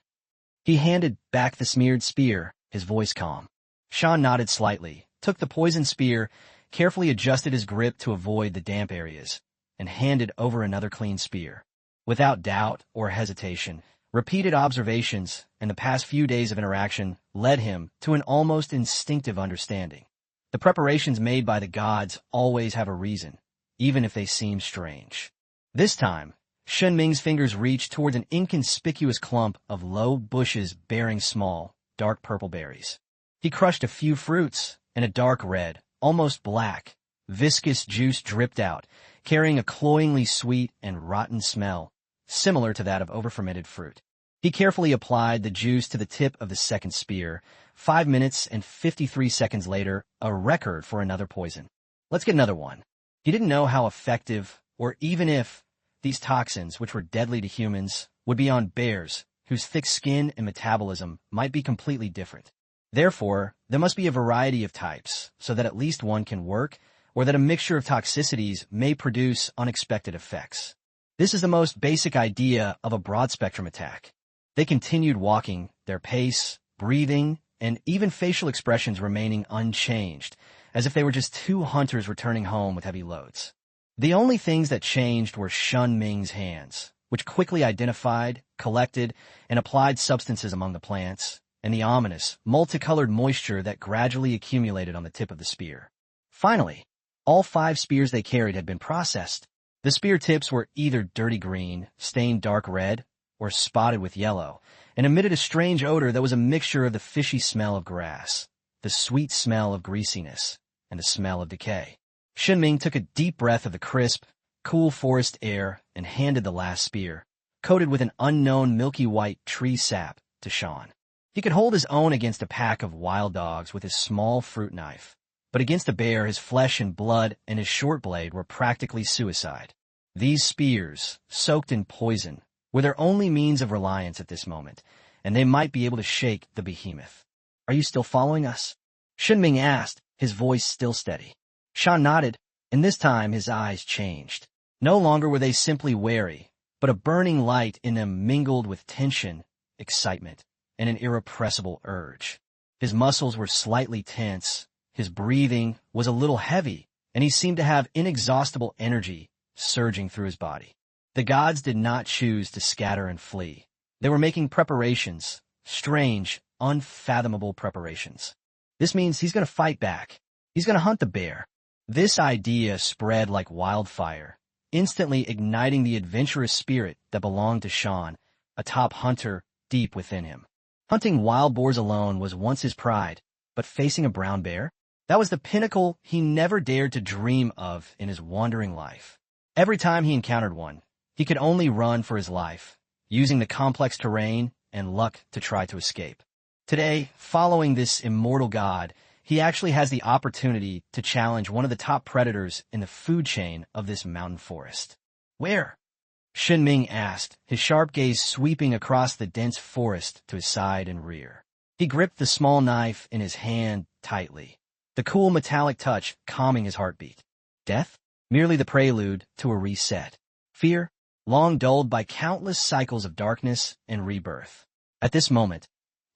He handed back the smeared spear, his voice calm. Shen nodded slightly, took the poisoned spear, carefully adjusted his grip to avoid the damp areas, and handed over another clean spear. Without doubt or hesitation, repeated observations and the past few days of interaction led him to an almost instinctive understanding. The preparations made by the gods always have a reason, even if they seem strange. This time, Shen Ming's fingers reached toward an inconspicuous clump of low bushes bearing small, dark purple berries. He crushed a few fruits, and a dark red, almost black, viscous juice dripped out, carrying a cloyingly sweet and rotten smell, similar to that of overfermented fruit. He carefully applied the juice to the tip of the second spear. 5 minutes and 53 seconds later, a record for another poison. "Let's get another one." He didn't know how effective, or even if, these toxins, which were deadly to humans, would be on bears, whose thick skin and metabolism might be completely different. Therefore, there must be a variety of types, so that at least one can work, or that a mixture of toxicities may produce unexpected effects. This is the most basic idea of a broad-spectrum attack. They continued walking, their pace, breathing, and even facial expressions remaining unchanged, as if they were just two hunters returning home with heavy loads. The only things that changed were Shen Ming's hands, which quickly identified, collected, and applied substances among the plants, and the ominous, multicolored moisture that gradually accumulated on the tip of the spear. Finally, all 5 spears they carried had been processed. The spear tips were either dirty green, stained dark red, or spotted with yellow, and emitted a strange odor that was a mixture of the fishy smell of grass, the sweet smell of greasiness, and the smell of decay. Shen Ming took a deep breath of the crisp, cool forest air and handed the last spear, coated with an unknown milky white tree sap, to Shan. He could hold his own against a pack of wild dogs with his small fruit knife, but against a bear his flesh and blood and his short blade were practically suicide. These spears, soaked in poison, were their only means of reliance at this moment, and they might be able to shake the behemoth. "Are you still following us?" Shen Ming asked, his voice still steady. Shan nodded, and this time his eyes changed. No longer were they simply wary, but a burning light in them mingled with tension, excitement, and an irrepressible urge. His muscles were slightly tense, his breathing was a little heavy, and he seemed to have inexhaustible energy surging through his body. The gods did not choose to scatter and flee. They were making preparations, strange, unfathomable preparations. This means he's going to fight back. He's going to hunt the bear. This idea spread like wildfire, instantly igniting the adventurous spirit that belonged to Shan, a top hunter deep within him. Hunting wild boars alone was once his pride, but facing a brown bear? That was the pinnacle he never dared to dream of in his wandering life. Every time he encountered one, he could only run for his life, using the complex terrain and luck to try to escape. Today, following this immortal god, he actually has the opportunity to challenge one of the top predators in the food chain of this mountain forest. "Where?" Shen Ming asked, his sharp gaze sweeping across the dense forest to his side and rear. He gripped the small knife in his hand tightly, the cool metallic touch calming his heartbeat. Death? Merely the prelude to a reset. Fear? Long dulled by countless cycles of darkness and rebirth. At this moment,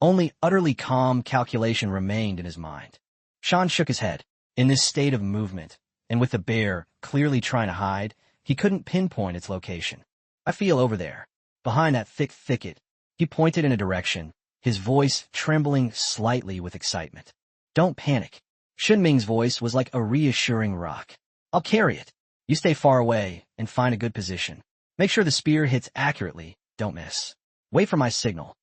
only utterly calm calculation remained in his mind. Shan shook his head. In this state of movement, and with the bear clearly trying to hide, he couldn't pinpoint its location. "I feel over there, behind that thick thicket." He pointed in a direction, his voice trembling slightly with excitement. "Don't panic." Shen Ming's voice was like a reassuring rock. "I'll carry it. You stay far away and find a good position. Make sure the spear hits accurately, don't miss. Wait for my signal."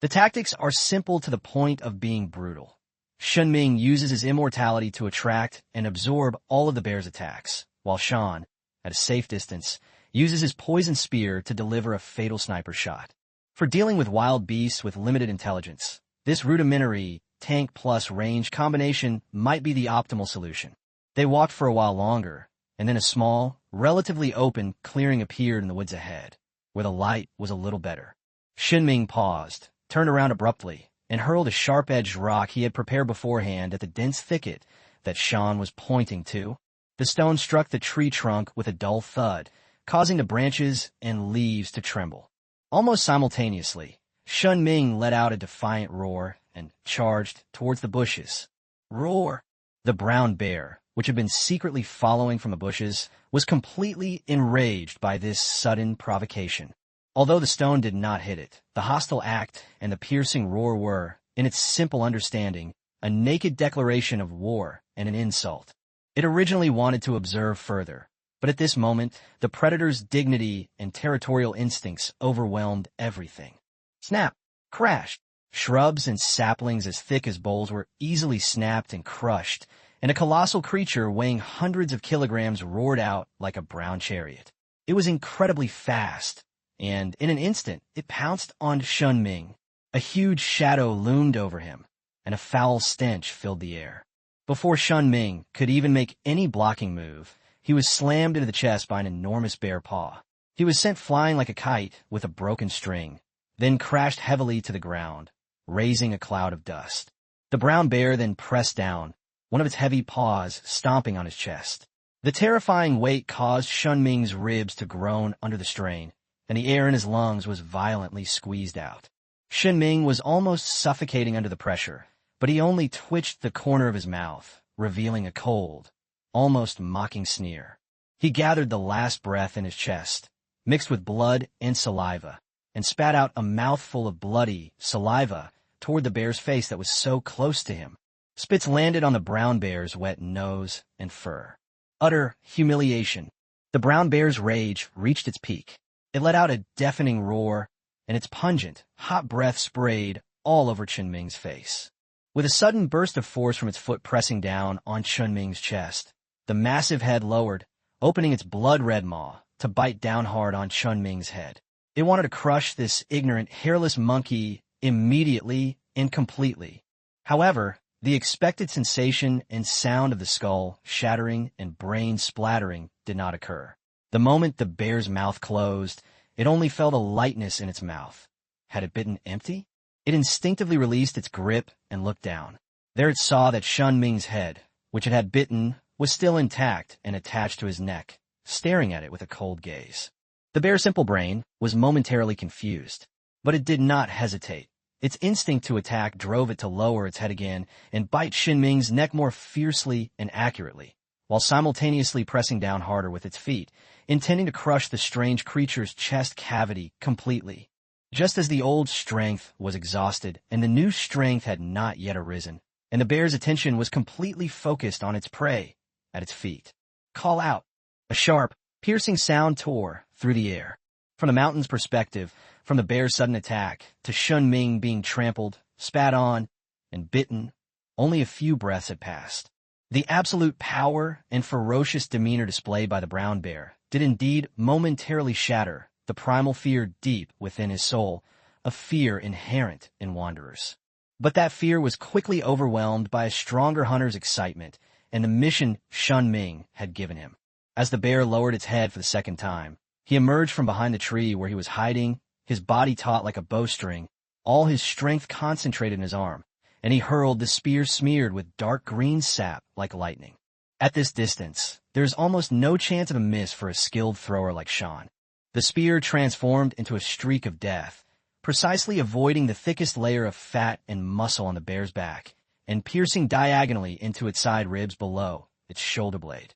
The tactics are simple to the point of being brutal. Shen Ming uses his immortality to attract and absorb all of the bear's attacks, while Shan, at a safe distance, uses his poison spear to deliver a fatal sniper shot. For dealing with wild beasts with limited intelligence, this rudimentary tank plus range combination might be the optimal solution. They walked for a while longer, and then a small, relatively open clearing appeared in the woods ahead, where the light was a little better. Shen Ming paused, turned around abruptly, and hurled a sharp-edged rock he had prepared beforehand at the dense thicket that Shan was pointing to. The stone struck the tree trunk with a dull thud, causing the branches and leaves to tremble. Almost simultaneously, Shen Ming let out a defiant roar and charged towards the bushes. Roar! The brown bear, which had been secretly following from the bushes, was completely enraged by this sudden provocation. Although the stone did not hit it, the hostile act and the piercing roar were, in its simple understanding, a naked declaration of war and an insult. It originally wanted to observe further, but at this moment, the predator's dignity and territorial instincts overwhelmed everything. Snap! Crash! Shrubs and saplings as thick as bowls were easily snapped and crushed, and a colossal creature weighing hundreds of kilograms roared out like a brown chariot. It was incredibly fast, and in an instant, it pounced on Shen Ming. A huge shadow loomed over him, and a foul stench filled the air. Before Shen Ming could even make any blocking move, he was slammed into the chest by an enormous bear paw. He was sent flying like a kite with a broken string, then crashed heavily to the ground, raising a cloud of dust. The brown bear then pressed down, one of its heavy paws stomping on his chest. The terrifying weight caused Shen Ming's ribs to groan under the strain, and the air in his lungs was violently squeezed out. Shen Ming was almost suffocating under the pressure, but he only twitched the corner of his mouth, revealing a cold, almost mocking sneer. He gathered the last breath in his chest, mixed with blood and saliva, and spat out a mouthful of bloody saliva toward the bear's face that was so close to him. Spits landed on the brown bear's wet nose and fur. Utter humiliation. The brown bear's rage reached its peak. It let out a deafening roar, and its pungent, hot breath sprayed all over Shen Ming's face. With a sudden burst of force from its foot pressing down on Shen Ming's chest, the massive head lowered, opening its blood-red maw to bite down hard on Shen Ming's head. It wanted to crush this ignorant, hairless monkey immediately and completely. However, the expected sensation and sound of the skull shattering and brain splattering did not occur. The moment the bear's mouth closed, it only felt a lightness in its mouth. Had it bitten empty? It instinctively released its grip and looked down. There it saw that Shen Ming's head, which it had bitten, was still intact and attached to his neck, staring at it with a cold gaze. The bear's simple brain was momentarily confused, but it did not hesitate. Its instinct to attack drove it to lower its head again and bite Shen Ming's neck more fiercely and accurately, while simultaneously pressing down harder with its feet, intending to crush the strange creature's chest cavity completely. Just as the old strength was exhausted and the new strength had not yet arisen, and the bear's attention was completely focused on its prey at its feet. Call out! A sharp, piercing sound tore through the air. From the mountain's perspective, from the bear's sudden attack to Shen Ming being trampled, spat on, and bitten, only a few breaths had passed. The absolute power and ferocious demeanor displayed by the brown bear did indeed momentarily shatter the primal fear deep within his soul, a fear inherent in wanderers. But that fear was quickly overwhelmed by a stronger hunter's excitement and the mission Shen Ming had given him. As the bear lowered its head for the second time, he emerged from behind the tree where he was hiding, his body taut like a bowstring, all his strength concentrated in his arm, and he hurled the spear smeared with dark green sap like lightning. At this distance, there is almost no chance of a miss for a skilled thrower like Shen. The spear transformed into a streak of death, precisely avoiding the thickest layer of fat and muscle on the bear's back, and piercing diagonally into its side ribs below its shoulder blade.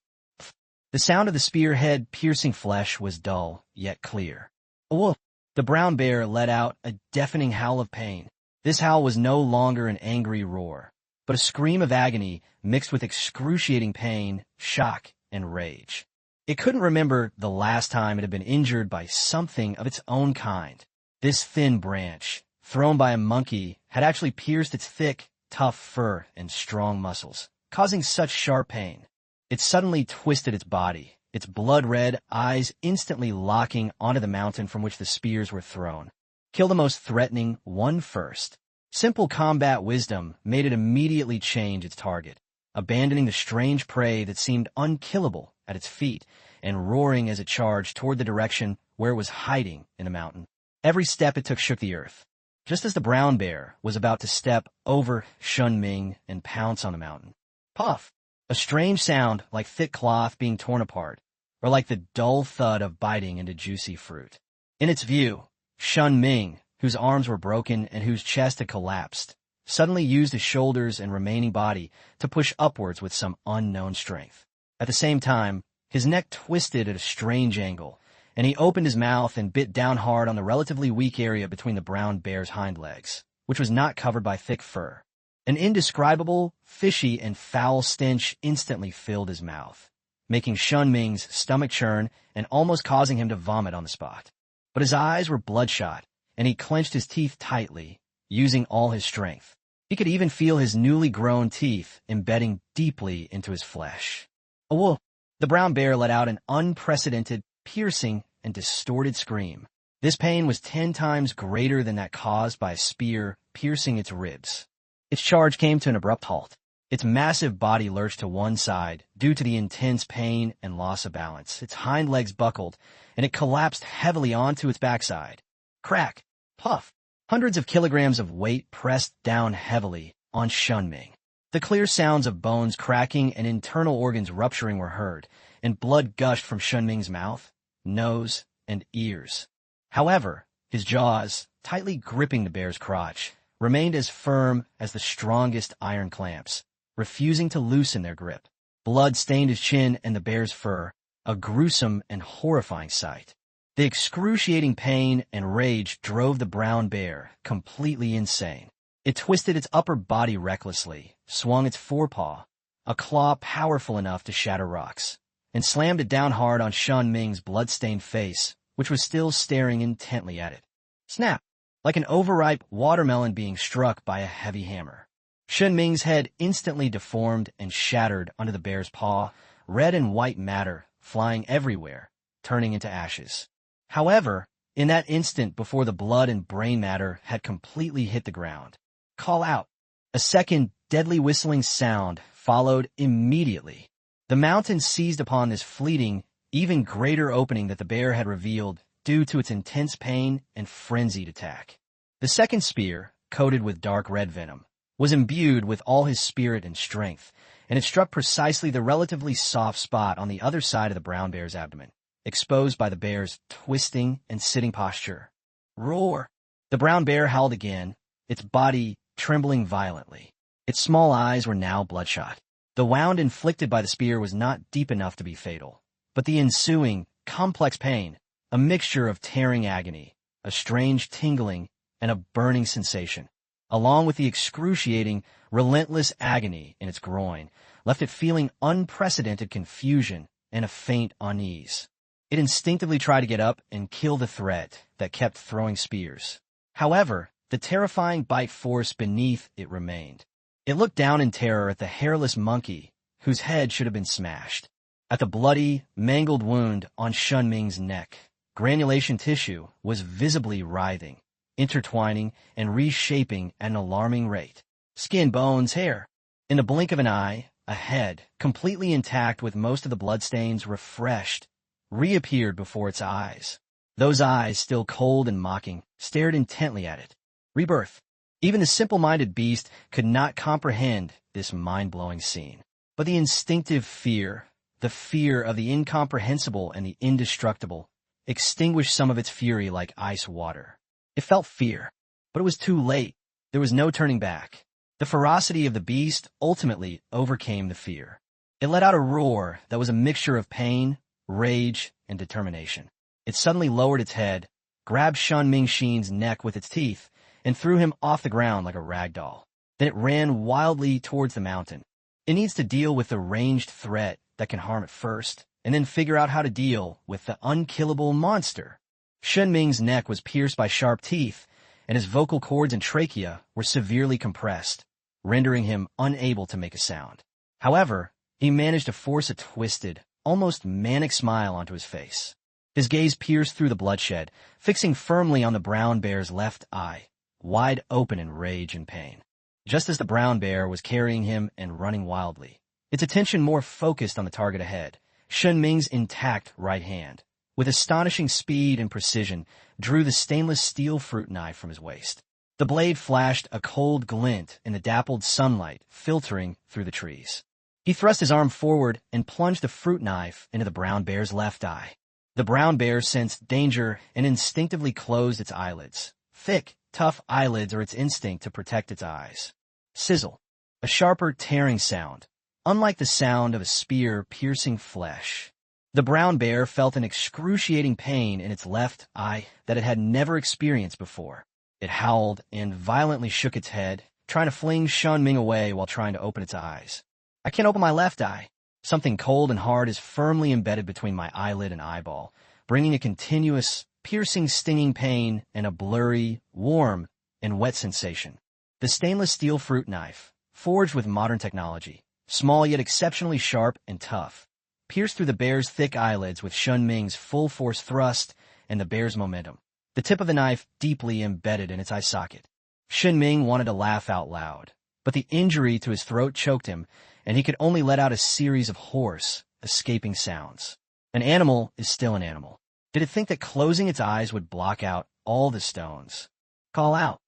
The sound of the spearhead piercing flesh was dull, yet clear. A wolf! The brown bear let out a deafening howl of pain. This howl was no longer an angry roar, but a scream of agony mixed with excruciating pain, shock, and rage. It couldn't remember the last time it had been injured by something of its own kind. This thin branch, thrown by a monkey, had actually pierced its thick, tough fur and strong muscles, causing such sharp pain. It suddenly twisted its body, its blood-red eyes instantly locking onto the mountain from which the spears were thrown. Kill the most threatening one first. Simple combat wisdom made it immediately change its target, abandoning the strange prey that seemed unkillable at its feet and roaring as it charged toward the direction where it was hiding in the mountain. Every step it took shook the earth. Just as the brown bear was about to step over Shen Ming and pounce on the mountain. Puff! A strange sound like thick cloth being torn apart, or like the dull thud of biting into juicy fruit. In its view, Shen Ming, whose arms were broken and whose chest had collapsed, suddenly used his shoulders and remaining body to push upwards with some unknown strength. At the same time, his neck twisted at a strange angle, and he opened his mouth and bit down hard on the relatively weak area between the brown bear's hind legs, which was not covered by thick fur. An indescribable, fishy, and foul stench instantly filled his mouth, making Shen Ming's stomach churn and almost causing him to vomit on the spot. But his eyes were bloodshot, and he clenched his teeth tightly, using all his strength. He could even feel his newly grown teeth embedding deeply into his flesh. A wolf! The brown bear let out an unprecedented, piercing, and distorted scream. This pain was 10 times greater than that caused by a spear piercing its ribs. Its charge came to an abrupt halt. Its massive body lurched to one side due to the intense pain and loss of balance. Its hind legs buckled, and it collapsed heavily onto its backside. Crack! Puff! Hundreds of kilograms of weight pressed down heavily on Shen Ming. The clear sounds of bones cracking and internal organs rupturing were heard, and blood gushed from Shen Ming's mouth, nose, and ears. However, his jaws, tightly gripping the bear's crotch, remained as firm as the strongest iron clamps, refusing to loosen their grip. Blood stained his chin and the bear's fur, a gruesome and horrifying sight. The excruciating pain and rage drove the brown bear completely insane. It twisted its upper body recklessly, swung its forepaw, a claw powerful enough to shatter rocks, and slammed it down hard on Shen Ming's blood-stained face, which was still staring intently at it. Snap! Like an overripe watermelon being struck by a heavy hammer. Shen Ming's head instantly deformed and shattered under the bear's paw, red and white matter flying everywhere, turning into ashes. However, in that instant before the blood and brain matter had completely hit the ground, call out. A second deadly whistling sound followed immediately. The mountain seized upon this fleeting, even greater opening that the bear had revealed due to its intense pain and frenzied attack. The second spear, coated with dark red venom, was imbued with all his spirit and strength, and it struck precisely the relatively soft spot on the other side of the brown bear's abdomen, exposed by the bear's twisting and sitting posture. Roar! The brown bear howled again, its body trembling violently. Its small eyes were now bloodshot. The wound inflicted by the spear was not deep enough to be fatal, but the ensuing, complex pain, a mixture of tearing agony, a strange tingling, and a burning sensation, along with the excruciating, relentless agony in its groin, left it feeling unprecedented confusion and a faint unease. It instinctively tried to get up and kill the threat that kept throwing spears. However, the terrifying bite force beneath it remained. It looked down in terror at the hairless monkey, whose head should have been smashed, at the bloody, mangled wound on Shen Ming's neck. Granulation tissue was visibly writhing, intertwining, and reshaping at an alarming rate. Skin, bones, hair. In the blink of an eye, a head, completely intact with most of the bloodstains refreshed, reappeared before its eyes. Those eyes, still cold and mocking, stared intently at it. Rebirth. Even the simple-minded beast could not comprehend this mind-blowing scene. But the instinctive fear, the fear of the incomprehensible and the indestructible, extinguished some of its fury like ice water. It felt fear, but it was too late. There was no turning back. The ferocity of the beast ultimately overcame the fear. It let out a roar that was a mixture of pain, rage, and determination. It suddenly lowered its head, grabbed Shen Ming's neck with its teeth, and threw him off the ground like a rag doll. Then it ran wildly towards the mountain. It needs to deal with the ranged threat that can harm it first, and then figure out how to deal with the unkillable monster. Shen Ming's neck was pierced by sharp teeth, and his vocal cords and trachea were severely compressed, rendering him unable to make a sound. However, he managed to force a twisted, almost manic smile onto his face. His gaze pierced through the bloodshed, fixing firmly on the brown bear's left eye, wide open in rage and pain. Just as the brown bear was carrying him and running wildly, its attention more focused on the target ahead, Shen Ming's intact right hand, with astonishing speed and precision, drew the stainless steel fruit knife from his waist. The blade flashed a cold glint in the dappled sunlight filtering through the trees. He thrust his arm forward and plunged the fruit knife into the brown bear's left eye. The brown bear sensed danger and instinctively closed its eyelids. Thick, tough eyelids are its instinct to protect its eyes. Sizzle. A sharper tearing sound, unlike the sound of a spear piercing flesh. The brown bear felt an excruciating pain in its left eye that it had never experienced before. It howled and violently shook its head, trying to fling Shen Ming away while trying to open its eyes. I can't open my left eye. Something cold and hard is firmly embedded between my eyelid and eyeball, bringing a continuous, piercing, stinging pain and a blurry, warm, and wet sensation. The stainless steel fruit knife, forged with modern technology, small yet exceptionally sharp and tough, pierced through the bear's thick eyelids with Shen Ming's full force thrust and the bear's momentum, the tip of the knife deeply embedded in its eye socket. Shen Ming wanted to laugh out loud, but the injury to his throat choked him, and he could only let out a series of hoarse, escaping sounds. An animal is still an animal. Did it think that closing its eyes would block out all the stones? Call out.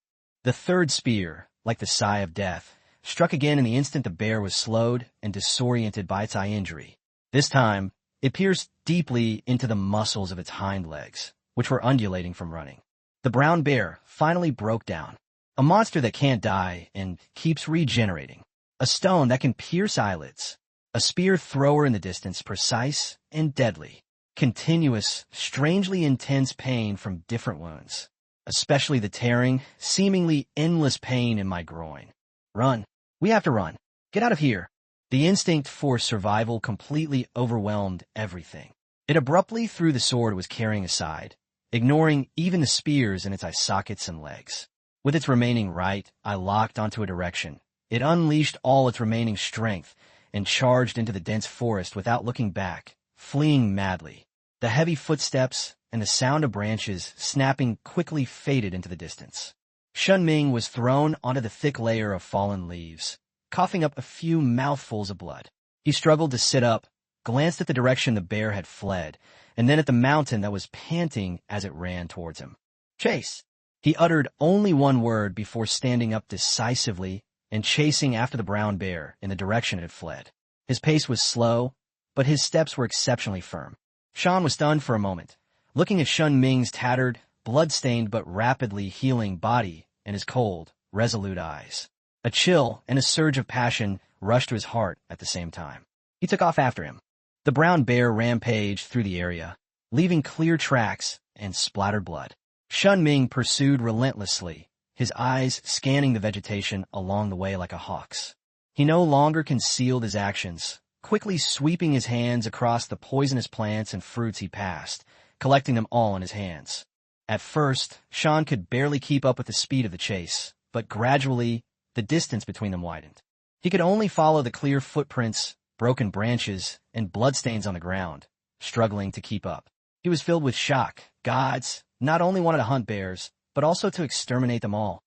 The third spear, like the sigh of death, struck again in the instant the bear was slowed and disoriented by its eye injury. This time, it pierced deeply into the muscles of its hind legs, which were undulating from running. The brown bear finally broke down. A monster that can't die and keeps regenerating. A stone that can pierce eyelids. A spear thrower in the distance, precise and deadly. Continuous, strangely intense pain from different wounds. Especially the tearing, seemingly endless pain in my groin. Run. We have to run. Get out of here. The instinct for survival completely overwhelmed everything. It abruptly threw the sword it was carrying aside, ignoring even the spears in its eye sockets and legs. With its remaining right, I locked onto a direction. It unleashed all its remaining strength and charged into the dense forest without looking back, fleeing madly. The heavy footsteps and the sound of branches snapping quickly faded into the distance. Shen Ming was thrown onto the thick layer of fallen leaves, coughing up a few mouthfuls of blood. He struggled to sit up, glanced at the direction the bear had fled, and then at the mountain that was panting as it ran towards him. Chase! He uttered only one word before standing up decisively and chasing after the brown bear in the direction it had fled. His pace was slow, but his steps were exceptionally firm. Shan was stunned for a moment, looking at Shen Ming's tattered, blood-stained but rapidly healing body and his cold, resolute eyes. A chill and a surge of passion rushed to his heart at the same time. He took off after him. The brown bear rampaged through the area, leaving clear tracks and splattered blood. Shen Ming pursued relentlessly, his eyes scanning the vegetation along the way like a hawk's. He no longer concealed his actions, quickly sweeping his hands across the poisonous plants and fruits he passed, collecting them all in his hands. At first, Shan could barely keep up with the speed of the chase, but gradually, the distance between them widened. He could only follow the clear footprints, broken branches, and bloodstains on the ground, struggling to keep up. He was filled with shock. Gods not only wanted to hunt bears, but also to exterminate them all.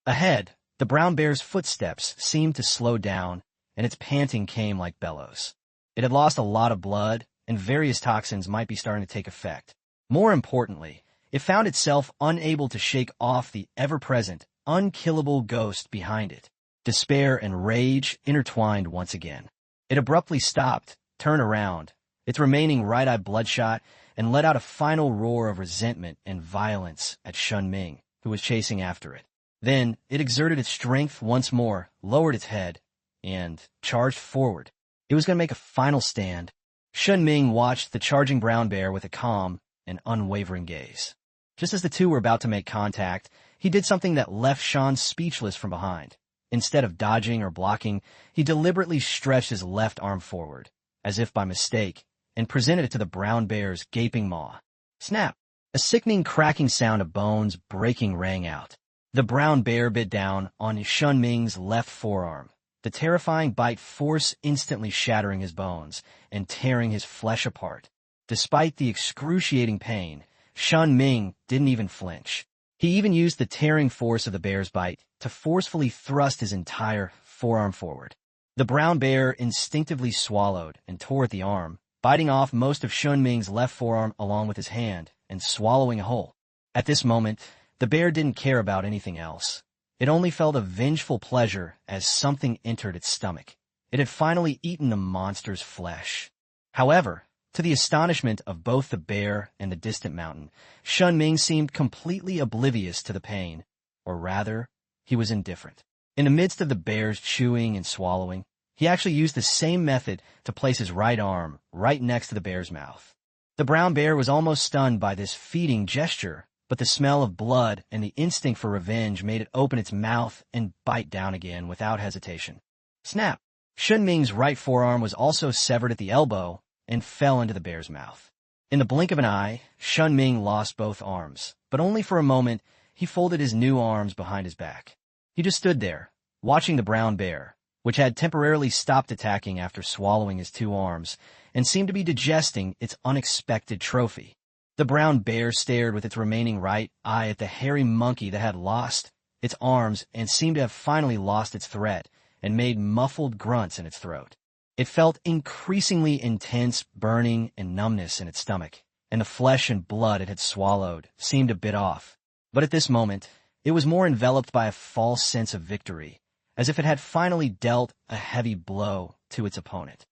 Ahead, the brown bear's footsteps seemed to slow down, and its panting came like bellows. It had lost a lot of blood, and various toxins might be starting to take effect. More importantly, it found itself unable to shake off the ever-present, unkillable ghost behind it. Despair and rage intertwined once again. It abruptly stopped, turned around, its remaining right eye bloodshot, and let out a final roar of resentment and violence at Shen Ming, who was chasing after it. Then, it exerted its strength once more, lowered its head, and charged forward. It was going to make a final stand. Shen Ming watched the charging brown bear with a calm and unwavering gaze. Just as the two were about to make contact, he did something that left Shan speechless from behind. Instead of dodging or blocking, he deliberately stretched his left arm forward, as if by mistake, and presented it to the brown bear's gaping maw. Snap! A sickening cracking sound of bones breaking rang out. The brown bear bit down on Shen Ming's left forearm, the terrifying bite force instantly shattering his bones and tearing his flesh apart. Despite the excruciating pain, Shen Ming didn't even flinch. He even used the tearing force of the bear's bite to forcefully thrust his entire forearm forward. The brown bear instinctively swallowed and tore at the arm, biting off most of Shen Ming's left forearm along with his hand and swallowing whole. At this moment, the bear didn't care about anything else. It only felt a vengeful pleasure as something entered its stomach. It had finally eaten the monster's flesh. However, to the astonishment of both the bear and the distant mountain, Shen Ming seemed completely oblivious to the pain, or rather, he was indifferent. In the midst of the bear's chewing and swallowing, he actually used the same method to place his right arm right next to the bear's mouth. The brown bear was almost stunned by this feeding gesture, but the smell of blood and the instinct for revenge made it open its mouth and bite down again without hesitation. Snap! Shen Ming's right forearm was also severed at the elbow and fell into the bear's mouth. In the blink of an eye, Shen Ming lost both arms, but only for a moment. He folded his new arms behind his back. He just stood there, watching the brown bear, which had temporarily stopped attacking after swallowing his two arms, and seemed to be digesting its unexpected trophy. The brown bear stared with its remaining right eye at the hairy monkey that had lost its arms and seemed to have finally lost its threat and made muffled grunts in its throat. It felt increasingly intense burning and numbness in its stomach, and the flesh and blood it had swallowed seemed a bit off. But at this moment, it was more enveloped by a false sense of victory, as if it had finally dealt a heavy blow to its opponent.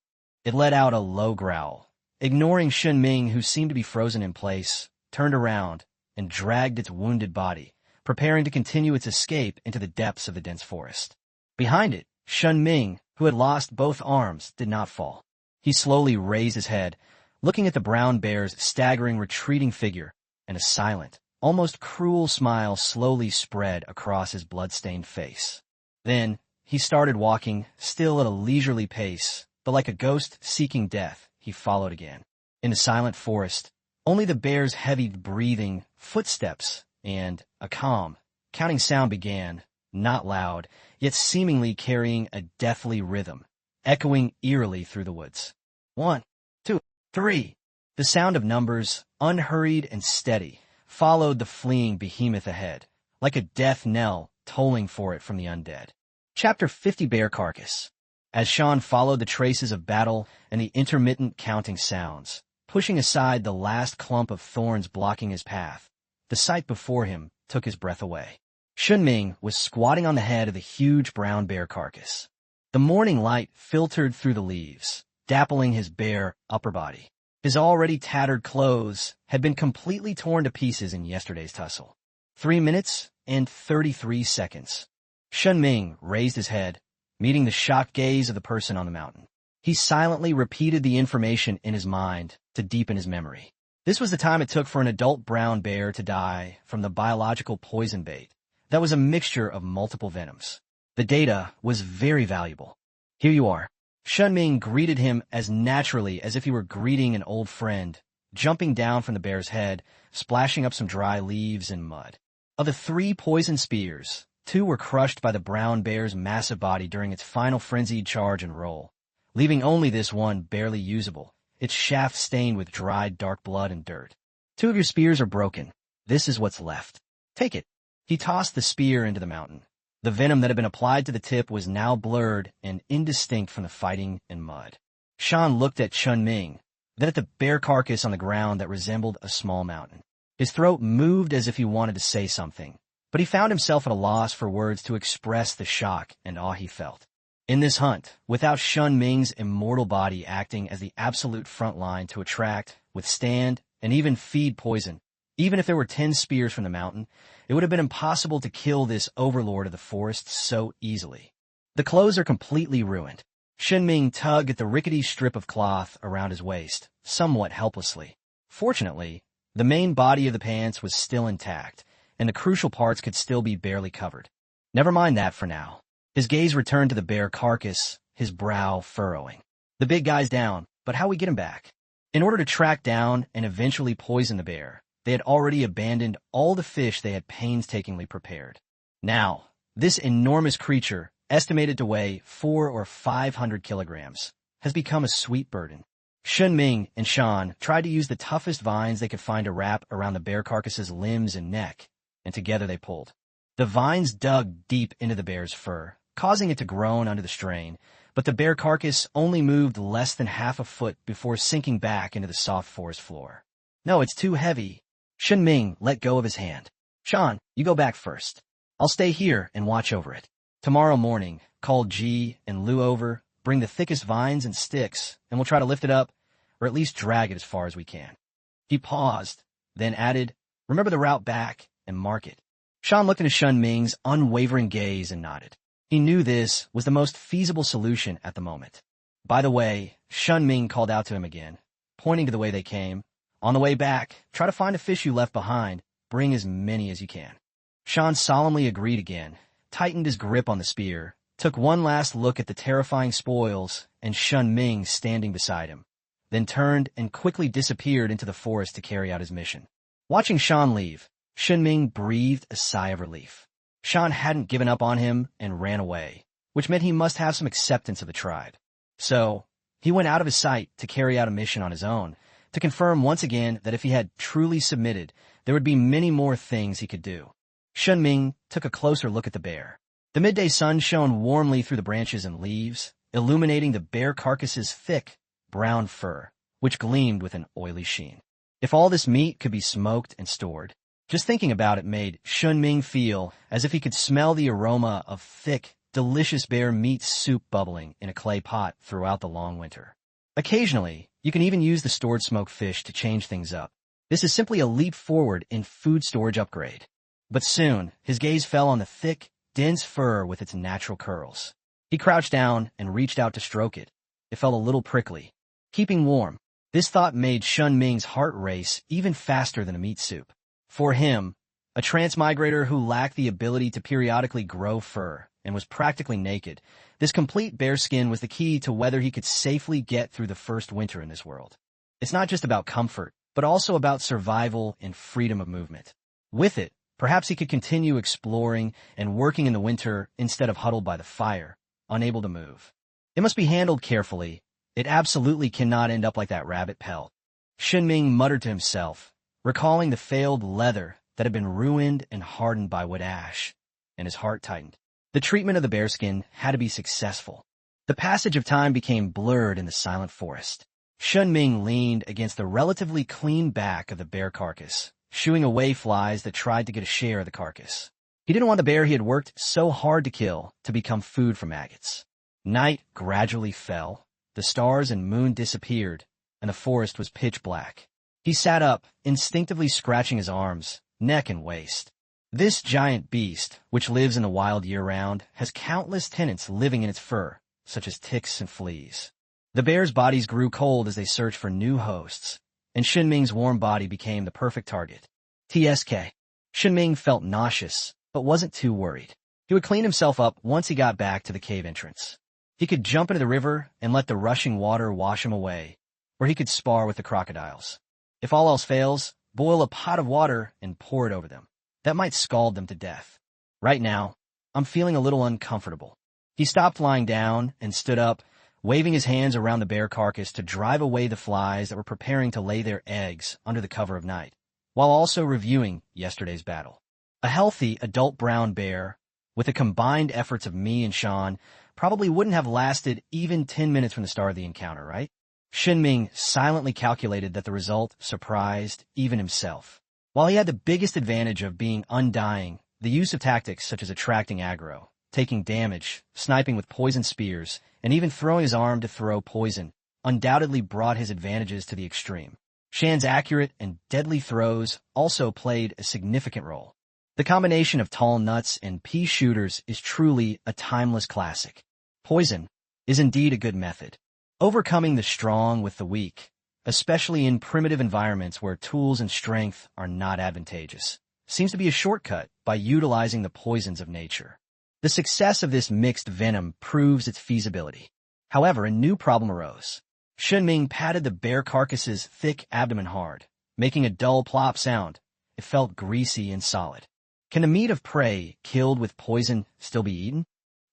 It let out a low growl, ignoring Shen Ming, who seemed to be frozen in place, turned around, and dragged its wounded body, preparing to continue its escape into the depths of the dense forest. Behind it, Shen Ming, who had lost both arms, did not fall. He slowly raised his head, looking at the brown bear's staggering, retreating figure, and a silent, almost cruel smile slowly spread across his blood-stained face. Then, he started walking, still at a leisurely pace, but like a ghost seeking death, he followed again. In the silent forest, only the bear's heavy breathing, footsteps, and a calm, counting sound began, not loud, yet seemingly carrying a deathly rhythm, echoing eerily through the woods. 1, 2, 3. The sound of numbers, unhurried and steady, followed the fleeing behemoth ahead, like a death knell tolling for it from the undead. Chapter 50 Bear Carcass. As Shen followed the traces of battle and the intermittent counting sounds, pushing aside the last clump of thorns blocking his path, the sight before him took his breath away. Shen Ming was squatting on the head of the huge brown bear carcass. The morning light filtered through the leaves, dappling his bare upper body. His already tattered clothes had been completely torn to pieces in yesterday's tussle. 3 minutes and 33 seconds. Shen Ming raised his head, meeting the shocked gaze of the person on the mountain. He silently repeated the information in his mind to deepen his memory. This was the time it took for an adult brown bear to die from the biological poison bait that was a mixture of multiple venoms. The data was very valuable. Here you are. Shen Ming greeted him as naturally as if he were greeting an old friend, jumping down from the bear's head, splashing up some dry leaves and mud. Of the 3 poison spears, 2 were crushed by the brown bear's massive body during its final frenzied charge and roll, leaving only this one barely usable, its shaft stained with dried dark blood and dirt. 2 of your spears are broken. This is what's left. Take it. He tossed the spear into the mountain. The venom that had been applied to the tip was now blurred and indistinct from the fighting and mud. Shen looked at Shen Ming, then at the bear carcass on the ground that resembled a small mountain. His throat moved as if he wanted to say something, but he found himself at a loss for words to express the shock and awe he felt. In this hunt, without Shen Ming's immortal body acting as the absolute front line to attract, withstand, and even feed poison, even if there were 10 spears from the mountain, it would have been impossible to kill this overlord of the forest so easily. The clothes are completely ruined. Shen Ming tugged at the rickety strip of cloth around his waist, somewhat helplessly. Fortunately, the main body of the pants was still intact, and the crucial parts could still be barely covered. Never mind that for now. His gaze returned to the bear carcass, his brow furrowing. The big guy's down, but how we get him back? In order to track down and eventually poison the bear, they had already abandoned all the fish they had painstakingly prepared. Now, this enormous creature, estimated to weigh 400 or 500 kilograms, has become a sweet burden. Shen Ming and Shen tried to use the toughest vines they could find to wrap around the bear carcass's limbs and neck, and together they pulled. The vines dug deep into the bear's fur, causing it to groan under the strain, but the bear carcass only moved less than half a foot before sinking back into the soft forest floor. No, it's too heavy. Shen Ming let go of his hand. Shen, you go back first. I'll stay here and watch over it. Tomorrow morning, call Ji and Lu over, bring the thickest vines and sticks, and we'll try to lift it up, or at least drag it as far as we can. He paused, then added, remember the route back and mark it. Shen looked into Shen Ming's unwavering gaze and nodded. He knew this was the most feasible solution at the moment. By the way, Shen Ming called out to him again, pointing to the way they came. On the way back, try to find a fish you left behind. Bring as many as you can. Shen solemnly agreed again, tightened his grip on the spear, took one last look at the terrifying spoils and Shen Ming standing beside him, then turned and quickly disappeared into the forest to carry out his mission. Watching Shen leave, Shen Ming breathed a sigh of relief. Shen hadn't given up on him and ran away, which meant he must have some acceptance of the tribe. So, he went out of his sight to carry out a mission on his own, to confirm once again that if he had truly submitted, there would be many more things he could do. Shen Ming took a closer look at the bear. The midday sun shone warmly through the branches and leaves, illuminating the bear carcass's thick, brown fur, which gleamed with an oily sheen. If all this meat could be smoked and stored, just thinking about it made Shen Ming feel as if he could smell the aroma of thick, delicious bear meat soup bubbling in a clay pot throughout the long winter. Occasionally, you can even use the stored smoked fish to change things up. This is simply a leap forward in food storage upgrade. But soon, his gaze fell on the thick, dense fur with its natural curls. He crouched down and reached out to stroke it. It felt a little prickly. keeping warm. This thought made Shen Ming's heart race even faster than a meat soup. For him, a transmigrator who lacked the ability to periodically grow fur and was practically naked, this complete bearskin was the key to whether he could safely get through the first winter in this world. It's not just about comfort, but also about survival and freedom of movement. With it, perhaps he could continue exploring and working in the winter instead of huddled by the fire, unable to move. It must be handled carefully. It absolutely cannot end up like that rabbit pelt. Shen Ming muttered to himself, recalling the failed leather that had been ruined and hardened by wood ash, and his heart tightened. The treatment of the bearskin had to be successful. The passage of time became blurred in the silent forest. Shen Ming leaned against the relatively clean back of the bear carcass, shooing away flies that tried to get a share of the carcass. He didn't want the bear he had worked so hard to kill to become food for maggots. Night gradually fell, the stars and moon disappeared, and the forest was pitch black. He sat up, instinctively scratching his arms, neck and waist. This giant beast, which lives in the wild year-round, has countless tenants living in its fur, such as ticks and fleas. The bears' bodies grew cold as they searched for new hosts, and Shen Ming's warm body became the perfect target. TSK. Shen Ming felt nauseous, but wasn't too worried. He would clean himself up once he got back to the cave entrance. He could jump into the river and let the rushing water wash him away, or he could spar with the crocodiles. If all else fails, boil a pot of water and pour it over them. That might scald them to death. Right now, I'm feeling a little uncomfortable. He stopped lying down and stood up, waving his hands around the bear carcass to drive away the flies that were preparing to lay their eggs under the cover of night, while also reviewing yesterday's battle. A healthy adult brown bear, with the combined efforts of me and Sean, probably wouldn't have lasted even 10 minutes from the start of the encounter, right? Shen Ming silently calculated that the result surprised even himself. While he had the biggest advantage of being undying, the use of tactics such as attracting aggro, taking damage, sniping with poison spears, and even throwing his arm to throw poison undoubtedly brought his advantages to the extreme. Shan's accurate and deadly throws also played a significant role. The combination of tall nuts and pea shooters is truly a timeless classic. Poison is indeed a good method. Overcoming the strong with the weak, especially in primitive environments where tools and strength are not advantageous, seems to be a shortcut by utilizing the poisons of nature. The success of this mixed venom proves its feasibility. However, a new problem arose. Shen Ming patted the bear carcass's thick abdomen hard, making a dull plop sound. It felt greasy and solid. Can the meat of prey killed with poison still be eaten?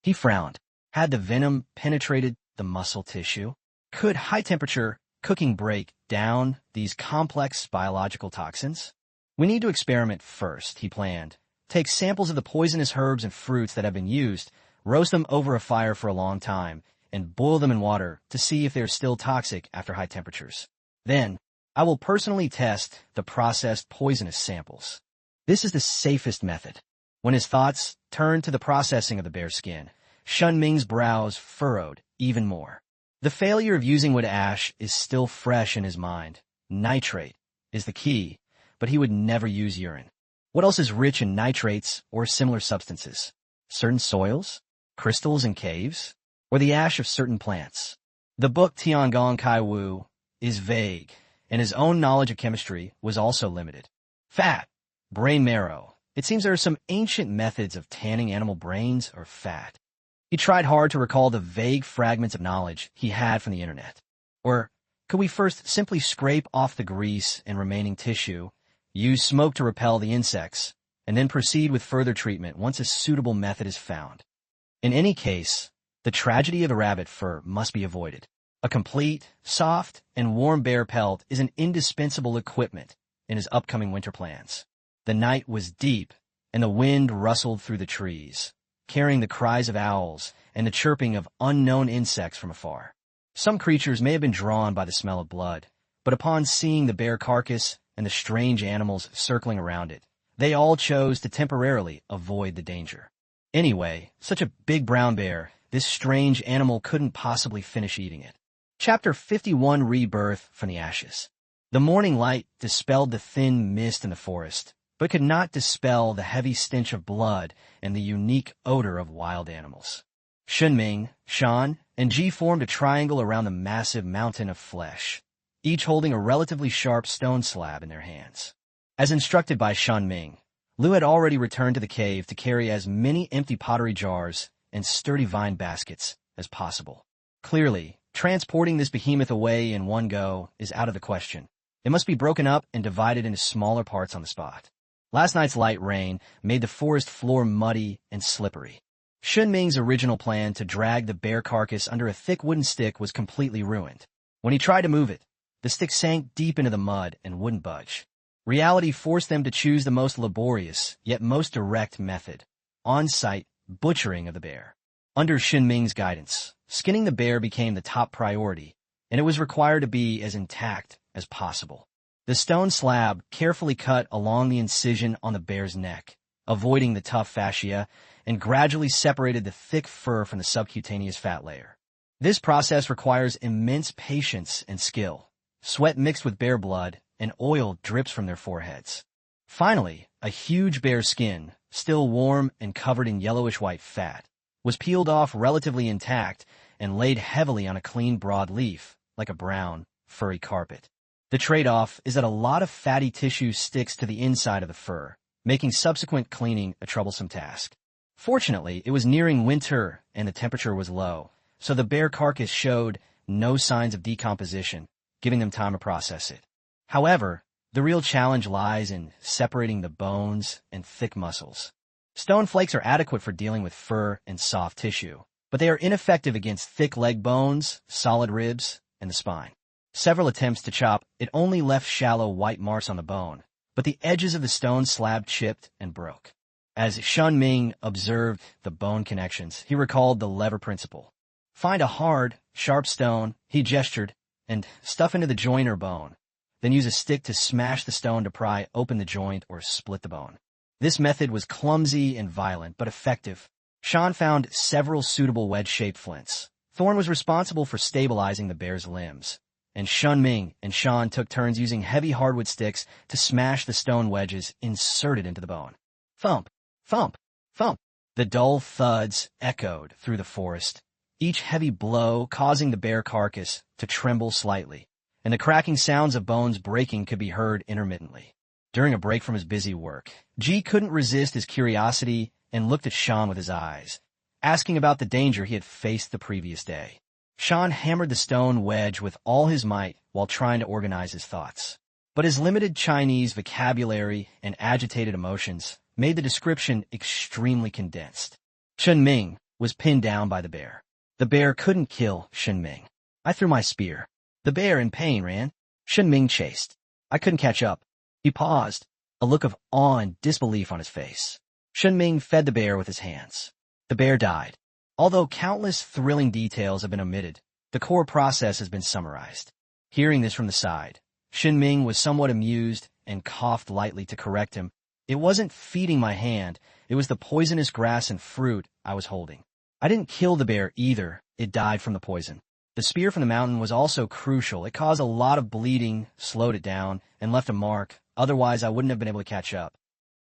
He frowned. Had the venom penetrated the muscle tissue? Could high-temperature cooking break down these complex biological toxins? We need to experiment first, he planned. Take samples of the poisonous herbs and fruits that have been used, roast them over a fire for a long time, and boil them in water to see if they're still toxic after high temperatures. Then, I will personally test the processed poisonous samples. This is the safest method. When his thoughts turned to the processing of the bear skin, Shen Ming's brows furrowed even more. The failure of using wood ash is still fresh in his mind. Nitrate is the key, but he would never use urine. What else is rich in nitrates or similar substances? Certain soils? Crystals in caves? Or the ash of certain plants? The book Tiangong Kai Wu is vague, and his own knowledge of chemistry was also limited. Fat, brain marrow. It seems there are some ancient methods of tanning animal brains or fat. He tried hard to recall the vague fragments of knowledge he had from the internet. Or could we first simply scrape off the grease and remaining tissue, use smoke to repel the insects, and then proceed with further treatment once a suitable method is found? In any case, the tragedy of a rabbit fur must be avoided. A complete, soft, and warm bear pelt is an indispensable equipment in his upcoming winter plans. The night was deep, and the wind rustled through the trees, carrying the cries of owls and the chirping of unknown insects from afar. Some creatures may have been drawn by the smell of blood, but upon seeing the bear carcass and the strange animals circling around it, they all chose to temporarily avoid the danger. Anyway, such a big brown bear, this strange animal couldn't possibly finish eating it. Chapter 51: Rebirth from the Ashes. The morning light dispelled the thin mist in the forest, but could not dispel the heavy stench of blood and the unique odor of wild animals. Shen Ming, Shan, and Ji formed a triangle around the massive mountain of flesh, each holding a relatively sharp stone slab in their hands. As instructed by Shen Ming, Lu had already returned to the cave to carry as many empty pottery jars and sturdy vine baskets as possible. Clearly, transporting this behemoth away in one go is out of the question. It must be broken up and divided into smaller parts on the spot. Last night's light rain made the forest floor muddy and slippery. Shen Ming's original plan to drag the bear carcass under a thick wooden stick was completely ruined. When he tried to move it, the stick sank deep into the mud and wouldn't budge. Reality forced them to choose the most laborious, yet most direct method: on-site butchering of the bear. Under Shen Ming's guidance, skinning the bear became the top priority, and it was required to be as intact as possible. The stone slab carefully cut along the incision on the bear's neck, avoiding the tough fascia, and gradually separated the thick fur from the subcutaneous fat layer. This process requires immense patience and skill. Sweat mixed with bear blood, and oil drips from their foreheads. Finally, a huge bear skin, still warm and covered in yellowish-white fat, was peeled off relatively intact and laid heavily on a clean broad leaf, like a brown, furry carpet. The trade-off is that a lot of fatty tissue sticks to the inside of the fur, making subsequent cleaning a troublesome task. Fortunately, it was nearing winter and the temperature was low, so the bear carcass showed no signs of decomposition, giving them time to process it. However, the real challenge lies in separating the bones and thick muscles. Stone flakes are adequate for dealing with fur and soft tissue, but they are ineffective against thick leg bones, solid ribs, and the spine. Several attempts to chop it only left shallow white marks on the bone, but the edges of the stone slab chipped and broke. As Shen Ming observed the bone connections, he recalled the lever principle. Find a hard, sharp stone, he gestured, and stuff into the joint or bone. Then use a stick to smash the stone to pry open the joint or split the bone. This method was clumsy and violent, but effective. Shan found several suitable wedge-shaped flints. Thorn was responsible for stabilizing the bear's limbs, and Shen Ming and Shan took turns using heavy hardwood sticks to smash the stone wedges inserted into the bone. Thump, thump, thump. The dull thuds echoed through the forest, each heavy blow causing the bear carcass to tremble slightly, and the cracking sounds of bones breaking could be heard intermittently. During a break from his busy work, Ji couldn't resist his curiosity and looked at Shan with his eyes, asking about the danger he had faced the previous day. Shan hammered the stone wedge with all his might while trying to organize his thoughts. But his limited Chinese vocabulary and agitated emotions made the description extremely condensed. Shen Ming was pinned down by the bear. The bear couldn't kill Shen Ming. I threw my spear. The bear, in pain, ran. Shen Ming chased. I couldn't catch up. He paused, a look of awe and disbelief on his face. Shen Ming fed the bear with his hands. The bear died. Although countless thrilling details have been omitted, the core process has been summarized. Hearing this from the side, Shen Ming was somewhat amused and coughed lightly to correct him. It wasn't feeding my hand, it was the poisonous grass and fruit I was holding. I didn't kill the bear either, it died from the poison. The spear from the mountain was also crucial. It caused a lot of bleeding, slowed it down, and left a mark, otherwise I wouldn't have been able to catch up.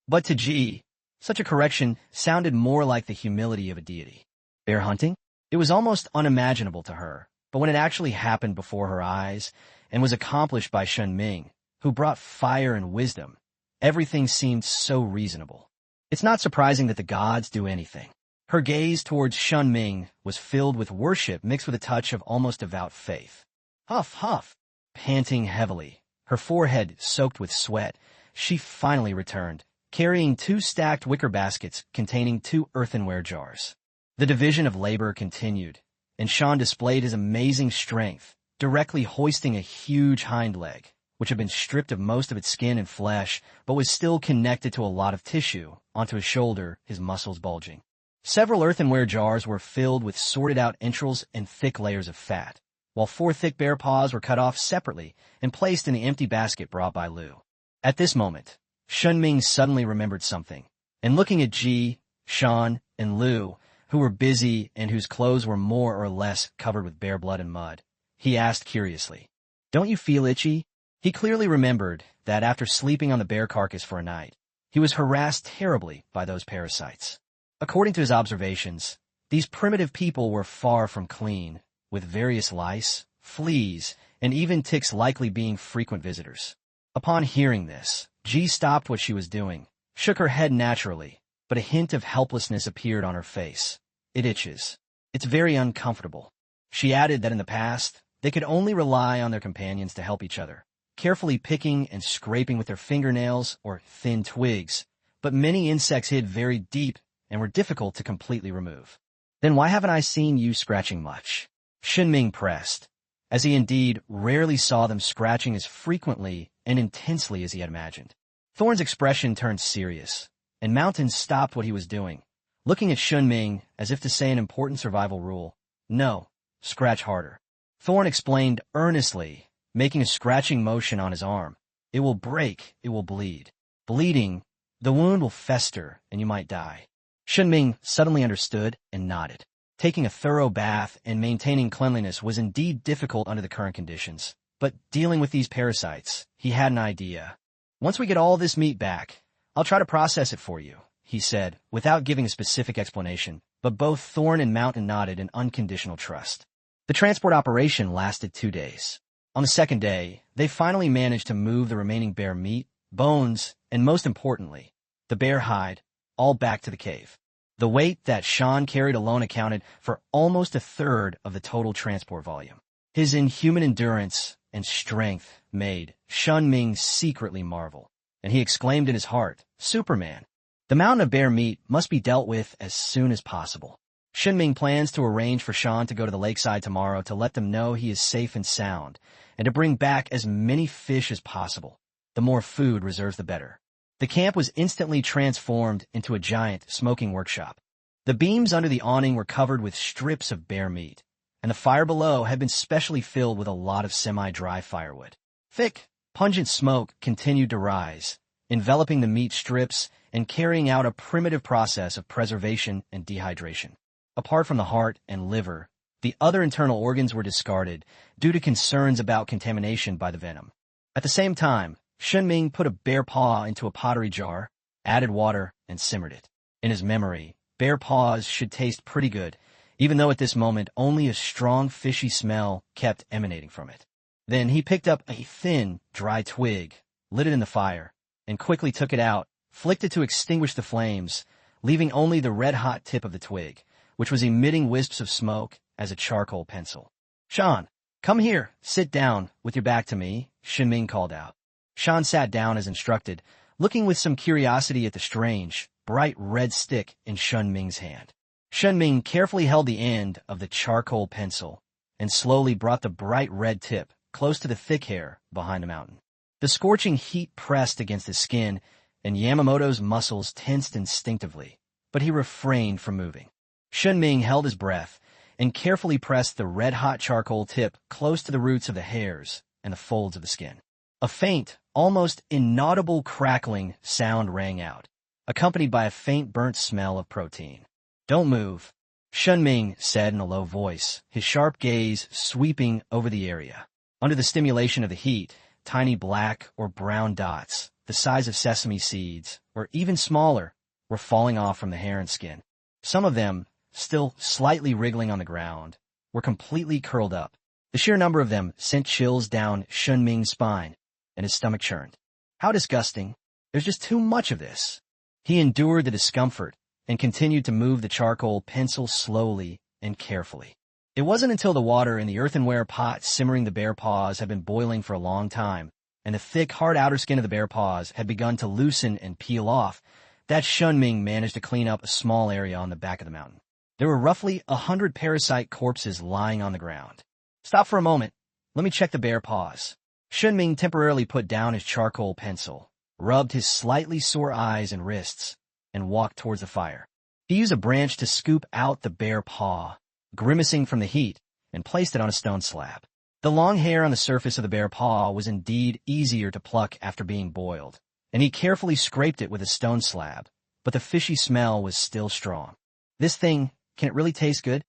But to Ji, such a correction sounded more like the humility of a deity. Bear hunting? It was almost unimaginable to her, but when it actually happened before her eyes and was accomplished by Shen Ming, who brought fire and wisdom, everything seemed so reasonable. It's not surprising that the gods do anything. Her gaze towards Shen Ming was filled with worship mixed with a touch of almost devout faith. Huff, huff. Panting heavily, her forehead soaked with sweat, she finally returned, carrying 2 stacked wicker baskets containing 2 earthenware jars. The division of labor continued, and Shan displayed his amazing strength, directly hoisting a huge hind leg, which had been stripped of most of its skin and flesh, but was still connected to a lot of tissue, onto his shoulder, his muscles bulging. Several earthenware jars were filled with sorted-out entrails and thick layers of fat, while 4 thick bear paws were cut off separately and placed in the empty basket brought by Lu. At this moment, Shen Ming suddenly remembered something, and looking at Ji, Shan, and Lu, who were busy and whose clothes were more or less covered with bear blood and mud, he asked curiously, "Don't you feel itchy?" He clearly remembered that after sleeping on the bear carcass for a night, he was harassed terribly by those parasites. According to his observations, These primitive people were far from clean, with various lice, fleas, and even ticks likely being frequent visitors. Upon hearing this, Ji stopped what she was doing, shook her head naturally, but a hint of helplessness appeared on her face. It itches. It's very uncomfortable. She added that in the past, they could only rely on their companions to help each other, carefully picking and scraping with their fingernails or thin twigs, but many insects hid very deep and were difficult to completely remove. Then why haven't I seen you scratching much? Shen Ming pressed, as he indeed rarely saw them scratching as frequently and intensely as he had imagined. Thorn's expression turned serious, and Mountain stopped what he was doing, looking at Shen Ming as if to say an important survival rule. No, scratch harder. Thorn explained earnestly, making a scratching motion on his arm. It will break, it will bleed. Bleeding, the wound will fester, and you might die. Shen Ming suddenly understood and nodded. Taking a thorough bath and maintaining cleanliness was indeed difficult under the current conditions, but dealing with these parasites, he had an idea. Once we get all this meat back, I'll try to process it for you, he said, without giving a specific explanation, but both Thorn and Mountain nodded in unconditional trust. The transport operation lasted 2 days. On the second day, they finally managed to move the remaining bear meat, bones, and most importantly, the bear hide, all back to the cave. The weight that Shan carried alone accounted for almost a third of the total transport volume. His inhuman endurance and strength made Shen Ming secretly marvel, and he exclaimed in his heart, "Superman!" The mountain of bear meat must be dealt with as soon as possible. Shen Ming plans to arrange for Shan to go to the lakeside tomorrow to let them know he is safe and sound, and to bring back as many fish as possible. The more food reserves, the better. The camp was instantly transformed into a giant smoking workshop. The beams under the awning were covered with strips of bear meat, and the fire below had been specially filled with a lot of semi-dry firewood. Thick, pungent smoke continued to rise, enveloping the meat strips and carrying out a primitive process of preservation and dehydration. Apart from the heart and liver, the other internal organs were discarded due to concerns about contamination by the venom. At the same time, Shen Ming put a bear paw into a pottery jar, added water, and simmered it. In his memory, bear paws should taste pretty good, even though at this moment only a strong fishy smell kept emanating from it. Then he picked up a thin, dry twig, lit it in the fire, and quickly took it out, flicked it to extinguish the flames, leaving only the red-hot tip of the twig, which was emitting wisps of smoke as a charcoal pencil. "Shan, come here, sit down, with your back to me," Shen Ming called out. Shan sat down as instructed, looking with some curiosity at the strange, bright red stick in Shen Ming's hand. Shen Ming carefully held the end of the charcoal pencil and slowly brought the bright red tip close to the thick hair behind the mountain. The scorching heat pressed against his skin, and Yamamoto's muscles tensed instinctively, but he refrained from moving. Shen Ming held his breath and carefully pressed the red-hot charcoal tip close to the roots of the hairs and the folds of the skin. A faint, almost inaudible crackling sound rang out, accompanied by a faint burnt smell of protein. "Don't move," Shen Ming said in a low voice, his sharp gaze sweeping over the area. Under the stimulation of the heat, tiny black or brown dots, the size of sesame seeds, or even smaller, were falling off from the hair and skin. Some of them, still slightly wriggling on the ground, were completely curled up. The sheer number of them sent chills down Shen Ming's spine, and his stomach churned. How disgusting. There's just too much of this. He endured the discomfort and continued to move the charcoal pencil slowly and carefully. It wasn't until the water in the earthenware pot simmering the bear paws had been boiling for a long time, and the thick, hard outer skin of the bear paws had begun to loosen and peel off, that Shen Ming managed to clean up a small area on the back of the mountain. There were roughly 100 parasite corpses lying on the ground. "Stop for a moment. Let me check the bear paws." Shen Ming temporarily put down his charcoal pencil, rubbed his slightly sore eyes and wrists, and walked towards the fire. He used a branch to scoop out the bear paw, grimacing from the heat, and placed it on a stone slab. The long hair on the surface of the bear paw was indeed easier to pluck after being boiled, and he carefully scraped it with a stone slab, but the fishy smell was still strong. "This thing, can it really taste good?"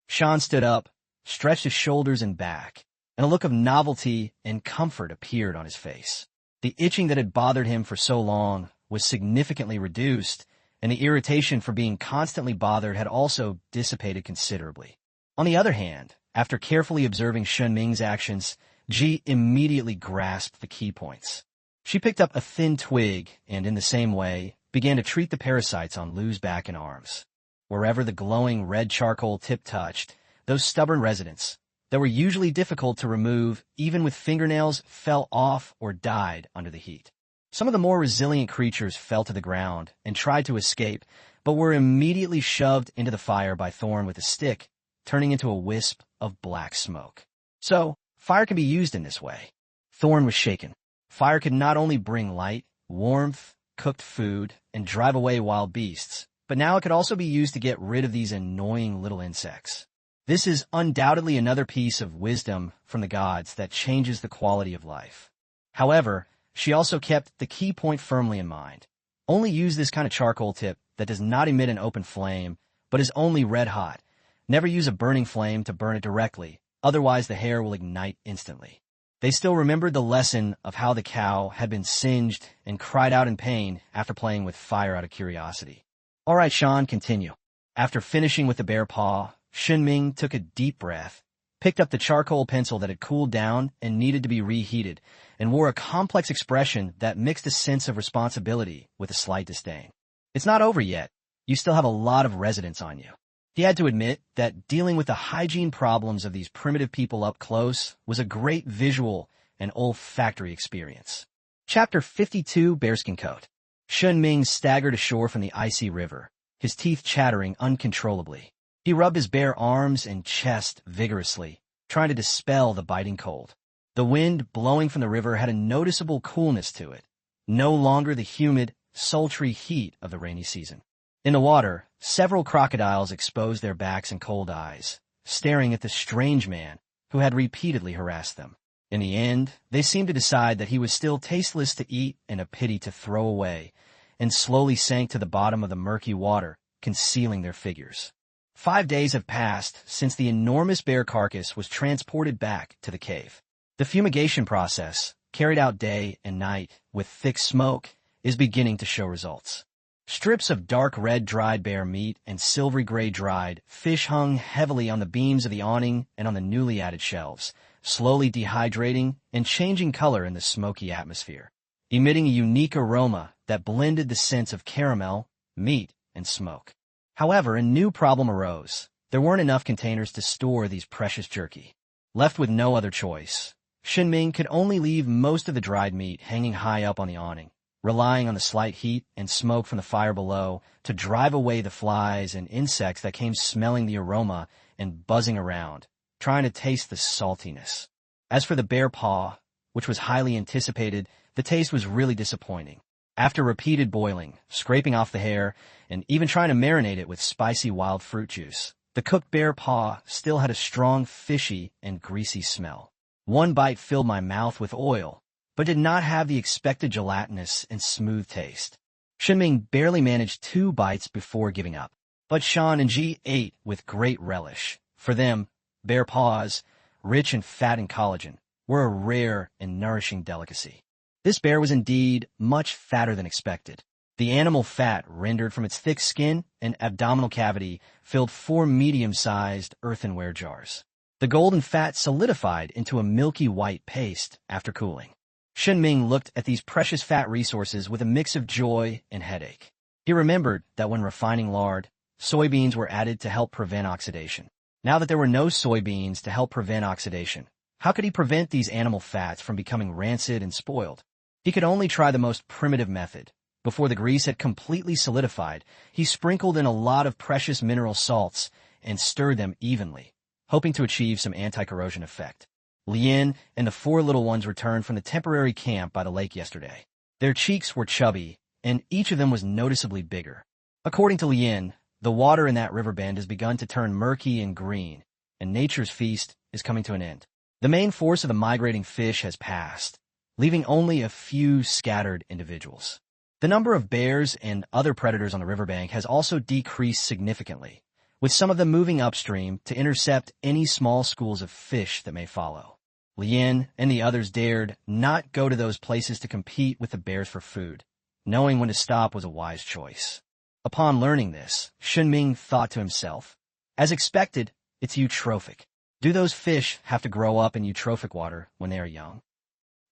Shan stood up, stretched his shoulders and back, and a look of novelty and comfort appeared on his face. The itching that had bothered him for so long was significantly reduced, and the irritation for being constantly bothered had also dissipated considerably. On the other hand, after carefully observing Shen Ming's actions, Ji immediately grasped the key points. She picked up a thin twig and, in the same way, began to treat the parasites on Lu's back and arms. Wherever the glowing red charcoal tip touched, those stubborn residents, that were usually difficult to remove even with fingernails, fell off or died under the heat. Some of the more resilient creatures fell to the ground and tried to escape, but were immediately shoved into the fire by Thorn with a stick, turning into a wisp of black smoke. So, fire can be used in this way. Thorn was shaken. Fire could not only bring light, warmth, cooked food, and drive away wild beasts, but now it could also be used to get rid of these annoying little insects. This is undoubtedly another piece of wisdom from the gods that changes the quality of life. However, she also kept the key point firmly in mind. Only use this kind of charcoal tip that does not emit an open flame, but is only red hot. Never use a burning flame to burn it directly, otherwise the hair will ignite instantly. They still remembered the lesson of how the cow had been singed and cried out in pain after playing with fire out of curiosity. All right, Shan, continue. After finishing with the bear paw, Shen Ming took a deep breath, picked up the charcoal pencil that had cooled down and needed to be reheated, and wore a complex expression that mixed a sense of responsibility with a slight disdain. It's not over yet. You still have a lot of residents on you. He had to admit that dealing with the hygiene problems of these primitive people up close was a great visual and olfactory experience. Chapter 52, Bearskin Coat. Shen Ming staggered ashore from the icy river, his teeth chattering uncontrollably. He rubbed his bare arms and chest vigorously, trying to dispel the biting cold. The wind blowing from the river had a noticeable coolness to it, no longer the humid, sultry heat of the rainy season. In the water, several crocodiles exposed their backs and cold eyes, staring at the strange man who had repeatedly harassed them. In the end, they seemed to decide that he was still tasteless to eat and a pity to throw away, and slowly sank to the bottom of the murky water, concealing their figures. 5 days have passed since the enormous bear carcass was transported back to the cave. The fumigation process, carried out day and night with thick smoke, is beginning to show results. Strips of dark red dried bear meat and silvery gray dried fish hung heavily on the beams of the awning and on the newly added shelves, slowly dehydrating and changing color in the smoky atmosphere, emitting a unique aroma that blended the scents of caramel, meat, and smoke. However, a new problem arose. There weren't enough containers to store these precious jerky. Left with no other choice, Shen Ming could only leave most of the dried meat hanging high up on the awning, relying on the slight heat and smoke from the fire below to drive away the flies and insects that came smelling the aroma and buzzing around, trying to taste the saltiness. As for the bear paw, which was highly anticipated, the taste was really disappointing. After repeated boiling, scraping off the hair, and even trying to marinate it with spicy wild fruit juice, the cooked bear paw still had a strong fishy and greasy smell. One bite filled my mouth with oil, but did not have the expected gelatinous and smooth taste. Shen Ming barely managed 2 bites before giving up, but Shan and Ji ate with great relish. For them, bear paws, rich and fat in collagen, were a rare and nourishing delicacy. This bear was indeed much fatter than expected. The animal fat rendered from its thick skin and abdominal cavity filled 4 medium-sized earthenware jars. The golden fat solidified into a milky white paste after cooling. Shen Ming looked at these precious fat resources with a mix of joy and headache. He remembered that when refining lard, soybeans were added to help prevent oxidation. Now that there were no soybeans to help prevent oxidation, how could he prevent these animal fats from becoming rancid and spoiled? He could only try the most primitive method. Before the grease had completely solidified, he sprinkled in a lot of precious mineral salts and stirred them evenly, hoping to achieve some anti-corrosion effect. Lien and the 4 little ones returned from the temporary camp by the lake yesterday. Their cheeks were chubby, and each of them was noticeably bigger. According to Lien, the water in that river bend has begun to turn murky and green, and nature's feast is coming to an end. The main force of the migrating fish has passed, leaving only a few scattered individuals. The number of bears and other predators on the riverbank has also decreased significantly, with some of them moving upstream to intercept any small schools of fish that may follow. Lien and the others dared not go to those places to compete with the bears for food, knowing when to stop was a wise choice. Upon learning this, Shen Ming thought to himself, as expected, it's eutrophic. Do those fish have to grow up in eutrophic water when they are young?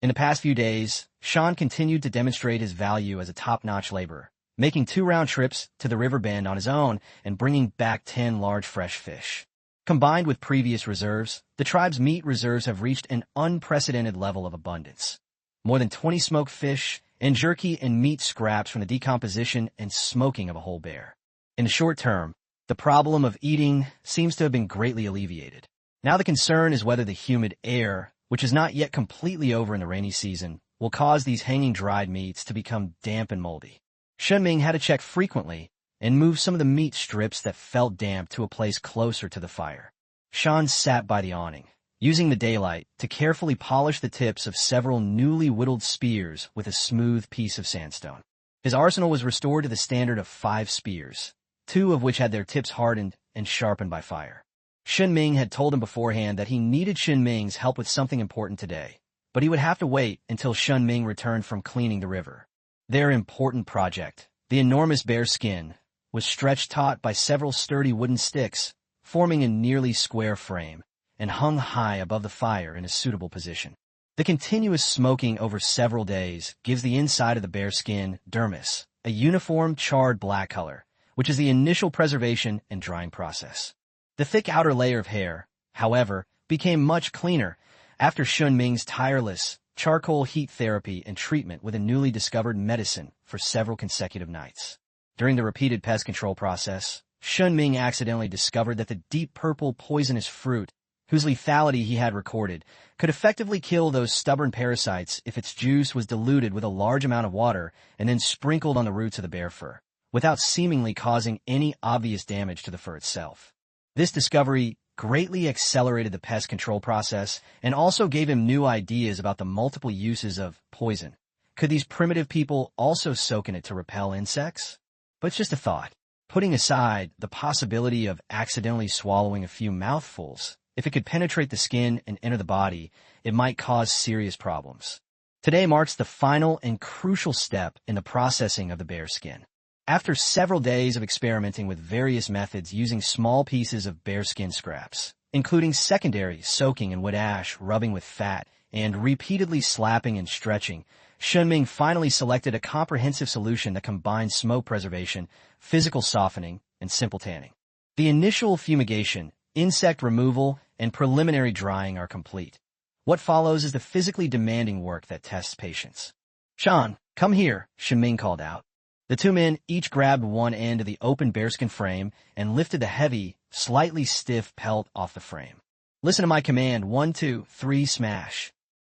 In the past few days, Shan continued to demonstrate his value as a top-notch laborer, making 2 round trips to the river bend on his own and bringing back 10 large fresh fish. Combined with previous reserves, the tribe's meat reserves have reached an unprecedented level of abundance. More than 20 smoked fish, and jerky and meat scraps from the decomposition and smoking of a whole bear. In the short term, the problem of eating seems to have been greatly alleviated. Now the concern is whether the humid air, which is not yet completely over in the rainy season, will cause these hanging dried meats to become damp and moldy. Shen Ming had to check frequently and move some of the meat strips that felt damp to a place closer to the fire. Shan sat by the awning, using the daylight to carefully polish the tips of several newly whittled spears with a smooth piece of sandstone. His arsenal was restored to the standard of 5 spears, 2 of which had their tips hardened and sharpened by fire. Shen Ming had told him beforehand that he needed Shen Ming's help with something important today, but he would have to wait until Shen Ming returned from cleaning the river. Their important project, the enormous bear skin, was stretched taut by several sturdy wooden sticks, forming a nearly square frame, and hung high above the fire in a suitable position. The continuous smoking over several days gives the inside of the bear skin, dermis, a uniform charred black color, which is the initial preservation and drying process. The thick outer layer of hair, however, became much cleaner after Shen Ming's tireless charcoal heat therapy and treatment with a newly discovered medicine for several consecutive nights. During the repeated pest control process, Shen Ming accidentally discovered that the deep purple poisonous fruit, whose lethality he had recorded, could effectively kill those stubborn parasites if its juice was diluted with a large amount of water and then sprinkled on the roots of the bear fur, without seemingly causing any obvious damage to the fur itself. This discovery greatly accelerated the pest control process and also gave him new ideas about the multiple uses of poison. Could these primitive people also soak in it to repel insects? But it's just a thought. Putting aside the possibility of accidentally swallowing a few mouthfuls, if it could penetrate the skin and enter the body, it might cause serious problems. Today marks the final and crucial step in the processing of the bear skin. After several days of experimenting with various methods using small pieces of bear skin scraps, including secondary soaking in wood ash, rubbing with fat, and repeatedly slapping and stretching, Shen Ming finally selected a comprehensive solution that combines smoke preservation, physical softening, and simple tanning. The initial fumigation, insect removal, and preliminary drying are complete. What follows is the physically demanding work that tests patience. "Shan, come here," Shen Ming called out. The 2 men each grabbed one end of the open bearskin frame and lifted the heavy, slightly stiff pelt off the frame. "Listen to my command, 1, 2, 3, smash."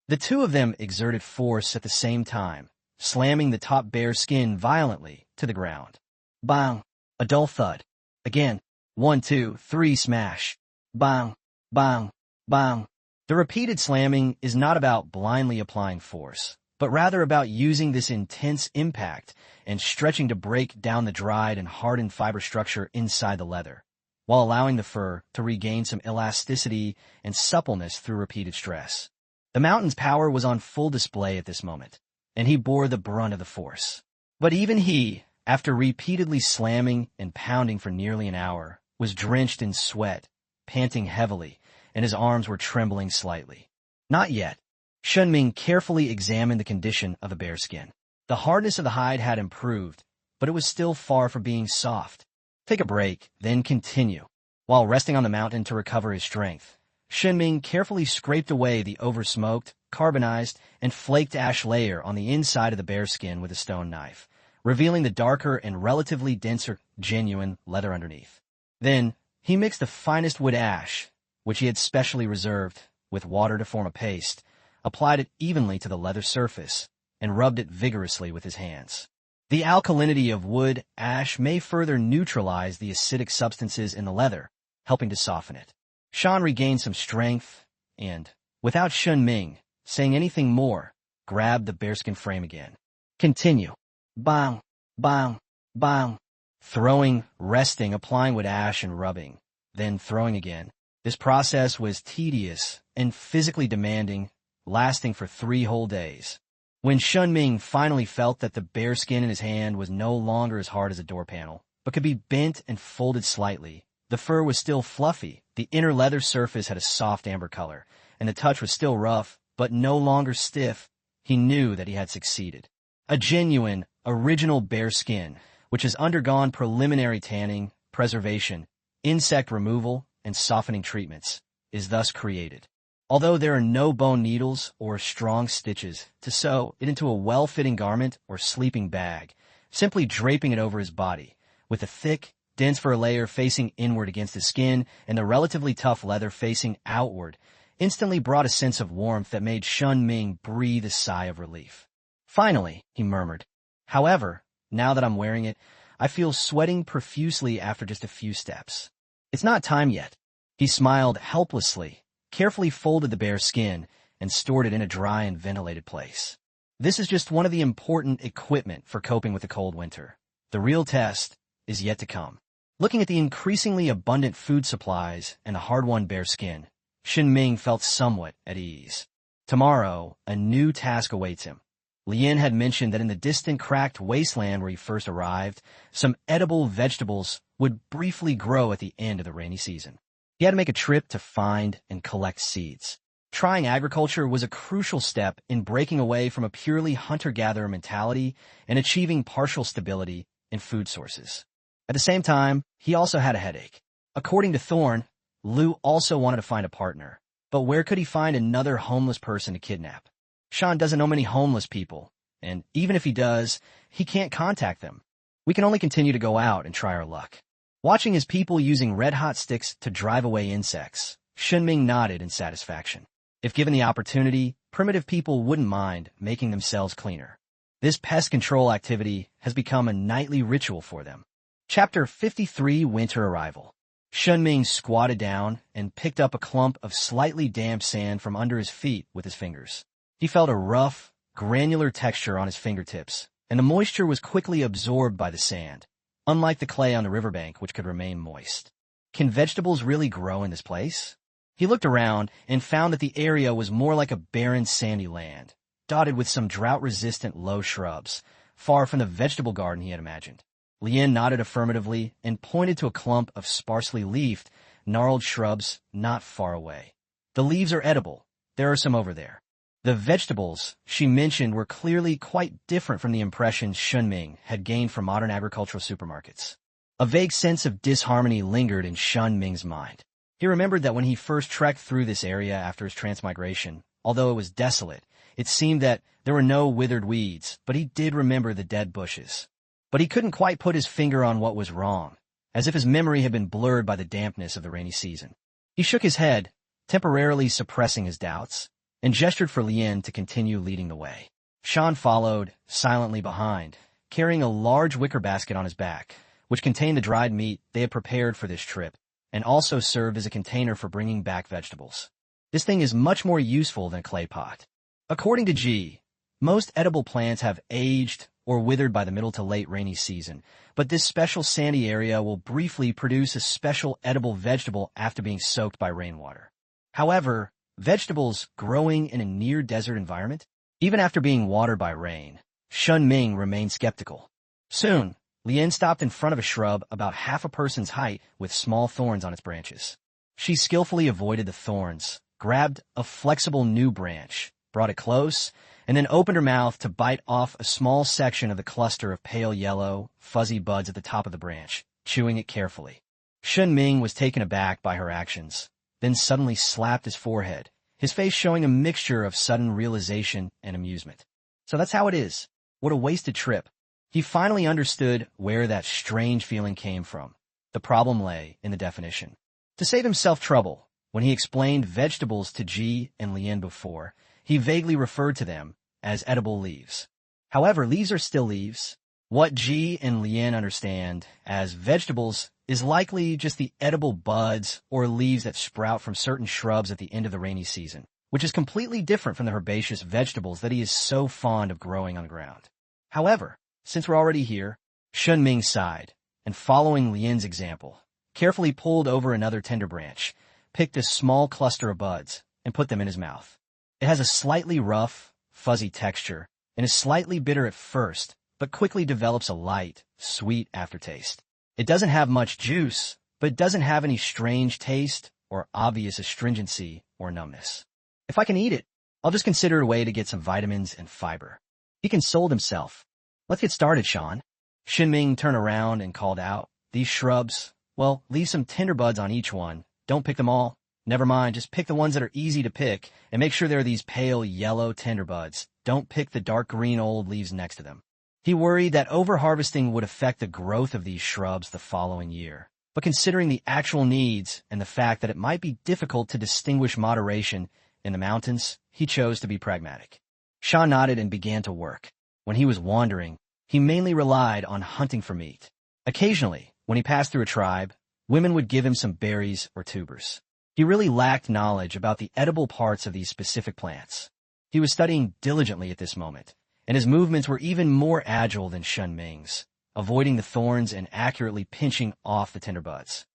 The 2 of them exerted force at the same time, slamming the top bear skin violently to the ground. Bang! A dull thud. Again. 1, 2, 3, smash. Bang! Bang! Bang! The repeated slamming is not about blindly applying force, but rather about using this intense impact and stretching to break down the dried and hardened fiber structure inside the leather, while allowing the fur to regain some elasticity and suppleness through repeated stress. The mountain's power was on full display at this moment, and he bore the brunt of the force. But even he, after repeatedly slamming and pounding for nearly an hour, was drenched in sweat, panting heavily, and his arms were trembling slightly. Not yet. Shen Ming carefully examined the condition of the bear skin. The hardness of the hide had improved, but it was still far from being soft. Take a break, then continue. While resting on the mountain to recover his strength, Shen Ming carefully scraped away the oversmoked, carbonized, and flaked ash layer on the inside of the bear skin with a stone knife, revealing the darker and relatively denser, genuine leather underneath. Then, he mixed the finest wood ash, which he had specially reserved, with water to form a paste, applied it evenly to the leather surface, and rubbed it vigorously with his hands. The alkalinity of wood ash may further neutralize the acidic substances in the leather, helping to soften it. Shan regained some strength and, without Shen Ming saying anything more, grabbed the bearskin frame again. Continue. Bang, bang, bang. Throwing, resting, applying wood ash and rubbing, then throwing again. This process was tedious and physically demanding, lasting for 3 whole days. When Shen Ming finally felt that the bearskin in his hand was no longer as hard as a door panel, but could be bent and folded slightly. The fur was still fluffy, the inner leather surface had a soft amber color, and the touch was still rough, but no longer stiff. He knew that he had succeeded. A genuine, original bear skin, which has undergone preliminary tanning, preservation, insect removal, and softening treatments, is thus created. Although there are no bone needles or strong stitches to sew it into a well-fitting garment or sleeping bag, simply draping it over his body, with a thick, dense fur layer facing inward against his skin and the relatively tough leather facing outward, instantly brought a sense of warmth that made Shen Ming breathe a sigh of relief. Finally, he murmured. However, now that I'm wearing it, I feel sweating profusely after just a few steps. It's not time yet. He smiled helplessly, carefully folded the bear skin, and stored it in a dry and ventilated place. This is just one of the important equipment for coping with the cold winter. The real test is yet to come. Looking at the increasingly abundant food supplies and the hard-won bear skin, Shen Ming felt somewhat at ease. Tomorrow, a new task awaits him. Lien had mentioned that in the distant cracked wasteland where he first arrived, some edible vegetables would briefly grow at the end of the rainy season. He had to make a trip to find and collect seeds. Trying agriculture was a crucial step in breaking away from a purely hunter-gatherer mentality and achieving partial stability in food sources. At the same time, he also had a headache. According to Thorne, Liu also wanted to find a partner, but where could he find another homeless person to kidnap? Shan doesn't know many homeless people, and even if he does, he can't contact them. We can only continue to go out and try our luck. Watching his people using red-hot sticks to drive away insects, Shen Ming nodded in satisfaction. If given the opportunity, primitive people wouldn't mind making themselves cleaner. This pest control activity has become a nightly ritual for them. Chapter 53, Winter Arrival. Shen Ming squatted down and picked up a clump of slightly damp sand from under his feet with his fingers. He felt a rough, granular texture on his fingertips, and the moisture was quickly absorbed by the sand, unlike the clay on the riverbank, which could remain moist. Can vegetables really grow in this place? He looked around and found that the area was more like a barren sandy land, dotted with some drought-resistant low shrubs, far from the vegetable garden he had imagined. Lien nodded affirmatively and pointed to a clump of sparsely leafed, gnarled shrubs not far away. The leaves are edible. There are some over there. The vegetables she mentioned were clearly quite different from the impressions Shen Ming had gained from modern agricultural supermarkets. A vague sense of disharmony lingered in Shen Ming's mind. He remembered that when he first trekked through this area after his transmigration, although it was desolate, it seemed that there were no withered weeds, but he did remember the dead bushes. But he couldn't quite put his finger on what was wrong, as if his memory had been blurred by the dampness of the rainy season. He shook his head, temporarily suppressing his doubts, and gestured for Lien to continue leading the way. Shan followed, silently behind, carrying a large wicker basket on his back, which contained the dried meat they had prepared for this trip, and also served as a container for bringing back vegetables. This thing is much more useful than a clay pot. According to G, most edible plants have aged or withered by the middle to late rainy season, but this special sandy area will briefly produce a special edible vegetable after being soaked by rainwater. However, vegetables growing in a near-desert environment, even after being watered by rain, Shen Ming remained skeptical. Soon, Lien stopped in front of a shrub about half a person's height with small thorns on its branches. She skillfully avoided the thorns, grabbed a flexible new branch, brought it close, and then opened her mouth to bite off a small section of the cluster of pale yellow, fuzzy buds at the top of the branch, chewing it carefully. Shen Ming was taken aback by her actions, then suddenly slapped his forehead, his face showing a mixture of sudden realization and amusement. So that's how it is. What a wasted trip. He finally understood where that strange feeling came from. The problem lay in the definition. To save himself trouble, when he explained vegetables to Ji and Lien before, he vaguely referred to them as edible leaves. However, leaves are still leaves. What Ji and Lien understand as vegetables is likely just the edible buds or leaves that sprout from certain shrubs at the end of the rainy season, which is completely different from the herbaceous vegetables that he is so fond of growing on the ground. However, since we're already here, Shen Ming sighed, and following Lien's example, carefully pulled over another tender branch, picked a small cluster of buds, and put them in his mouth. It has a slightly rough, fuzzy texture, and is slightly bitter at first, but quickly develops a light, sweet aftertaste. It doesn't have much juice, but it doesn't have any strange taste or obvious astringency or numbness. If I can eat it, I'll just consider it a way to get some vitamins and fiber. He consoled himself. Let's get started, Shan. Shen Ming turned around and called out, these shrubs, well, leave some tender buds on each one. Don't pick them all. Never mind, just pick the ones that are easy to pick, and make sure they're these pale yellow tender buds. Don't pick the dark green old leaves next to them. He worried that overharvesting would affect the growth of these shrubs the following year. But considering the actual needs and the fact that it might be difficult to distinguish moderation in the mountains, he chose to be pragmatic. Sha nodded and began to work. When he was wandering, he mainly relied on hunting for meat. Occasionally, when he passed through a tribe, women would give him some berries or tubers. He really lacked knowledge about the edible parts of these specific plants. He was studying diligently at this moment, and his movements were even more agile than Shen Ming's, avoiding the thorns and accurately pinching off the tender buds.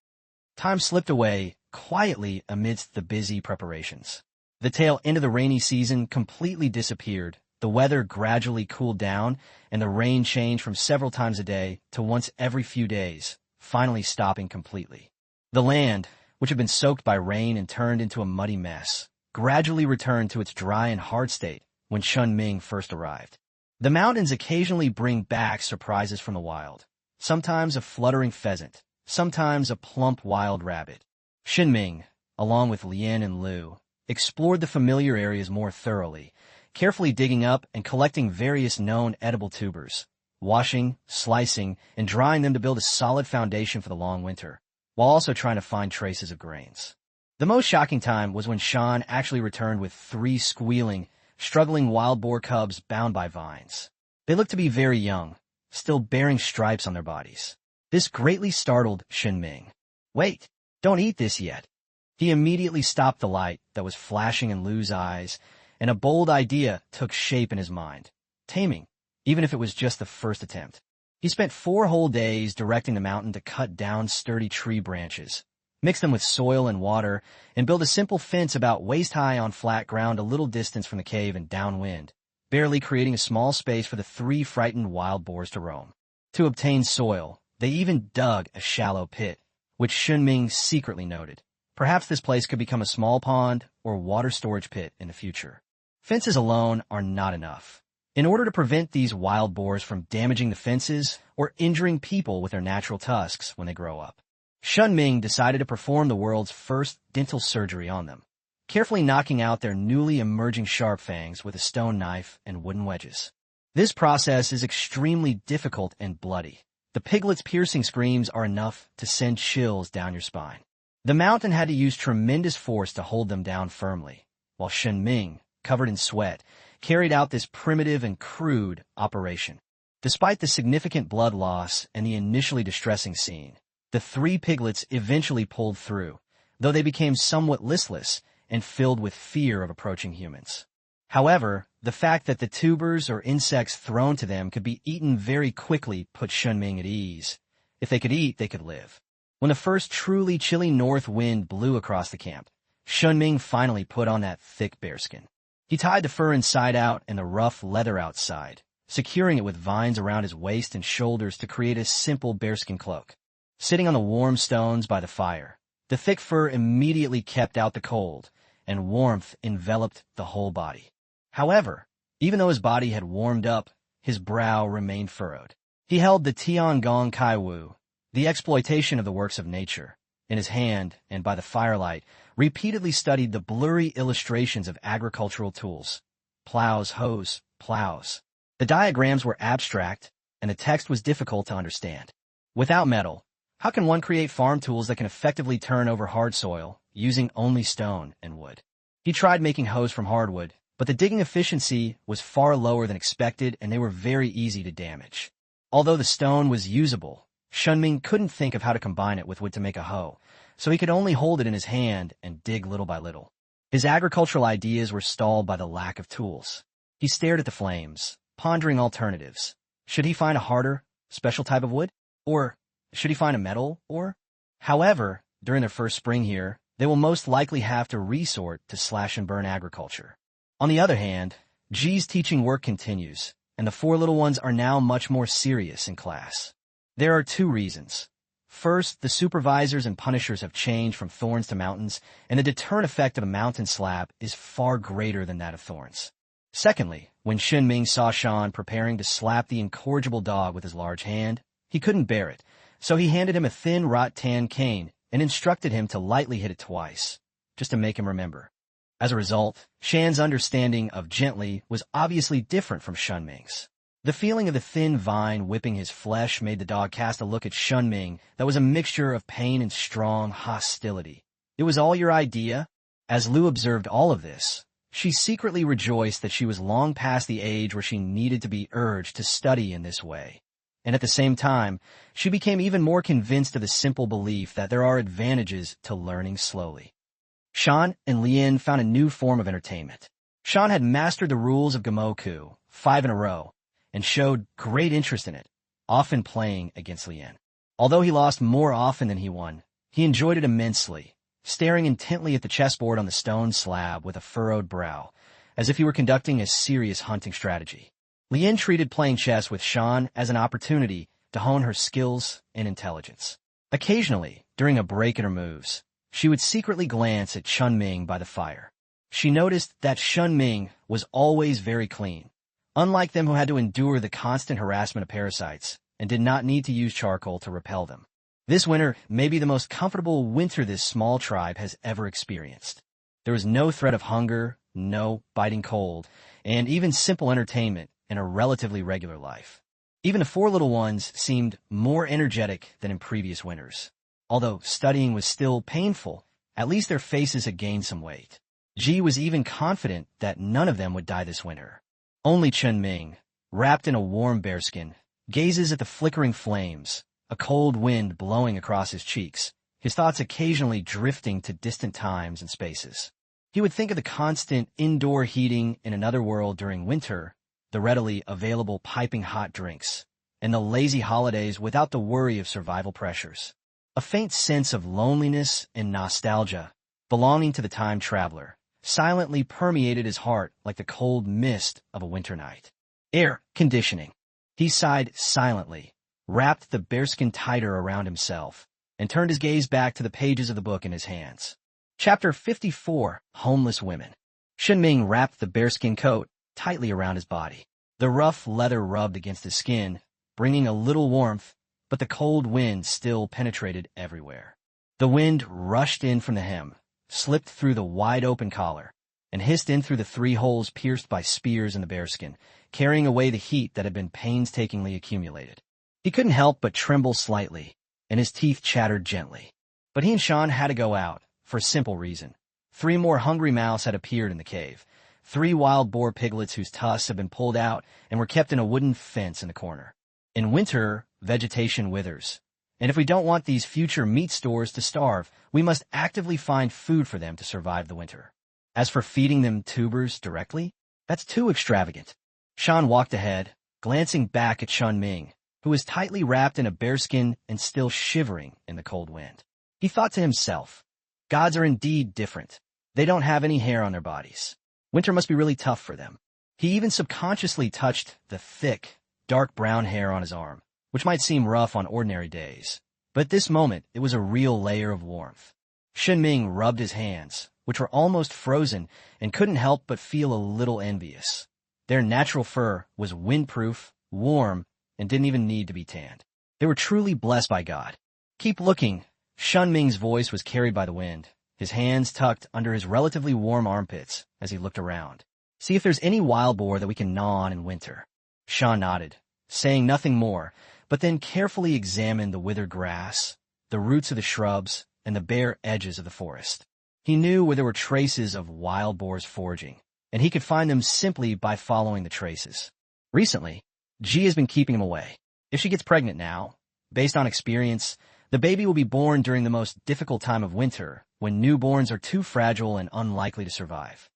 Time slipped away quietly amidst the busy preparations. The tail end of the rainy season completely disappeared. The weather gradually cooled down, and the rain changed from several times a day to once every few days, finally stopping completely. The land, which had been soaked by rain and turned into a muddy mess, gradually returned to its dry and hard state when Shen Ming first arrived. The mountains occasionally bring back surprises from the wild, sometimes a fluttering pheasant, sometimes a plump wild rabbit. Shen Ming, along with Lian and Liu, explored the familiar areas more thoroughly, carefully digging up and collecting various known edible tubers, washing, slicing, and drying them to build a solid foundation for the long winter, while also trying to find traces of grains. The most shocking time was when Shan actually returned with 3 squealing, struggling wild boar cubs bound by vines. They looked to be very young, still bearing stripes on their bodies. This greatly startled Shen Ming. Wait, don't eat this yet. He immediately stopped the light that was flashing in Liu's eyes, and a bold idea took shape in his mind. Taming, even if it was just the first attempt. He spent 4 whole days directing the mountain to cut down sturdy tree branches, mix them with soil and water, and build a simple fence about waist-high on flat ground a little distance from the cave and downwind, barely creating a small space for the 3 frightened wild boars to roam. To obtain soil, they even dug a shallow pit, which Shen Ming secretly noted. Perhaps this place could become a small pond or water storage pit in the future. Fences alone are not enough. In order to prevent these wild boars from damaging the fences or injuring people with their natural tusks when they grow up, Shen Ming decided to perform the world's first dental surgery on them, carefully knocking out their newly emerging sharp fangs with a stone knife and wooden wedges. This process is extremely difficult and bloody. The piglet's piercing screams are enough to send chills down your spine. The mountain had to use tremendous force to hold them down firmly, while Shen Ming, covered in sweat, carried out this primitive and crude operation. Despite the significant blood loss and the initially distressing scene, the 3 piglets eventually pulled through, though they became somewhat listless and filled with fear of approaching humans. However, the fact that the tubers or insects thrown to them could be eaten very quickly put Shen Ming at ease. If they could eat, they could live. When the first truly chilly north wind blew across the camp, Shen Ming finally put on that thick bearskin. He tied the fur inside out and the rough leather outside, securing it with vines around his waist and shoulders to create a simple bearskin cloak. Sitting on the warm stones by the fire, the thick fur immediately kept out the cold, and warmth enveloped the whole body. However, even though his body had warmed up, his brow remained furrowed. He held the Tiangong Kaiwu, the exploitation of the works of nature, in his hand, and by the firelight, repeatedly studied the blurry illustrations of agricultural tools. Plows, hoes, plows. The diagrams were abstract, and the text was difficult to understand. Without metal, how can one create farm tools that can effectively turn over hard soil, using only stone and wood? He tried making hoes from hardwood, but the digging efficiency was far lower than expected, and they were very easy to damage. Although the stone was usable, Shen Ming couldn't think of how to combine it with wood to make a hoe, so he could only hold it in his hand and dig little by little. His agricultural ideas were stalled by the lack of tools. He stared at the flames, pondering alternatives. Should he find a harder, special type of wood? Or should he find a metal ore? However, during their first spring here, they will most likely have to resort to slash-and-burn agriculture. On the other hand, Ji's teaching work continues, and the 4 little ones are now much more serious in class. There are 2 reasons. First, the supervisors and punishers have changed from thorns to mountains, and the deterrent effect of a mountain slap is far greater than that of thorns. Secondly, when Shen Ming saw Shan preparing to slap the incorrigible dog with his large hand, he couldn't bear it, so he handed him a thin rattan cane and instructed him to lightly hit it twice, just to make him remember. As a result, Shan's understanding of gently was obviously different from Shen Ming's. The feeling of the thin vine whipping his flesh made the dog cast a look at Shen Ming that was a mixture of pain and strong hostility. "It was all your idea?" As Lu observed all of this, she secretly rejoiced that she was long past the age where she needed to be urged to study in this way. And at the same time, she became even more convinced of the simple belief that there are advantages to learning slowly. Shan and Lien found a new form of entertainment. Shan had mastered the rules of Gamoku, 5 in a row, and showed great interest in it, often playing against Lien. Although he lost more often than he won, he enjoyed it immensely, staring intently at the chessboard on the stone slab with a furrowed brow, as if he were conducting a serious hunting strategy. Lien treated playing chess with Shan as an opportunity to hone her skills and intelligence. Occasionally, during a break in her moves, she would secretly glance at Shen Ming by the fire. She noticed that Shen Ming was always very clean, unlike them who had to endure the constant harassment of parasites and did not need to use charcoal to repel them. This winter may be the most comfortable winter this small tribe has ever experienced. There was no threat of hunger, no biting cold, and even simple entertainment in a relatively regular life. Even the 4 little ones seemed more energetic than in previous winters. Although studying was still painful, at least their faces had gained some weight. Ji was even confident that none of them would die this winter. Only Shen Ming, wrapped in a warm bearskin, gazes at the flickering flames, a cold wind blowing across his cheeks, his thoughts occasionally drifting to distant times and spaces. He would think of the constant indoor heating in another world during winter, the readily available piping hot drinks, and the lazy holidays without the worry of survival pressures. A faint sense of loneliness and nostalgia, belonging to the time traveler, silently permeated his heart like the cold mist of a winter night. Air conditioning. He sighed silently, wrapped the bearskin tighter around himself, and turned his gaze back to the pages of the book in his hands. Chapter 54, Homeless Women. Shen Ming wrapped the bearskin coat tightly around his body. The rough leather rubbed against his skin, bringing a little warmth, but the cold wind still penetrated everywhere. The wind rushed in from the hem, slipped through the wide-open collar, and hissed in through the 3 holes pierced by spears in the bearskin, carrying away the heat that had been painstakingly accumulated. He couldn't help but tremble slightly, and his teeth chattered gently. But he and Shan had to go out, for a simple reason. 3 more hungry mouths had appeared in the cave, 3 wild boar piglets whose tusks had been pulled out and were kept in a wooden fence in the corner. In winter, vegetation withers, and if we don't want these future meat stores to starve, we must actively find food for them to survive the winter. As for feeding them tubers directly, that's too extravagant. Shan walked ahead, glancing back at Shen Ming, who was tightly wrapped in a bearskin and still shivering in the cold wind. He thought to himself, gods are indeed different. They don't have any hair on their bodies. Winter must be really tough for them. He even subconsciously touched the thick, dark brown hair on his arm, which might seem rough on ordinary days. But at this moment, it was a real layer of warmth. Shen Ming rubbed his hands, which were almost frozen, and couldn't help but feel a little envious. Their natural fur was windproof, warm, and didn't even need to be tanned. They were truly blessed by God. Keep looking. Shen Ming's voice was carried by the wind, his hands tucked under his relatively warm armpits as he looked around. See if there's any wild boar that we can gnaw on in winter. Shan nodded, saying nothing more, but then carefully examined the withered grass, the roots of the shrubs, and the bare edges of the forest. He knew where there were traces of wild boars foraging, and he could find them simply by following the traces. Recently, Ji has been keeping him away. If she gets pregnant now, based on experience, the baby will be born during the most difficult time of winter, when newborns are too fragile and unlikely to survive.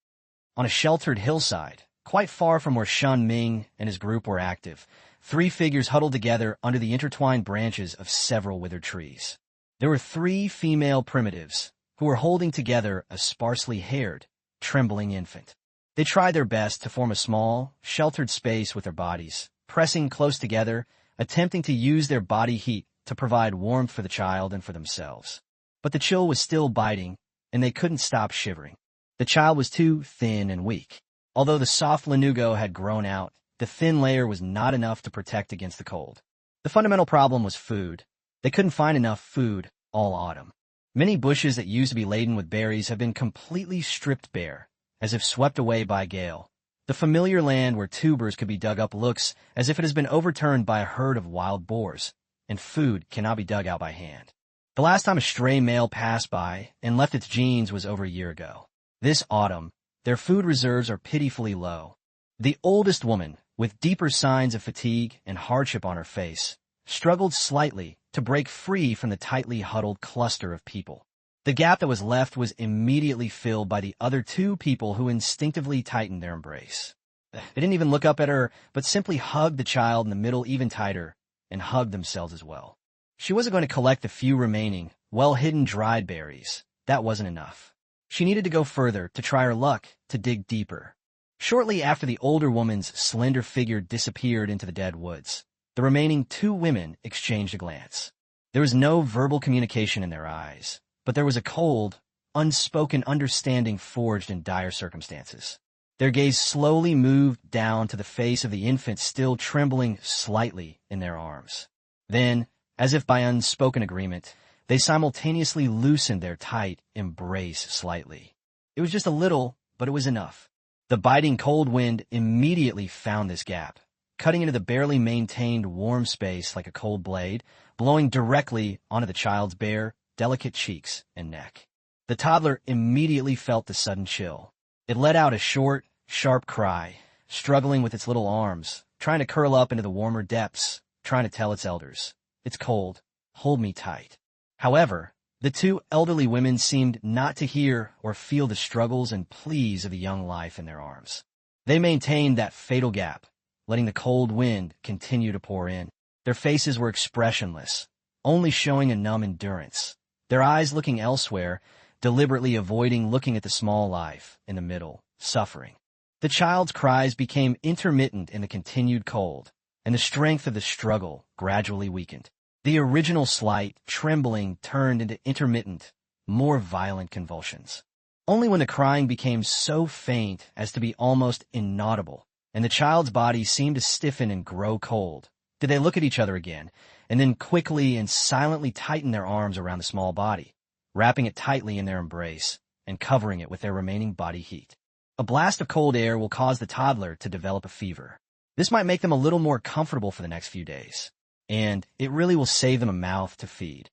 On a sheltered hillside, quite far from where Shen Ming and his group were active, 3 figures huddled together under the intertwined branches of several withered trees. There were 3 female primitives who were holding together a sparsely haired, trembling infant. They tried their best to form a small, sheltered space with their bodies, pressing close together, attempting to use their body heat to provide warmth for the child and for themselves. But the chill was still biting, and they couldn't stop shivering. The child was too thin and weak. Although the soft lanugo had grown out, the thin layer was not enough to protect against the cold. The fundamental problem was food. They couldn't find enough food all autumn. Many bushes that used to be laden with berries have been completely stripped bare, as if swept away by a gale. The familiar land where tubers could be dug up looks as if it has been overturned by a herd of wild boars, and food cannot be dug out by hand. The last time a stray male passed by and left its genes was over a year ago. This autumn, their food reserves are pitifully low. The oldest woman, with deeper signs of fatigue and hardship on her face, struggled slightly to break free from the tightly huddled cluster of people. The gap that was left was immediately filled by the other two people who instinctively tightened their embrace. They didn't even look up at her, but simply hugged the child in the middle even tighter and hugged themselves as well. She wasn't going to collect the few remaining, well-hidden dried berries. That wasn't enough. She needed to go further, to try her luck, to dig deeper. Shortly after the older woman's slender figure disappeared into the dead woods, the remaining two women exchanged a glance. There was no verbal communication in their eyes, but there was a cold, unspoken understanding forged in dire circumstances. Their gaze slowly moved down to the face of the infant still trembling slightly in their arms. Then, as if by unspoken agreement, they simultaneously loosened their tight embrace slightly. It was just a little, but it was enough. The biting cold wind immediately found this gap, cutting into the barely maintained warm space like a cold blade, blowing directly onto the child's bare, delicate cheeks and neck. The toddler immediately felt the sudden chill. It let out a short, sharp cry, struggling with its little arms, trying to curl up into the warmer depths, trying to tell its elders, "It's cold. Hold me tight." However, the two elderly women seemed not to hear or feel the struggles and pleas of the young life in their arms. They maintained that fatal gap, letting the cold wind continue to pour in. Their faces were expressionless, only showing a numb endurance, their eyes looking elsewhere, deliberately avoiding looking at the small life in the middle, suffering. The child's cries became intermittent in the continued cold, and the strength of the struggle gradually weakened. The original slight trembling turned into intermittent, more violent convulsions. Only when the crying became so faint as to be almost inaudible, and the child's body seemed to stiffen and grow cold, did they look at each other again, and then quickly and silently tighten their arms around the small body, wrapping it tightly in their embrace and covering it with their remaining body heat. A blast of cold air will cause the toddler to develop a fever. This might make them a little more comfortable for the next few days, and it really will save them a mouth to feed.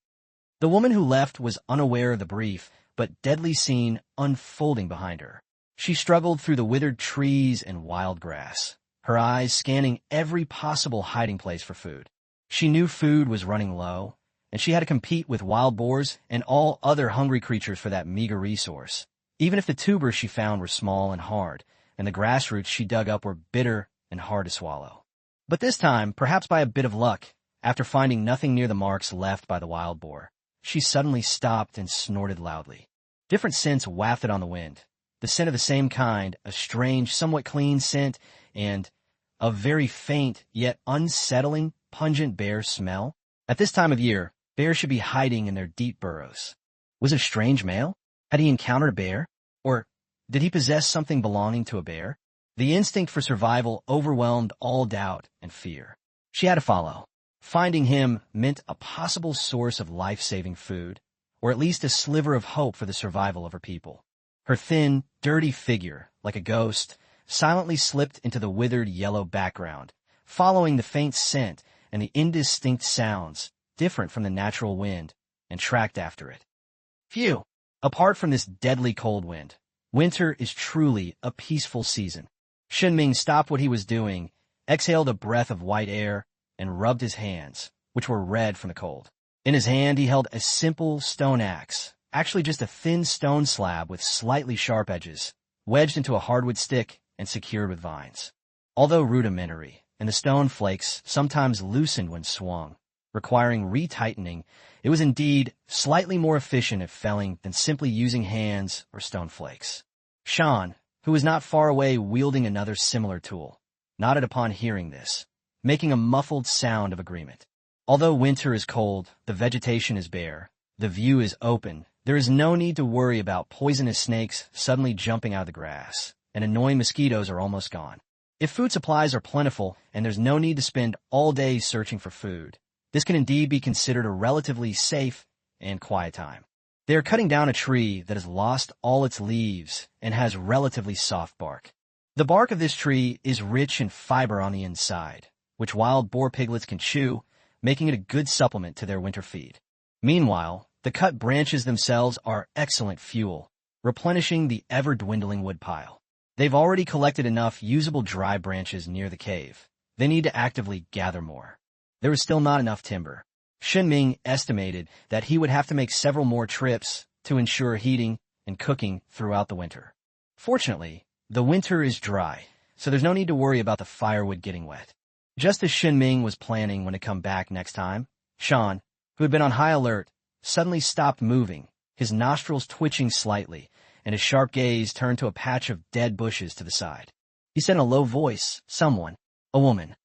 The woman who left was unaware of the brief but deadly scene unfolding behind her. She struggled through the withered trees and wild grass, her eyes scanning every possible hiding place for food. She knew food was running low, and she had to compete with wild boars and all other hungry creatures for that meager resource, even if the tubers she found were small and hard, and the grass roots she dug up were bitter and hard to swallow. But this time, perhaps by a bit of luck, after finding nothing near the marks left by the wild boar, she suddenly stopped and snorted loudly. Different scents wafted on the wind, the scent of the same kind, a strange, somewhat clean scent, and a very faint, yet unsettling, pungent bear smell. At this time of year, bears should be hiding in their deep burrows. Was it a strange male? Had he encountered a bear? Or did he possess something belonging to a bear? The instinct for survival overwhelmed all doubt and fear. She had to follow. Finding him meant a possible source of life-saving food, or at least a sliver of hope for the survival of her people. Her thin, dirty figure, like a ghost, silently slipped into the withered yellow background, following the faint scent and the indistinct sounds, different from the natural wind, and tracked after it. Phew! Apart from this deadly cold wind, winter is truly a peaceful season. Shen Ming stopped what he was doing, exhaled a breath of white air, and rubbed his hands, which were red from the cold. In his hand he held a simple stone axe, actually just a thin stone slab with slightly sharp edges, wedged into a hardwood stick and secured with vines. Although rudimentary, and the stone flakes sometimes loosened when swung, requiring retightening, it was indeed slightly more efficient at felling than simply using hands or stone flakes. Shan, who was not far away wielding another similar tool, nodded upon hearing this, making a muffled sound of agreement. Although winter is cold, the vegetation is bare, the view is open, there is no need to worry about poisonous snakes suddenly jumping out of the grass, and annoying mosquitoes are almost gone. If food supplies are plentiful and there's no need to spend all day searching for food, this can indeed be considered a relatively safe and quiet time. They are cutting down a tree that has lost all its leaves and has relatively soft bark. The bark of this tree is rich in fiber on the inside, which wild boar piglets can chew, making it a good supplement to their winter feed. Meanwhile, the cut branches themselves are excellent fuel, replenishing the ever-dwindling woodpile. They've already collected enough usable dry branches near the cave. They need to actively gather more. There is still not enough timber. Shen Ming estimated that he would have to make several more trips to ensure heating and cooking throughout the winter. Fortunately, the winter is dry, so there's no need to worry about the firewood getting wet. Just as Shen Ming was planning when to come back next time, Shan, who had been on high alert, suddenly stopped moving, his nostrils twitching slightly, and his sharp gaze turned to a patch of dead bushes to the side. He said in a low voice, "Someone, a woman."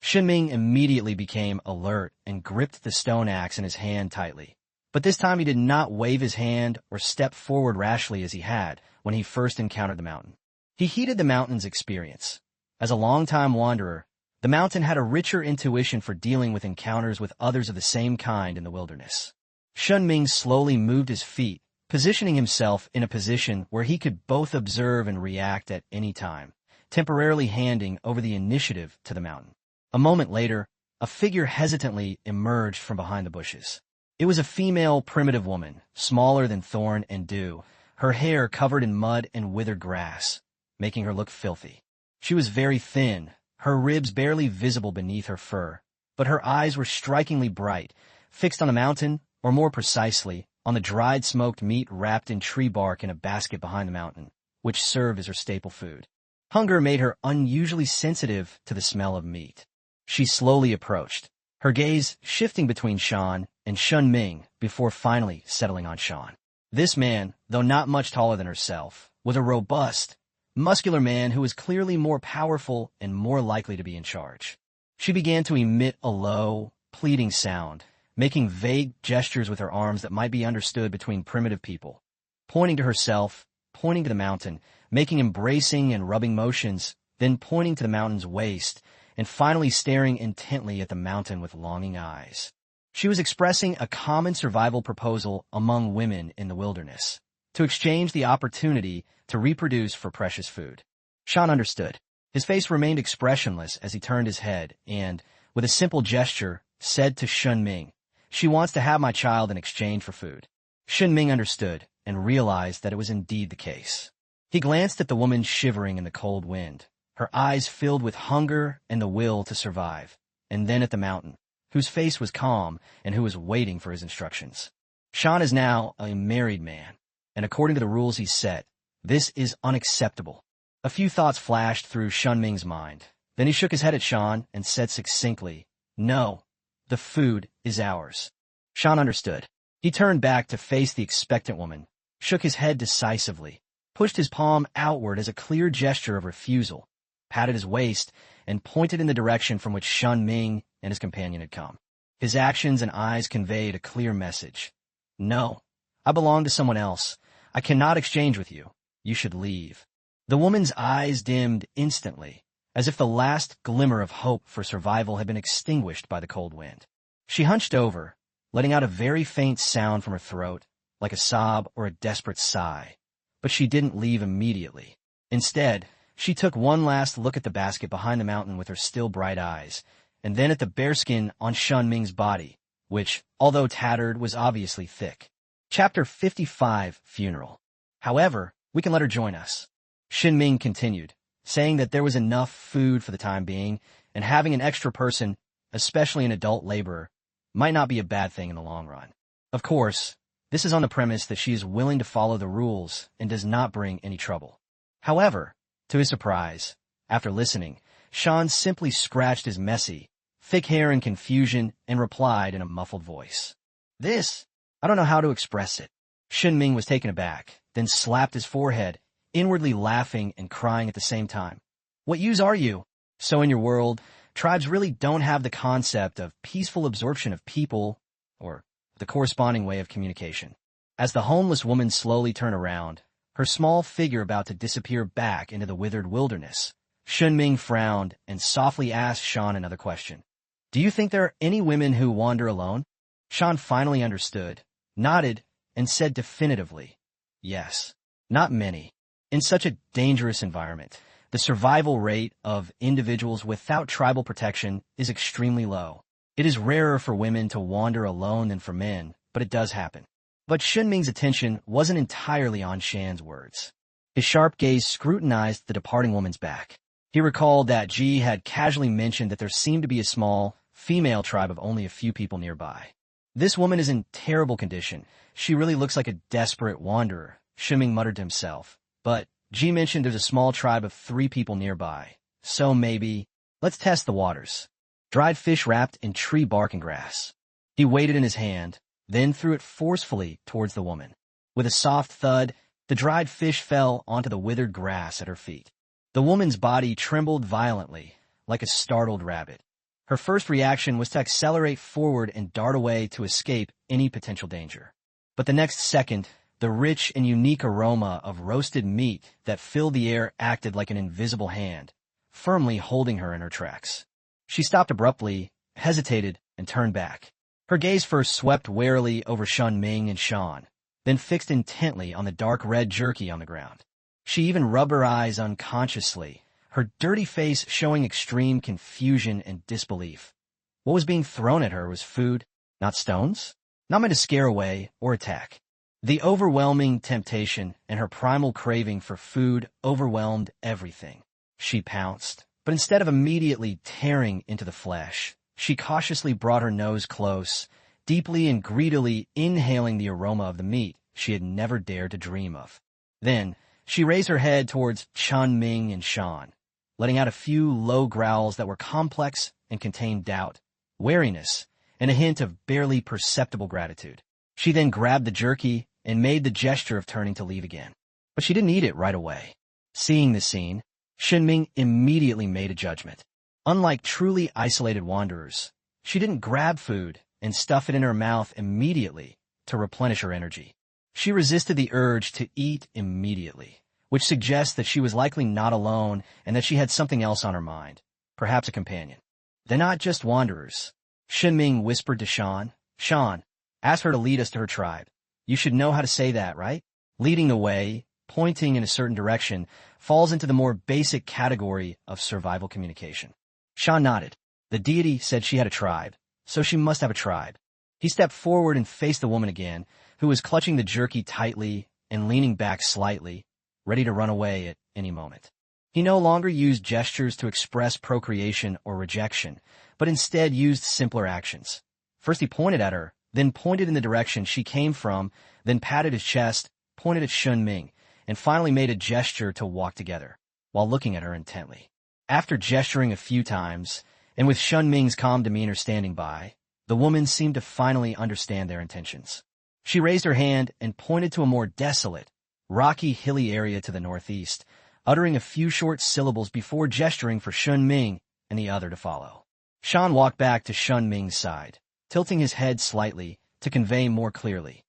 Shen Ming immediately became alert and gripped the stone axe in his hand tightly. But this time he did not wave his hand or step forward rashly as he had when he first encountered the mountain. He heeded the mountain's experience. As a long-time wanderer, the mountain had a richer intuition for dealing with encounters with others of the same kind in the wilderness. Shen Ming slowly moved his feet, positioning himself in a position where he could both observe and react at any time, temporarily handing over the initiative to the mountain. A moment later, a figure hesitantly emerged from behind the bushes. It was a female primitive woman, smaller than Thorn and Dew, her hair covered in mud and withered grass, making her look filthy. She was very thin, her ribs barely visible beneath her fur, but her eyes were strikingly bright, fixed on the mountain, or more precisely, on the dried smoked meat wrapped in tree bark in a basket behind the mountain, which served as her staple food. Hunger made her unusually sensitive to the smell of meat. She slowly approached, her gaze shifting between Shan and Shen Ming before finally settling on Shan. This man, though not much taller than herself, was a robust, muscular man who was clearly more powerful and more likely to be in charge. She began to emit a low, pleading sound, making vague gestures with her arms that might be understood between primitive people, pointing to herself, pointing to the mountain, making embracing and rubbing motions, then pointing to the mountain's waist, and finally staring intently at the mountain with longing eyes. She was expressing a common survival proposal among women in the wilderness, to exchange the opportunity to reproduce for precious food. Shan understood. His face remained expressionless as he turned his head and, with a simple gesture, said to Shen Ming, "She wants to have my child in exchange for food." Shen Ming understood and realized that it was indeed the case. He glanced at the woman shivering in the cold wind, her eyes filled with hunger and the will to survive, and then at the mountain, whose face was calm and who was waiting for his instructions. Shan is now a married man, and according to the rules he set, this is unacceptable. A few thoughts flashed through Shen Ming's mind. Then he shook his head at Shan and said succinctly, "No, the food is ours." Shan understood. He turned back to face the expectant woman, shook his head decisively, pushed his palm outward as a clear gesture of refusal, patted his waist, and pointed in the direction from which Shen Ming and his companion had come. His actions and eyes conveyed a clear message. "No, I belong to someone else. I cannot exchange with you. You should leave." The woman's eyes dimmed instantly, as if the last glimmer of hope for survival had been extinguished by the cold wind. She hunched over, letting out a very faint sound from her throat, like a sob or a desperate sigh. But she didn't leave immediately. Instead, she took one last look at the basket behind the mountain with her still bright eyes, and then at the bearskin on Shen Ming's body, which, although tattered, was obviously thick. Chapter 55, Funeral. "However, we can let her join us," Shen Ming continued, saying that there was enough food for the time being, and having an extra person, especially an adult laborer, might not be a bad thing in the long run. Of course, this is on the premise that she is willing to follow the rules and does not bring any trouble. However, to his surprise, after listening, Shan simply scratched his messy, thick hair in confusion and replied in a muffled voice, I don't know how to express it." Shen Ming was taken aback, then slapped his forehead, inwardly laughing and crying at the same time. "What use are you? So in your world, Tribes really don't have the concept of peaceful absorption of people or the corresponding way of communication. As the homeless woman slowly turned around, her small figure about to disappear back into the withered wilderness, Shen Ming frowned and softly asked Shan another question. Do you think there are any women who wander alone? Shan finally understood, nodded, and said definitively, yes. Not many. In such a dangerous environment, the survival rate of individuals without tribal protection is extremely low. It is rarer for women to wander alone than for men, but it does happen. But Shen Ming's attention wasn't entirely on Shan's words. His sharp gaze scrutinized the departing woman's back. He recalled that Ji had casually mentioned that there seemed to be a small, female tribe of only a few people nearby. This woman is in terrible condition. She really looks like a desperate wanderer, Shen Ming muttered to himself. But Ji mentioned there's a small tribe of 3 people nearby. So maybe, let's test the waters. Dried fish wrapped in tree bark and grass. He weighed it in his hand, then threw it forcefully towards the woman. With a soft thud, the dried fish fell onto the withered grass at her feet. The woman's body trembled violently, like a startled rabbit. Her first reaction was to accelerate forward and dart away to escape any potential danger. But the next second, the rich and unique aroma of roasted meat that filled the air acted like an invisible hand, firmly holding her in her tracks. She stopped abruptly, hesitated, and turned back. Her gaze first swept warily over Shen Ming and Shan, then fixed intently on the dark red jerky on the ground. She even rubbed her eyes unconsciously, her dirty face showing extreme confusion and disbelief. What was being thrown at her was food, not stones, not meant to scare away or attack. The overwhelming temptation and her primal craving for food overwhelmed everything. She pounced, but instead of immediately tearing into the flesh, she cautiously brought her nose close, deeply and greedily inhaling the aroma of the meat she had never dared to dream of. Then, she raised her head towards Shen Ming and Shan, letting out a few low growls that were complex and contained doubt, wariness, and a hint of barely perceptible gratitude. She then grabbed the jerky and made the gesture of turning to leave again. But she didn't eat it right away. Seeing this scene, Shen Ming immediately made a judgment. Unlike truly isolated wanderers, she didn't grab food and stuff it in her mouth immediately to replenish her energy. She resisted the urge to eat immediately, which suggests that she was likely not alone and that she had something else on her mind, perhaps a companion. They're not just wanderers. Shen Ming whispered to Shan. Shan, ask her to lead us to her tribe. You should know how to say that, right? Leading the way, pointing in a certain direction, falls into the more basic category of survival communication. Shan nodded. The deity said she had a tribe, so she must have a tribe. He stepped forward and faced the woman again, who was clutching the jerky tightly and leaning back slightly, ready to run away at any moment. He no longer used gestures to express procreation or rejection, but instead used simpler actions. First he pointed at her, then pointed in the direction she came from, then patted his chest, pointed at Shen Ming, and finally made a gesture to walk together, while looking at her intently. After gesturing a few times, and with Shen Ming's calm demeanor standing by, the woman seemed to finally understand their intentions. She raised her hand and pointed to a more desolate, rocky, hilly area to the northeast, uttering a few short syllables before gesturing for Shen Ming and the other to follow. Shan walked back to Shen Ming's side, tilting his head slightly to convey more clearly.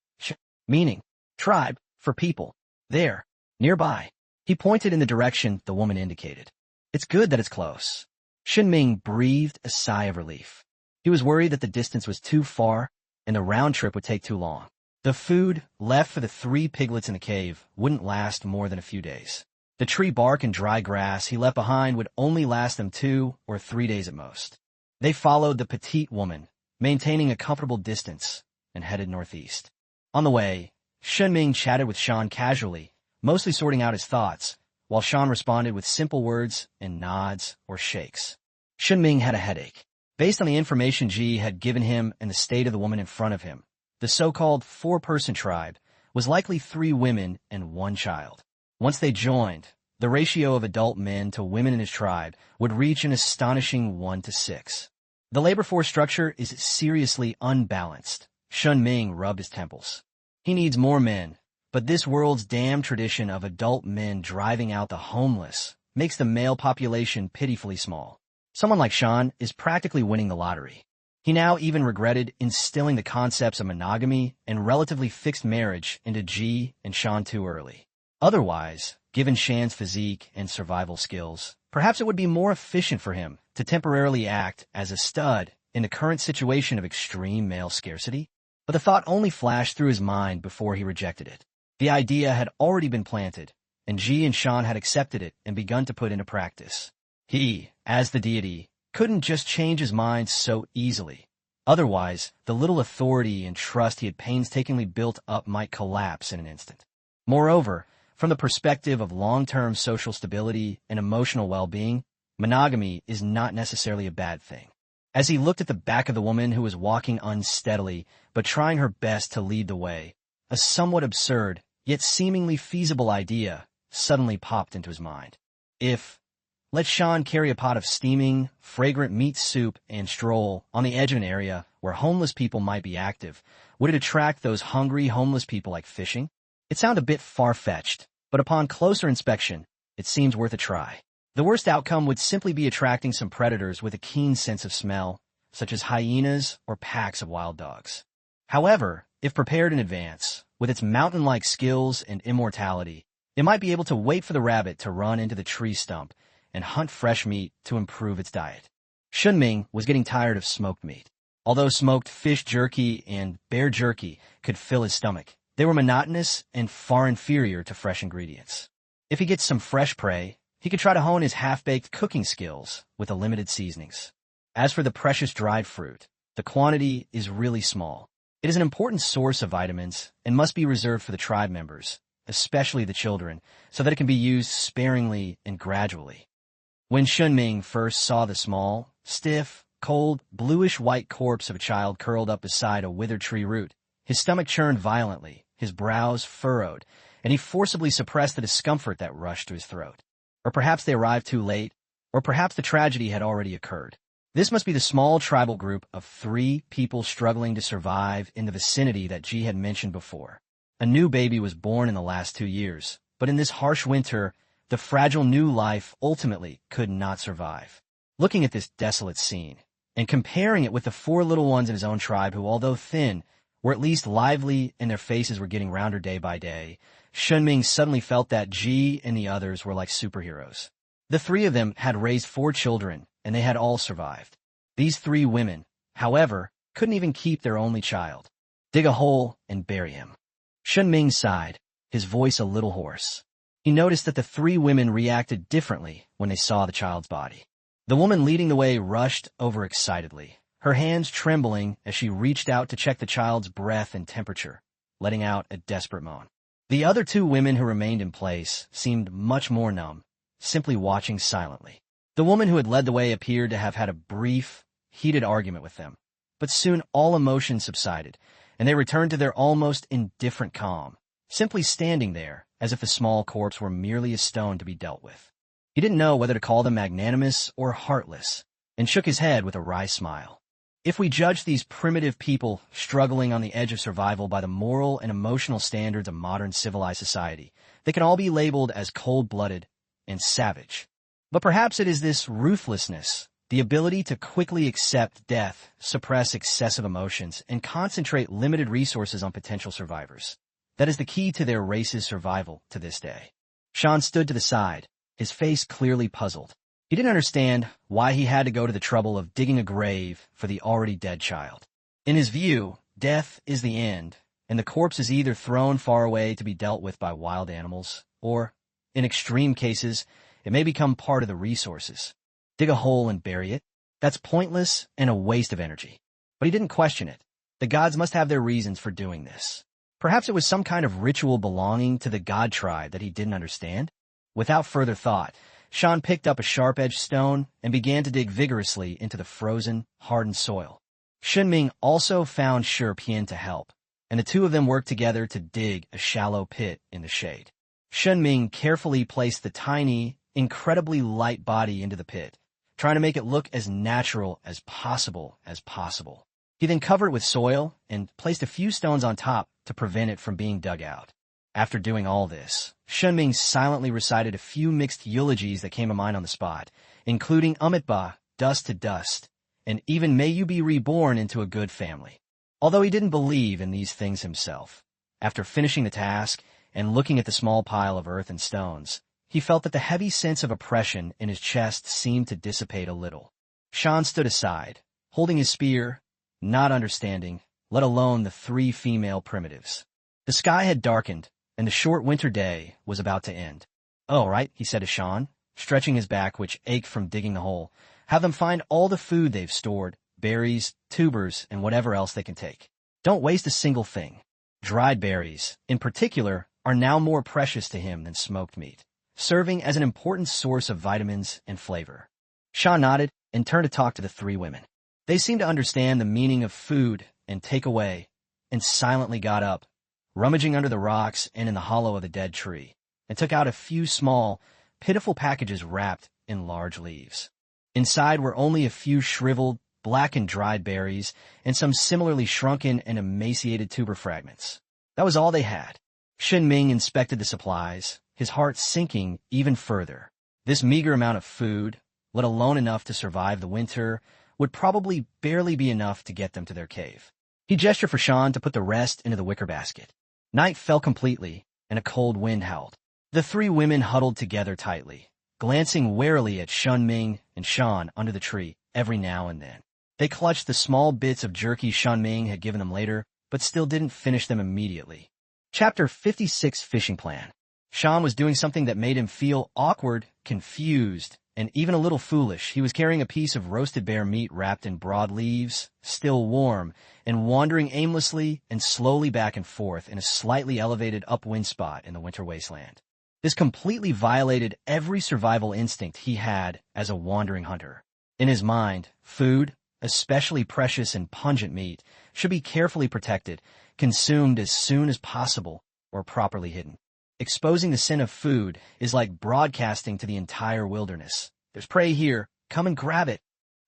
Meaning, tribe, for people. There, nearby. He pointed in the direction the woman indicated. It's good that it's close. Shen Ming breathed a sigh of relief. He was worried that the distance was too far and the round trip would take too long. The food left for the 3 piglets in the cave wouldn't last more than a few days. The tree bark and dry grass he left behind would only last them 2 or 3 days at most. They followed the petite woman, maintaining a comfortable distance, and headed northeast. On the way, Shen Ming chatted with Shan casually, mostly sorting out his thoughts, while Shan responded with simple words and nods or shakes. Shen Ming had a headache. Based on the information Ji had given him and the state of the woman in front of him, the so-called 4-person tribe was likely 3 women and 1 child. Once they joined, the ratio of adult men to women in his tribe would reach an astonishing 1-to-6. The labor force structure is seriously unbalanced. Shen Ming rubbed his temples. He needs more men, but this world's damn tradition of adult men driving out the homeless makes the male population pitifully small. Someone like Shen is practically winning the lottery. He now even regretted instilling the concepts of monogamy and relatively fixed marriage into Ji and Shen too early. Otherwise, given Shen's physique and survival skills, perhaps it would be more efficient for him to temporarily act as a stud in the current situation of extreme male scarcity. But the thought only flashed through his mind before he rejected it. The idea had already been planted, and Ji and Shen had accepted it and begun to put into practice. He, as the deity, couldn't just change his mind so easily. Otherwise, the little authority and trust he had painstakingly built up might collapse in an instant. Moreover, from the perspective of long-term social stability and emotional well-being, monogamy is not necessarily a bad thing. As he looked at the back of the woman who was walking unsteadily but trying her best to lead the way, a somewhat absurd, yet seemingly feasible idea suddenly popped into his mind. Let Shen carry a pot of steaming, fragrant meat soup and stroll on the edge of an area where homeless people might be active. Would it attract those hungry homeless people like fishing? It sounded a bit far-fetched, but upon closer inspection, it seems worth a try. The worst outcome would simply be attracting some predators with a keen sense of smell, such as hyenas or packs of wild dogs. However, if prepared in advance, with its mountain-like skills and immortality, it might be able to wait for the rabbit to run into the tree stump and hunt fresh meat to improve its diet. Shen Ming was getting tired of smoked meat. Although smoked fish jerky and bear jerky could fill his stomach, they were monotonous and far inferior to fresh ingredients. If he gets some fresh prey, he could try to hone his half-baked cooking skills with the limited seasonings. As for the precious dried fruit, the quantity is really small. It is an important source of vitamins and must be reserved for the tribe members, especially the children, so that it can be used sparingly and gradually. When Shen Ming first saw the small, stiff, cold, bluish-white corpse of a child curled up beside a withered tree root, his stomach churned violently, his brows furrowed, and he forcibly suppressed the discomfort that rushed to his throat. Or perhaps they arrived too late, or perhaps the tragedy had already occurred. This must be the small tribal group of 3 people struggling to survive in the vicinity that Ji had mentioned before. A new baby was born in the last 2 years, but in this harsh winter, the fragile new life ultimately could not survive. Looking at this desolate scene, and comparing it with the 4 little ones in his own tribe who, although thin, were at least lively and their faces were getting rounder day by day, Shen Ming suddenly felt that Ji and the others were like superheroes. The 3 of them had raised 4 children, and they had all survived. These 3 women, however, couldn't even keep their only child. Dig a hole and bury him. Shen Ming sighed, his voice a little hoarse. He noticed that the 3 women reacted differently when they saw the child's body. The woman leading the way rushed over excitedly, her hands trembling as she reached out to check the child's breath and temperature, letting out a desperate moan. The other 2 women who remained in place seemed much more numb, simply watching silently. The woman who had led the way appeared to have had a brief, heated argument with them, but soon all emotion subsided, and they returned to their almost indifferent calm, simply standing there as if the small corpse were merely a stone to be dealt with. He didn't know whether to call them magnanimous or heartless, and shook his head with a wry smile. If we judge these primitive people struggling on the edge of survival by the moral and emotional standards of modern civilized society, they can all be labeled as cold-blooded and savage. But perhaps it is this ruthlessness, the ability to quickly accept death, suppress excessive emotions, and concentrate limited resources on potential survivors, that is the key to their race's survival to this day. Shen stood to the side, his face clearly puzzled. He didn't understand why he had to go to the trouble of digging a grave for the already dead child. In his view, death is the end, and the corpse is either thrown far away to be dealt with by wild animals, or, in extreme cases, it may become part of the resources. Dig a hole and bury it? That's pointless and a waste of energy. But he didn't question it. The gods must have their reasons for doing this. Perhaps it was some kind of ritual belonging to the god tribe that he didn't understand. Without further thought, Shen picked up a sharp-edged stone and began to dig vigorously into the frozen, hardened soil. Shen Ming also found Shi Pian to help, and the 2 of them worked together to dig a shallow pit in the shade. Shen Ming carefully placed the tiny, incredibly light body into the pit, trying to make it look as natural as possible. He then covered it with soil and placed a few stones on top to prevent it from being dug out. After doing all this, Shen Ming silently recited a few mixed eulogies that came to mind on the spot, including Ba, dust to dust, and even may you be reborn into a good family. Although he didn't believe in these things himself, after finishing the task and looking at the small pile of earth and stones, he felt that the heavy sense of oppression in his chest seemed to dissipate a little. Shen stood aside, holding his spear, not understanding, let alone the three female primitives. The sky had darkened, and the short winter day was about to end. "Oh, right," he said to Shen, stretching his back which ached from digging the hole. "Have them find all the food they've stored, berries, tubers, and whatever else they can take. Don't waste a single thing." Dried berries, in particular, are now more precious to him than smoked meat, serving as an important source of vitamins and flavor. Shen nodded and turned to talk to the three women. They seemed to understand the meaning of food and take away, and silently got up, rummaging under the rocks and in the hollow of the dead tree, and took out a few small, pitiful packages wrapped in large leaves. Inside were only a few shriveled, blackened dried berries and some similarly shrunken and emaciated tuber fragments. That was all they had. Shen Ming inspected the supplies, his heart sinking even further. This meager amount of food, let alone enough to survive the winter, would probably barely be enough to get them to their cave. He gestured for Shen to put the rest into the wicker basket. Night fell completely, and a cold wind howled. The three women huddled together tightly, glancing warily at Shen Ming and Shen under the tree every now and then. They clutched the small bits of jerky Shen Ming had given them later, but still didn't finish them immediately. Chapter 56 Fishing Plan. Shen was doing something that made him feel awkward, confused, and even a little foolish. He was carrying a piece of roasted bear meat wrapped in broad leaves, still warm, and wandering aimlessly and slowly back and forth in a slightly elevated upwind spot in the winter wasteland. This completely violated every survival instinct he had as a wandering hunter. In his mind, food, especially precious and pungent meat, should be carefully protected, consumed as soon as possible, or properly hidden. Exposing the sin of food is like broadcasting to the entire wilderness. There's prey here, come and grab it.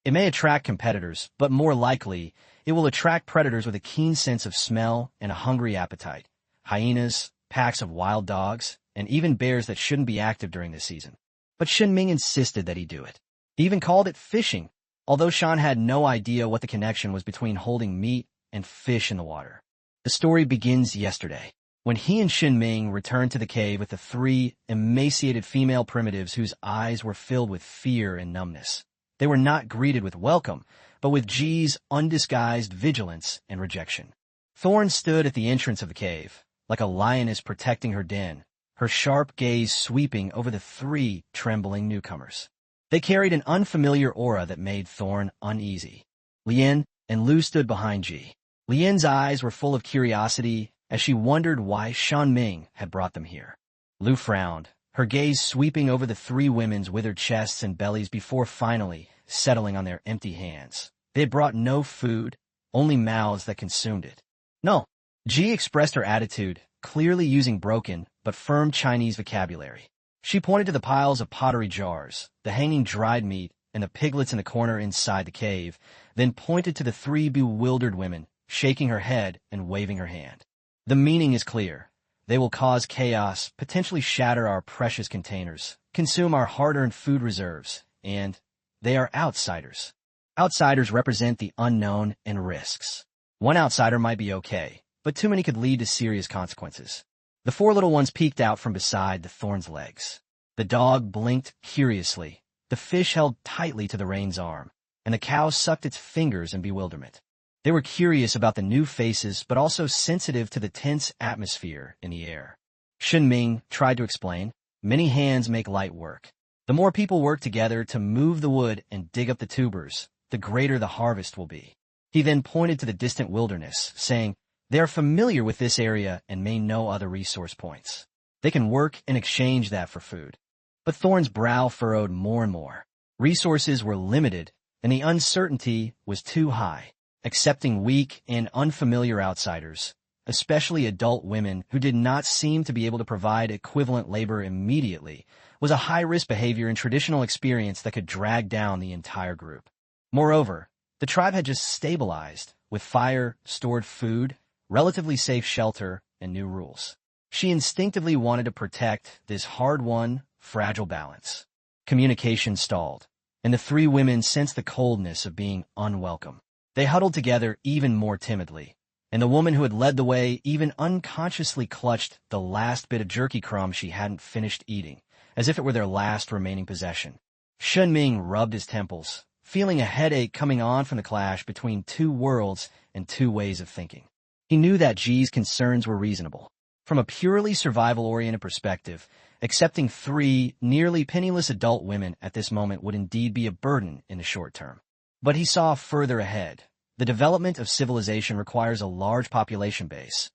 It may attract competitors, but more likely, it will attract predators with a keen sense of smell and a hungry appetite. Hyenas, packs of wild dogs, and even bears that shouldn't be active during this season. But Shen Ming insisted that he do it. He even called it fishing, although Shen had no idea what the connection was between holding meat and fish in the water. The story begins yesterday, when he and Shen Ming returned to the cave with the three emaciated female primitives whose eyes were filled with fear and numbness. They were not greeted with welcome, but with Ji's undisguised vigilance and rejection. Thorn stood at the entrance of the cave, like a lioness protecting her den, her sharp gaze sweeping over the three trembling newcomers. They carried an unfamiliar aura that made Thorn uneasy. Lien and Lu stood behind Ji. Lien's eyes were full of curiosity as she wondered why Shen Ming had brought them here. Lu frowned, her gaze sweeping over the three women's withered chests and bellies before finally settling on their empty hands. They had brought no food, only mouths that consumed it. No. Ji expressed her attitude, clearly using broken but firm Chinese vocabulary. She pointed to the piles of pottery jars, the hanging dried meat, and the piglets in the corner inside the cave, then pointed to the three bewildered women, shaking her head and waving her hand. The meaning is clear. They will cause chaos, potentially shatter our precious containers, consume our hard-earned food reserves, and they are outsiders. Outsiders represent the unknown and risks. One outsider might be okay, but too many could lead to serious consequences. The four little ones peeked out from beside the Thorn's legs. The dog blinked curiously, the fish held tightly to the rein's arm, and the cow sucked its fingers in bewilderment. They were curious about the new faces, but also sensitive to the tense atmosphere in the air. Shen Ming tried to explain, many hands make light work. The more people work together to move the wood and dig up the tubers, the greater the harvest will be. He then pointed to the distant wilderness, saying, they are familiar with this area and may know other resource points. They can work and exchange that for food. But Thorn's brow furrowed more and more. Resources were limited, and the uncertainty was too high. Accepting weak and unfamiliar outsiders, especially adult women who did not seem to be able to provide equivalent labor immediately, was a high-risk behavior and traditional experience that could drag down the entire group. Moreover, the tribe had just stabilized, with fire, stored food, relatively safe shelter, and new rules. She instinctively wanted to protect this hard-won, fragile balance. Communication stalled. and the three women sensed the coldness of being unwelcome. They huddled together even more timidly, and the woman who had led the way even unconsciously clutched the last bit of jerky crumb she hadn't finished eating, as if it were their last remaining possession. Shen Ming rubbed his temples, feeling a headache coming on from the clash between two worlds and two ways of thinking. He knew that Ji's concerns were reasonable. From a purely survival-oriented perspective, accepting three nearly penniless adult women at this moment would indeed be a burden in the short term. But he saw further ahead. The development of civilization requires a large population base,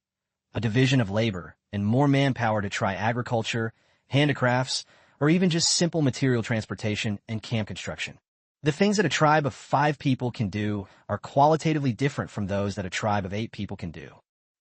a division of labor, and more manpower to try agriculture, handicrafts, or even just simple material transportation and camp construction. The things that a tribe of 5 people can do are qualitatively different from those that a tribe of 8 people can do.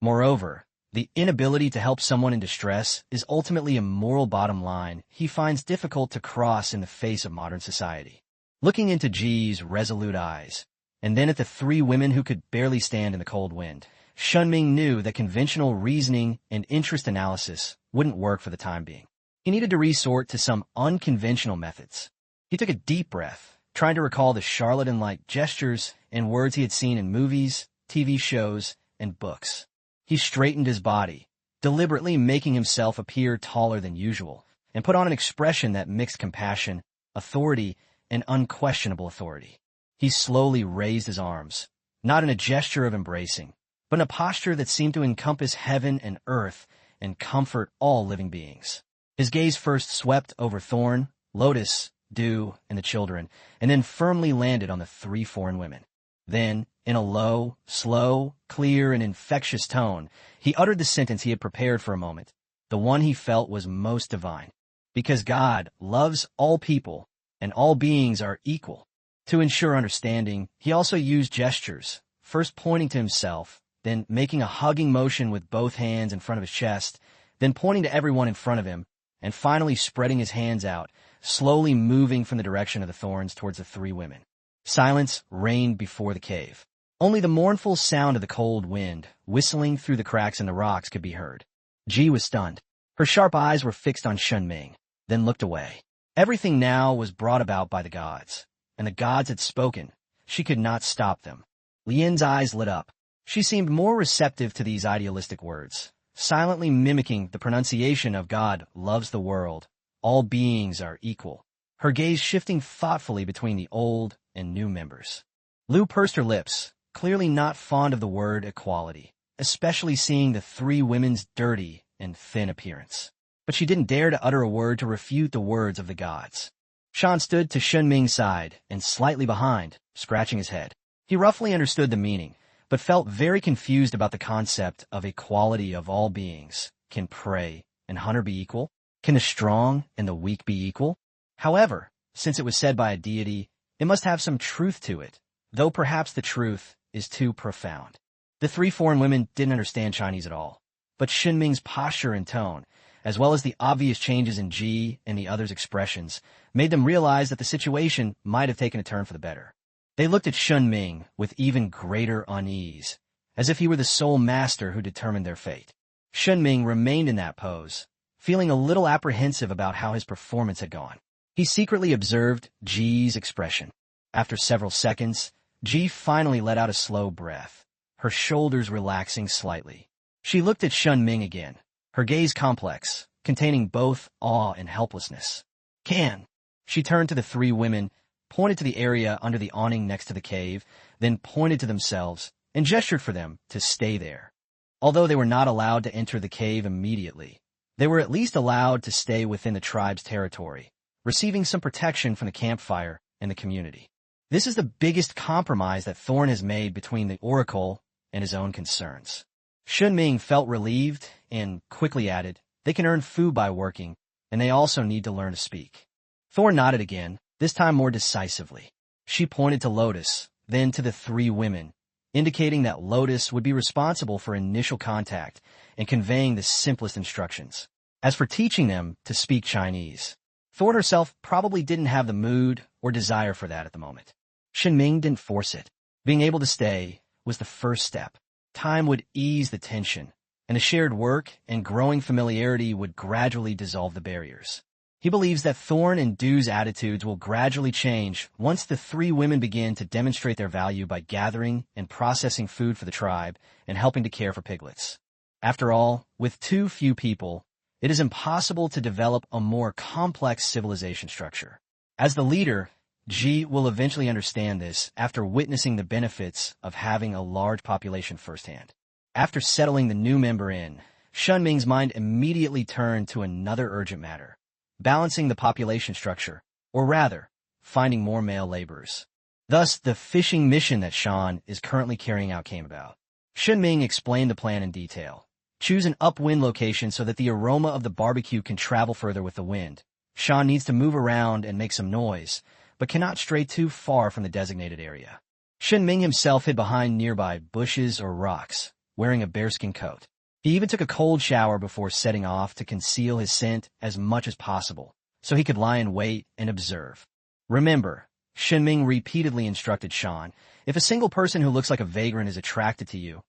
Moreover, the inability to help someone in distress is ultimately a moral bottom line he finds difficult to cross in the face of modern society. Looking into Ji's resolute eyes, and then at the 3 women who could barely stand in the cold wind, Shen Ming knew that conventional reasoning and interest analysis wouldn't work for the time being. He needed to resort to some unconventional methods. He took a deep breath, trying to recall the charlatan-like gestures and words he had seen in movies, TV shows, and books. He straightened his body, deliberately making himself appear taller than usual, and put on an expression that mixed compassion, authority, and unquestionable authority. He slowly raised his arms, not in a gesture of embracing, but in a posture that seemed to encompass heaven and earth and comfort all living beings. His gaze first swept over Thorn, Lotus, Dew, and the children, and then firmly landed on the 3 foreign women. Then, in a low, slow, clear, and infectious tone, he uttered the sentence he had prepared for a moment, the one he felt was most divine. Because God loves all people, and all beings are equal. To ensure understanding, he also used gestures, first pointing to himself, then making a hugging motion with both hands in front of his chest, then pointing to everyone in front of him, and finally spreading his hands out, slowly moving from the direction of the thorns towards the 3 women. Silence reigned before the cave. Only the mournful sound of the cold wind, whistling through the cracks in the rocks, could be heard. Ji was stunned. Her sharp eyes were fixed on Shen Ming, then looked away. Everything now was brought about by the gods, and the gods had spoken. She could not stop them. Lian's eyes lit up. She seemed more receptive to these idealistic words, silently mimicking the pronunciation of God loves the world. All beings are equal. Her gaze shifting thoughtfully between the old and new members. Lu pursed her lips, clearly not fond of the word equality, especially seeing the 3 women's dirty and thin appearance. But she didn't dare to utter a word to refute the words of the gods. Shan stood to Shen Ming's side and slightly behind, scratching his head. He roughly understood the meaning, but felt very confused about the concept of equality of all beings. Can prey and hunter be equal? Can the strong and the weak be equal? However, since it was said by a deity, it must have some truth to it, though perhaps the truth is too profound. The 3 foreign women didn't understand Chinese at all, but Shen Ming's posture and tone, as well as the obvious changes in Ji and the others' expressions, made them realize that the situation might have taken a turn for the better. They looked at Shen Ming with even greater unease, as if he were the sole master who determined their fate. Shen Ming remained in that pose, feeling a little apprehensive about how his performance had gone. He secretly observed Ji's expression. After several seconds, Ji finally let out a slow breath, her shoulders relaxing slightly. She looked at Shen Ming again, her gaze complex, containing both awe and helplessness. Can. She turned to the 3 women, pointed to the area under the awning next to the cave, then pointed to themselves and gestured for them to stay there. Although they were not allowed to enter the cave immediately, they were at least allowed to stay within the tribe's territory, receiving some protection from the campfire and the community. This is the biggest compromise that Thorn has made between the Oracle and his own concerns. Shen Ming felt relieved and quickly added, they can earn food by working, and they also need to learn to speak. Thorn nodded again, this time more decisively. She pointed to Lotus, then to the 3 women, indicating that Lotus would be responsible for initial contact and conveying the simplest instructions. As for teaching them to speak Chinese, Thorn herself probably didn't have the mood or desire for that at the moment. Shen Ming didn't force it. Being able to stay was the first step. Time would ease the tension, and the shared work and growing familiarity would gradually dissolve the barriers. He believes that Thorn and Dew's attitudes will gradually change once the three women begin to demonstrate their value by gathering and processing food for the tribe and helping to care for piglets. After all, with too few people, it is impossible to develop a more complex civilization structure. As the leader, Ji will eventually understand this after witnessing the benefits of having a large population firsthand. After settling the new member in, Shen Ming's mind immediately turned to another urgent matter: balancing the population structure, or rather, finding more male laborers. Thus, the fishing mission that Shan is currently carrying out came about. Shen Ming explained the plan in detail. Choose an upwind location so that the aroma of the barbecue can travel further with the wind. Shan needs to move around and make some noise, but cannot stray too far from the designated area. Shen Ming himself hid behind nearby bushes or rocks, wearing a bearskin coat. He even took a cold shower before setting off to conceal his scent as much as possible, so he could lie in wait and observe. Remember, Shen Ming repeatedly instructed Shan, if a single person who looks like a vagrant is attracted to you,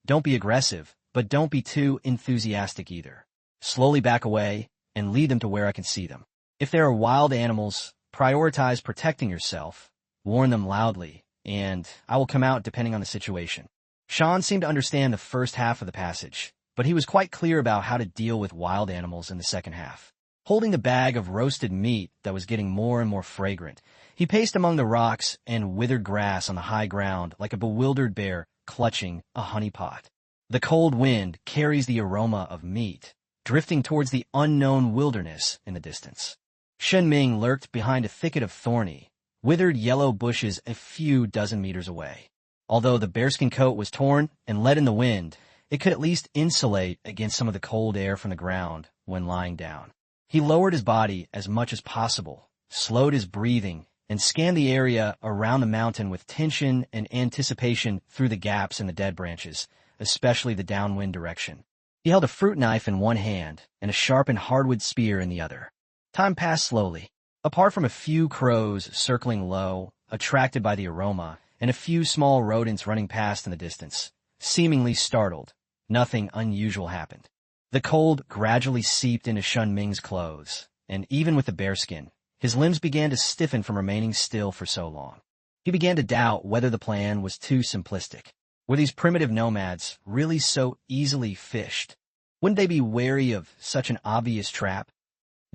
don't be aggressive, but don't be too enthusiastic either. Slowly back away and lead them to where I can see them. If there are wild animals, prioritize protecting yourself, warn them loudly, and I will come out depending on the situation. Shan seemed to understand the first half of the passage, but he was quite clear about how to deal with wild animals in the second half. Holding the bag of roasted meat that was getting more and more fragrant, he paced among the rocks and withered grass on the high ground like a bewildered bear clutching a honey pot. The cold wind carries the aroma of meat, drifting towards the unknown wilderness in the distance. Shen Ming lurked behind a thicket of thorny, withered yellow bushes a few dozen meters away. Although the bearskin coat was torn and let in the wind, it could at least insulate against some of the cold air from the ground when lying down. He lowered his body as much as possible, slowed his breathing, and scanned the area around the mountain with tension and anticipation through the gaps in the dead branches, especially the downwind direction. He held a fruit knife in one hand and a sharpened hardwood spear in the other. Time passed slowly. Apart from a few crows circling low, attracted by the aroma, and a few small rodents running past in the distance, seemingly startled, nothing unusual happened. The cold gradually seeped into Shen Ming's clothes, and even with the bearskin, his limbs began to stiffen from remaining still for so long. He began to doubt whether the plan was too simplistic. Were these primitive nomads really so easily fished? Wouldn't they be wary of such an obvious trap?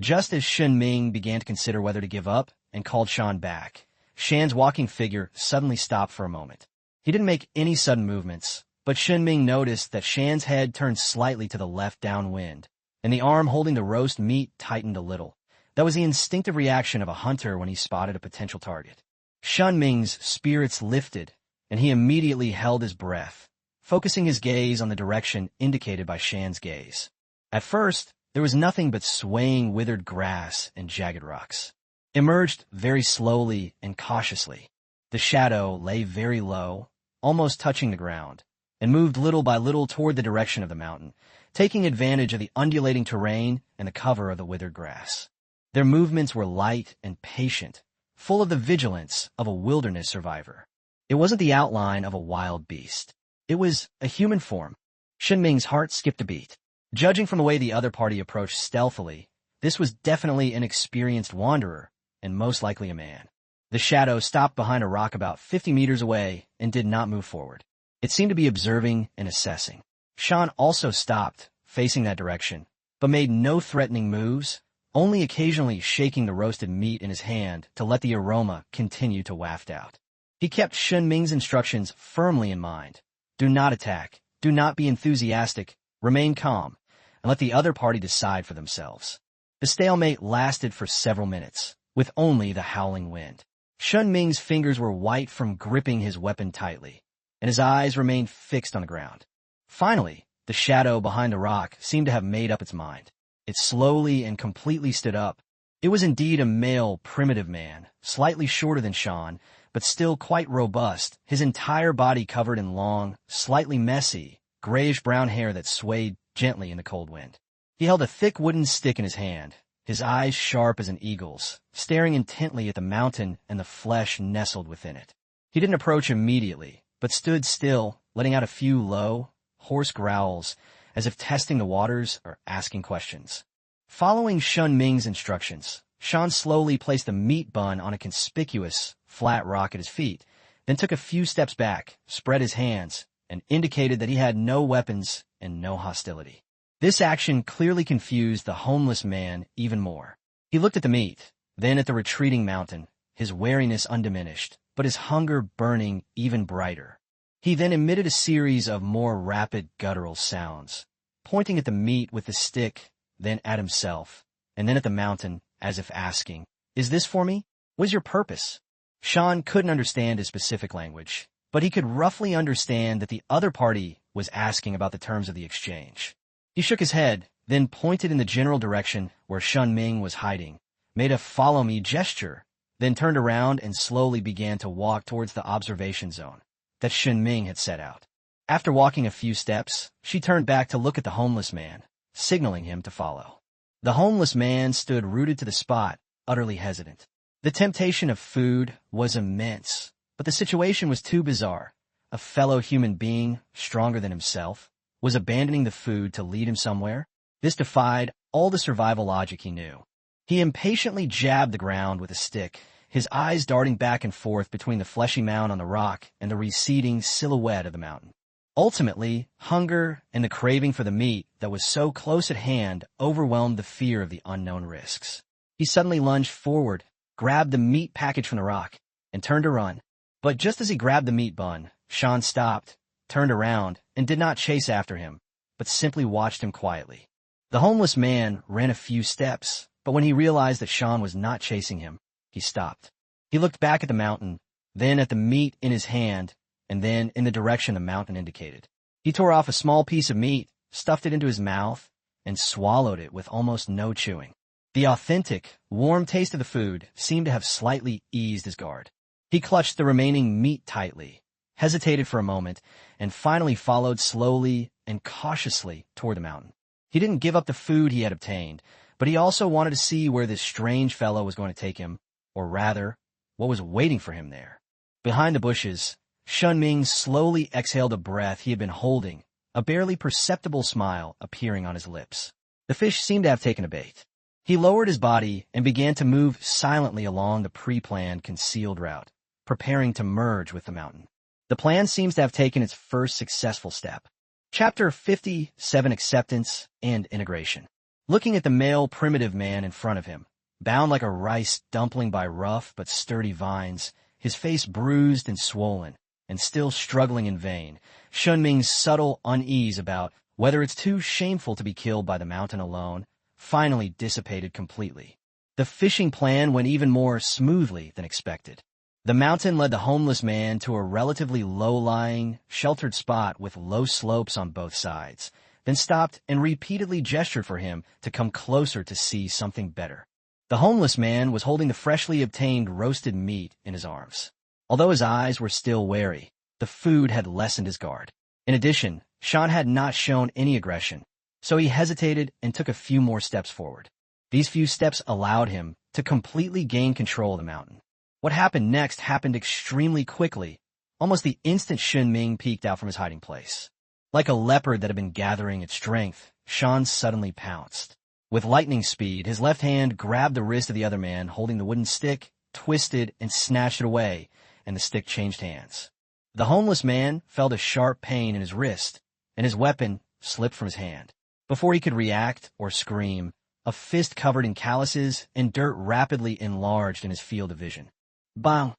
Just as Shen Ming began to consider whether to give up and called Shan back, Shan's walking figure suddenly stopped for a moment. He didn't make any sudden movements, but Shen Ming noticed that Shan's head turned slightly to the left downwind, and the arm holding the roast meat tightened a little. That was the instinctive reaction of a hunter when he spotted a potential target. Shen Ming's spirits lifted, and he immediately held his breath, focusing his gaze on the direction indicated by Shan's gaze. At first, there was nothing but swaying withered grass and jagged rocks. Emerged very slowly and cautiously. The shadow lay very low, almost touching the ground, and moved little by little toward the direction of the mountain, taking advantage of the undulating terrain and the cover of the withered grass. Their movements were light and patient, full of the vigilance of a wilderness survivor. It wasn't the outline of a wild beast. It was a human form. Shen Ming's heart skipped a beat. Judging from the way the other party approached stealthily, this was definitely an experienced wanderer, and most likely a man. The shadow stopped behind a rock about 50 meters away and did not move forward. It seemed to be observing and assessing. Shan also stopped, facing that direction, but made no threatening moves, only occasionally shaking the roasted meat in his hand to let the aroma continue to waft out. He kept Shen Ming's instructions firmly in mind. Do not attack, do not be enthusiastic, remain calm, and let the other party decide for themselves. The stalemate lasted for several minutes, with only the howling wind. Shen Ming's fingers were white from gripping his weapon tightly, and his eyes remained fixed on the ground. Finally, the shadow behind the rock seemed to have made up its mind. It slowly and completely stood up. It was indeed a male, primitive man, slightly shorter than Shan, but still quite robust, his entire body covered in long, slightly messy, grayish-brown hair that swayed gently in the cold wind. He held a thick wooden stick in his hand, his eyes sharp as an eagle's, staring intently at the mountain and the flesh nestled within it. He didn't approach immediately, but stood still, letting out a few low, hoarse growls, as if testing the waters or asking questions. Following Shen Ming's instructions, Shan slowly placed the meat bun on a conspicuous, flat rock at his feet, then took a few steps back, spread his hands, and indicated that he had no weapons and no hostility. This action clearly confused the homeless man even more. He looked at the meat, then at the retreating mountain, his wariness undiminished, but his hunger burning even brighter. He then emitted a series of more rapid guttural sounds, pointing at the meat with the stick, then at himself, and then at the mountain, as if asking, "Is this for me? What is your purpose?" Shan couldn't understand his specific language, but he could roughly understand that the other party was asking about the terms of the exchange. He shook his head, then pointed in the general direction where Shen Ming was hiding, made a follow-me gesture, then turned around and slowly began to walk towards the observation zone that Shen Ming had set out. After walking a few steps, she turned back to look at the homeless man, signaling him to follow. The homeless man stood rooted to the spot, utterly hesitant. The temptation of food was immense, but the situation was too bizarre. A fellow human being, stronger than himself, was abandoning the food to lead him somewhere. This defied all the survival logic he knew. He impatiently jabbed the ground with a stick, his eyes darting back and forth between the fleshy mound on the rock and the receding silhouette of the mountain. Ultimately, hunger and the craving for the meat that was so close at hand overwhelmed the fear of the unknown risks. He suddenly lunged forward, grabbed the meat package from the rock, and turned to run. But just as he grabbed the meat bun, Shan stopped, turned around, and did not chase after him, but simply watched him quietly. The homeless man ran a few steps, but when he realized that Shan was not chasing him, he stopped. He looked back at the mountain, then at the meat in his hand, and then in the direction the mountain indicated. He tore off a small piece of meat, stuffed it into his mouth, and swallowed it with almost no chewing. The authentic, warm taste of the food seemed to have slightly eased his guard. He clutched the remaining meat tightly, hesitated for a moment, and finally followed slowly and cautiously toward the mountain. He didn't give up the food he had obtained, but he also wanted to see where this strange fellow was going to take him, or rather, what was waiting for him there. Behind the bushes, Shen Ming slowly exhaled a breath he had been holding, a barely perceptible smile appearing on his lips. The fish seemed to have taken a bait. He lowered his body and began to move silently along the pre-planned concealed route, preparing to merge with the mountain. The plan seems to have taken its first successful step. Chapter 57: Acceptance and Integration. Looking at the male primitive man in front of him, bound like a rice dumpling by rough but sturdy vines, his face bruised and swollen, and still struggling in vain, Shen Ming's subtle unease about whether it's too shameful to be killed by the mountain alone finally dissipated completely. The fishing plan went even more smoothly than expected. The mountain led the homeless man to a relatively low-lying, sheltered spot with low slopes on both sides, then stopped and repeatedly gestured for him to come closer to see something better. The homeless man was holding the freshly obtained roasted meat in his arms. Although his eyes were still wary, the food had lessened his guard. In addition, Shan had not shown any aggression, so he hesitated and took a few more steps forward. These few steps allowed him to completely gain control of the mountain. What happened next happened extremely quickly, almost the instant Shen Ming peeked out from his hiding place. Like a leopard that had been gathering its strength, Shan suddenly pounced. With lightning speed, his left hand grabbed the wrist of the other man holding the wooden stick, twisted and snatched it away, and the stick changed hands. The homeless man felt a sharp pain in his wrist, and his weapon slipped from his hand. Before he could react or scream, a fist covered in calluses and dirt rapidly enlarged in his field of vision. Bang!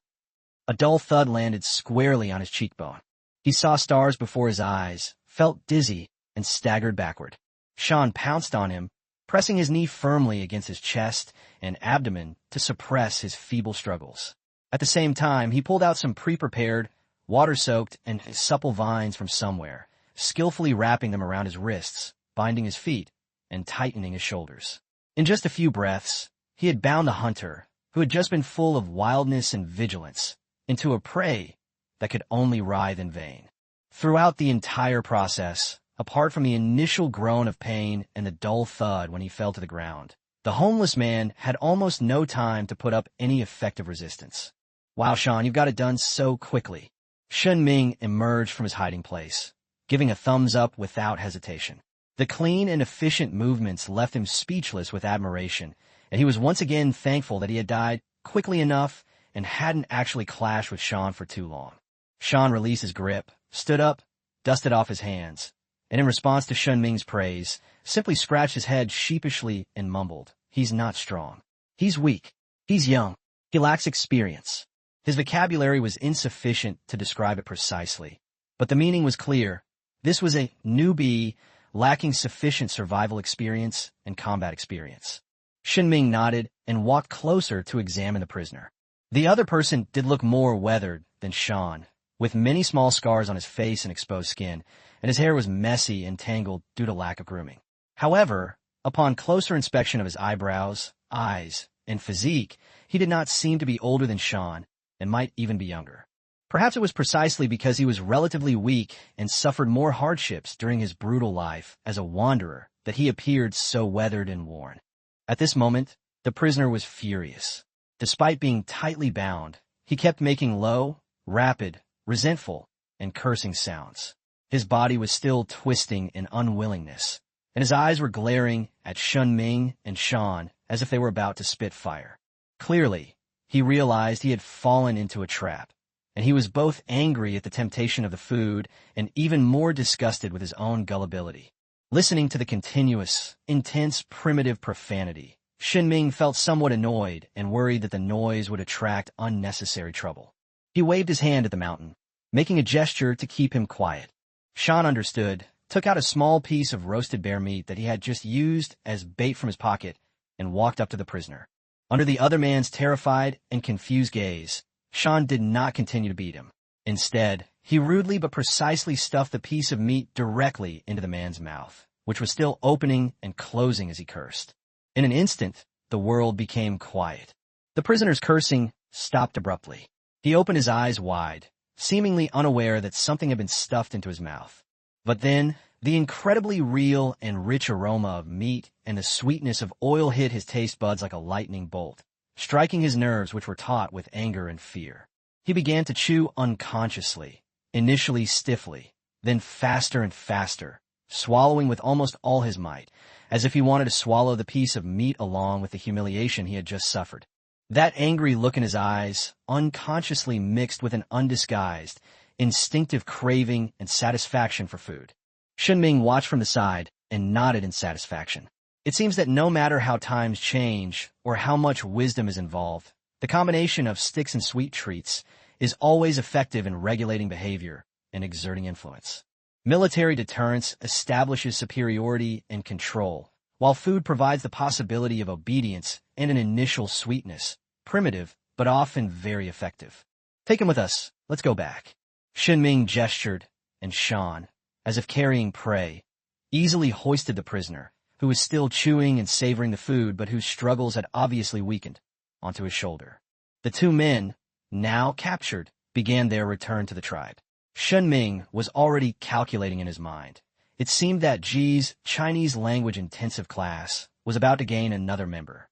A dull thud landed squarely on his cheekbone. He saw stars before his eyes, felt dizzy, and staggered backward. Shan pounced on him, pressing his knee firmly against his chest and abdomen to suppress his feeble struggles. At the same time, he pulled out some pre-prepared, water-soaked, and supple vines from somewhere, skillfully wrapping them around his wrists, binding his feet, and tightening his shoulders. In just a few breaths, he had bound the hunter, who had just been full of wildness and vigilance, into a prey that could only writhe in vain. Throughout the entire process, apart from the initial groan of pain and the dull thud when he fell to the ground, the homeless man had almost no time to put up any effective resistance. "Wow, Shan, you've got it done so quickly." Shen Ming emerged from his hiding place, giving a thumbs up without hesitation. The clean and efficient movements left him speechless with admiration, and he was once again thankful that he had died quickly enough and hadn't actually clashed with Shen for too long. Shen released his grip, stood up, dusted off his hands, and in response to Shen Ming's praise, simply scratched his head sheepishly and mumbled, "He's not strong. He's weak. He's young. He lacks experience." His vocabulary was insufficient to describe it precisely, but the meaning was clear. This was a newbie lacking sufficient survival experience and combat experience. Shen Ming nodded and walked closer to examine the prisoner. The other person did look more weathered than Shen, with many small scars on his face and exposed skin, and his hair was messy and tangled due to lack of grooming. However, upon closer inspection of his eyebrows, eyes, and physique, he did not seem to be older than Shen, and might even be younger. Perhaps it was precisely because he was relatively weak and suffered more hardships during his brutal life as a wanderer that he appeared so weathered and worn. At this moment, the prisoner was furious. Despite being tightly bound, he kept making low, rapid, resentful, and cursing sounds. His body was still twisting in unwillingness, and his eyes were glaring at Shen Ming and Shen as if they were about to spit fire. Clearly, he realized he had fallen into a trap, and he was both angry at the temptation of the food and even more disgusted with his own gullibility. Listening to the continuous, intense, primitive profanity, Shen Ming felt somewhat annoyed and worried that the noise would attract unnecessary trouble. He waved his hand at the mountain, making a gesture to keep him quiet. Shen understood, took out a small piece of roasted bear meat that he had just used as bait from his pocket, and walked up to the prisoner. Under the other man's terrified and confused gaze, Shen did not continue to beat him. Instead, he rudely but precisely stuffed the piece of meat directly into the man's mouth, which was still opening and closing as he cursed. In an instant, the world became quiet. The prisoner's cursing stopped abruptly. He opened his eyes wide, seemingly unaware that something had been stuffed into his mouth. But then, the incredibly real and rich aroma of meat and the sweetness of oil hit his taste buds like a lightning bolt, striking his nerves which were taut with anger and fear. He began to chew unconsciously, initially stiffly, then faster and faster, swallowing with almost all his might, as if he wanted to swallow the piece of meat along with the humiliation he had just suffered. That angry look in his eyes unconsciously mixed with an undisguised, instinctive craving and satisfaction for food. Shen Ming watched from the side and nodded in satisfaction. It seems that no matter how times change or how much wisdom is involved, the combination of sticks and sweet treats is always effective in regulating behavior and exerting influence. Military deterrence establishes superiority and control, while food provides the possibility of obedience and an initial sweetness, primitive but often very effective. "Take him with us. Let's go back." Shen Ming gestured, and Shen, as if carrying prey, easily hoisted the prisoner, who was still chewing and savoring the food but whose struggles had obviously weakened, onto his shoulder. The two men, now captured, began their return to the tribe. Shen Ming was already calculating in his mind. It seemed that Ji's Chinese language intensive class was about to gain another member.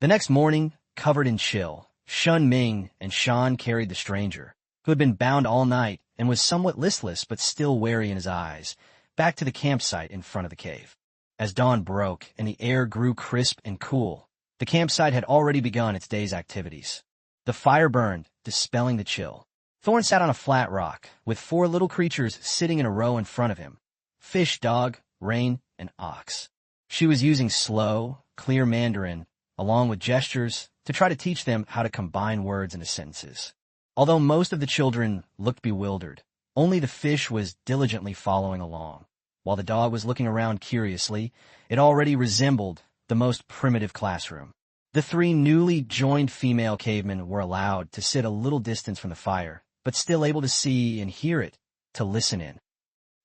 The next morning, covered in chill, Shen Ming and Shen carried the stranger, who had been bound all night and was somewhat listless but still wary in his eyes, back to the campsite in front of the cave. As dawn broke and the air grew crisp and cool, the campsite had already begun its day's activities. The fire burned, dispelling the chill. Thorn sat on a flat rock, with 4 little creatures sitting in a row in front of him: fish, dog, rain, and ox. She was using slow, clear Mandarin, along with gestures, to try to teach them how to combine words into sentences. Although most of the children looked bewildered, only the fish was diligently following along. While the dog was looking around curiously, it already resembled the most primitive classroom. The 3 newly joined female cavemen were allowed to sit a little distance from the fire, but still able to see and hear it, to listen in.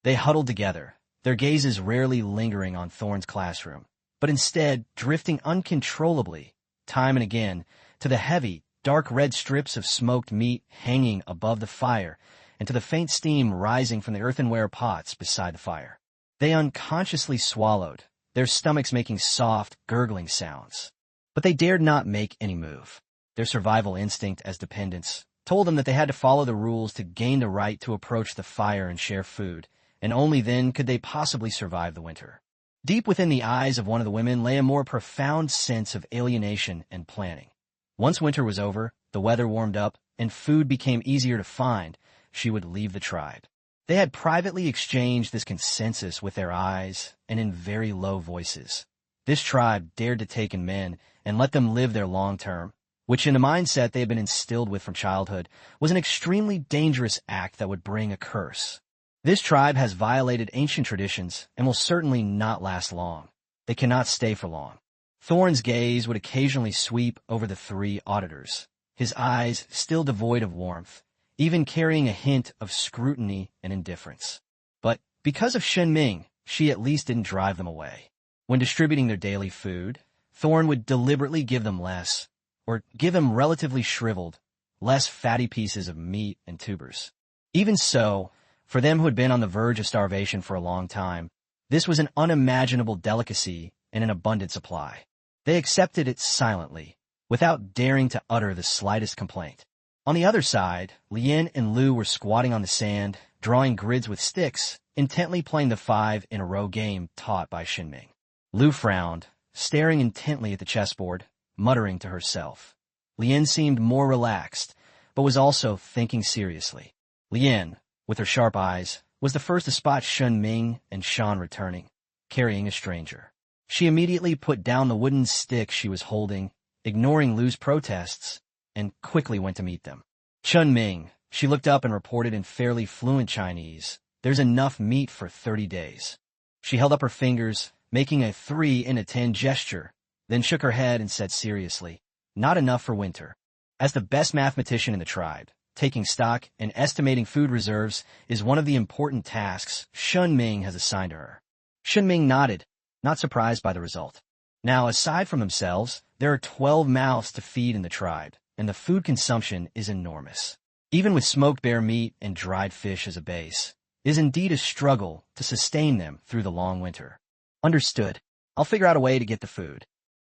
They huddled together, their gazes rarely lingering on Thorn's classroom, but instead drifting uncontrollably, time and again, to the heavy, dark red strips of smoked meat hanging above the fire and to the faint steam rising from the earthenware pots beside the fire. They unconsciously swallowed, their stomachs making soft, gurgling sounds. But they dared not make any move. Their survival instinct as dependents told them that they had to follow the rules to gain the right to approach the fire and share food, and only then could they possibly survive the winter. Deep within the eyes of one of the women lay a more profound sense of alienation and planning. Once winter was over, the weather warmed up, and food became easier to find, she would leave the tribe. They had privately exchanged this consensus with their eyes and in very low voices. This tribe dared to take in men and let them live their long term, which in the mindset they had been instilled with from childhood, was an extremely dangerous act that would bring a curse. This tribe has violated ancient traditions and will certainly not last long. They cannot stay for long. Thorn's gaze would occasionally sweep over the three auditors, his eyes still devoid of warmth, even carrying a hint of scrutiny and indifference. But because of Shen Ming, she at least didn't drive them away. When distributing their daily food, Thorn would deliberately give them less, or give them relatively shriveled, less fatty pieces of meat and tubers. Even so, for them who had been on the verge of starvation for a long time, this was an unimaginable delicacy and an abundant supply. They accepted it silently, without daring to utter the slightest complaint. On the other side, Lien and Lu were squatting on the sand, drawing grids with sticks, intently playing the 5-in-a-row game taught by Shen Ming. Lu frowned, staring intently at the chessboard, muttering to herself. Lien seemed more relaxed, but was also thinking seriously. Lien, with her sharp eyes, was the first to spot Shen Ming and Shan returning, carrying a stranger. She immediately put down the wooden stick she was holding, ignoring Lu's protests, and quickly went to meet them. Shen Ming, she looked up and reported in fairly fluent Chinese, "There's enough meat for 30 days. She held up her fingers, making a 3-in-a-10 gesture, then shook her head and said seriously, "Not enough for winter." As the best mathematician in the tribe, taking stock and estimating food reserves is one of the important tasks Shen Ming has assigned to her. Shen Ming nodded, not surprised by the result. Now, aside from themselves, there are 12 mouths to feed in the tribe, and the food consumption is enormous. Even with smoked bear meat and dried fish as a base, it is indeed a struggle to sustain them through the long winter. Understood. I'll figure out a way to get the food.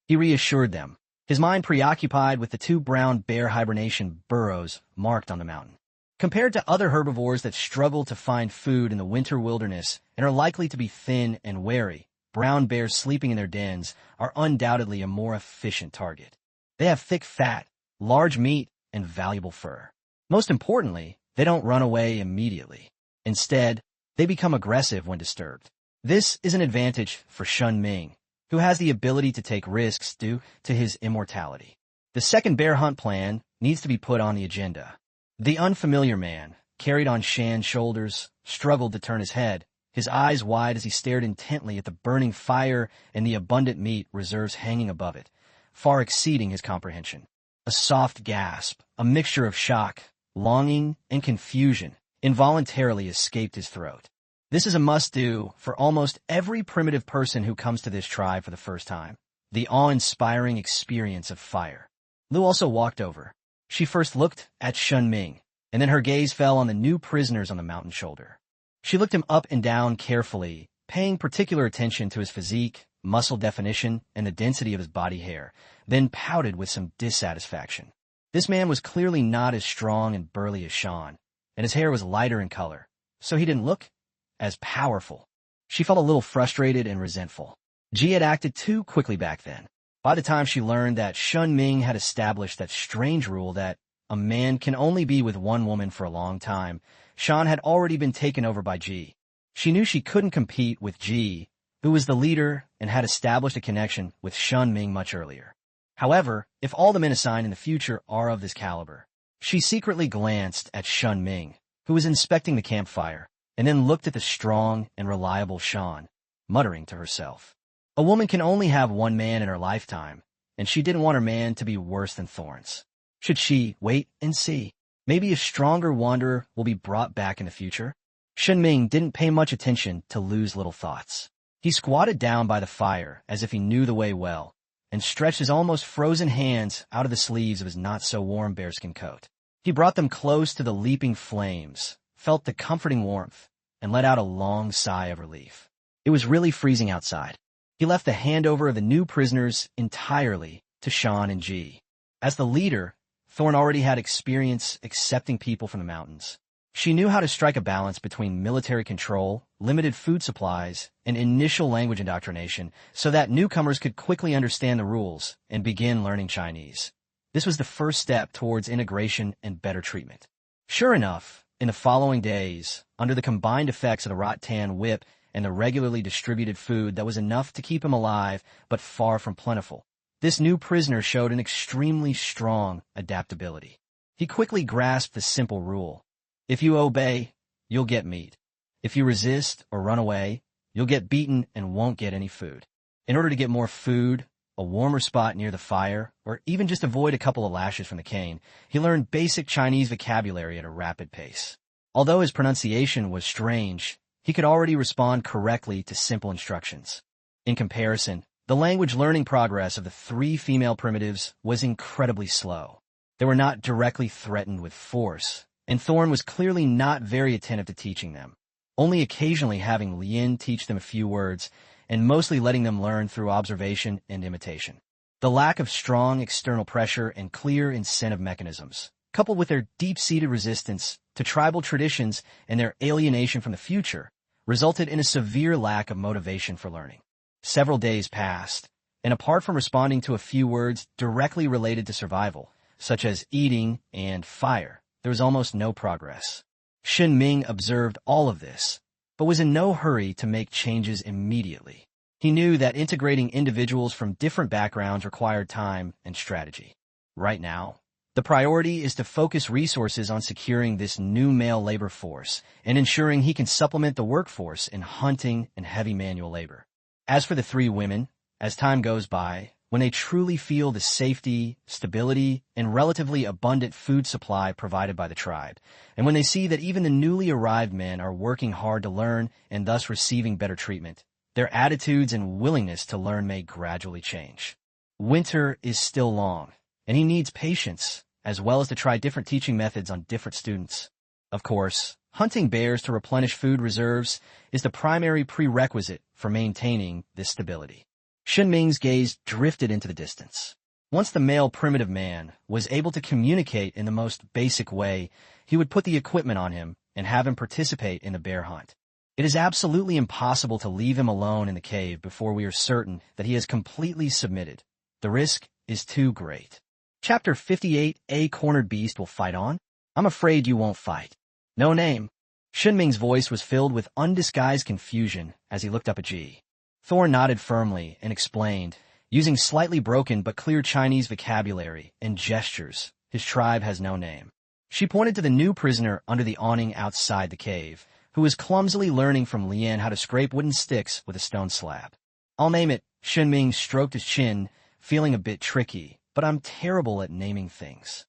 He reassured them, his mind preoccupied with the 2 brown bear hibernation burrows marked on the mountain. Compared to other herbivores that struggle to find food in the winter wilderness and are likely to be thin and wary, brown bears sleeping in their dens are undoubtedly a more efficient target. They have thick fat, large meat, and valuable fur. Most importantly, they don't run away immediately. Instead, they become aggressive when disturbed. This is an advantage for Shen Ming, who has the ability to take risks due to his immortality. The second bear hunt plan needs to be put on the agenda. The unfamiliar man, carried on Shan's shoulders, struggled to turn his head, his eyes wide as he stared intently at the burning fire and the abundant meat reserves hanging above it, far exceeding his comprehension. A soft gasp, a mixture of shock, longing, and confusion, involuntarily escaped his throat. This is a must-do for almost every primitive person who comes to this tribe for the first time. The awe-inspiring experience of fire. Lu also walked over. She first looked at Shen Ming, and then her gaze fell on the new prisoners on the mountain shoulder. She looked him up and down carefully, paying particular attention to his physique, muscle definition, and the density of his body hair, then pouted with some dissatisfaction. This man was clearly not as strong and burly as Shan, and his hair was lighter in color, so he didn't look as powerful. She felt a little frustrated and resentful. Ji had acted too quickly back then. By the time she learned that Shen Ming had established that strange rule that a man can only be with one woman for a long time, Shan had already been taken over by Ji. She knew she couldn't compete with Ji, who was the leader and had established a connection with Shen Ming much earlier. However, if all the men assigned in the future are of this caliber, she secretly glanced at Shen Ming, who was inspecting the campfire, and then looked at the strong and reliable Shan, muttering to herself. A woman can only have one man in her lifetime, and she didn't want her man to be worse than Thorns. Should she wait and see? Maybe a stronger wanderer will be brought back in the future? Shen Ming didn't pay much attention to Lu's little thoughts. He squatted down by the fire as if he knew the way well, and stretched his almost frozen hands out of the sleeves of his not-so-warm bearskin coat. He brought them close to the leaping flames, felt the comforting warmth, and let out a long sigh of relief. It was really freezing outside. He left the handover of the new prisoners entirely to Shan and Ji. As the leader, Thorn already had experience accepting people from the mountains. She knew how to strike a balance between military control, limited food supplies, and initial language indoctrination so that newcomers could quickly understand the rules and begin learning Chinese. This was the first step towards integration and better treatment. Sure enough, in the following days, under the combined effects of the rattan whip and the regularly distributed food that was enough to keep him alive but far from plentiful, this new prisoner showed an extremely strong adaptability. He quickly grasped the simple rule. If you obey, you'll get meat. If you resist or run away, you'll get beaten and won't get any food. In order to get more food, a warmer spot near the fire, or even just avoid a couple of lashes from the cane, he learned basic Chinese vocabulary at a rapid pace. Although his pronunciation was strange, he could already respond correctly to simple instructions. In comparison, the language learning progress of the three female primitives was incredibly slow. They were not directly threatened with force, and Thorn was clearly not very attentive to teaching them, only occasionally having Lien teach them a few words, and mostly letting them learn through observation and imitation. The lack of strong external pressure and clear incentive mechanisms, coupled with their deep-seated resistance to tribal traditions and their alienation from the future, resulted in a severe lack of motivation for learning. Several days passed, and apart from responding to a few words directly related to survival, such as eating and fire, there was almost no progress. Shen Ming observed all of this, but was in no hurry to make changes immediately. He knew that integrating individuals from different backgrounds required time and strategy. Right now, the priority is to focus resources on securing this new male labor force and ensuring he can supplement the workforce in hunting and heavy manual labor. As for the three women, as time goes by, when they truly feel the safety, stability, and relatively abundant food supply provided by the tribe, and when they see that even the newly arrived men are working hard to learn and thus receiving better treatment, their attitudes and willingness to learn may gradually change. Winter is still long, and he needs patience, as well as to try different teaching methods on different students. Of course, hunting bears to replenish food reserves is the primary prerequisite for maintaining this stability. Shen Ming's gaze drifted into the distance. Once the male primitive man was able to communicate in the most basic way, he would put the equipment on him and have him participate in the bear hunt. It is absolutely impossible to leave him alone in the cave before we are certain that he has completely submitted. The risk is too great. Chapter 58, A Cornered Beast Will Fight On? I'm afraid you won't fight. No name. Shen Ming's voice was filled with undisguised confusion as he looked up at Ji. Thor nodded firmly and explained, using slightly broken but clear Chinese vocabulary and gestures, his tribe has no name. She pointed to the new prisoner under the awning outside the cave, who was clumsily learning from Lien how to scrape wooden sticks with a stone slab. I'll name it. Shen Ming stroked his chin, feeling a bit tricky, but I'm terrible at naming things.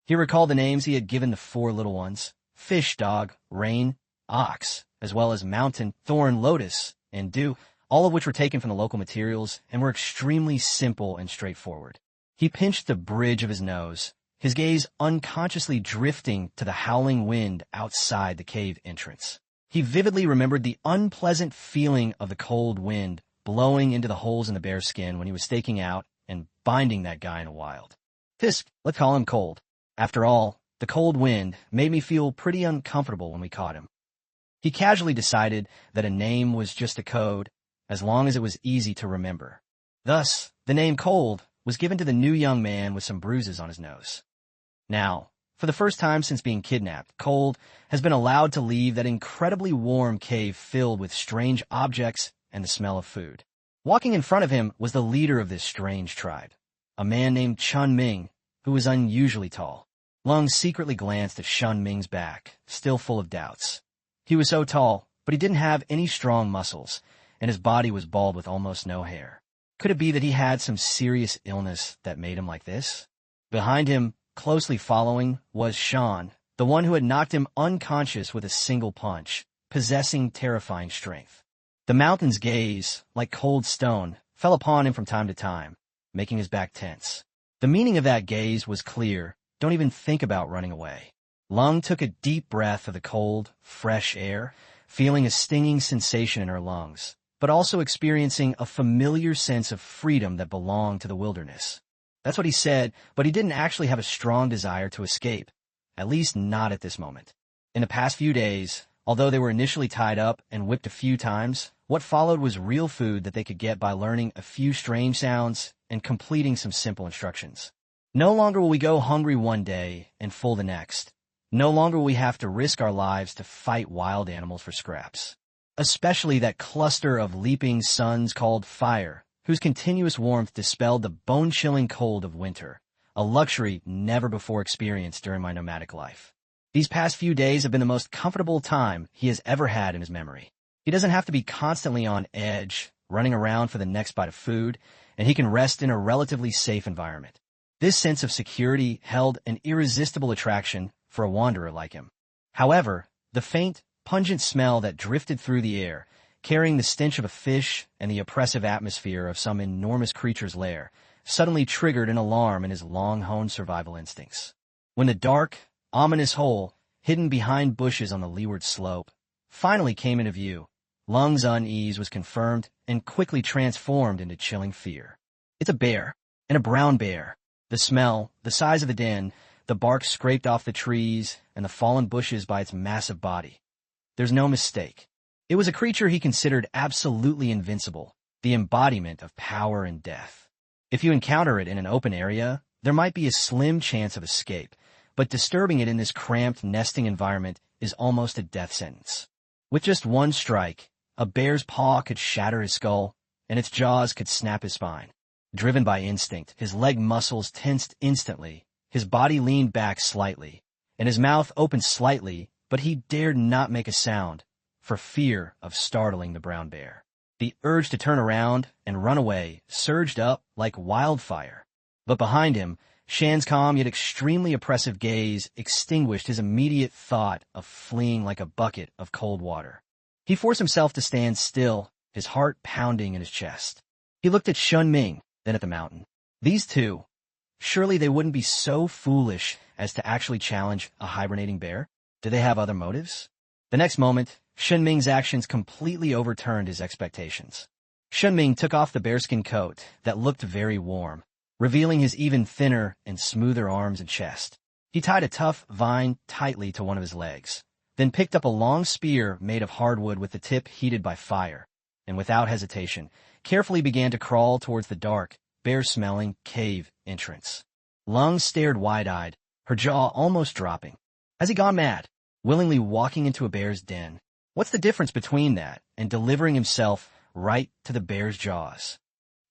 He recalled the names he had given the four little ones: Fish, Dog, Rain, Ox, as well as Mountain, Thorn, Lotus, and Dew, all of which were taken from the local materials and were extremely simple and straightforward. He pinched the bridge of his nose, his gaze unconsciously drifting to the howling wind outside the cave entrance. He vividly remembered the unpleasant feeling of the cold wind blowing into the holes in the bear's skin when he was staking out and binding that guy in the wild. Fisk, let's call him Cold. After all, the cold wind made me feel pretty uncomfortable when we caught him. He casually decided that a name was just a code, as long as it was easy to remember. Thus, the name Cold was given to the new young man with some bruises on his nose. Now, for the first time since being kidnapped, Cold has been allowed to leave that incredibly warm cave filled with strange objects and the smell of food. Walking in front of him was the leader of this strange tribe, a man named Shen Ming, who was unusually tall. Lung secretly glanced at Shen Ming's back, still full of doubts. He was so tall, but he didn't have any strong muscles, and his body was bald with almost no hair. Could it be that he had some serious illness that made him like this? Behind him, closely following, was Shan, the one who had knocked him unconscious with a single punch, possessing terrifying strength. The mountain's gaze, like cold stone, fell upon him from time to time, making his back tense. The meaning of that gaze was clear. Don't even think about running away. Lung took a deep breath of the cold, fresh air, feeling a stinging sensation in her lungs, but also experiencing a familiar sense of freedom that belonged to the wilderness. That's what he said, but he didn't actually have a strong desire to escape, at least not at this moment. In the past few days, although they were initially tied up and whipped a few times, what followed was real food that they could get by learning a few strange sounds and completing some simple instructions. No longer will we go hungry one day and full the next. No longer will we have to risk our lives to fight wild animals for scraps. Especially that cluster of leaping suns called fire, whose continuous warmth dispelled the bone-chilling cold of winter, a luxury never before experienced during my nomadic life. These past few days have been the most comfortable time he has ever had in his memory. He doesn't have to be constantly on edge, running around for the next bite of food, and he can rest in a relatively safe environment. This sense of security held an irresistible attraction for a wanderer like him. However, the faint, pungent smell that drifted through the air, carrying the stench of a fish and the oppressive atmosphere of some enormous creature's lair, suddenly triggered an alarm in his long-honed survival instincts. When the dark, ominous hole, hidden behind bushes on the leeward slope, finally came into view, Lung's unease was confirmed and quickly transformed into chilling fear. It's a bear, and a brown bear. The smell, the size of the den, the bark scraped off the trees, and the fallen bushes by its massive body. There's no mistake. It was a creature he considered absolutely invincible, the embodiment of power and death. If you encounter it in an open area, there might be a slim chance of escape, but disturbing it in this cramped nesting environment is almost a death sentence. With just one strike, a bear's paw could shatter his skull, and its jaws could snap his spine. Driven by instinct, his leg muscles tensed instantly, his body leaned back slightly, and his mouth opened slightly, but he dared not make a sound, for fear of startling the brown bear. The urge to turn around and run away surged up like wildfire. But behind him, Shan's calm yet extremely oppressive gaze extinguished his immediate thought of fleeing like a bucket of cold water. He forced himself to stand still, his heart pounding in his chest. He looked at Shen Ming, then at the mountain. These two, surely they wouldn't be so foolish as to actually challenge a hibernating bear? Did they have other motives? The next moment, Shen Ming's actions completely overturned his expectations. Shen Ming took off the bearskin coat that looked very warm, revealing his even thinner and smoother arms and chest. He tied a tough vine tightly to one of his legs, then picked up a long spear made of hardwood with the tip heated by fire, and without hesitation, carefully began to crawl towards the dark, bear-smelling cave entrance. Lung stared wide-eyed, her jaw almost dropping. Has he gone mad, willingly walking into a bear's den? What's the difference between that and delivering himself right to the bear's jaws?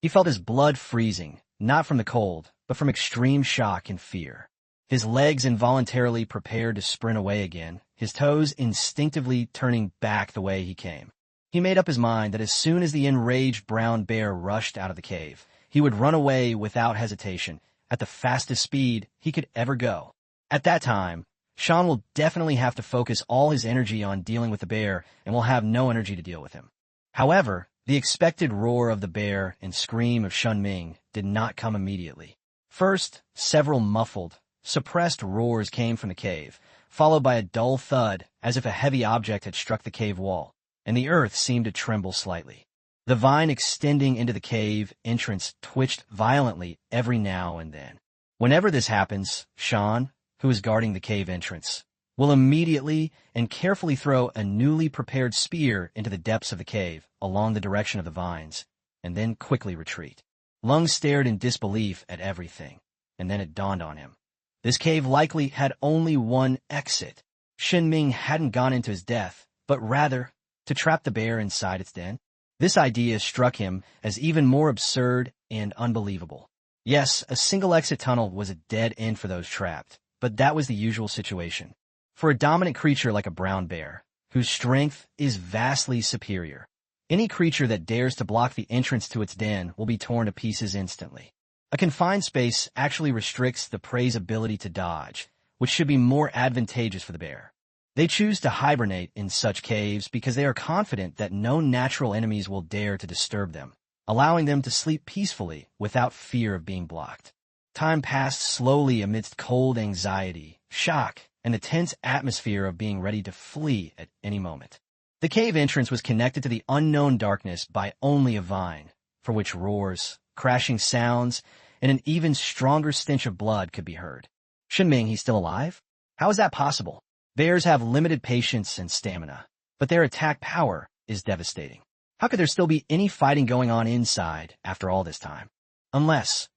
He felt his blood freezing, not from the cold, but from extreme shock and fear. His legs involuntarily prepared to sprint away again, his toes instinctively turning back the way he came. He made up his mind that as soon as the enraged brown bear rushed out of the cave, he would run away without hesitation, at the fastest speed he could ever go. At that time, Shan will definitely have to focus all his energy on dealing with the bear and will have no energy to deal with him. However, the expected roar of the bear and scream of Shen Ming did not come immediately. First, several muffled, suppressed roars came from the cave, followed by a dull thud as if a heavy object had struck the cave wall, and the earth seemed to tremble slightly. The vine extending into the cave entrance twitched violently every now and then. Whenever this happens, Shan, who is guarding the cave entrance, will immediately and carefully throw a newly prepared spear into the depths of the cave along the direction of the vines, and then quickly retreat. Lung stared in disbelief at everything, and then it dawned on him. This cave likely had only one exit. Shen Ming hadn't gone into his death, but rather to trap the bear inside its den. This idea struck him as even more absurd and unbelievable. Yes, a single exit tunnel was a dead end for those trapped, but that was the usual situation. For a dominant creature like a brown bear, whose strength is vastly superior, any creature that dares to block the entrance to its den will be torn to pieces instantly. A confined space actually restricts the prey's ability to dodge, which should be more advantageous for the bear. They choose to hibernate in such caves because they are confident that no natural enemies will dare to disturb them, allowing them to sleep peacefully without fear of being blocked. Time passed slowly amidst cold anxiety, shock, and the tense atmosphere of being ready to flee at any moment. The cave entrance was connected to the unknown darkness by only a vine, for which roars, crashing sounds, and an even stronger stench of blood could be heard. Shen Ming, he's still alive? How is that possible? Bears have limited patience and stamina, but their attack power is devastating. How could there still be any fighting going on inside after all this time? Unless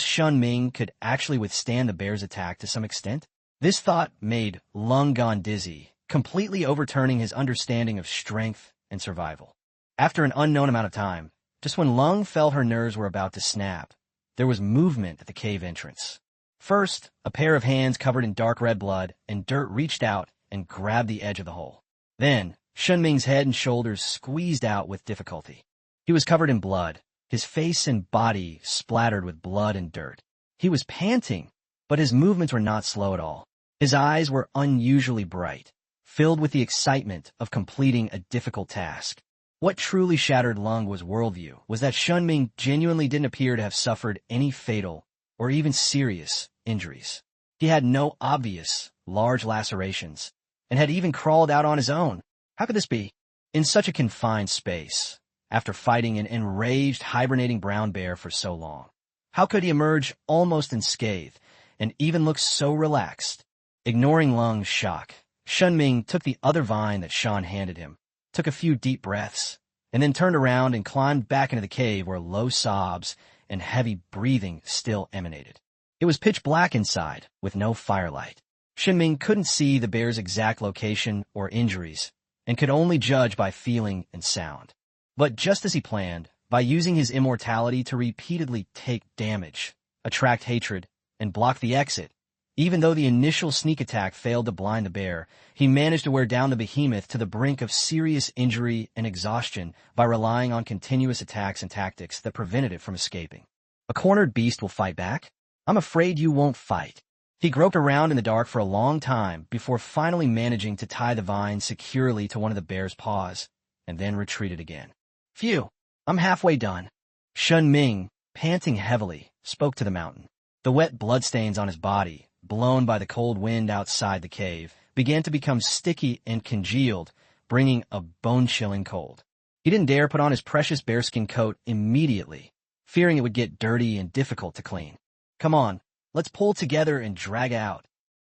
Shen Ming could actually withstand the bear's attack to some extent? This thought made Lung gone dizzy, completely overturning his understanding of strength and survival. After an unknown amount of time, just when Lung felt her nerves were about to snap, there was movement at the cave entrance. First, a pair of hands covered in dark red blood and dirt reached out and grabbed the edge of the hole. Then, Shen Ming's head and shoulders squeezed out with difficulty. He was covered in blood, his face and body splattered with blood and dirt. He was panting, but his movements were not slow at all. His eyes were unusually bright, filled with the excitement of completing a difficult task. What truly shattered Lung's worldview was that Shen Ming genuinely didn't appear to have suffered any fatal or even serious injuries. He had no obvious, large lacerations, and had even crawled out on his own. How could this be? In such a confined space, after fighting an enraged, hibernating brown bear for so long, how could he emerge almost unscathed and even look so relaxed? Ignoring Lung's shock, Shen Ming took the other vine that Shan handed him, took a few deep breaths, and then turned around and climbed back into the cave where low sobs and heavy breathing still emanated. It was pitch black inside, with no firelight. Shen Ming couldn't see the bear's exact location or injuries, and could only judge by feeling and sound. But just as he planned, by using his immortality to repeatedly take damage, attract hatred, and block the exit, even though the initial sneak attack failed to blind the bear, he managed to wear down the behemoth to the brink of serious injury and exhaustion by relying on continuous attacks and tactics that prevented it from escaping. A cornered beast will fight back? I'm afraid you won't fight. He groped around in the dark for a long time before finally managing to tie the vine securely to one of the bear's paws, and then retreated again. Phew, I'm halfway done. Shen Ming, panting heavily, spoke to the mountain. The wet bloodstains on his body, blown by the cold wind outside the cave, began to become sticky and congealed, bringing a bone-chilling cold. He didn't dare put on his precious bearskin coat immediately, fearing it would get dirty and difficult to clean. Come on, let's pull together and drag out.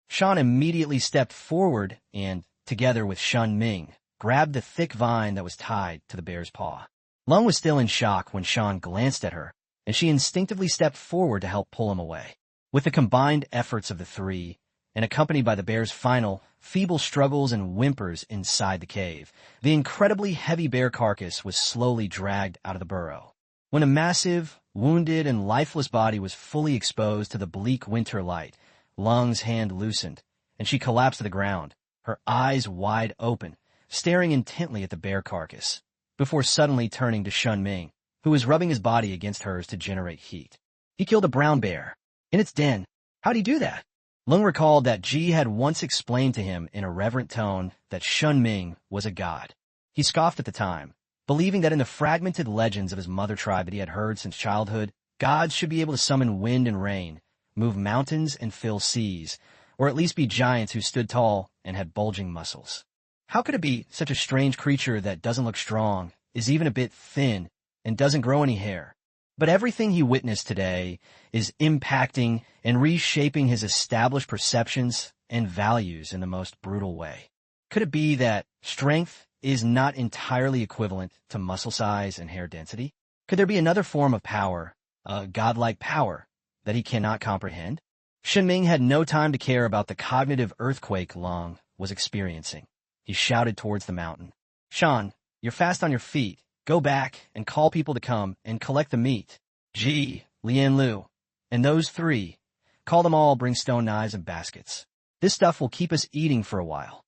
Shan immediately stepped forward and, together with Shen Ming, grabbed the thick vine that was tied to the bear's paw. Lung was still in shock when Shan glanced at her, and she instinctively stepped forward to help pull him away. With the combined efforts of the three, and accompanied by the bear's final, feeble struggles and whimpers inside the cave, the incredibly heavy bear carcass was slowly dragged out of the burrow. When a massive, wounded, and lifeless body was fully exposed to the bleak winter light, Lung's hand loosened, and she collapsed to the ground, her eyes wide open, staring intently at the bear carcass, before suddenly turning to Shen Ming, who was rubbing his body against hers to generate heat. He killed a brown bear. In its den. How'd he do that? Lung recalled that Ji had once explained to him in a reverent tone that Shen Ming was a god. He scoffed at the time, believing that in the fragmented legends of his mother tribe that he had heard since childhood, gods should be able to summon wind and rain, move mountains and fill seas, or at least be giants who stood tall and had bulging muscles. How could it be such a strange creature that doesn't look strong, is even a bit thin, and doesn't grow any hair? But everything he witnessed today is impacting and reshaping his established perceptions and values in the most brutal way. Could it be that strength is not entirely equivalent to muscle size and hair density? Could there be another form of power, a godlike power, that he cannot comprehend? Shen Ming had no time to care about the cognitive earthquake Lung was experiencing. He shouted towards the mountain. Shan, you're fast on your feet. Go back and call people to come and collect the meat. Ji, Lian Lu, and those three. Call them all, bring stone knives and baskets. This stuff will keep us eating for a while.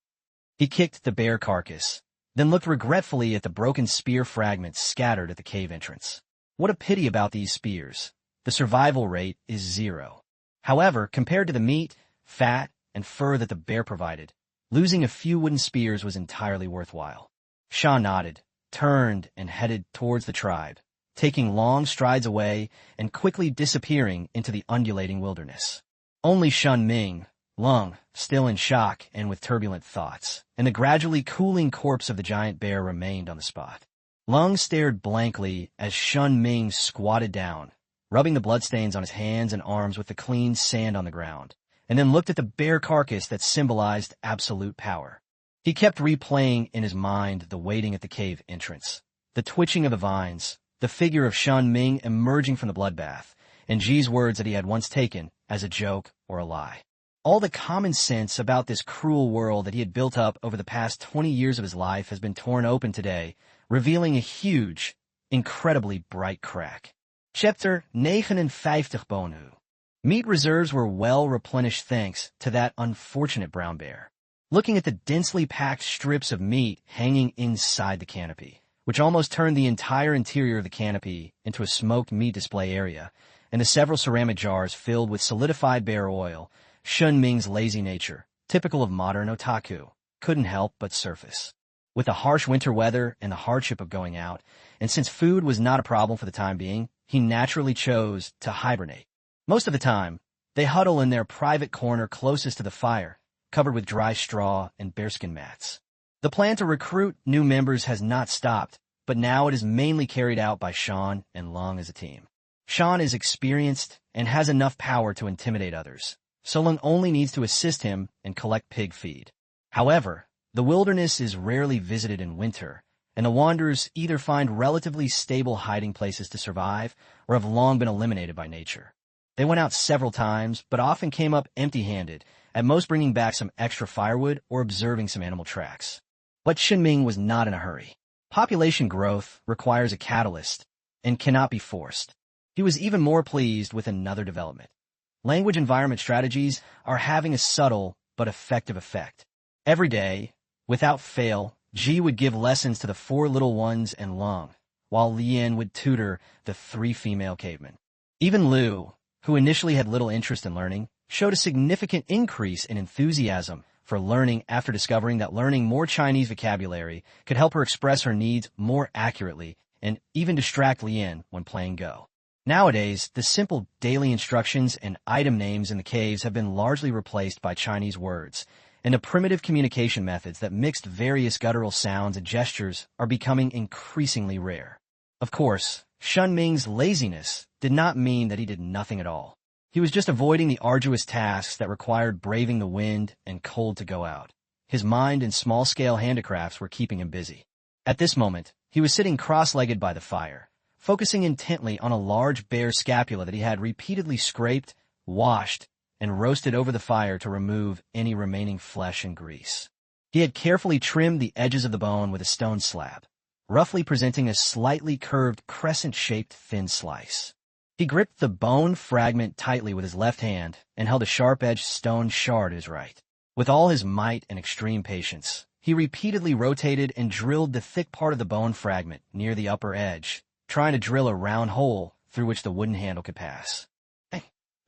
He kicked the bear carcass, then looked regretfully at the broken spear fragments scattered at the cave entrance. What a pity about these spears. The survival rate is 0. However, compared to the meat, fat, and fur that the bear provided, losing a few wooden spears was entirely worthwhile. Sha nodded, turned, and headed towards the tribe, taking long strides away and quickly disappearing into the undulating wilderness. Only Shen Ming, Lung, still in shock and with turbulent thoughts, and the gradually cooling corpse of the giant bear remained on the spot. Lung stared blankly as Shen Ming squatted down, rubbing the bloodstains on his hands and arms with the clean sand on the ground, and then looked at the bare carcass that symbolized absolute power. He kept replaying in his mind the waiting at the cave entrance, the twitching of the vines, the figure of Shen Ming emerging from the bloodbath, and Ji's words that he had once taken as a joke or a lie. All the common sense about this cruel world that he had built up over the past 20 years of his life has been torn open today, revealing a huge, incredibly bright crack. Chapter 59 Bonu. Meat reserves were well replenished thanks to that unfortunate brown bear. Looking at the densely packed strips of meat hanging inside the canopy, which almost turned the entire interior of the canopy into a smoked meat display area, and the several ceramic jars filled with solidified bear oil, Shen Ming's lazy nature, typical of modern otaku, couldn't help but surface. With the harsh winter weather and the hardship of going out, and since food was not a problem for the time being, he naturally chose to hibernate. Most of the time, they huddle in their private corner closest to the fire, covered with dry straw and bearskin mats. The plan to recruit new members has not stopped, but now it is mainly carried out by Sean and Long as a team. Sean is experienced and has enough power to intimidate others, so Long only needs to assist him and collect pig feed. However, the wilderness is rarely visited in winter, and the wanderers either find relatively stable hiding places to survive or have long been eliminated by nature. They went out several times, but often came up empty-handed, at most bringing back some extra firewood or observing some animal tracks. But Shen Ming was not in a hurry. Population growth requires a catalyst and cannot be forced. He was even more pleased with another development. Language environment strategies are having a subtle but effective effect. Every day, without fail, Ji would give lessons to the 4 little ones and Long, while Lien would tutor the 3 female cavemen. Even Liu, who initially had little interest in learning, showed a significant increase in enthusiasm for learning after discovering that learning more Chinese vocabulary could help her express her needs more accurately and even distract Lien when playing Go. Nowadays, the simple daily instructions and item names in the caves have been largely replaced by Chinese words, and the primitive communication methods that mixed various guttural sounds and gestures are becoming increasingly rare. Of course, Shen Ming's laziness did not mean that he did nothing at all. He was just avoiding the arduous tasks that required braving the wind and cold to go out. His mind and small-scale handicrafts were keeping him busy. At this moment, he was sitting cross-legged by the fire, focusing intently on a large bear scapula that he had repeatedly scraped, washed, and roasted over the fire to remove any remaining flesh and grease. He had carefully trimmed the edges of the bone with a stone slab, roughly presenting a slightly curved crescent-shaped thin slice. He gripped the bone fragment tightly with his left hand and held a sharp-edged stone shard at his right. With all his might and extreme patience, he repeatedly rotated and drilled the thick part of the bone fragment near the upper edge, trying to drill a round hole through which the wooden handle could pass.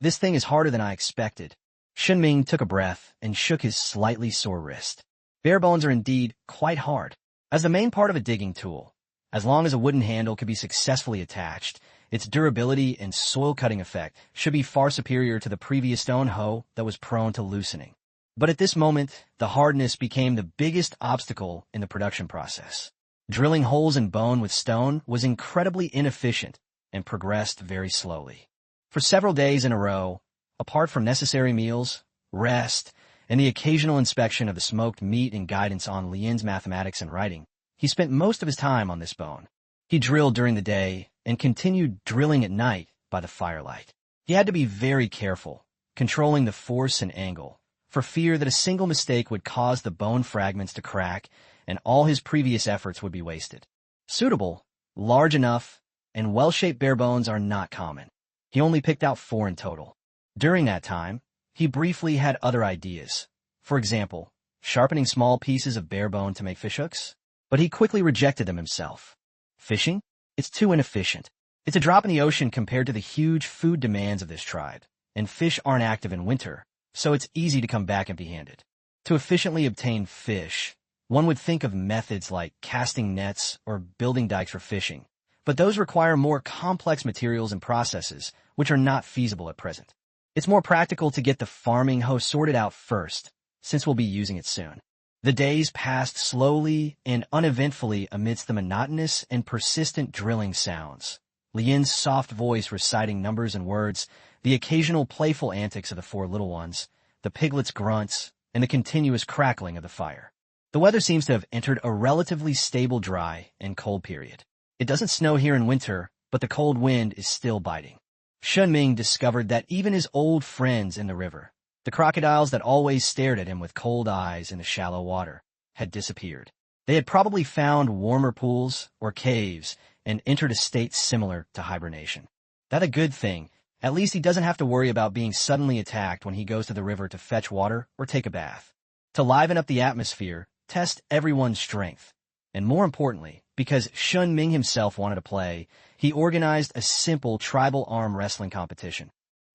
This thing is harder than I expected. Shen Ming took a breath and shook his slightly sore wrist. Bare bones are indeed quite hard. As the main part of a digging tool, as long as a wooden handle can be successfully attached, its durability and soil-cutting effect should be far superior to the previous stone hoe that was prone to loosening. But at this moment, the hardness became the biggest obstacle in the production process. Drilling holes in bone with stone was incredibly inefficient and progressed very slowly. For several days in a row, apart from necessary meals, rest, and the occasional inspection of the smoked meat and guidance on Lien's mathematics and writing, he spent most of his time on this bone. He drilled during the day and continued drilling at night by the firelight. He had to be very careful, controlling the force and angle, for fear that a single mistake would cause the bone fragments to crack and all his previous efforts would be wasted. Suitable, large enough, and well-shaped bare bones are not common. He only picked out 4 in total. During that time, he briefly had other ideas. For example, sharpening small pieces of bare bone to make fishhooks. But he quickly rejected them himself. Fishing? It's too inefficient. It's a drop in the ocean compared to the huge food demands of this tribe, and fish aren't active in winter, so it's easy to come back empty-handed. To efficiently obtain fish, one would think of methods like casting nets or building dikes for fishing, but those require more complex materials and processes, which are not feasible at present. It's more practical to get the farming hoe sorted out first, since we'll be using it soon. The days passed slowly and uneventfully amidst the monotonous and persistent drilling sounds. Lien's soft voice reciting numbers and words, the occasional playful antics of the 4 little ones, the piglets' grunts, and the continuous crackling of the fire. The weather seems to have entered a relatively stable dry and cold period. It doesn't snow here in winter, but the cold wind is still biting. Shen Ming discovered that even his old friends in the river, the crocodiles that always stared at him with cold eyes in the shallow water, had disappeared. They had probably found warmer pools or caves and entered a state similar to hibernation. That's a good thing. At least he doesn't have to worry about being suddenly attacked when he goes to the river to fetch water or take a bath. To liven up the atmosphere, test everyone's strength. And more importantly, because Shen Ming himself wanted to play, he organized a simple tribal arm wrestling competition.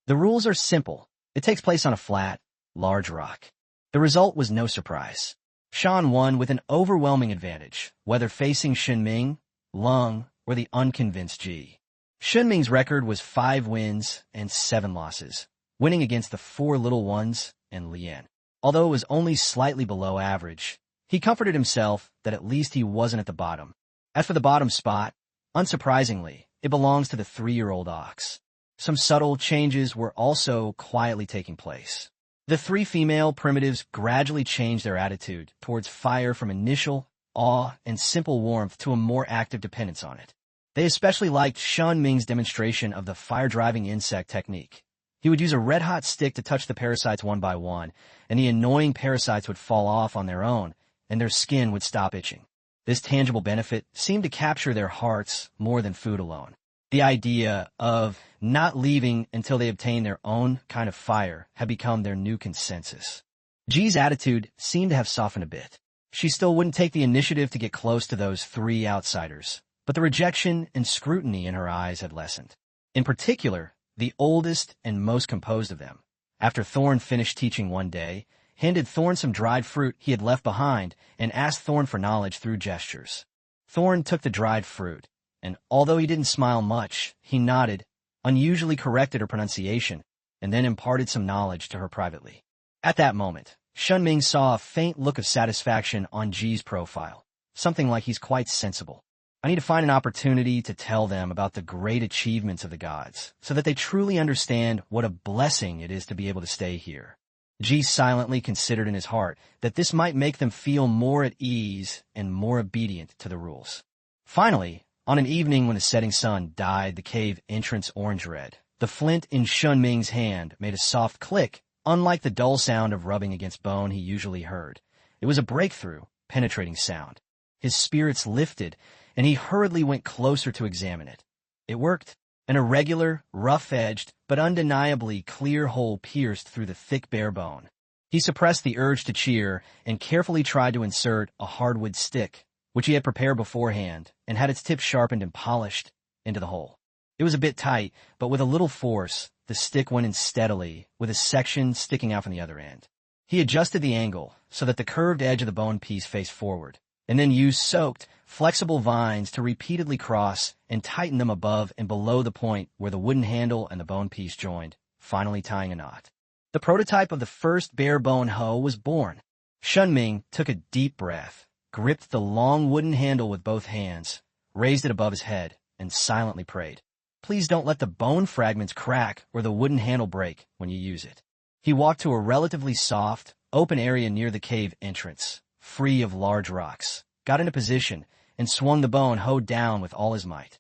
The rules are simple. It takes place on a flat, large rock. The result was no surprise. Shan won with an overwhelming advantage, whether facing Shen Ming, Lung, or the unconvinced Ji. Shen Ming's record was 5 wins and 7 losses, winning against the 4 little ones and Lian. Although it was only slightly below average, he comforted himself that at least he wasn't at the bottom. As for the bottom spot, unsurprisingly, it belongs to the 3-year-old ox. Some subtle changes were also quietly taking place. The 3 female primitives gradually changed their attitude towards fire from initial awe and simple warmth to a more active dependence on it. They especially liked Shen Ming's demonstration of the fire-driving insect technique. He would use a red-hot stick to touch the parasites one by one, and the annoying parasites would fall off on their own, and their skin would stop itching. This tangible benefit seemed to capture their hearts more than food alone. The idea of not leaving until they obtained their own kind of fire had become their new consensus. Ji's attitude seemed to have softened a bit. She still wouldn't take the initiative to get close to those 3 outsiders, but the rejection and scrutiny in her eyes had lessened. In particular, the oldest and most composed of them, after Thorn finished teaching one day, handed Thorn some dried fruit he had left behind and asked Thorn for knowledge through gestures. Thorn took the dried fruit, and although he didn't smile much, he nodded, unusually corrected her pronunciation, and then imparted some knowledge to her privately. At that moment, Shen Ming saw a faint look of satisfaction on Ji's profile, something like he's quite sensible. I need to find an opportunity to tell them about the great achievements of the gods, so that they truly understand what a blessing it is to be able to stay here. Ji silently considered in his heart that this might make them feel more at ease and more obedient to the rules. Finally, on an evening when the setting sun dyed the cave entrance orange-red, the flint in Shen Ming's hand made a soft click, unlike the dull sound of rubbing against bone he usually heard. It was a breakthrough, penetrating sound. His spirits lifted, and he hurriedly went closer to examine it. It worked. An irregular, rough-edged, but undeniably clear hole pierced through the thick bare bone. He suppressed the urge to cheer and carefully tried to insert a hardwood stick, which he had prepared beforehand and had its tip sharpened and polished, into the hole. It was a bit tight, but with a little force, the stick went in steadily, with a section sticking out from the other end. He adjusted the angle so that the curved edge of the bone piece faced forward, and then used soaked, flexible vines to repeatedly cross and tighten them above and below the point where the wooden handle and the bone piece joined, finally tying a knot. The prototype of the first bare bone hoe was born. Shen Ming took a deep breath, gripped the long wooden handle with both hands, raised it above his head, and silently prayed, "Please don't let the bone fragments crack or the wooden handle break when you use it." He walked to a relatively soft, open area near the cave entrance, free of large rocks, got into position, and swung the bone hoe down with all his might.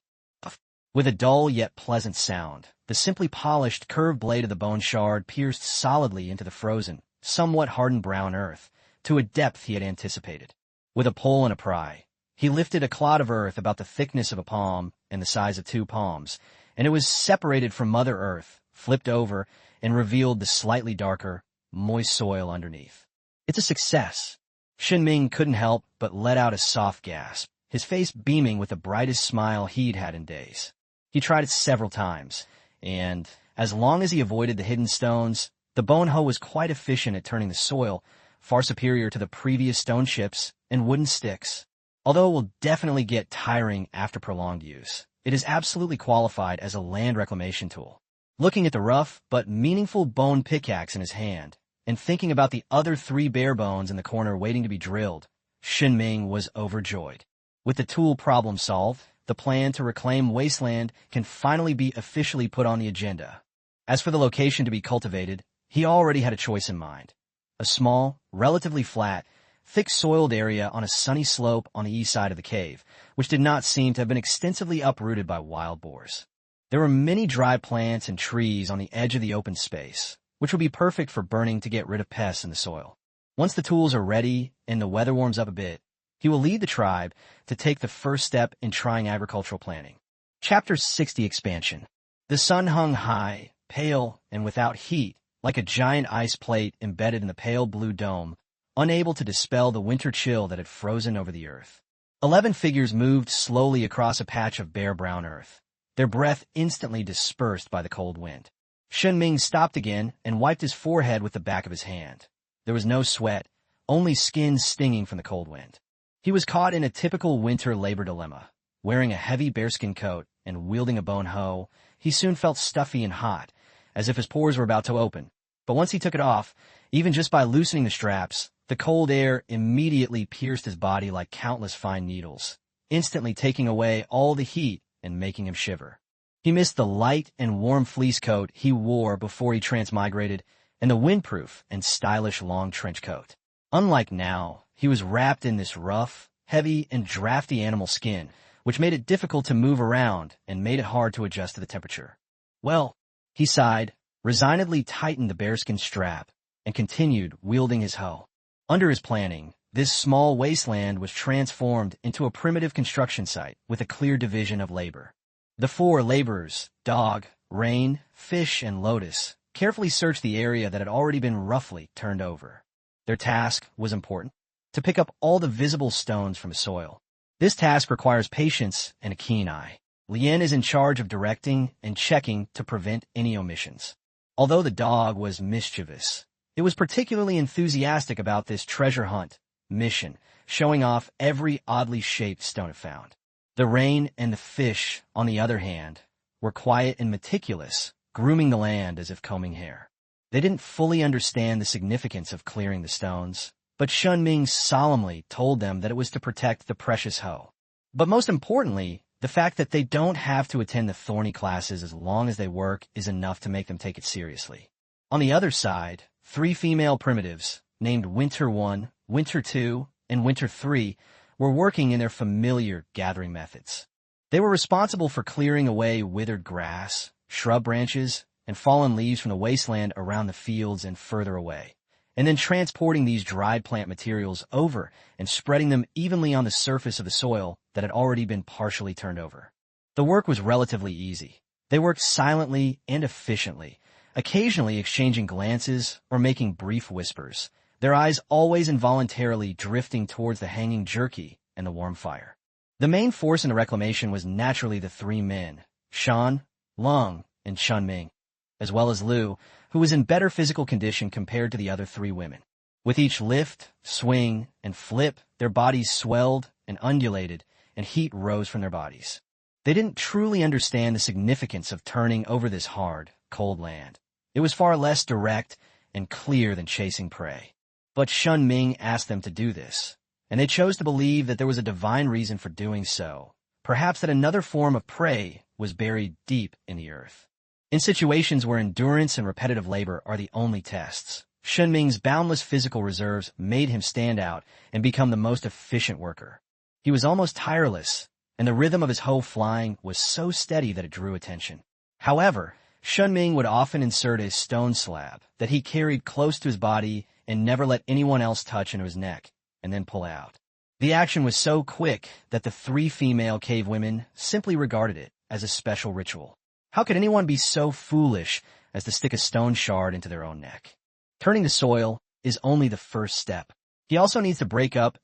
With a dull yet pleasant sound, the simply polished, curved blade of the bone shard pierced solidly into the frozen, somewhat hardened brown earth, to a depth he had anticipated. With a pull and a pry, he lifted a clod of earth about the thickness of a palm and the size of 2 palms, and it was separated from Mother Earth, flipped over, and revealed the slightly darker, moist soil underneath. "It's a success." Shen Ming couldn't help but let out a soft gasp, his face beaming with the brightest smile he'd had in days. He tried it several times, and, as long as he avoided the hidden stones, the bone hoe was quite efficient at turning the soil, far superior to the previous stone chips and wooden sticks. Although it will definitely get tiring after prolonged use, it is absolutely qualified as a land reclamation tool. Looking at the rough but meaningful bone pickaxe in his hand, and thinking about the other 3 bare bones in the corner waiting to be drilled, Shen Ming was overjoyed. With the tool problem solved, the plan to reclaim wasteland can finally be officially put on the agenda. As for the location to be cultivated, he already had a choice in mind. A small, relatively flat, thick-soiled area on a sunny slope on the east side of the cave, which did not seem to have been extensively uprooted by wild boars. There were many dry plants and trees on the edge of the open space, which would be perfect for burning to get rid of pests in the soil. Once the tools are ready and the weather warms up a bit, he will lead the tribe to take the first step in trying agricultural planning. Chapter 60 Expansion. The sun hung high, pale, and without heat, like a giant ice plate embedded in the pale blue dome, unable to dispel the winter chill that had frozen over the earth. 11 figures moved slowly across a patch of bare brown earth, their breath instantly dispersed by the cold wind. Shen Ming stopped again and wiped his forehead with the back of his hand. There was no sweat, only skin stinging from the cold wind. He was caught in a typical winter labor dilemma. Wearing a heavy bearskin coat and wielding a bone hoe, he soon felt stuffy and hot, as if his pores were about to open. But once he took it off, even just by loosening the straps, the cold air immediately pierced his body like countless fine needles, instantly taking away all the heat and making him shiver. He missed the light and warm fleece coat he wore before he transmigrated, and the windproof and stylish long trench coat. Unlike now, he was wrapped in this rough, heavy, and drafty animal skin, which made it difficult to move around and made it hard to adjust to the temperature. Well, he sighed, resignedly tightened the bearskin strap, and continued wielding his hoe. Under his planning, this small wasteland was transformed into a primitive construction site with a clear division of labor. The 4 laborers, Dog, Rain, Fish, and Lotus, carefully searched the area that had already been roughly turned over. Their task was important: to pick up all the visible stones from the soil. This task requires patience and a keen eye. Lien is in charge of directing and checking to prevent any omissions. Although the dog was mischievous, it was particularly enthusiastic about this treasure hunt mission, showing off every oddly shaped stone it found. The rain and the fish, on the other hand, were quiet and meticulous, grooming the land as if combing hair. They didn't fully understand the significance of clearing the stones, but Shen Ming solemnly told them that it was to protect the precious hoe. But most importantly, the fact that they don't have to attend the thorny classes as long as they work is enough to make them take it seriously. On the other side, 3 female primitives, named Winter 1, Winter 2, and Winter 3, were working in their familiar gathering methods. They were responsible for clearing away withered grass, shrub branches, and fallen leaves from the wasteland around the fields and further away, and then transporting these dried plant materials over and spreading them evenly on the surface of the soil that had already been partially turned over. The work was relatively easy. They worked silently and efficiently, occasionally exchanging glances or making brief whispers, their eyes always involuntarily drifting towards the hanging jerky and the warm fire. The main force in the reclamation was naturally the 3 men, Shan, Lung, and Shen Ming, as well as Lu, who was in better physical condition compared to the other 3 women. With each lift, swing, and flip, their bodies swelled and undulated, and heat rose from their bodies. They didn't truly understand the significance of turning over this hard, cold land. It was far less direct and clear than chasing prey. But Shen Ming asked them to do this, and they chose to believe that there was a divine reason for doing so, perhaps that another form of prey was buried deep in the earth. In situations where endurance and repetitive labor are the only tests, Shen Ming's boundless physical reserves made him stand out and become the most efficient worker. He was almost tireless, and the rhythm of his hoe flying was so steady that it drew attention. However, Shen Ming would often insert a stone slab that he carried close to his body and never let anyone else touch into his neck, and then pull out. The action was so quick that the 3 female cave women simply regarded it as a special ritual. How could anyone be so foolish as to stick a stone shard into their own neck? Turning the soil is only the first step. He also needs to break up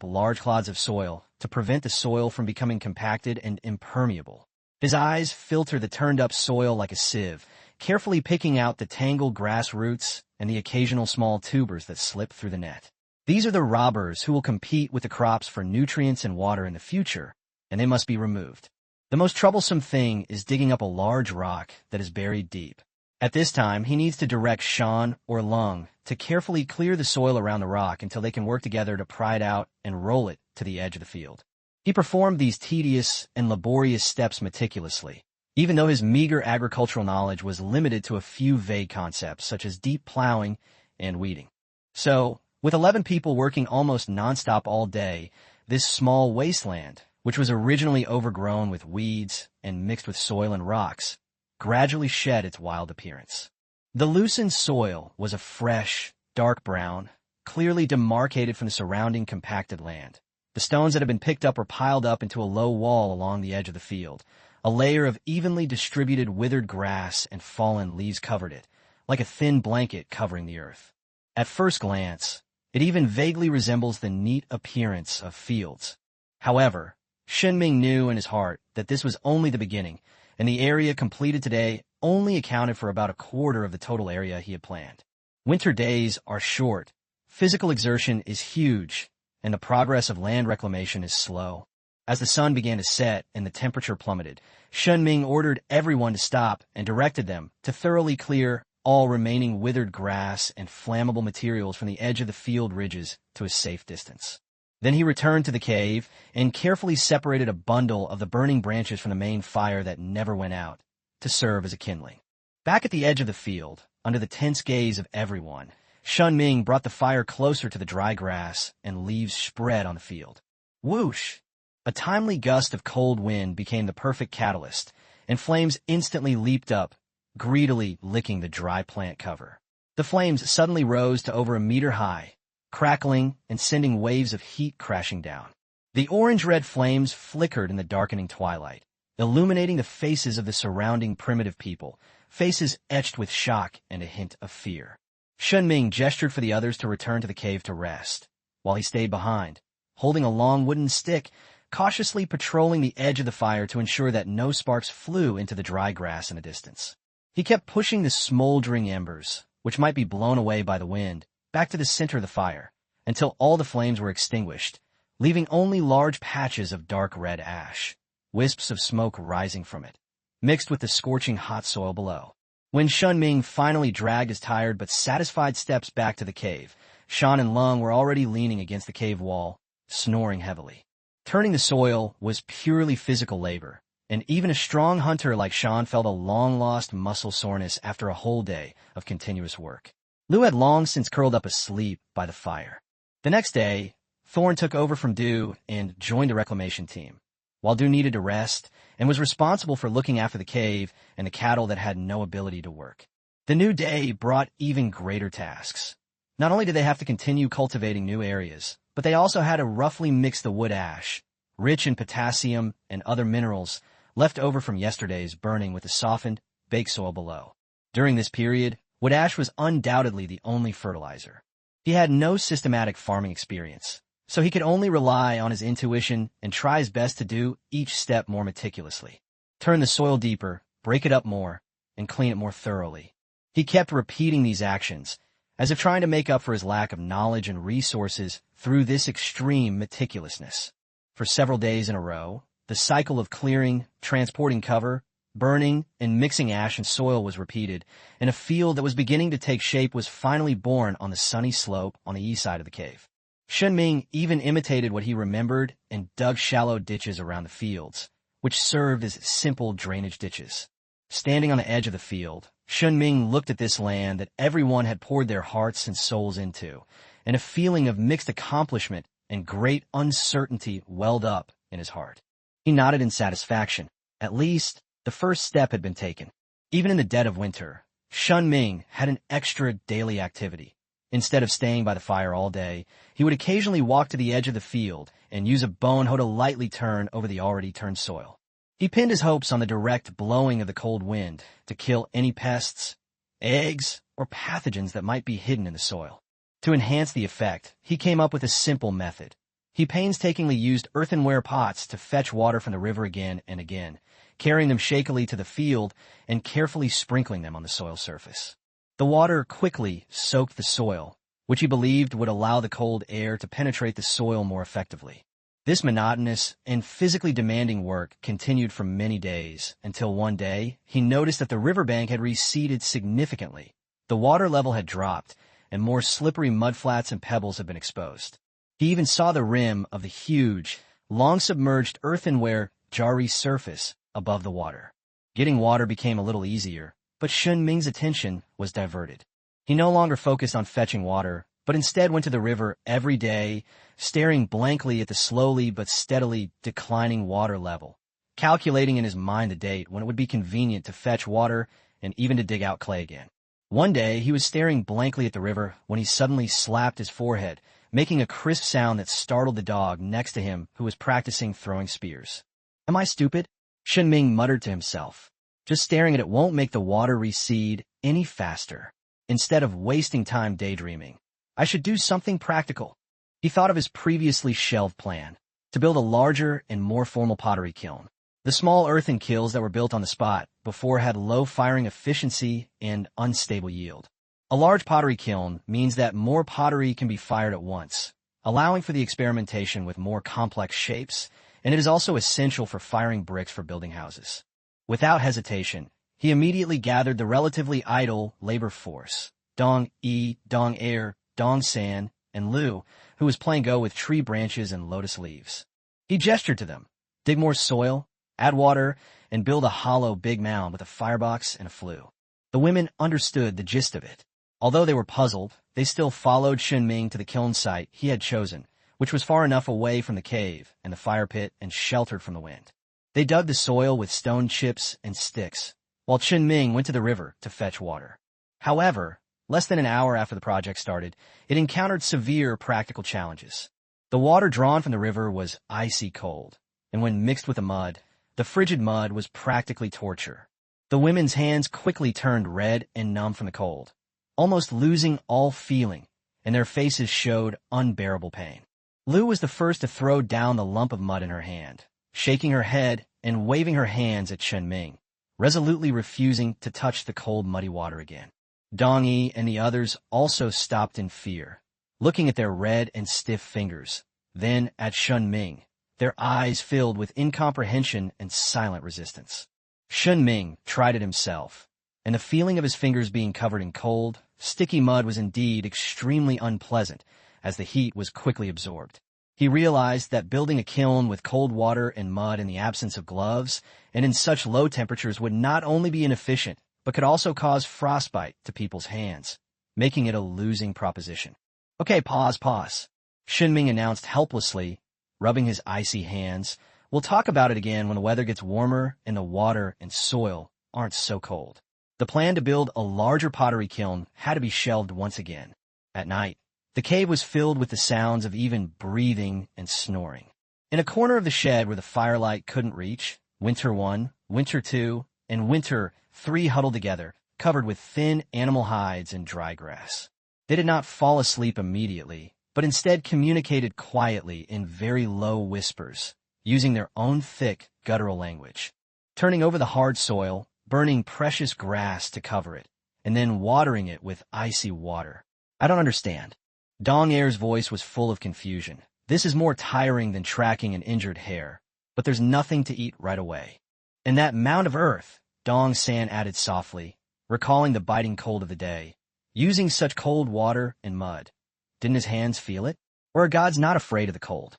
large clods of soil to prevent the soil from becoming compacted and impermeable. His eyes filter the turned-up soil like a sieve, carefully picking out the tangled grass roots and the occasional small tubers that slip through the net. These are the robbers who will compete with the crops for nutrients and water in the future, and they must be removed. The most troublesome thing is digging up a large rock that is buried deep. At this time, he needs to direct Shan or Lung to carefully clear the soil around the rock until they can work together to pry it out and roll it to the edge of the field. He performed these tedious and laborious steps meticulously, even though his meager agricultural knowledge was limited to a few vague concepts such as deep plowing and weeding. So, with 11 people working almost nonstop all day, this small wasteland, which was originally overgrown with weeds and mixed with soil and rocks, gradually shed its wild appearance. The loosened soil was a fresh, dark brown, clearly demarcated from the surrounding compacted land. The stones that had been picked up were piled up into a low wall along the edge of the field. A layer of evenly distributed withered grass and fallen leaves covered it, like a thin blanket covering the earth. At first glance, it even vaguely resembles the neat appearance of fields. However, Shen Ming knew in his heart that this was only the beginning, and the area completed today only accounted for about a quarter of the total area he had planned. Winter days are short, physical exertion is huge, and the progress of land reclamation is slow. As the sun began to set and the temperature plummeted, Shen Ming ordered everyone to stop and directed them to thoroughly clear all remaining withered grass and flammable materials from the edge of the field ridges to a safe distance. Then he returned to the cave and carefully separated a bundle of the burning branches from the main fire that never went out, to serve as a kindling. Back at the edge of the field, under the tense gaze of everyone, Shen Ming brought the fire closer to the dry grass and leaves spread on the field. Whoosh! A timely gust of cold wind became the perfect catalyst, and flames instantly leaped up, greedily licking the dry plant cover. The flames suddenly rose to over a meter high, crackling and sending waves of heat crashing down. The orange-red flames flickered in the darkening twilight, illuminating the faces of the surrounding primitive people, faces etched with shock and a hint of fear. Shen Ming gestured for the others to return to the cave to rest, while he stayed behind, holding a long wooden stick, cautiously patrolling the edge of the fire to ensure that no sparks flew into the dry grass in the distance. He kept pushing the smoldering embers, which might be blown away by the wind, back to the center of the fire, until all the flames were extinguished, leaving only large patches of dark red ash, wisps of smoke rising from it, mixed with the scorching hot soil below. When Shen Ming finally dragged his tired but satisfied steps back to the cave, Shan and Lung were already leaning against the cave wall, snoring heavily. Turning the soil was purely physical labor, and even a strong hunter like Shan felt a long-lost muscle soreness after a whole day of continuous work. Lu had long since curled up asleep by the fire. The next day, Thorn took over from Du and joined the reclamation team, while Du needed to rest and was responsible for looking after the cave and the cattle that had no ability to work. The new day brought even greater tasks. Not only did they have to continue cultivating new areas, but they also had to roughly mix the wood ash, rich in potassium and other minerals, left over from yesterday's burning with the softened, baked soil below. During this period, wood ash was undoubtedly the only fertilizer. He had no systematic farming experience, so he could only rely on his intuition and try his best to do each step more meticulously. Turn the soil deeper, break it up more, and clean it more thoroughly. He kept repeating these actions, as if trying to make up for his lack of knowledge and resources through this extreme meticulousness. For several days in a row, the cycle of clearing, transporting cover, burning, and mixing ash and soil was repeated, and a field that was beginning to take shape was finally born on the sunny slope on the east side of the cave. Shen Ming even imitated what he remembered and dug shallow ditches around the fields, which served as simple drainage ditches. Standing on the edge of the field, Shen Ming looked at this land that everyone had poured their hearts and souls into, and a feeling of mixed accomplishment and great uncertainty welled up in his heart. He nodded in satisfaction. At least, the first step had been taken. Even in the dead of winter, Shen Ming had an extra daily activity. Instead of staying by the fire all day, he would occasionally walk to the edge of the field and use a bone hoe to lightly turn over the already turned soil. He pinned his hopes on the direct blowing of the cold wind to kill any pests, eggs, or pathogens that might be hidden in the soil. To enhance the effect, he came up with a simple method. He painstakingly used earthenware pots to fetch water from the river again and again, carrying them shakily to the field and carefully sprinkling them on the soil surface. The water quickly soaked the soil, which he believed would allow the cold air to penetrate the soil more effectively. This monotonous and physically demanding work continued for many days, until one day he noticed that the riverbank had receded significantly. The water level had dropped, and more slippery mudflats and pebbles had been exposed. He even saw the rim of the huge, long-submerged earthenware jarry surface above the water. Getting water became a little easier, but Shen Ming's attention was diverted. He no longer focused on fetching water, but instead went to the river every day, staring blankly at the slowly but steadily declining water level, calculating in his mind the date when it would be convenient to fetch water and even to dig out clay again. One day, he was staring blankly at the river when he suddenly slapped his forehead, making a crisp sound that startled the dog next to him who was practicing throwing spears. "Am I stupid?" Shen Ming muttered to himself. "Just staring at it won't make the water recede any faster. Instead of wasting time daydreaming, I should do something practical." He thought of his previously shelved plan, to build a larger and more formal pottery kiln. The small earthen kilns that were built on the spot before had low firing efficiency and unstable yield. A large pottery kiln means that more pottery can be fired at once, allowing for the experimentation with more complex shapes, and it is also essential for firing bricks for building houses. Without hesitation, he immediately gathered the relatively idle labor force, Dong Yi, Dong Air, Dong San, and Lu, who was playing Go with tree branches and lotus leaves. He gestured to them, dig more soil, add water, and build a hollow big mound with a firebox and a flue. The women understood the gist of it. Although they were puzzled, they still followed Shen Ming to the kiln site he had chosen, which was far enough away from the cave and the fire pit and sheltered from the wind. They dug the soil with stone chips and sticks, while Shen Ming went to the river to fetch water. However, less than an hour after the project started, it encountered severe practical challenges. The water drawn from the river was icy cold, and when mixed with the mud, the frigid mud was practically torture. The women's hands quickly turned red and numb from the cold, almost losing all feeling, and their faces showed unbearable pain. Lu was the first to throw down the lump of mud in her hand, shaking her head and waving her hands at Shen Ming, resolutely refusing to touch the cold, muddy water again. Dong Yi and the others also stopped in fear, looking at their red and stiff fingers, then at Shen Ming, their eyes filled with incomprehension and silent resistance. Shen Ming tried it himself, and the feeling of his fingers being covered in cold, sticky mud was indeed extremely unpleasant, as the heat was quickly absorbed. He realized that building a kiln with cold water and mud in the absence of gloves and in such low temperatures would not only be inefficient, but could also cause frostbite to people's hands, making it a losing proposition. "Okay, pause. Shen Ming announced helplessly, rubbing his icy hands. "We'll talk about it again when the weather gets warmer and the water and soil aren't so cold." The plan to build a larger pottery kiln had to be shelved once again. At night, the cave was filled with the sounds of even breathing and snoring. In a corner of the shed where the firelight couldn't reach, Winter 1, Winter 2, and Winter 3 huddled together, covered with thin animal hides and dry grass. They did not fall asleep immediately, but instead communicated quietly in very low whispers, using their own thick, guttural language, turning over the hard soil, burning precious grass to cover it, and then watering it with icy water. "I don't understand." Dong Air's voice was full of confusion. "This is more tiring than tracking an injured hare, but there's nothing to eat right away." "And that mound of earth," Dong San added softly, recalling the biting cold of the day, using such cold water and mud. Didn't his hands feel it? Or are gods not afraid of the cold?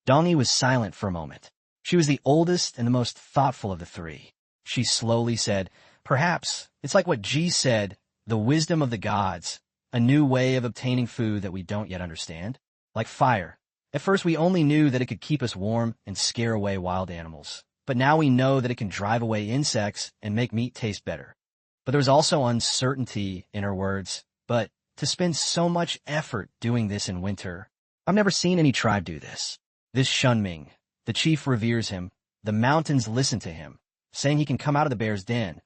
Dong Yi was silent for a moment. She was the oldest and the most thoughtful of the three. She slowly said, "Perhaps it's like what Ji said, the wisdom of the gods, a new way of obtaining food that we don't yet understand. Like fire. At first we only knew that it could keep us warm and scare away wild animals, but now we know that it can drive away insects and make meat taste better." But there was also uncertainty in her words. "But to spend so much effort doing this in winter, I've never seen any tribe do this. This Shen Ming, the chief reveres him, the mountains listen to him, saying he can come out of the bear's den.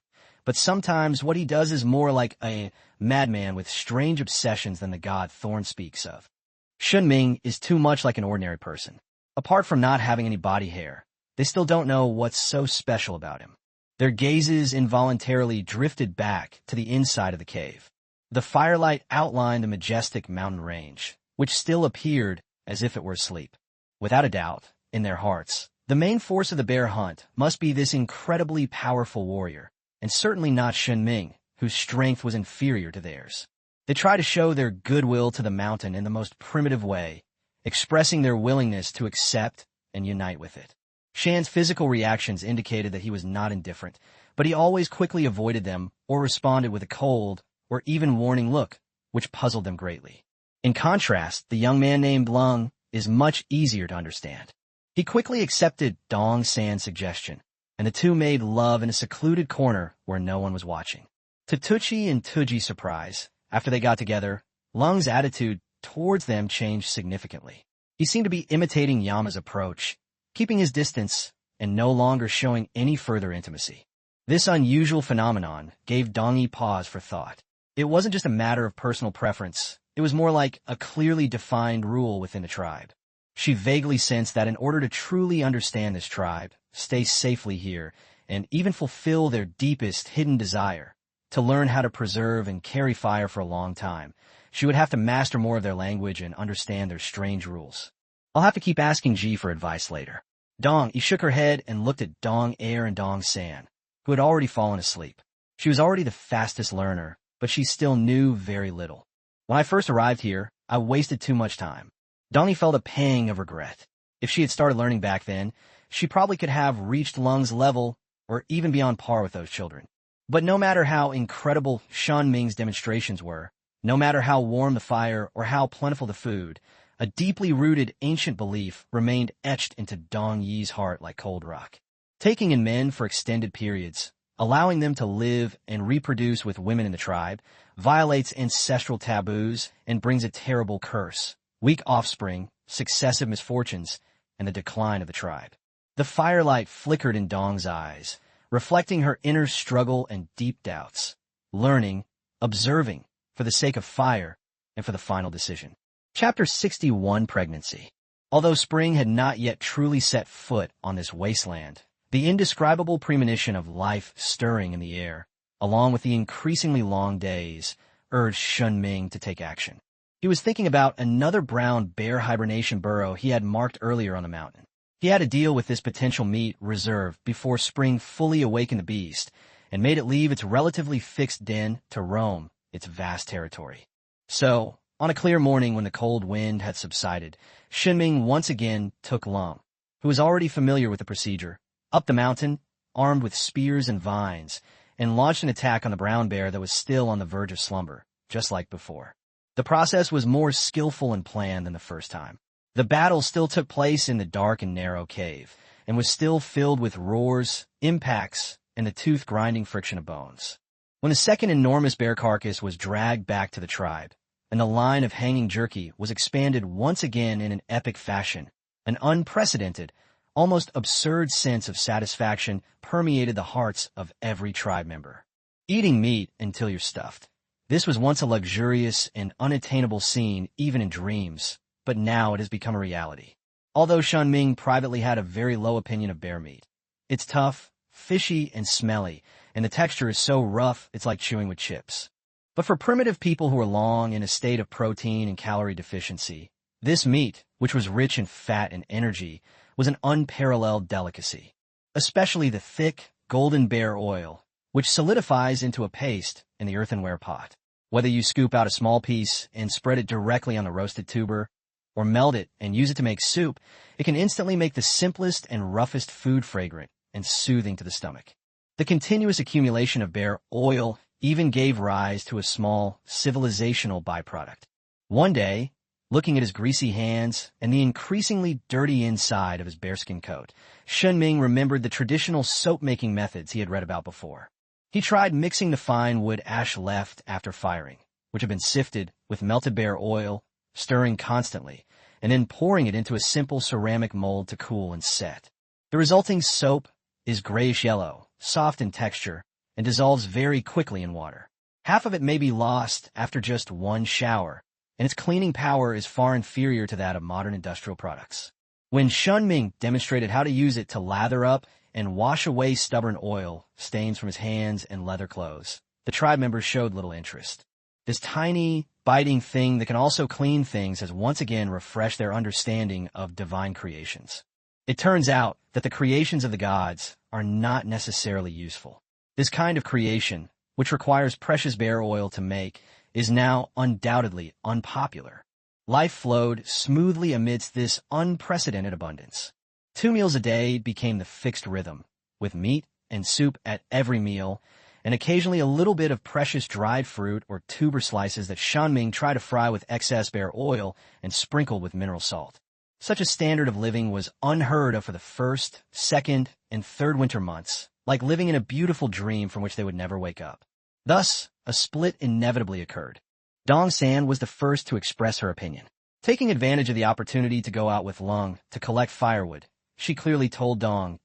But sometimes what he does is more like a madman with strange obsessions than the god Thorn speaks of. Shen Ming is too much like an ordinary person. Apart from not having any body hair, they still don't know what's so special about him." Their gazes involuntarily drifted back to the inside of the cave. The firelight outlined the majestic mountain range, which still appeared as if it were asleep. Without a doubt, in their hearts, the main force of the bear hunt must be this incredibly powerful warrior, and certainly not Shen Ming, whose strength was inferior to theirs. They try to show their goodwill to the mountain in the most primitive way, expressing their willingness to accept and unite with it. Shan's physical reactions indicated that he was not indifferent, but he always quickly avoided them or responded with a cold or even warning look, which puzzled them greatly. In contrast, the young man named Lung is much easier to understand. He quickly accepted Dong San's suggestion, and the two made love in a secluded corner where no one was watching. To Tucci and Tuji's surprise, after they got together, Lung's attitude towards them changed significantly. He seemed to be imitating Yama's approach, keeping his distance and no longer showing any further intimacy. This unusual phenomenon gave Dong-yi pause for thought. It wasn't just a matter of personal preference, it was more like a clearly defined rule within the tribe. She vaguely sensed that in order to truly understand this tribe, stay safely here, and even fulfill their deepest hidden desire, to learn how to preserve and carry fire for a long time, she would have to master more of their language and understand their strange rules. I'll have to keep asking Ji for advice later. Dong-yi shook her head and looked at Dong-air and Dong-san, who had already fallen asleep. She was already the fastest learner, but she still knew very little. When I first arrived here, I wasted too much time. Dong-yi felt a pang of regret. If she had started learning back then, she probably could have reached Lung's level or even be on par with those children. But no matter how incredible Shen Ming's demonstrations were, no matter how warm the fire or how plentiful the food, a deeply rooted ancient belief remained etched into Dong-yi's heart like cold rock. Taking in men for extended periods, allowing them to live and reproduce with women in the tribe, violates ancestral taboos and brings a terrible curse, weak offspring, successive misfortunes, and the decline of the tribe. The firelight flickered in Dong's eyes, reflecting her inner struggle and deep doubts, learning, observing, for the sake of fire, and for the final decision. Chapter 61, Pregnancy. Although spring had not yet truly set foot on this wasteland, the indescribable premonition of life stirring in the air, along with the increasingly long days, urged Shen Ming to take action. He was thinking about another brown bear hibernation burrow he had marked earlier on the mountain. He had to deal with this potential meat reserved before spring fully awakened the beast and made it leave its relatively fixed den to roam its vast territory. So, on a clear morning when the cold wind had subsided, Shen Ming once again took Lung, who was already familiar with the procedure, up the mountain, armed with spears and vines, and launched an attack on the brown bear that was still on the verge of slumber, just like before. The process was more skillful and planned than the first time. The battle still took place in the dark and narrow cave, and was still filled with roars, impacts, and the tooth-grinding friction of bones. When the second enormous bear carcass was dragged back to the tribe, and the line of hanging jerky was expanded once again in an epic fashion, an unprecedented, almost absurd sense of satisfaction permeated the hearts of every tribe member. Eating meat until you're stuffed. This was once a luxurious and unattainable scene even in dreams, but now it has become a reality. Although Shen Ming privately had a very low opinion of bear meat. It's tough, fishy, and smelly, and the texture is so rough it's like chewing with chips. But for primitive people who are long in a state of protein and calorie deficiency, this meat, which was rich in fat and energy, was an unparalleled delicacy. Especially the thick, golden bear oil, which solidifies into a paste in the earthenware pot. Whether you scoop out a small piece and spread it directly on the roasted tuber, or melt it and use it to make soup, it can instantly make the simplest and roughest food fragrant and soothing to the stomach. The continuous accumulation of bear oil even gave rise to a small civilizational byproduct. One day, looking at his greasy hands and the increasingly dirty inside of his bearskin coat, Shen Ming remembered the traditional soap-making methods he had read about before. He tried mixing the fine wood ash left after firing, which had been sifted with melted bear oil, stirring constantly, and then pouring it into a simple ceramic mold to cool and set. The resulting soap is grayish-yellow, soft in texture, and dissolves very quickly in water. Half of it may be lost after just one shower, and its cleaning power is far inferior to that of modern industrial products. When Shen Ming demonstrated how to use it to lather up and wash away stubborn oil stains from his hands and leather clothes, the tribe members showed little interest. This tiny, biting thing that can also clean things has once again refreshed their understanding of divine creations. It turns out that the creations of the gods are not necessarily useful. This kind of creation, which requires precious bear oil to make, is now undoubtedly unpopular. Life flowed smoothly amidst this unprecedented abundance. 2 meals a day became the fixed rhythm, with meat and soup at every meal, and occasionally a little bit of precious dried fruit or tuber slices that Shen Ming tried to fry with excess bear oil and sprinkled with mineral salt. Such a standard of living was unheard of for the first, second, and third winter months, like living in a beautiful dream from which they would never wake up. Thus, a split inevitably occurred. Dong San was the first to express her opinion. Taking advantage of the opportunity to go out with Lung to collect firewood, she clearly told Dong,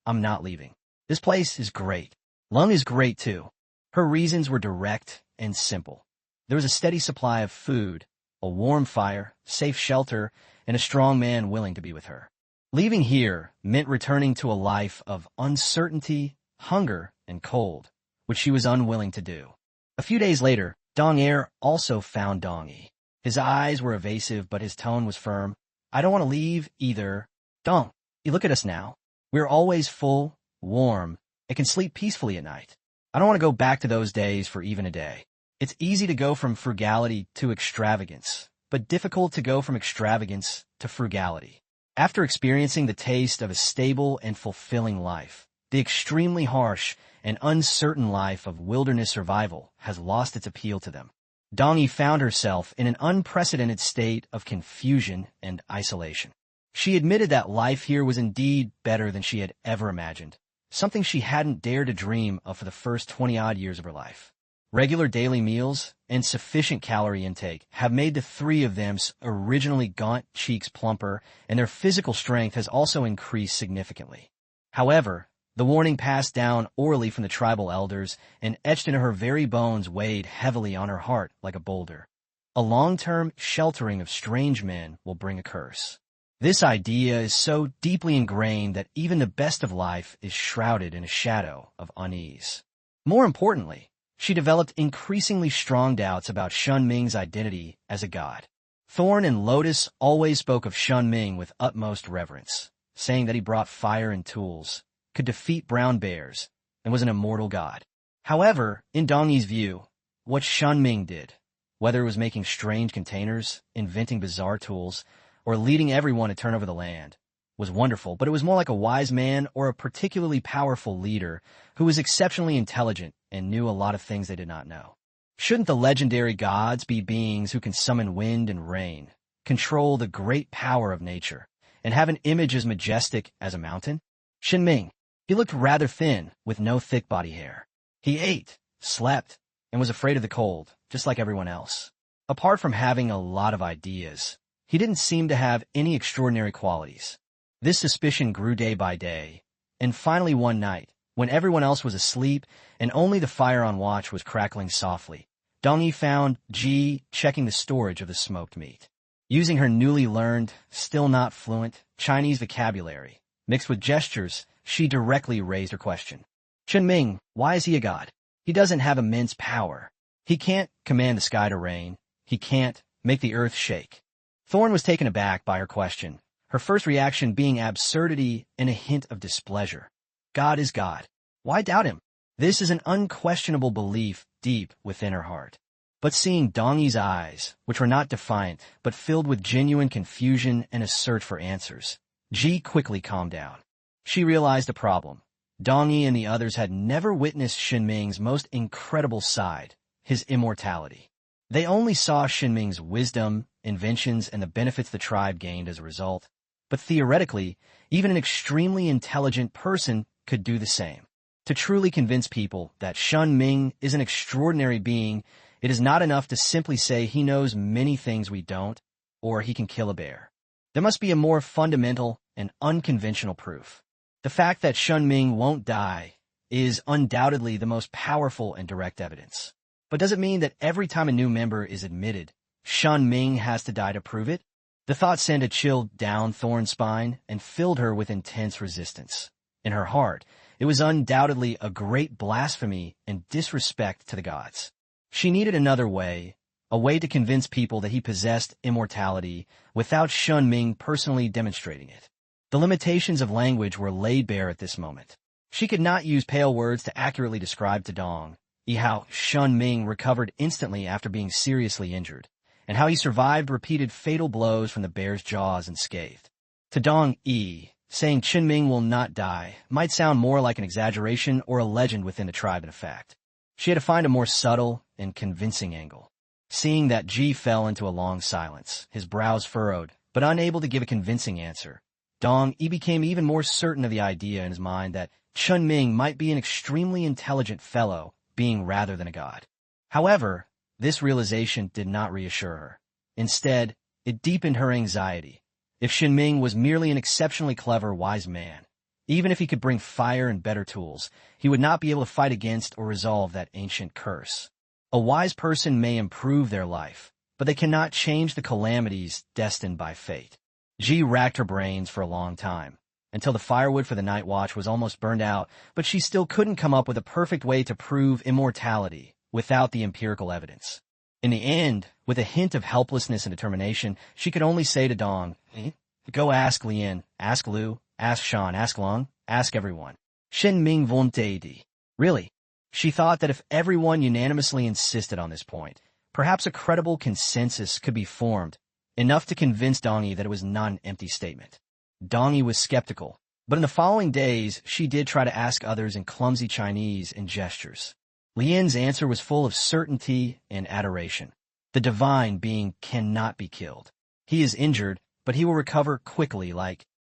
I'm not leaving. This place is great. Lung is great too. Her reasons were direct and simple. There was a steady supply of food, a warm fire, safe shelter, and a strong man willing to be with her. Leaving here meant returning to a life of uncertainty, hunger, and cold, which she was unwilling to do. A few days later, Dong Er also found Dong Yi. His eyes were evasive, but his tone was firm. I don't want to leave either. Dong, you look at us now. We're always full, warm, and can sleep peacefully at night. I don't want to go back to those days for even a day. It's easy to go from frugality to extravagance, but difficult to go from extravagance to frugality. After experiencing the taste of a stable and fulfilling life, the extremely harsh and uncertain life of wilderness survival has lost its appeal to them. Dong Yi found herself in an unprecedented state of confusion and isolation. She admitted that life here was indeed better than she had ever imagined, something she hadn't dared to dream of for the first 20-odd years of her life. Regular daily meals and sufficient calorie intake have made the three of them's originally gaunt cheeks plumper, and their physical strength has also increased significantly. However, the warning passed down orally from the tribal elders and etched into her very bones weighed heavily on her heart like a boulder. A long-term sheltering of strange men will bring a curse. This idea is so deeply ingrained that even the best of life is shrouded in a shadow of unease. More importantly, she developed increasingly strong doubts about Shen Ming's identity as a god. Thorn and Lotus always spoke of Shen Ming with utmost reverence, saying that he brought fire and tools, could defeat brown bears, and was an immortal god. However, in Dong Yi's view, what Shen Ming did, whether it was making strange containers, inventing bizarre tools, or leading everyone to turn over the land, was wonderful, but it was more like a wise man or a particularly powerful leader who was exceptionally intelligent and knew a lot of things they did not know. Shouldn't the legendary gods be beings who can summon wind and rain, control the great power of nature, and have an image as majestic as a mountain? Shen Ming, he looked rather thin, with no thick body hair. He ate, slept, and was afraid of the cold, just like everyone else. Apart from having a lot of ideas, he didn't seem to have any extraordinary qualities. This suspicion grew day by day, and finally one night, when everyone else was asleep and only the fire on watch was crackling softly, Dong Yi found Ji checking the storage of the smoked meat. Using her newly learned, still not fluent, Chinese vocabulary, mixed with gestures, she directly raised her question. Shen Ming, why is he a god? He doesn't have immense power. He can't command the sky to rain. He can't make the earth shake. Thorn was taken aback by her question, her first reaction being absurdity and a hint of displeasure. God is God. Why doubt him? This is an unquestionable belief deep within her heart. But seeing Dong Yi's eyes, which were not defiant, but filled with genuine confusion and a search for answers, Ji quickly calmed down. She realized the problem. Dong Yi and the others had never witnessed Shen Ming's most incredible side, his immortality. They only saw Shen Ming's wisdom, inventions, and the benefits the tribe gained as a result. But theoretically, even an extremely intelligent person could do the same. To truly convince people that Shen Ming is an extraordinary being, it is not enough to simply say he knows many things we don't, or he can kill a bear. There must be a more fundamental and unconventional proof. The fact that Shen Ming won't die is undoubtedly the most powerful and direct evidence. But does it mean that every time a new member is admitted, Shen Ming has to die to prove it? The thought sent a chill down Thorn's spine and filled her with intense resistance. In her heart, it was undoubtedly a great blasphemy and disrespect to the gods. She needed another way, a way to convince people that he possessed immortality without Shen Ming personally demonstrating it. The limitations of language were laid bare at this moment. She could not use pale words to accurately describe to Dong Yi how Shen Ming recovered instantly after being seriously injured, and how he survived repeated fatal blows from the bear's jaws unscathed. To Dong Yi, saying Shen Ming will not die might sound more like an exaggeration or a legend within the tribe than a fact. She had to find a more subtle and convincing angle. Seeing that Ji fell into a long silence, his brows furrowed, but unable to give a convincing answer, Dong-yi became even more certain of the idea in his mind that Shen Ming might be an extremely intelligent fellow being rather than a god. However, this realization did not reassure her. Instead, it deepened her anxiety. If Shen Ming was merely an exceptionally clever, wise man, even if he could bring fire and better tools, he would not be able to fight against or resolve that ancient curse. A wise person may improve their life, but they cannot change the calamities destined by fate. Ji racked her brains for a long time, until the firewood for the night watch was almost burned out, but she still couldn't come up with a perfect way to prove immortality without the empirical evidence. In the end, with a hint of helplessness and determination, she could only say to Dong, "Go ask Lian, ask Lu, ask Shan, ask Long, ask everyone." Shen Ming von Deidi. Really? She thought that if everyone unanimously insisted on this point, perhaps a credible consensus could be formed, enough to convince Dong-yi that it was not an empty statement. Dong-yi was skeptical, but in the following days, she did try to ask others in clumsy Chinese and gestures. Lian's answer was full of certainty and adoration. The divine being cannot be killed. He is injured, but he will recover quickly,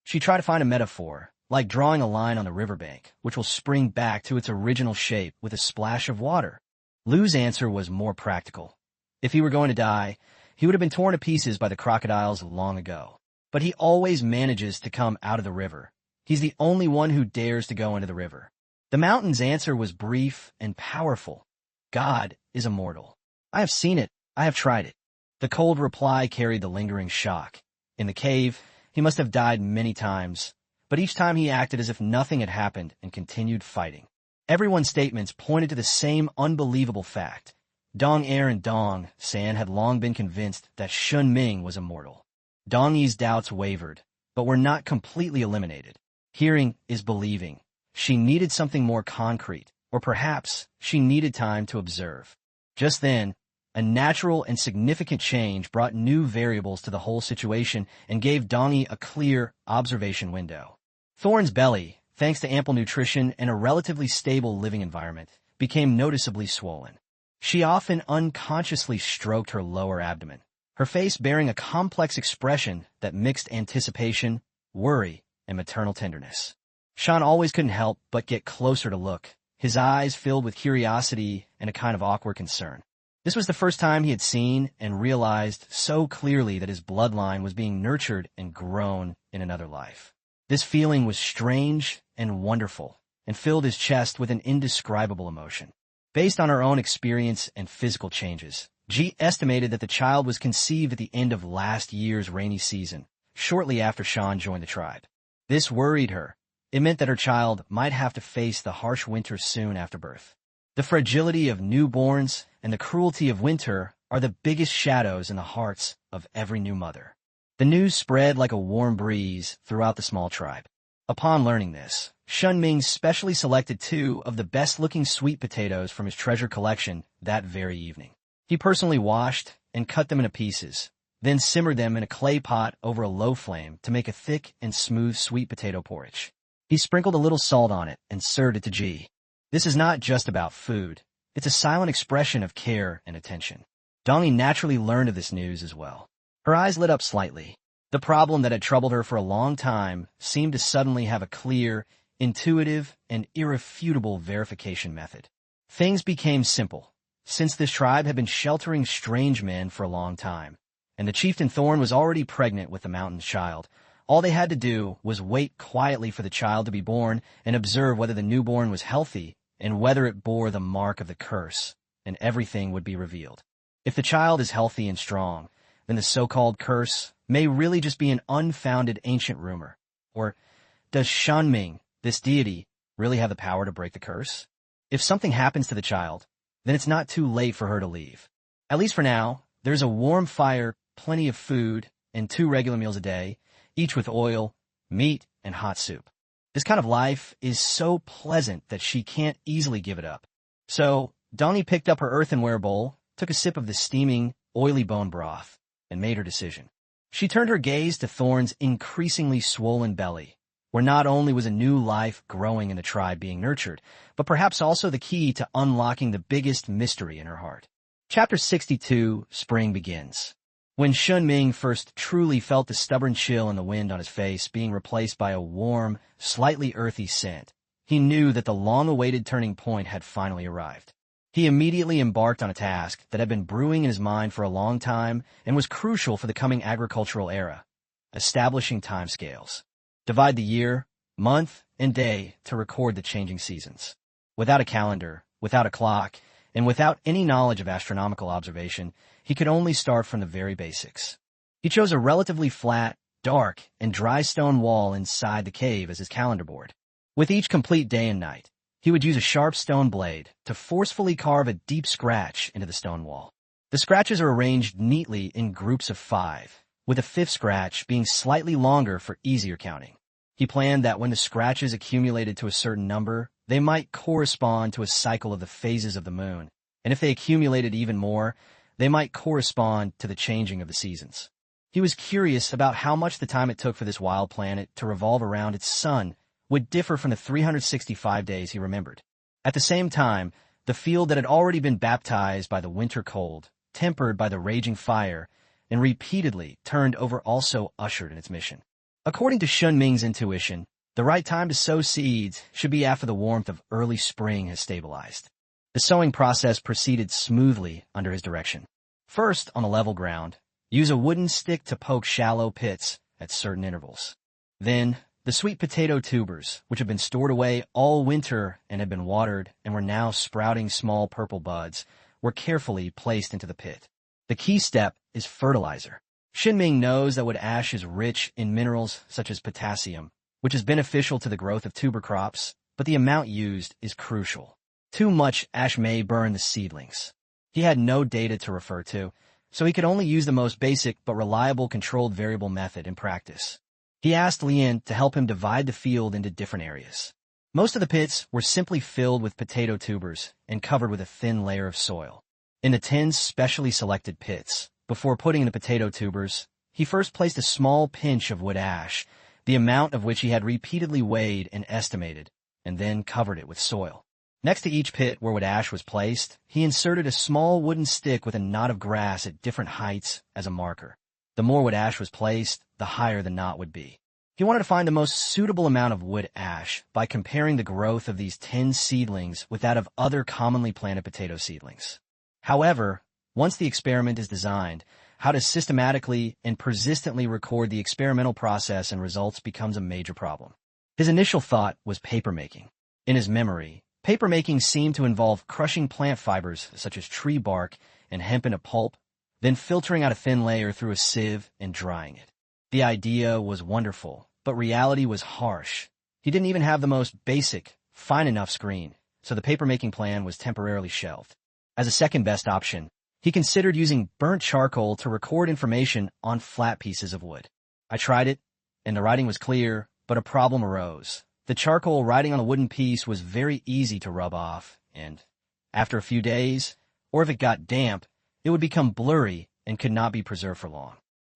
she tried to find a metaphor, like drawing a line on the riverbank, which will spring back to its original shape with a splash of water. Lu's answer was more practical. If he were going to die, he would have been torn to pieces by the crocodiles long ago. But he always manages to come out of the river. He's the only one who dares to go into the river. The mountain's answer was brief and powerful. God is immortal. I have seen it. I have tried it. The cold reply carried the lingering shock. In the cave, he must have died many times, but each time he acted as if nothing had happened and continued fighting. Everyone's statements pointed to the same unbelievable fact. Dong-er and Dong-san had long been convinced that Shen Ming was immortal. Dong-yi's doubts wavered, but were not completely eliminated. Hearing is believing. She needed something more concrete, or perhaps she needed time to observe. Just then, a natural and significant change brought new variables to the whole situation and gave Dong-yi a clear observation window. Thorn's belly, thanks to ample nutrition and a relatively stable living environment, became noticeably swollen. She often unconsciously stroked her lower abdomen, her face bearing a complex expression that mixed anticipation, worry, and maternal tenderness. Shan always couldn't help but get closer to look, his eyes filled with curiosity and a kind of awkward concern. This was the first time he had seen and realized so clearly that his bloodline was being nurtured and grown in another life. This feeling was strange and wonderful, and filled his chest with an indescribable emotion. Based on her own experience and physical changes, Ji estimated that the child was conceived at the end of last year's rainy season, shortly after Shan joined the tribe. This worried her. It meant that her child might have to face the harsh winter soon after birth. The fragility of newborns and the cruelty of winter are the biggest shadows in the hearts of every new mother. The news spread like a warm breeze throughout the small tribe. Upon learning this, Shen Ming specially selected 2 of the best-looking sweet potatoes from his treasure collection that very evening. He personally washed and cut them into pieces, then simmered them in a clay pot over a low flame to make a thick and smooth sweet potato porridge. He sprinkled a little salt on it and served it to Ji. This is not just about food. It's a silent expression of care and attention. Dong-yi naturally learned of this news as well. Her eyes lit up slightly. The problem that had troubled her for a long time seemed to suddenly have a clear, intuitive, and irrefutable verification method. Things became simple, since this tribe had been sheltering strange men for a long time, and the chieftain Thorn was already pregnant with the mountain's child. All they had to do was wait quietly for the child to be born and observe whether the newborn was healthy and whether it bore the mark of the curse, and everything would be revealed. If the child is healthy and strong, then the so-called curse may really just be an unfounded ancient rumor. Or does Shen Ming, this deity, really have the power to break the curse? If something happens to the child, then it's not too late for her to leave. At least for now, there's a warm fire, plenty of food, and 2 regular meals a day, each with oil, meat, and hot soup. This kind of life is so pleasant that she can't easily give it up. So, Dong-yi picked up her earthenware bowl, took a sip of the steaming, oily bone broth, and made her decision. She turned her gaze to Thorn's increasingly swollen belly, where not only was a new life growing in the tribe being nurtured, but perhaps also the key to unlocking the biggest mystery in her heart. Chapter 62, Spring Begins. When Shen Ming first truly felt the stubborn chill in the wind on his face being replaced by a warm, slightly earthy scent, he knew that the long-awaited turning point had finally arrived. He immediately embarked on a task that had been brewing in his mind for a long time and was crucial for the coming agricultural era: establishing timescales. Divide the year, month, and day to record the changing seasons. Without a calendar, without a clock, and without any knowledge of astronomical observation, he could only start from the very basics. He chose a relatively flat, dark, and dry stone wall inside the cave as his calendar board. With each complete day and night, he would use a sharp stone blade to forcefully carve a deep scratch into the stone wall. The scratches are arranged neatly in groups of 5, with a 5th scratch being slightly longer for easier counting. He planned that when the scratches accumulated to a certain number, they might correspond to a cycle of the phases of the moon, and if they accumulated even more, they might correspond to the changing of the seasons. He was curious about how much the time it took for this wild planet to revolve around its sun would differ from the 365 days he remembered. At the same time, the field that had already been baptized by the winter cold, tempered by the raging fire, and repeatedly turned over also ushered in its mission. According to Shen Ming's intuition, the right time to sow seeds should be after the warmth of early spring has stabilized. The sowing process proceeded smoothly under his direction. First, on a level ground, use a wooden stick to poke shallow pits at certain intervals. Then, the sweet potato tubers, which had been stored away all winter and had been watered and were now sprouting small purple buds, were carefully placed into the pit. The key step is fertilizer. Shen Ming knows that wood ash is rich in minerals such as potassium, which is beneficial to the growth of tuber crops, but the amount used is crucial. Too much ash may burn the seedlings. He had no data to refer to, so he could only use the most basic but reliable controlled variable method in practice. He asked Lien to help him divide the field into different areas. Most of the pits were simply filled with potato tubers and covered with a thin layer of soil. In the 10 specially selected pits, before putting in the potato tubers, he first placed a small pinch of wood ash, the amount of which he had repeatedly weighed and estimated, and then covered it with soil. Next to each pit where wood ash was placed, he inserted a small wooden stick with a knot of grass at different heights as a marker. The more wood ash was placed, the higher the knot would be. He wanted to find the most suitable amount of wood ash by comparing the growth of these 10 seedlings with that of other commonly planted potato seedlings. However, once the experiment is designed, how to systematically and persistently record the experimental process and results becomes a major problem. His initial thought was papermaking. In his memory, papermaking seemed to involve crushing plant fibers such as tree bark and hemp into pulp, then filtering out a thin layer through a sieve and drying it. The idea was wonderful, but reality was harsh. He didn't even have the most basic, fine enough screen, so the papermaking plan was temporarily shelved. As a second best option, he considered using burnt charcoal to record information on flat pieces of wood. I tried it, and the writing was clear, but a problem arose. The charcoal writing on a wooden piece was very easy to rub off, and after a few days, or if it got damp, it would become blurry and could not be preserved for long.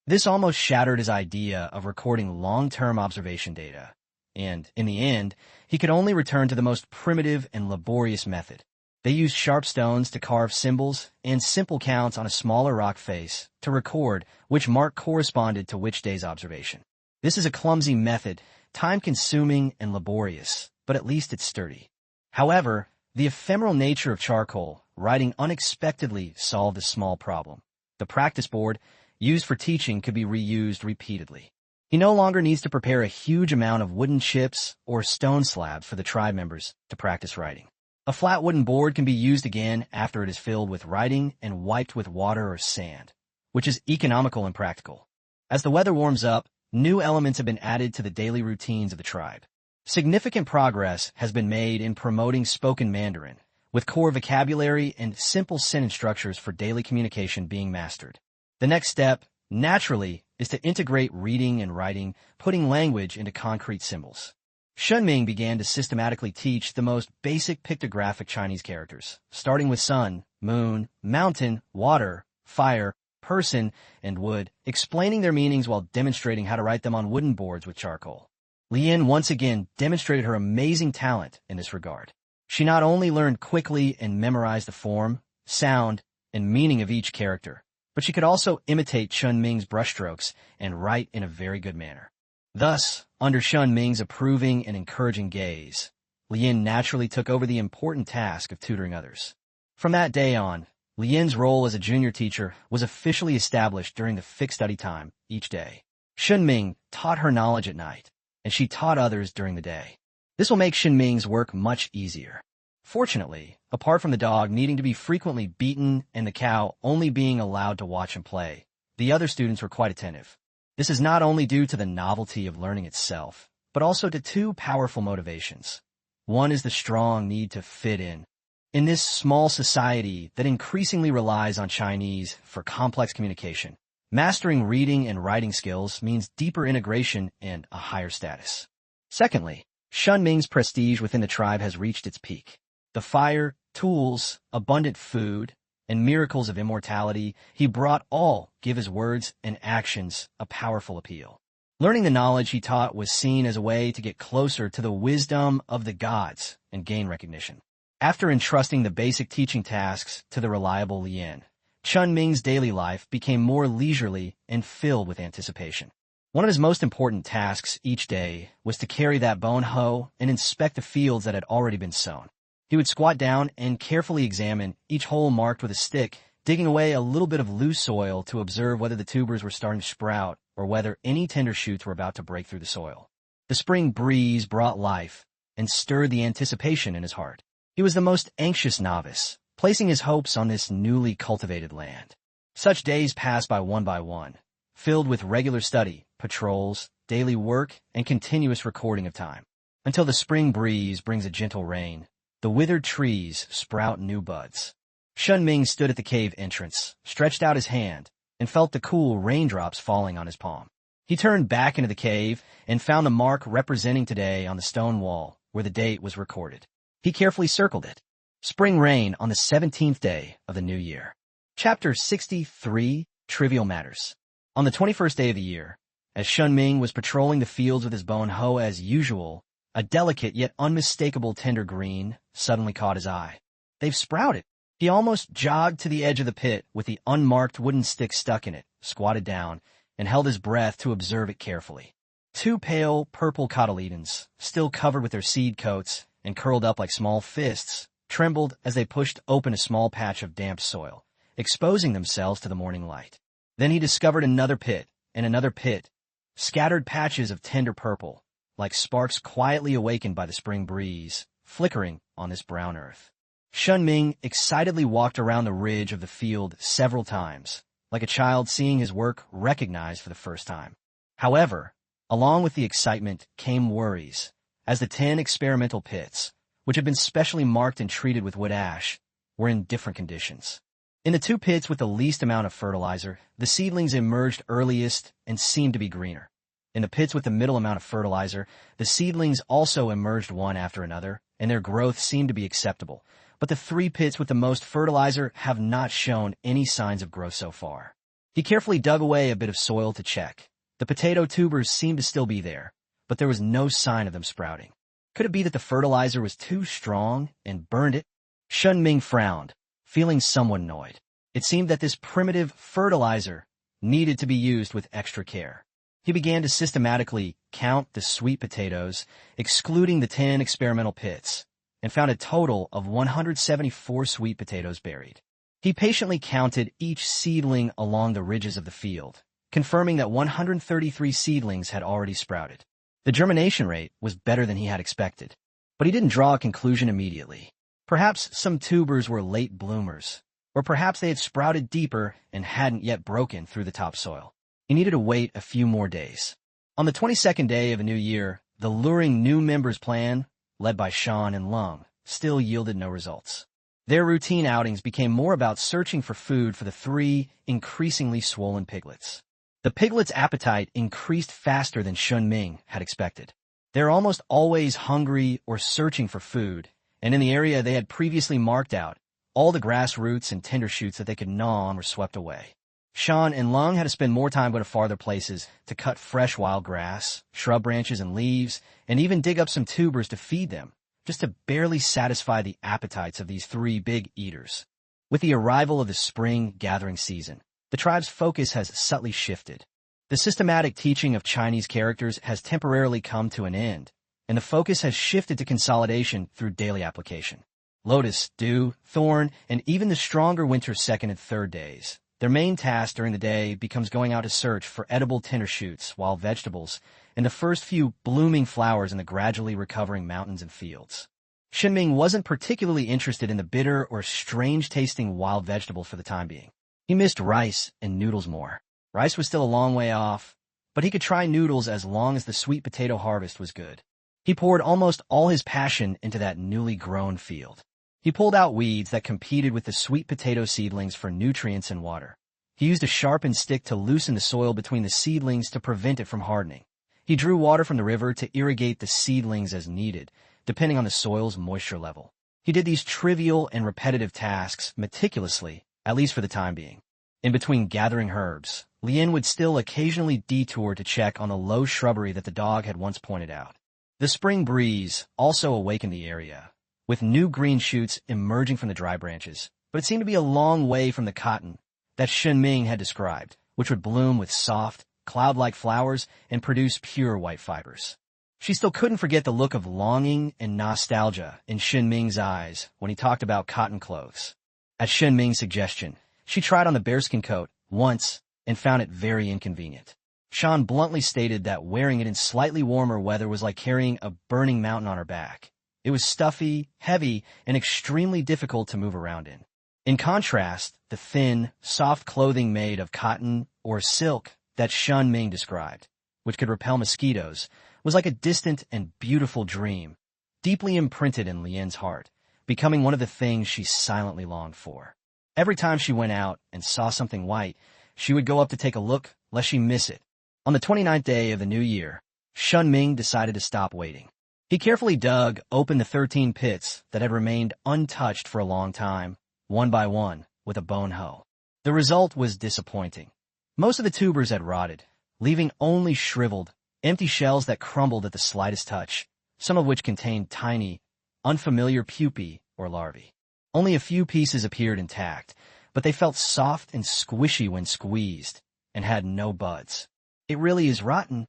This almost shattered his idea of recording long-term observation data, and, in the end, he could only return to the most primitive and laborious method. They used sharp stones to carve symbols and simple counts on a smaller rock face to record which mark corresponded to which day's observation. This is a clumsy method, time-consuming and laborious, but at least it's sturdy. However, the ephemeral nature of charcoal writing unexpectedly solved a small problem. The practice board, used for teaching, could be reused repeatedly. He no longer needs to prepare a huge amount of wooden chips or stone slabs for the tribe members to practice writing. A flat wooden board can be used again after it is filled with writing and wiped with water or sand, which is economical and practical. As the weather warms up, new elements have been added to the daily routines of the tribe. Significant progress has been made in promoting spoken Mandarin, with core vocabulary and simple sentence structures for daily communication being mastered. The next step, naturally, is to integrate reading and writing, putting language into concrete symbols. Shen Ming began to systematically teach the most basic pictographic Chinese characters, starting with sun, moon, mountain, water, fire, person, and wood, explaining their meanings while demonstrating how to write them on wooden boards with charcoal. Lian once again demonstrated her amazing talent in this regard. She not only learned quickly and memorized the form, sound, and meaning of each character, but she could also imitate Shen Ming's brushstrokes and write in a very good manner. Thus, under Shen Ming's approving and encouraging gaze, Lian naturally took over the important task of tutoring others. From that day on, Lian's role as a junior teacher was officially established during the fixed study time each day. Shen Ming taught her knowledge at night, and she taught others during the day. This will make Shen Ming's work much easier. Fortunately, apart from the dog needing to be frequently beaten and the cow only being allowed to watch and play, the other students were quite attentive. This is not only due to the novelty of learning itself, but also to two powerful motivations. One is the strong need to fit in. In this small society that increasingly relies on Chinese for complex communication, mastering reading and writing skills means deeper integration and a higher status. Secondly, Shen Ming's prestige within the tribe has reached its peak. The fire, tools, abundant food, and miracles of immortality he brought all give his words and actions a powerful appeal. Learning the knowledge he taught was seen as a way to get closer to the wisdom of the gods and gain recognition. After entrusting the basic teaching tasks to the reliable Lian, Shen Ming's daily life became more leisurely and filled with anticipation. One of his most important tasks each day was to carry that bone hoe and inspect the fields that had already been sown. He would squat down and carefully examine each hole marked with a stick, digging away a little bit of loose soil to observe whether the tubers were starting to sprout or whether any tender shoots were about to break through the soil. The spring breeze brought life and stirred the anticipation in his heart. He was the most anxious novice, placing his hopes on this newly cultivated land. Such days passed by one, filled with regular study, patrols, daily work, and continuous recording of time. Until the spring breeze brings a gentle rain, the withered trees sprout new buds. Shen Ming stood at the cave entrance, stretched out his hand, and felt the cool raindrops falling on his palm. He turned back into the cave and found the mark representing today on the stone wall where the date was recorded. He carefully circled it. Spring rain on the 17th day of the new year. Chapter 63, Trivial Matters. On the 21st day of the year, as Shen Ming was patrolling the fields with his bone hoe as usual, a delicate yet unmistakable tender green suddenly caught his eye. They've sprouted. He almost jogged to the edge of the pit with the unmarked wooden stick stuck in it, squatted down, and held his breath to observe it carefully. Two pale purple cotyledons, still covered with their seed coats and curled up like small fists, trembled as they pushed open a small patch of damp soil, exposing themselves to the morning light. Then he discovered another pit and another pit, scattered patches of tender purple, like sparks quietly awakened by the spring breeze, flickering on this brown earth. Shen Ming excitedly walked around the ridge of the field several times, like a child seeing his work recognized for the first time. However, along with the excitement came worries, as the 10 experimental pits, which had been specially marked and treated with wood ash, were in different conditions. In the two pits with the least amount of fertilizer, the seedlings emerged earliest and seemed to be greener. In the pits with the middle amount of fertilizer, the seedlings also emerged one after another, and their growth seemed to be acceptable. But the 3 pits with the most fertilizer have not shown any signs of growth so far. He carefully dug away a bit of soil to check. The potato tubers seemed to still be there, but there was no sign of them sprouting. Could it be that the fertilizer was too strong and burned it? Shen Ming frowned, feeling somewhat annoyed. It seemed that this primitive fertilizer needed to be used with extra care. He began to systematically count the sweet potatoes, excluding the 10 experimental pits, and found a total of 174 sweet potatoes buried. He patiently counted each seedling along the ridges of the field, confirming that 133 seedlings had already sprouted. The germination rate was better than he had expected, but he didn't draw a conclusion immediately. Perhaps some tubers were late bloomers, or perhaps they had sprouted deeper and hadn't yet broken through the topsoil. He needed to wait a few more days. On the 22nd day of a new year, the luring new members plan, led by Shan and Lung, still yielded no results. Their routine outings became more about searching for food for the 3 increasingly swollen piglets. The piglets' appetite increased faster than Shen Ming had expected. They're almost always hungry or searching for food, and in the area they had previously marked out, all the grass roots and tender shoots that they could gnaw on were swept away. Shan and Lung had to spend more time going to farther places to cut fresh wild grass, shrub branches and leaves, and even dig up some tubers to feed them, just to barely satisfy the appetites of these three big eaters. With the arrival of the spring gathering season, the tribe's focus has subtly shifted. The systematic teaching of Chinese characters has temporarily come to an end, and the focus has shifted to consolidation through daily application. Lotus, Dew, Thorn, and even the stronger winter second and third days. Their main task during the day becomes going out to search for edible tender shoots, wild vegetables, and the first few blooming flowers in the gradually recovering mountains and fields. Shen Ming wasn't particularly interested in the bitter or strange-tasting wild vegetables for the time being. He missed rice and noodles more. Rice was still a long way off, but he could try noodles as long as the sweet potato harvest was good. He poured almost all his passion into that newly grown field. He pulled out weeds that competed with the sweet potato seedlings for nutrients and water. He used a sharpened stick to loosen the soil between the seedlings to prevent it from hardening. He drew water from the river to irrigate the seedlings as needed, depending on the soil's moisture level. He did these trivial and repetitive tasks meticulously, at least for the time being. In between gathering herbs, Lien would still occasionally detour to check on the low shrubbery that the dog had once pointed out. The spring breeze also awakened the area, with new green shoots emerging from the dry branches, but it seemed to be a long way from the cotton that Shen Ming had described, which would bloom with soft, cloud-like flowers and produce pure white fibers. She still couldn't forget the look of longing and nostalgia in Shen Ming's eyes when he talked about cotton clothes. At Shen Ming's suggestion, she tried on the bearskin coat once and found it very inconvenient. Shan bluntly stated that wearing it in slightly warmer weather was like carrying a burning mountain on her back. It was stuffy, heavy, and extremely difficult to move around in. In contrast, the thin, soft clothing made of cotton or silk that Shen Ming described, which could repel mosquitoes, was like a distant and beautiful dream, deeply imprinted in Lien's heart, becoming one of the things she silently longed for. Every time she went out and saw something white, she would go up to take a look, lest she miss it. On the 29th day of the new year, Shen Ming decided to stop waiting. He carefully dug open the 13 pits that had remained untouched for a long time, one by one, with a bone hoe. The result was disappointing. Most of the tubers had rotted, leaving only shriveled, empty shells that crumbled at the slightest touch, some of which contained tiny, unfamiliar pupae or larvae. Only a few pieces appeared intact, but they felt soft and squishy when squeezed, and had no buds. It really is rotten.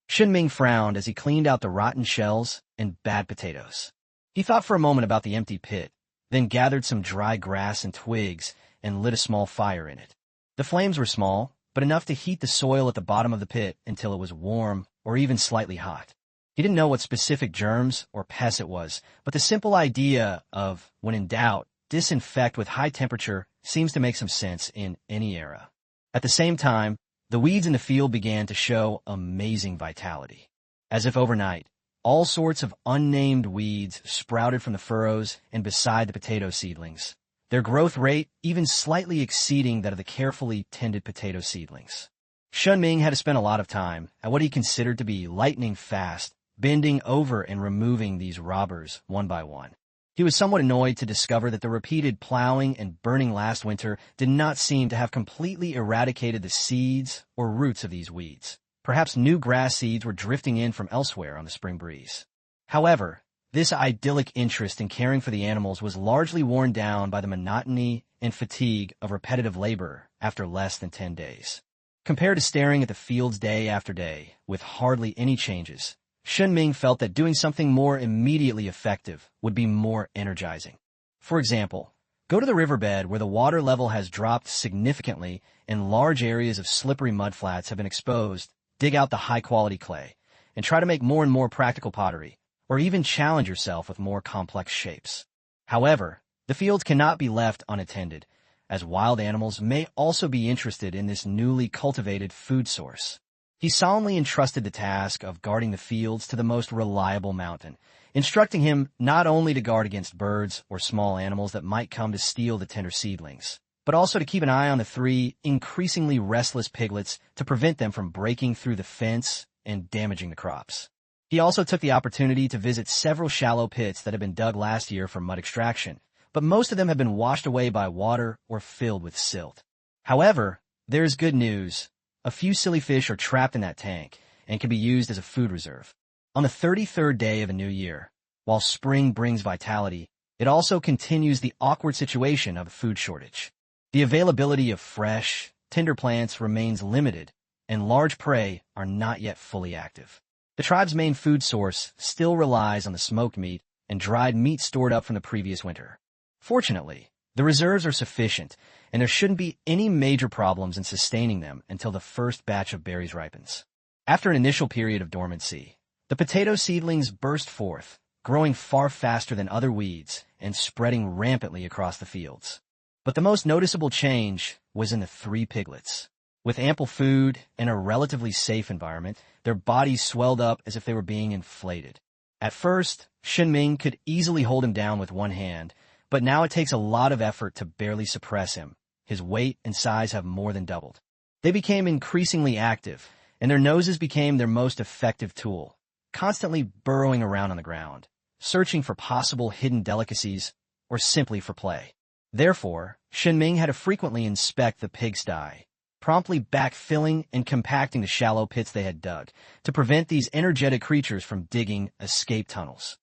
Shen Ming frowned as he cleaned out the rotten shells and bad potatoes. He thought for a moment about the empty pit, then gathered some dry grass and twigs and lit a small fire in it. The flames were small, but enough to heat the soil at the bottom of the pit until it was warm or even slightly hot. He didn't know what specific germs or pests it was, but the simple idea of, when in doubt, disinfect with high temperature seems to make some sense in any era. At the same time, the weeds in the field began to show amazing vitality. As if overnight, all sorts of unnamed weeds sprouted from the furrows and beside the potato seedlings, their growth rate even slightly exceeding that of the carefully tended potato seedlings. Shen Ming had to spend a lot of time at what he considered to be lightning fast, bending over and removing these robbers one by one. He was somewhat annoyed to discover that the repeated plowing and burning last winter did not seem to have completely eradicated the seeds or roots of these weeds. Perhaps new grass seeds were drifting in from elsewhere on the spring breeze. However, this idyllic interest in caring for the animals was largely worn down by the monotony and fatigue of repetitive labor after less than 10 days. Compared to staring at the fields day after day, with hardly any changes, Shen Ming felt that doing something more immediately effective would be more energizing. For example, go to the riverbed where the water level has dropped significantly and large areas of slippery mudflats have been exposed, dig out the high-quality clay, and try to make more and more practical pottery, or even challenge yourself with more complex shapes. However, the fields cannot be left unattended, as wild animals may also be interested in this newly cultivated food source. He solemnly entrusted the task of guarding the fields to the most reliable mountain, instructing him not only to guard against birds or small animals that might come to steal the tender seedlings, but also to keep an eye on the 3 increasingly restless piglets to prevent them from breaking through the fence and damaging the crops. He also took the opportunity to visit several shallow pits that had been dug last year for mud extraction, but most of them had been washed away by water or filled with silt. However, There's good news. A few silly fish are trapped in that tank and can be used as a food reserve. On the 33rd day of a new year, while spring brings vitality, it also continues the awkward situation of a food shortage. The availability of fresh, tender plants remains limited, and large prey are not yet fully active. The tribe's main food source still relies on the smoked meat and dried meat stored up from the previous winter. Fortunately, the reserves are sufficient, and there shouldn't be any major problems in sustaining them until the first batch of berries ripens. After an initial period of dormancy, the potato seedlings burst forth, growing far faster than other weeds and spreading rampantly across the fields. But the most noticeable change was in the three piglets. With ample food and a relatively safe environment, their bodies swelled up as if they were being inflated. At first, Shen Ming could easily hold him down with one hand, but now it takes a lot of effort to barely suppress him. His weight and size have more than doubled. They became increasingly active, and their noses became their most effective tool, constantly burrowing around on the ground, searching for possible hidden delicacies or simply for play. Therefore, Shen Ming had to frequently inspect the pigsty, promptly backfilling and compacting the shallow pits they had dug to prevent these energetic creatures from digging escape tunnels.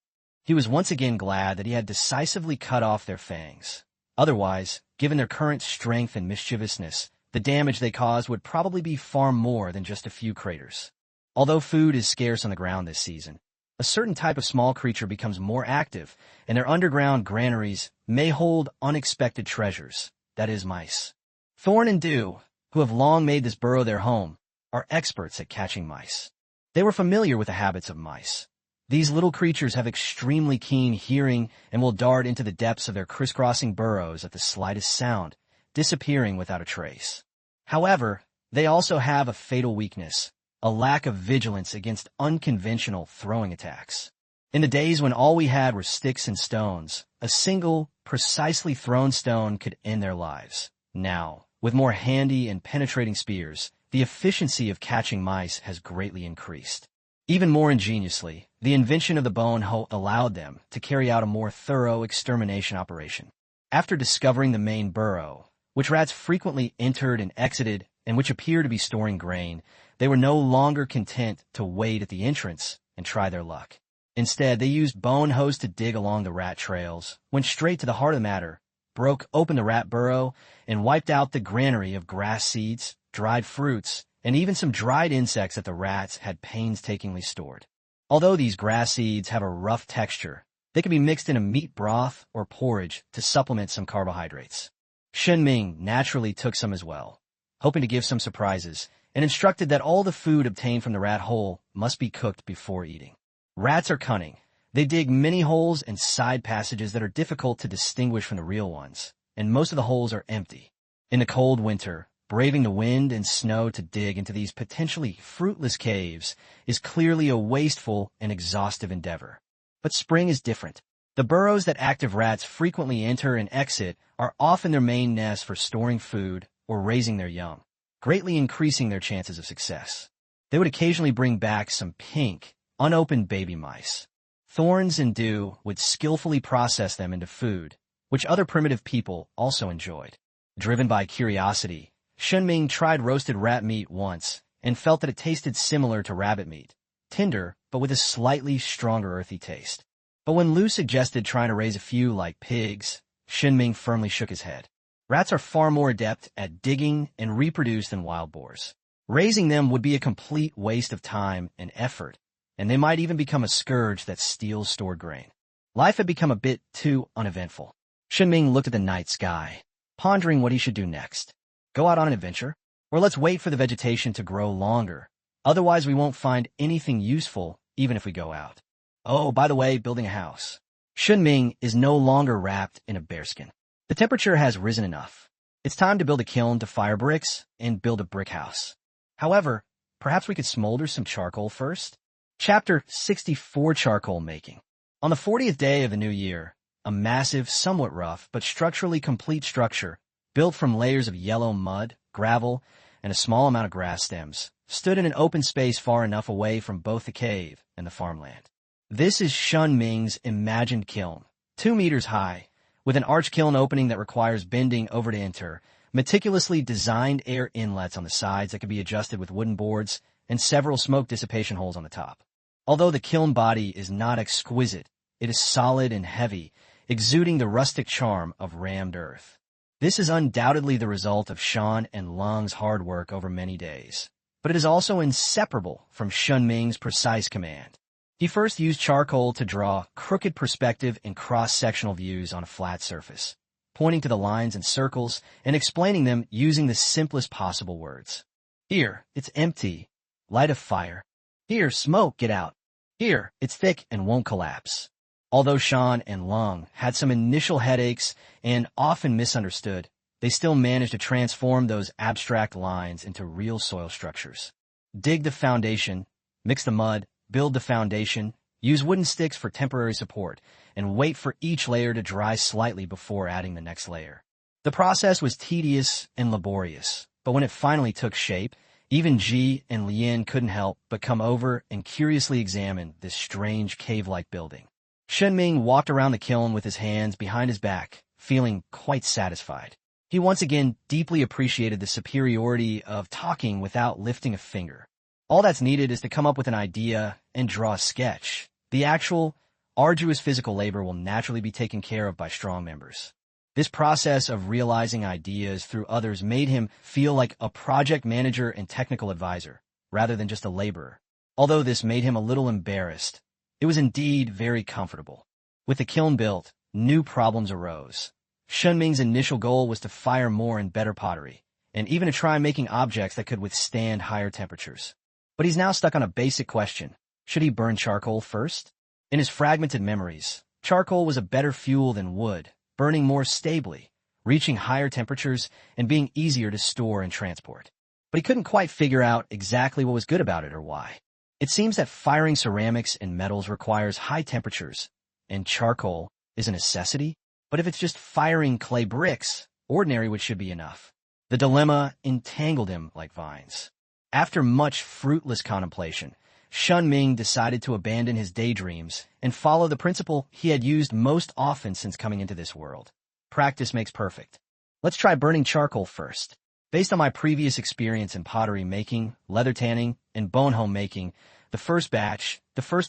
He was once again glad that he had decisively cut off their fangs. Otherwise, given their current strength and mischievousness, the damage they caused would probably be far more than just a few craters. Although food is scarce on the ground this season, a certain type of small creature becomes more active, and their underground granaries may hold unexpected treasures, that is, mice. Thorn and Dew, who have long made this burrow their home, are experts at catching mice. They were familiar with the habits of mice. These little creatures have extremely keen hearing and will dart into the depths of their crisscrossing burrows at the slightest sound, disappearing without a trace. However, they also have a fatal weakness: a lack of vigilance against unconventional throwing attacks. In the days when all we had were sticks and stones, a single, precisely thrown stone could end their lives. Now, with more handy and penetrating spears, the efficiency of catching mice has greatly increased. Even more ingeniously, the invention of the bone hoe allowed them to carry out a more thorough extermination operation. After discovering the main burrow, which rats frequently entered and exited and which appeared to be storing grain, they were no longer content to wait at the entrance and try their luck. Instead, they used bone hoes to dig along the rat trails, went straight to the heart of the matter, broke open the rat burrow, and wiped out the granary of grass seeds, dried fruits, and even some dried insects that the rats had painstakingly stored. Although these grass seeds have a rough texture, they can be mixed in a meat broth or porridge to supplement some carbohydrates. Shen Ming naturally took some as well, hoping to give some surprises, and instructed that all the food obtained from the rat hole must be cooked before eating. Rats are cunning. They dig many holes and side passages that are difficult to distinguish from the real ones, and most of the holes are empty. In the cold winter, braving the wind and snow to dig into these potentially fruitless caves is clearly a wasteful and exhaustive endeavor. But spring is different. The burrows that active rats frequently enter and exit are often their main nest for storing food or raising their young, greatly increasing their chances of success. They would occasionally bring back some pink, unopened baby mice. Thorns and Dew would skillfully process them into food, which other primitive people also enjoyed. Driven by curiosity, Shen Ming tried roasted rat meat once and felt that it tasted similar to rabbit meat, tender but with a slightly stronger earthy taste. But when Lu suggested trying to raise a few like pigs, Shen Ming firmly shook his head. Rats are far more adept at digging and reproduce than wild boars. Raising them would be a complete waste of time and effort, and they might even become a scourge that steals stored grain. Life had become a bit too uneventful. Shen Ming looked at the night sky, pondering what he should do next. Go out on an adventure? Or let's wait for the vegetation to grow longer. Otherwise we won't find anything useful even if we go out. Oh, by the way, building a house. Shen Ming is no longer wrapped in a bearskin. The temperature has risen enough. It's time to build a kiln to fire bricks and build a brick house. However, perhaps we could smolder some charcoal first? Chapter 64: Charcoal Making. On the 40th day of the new year, a massive, somewhat rough, but structurally complete structure, built from layers of yellow mud, gravel, and a small amount of grass stems, stood in an open space far enough away from both the cave and the farmland. This is Shen Ming's imagined kiln, 2 meters high, with an arch kiln opening that requires bending over to enter, meticulously designed air inlets on the sides that could be adjusted with wooden boards, and several smoke dissipation holes on the top. Although the kiln body is not exquisite, it is solid and heavy, exuding the rustic charm of rammed earth. This is undoubtedly the result of Shen and Lung's hard work over many days, but it is also inseparable from Shen Ming's precise command. He first used charcoal to draw crooked perspective and cross-sectional views on a flat surface, pointing to the lines and circles and explaining them using the simplest possible words. Here, it's empty. Light a fire. Here, smoke, get out. Here, it's thick and won't collapse. Although Shen and Lung had some initial headaches and often misunderstood, they still managed to transform those abstract lines into real soil structures. Dig the foundation, mix the mud, build the foundation, use wooden sticks for temporary support, and wait for each layer to dry slightly before adding the next layer. The process was tedious and laborious, but when it finally took shape, even Ji and Lian couldn't help but come over and curiously examine this strange cave-like building. Shen Ming walked around the kiln with his hands behind his back, feeling quite satisfied. He once again deeply appreciated the superiority of talking without lifting a finger. All that's needed is to come up with an idea and draw a sketch. The actual, arduous physical labor will naturally be taken care of by strong members. This process of realizing ideas through others made him feel like a project manager and technical advisor, rather than just a laborer. Although this made him a little embarrassed, it was indeed very comfortable. With the kiln built, new problems arose. Shen Ming's initial goal was to fire more and better pottery, and even to try making objects that could withstand higher temperatures. But he's now stuck on a basic question. Should he burn charcoal first? In his fragmented memories, charcoal was a better fuel than wood, burning more stably, reaching higher temperatures, and being easier to store and transport. But he couldn't quite figure out exactly what was good about it or why. It seems that firing ceramics and metals requires high temperatures, and charcoal is a necessity. But if it's just firing clay bricks, ordinary wood should be enough. The dilemma entangled him like vines. After much fruitless contemplation, Shen Ming decided to abandon his daydreams and follow the principle he had used most often since coming into this world. Practice makes perfect. Let's try burning charcoal first. Based on my previous experience in pottery making, leather tanning, and bone home making, the first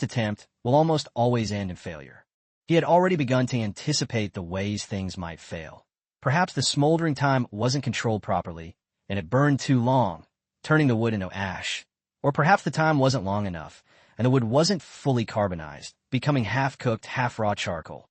attempt, will almost always end in failure. He had already begun to anticipate the ways things might fail. Perhaps the smoldering time wasn't controlled properly, and it burned too long, turning the wood into ash. Or perhaps the time wasn't long enough, and the wood wasn't fully carbonized, becoming half-cooked, half-raw charcoal.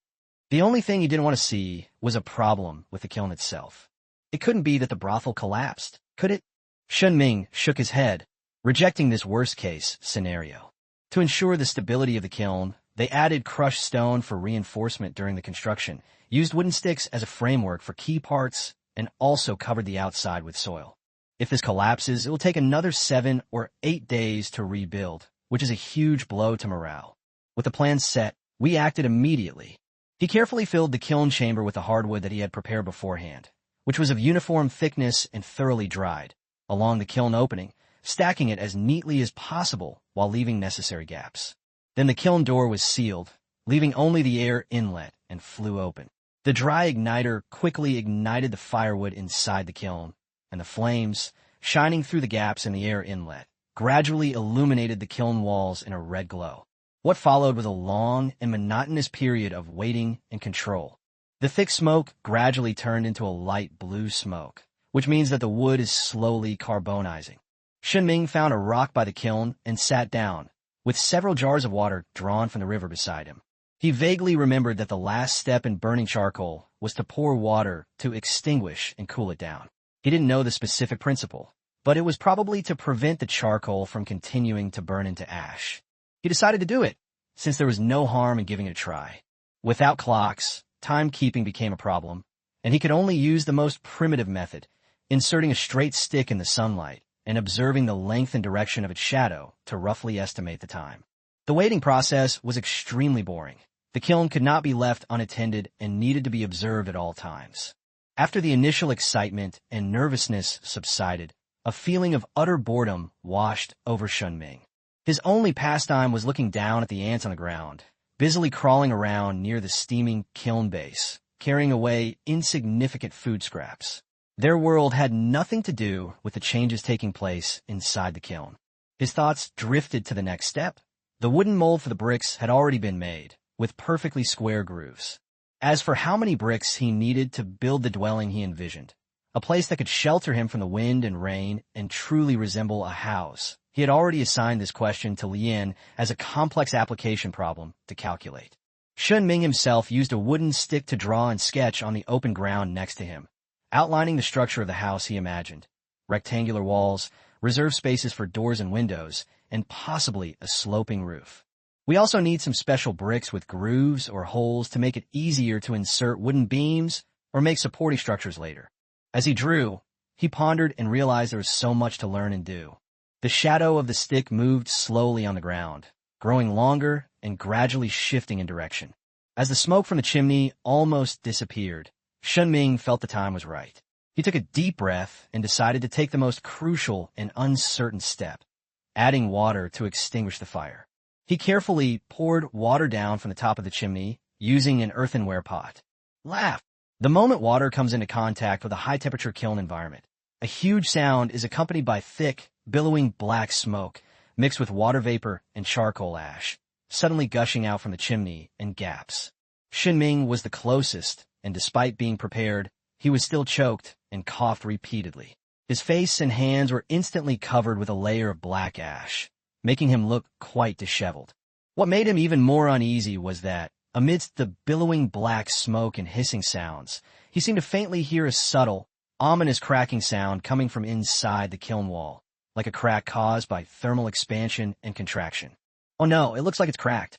The only thing he didn't want to see was a problem with the kiln itself. It couldn't be that the brothel collapsed, could it? Shen Ming shook his head, rejecting this worst-case scenario. To ensure the stability of the kiln, they added crushed stone for reinforcement during the construction, used wooden sticks as a framework for key parts, and also covered the outside with soil. If this collapses, it will take another 7 or 8 days to rebuild, which is a huge blow to morale. With the plan set, we acted immediately. He carefully filled the kiln chamber with the hardwood that he had prepared beforehand, which was of uniform thickness and thoroughly dried, along the kiln opening, stacking it as neatly as possible while leaving necessary gaps. Then the kiln door was sealed, leaving only the air inlet, and flew open. The dry igniter quickly ignited the firewood inside the kiln, and the flames, shining through the gaps in the air inlet, gradually illuminated the kiln walls in a red glow. What followed was a long and monotonous period of waiting and control. The thick smoke gradually turned into a light blue smoke, which means that the wood is slowly carbonizing. Shen Ming found a rock by the kiln and sat down, with several jars of water drawn from the river beside him. He vaguely remembered that the last step in burning charcoal was to pour water to extinguish and cool it down. He didn't know the specific principle, but it was probably to prevent the charcoal from continuing to burn into ash. He decided to do it, since there was no harm in giving it a try. Without clocks, timekeeping became a problem, and he could only use the most primitive method, inserting a straight stick in the sunlight and observing the length and direction of its shadow to roughly estimate the time. The waiting process was extremely boring. The kiln could not be left unattended and needed to be observed at all times. After the initial excitement and nervousness subsided, a feeling of utter boredom washed over Shen Ming. His only pastime was looking down at the ants on the ground, busily crawling around near the steaming kiln base, carrying away insignificant food scraps. Their world had nothing to do with the changes taking place inside the kiln. His thoughts drifted to the next step. The wooden mold for the bricks had already been made, with perfectly square grooves. As for how many bricks he needed to build the dwelling he envisioned, a place that could shelter him from the wind and rain and truly resemble a house, he had already assigned this question to Lien as a complex application problem to calculate. Shen Ming himself used a wooden stick to draw and sketch on the open ground next to him, outlining the structure of the house he imagined: rectangular walls, reserved spaces for doors and windows, and possibly a sloping roof. We also need some special bricks with grooves or holes to make it easier to insert wooden beams or make supporting structures later. As he drew, he pondered and realized there was so much to learn and do. The shadow of the stick moved slowly on the ground, growing longer and gradually shifting in direction. As the smoke from the chimney almost disappeared, Shen Ming felt the time was right. He took a deep breath and decided to take the most crucial and uncertain step: adding water to extinguish the fire. He carefully poured water down from the top of the chimney using an earthenware pot. Laugh! The moment water comes into contact with a high-temperature kiln environment, a huge sound is accompanied by thick, billowing black smoke mixed with water vapor and charcoal ash, suddenly gushing out from the chimney in gaps. Shen Ming was the closest, and despite being prepared, he was still choked and coughed repeatedly. His face and hands were instantly covered with a layer of black ash, making him look quite disheveled. What made him even more uneasy was that, amidst the billowing black smoke and hissing sounds, he seemed to faintly hear a subtle, ominous cracking sound coming from inside the kiln wall, like a crack caused by thermal expansion and contraction. Oh no, it looks like it's cracked.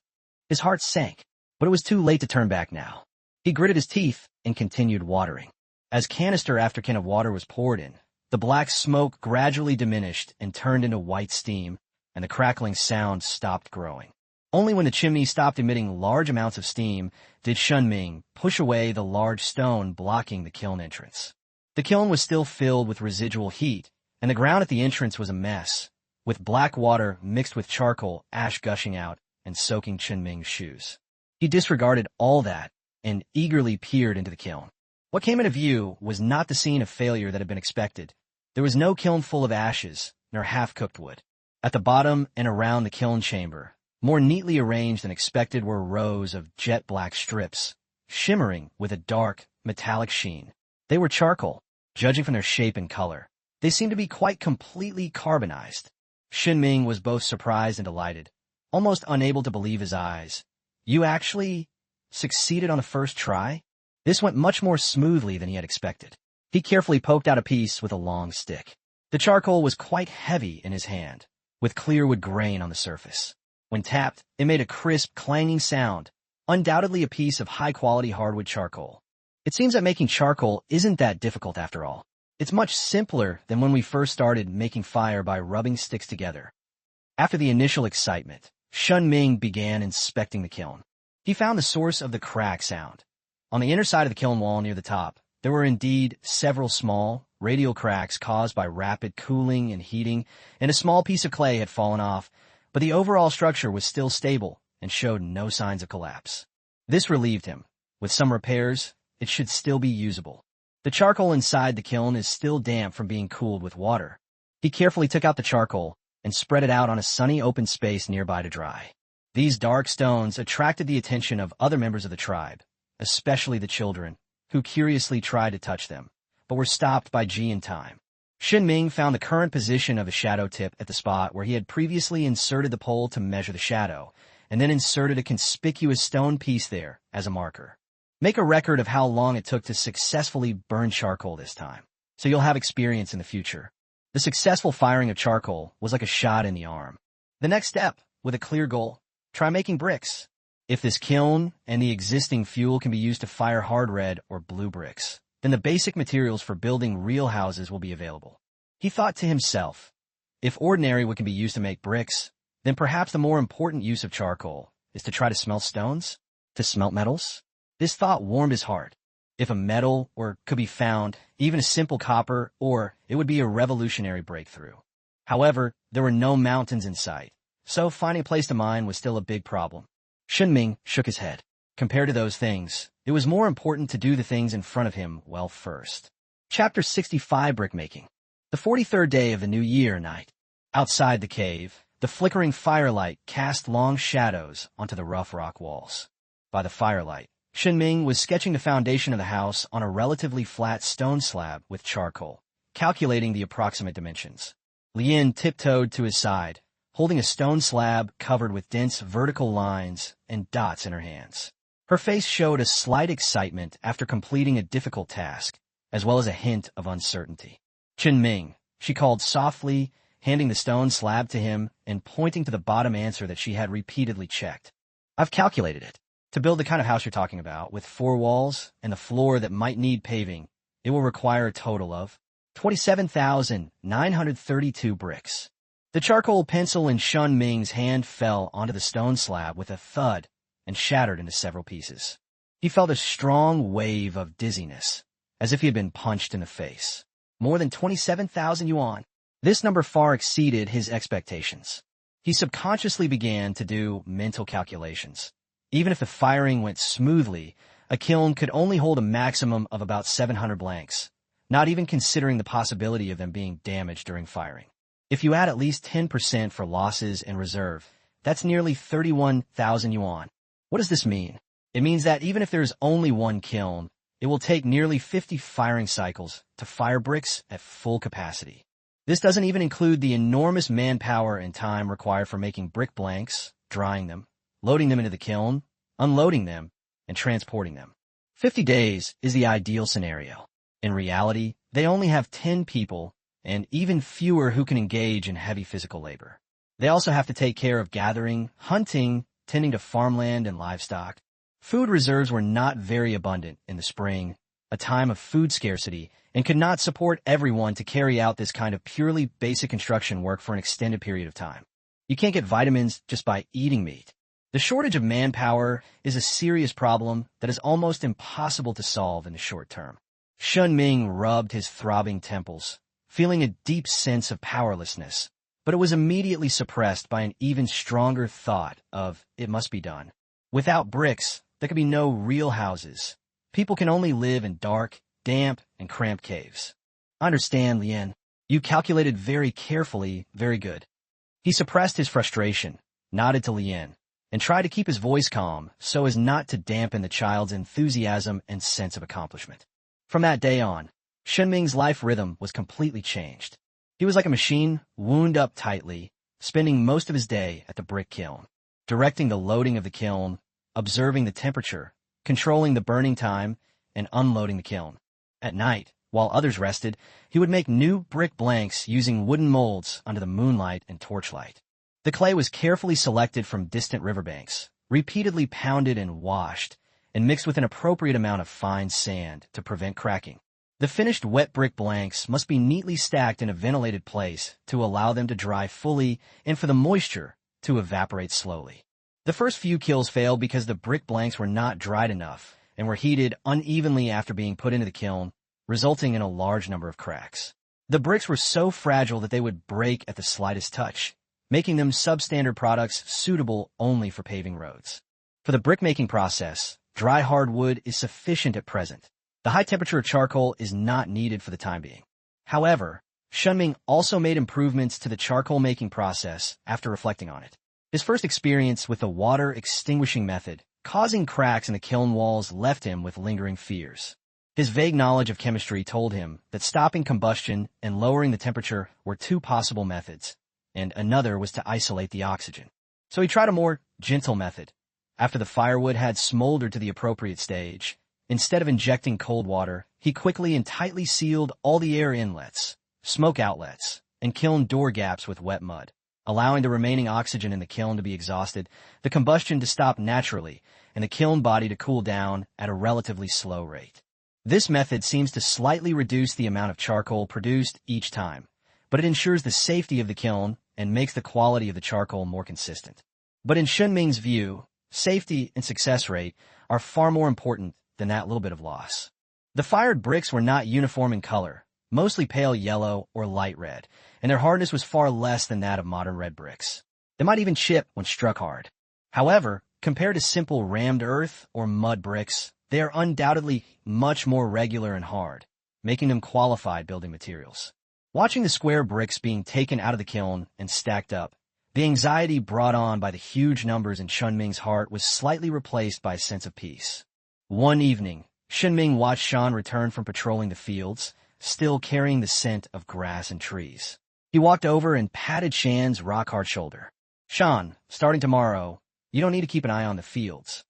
His heart sank, but it was too late to turn back now. He gritted his teeth and continued watering. As canister after can of water was poured in, the black smoke gradually diminished and turned into white steam, and the crackling sound stopped growing. Only when the chimney stopped emitting large amounts of steam did Shen Ming push away the large stone blocking the kiln entrance. The kiln was still filled with residual heat, and the ground at the entrance was a mess, with black water mixed with charcoal ash gushing out and soaking Shen Ming's shoes. He disregarded all that and eagerly peered into the kiln. What came into view was not the scene of failure that had been expected. There was no kiln full of ashes, nor half-cooked wood. At the bottom and around the kiln chamber, more neatly arranged than expected, were rows of jet-black strips, shimmering with a dark, metallic sheen. They were charcoal, judging from their shape and color. They seemed to be quite completely carbonized. Shen Ming was both surprised and delighted, almost unable to believe his eyes. You actually succeeded on the first try? This went much more smoothly than he had expected. He carefully poked out a piece with a long stick. The charcoal was quite heavy in his hand, with clear wood grain on the surface. When tapped, it made a crisp, clanging sound, undoubtedly a piece of high-quality hardwood charcoal. It seems that making charcoal isn't that difficult after all. It's much simpler than when we first started making fire by rubbing sticks together. After the initial excitement, Shen Ming began inspecting the kiln. He found the source of the crack sound. On the inner side of the kiln wall near the top, there were indeed several small, radial cracks caused by rapid cooling and heating, and a small piece of clay had fallen off, but the overall structure was still stable and showed no signs of collapse. This relieved him. With some repairs, it should still be usable. The charcoal inside the kiln is still damp from being cooled with water. He carefully took out the charcoal and spread it out on a sunny open space nearby to dry. These dark stones attracted the attention of other members of the tribe, especially the children, who curiously tried to touch them, but were stopped by Ji in time. Shen Ming found the current position of the shadow tip at the spot where he had previously inserted the pole to measure the shadow, and then inserted a conspicuous stone piece there as a marker. Make a record of how long it took to successfully burn charcoal this time, so you'll have experience in the future. The successful firing of charcoal was like a shot in the arm. The next step, with a clear goal, try making bricks. If this kiln and the existing fuel can be used to fire hard red or blue bricks, then the basic materials for building real houses will be available. He thought to himself, if ordinary wood can be used to make bricks, then perhaps the more important use of charcoal is to try to smelt stones, to smelt metals. This thought warmed his heart. If a metal or could be found, even a simple copper ore, it would be a revolutionary breakthrough. However, there were no mountains in sight, so finding a place to mine was still a big problem. Shen Ming shook his head. Compared to those things, it was more important to do the things in front of him well first. Chapter 65 Brickmaking. The 43rd day of the new year night. Outside the cave, the flickering firelight cast long shadows onto the rough rock walls. By the firelight, Shen Ming was sketching the foundation of the house on a relatively flat stone slab with charcoal, calculating the approximate dimensions. Lien tiptoed to his side, holding a stone slab covered with dense vertical lines and dots in her hands. Her face showed a slight excitement after completing a difficult task, as well as a hint of uncertainty. Shen Ming, she called softly, handing the stone slab to him and pointing to the bottom answer that she had repeatedly checked. I've calculated it. To build the kind of house you're talking about, with 4 walls and the floor that might need paving, it will require a total of 27,932 bricks. The charcoal pencil in Shen Ming's hand fell onto the stone slab with a thud and shattered into several pieces. He felt a strong wave of dizziness, as if he had been punched in the face. More than 27,000 yuan. This number far exceeded his expectations. He subconsciously began to do mental calculations. Even if the firing went smoothly, a kiln could only hold a maximum of about 700 blanks, not even considering the possibility of them being damaged during firing. If you add at least 10% for losses and reserve, that's nearly 31,000 yuan. What does this mean? It means that even if there is only one kiln, it will take nearly 50 firing cycles to fire bricks at full capacity. This doesn't even include the enormous manpower and time required for making brick blanks, drying them, loading them into the kiln, unloading them, and transporting them. 50 days is the ideal scenario. In reality, they only have 10 people and even fewer who can engage in heavy physical labor. They also have to take care of gathering, hunting, tending to farmland and livestock. Food reserves were not very abundant in the spring, a time of food scarcity, and could not support everyone to carry out this kind of purely basic construction work for an extended period of time. You can't get vitamins just by eating meat. The shortage of manpower is a serious problem that is almost impossible to solve in the short term. Shen Ming rubbed his throbbing temples, feeling a deep sense of powerlessness, but it was immediately suppressed by an even stronger thought of, it must be done. Without bricks, there can be no real houses. People can only live in dark, damp, and cramped caves. Understand, Lien. You calculated very carefully, very good. He suppressed his frustration, nodded to Lien, and tried to keep his voice calm so as not to dampen the child's enthusiasm and sense of accomplishment. From that day on, Shen Ming's life rhythm was completely changed. He was like a machine wound up tightly, spending most of his day at the brick kiln, directing the loading of the kiln, observing the temperature, controlling the burning time, and unloading the kiln. At night, while others rested, he would make new brick blanks using wooden molds under the moonlight and torchlight. The clay was carefully selected from distant riverbanks, repeatedly pounded and washed, and mixed with an appropriate amount of fine sand to prevent cracking. The finished wet brick blanks must be neatly stacked in a ventilated place to allow them to dry fully and for the moisture to evaporate slowly. The first few kills failed because the brick blanks were not dried enough and were heated unevenly after being put into the kiln, resulting in a large number of cracks. The bricks were so fragile that they would break at the slightest touch, making them substandard products suitable only for paving roads. For the brick-making process, dry hardwood is sufficient at present. The high temperature of charcoal is not needed for the time being. However, Shen Ming also made improvements to the charcoal-making process after reflecting on it. His first experience with the water extinguishing method, causing cracks in the kiln walls, left him with lingering fears. His vague knowledge of chemistry told him that stopping combustion and lowering the temperature were 2 possible methods, and another was to isolate the oxygen. So he tried a more gentle method. After the firewood had smoldered to the appropriate stage, instead of injecting cold water, he quickly and tightly sealed all the air inlets, smoke outlets, and kiln door gaps with wet mud, allowing the remaining oxygen in the kiln to be exhausted, the combustion to stop naturally, and the kiln body to cool down at a relatively slow rate. This method seems to slightly reduce the amount of charcoal produced each time, but it ensures the safety of the kiln and makes the quality of the charcoal more consistent. But in Shen Ming's view, safety and success rate are far more important than that little bit of loss. The fired bricks were not uniform in color, mostly pale yellow or light red, and their hardness was far less than that of modern red bricks. They might even chip when struck hard. However, compared to simple rammed earth or mud bricks, they are undoubtedly much more regular and hard, making them qualified building materials. Watching the square bricks being taken out of the kiln and stacked up, the anxiety brought on by the huge numbers in Shen Ming's heart was slightly replaced by a sense of peace. One evening, Shen Ming watched Shan return from patrolling the fields, still carrying the scent of grass and trees. He walked over and patted Shan's rock-hard shoulder. "Shan, starting tomorrow, you don't need to keep an eye on the fields."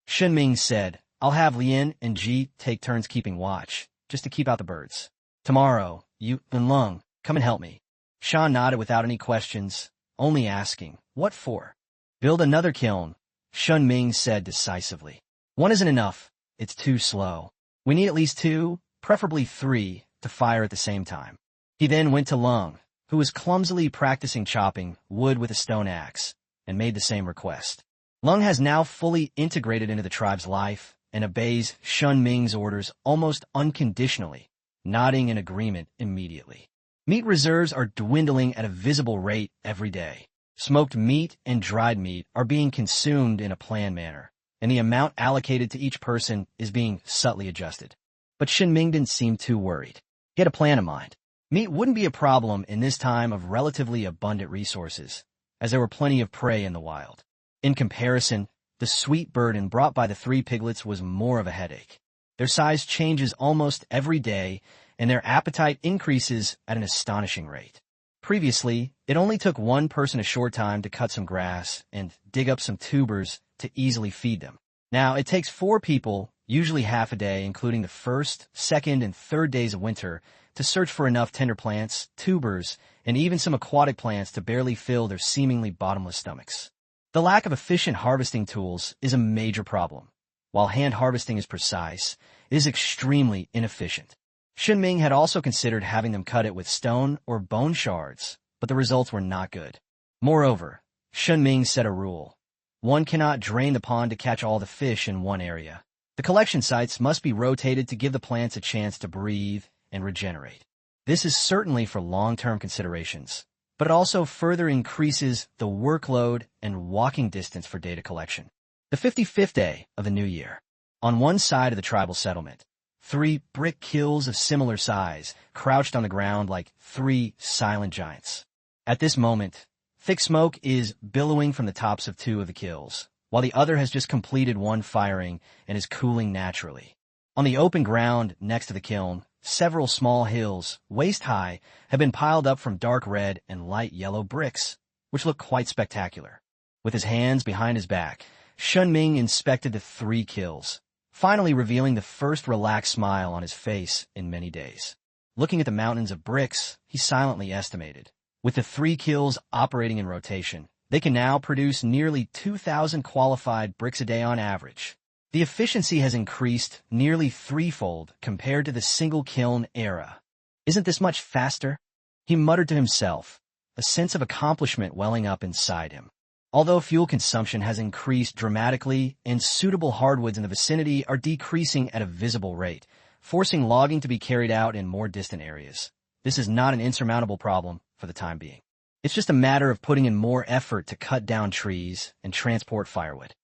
Shen Ming said, "I'll have Lian and Ji take turns keeping watch, just to keep out the birds. Tomorrow, you and Lung, come and help me." Shan nodded without any questions, only asking, "What for?" "Build another kiln," Shen Ming said decisively. "One isn't enough. It's too slow. We need at least 2, preferably 3, to fire at the same time." He then went to Lung, who was clumsily practicing chopping wood with a stone axe, and made the same request. Lung has now fully integrated into the tribe's life and obeys Shen Ming's orders almost unconditionally, nodding in agreement immediately. Meat reserves are dwindling at a visible rate every day. Smoked meat and dried meat are being consumed in a planned manner, and the amount allocated to each person is being subtly adjusted. But Shen Ming didn't seem too worried. He had a plan in mind. Meat wouldn't be a problem in this time of relatively abundant resources, as there were plenty of prey in the wild. In comparison, the sweet burden brought by the 3 piglets was more of a headache. Their size changes almost every day, and their appetite increases at an astonishing rate. Previously, it only took one person a short time to cut some grass and dig up some tubers to easily feed them. Now, it takes 4 people, usually half a day, including the first, second, and third days of winter, to search for enough tender plants, tubers, and even some aquatic plants to barely fill their seemingly bottomless stomachs. The lack of efficient harvesting tools is a major problem. While hand harvesting is precise, it is extremely inefficient. Shen Ming had also considered having them cut it with stone or bone shards, but the results were not good. Moreover, Shen Ming set a rule. One cannot drain the pond to catch all the fish in one area. The collection sites must be rotated to give the plants a chance to breathe and regenerate. This is certainly for long-term considerations, but it also further increases the workload and walking distance for data collection. The 55th day of the new year. On one side of the tribal settlement, 3 brick kilns of similar size crouched on the ground like 3 silent giants. At this moment, thick smoke is billowing from the tops of 2 of the kilns, while the other has just completed one firing and is cooling naturally. On the open ground next to the kiln, several small hills, waist-high, have been piled up from dark red and light yellow bricks, which look quite spectacular. With his hands behind his back, Shen Ming inspected the 3 kilns, finally revealing the first relaxed smile on his face in many days. Looking at the mountains of bricks, he silently estimated. With the 3 kilns operating in rotation, they can now produce nearly 2,000 qualified bricks a day on average. The efficiency has increased nearly 3-fold compared to the single kiln era. "Isn't this much faster?" he muttered to himself, a sense of accomplishment welling up inside him. Although fuel consumption has increased dramatically and suitable hardwoods in the vicinity are decreasing at a visible rate, forcing logging to be carried out in more distant areas, this is not an insurmountable problem for the time being. It's just a matter of putting in more effort to cut down trees and transport firewood.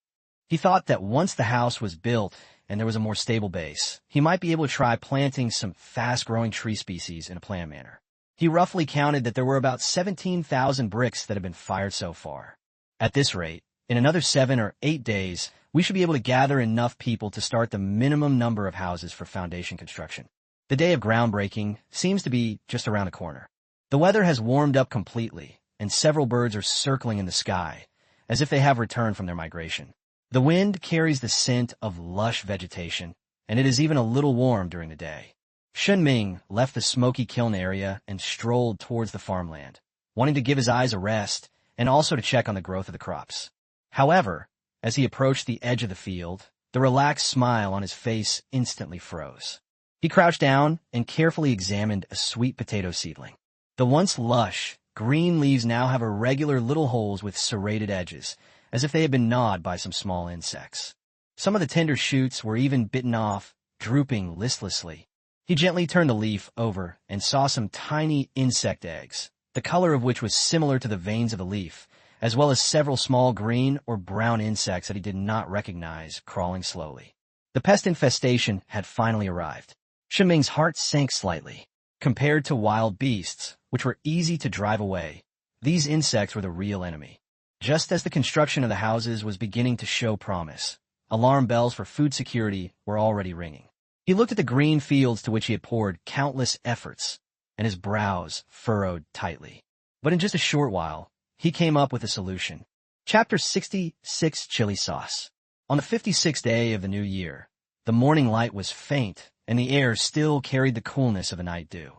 He thought that once the house was built and there was a more stable base, he might be able to try planting some fast-growing tree species in a planned manner. He roughly counted that there were about 17,000 bricks that had been fired so far. At this rate, in another 7 or 8 days, we should be able to gather enough people to start the minimum number of houses for foundation construction. The day of groundbreaking seems to be just around the corner. The weather has warmed up completely, and several birds are circling in the sky, as if they have returned from their migration. The wind carries the scent of lush vegetation, and it is even a little warm during the day. Shen Ming left the smoky kiln area and strolled towards the farmland, wanting to give his eyes a rest and also to check on the growth of the crops. However, as he approached the edge of the field, the relaxed smile on his face instantly froze. He crouched down and carefully examined a sweet potato seedling. The once lush, green leaves now have irregular little holes with serrated edges, as if they had been gnawed by some small insects. Some of the tender shoots were even bitten off, drooping listlessly. He gently turned the leaf over and saw some tiny insect eggs, the color of which was similar to the veins of the leaf, as well as several small green or brown insects that he did not recognize crawling slowly. The pest infestation had finally arrived. Shen Ming's heart sank slightly. Compared to wild beasts, which were easy to drive away, these insects were the real enemy. Just as the construction of the houses was beginning to show promise, alarm bells for food security were already ringing. He looked at the green fields to which he had poured countless efforts, and his brows furrowed tightly. But in just a short while, he came up with a solution. Chapter 66, Chili Sauce. On the 56th day of the new year, the morning light was faint, and the air still carried the coolness of a night dew.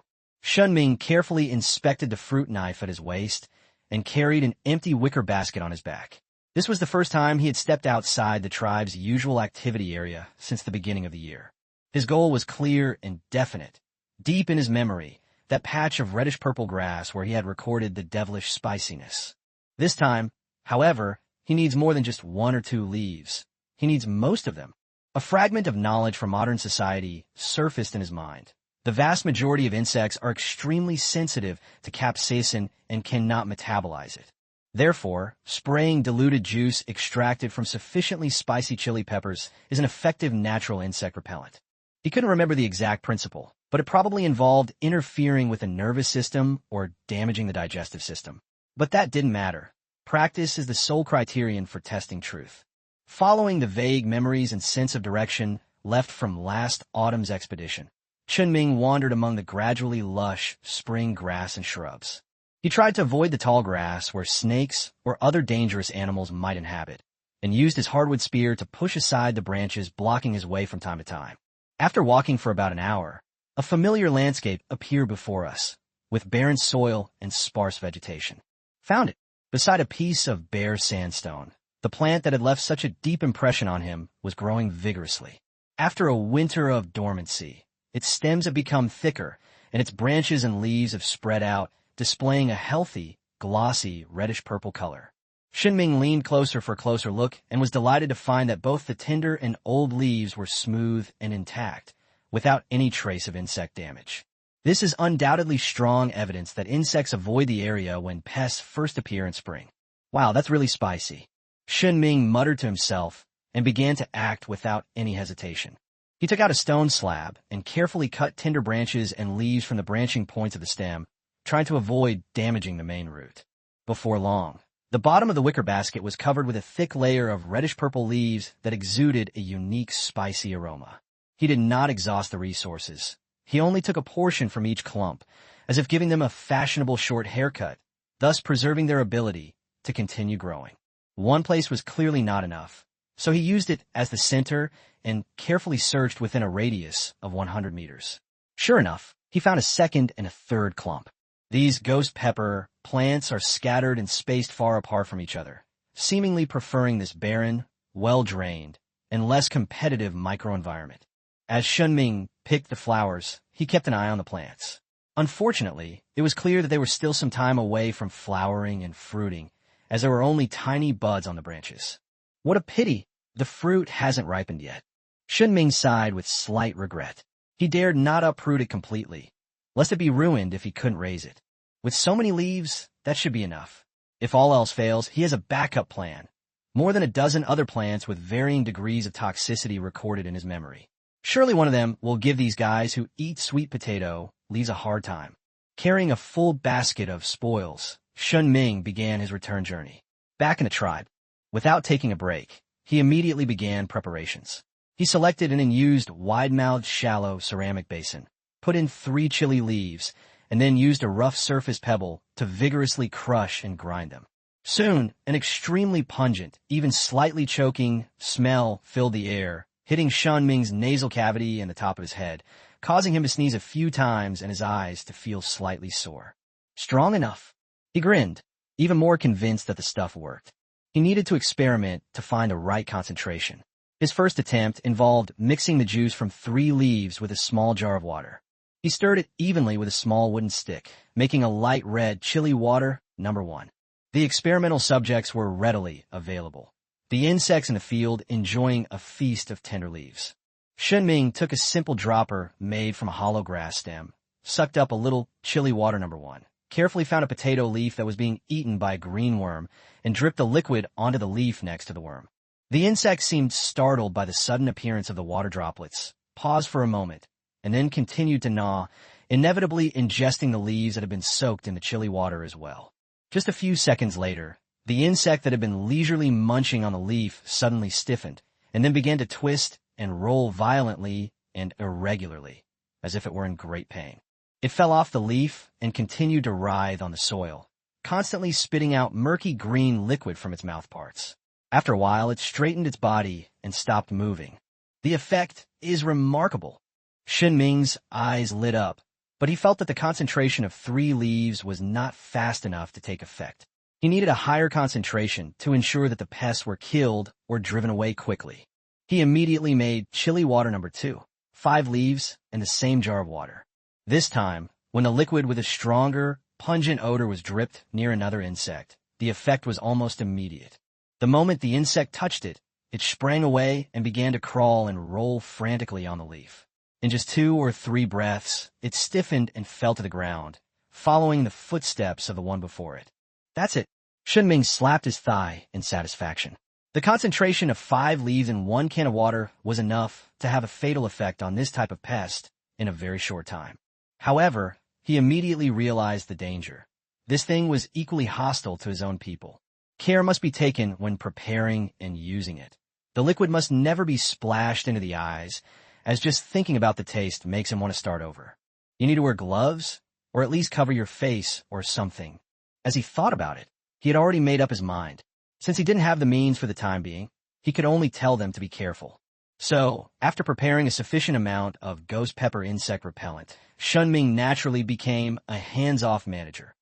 Shen Ming carefully inspected the fruit knife at his waist and carried an empty wicker basket on his back. This was the first time he had stepped outside the tribe's usual activity area since the beginning of the year. His goal was clear and definite. Deep in his memory, that patch of reddish-purple grass where he had recorded the devilish spiciness. This time, however, he needs more than just one or two leaves. He needs most of them. A fragment of knowledge from modern society surfaced in his mind. The vast majority of insects are extremely sensitive to capsaicin and cannot metabolize it. Therefore, spraying diluted juice extracted from sufficiently spicy chili peppers is an effective natural insect repellent. He couldn't remember the exact principle, but it probably involved interfering with the nervous system or damaging the digestive system. But that didn't matter. Practice is the sole criterion for testing truth. Following the vague memories and sense of direction left from last autumn's expedition, Shen Ming wandered among the gradually lush spring grass and shrubs. He tried to avoid the tall grass where snakes or other dangerous animals might inhabit, and used his hardwood spear to push aside the branches blocking his way from time to time. After walking for about an hour, a familiar landscape appeared before us, with barren soil and sparse vegetation. Found it. Beside a piece of bare sandstone, the plant that had left such a deep impression on him was growing vigorously. After a winter of dormancy, its stems have become thicker, and its branches and leaves have spread out, displaying a healthy, glossy, reddish-purple color. Shen Ming leaned closer for a closer look and was delighted to find that both the tender and old leaves were smooth and intact, without any trace of insect damage. This is undoubtedly strong evidence that insects avoid the area when pests first appear in spring. Wow, that's really spicy. Shen Ming muttered to himself and began to act without any hesitation. He took out a stone slab and carefully cut tender branches and leaves from the branching points of the stem, trying to avoid damaging the main root. Before long, the bottom of the wicker basket was covered with a thick layer of reddish-purple leaves that exuded a unique spicy aroma. He did not exhaust the resources. He only took a portion from each clump, as if giving them a fashionable short haircut, thus preserving their ability to continue growing. One place was clearly not enough, so he used it as the center and carefully searched within a radius of 100 meters. Sure enough, he found a second and a third clump. These ghost pepper plants are scattered and spaced far apart from each other, seemingly preferring this barren, well-drained, and less competitive microenvironment. As Shen Ming picked the flowers, he kept an eye on the plants. Unfortunately, it was clear that they were still some time away from flowering and fruiting, as there were only tiny buds on the branches. What a pity! The fruit hasn't ripened yet. Shen Ming sighed with slight regret. He dared not uproot it completely, lest it be ruined if he couldn't raise it. With so many leaves, that should be enough. If all else fails, he has a backup plan. More than a dozen other plants with varying degrees of toxicity recorded in his memory. Surely one of them will give these guys who eat sweet potato leaves a hard time. Carrying a full basket of spoils, Shen Ming began his return journey. Back in the tribe, without taking a break, he immediately began preparations. He selected an unused, wide-mouthed, shallow ceramic basin, put in 3 chili leaves, and then used a rough surface pebble to vigorously crush and grind them. Soon, an extremely pungent, even slightly choking smell filled the air, hitting Shen Ming's nasal cavity and the top of his head, causing him to sneeze a few times and his eyes to feel slightly sore. Strong enough. He grinned, even more convinced that the stuff worked. He needed to experiment to find the right concentration. His first attempt involved mixing the juice from 3 leaves with a small jar of water. He stirred it evenly with a small wooden stick, making a light red chili water number 1. The experimental subjects were readily available, the insects in the field enjoying a feast of tender leaves. Shen Ming took a simple dropper made from a hollow grass stem, sucked up a little chili water number 1, carefully found a potato leaf that was being eaten by a green worm, and dripped the liquid onto the leaf next to the worm. The insect seemed startled by the sudden appearance of the water droplets, paused for a moment, and then continued to gnaw, inevitably ingesting the leaves that had been soaked in the chilly water as well. Just a few seconds later, the insect that had been leisurely munching on the leaf suddenly stiffened, and then began to twist and roll violently and irregularly, as if it were in great pain. It fell off the leaf and continued to writhe on the soil, constantly spitting out murky green liquid from its mouthparts. After a while, it straightened its body and stopped moving. The effect is remarkable. Shen Ming's eyes lit up, but he felt that the concentration of 3 leaves was not fast enough to take effect. He needed a higher concentration to ensure that the pests were killed or driven away quickly. He immediately made chili water number 2, 5 leaves and the same jar of water. This time, when the liquid with a stronger, pungent odor was dripped near another insect, the effect was almost immediate. The moment the insect touched it, it sprang away and began to crawl and roll frantically on the leaf. In just 2 or 3 breaths, it stiffened and fell to the ground, following the footsteps of the one before it. That's it. Shen Ming slapped his thigh in satisfaction. The concentration of 5 leaves in 1 can of water was enough to have a fatal effect on this type of pest in a very short time. However, he immediately realized the danger. This thing was equally hostile to his own people. Care must be taken when preparing and using it. The liquid must never be splashed into the eyes, as just thinking about the taste makes him want to start over. You need to wear gloves, or at least cover your face or something. As he thought about it, he had already made up his mind. Since he didn't have the means for the time being, he could only tell them to be careful. So, after preparing a sufficient amount of ghost pepper insect repellent, Shen Ming naturally became a hands-off manager.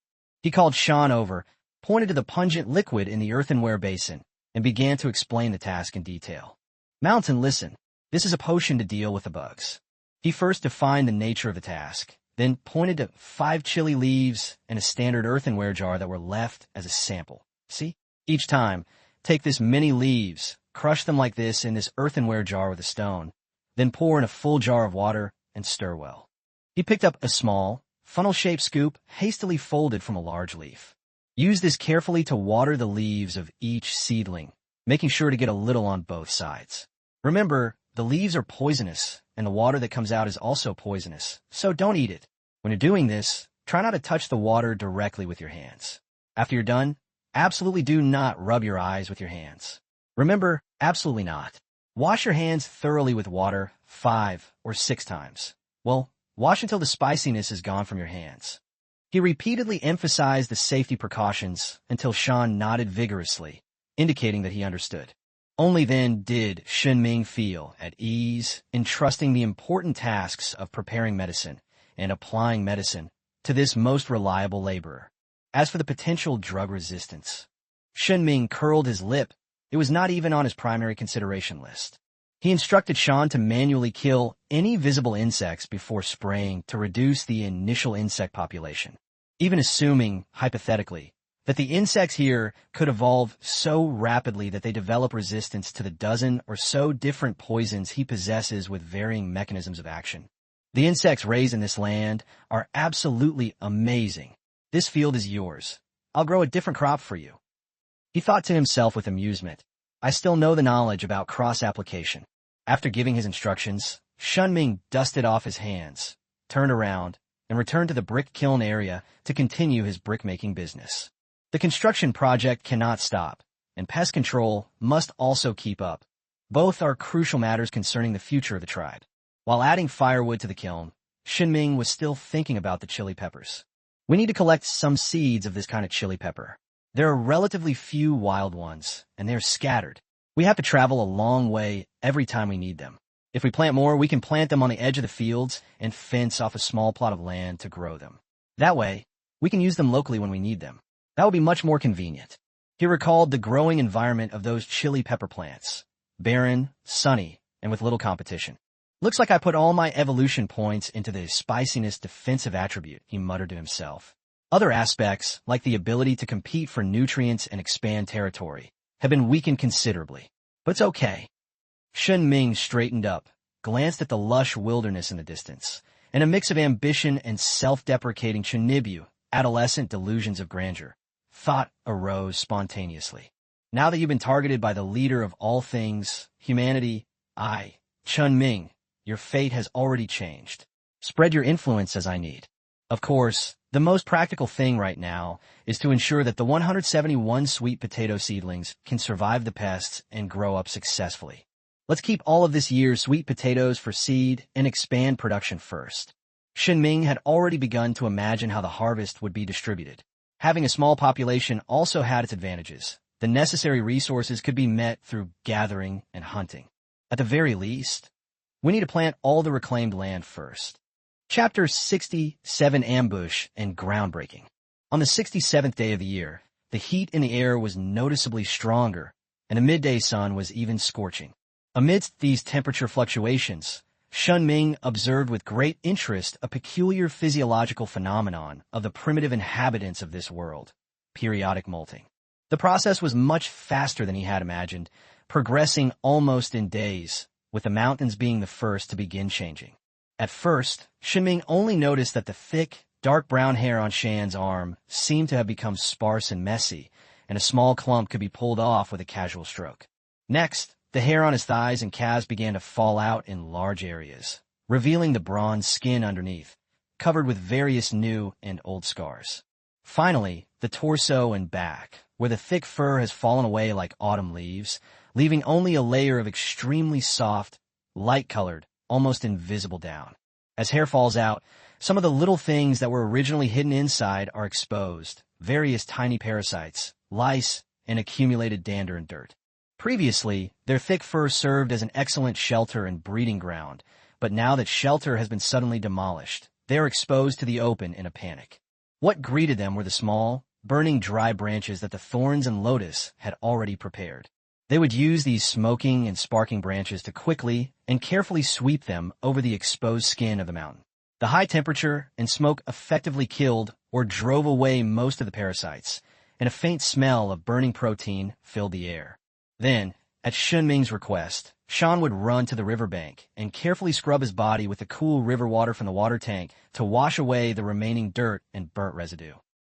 He called Shan over, pointed to the pungent liquid in the earthenware basin, and began to explain the task in detail. Mountain, listen. This is a potion to deal with the bugs. He first defined the nature of the task, then pointed to 5 chili leaves and a standard earthenware jar that were left as a sample. See? Each time, take this many leaves, crush them like this in this earthenware jar with a stone, then pour in a full jar of water and stir well. He picked up a small, funnel-shaped scoop hastily folded from a large leaf. Use this carefully to water the leaves of each seedling, making sure to get a little on both sides. Remember, the leaves are poisonous, and the water that comes out is also poisonous, so don't eat it. When you're doing this, try not to touch the water directly with your hands. After you're done, absolutely do not rub your eyes with your hands. Remember, absolutely not. Wash your hands thoroughly with water 5 or 6 times. Well, wash until the spiciness is gone from your hands. He repeatedly emphasized the safety precautions until Shan nodded vigorously, indicating that he understood. Only then did Shen Ming feel at ease in trusting the important tasks of preparing medicine and applying medicine to this most reliable laborer. As for the potential drug resistance, Shen Ming curled his lip. It was not even on his primary consideration list. He instructed Shan to manually kill any visible insects before spraying to reduce the initial insect population, even assuming, hypothetically, that the insects here could evolve so rapidly that they develop resistance to the dozen or so different poisons he possesses with varying mechanisms of action. The insects raised in this land are absolutely amazing. This field is yours. I'll grow a different crop for you. He thought to himself with amusement. I still know the knowledge about cross-application. After giving his instructions, Shen Ming dusted off his hands, turned around, and returned to the brick kiln area to continue his brick-making business. The construction project cannot stop, and pest control must also keep up. Both are crucial matters concerning the future of the tribe. While adding firewood to the kiln, Shen Ming was still thinking about the chili peppers. We need to collect some seeds of this kind of chili pepper. There are relatively few wild ones, and they're scattered. We have to travel a long way every time we need them. If we plant more, we can plant them on the edge of the fields and fence off a small plot of land to grow them. That way, we can use them locally when we need them. That would be much more convenient. He recalled the growing environment of those chili pepper plants. Barren, sunny, and with little competition. Looks like I put all my evolution points into the spiciness defensive attribute, he muttered to himself. Other aspects, like the ability to compete for nutrients and expand territory, have been weakened considerably. But it's okay. Shen Ming straightened up, glanced at the lush wilderness in the distance, and a mix of ambition and self-deprecating chinibu, adolescent delusions of grandeur. Thought arose spontaneously. Now that you've been targeted by the leader of all things, humanity, Shen Ming, your fate has already changed. Spread your influence as I need. Of course, the most practical thing right now is to ensure that the 171 sweet potato seedlings can survive the pests and grow up successfully. Let's keep all of this year's sweet potatoes for seed and expand production first. Shen Ming had already begun to imagine how the harvest would be distributed. Having a small population also had its advantages. The necessary resources could be met through gathering and hunting. At the very least, we need to plant all the reclaimed land first. Chapter 67 Ambush and Groundbreaking. On the 67th day of the year, the heat in the air was noticeably stronger, and the midday sun was even scorching. Amidst these temperature fluctuations, Shen Ming observed with great interest a peculiar physiological phenomenon of the primitive inhabitants of this world, periodic molting. The process was much faster than he had imagined, progressing almost in days, with the mountains being the first to begin changing. At first, Shen Ming only noticed that the thick, dark brown hair on Shan's arm seemed to have become sparse and messy, and a small clump could be pulled off with a casual stroke. Next, the hair on his thighs and calves began to fall out in large areas, revealing the bronze skin underneath, covered with various new and old scars. Finally, the torso and back, where the thick fur has fallen away like autumn leaves, leaving only a layer of extremely soft, light-colored, almost invisible down. As hair falls out, some of the little things that were originally hidden inside are exposed, various tiny parasites, lice, and accumulated dander and dirt. Previously, their thick fur served as an excellent shelter and breeding ground, but now that shelter has been suddenly demolished, they are exposed to the open in a panic. What greeted them were the small, burning dry branches that the thorns and lotus had already prepared. They would use these smoking and sparking branches to quickly and carefully sweep them over the exposed skin of the mountain. The high temperature and smoke effectively killed or drove away most of the parasites, and a faint smell of burning protein filled the air. Then, at Shen Ming's request, Shan would run to the riverbank and carefully scrub his body with the cool river water from the water tank to wash away the remaining dirt and burnt residue.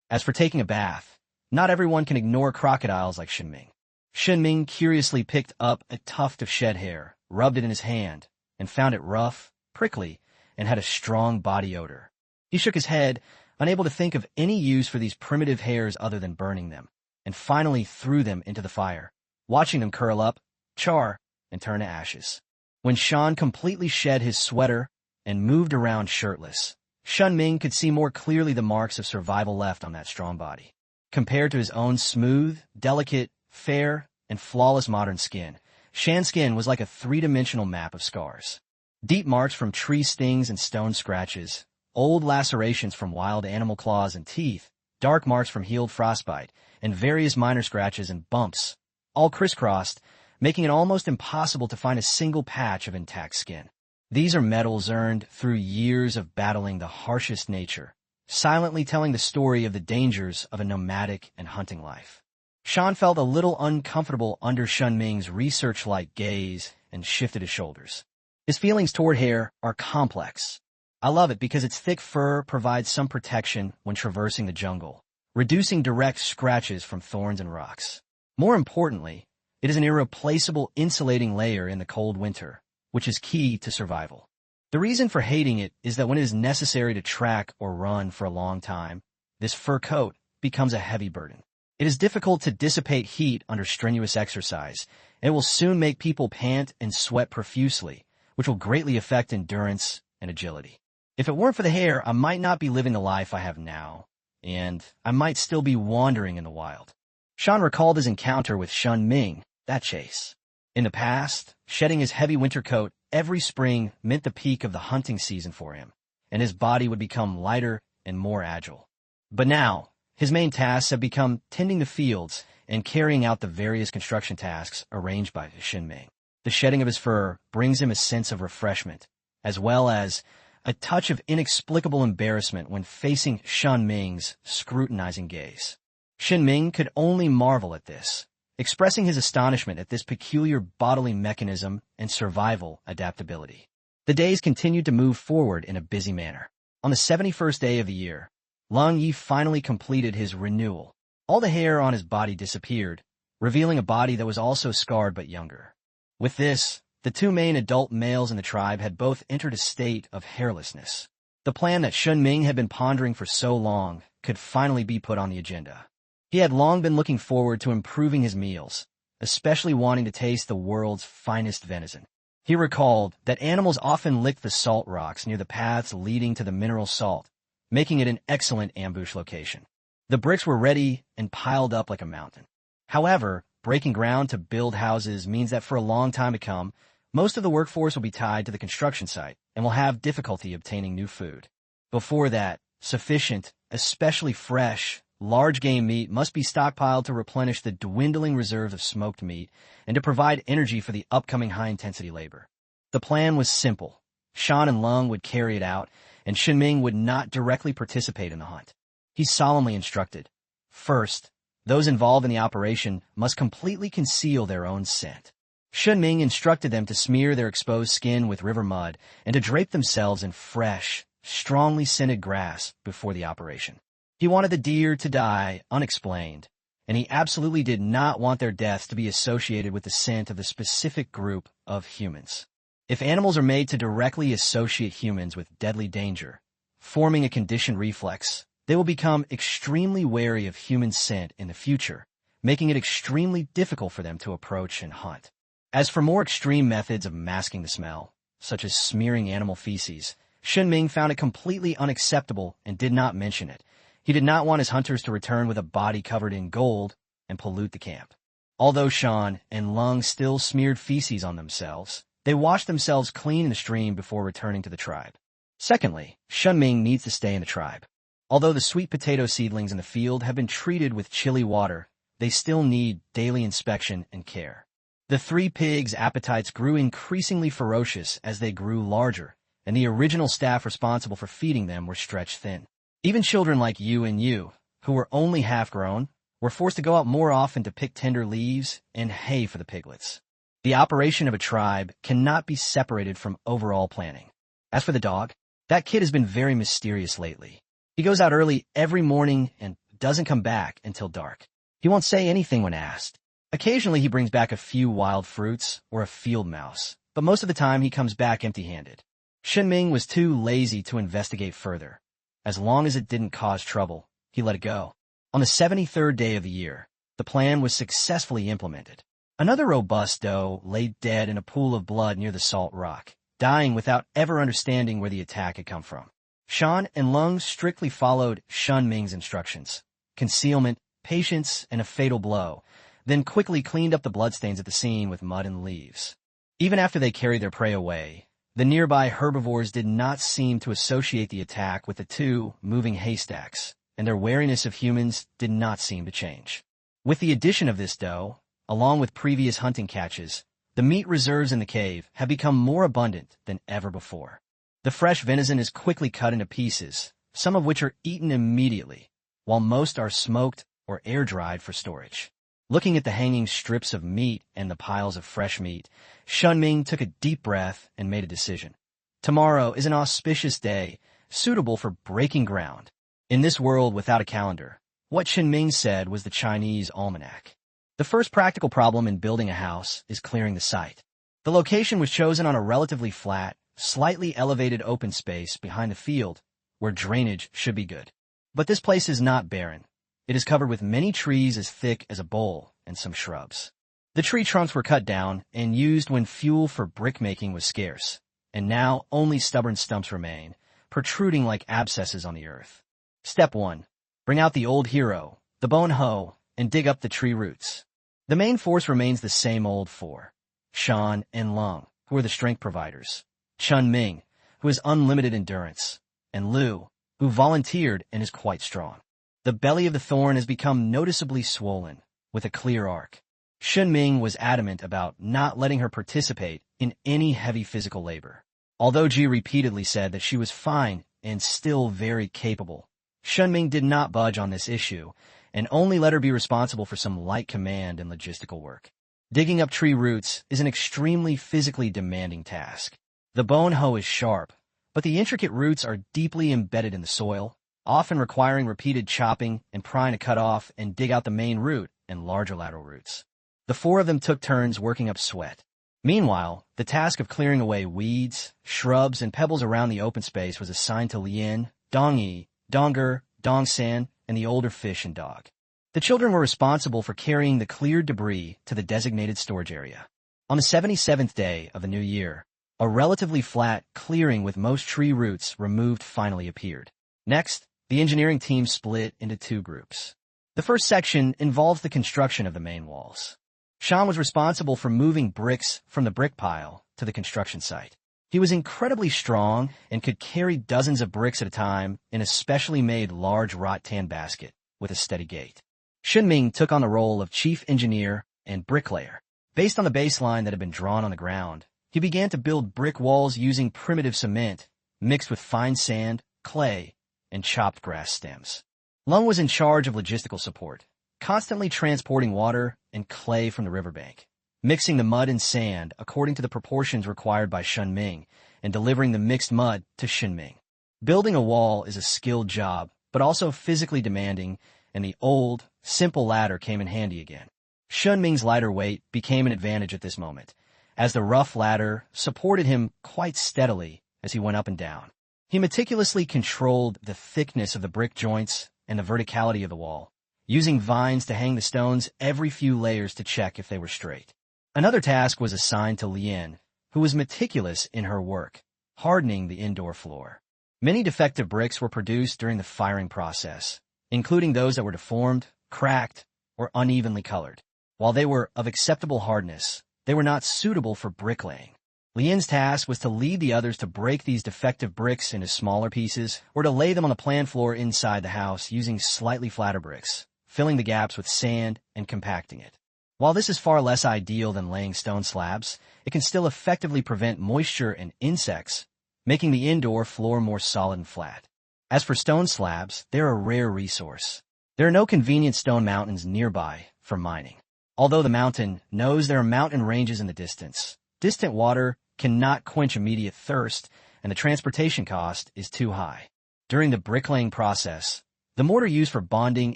As for taking a bath, not everyone can ignore crocodiles like Shen Ming. Shen Ming curiously picked up a tuft of shed hair, rubbed it in his hand, and found it rough, prickly, and had a strong body odor. He shook his head, unable to think of any use for these primitive hairs other than burning them, and finally threw them into the fire, watching them curl up, char, and turn to ashes. When Shan completely shed his sweater and moved around shirtless, Shen Ming could see more clearly the marks of survival left on that strong body. Compared to his own smooth, delicate, fair, and flawless modern skin, Shan's skin was like a three-dimensional map of scars. Deep marks from tree stings and stone scratches, old lacerations from wild animal claws and teeth, dark marks from healed frostbite, and various minor scratches and bumps, all crisscrossed, making it almost impossible to find a single patch of intact skin. These are medals earned through years of battling the harshest nature, silently telling the story of the dangers of a nomadic and hunting life. Shan felt a little uncomfortable under Shen Ming's research-like gaze and shifted his shoulders. His feelings toward hair are complex. I love it because its thick fur provides some protection when traversing the jungle, reducing direct scratches from thorns and rocks. More importantly, it is an irreplaceable insulating layer in the cold winter, which is key to survival. The reason for hating it is that when it is necessary to track or run for a long time, this fur coat becomes a heavy burden. It is difficult to dissipate heat under strenuous exercise, and it will soon make people pant and sweat profusely, which will greatly affect endurance and agility. If it weren't for the hair, I might not be living the life I have now, and I might still be wandering in the wild. Shan recalled his encounter with Shen Ming, that chase. In the past, shedding his heavy winter coat every spring meant the peak of the hunting season for him, and his body would become lighter and more agile. But now, his main tasks have become tending the fields and carrying out the various construction tasks arranged by Shen Ming. The shedding of his fur brings him a sense of refreshment, as well as a touch of inexplicable embarrassment when facing Shen Ming's scrutinizing gaze. Shen Ming could only marvel at this, expressing his astonishment at this peculiar bodily mechanism and survival adaptability. The days continued to move forward in a busy manner. On the 71st day of the year, Lung Yi finally completed his renewal. All the hair on his body disappeared, revealing a body that was also scarred but younger. With this, the two main adult males in the tribe had both entered a state of hairlessness. The plan that Shen Ming had been pondering for so long could finally be put on the agenda. He had long been looking forward to improving his meals, especially wanting to taste the world's finest venison. He recalled that animals often licked the salt rocks near the paths leading to the mineral salt, making it an excellent ambush location. The bricks were ready and piled up like a mountain. However, breaking ground to build houses means that for a long time to come, most of the workforce will be tied to the construction site and will have difficulty obtaining new food. Before that, sufficient, especially fresh, large game meat must be stockpiled to replenish the dwindling reserves of smoked meat and to provide energy for the upcoming high-intensity labor. The plan was simple. Shan and Lung would carry it out, and Shen Ming would not directly participate in the hunt. He solemnly instructed, first, those involved in the operation must completely conceal their own scent. Shen Ming instructed them to smear their exposed skin with river mud and to drape themselves in fresh, strongly scented grass before the operation. He wanted the deer to die unexplained, and he absolutely did not want their deaths to be associated with the scent of the specific group of humans. If animals are made to directly associate humans with deadly danger, forming a conditioned reflex, they will become extremely wary of human scent in the future, making it extremely difficult for them to approach and hunt. As for more extreme methods of masking the smell, such as smearing animal feces, Shen Ming found it completely unacceptable and did not mention it. He did not want his hunters to return with a body covered in gold and pollute the camp. Although Shan and Lung still smeared feces on themselves, they washed themselves clean in the stream before returning to the tribe. Secondly, Shen Ming needs to stay in the tribe. Although the sweet potato seedlings in the field have been treated with chilly water, they still need daily inspection and care. The 3 pigs' appetites grew increasingly ferocious as they grew larger, and the original staff responsible for feeding them were stretched thin. Even children like you and you, who were only half-grown, were forced to go out more often to pick tender leaves and hay for the piglets. The operation of a tribe cannot be separated from overall planning. As for the dog, that kid has been very mysterious lately. He goes out early every morning and doesn't come back until dark. He won't say anything when asked. Occasionally he brings back a few wild fruits or a field mouse, but most of the time he comes back empty-handed. Shen Ming was too lazy to investigate further. As long as it didn't cause trouble, he let it go. On the 73rd day of the year, the plan was successfully implemented. Another robust doe lay dead in a pool of blood near the salt rock, dying without ever understanding where the attack had come from. Shan and Lung strictly followed Shen Ming's instructions: concealment, patience, and a fatal blow, then quickly cleaned up the bloodstains at the scene with mud and leaves. Even after they carried their prey away, the nearby herbivores did not seem to associate the attack with the 2 moving haystacks, and their wariness of humans did not seem to change. With the addition of this doe, along with previous hunting catches, the meat reserves in the cave have become more abundant than ever before. The fresh venison is quickly cut into pieces, some of which are eaten immediately, while most are smoked or air-dried for storage. Looking at the hanging strips of meat and the piles of fresh meat, Shen Ming took a deep breath and made a decision. Tomorrow is an auspicious day, suitable for breaking ground. In this world without a calendar, what Shen Ming said was the Chinese almanac. The first practical problem in building a house is clearing the site. The location was chosen on a relatively flat, slightly elevated open space behind the field, where drainage should be good. But this place is not barren. It is covered with many trees as thick as a bowl and some shrubs. The tree trunks were cut down and used when fuel for brick-making was scarce, and now only stubborn stumps remain, protruding like abscesses on the earth. Step 1. Bring out the old hero, the bone hoe, and dig up the tree roots. The main force remains the same old 4. Shan and Lung, who are the strength providers. Shen Ming, who has unlimited endurance. And Lu, who volunteered and is quite strong. The belly of the thorn has become noticeably swollen, with a clear arc. Shen Ming was adamant about not letting her participate in any heavy physical labor. Although Ji repeatedly said that she was fine and still very capable, Shen Ming did not budge on this issue and only let her be responsible for some light command and logistical work. Digging up tree roots is an extremely physically demanding task. The bone hoe is sharp, but the intricate roots are deeply embedded in the soil, often requiring repeated chopping and prying to cut off and dig out the main root and larger lateral roots. The 4 of them took turns working up sweat. Meanwhile, the task of clearing away weeds, shrubs, and pebbles around the open space was assigned to Lien, Dongyi, Donger, Dongsan, and the older fish and dog. The children were responsible for carrying the cleared debris to the designated storage area. On the 77th day of the new year, a relatively flat clearing with most tree roots removed finally appeared. Next, the engineering team split into two groups. The first section involves the construction of the main walls. Shen was responsible for moving bricks from the brick pile to the construction site. He was incredibly strong and could carry dozens of bricks at a time in a specially made large rattan basket with a steady gait. Shen Ming took on the role of chief engineer and bricklayer. Based on the baseline that had been drawn on the ground, he began to build brick walls using primitive cement mixed with fine sand, clay, and chopped grass stems. Lung was in charge of logistical support, constantly transporting water and clay from the riverbank, mixing the mud and sand according to the proportions required by Shen Ming, and delivering the mixed mud to Shen Ming. Building a wall is a skilled job, but also physically demanding, and the old, simple ladder came in handy again. Shen Ming's lighter weight became an advantage at this moment, as the rough ladder supported him quite steadily as he went up and down. He meticulously controlled the thickness of the brick joints and the verticality of the wall, using vines to hang the stones every few layers to check if they were straight. Another task was assigned to Lien, who was meticulous in her work, hardening the indoor floor. Many defective bricks were produced during the firing process, including those that were deformed, cracked, or unevenly colored. While they were of acceptable hardness, they were not suitable for bricklaying. Lien's task was to lead the others to break these defective bricks into smaller pieces or to lay them on the plan floor inside the house using slightly flatter bricks, filling the gaps with sand and compacting it. While this is far less ideal than laying stone slabs, it can still effectively prevent moisture and insects, making the indoor floor more solid and flat. As for stone slabs, they're a rare resource. There are no convenient stone mountains nearby for mining. Although the mountain knows there are mountain ranges in the distance, distant water cannot quench immediate thirst, and the transportation cost is too high. During the bricklaying process, the mortar used for bonding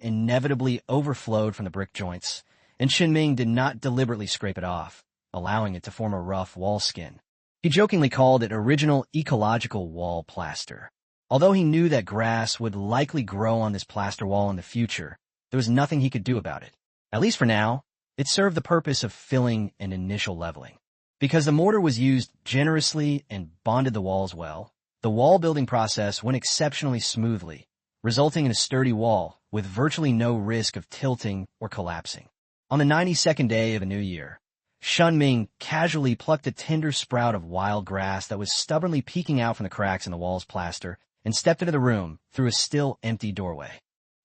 inevitably overflowed from the brick joints, and Shen Ming did not deliberately scrape it off, allowing it to form a rough wall skin. He jokingly called it original ecological wall plaster. Although he knew that grass would likely grow on this plaster wall in the future, there was nothing he could do about it. At least for now, it served the purpose of filling and initial leveling. Because the mortar was used generously and bonded the walls well, the wall building process went exceptionally smoothly, resulting in a sturdy wall with virtually no risk of tilting or collapsing. On the 92nd day of the new year, Shen Ming casually plucked a tender sprout of wild grass that was stubbornly peeking out from the cracks in the wall's plaster and stepped into the room through a still empty doorway.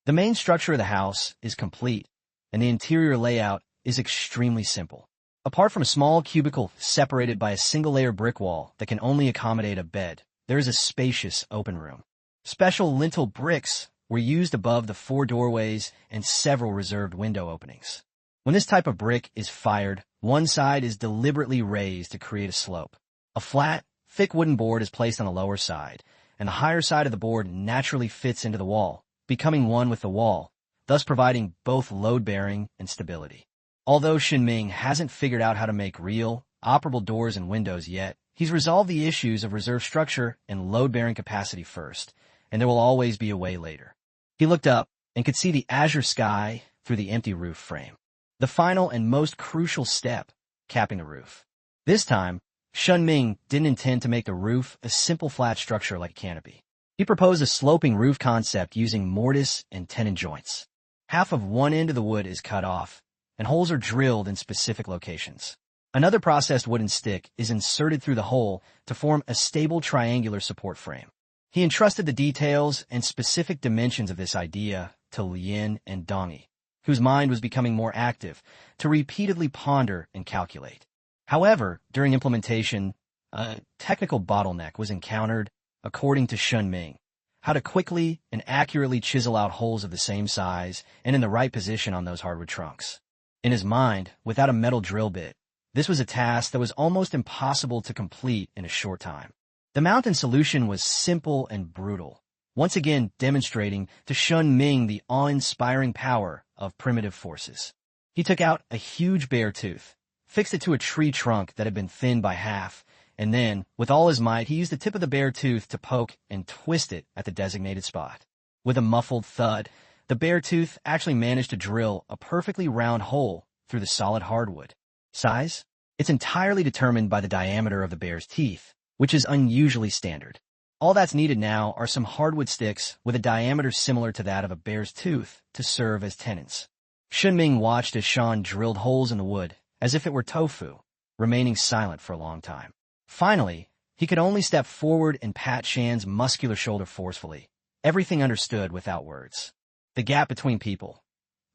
The main structure of the house is complete, and the interior layout is extremely simple. Apart from a small cubicle separated by a single-layer brick wall that can only accommodate a bed, there is a spacious open room. Special lintel bricks were used above the 4 doorways and several reserved window openings. When this type of brick is fired, one side is deliberately raised to create a slope. A flat, thick wooden board is placed on the lower side, and the higher side of the board naturally fits into the wall, becoming one with the wall, thus providing both load-bearing and stability. Although Shen Ming hasn't figured out how to make real, operable doors and windows yet, he's resolved the issues of reserve structure and load-bearing capacity first, and there will always be a way later. He looked up and could see the azure sky through the empty roof frame. The final and most crucial step, capping the roof. This time, Shen Ming didn't intend to make the roof a simple flat structure like a canopy. He proposed a sloping roof concept using mortise and tenon joints. Half of one end of the wood is cut off, and holes are drilled in specific locations. Another processed wooden stick is inserted through the hole to form a stable triangular support frame. He entrusted the details and specific dimensions of this idea to Lien and Dongyi, whose mind was becoming more active, to repeatedly ponder and calculate. However, during implementation, a technical bottleneck was encountered, according to Shen Ming: how to quickly and accurately chisel out holes of the same size and in the right position on those hardwood trunks. In his mind, without a metal drill bit, this was a task that was almost impossible to complete in a short time. The mountain solution was simple and brutal, once again demonstrating to Shen Ming the awe-inspiring power of primitive forces. He took out a huge bear tooth, fixed it to a tree trunk that had been thinned by half, and then, with all his might, he used the tip of the bare tooth to poke and twist it at the designated spot. With a muffled thud, the bare tooth actually managed to drill a perfectly round hole through the solid hardwood. Size? It's entirely determined by the diameter of the bear's teeth, which is unusually standard. All that's needed now are some hardwood sticks with a diameter similar to that of a bear's tooth to serve as tenons. Shen Ming watched as Shan drilled holes in the wood, as if it were tofu, remaining silent for a long time. Finally, he could only step forward and pat Shan's muscular shoulder forcefully, everything understood without words. The gap between people.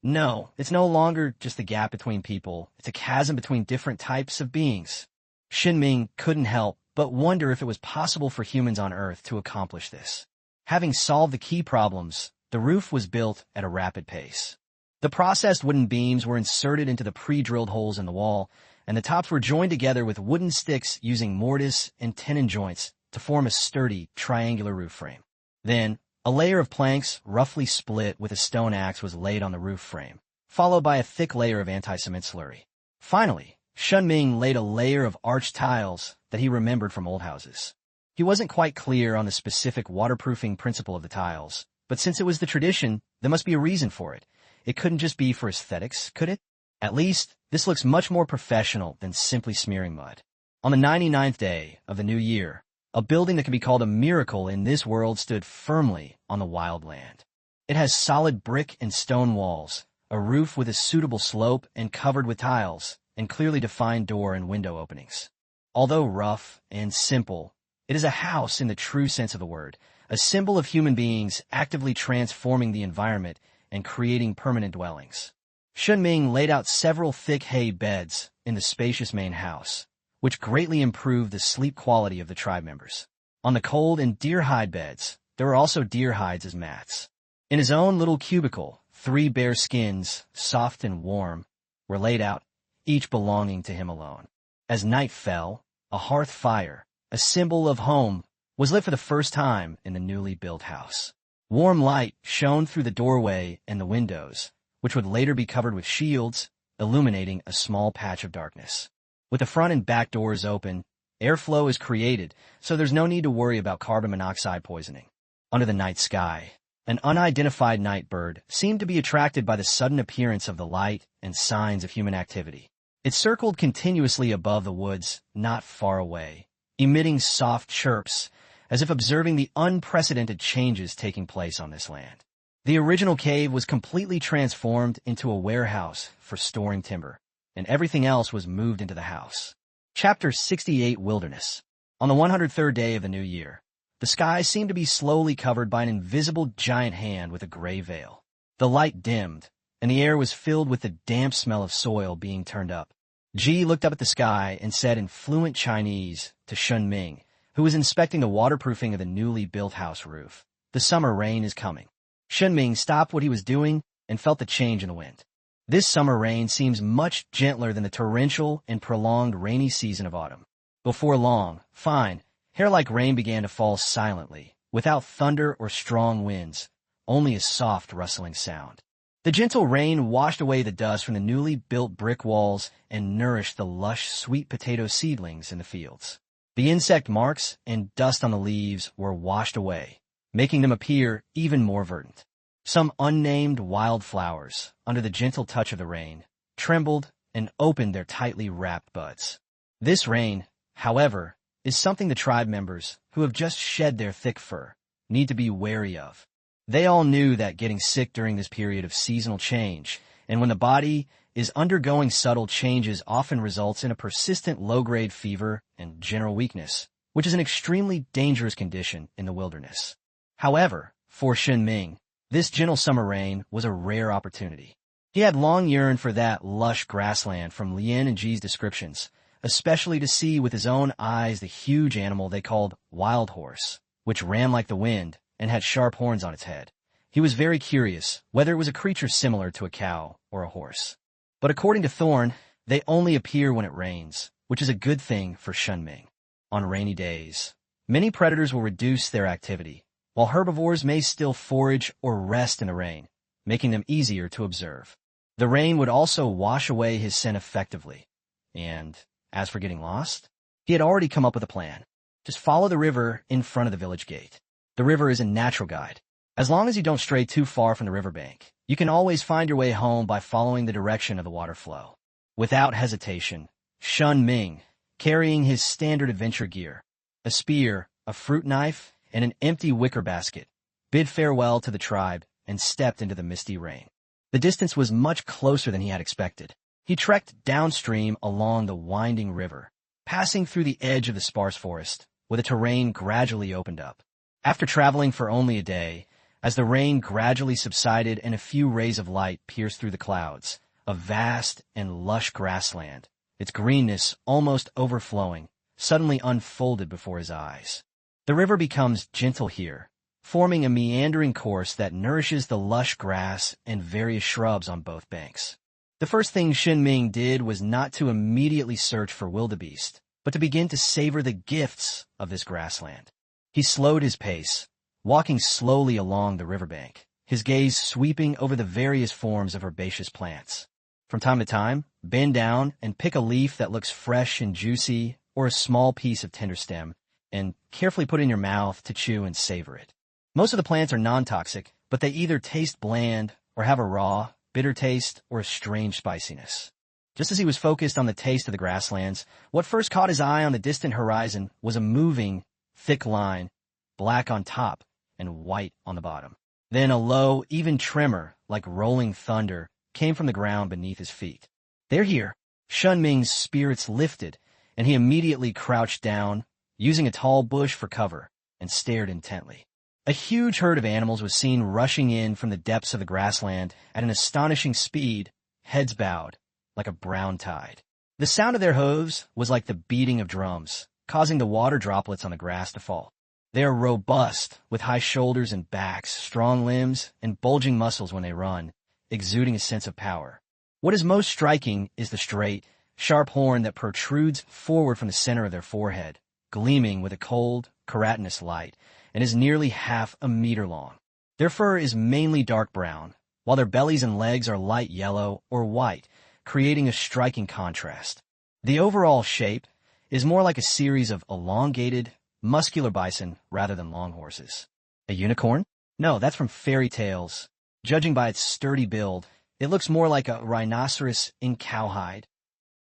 No, it's no longer just the gap between people, it's a chasm between different types of beings. Shen Ming couldn't help but wonder if it was possible for humans on Earth to accomplish this. Having solved the key problems, the roof was built at a rapid pace. The processed wooden beams were inserted into the pre-drilled holes in the wall, and the tops were joined together with wooden sticks using mortise and tenon joints to form a sturdy, triangular roof frame. Then, a layer of planks, roughly split with a stone axe, was laid on the roof frame, followed by a thick layer of anti-cement slurry. Finally, Shen Ming laid a layer of arched tiles that he remembered from old houses. He wasn't quite clear on the specific waterproofing principle of the tiles, but since it was the tradition, there must be a reason for it. It couldn't just be for aesthetics, could it? At least, this looks much more professional than simply smearing mud. On the 99th day of the new year, a building that can be called a miracle in this world stood firmly on the wild land. It has solid brick and stone walls, a roof with a suitable slope and covered with tiles, and clearly defined door and window openings. Although rough and simple, it is a house in the true sense of the word, a symbol of human beings actively transforming the environment and creating permanent dwellings. Shen Ming laid out several thick hay beds in the spacious main house, which greatly improved the sleep quality of the tribe members. On the cold and deer hide beds, there were also deer hides as mats. In his own little cubicle, 3 bear skins, soft and warm, were laid out, each belonging to him alone. As night fell, a hearth fire, a symbol of home, was lit for the first time in the newly built house. Warm light shone through the doorway and the windows, which would later be covered with shields, illuminating a small patch of darkness. With the front and back doors open, airflow is created, so there's no need to worry about carbon monoxide poisoning. Under the night sky, an unidentified night bird seemed to be attracted by the sudden appearance of the light and signs of human activity. It circled continuously above the woods, not far away, emitting soft chirps, as if observing the unprecedented changes taking place on this land. The original cave was completely transformed into a warehouse for storing timber, and everything else was moved into the house. Chapter 68 Wilderness. On the 103rd day of the new year, the sky seemed to be slowly covered by an invisible giant hand with a gray veil. The light dimmed, and the air was filled with the damp smell of soil being turned up. Ji looked up at the sky and said in fluent Chinese to Shen Ming, who was inspecting the waterproofing of the newly built house roof, "The summer rain is coming." Shen Ming stopped what he was doing and felt the change in the wind. This summer rain seems much gentler than the torrential and prolonged rainy season of autumn. Before long, fine, hair-like rain began to fall silently, without thunder or strong winds, only a soft rustling sound. The gentle rain washed away the dust from the newly built brick walls and nourished the lush sweet potato seedlings in the fields. The insect marks and dust on the leaves were washed away, making them appear even more verdant. Some unnamed wildflowers, under the gentle touch of the rain, trembled and opened their tightly wrapped buds. This rain, however, is something the tribe members, who have just shed their thick fur, need to be wary of. They all knew that getting sick during this period of seasonal change, and when the body is undergoing subtle changes, often results in a persistent low-grade fever and general weakness, which is an extremely dangerous condition in the wilderness. However, for Shen Ming, this gentle summer rain was a rare opportunity. He had long yearned for that lush grassland from Lien and Ji's descriptions, especially to see with his own eyes the huge animal they called wild horse, which ran like the wind and had sharp horns on its head. He was very curious whether it was a creature similar to a cow or a horse. But according to Thorn, they only appear when it rains, which is a good thing for Shen Ming. On rainy days, many predators will reduce their activity, while herbivores may still forage or rest in the rain, making them easier to observe. The rain would also wash away his scent effectively, And as for getting lost, he had already come up with a plan. Just follow the river in front of the village gate. The river is a natural guide. As long as you don't stray too far from the riverbank, you can always find your way home by following the direction of the water flow. Without hesitation, Shen Ming, carrying his standard adventure gear, a spear, a fruit knife, and an empty wicker basket, bid farewell to the tribe and stepped into the misty rain. The distance was much closer than he had expected. He trekked downstream along the winding river, passing through the edge of the sparse forest, where the terrain gradually opened up. After traveling for only a day, as the rain gradually subsided and a few rays of light pierced through the clouds, a vast and lush grassland, its greenness almost overflowing, suddenly unfolded before his eyes. The river becomes gentle here, forming a meandering course that nourishes the lush grass and various shrubs on both banks. The first thing Shen Ming did was not to immediately search for wildebeest, but to begin to savor the gifts of this grassland. He slowed his pace, walking slowly along the riverbank, his gaze sweeping over the various forms of herbaceous plants. From time to time, bend down and pick a leaf that looks fresh and juicy, or a small piece of tender stem, and carefully put in your mouth to chew and savor it. Most of the plants are non-toxic, but they either taste bland or have a raw, bitter taste or a strange spiciness. Just as he was focused on the taste of the grasslands, what first caught his eye on the distant horizon was a moving, thick line, black on top and white on the bottom. Then a low, even tremor, like rolling thunder, came from the ground beneath his feet. "They're here." Shen Ming's spirits lifted, and he immediately crouched down, using a tall bush for cover, and stared intently. A huge herd of animals was seen rushing in from the depths of the grassland at an astonishing speed, heads bowed, like a brown tide. The sound of their hooves was like the beating of drums, causing the water droplets on the grass to fall. They are robust, with high shoulders and backs, strong limbs, and bulging muscles when they run, exuding a sense of power. What is most striking is the straight, sharp horn that protrudes forward from the center of their forehead, gleaming with a cold, keratinous light, and is nearly half a meter long. Their fur is mainly dark brown, while their bellies and legs are light yellow or white, creating a striking contrast. The overall shape is more like a series of elongated, muscular bison rather than long horses. A unicorn? No, that's from fairy tales. Judging by its sturdy build, it looks more like a rhinoceros in cowhide.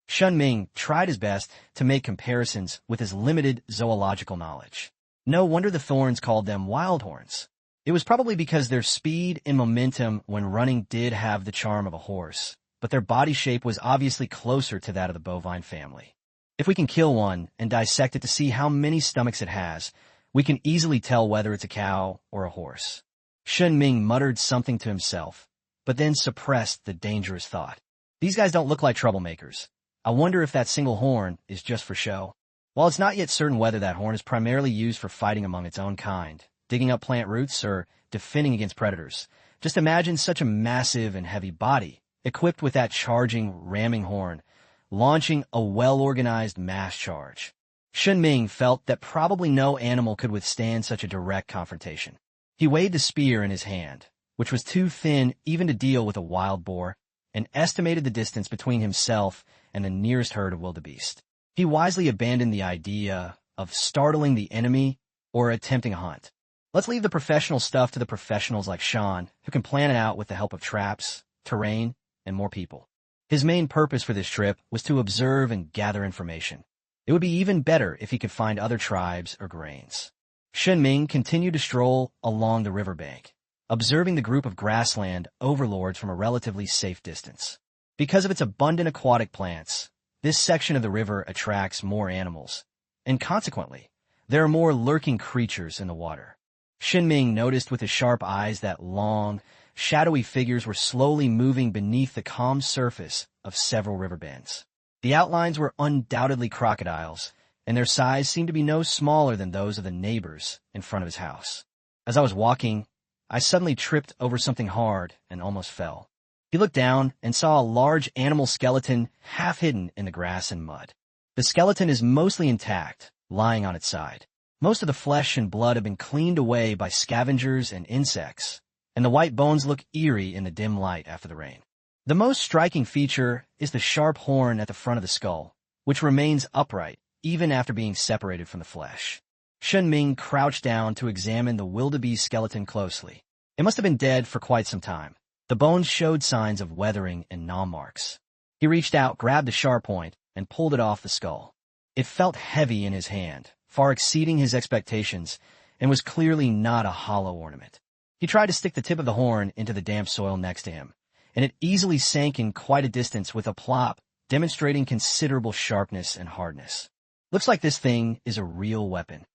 Shen Ming tried his best to make comparisons with his limited zoological knowledge. No wonder the thorns called them wild horns. It was probably because their speed and momentum when running did have the charm of a horse, but their body shape was obviously closer to that of the bovine family. If we can kill one and dissect it to see how many stomachs it has, we can easily tell whether it's a cow or a horse. Shen Ming muttered something to himself, but then suppressed the dangerous thought. These guys don't look like troublemakers. I wonder if that single horn is just for show. While it's not yet certain whether that horn is primarily used for fighting among its own kind, digging up plant roots, or defending against predators, just imagine such a massive and heavy body, equipped with that charging, ramming horn, launching a well-organized mass charge. Shen Ming felt that probably no animal could withstand such a direct confrontation. He weighed the spear in his hand, which was too thin even to deal with a wild boar, and estimated the distance between himself and the nearest herd of wildebeest. He wisely abandoned the idea of startling the enemy or attempting a hunt. Let's leave the professional stuff to the professionals like Sean, who can plan it out with the help of traps, terrain, and more people. His main purpose for this trip was to observe and gather information. It would be even better if he could find other tribes or grains. Shen Ming continued to stroll along the riverbank, observing the group of grassland overlords from a relatively safe distance. Because of its abundant aquatic plants, this section of the river attracts more animals, and consequently, there are more lurking creatures in the water. Shen Ming noticed with his sharp eyes that long, shadowy figures were slowly moving beneath the calm surface of several river bends. The outlines were undoubtedly crocodiles, and their size seemed to be no smaller than those of the neighbors in front of his house. As I was walking, I suddenly tripped over something hard and almost fell. He looked down and saw a large animal skeleton half hidden in the grass and mud. The skeleton is mostly intact, lying on its side. Most of the flesh and blood have been cleaned away by scavengers and insects, and the white bones look eerie in the dim light after the rain. The most striking feature is the sharp horn at the front of the skull, which remains upright even after being separated from the flesh. Shen Ming crouched down to examine the wildebeest skeleton closely. It must have been dead for quite some time. The bones showed signs of weathering and gnaw marks. He reached out, grabbed a sharp point, and pulled it off the skull. It felt heavy in his hand, far exceeding his expectations, and was clearly not a hollow ornament. He tried to stick the tip of the horn into the damp soil next to him, and it easily sank in quite a distance with a plop, demonstrating considerable sharpness and hardness. Looks like this thing is a real weapon.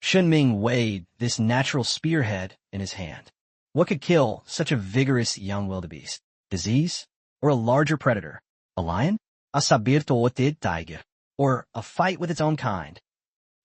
Shen Ming weighed this natural spearhead in his hand. What could kill such a vigorous young wildebeest? Disease? Or a larger predator? A lion? A saber-toothed tiger? Or a fight with its own kind?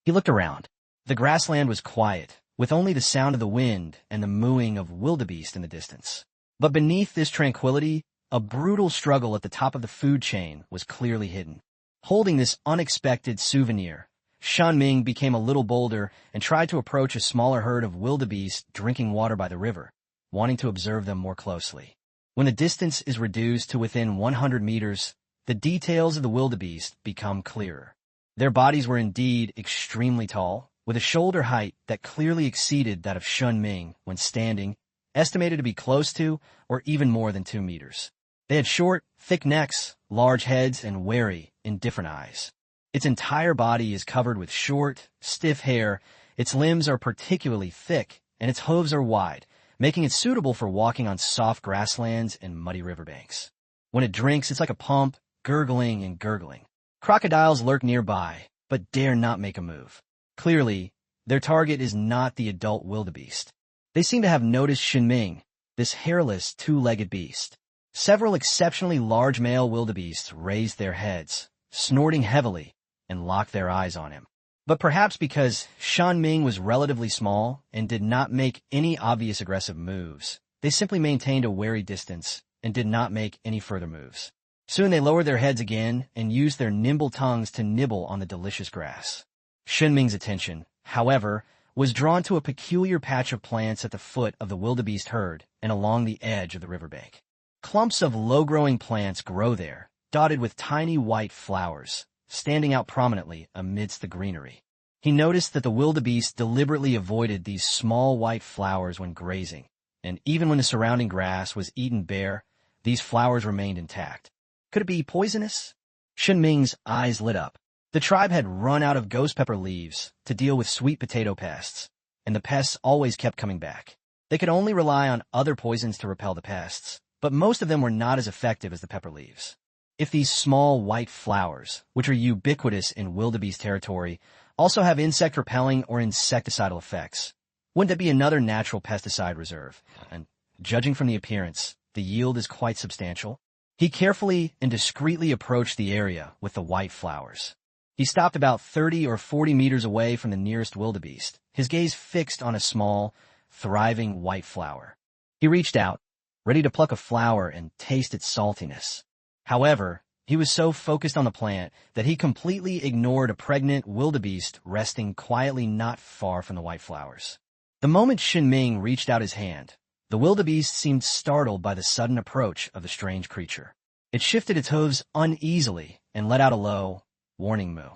He looked around. The grassland was quiet, with only the sound of the wind and the mooing of wildebeest in the distance. But beneath this tranquility, a brutal struggle at the top of the food chain was clearly hidden. Holding this unexpected souvenir, Shen Ming became a little bolder and tried to approach a smaller herd of wildebeest drinking water by the river, wanting to observe them more closely. When the distance is reduced to within 100 meters, the details of the wildebeest become clearer. Their bodies were indeed extremely tall, with a shoulder height that clearly exceeded that of Shen Ming when standing, estimated to be close to or even more than 2 meters. They had short, thick necks, large heads, and wary, indifferent eyes. Its entire body is covered with short, stiff hair, its limbs are particularly thick, and its hooves are wide, making it suitable for walking on soft grasslands and muddy riverbanks. When it drinks, it's like a pump, gurgling and gurgling. Crocodiles lurk nearby, but dare not make a move. Clearly, their target is not the adult wildebeest. They seem to have noticed Shen Ming, this hairless, two-legged beast. Several exceptionally large male wildebeests raised their heads, snorting heavily, and locked their eyes on him. But perhaps because Shen Ming was relatively small and did not make any obvious aggressive moves, they simply maintained a wary distance and did not make any further moves. Soon they lowered their heads again and used their nimble tongues to nibble on the delicious grass. Shen Ming's attention, however, was drawn to a peculiar patch of plants at the foot of the wildebeest herd and along the edge of the riverbank. Clumps of low-growing plants grow there, dotted with tiny white flowers, standing out prominently amidst the greenery. He noticed that the wildebeest deliberately avoided these small white flowers when grazing, and even when the surrounding grass was eaten bare, these flowers remained intact. Could it be poisonous? Shen Ming's eyes lit up. The tribe had run out of ghost pepper leaves to deal with sweet potato pests, and the pests always kept coming back. They could only rely on other poisons to repel the pests, but most of them were not as effective as the pepper leaves. If these small white flowers, which are ubiquitous in wildebeest territory, also have insect-repelling or insecticidal effects, wouldn't that be another natural pesticide reserve? And judging from the appearance, the yield is quite substantial. He carefully and discreetly approached the area with the white flowers. He stopped about 30 or 40 meters away from the nearest wildebeest, his gaze fixed on a small, thriving white flower. He reached out, ready to pluck a flower and taste its saltiness. However, he was so focused on the plant that he completely ignored a pregnant wildebeest resting quietly not far from the white flowers. The moment Shen Ming reached out his hand, the wildebeest seemed startled by the sudden approach of the strange creature. It shifted its hooves uneasily and let out a low, warning moo.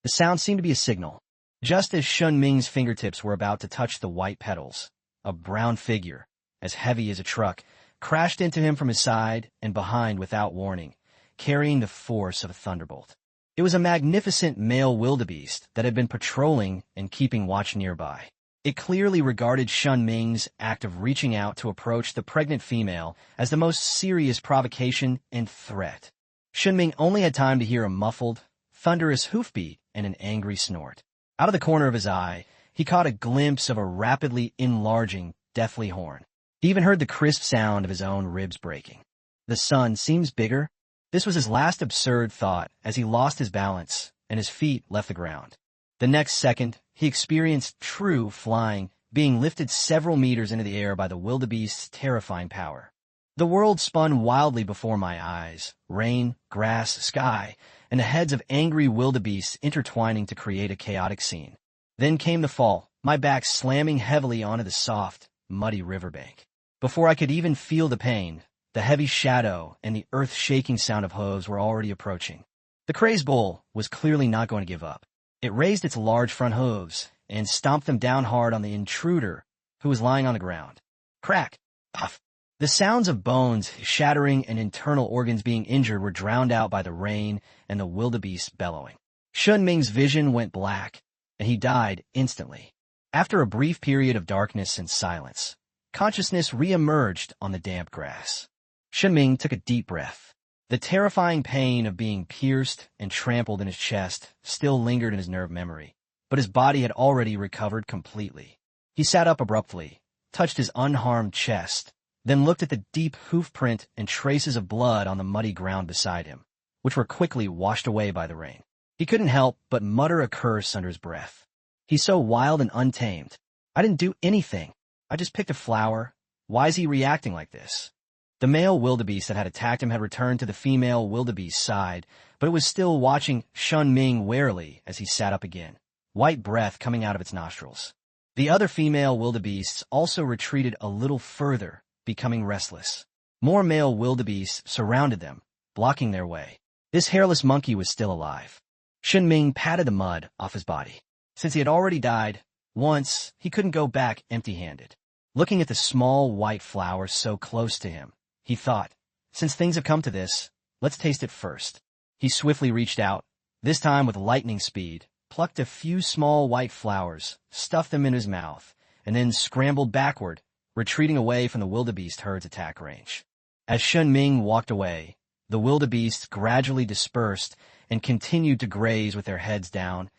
The sound seemed to be a signal. Just as Shen Ming's fingertips were about to touch the white petals, a brown figure, as heavy as a truck, crashed into him from his side and behind without warning, carrying the force of a thunderbolt. It was a magnificent male wildebeest that had been patrolling and keeping watch nearby. It clearly regarded Shen Ming's act of reaching out to approach the pregnant female as the most serious provocation and threat. Shen Ming only had time to hear a muffled, thunderous hoofbeat and an angry snort. Out of the corner of his eye, he caught a glimpse of a rapidly enlarging, deathly horn. He even heard the crisp sound of his own ribs breaking. The sun seems bigger. This was his last absurd thought as he lost his balance and his feet left the ground. The next second, he experienced true flying, being lifted several meters into the air by the wildebeest's terrifying power. The world spun wildly before my eyes, rain, grass, sky, and the heads of angry wildebeests intertwining to create a chaotic scene. Then came the fall, my back slamming heavily onto the soft, muddy riverbank. Before I could even feel the pain, the heavy shadow and the earth-shaking sound of hooves were already approaching. The crazed bull was clearly not going to give up. It raised its large front hooves and stomped them down hard on the intruder who was lying on the ground. Crack! Puff! The sounds of bones shattering and internal organs being injured were drowned out by the rain and the wildebeest bellowing. Shen Ming's vision went black, and he died instantly. After a brief period of darkness and silence, consciousness re-emerged on the damp grass. Shen Ming took a deep breath. The terrifying pain of being pierced and trampled in his chest still lingered in his nerve memory, but his body had already recovered completely. He sat up abruptly, touched his unharmed chest, then looked at the deep hoof print and traces of blood on the muddy ground beside him, which were quickly washed away by the rain. He couldn't help but mutter a curse under his breath. He's so wild and untamed. I didn't do anything. I just picked a flower. Why is he reacting like this? The male wildebeest that had attacked him had returned to the female wildebeest's side, but it was still watching Shen Ming warily as he sat up again, white breath coming out of its nostrils. The other female wildebeests also retreated a little further, becoming restless. More male wildebeests surrounded them, blocking their way. This hairless monkey was still alive. Shen Ming patted the mud off his body. Since he had already died once, he couldn't go back empty-handed. Looking at the small white flower so close to him, he thought, since things have come to this, let's taste it first. He swiftly reached out, this time with lightning speed, plucked a few small white flowers, stuffed them in his mouth, and then scrambled backward, retreating away from the wildebeest herd's attack range. As Shen Ming walked away, the wildebeests gradually dispersed and continued to graze with their heads down,